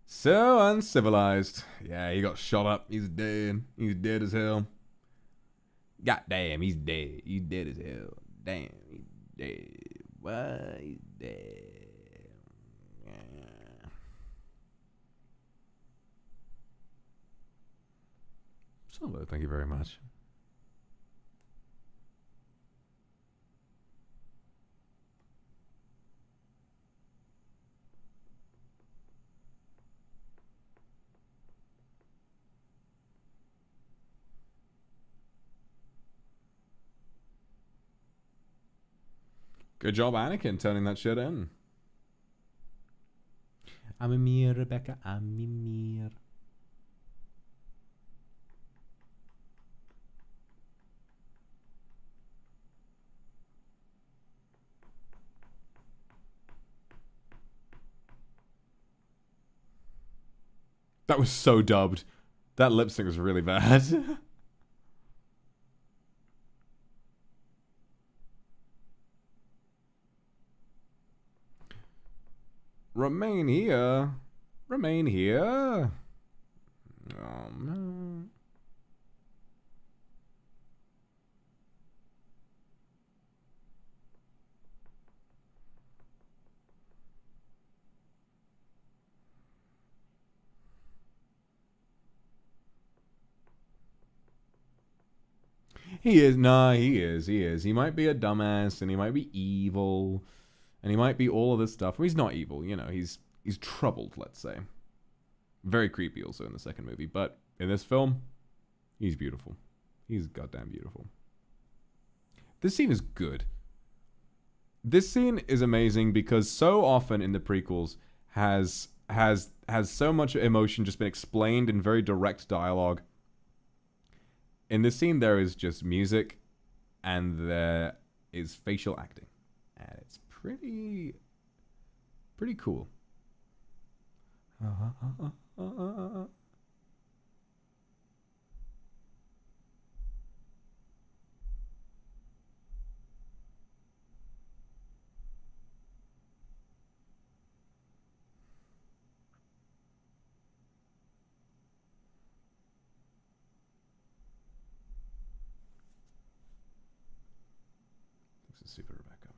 Speaker 1: So uncivilized. Yeah, he got shot up. He's dead. He's dead as hell. God damn, he's dead. He's dead as hell. Damn, he's dead. What? He's dead. Yeah. Solo, thank you very much. Good job, Anakin, turning that shit in. I'm a mirror, Rebecca. I'm a mirror. That was so dubbed. That lip sync was really bad. Remain here. Remain here. Oh, no. He is. Nah, he is. He is. He might be a dumbass, and he might be evil, and he might be all of this stuff. Well, he's not evil, you know. He's troubled, let's say. Very creepy also in the second movie, but in this film, he's beautiful. He's goddamn beautiful. This scene is good. This scene is amazing because so often in the prequels has so much emotion just been explained in very direct dialogue. In this scene, there is just music, and there is facial acting, and it's pretty cool.
Speaker 4: Super Rebecca.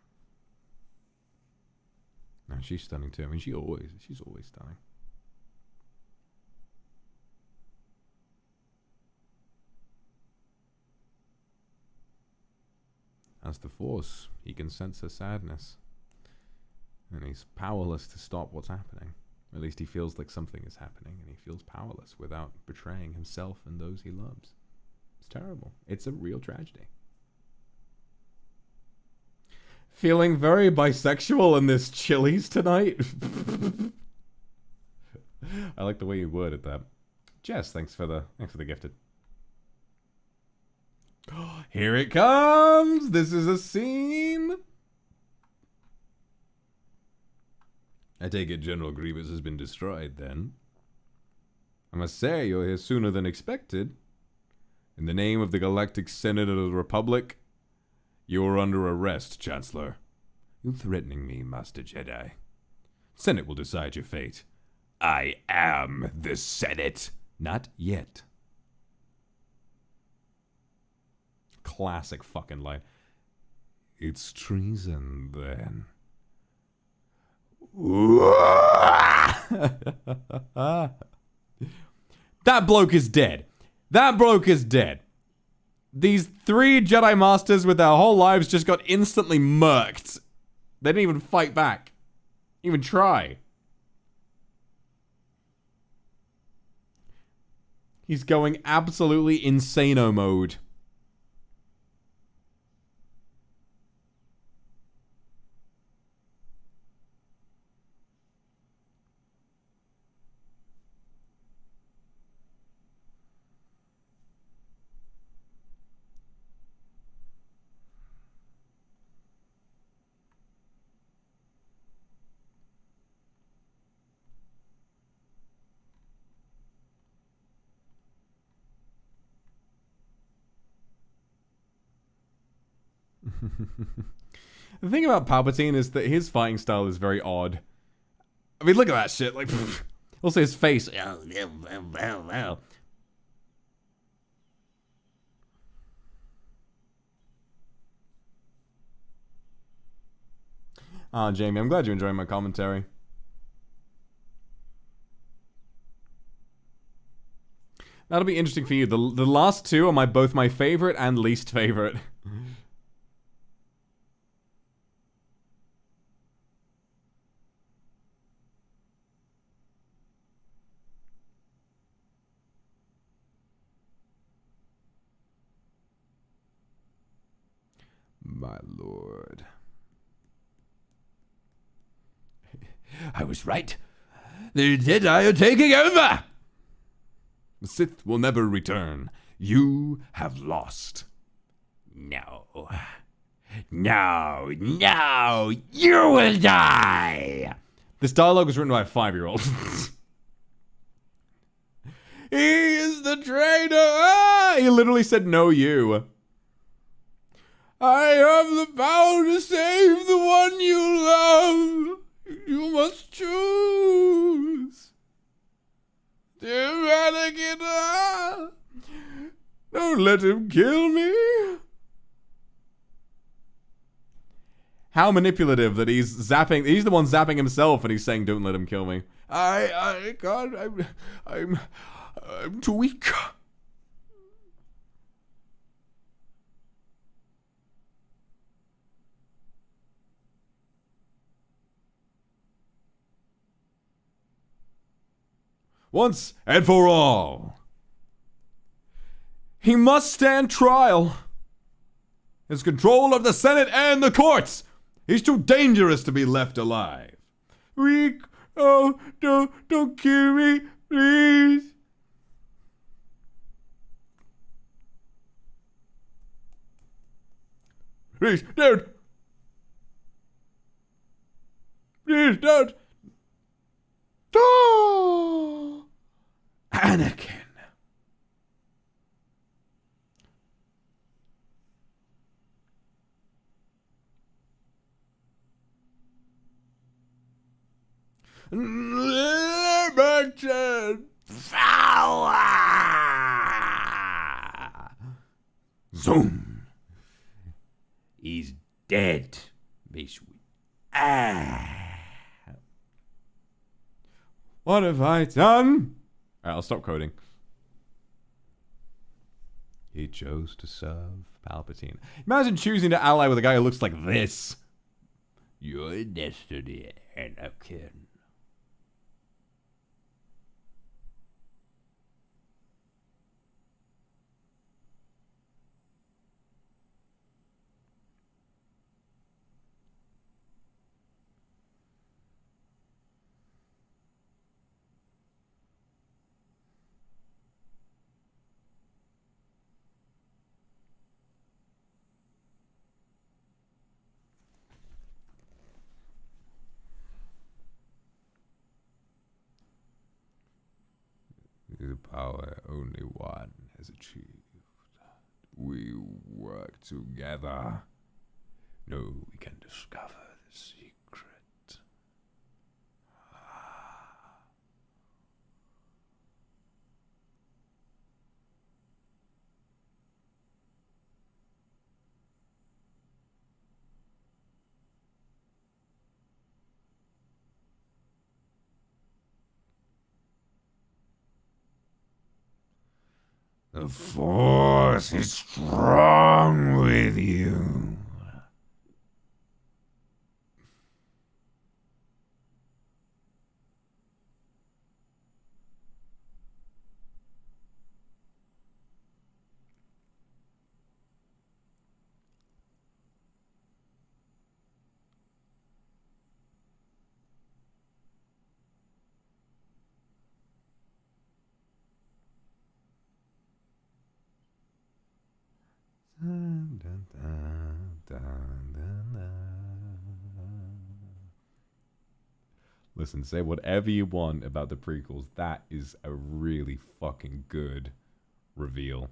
Speaker 4: No, she's stunning too. I mean, she's always stunning. As the Force, he can sense her sadness. And he's powerless to stop what's happening. At least he feels like something is happening, and he feels powerless without betraying himself and those he loves. It's terrible. It's a real tragedy.
Speaker 1: Feeling very bisexual in this Chili's tonight. I like the way you worded that. Jess, thanks for the gifted. Here it comes! This is a scene!
Speaker 4: I take it General Grievous has been destroyed, then. I must say, you're here sooner than expected. In the name of the Galactic Senate of the Republic, you are under arrest, Chancellor. You're threatening me, Master Jedi. Senate will decide your fate. I am the Senate. Not yet.
Speaker 1: Classic fucking line.
Speaker 4: It's treason, then.
Speaker 1: That bloke is dead. That bloke is dead. These 3 Jedi Masters with their whole lives just got instantly murked. They didn't even fight back. Even try. He's going absolutely insano mode. The thing about Palpatine is that his fighting style is very odd. I mean, look at that shit. Like, also his face. Ah, Jamie, I'm glad you're enjoying my commentary. That'll be interesting for you. The last 2 are both my favorite and least favorite.
Speaker 4: My lord. I was right. The Jedi are taking over! The Sith will never return. You have lost. No. No, no, you will die!
Speaker 1: This dialogue was written by a 5-year-old. He is the traitor! Ah! He literally said, no, you. I have the power to save the one you love. You must choose. Dear Anakin, don't let him kill me. How manipulative that he's zapping. He's the one zapping himself, and he's saying, "Don't let him kill me." I can't. I'm too weak. Once and for all, he must stand trial. His control of the Senate and the courts. He's too dangerous to be left alive. Weak. Oh, don't kill me, please. Please, don't. Please, don't. Oh, Anakin. Limited power.
Speaker 4: Zoom. He's
Speaker 6: dead, me sweet. Ah.
Speaker 1: What have I done? Alright, I'll stop quoting. He chose to serve Palpatine. Imagine choosing to ally with a guy who looks like this.
Speaker 6: Your destiny, Anakin.
Speaker 4: The power only one has achieved. We work together. No, we can discover the secret.
Speaker 6: The Force is strong with you.
Speaker 1: Listen, say whatever you want about the prequels. That is a really fucking good reveal.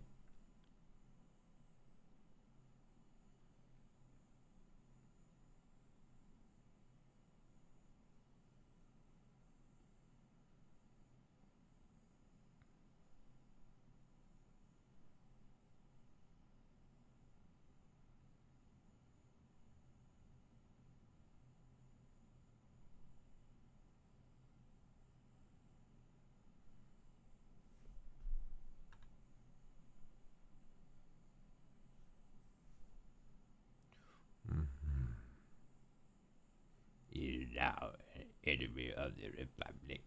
Speaker 6: He is now an enemy of the Republic.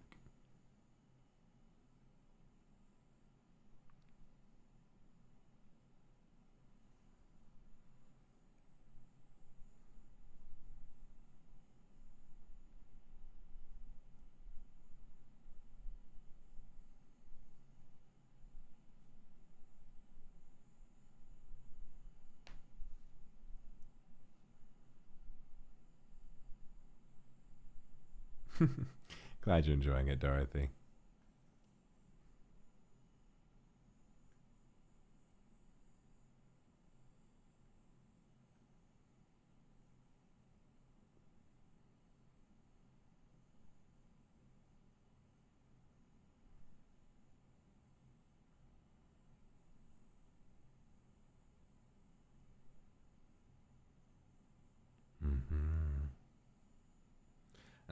Speaker 1: Glad you're enjoying it, Dorothy.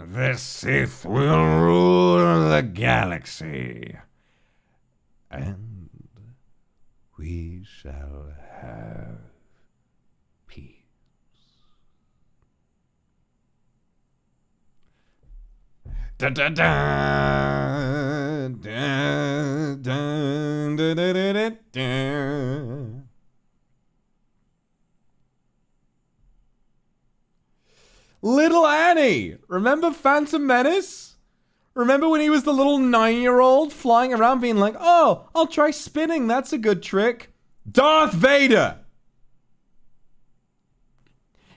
Speaker 6: The Sith will rule the galaxy.
Speaker 4: And we shall have peace.
Speaker 1: Da da da da da da da da da. Little Annie! Remember Phantom Menace? Remember when he was the little 9-year-old flying around being like, oh, I'll try spinning, that's a good trick. Darth Vader!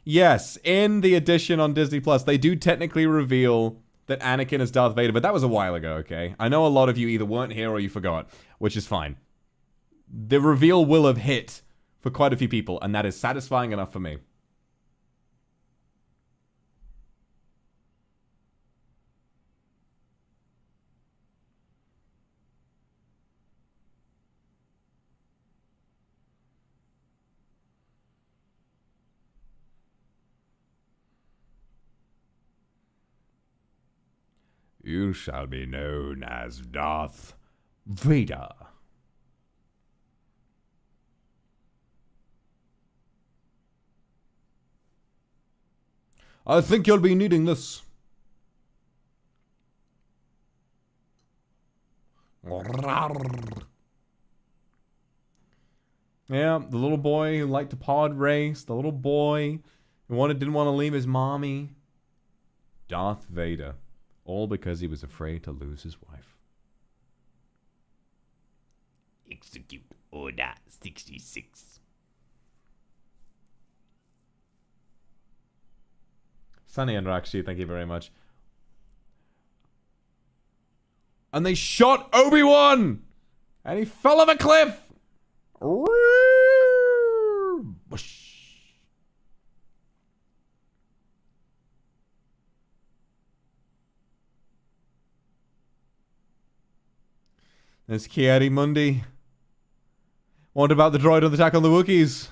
Speaker 1: Yes, in the edition on Disney Plus, they do technically reveal that Anakin is Darth Vader, but that was a while ago, okay? I know a lot of you either weren't here or you forgot, which is fine. The reveal will have hit for quite a few people, and that is satisfying enough for me.
Speaker 4: You shall be known as Darth Vader. I think you'll be needing this.
Speaker 1: Yeah, the little boy who liked to pod race, the little boy who didn't want to leave his mommy. Darth Vader. All because he was afraid to lose his wife.
Speaker 6: Execute Order 66.
Speaker 1: Sunny and Rakshi, thank you very much. And they shot Obi-Wan! And he fell off a cliff! Whoosh. There's Kiari Mundi. What about the droid on the attack on the Wookiees?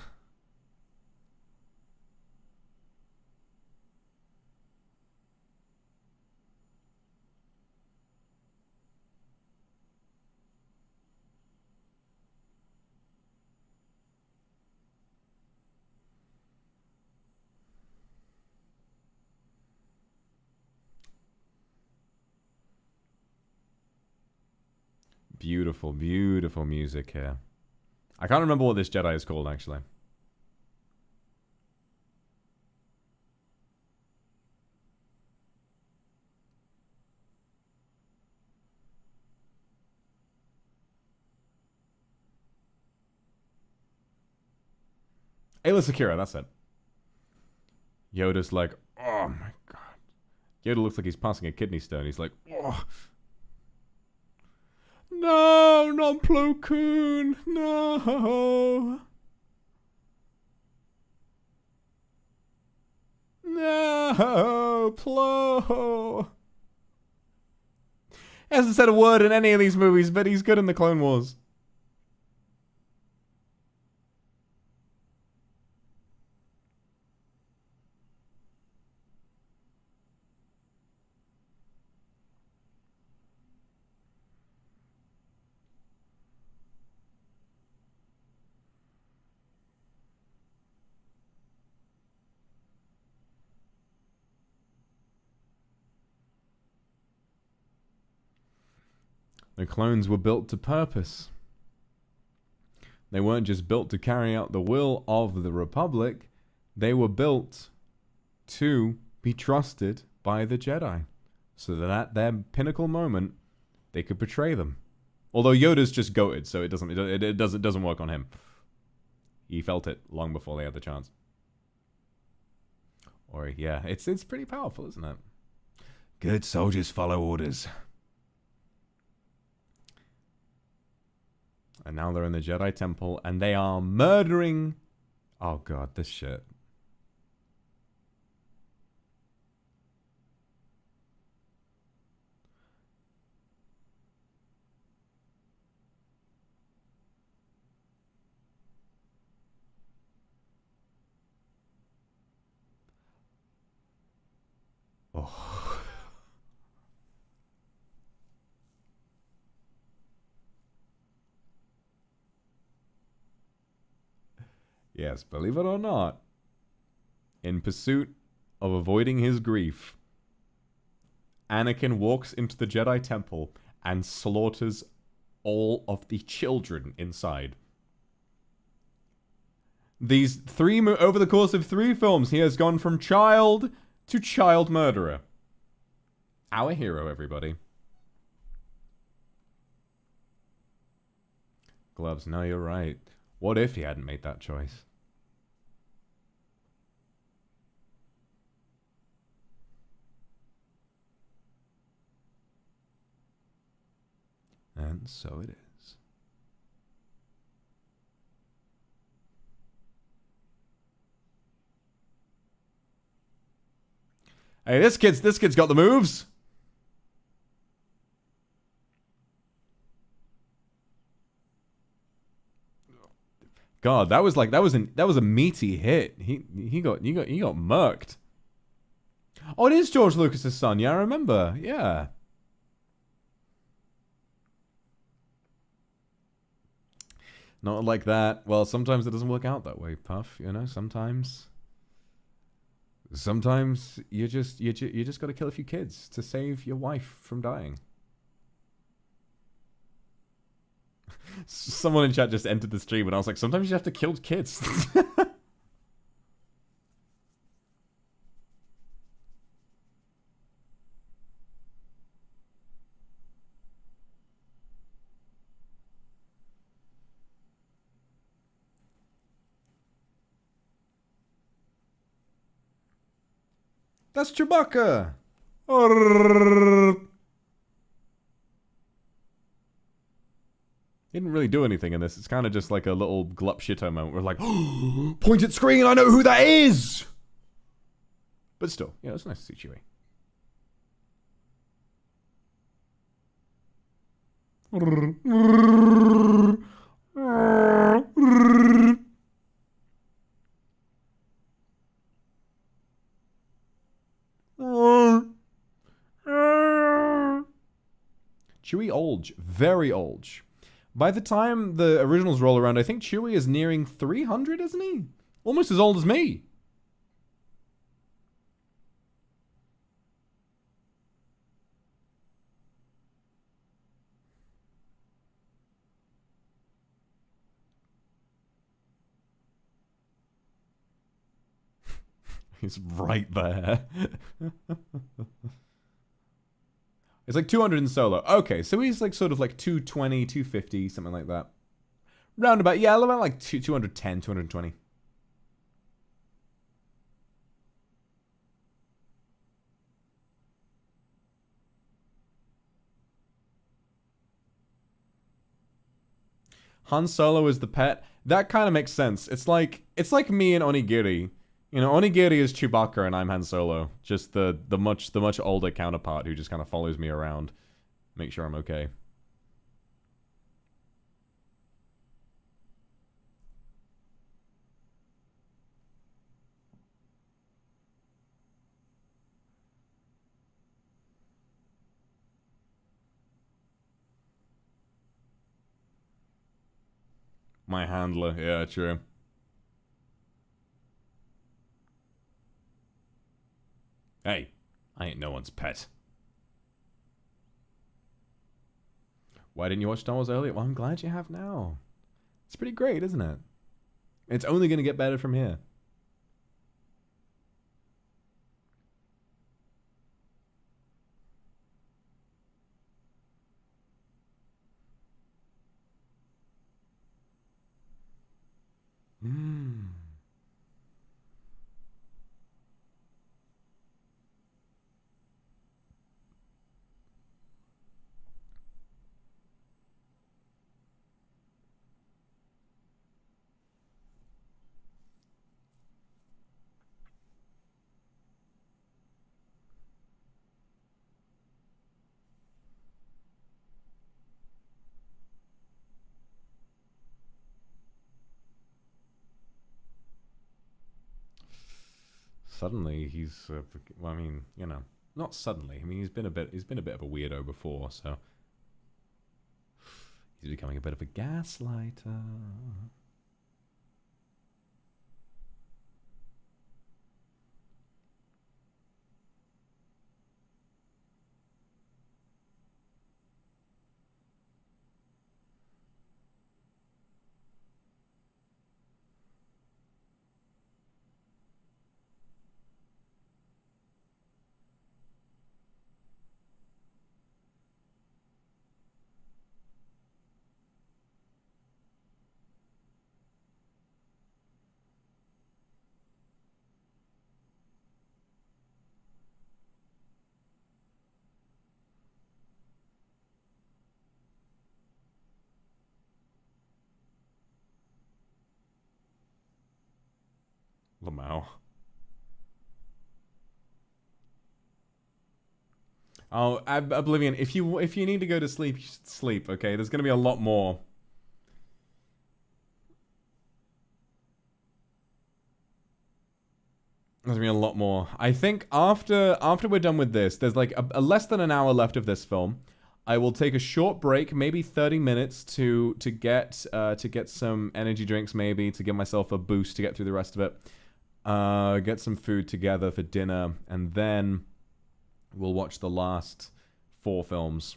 Speaker 1: Beautiful, beautiful music here. I can't remember what this Jedi is called, actually. Ayla Secura, that's it. Yoda's like, oh my god. Yoda looks like he's passing a kidney stone. He's like, oh. No, not Plo Koon. No. No, Plo. He hasn't said a word in any of these movies, but he's good in the Clone Wars. The clones were built to purpose. They weren't just built to carry out the will of the Republic. They were built to be trusted by the Jedi, so that at their pinnacle moment, they could betray them. Although Yoda's just goated, so it doesn't work on him. He felt it long before they had the chance. Or yeah, it's pretty powerful, isn't it?
Speaker 4: Good soldiers follow orders.
Speaker 1: And now they're in the Jedi Temple, and they are murdering... Oh god, this shit. Oh. Yes, believe it or not, in pursuit of avoiding his grief, Anakin walks into the Jedi Temple and slaughters all of the children inside. Over the course of 3 films, he has gone from child to child murderer. Our hero, everybody. Gloves, no, you're right. What if he hadn't made that choice? And so it is. Hey, this kid's got the moves. God, that was a meaty hit. He got murked. Oh, it is George Lucas's son. Yeah, I remember. Yeah. Not like that. Well, sometimes it doesn't work out that way, Puff. You know, sometimes you just got to kill a few kids to save your wife from dying. Someone in chat just entered the stream and I was like, sometimes you have to kill kids. That's Chewbacca! He didn't really do anything in this. It's kind of just like a little glup shito moment. We're like, point at screen, I know who that is! But still, yeah, it's nice to see Chewie. Chewie Olge, very Olge. By the time the originals roll around, I think Chewie is nearing 300, isn't he? Almost as old as me. He's right there. It's like 200 in solo. Okay, so he's like sort of like 220, 250, something like that. Roundabout, yeah, about like 210, 220. Han Solo is the pet. That kind of makes sense. It's like me and Onigiri. You know, Onigiri is Chewbacca and I'm Han Solo. Just the much older counterpart who just kind of follows me around. Make sure I'm okay. My handler, yeah, true. Hey, I ain't no one's pet. Why didn't you watch Star Wars earlier? Well, I'm glad you have now. It's pretty great, isn't it? It's only going to get better from here. Suddenly he's well, I mean, you know, not suddenly. I mean, he's been a bit of a weirdo before, so he's becoming a bit of a gaslighter. Lamau. Oh, Oblivion, if you need to go to sleep, you should sleep, okay? There's gonna be a lot more. There's gonna be a lot more. I think after we're done with this, there's like a less than an hour left of this film. I will take a short break, maybe 30 minutes to get some energy drinks, maybe to give myself a boost to get through the rest of it. Get some food together for dinner, and then we'll watch the last 4 films.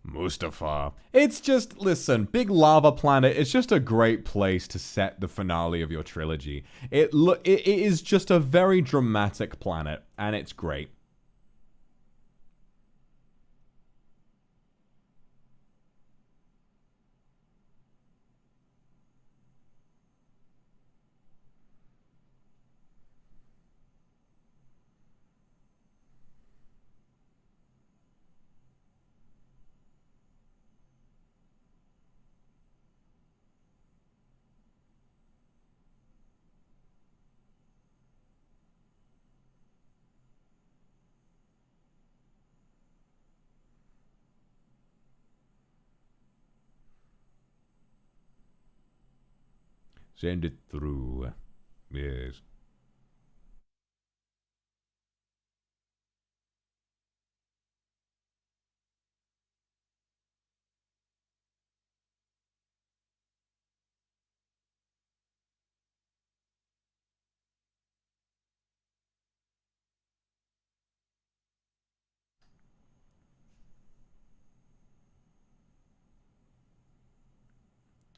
Speaker 1: Mustafa. It's just, listen, big lava planet, it's just a great place to set the finale of your trilogy. It is just a very dramatic planet, and it's great. Send it through. Yes.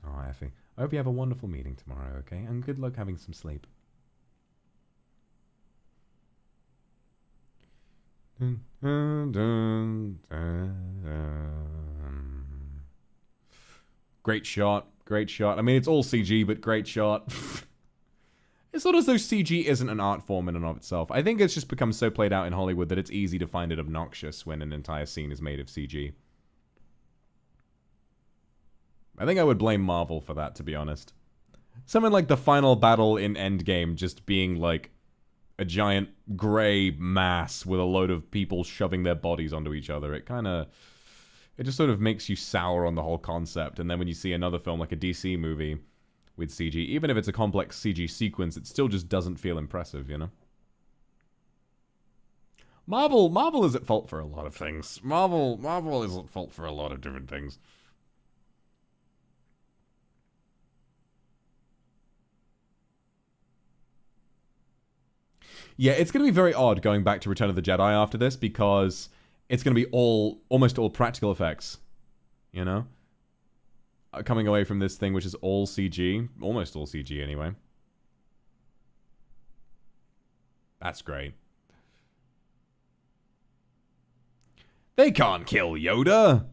Speaker 1: Oh, Effie. I hope you have a wonderful meeting tomorrow, okay? And good luck having some sleep. Dun, dun, dun, dun, dun. Great shot. Great shot. I mean, it's all CG, but great shot. It's not as though CG isn't an art form in and of itself. I think it's just become so played out in Hollywood that it's easy to find it obnoxious when an entire scene is made of CG. I think I would blame Marvel for that, to be honest. Something like the final battle in Endgame just being like a giant grey mass with a load of people shoving their bodies onto each other. It just sort of makes you sour on the whole concept. And then when you see another film like a DC movie with CG, even if it's a complex CG sequence, it still just doesn't feel impressive, you know? Marvel is at fault for a lot of things. Marvel is at fault for a lot of different things. Yeah, it's going to be very odd going back to Return of the Jedi after this, because it's going to be almost all practical effects, you know? Coming away from this thing which is all CG, almost all CG anyway. That's great. They can't kill Yoda!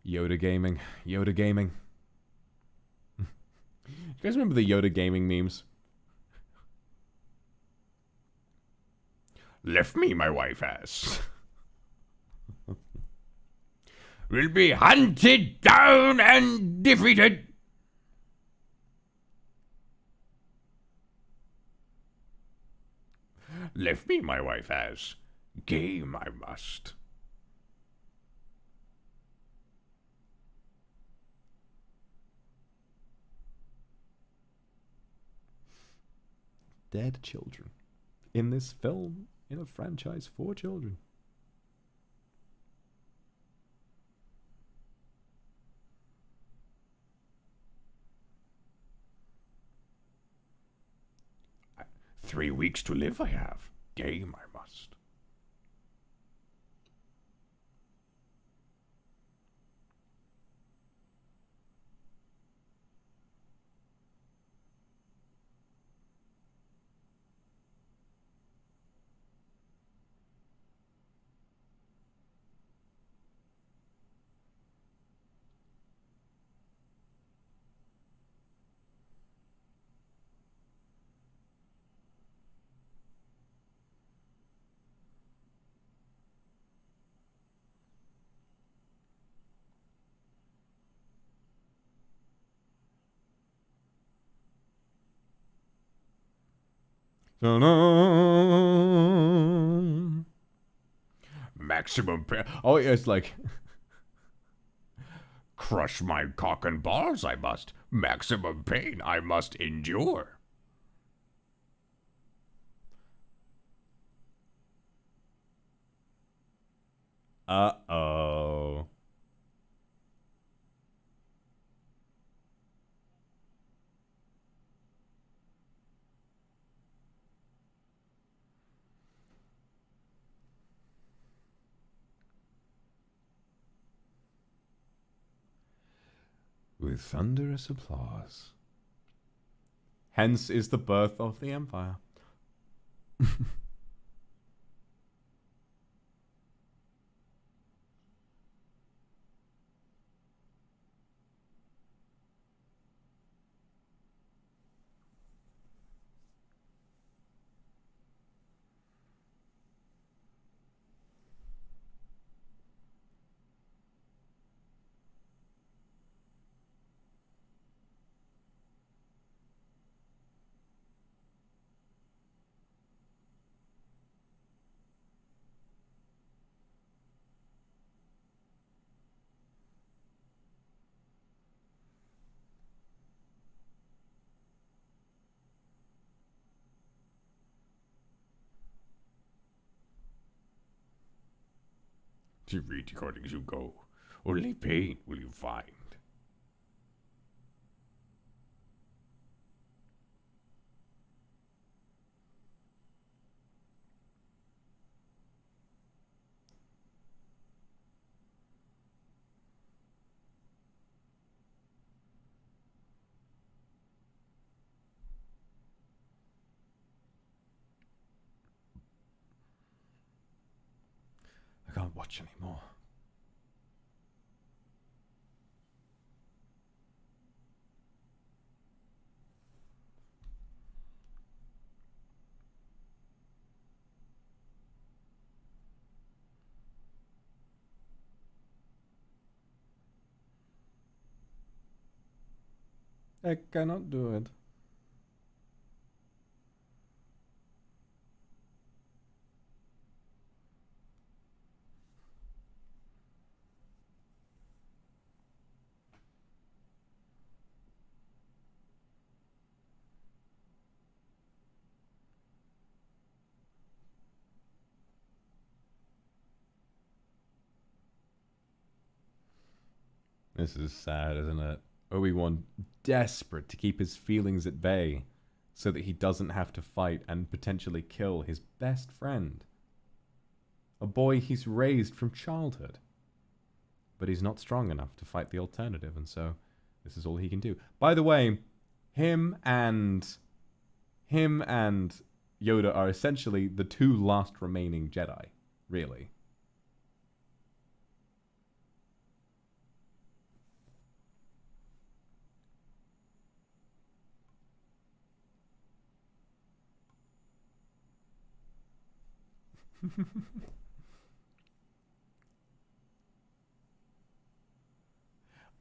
Speaker 1: Yoda gaming. Yoda gaming. You guys remember the Yoda gaming memes? Left me, my wife has. Will be hunted down and defeated. Left me, my wife has. Game I must. Dead children. In this film, in a franchise for children. "3 weeks to live I have. Game I must."
Speaker 4: Maximum pain. Oh, it's like crush my cock and balls. I must. Maximum pain. I must endure.
Speaker 1: Uh-oh. With thunderous applause. Hence is the birth of the Empire.
Speaker 4: To read according as you go. Only pain will you find.
Speaker 1: I can't watch anymore. I cannot do it. This is sad, isn't it? Obi-Wan desperate to keep his feelings at bay so that he doesn't have to fight and potentially kill his best friend. A boy he's raised from childhood. But he's not strong enough to fight the alternative, and so this is all he can do. By the way, him and Yoda are essentially the two last remaining Jedi, really.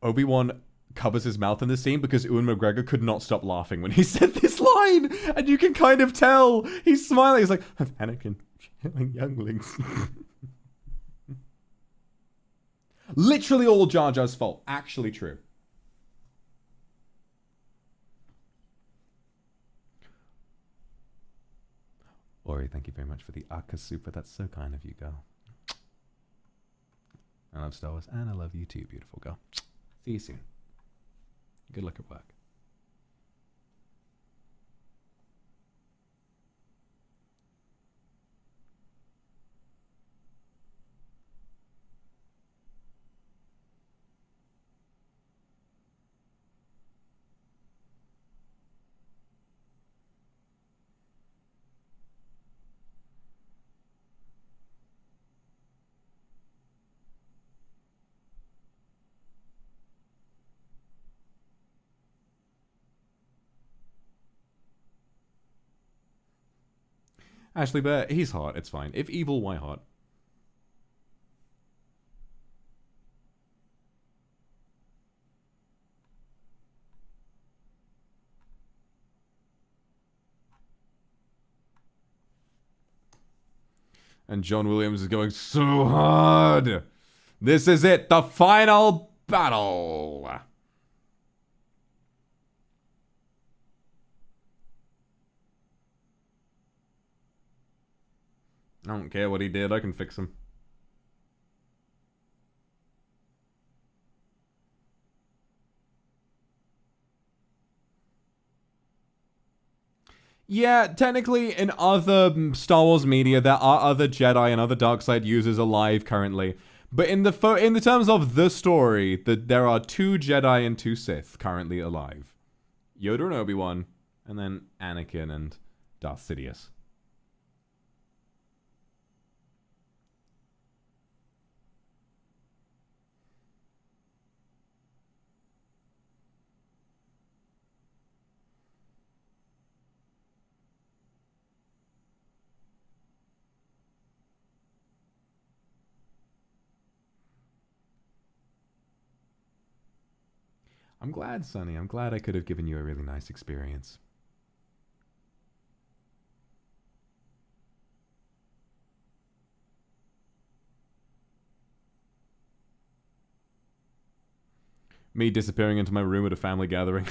Speaker 1: Obi-Wan covers his mouth in the scene because Ewan McGregor could not stop laughing when he said this line, and you can kind of tell he's smiling. He's like, Anakin, killing younglings. Literally all Jar Jar's fault. Actually true. Ori, thank you very much for the Aka Super. That's so kind of you, girl. I love Star Wars, and I love you too, beautiful girl. See you soon. Good luck at work. Ashley Bear, he's hot. It's fine. If evil, why hot? And John Williams is going so hard. This is it, the final battle. I don't care what he did, I can fix him. Yeah, technically in other Star Wars media, there are other Jedi and other dark side users alive currently. But in the terms of the story, there are 2 Jedi and 2 Sith currently alive. Yoda and Obi-Wan, and then Anakin and Darth Sidious. I'm glad, Sonny. I'm glad I could have given you a really nice experience. Me disappearing into my room at a family gathering.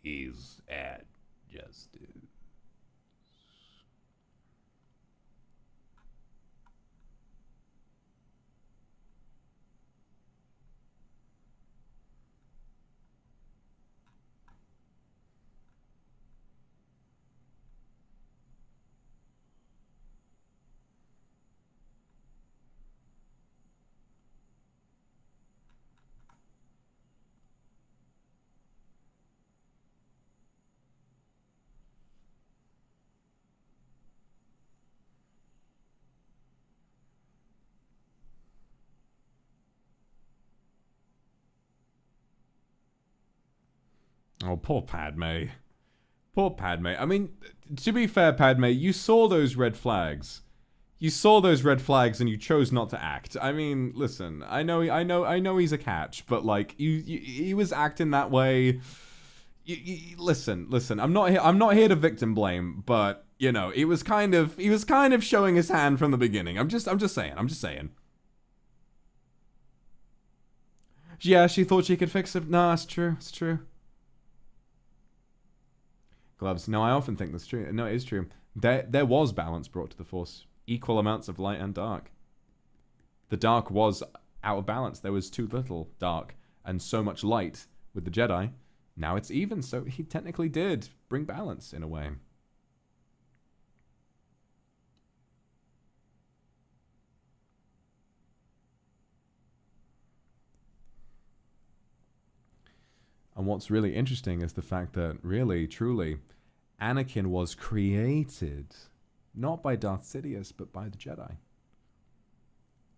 Speaker 6: He's at justice.
Speaker 1: Oh, poor Padme. Poor Padme. I mean, to be fair, Padme, you saw those red flags. You saw those red flags and you chose not to act. I mean, listen, I know he's a catch, but like, he was acting that way. Listen. I'm not here to victim blame, but you know, he was kind of showing his hand from the beginning. I'm just saying. Yeah, she thought she could fix it. No, it's true. Gloves. No, I often think that's true. No, it is true. There was balance brought to the Force. Equal amounts of light and dark. The dark was out of balance. There was too little dark and so much light with the Jedi. Now it's even, so he technically did bring balance in a way. And what's really interesting is the fact that, really, truly, Anakin was created not by Darth Sidious, but by the Jedi.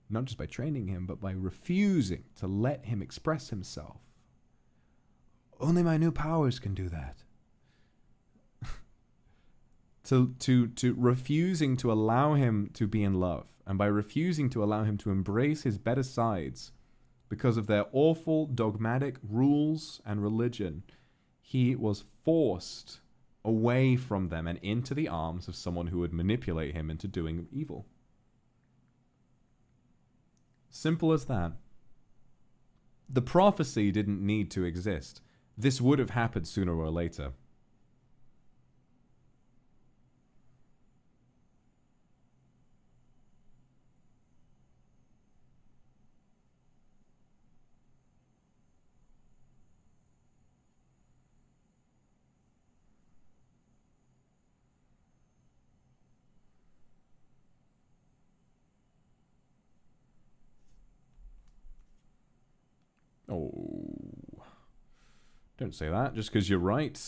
Speaker 1: Not just by training him, but by refusing to let him express himself. Only my new powers can do that. to refusing to allow him to be in love, and by refusing to allow him to embrace his better sides, because of their awful dogmatic rules and religion, he was forced away from them and into the arms of someone who would manipulate him into doing evil. Simple as that. The prophecy didn't need to exist. This would have happened sooner or later. Oh. Don't say that just because you're right.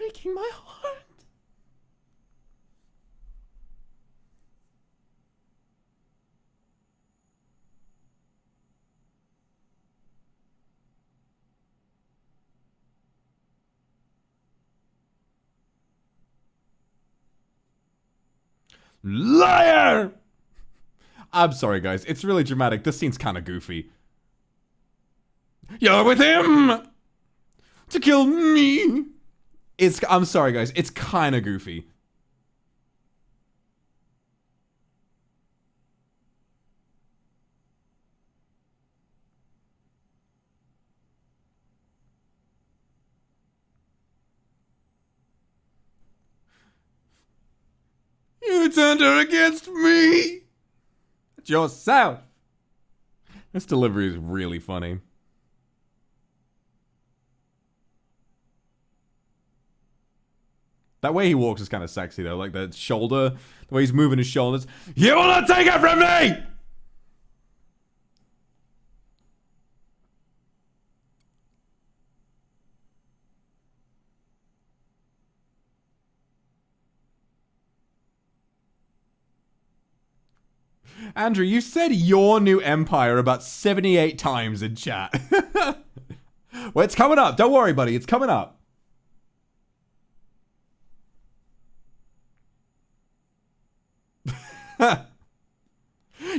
Speaker 1: breaking my heart. Liar! I'm sorry, guys. It's really dramatic. This scene's kind of goofy. You're with him to kill me. I'm sorry, guys. It's kind of goofy. You turned her against me. It's yourself. This delivery is really funny. That way he walks is kind of sexy though, like the shoulder, the way he's moving his shoulders. You will not take it from me! Andrew, you said your new empire about 78 times in chat. Well, it's coming up. Don't worry, buddy. It's coming up.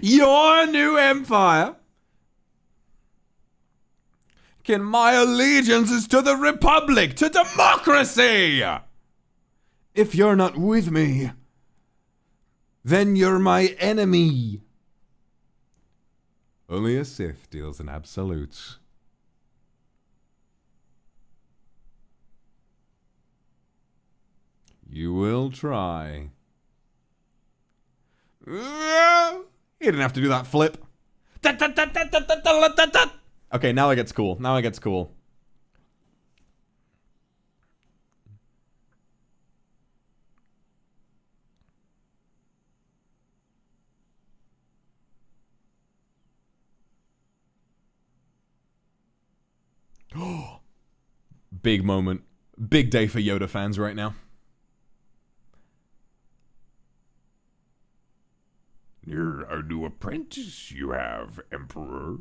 Speaker 1: Your new empire? My allegiance is to the Republic, to democracy! If you're not with me, then you're my enemy. Only a Sith deals in absolutes. You will try. He didn't have to do that flip. Okay, now it gets cool. Now it gets cool. Big moment. Big day for Yoda fans right now.
Speaker 4: You're a new apprentice you have, Emperor.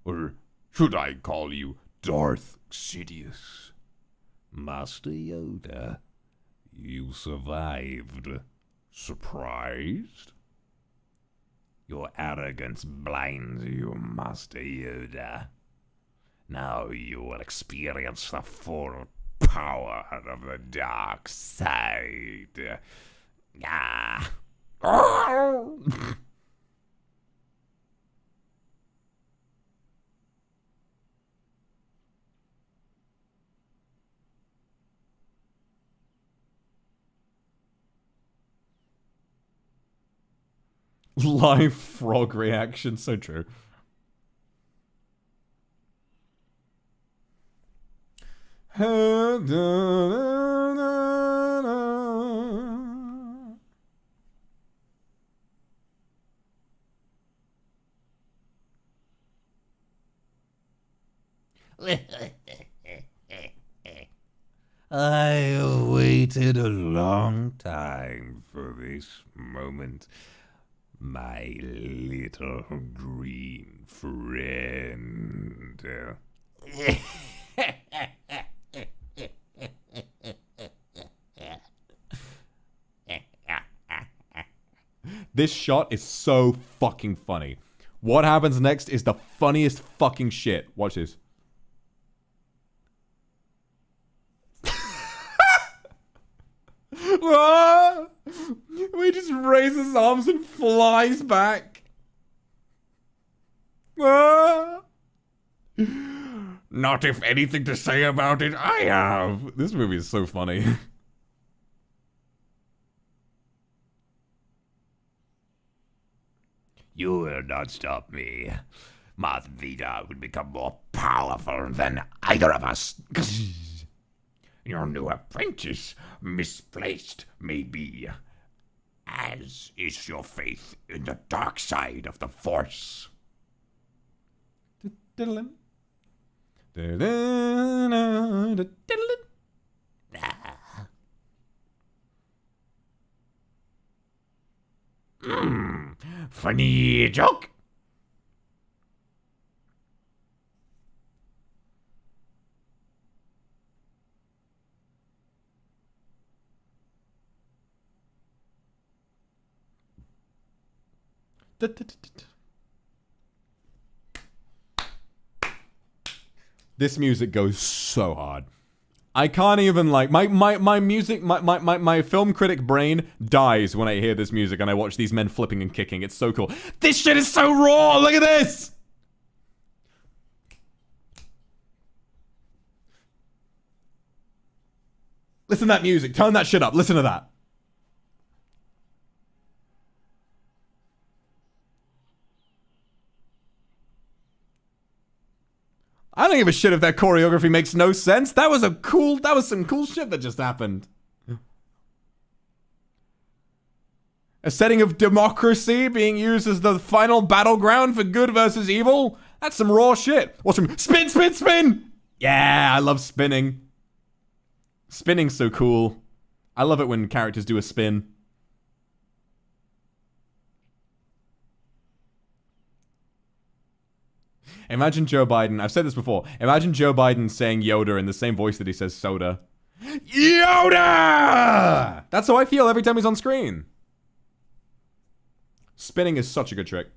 Speaker 4: Or should I call you Darth Sidious? Master Yoda, you survived. Surprised? Your arrogance blinds you, Master Yoda. Now you will experience the full power of the dark side. Ah.
Speaker 1: Live frog reaction, so true.
Speaker 4: I waited a long time for this moment, my little green friend.
Speaker 1: This shot is so fucking funny. What happens next is the funniest fucking shit. Watch this. Ah! He just raises his arms and flies back. Ah!
Speaker 4: Not if anything to say about it I have.
Speaker 1: This movie is so funny.
Speaker 4: You will not stop me. Darth Vader will become more powerful than either of us. Your new apprentice, misplaced maybe, as is your faith in the dark side of the Force. Funny joke.
Speaker 1: This music goes so hard. I can't even like my music my film critic brain dies when I hear this music and I watch these men flipping and kicking. It's so cool. This shit is so raw. Look at this. Listen to that music. Turn that shit up. Listen to that. I don't give a shit if that choreography makes no sense. That was some cool shit that just happened. A setting of democracy being used as the final battleground for good versus evil. That's some raw shit. Watch him spin, spin, spin. Yeah, I love spinning. Spinning's so cool. I love it when characters do a spin. Imagine Joe Biden, I've said this before, imagine Joe Biden saying Yoda in the same voice that he says soda. Yoda! That's how I feel every time he's on screen. Spinning is such a good trick.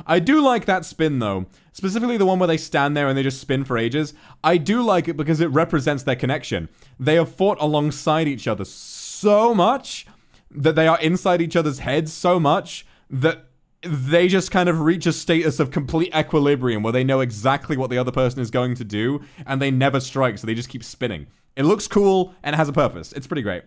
Speaker 1: I do like that spin though. Specifically the one where they stand there and they just spin for ages. I do like it because it represents their connection. They have fought alongside each other so much that they are inside each other's heads so much that they just kind of reach a status of complete equilibrium where they know exactly what the other person is going to do and they never strike, so they just keep spinning. It looks cool and it has a purpose. It's pretty great.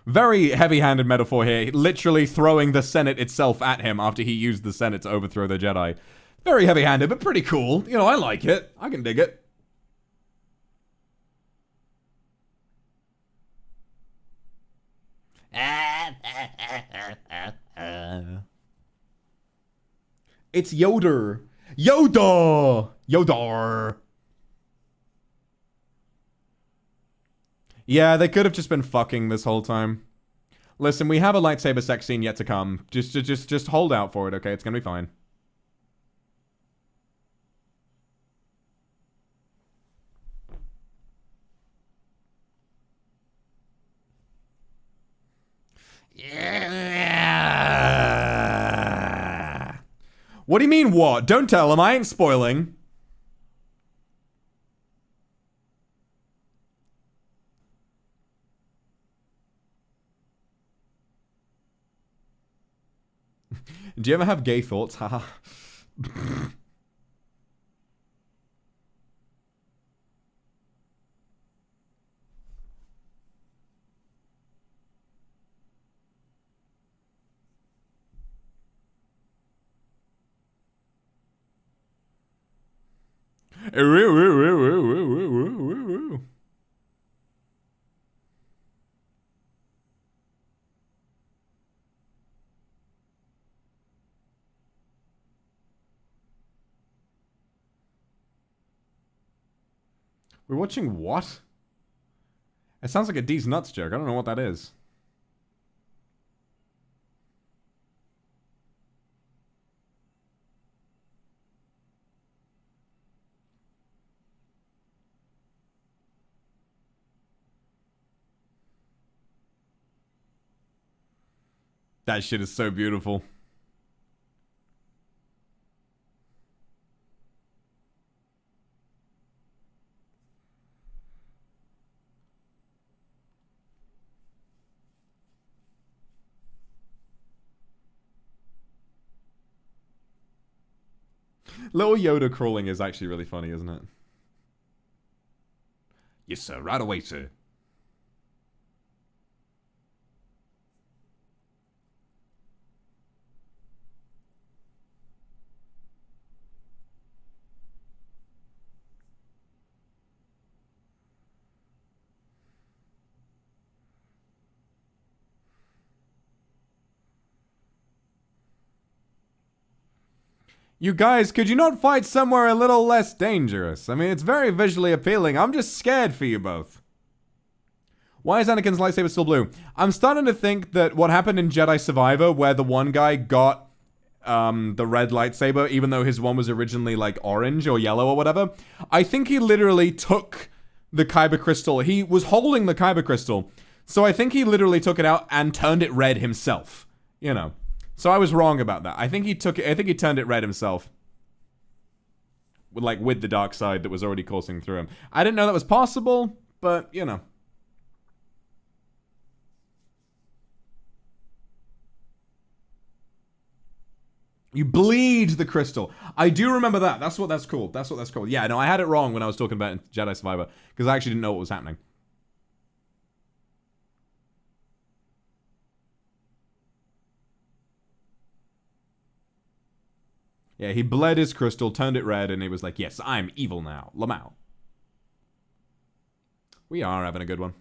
Speaker 1: Very heavy-handed metaphor here, literally throwing the Senate itself at him after he used the Senate to overthrow the Jedi. Very heavy-handed, but pretty cool. You know, I like it. I can dig it. It's Yoda. Yoda! Yodar. Yeah, they could have just been fucking this whole time. Listen, we have a lightsaber sex scene yet to come. Just hold out for it, okay? It's gonna be fine. Yeah. What do you mean, what? Don't tell him. I ain't spoiling. Do you ever have gay thoughts? Haha. We're watching what? It sounds like a D's nuts joke. I don't know what that is. That shit is so beautiful. Little Yoda crawling is actually really funny, isn't it?
Speaker 4: Yes, sir. Right away, sir.
Speaker 1: You guys, could you not fight somewhere a little less dangerous? I mean, it's very visually appealing. I'm just scared for you both. Why is Anakin's lightsaber still blue? I'm starting to think that what happened in Jedi Survivor, where the one guy got the red lightsaber, even though his one was originally like orange or yellow or whatever, I think he literally took the kyber crystal. He was holding the kyber crystal, so I think he literally took it out and turned it red himself. You know. So I was wrong about that. I think he took it. I think he turned it red himself, with the dark side that was already coursing through him. I didn't know that was possible, but you know. You bleed the crystal. I do remember that. That's what that's called. That's what that's called. Yeah, no, I had it wrong when I was talking about Jedi Survivor because I actually didn't know what was happening. Yeah, he bled his crystal, turned it red, and he was like, yes, I'm evil now. Lamau. We are having a good one.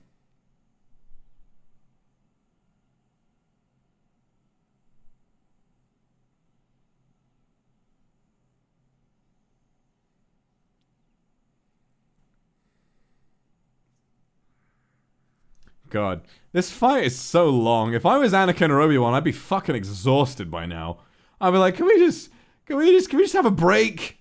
Speaker 1: God, this fight is so long. If I was Anakin or Obi-Wan, I'd be fucking exhausted by now. I'd be like, can we just have a break?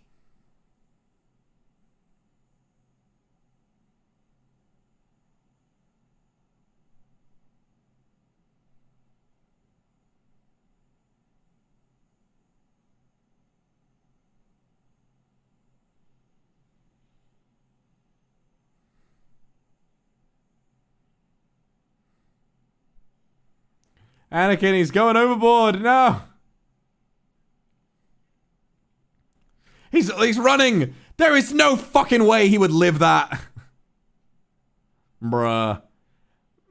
Speaker 1: Anakin, he's going overboard. No. He's running. There is no fucking way he would live that. Bruh.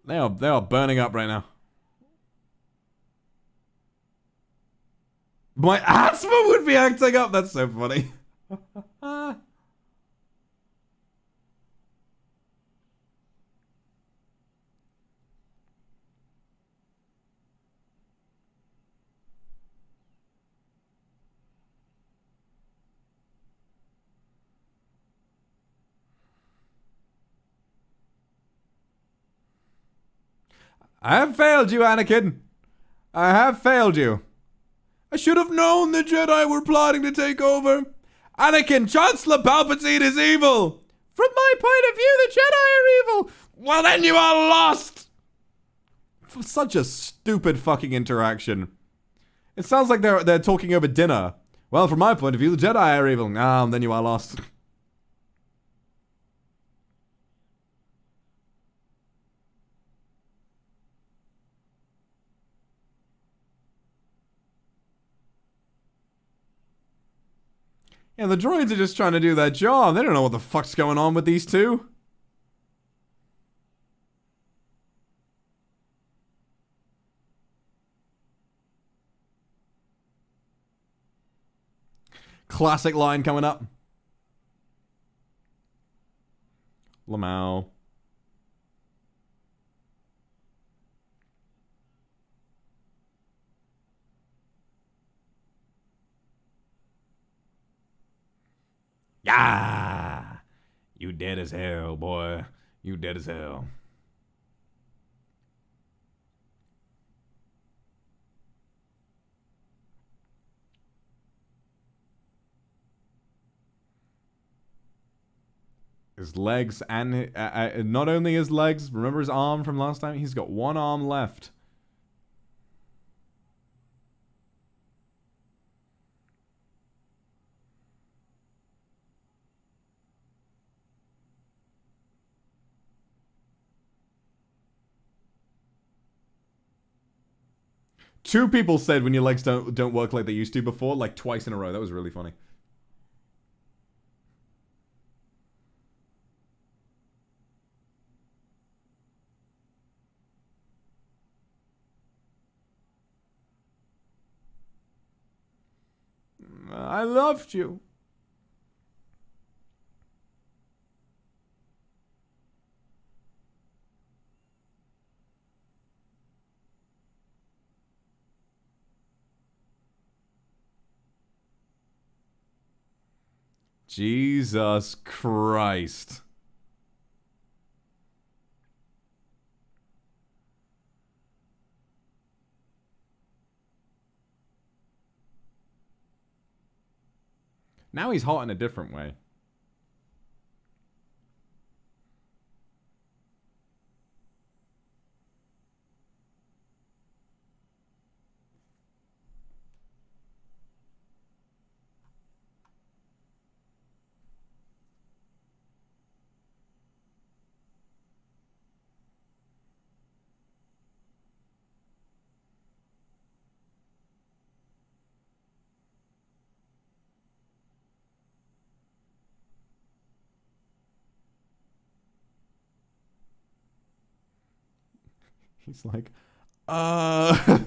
Speaker 1: They are burning up right now. My asthma would be acting up. That's so funny. I have failed you, Anakin. I have failed you. I should have known the Jedi were plotting to take over. Anakin, Chancellor Palpatine is evil. From my point of view, the Jedi are evil. Well, then you are lost. Such a stupid fucking interaction. It sounds like they're talking over dinner. Well, from my point of view, the Jedi are evil. Then you are lost. Yeah, the droids are just trying to do their job. They don't know what the fuck's going on with these two. Classic line coming up. Lamau. Yeah! You dead as hell, boy. You dead as hell. His legs and not only his legs, remember his arm from last time? He's got one arm left. Two people said when your legs don't work like they used to before, like twice in a row. That was really funny. I loved you. Jesus Christ. Now he's hot in a different way. He's like, well,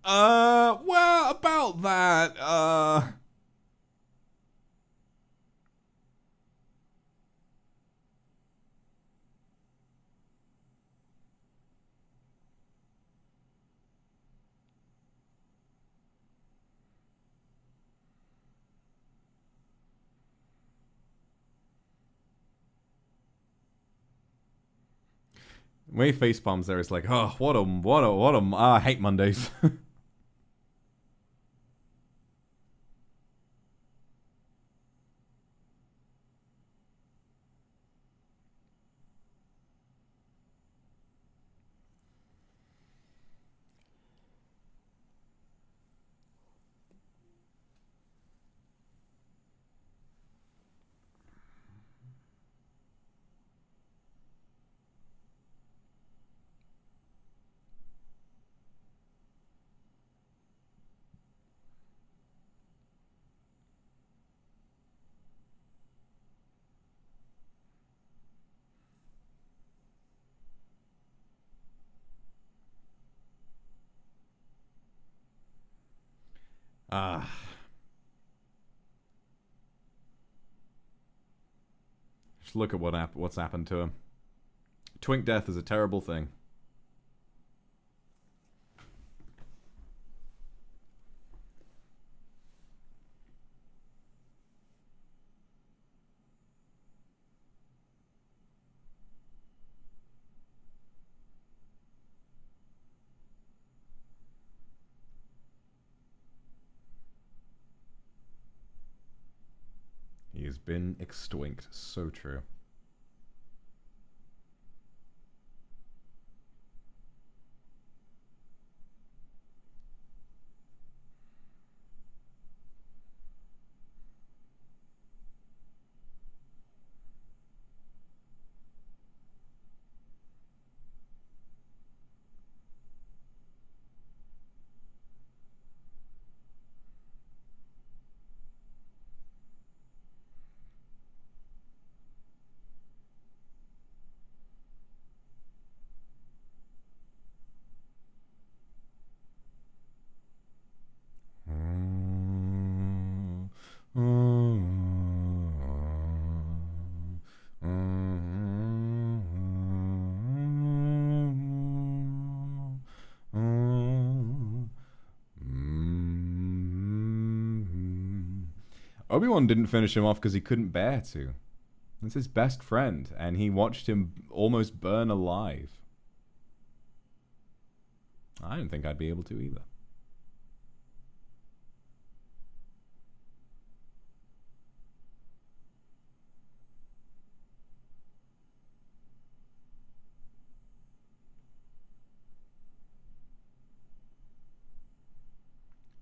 Speaker 1: about that, Way face palms there is like, oh, I hate Mondays. Just look at what's happened to him. Twink death is a terrible thing. He has been extwinked. So true. Obi-Wan didn't finish him off because he couldn't bear to. That's his best friend, and he watched him almost burn alive. I don't think I'd be able to either.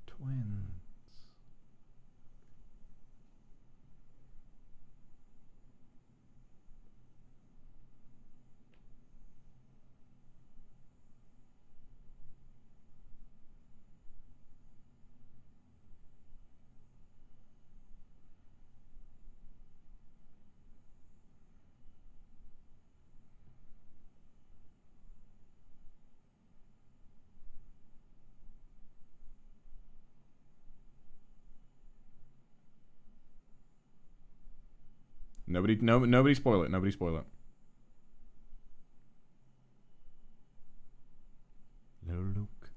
Speaker 1: Twins. Nobody spoil it. Nobody spoil it. Little Luke.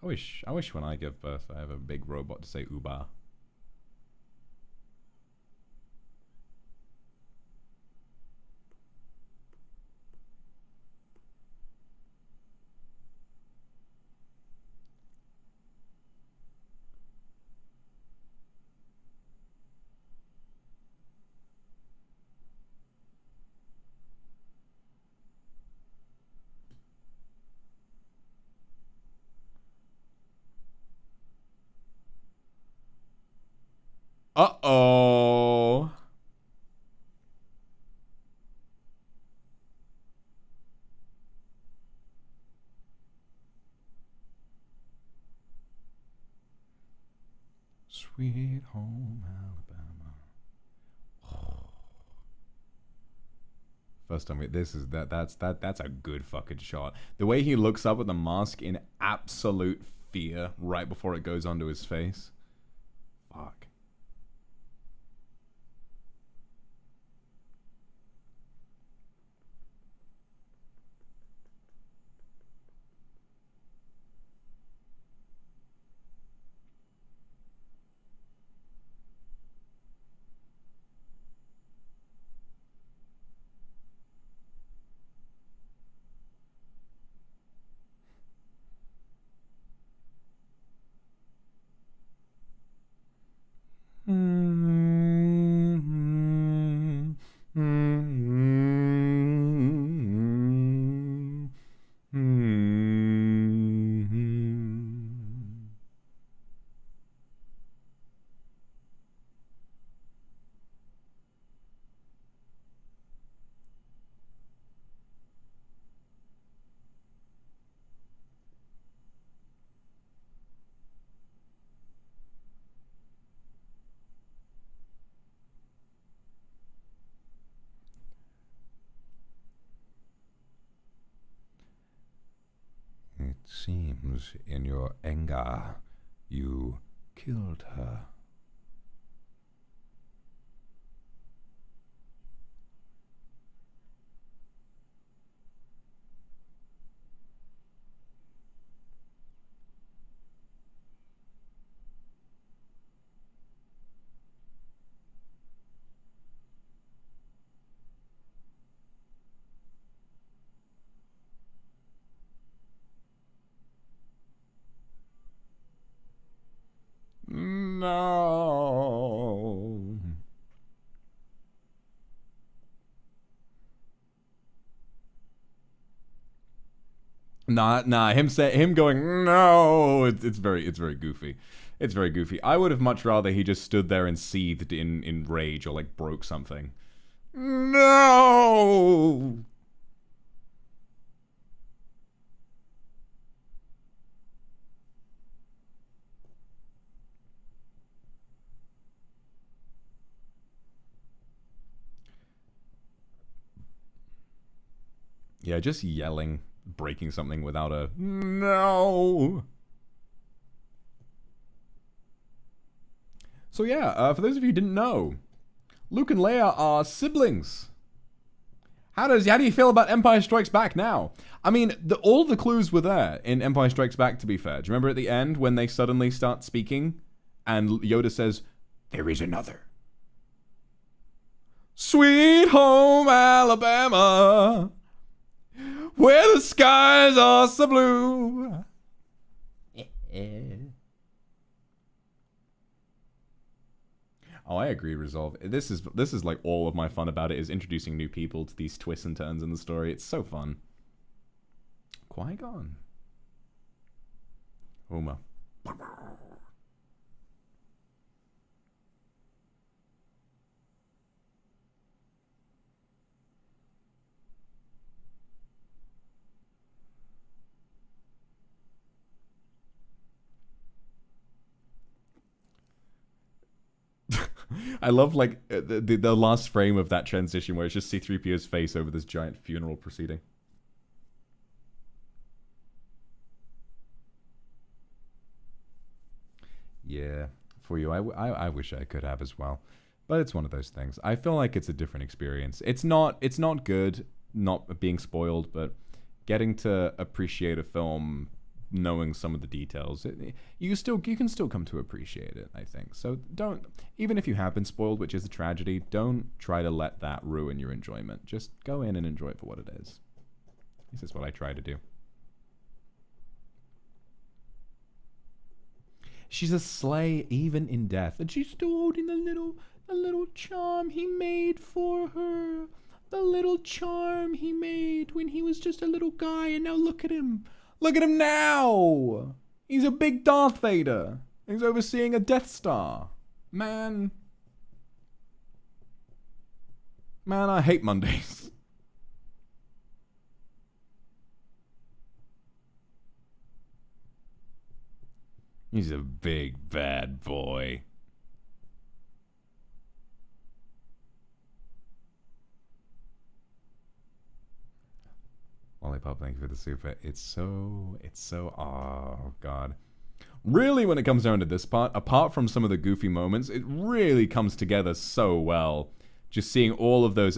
Speaker 1: I wish when I give birth I have a big robot to say Uba. Uh-oh. Sweet home Alabama. Oh. First time that's a good fucking shot. The way he looks up at the mask in absolute fear right before it goes onto his face. Fuck. It seems in your anger you killed her. No. Nah. Him going no. It's very goofy. It's very goofy. I would have much rather he just stood there and seethed in rage or like broke something. No. Yeah, just yelling, breaking something without a no. So yeah, for those of you who didn't know, Luke and Leia are siblings. How do you feel about Empire Strikes Back now? I mean, all the clues were there in Empire Strikes Back, to be fair. Do you remember at the end when they suddenly start speaking and Yoda says, "There is another"? Sweet home Alabama, where the skies are so blue. Oh, I agree, Resolve. This is like all of my fun about it is introducing new people to these twists and turns in the story. It's so fun. Qui-Gon. Uma. I love like the last frame of that transition where it's just C-3PO's face over this giant funeral proceeding. Yeah, for you, I wish I could have as well, but it's one of those things. I feel like it's a different experience. It's not good not being spoiled, but getting to appreciate a film knowing some of the details, you can still come to appreciate it, I think. So don't, even if you have been spoiled, which is a tragedy, don't try to let that ruin your enjoyment. Just go in and enjoy it for what it is. This is what I try to do. She's a slay even in death, and she's still holding the little charm he made for her. The little charm he made when he was just a little guy, and now look at him. Look at him now! He's a big Darth Vader. He's overseeing a Death Star. Man, I hate Mondays. He's a big bad boy. Lollipop, thank you for the super. It's so, oh god. Really, when it comes down to this part, apart from some of the goofy moments, it really comes together so well. Just seeing all of those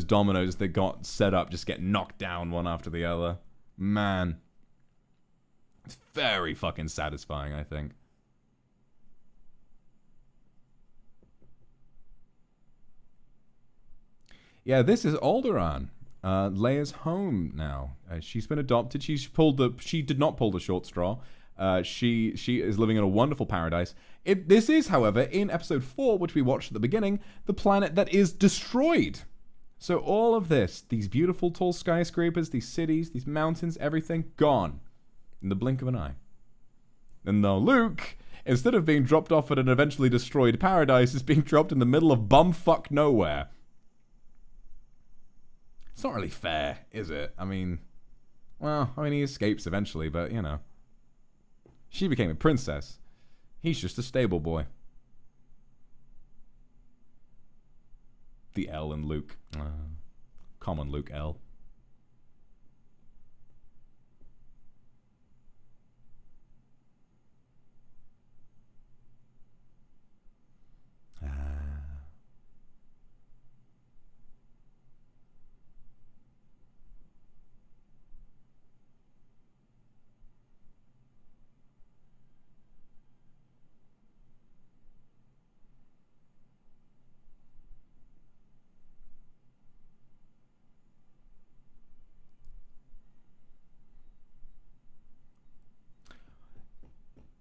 Speaker 1: dominoes that got set up just get knocked down one after the other. Man. It's very fucking satisfying, I think. Yeah, this is Alderaan. Leia's home now. She's been adopted. She did not pull the short straw. She is living in a wonderful paradise. This is, however, in episode 4, which we watched at the beginning, the planet that is destroyed. So all of this, these beautiful tall skyscrapers, these cities, these mountains, everything, gone. In the blink of an eye. And now Luke, instead of being dropped off at an eventually destroyed paradise, is being dropped in the middle of bumfuck nowhere. It's not really fair, is it? I mean, he escapes eventually, but, you know. She became a princess. He's just a stable boy. The L in Luke. Common Luke L.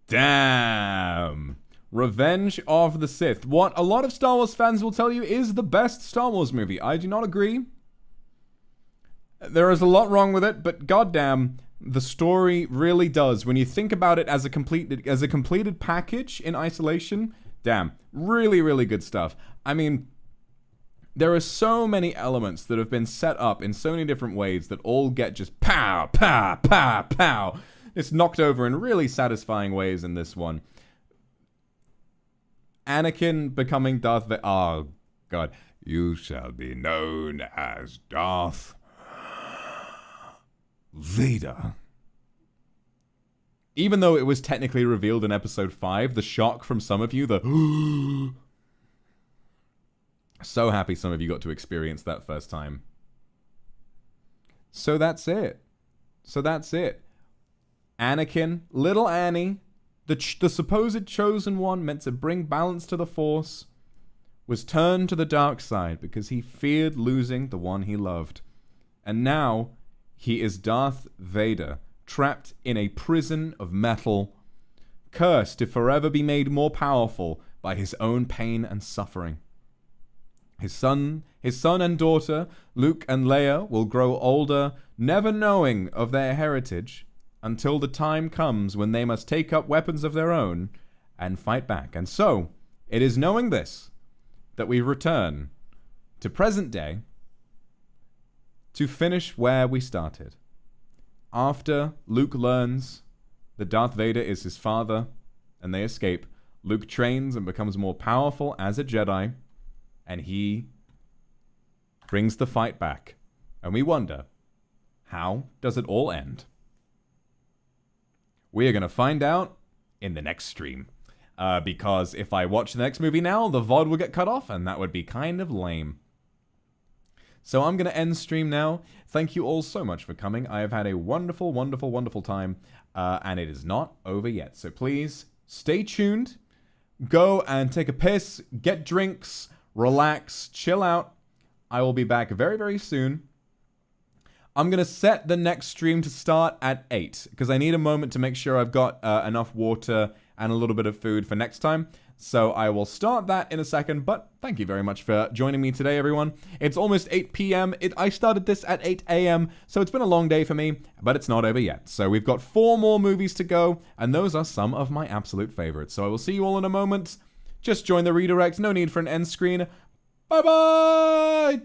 Speaker 1: Damn. Revenge of the Sith. What a lot of Star Wars fans will tell you is the best Star Wars movie. I do not agree. There is a lot wrong with it, but goddamn, the story really does. When you think about it as a completed package in isolation, damn, really, really good stuff. I mean, there are so many elements that have been set up in so many different ways that all get just pow, pow, pow, pow. It's knocked over in really satisfying ways in this one. Anakin becoming Darth Vader. Oh, God. You shall be known as Darth Vader. Even though it was technically revealed in episode 5, the shock from some of you, so happy some of you got to experience that first time. So that's it. Anakin, little Annie, the supposed chosen one meant to bring balance to the Force, was turned to the dark side because he feared losing the one he loved. And now, he is Darth Vader, trapped in a prison of metal, cursed to forever be made more powerful by his own pain and suffering. His son and daughter, Luke and Leia, will grow older, never knowing of their heritage, until the time comes when they must take up weapons of their own and fight back. And so, it is knowing this that we return to present day to finish where we started. After Luke learns that Darth Vader is his father and they escape, Luke trains and becomes more powerful as a Jedi, and he brings the fight back. And we wonder, how does it all end? We are going to find out in the next stream. Because if I watch the next movie now, the VOD will get cut off, and that would be kind of lame. So I'm going to end stream now. Thank you all so much for coming. I have had a wonderful, wonderful, wonderful time, and it is not over yet. So please stay tuned. Go and take a piss, get drinks, relax, chill out. I will be back very, very soon. I'm going to set the next stream to start at 8 because I need a moment to make sure I've got enough water and a little bit of food for next time. So I will start that in a second, but thank you very much for joining me today, everyone. It's almost 8 p.m. I started this at 8 a.m., so it's been a long day for me, but it's not over yet. So we've got 4 more movies to go, and those are some of my absolute favorites. So I will see you all in a moment. Just join the redirect. No need for an end screen. Bye-bye!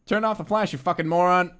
Speaker 1: Turn off the flash, you fucking moron.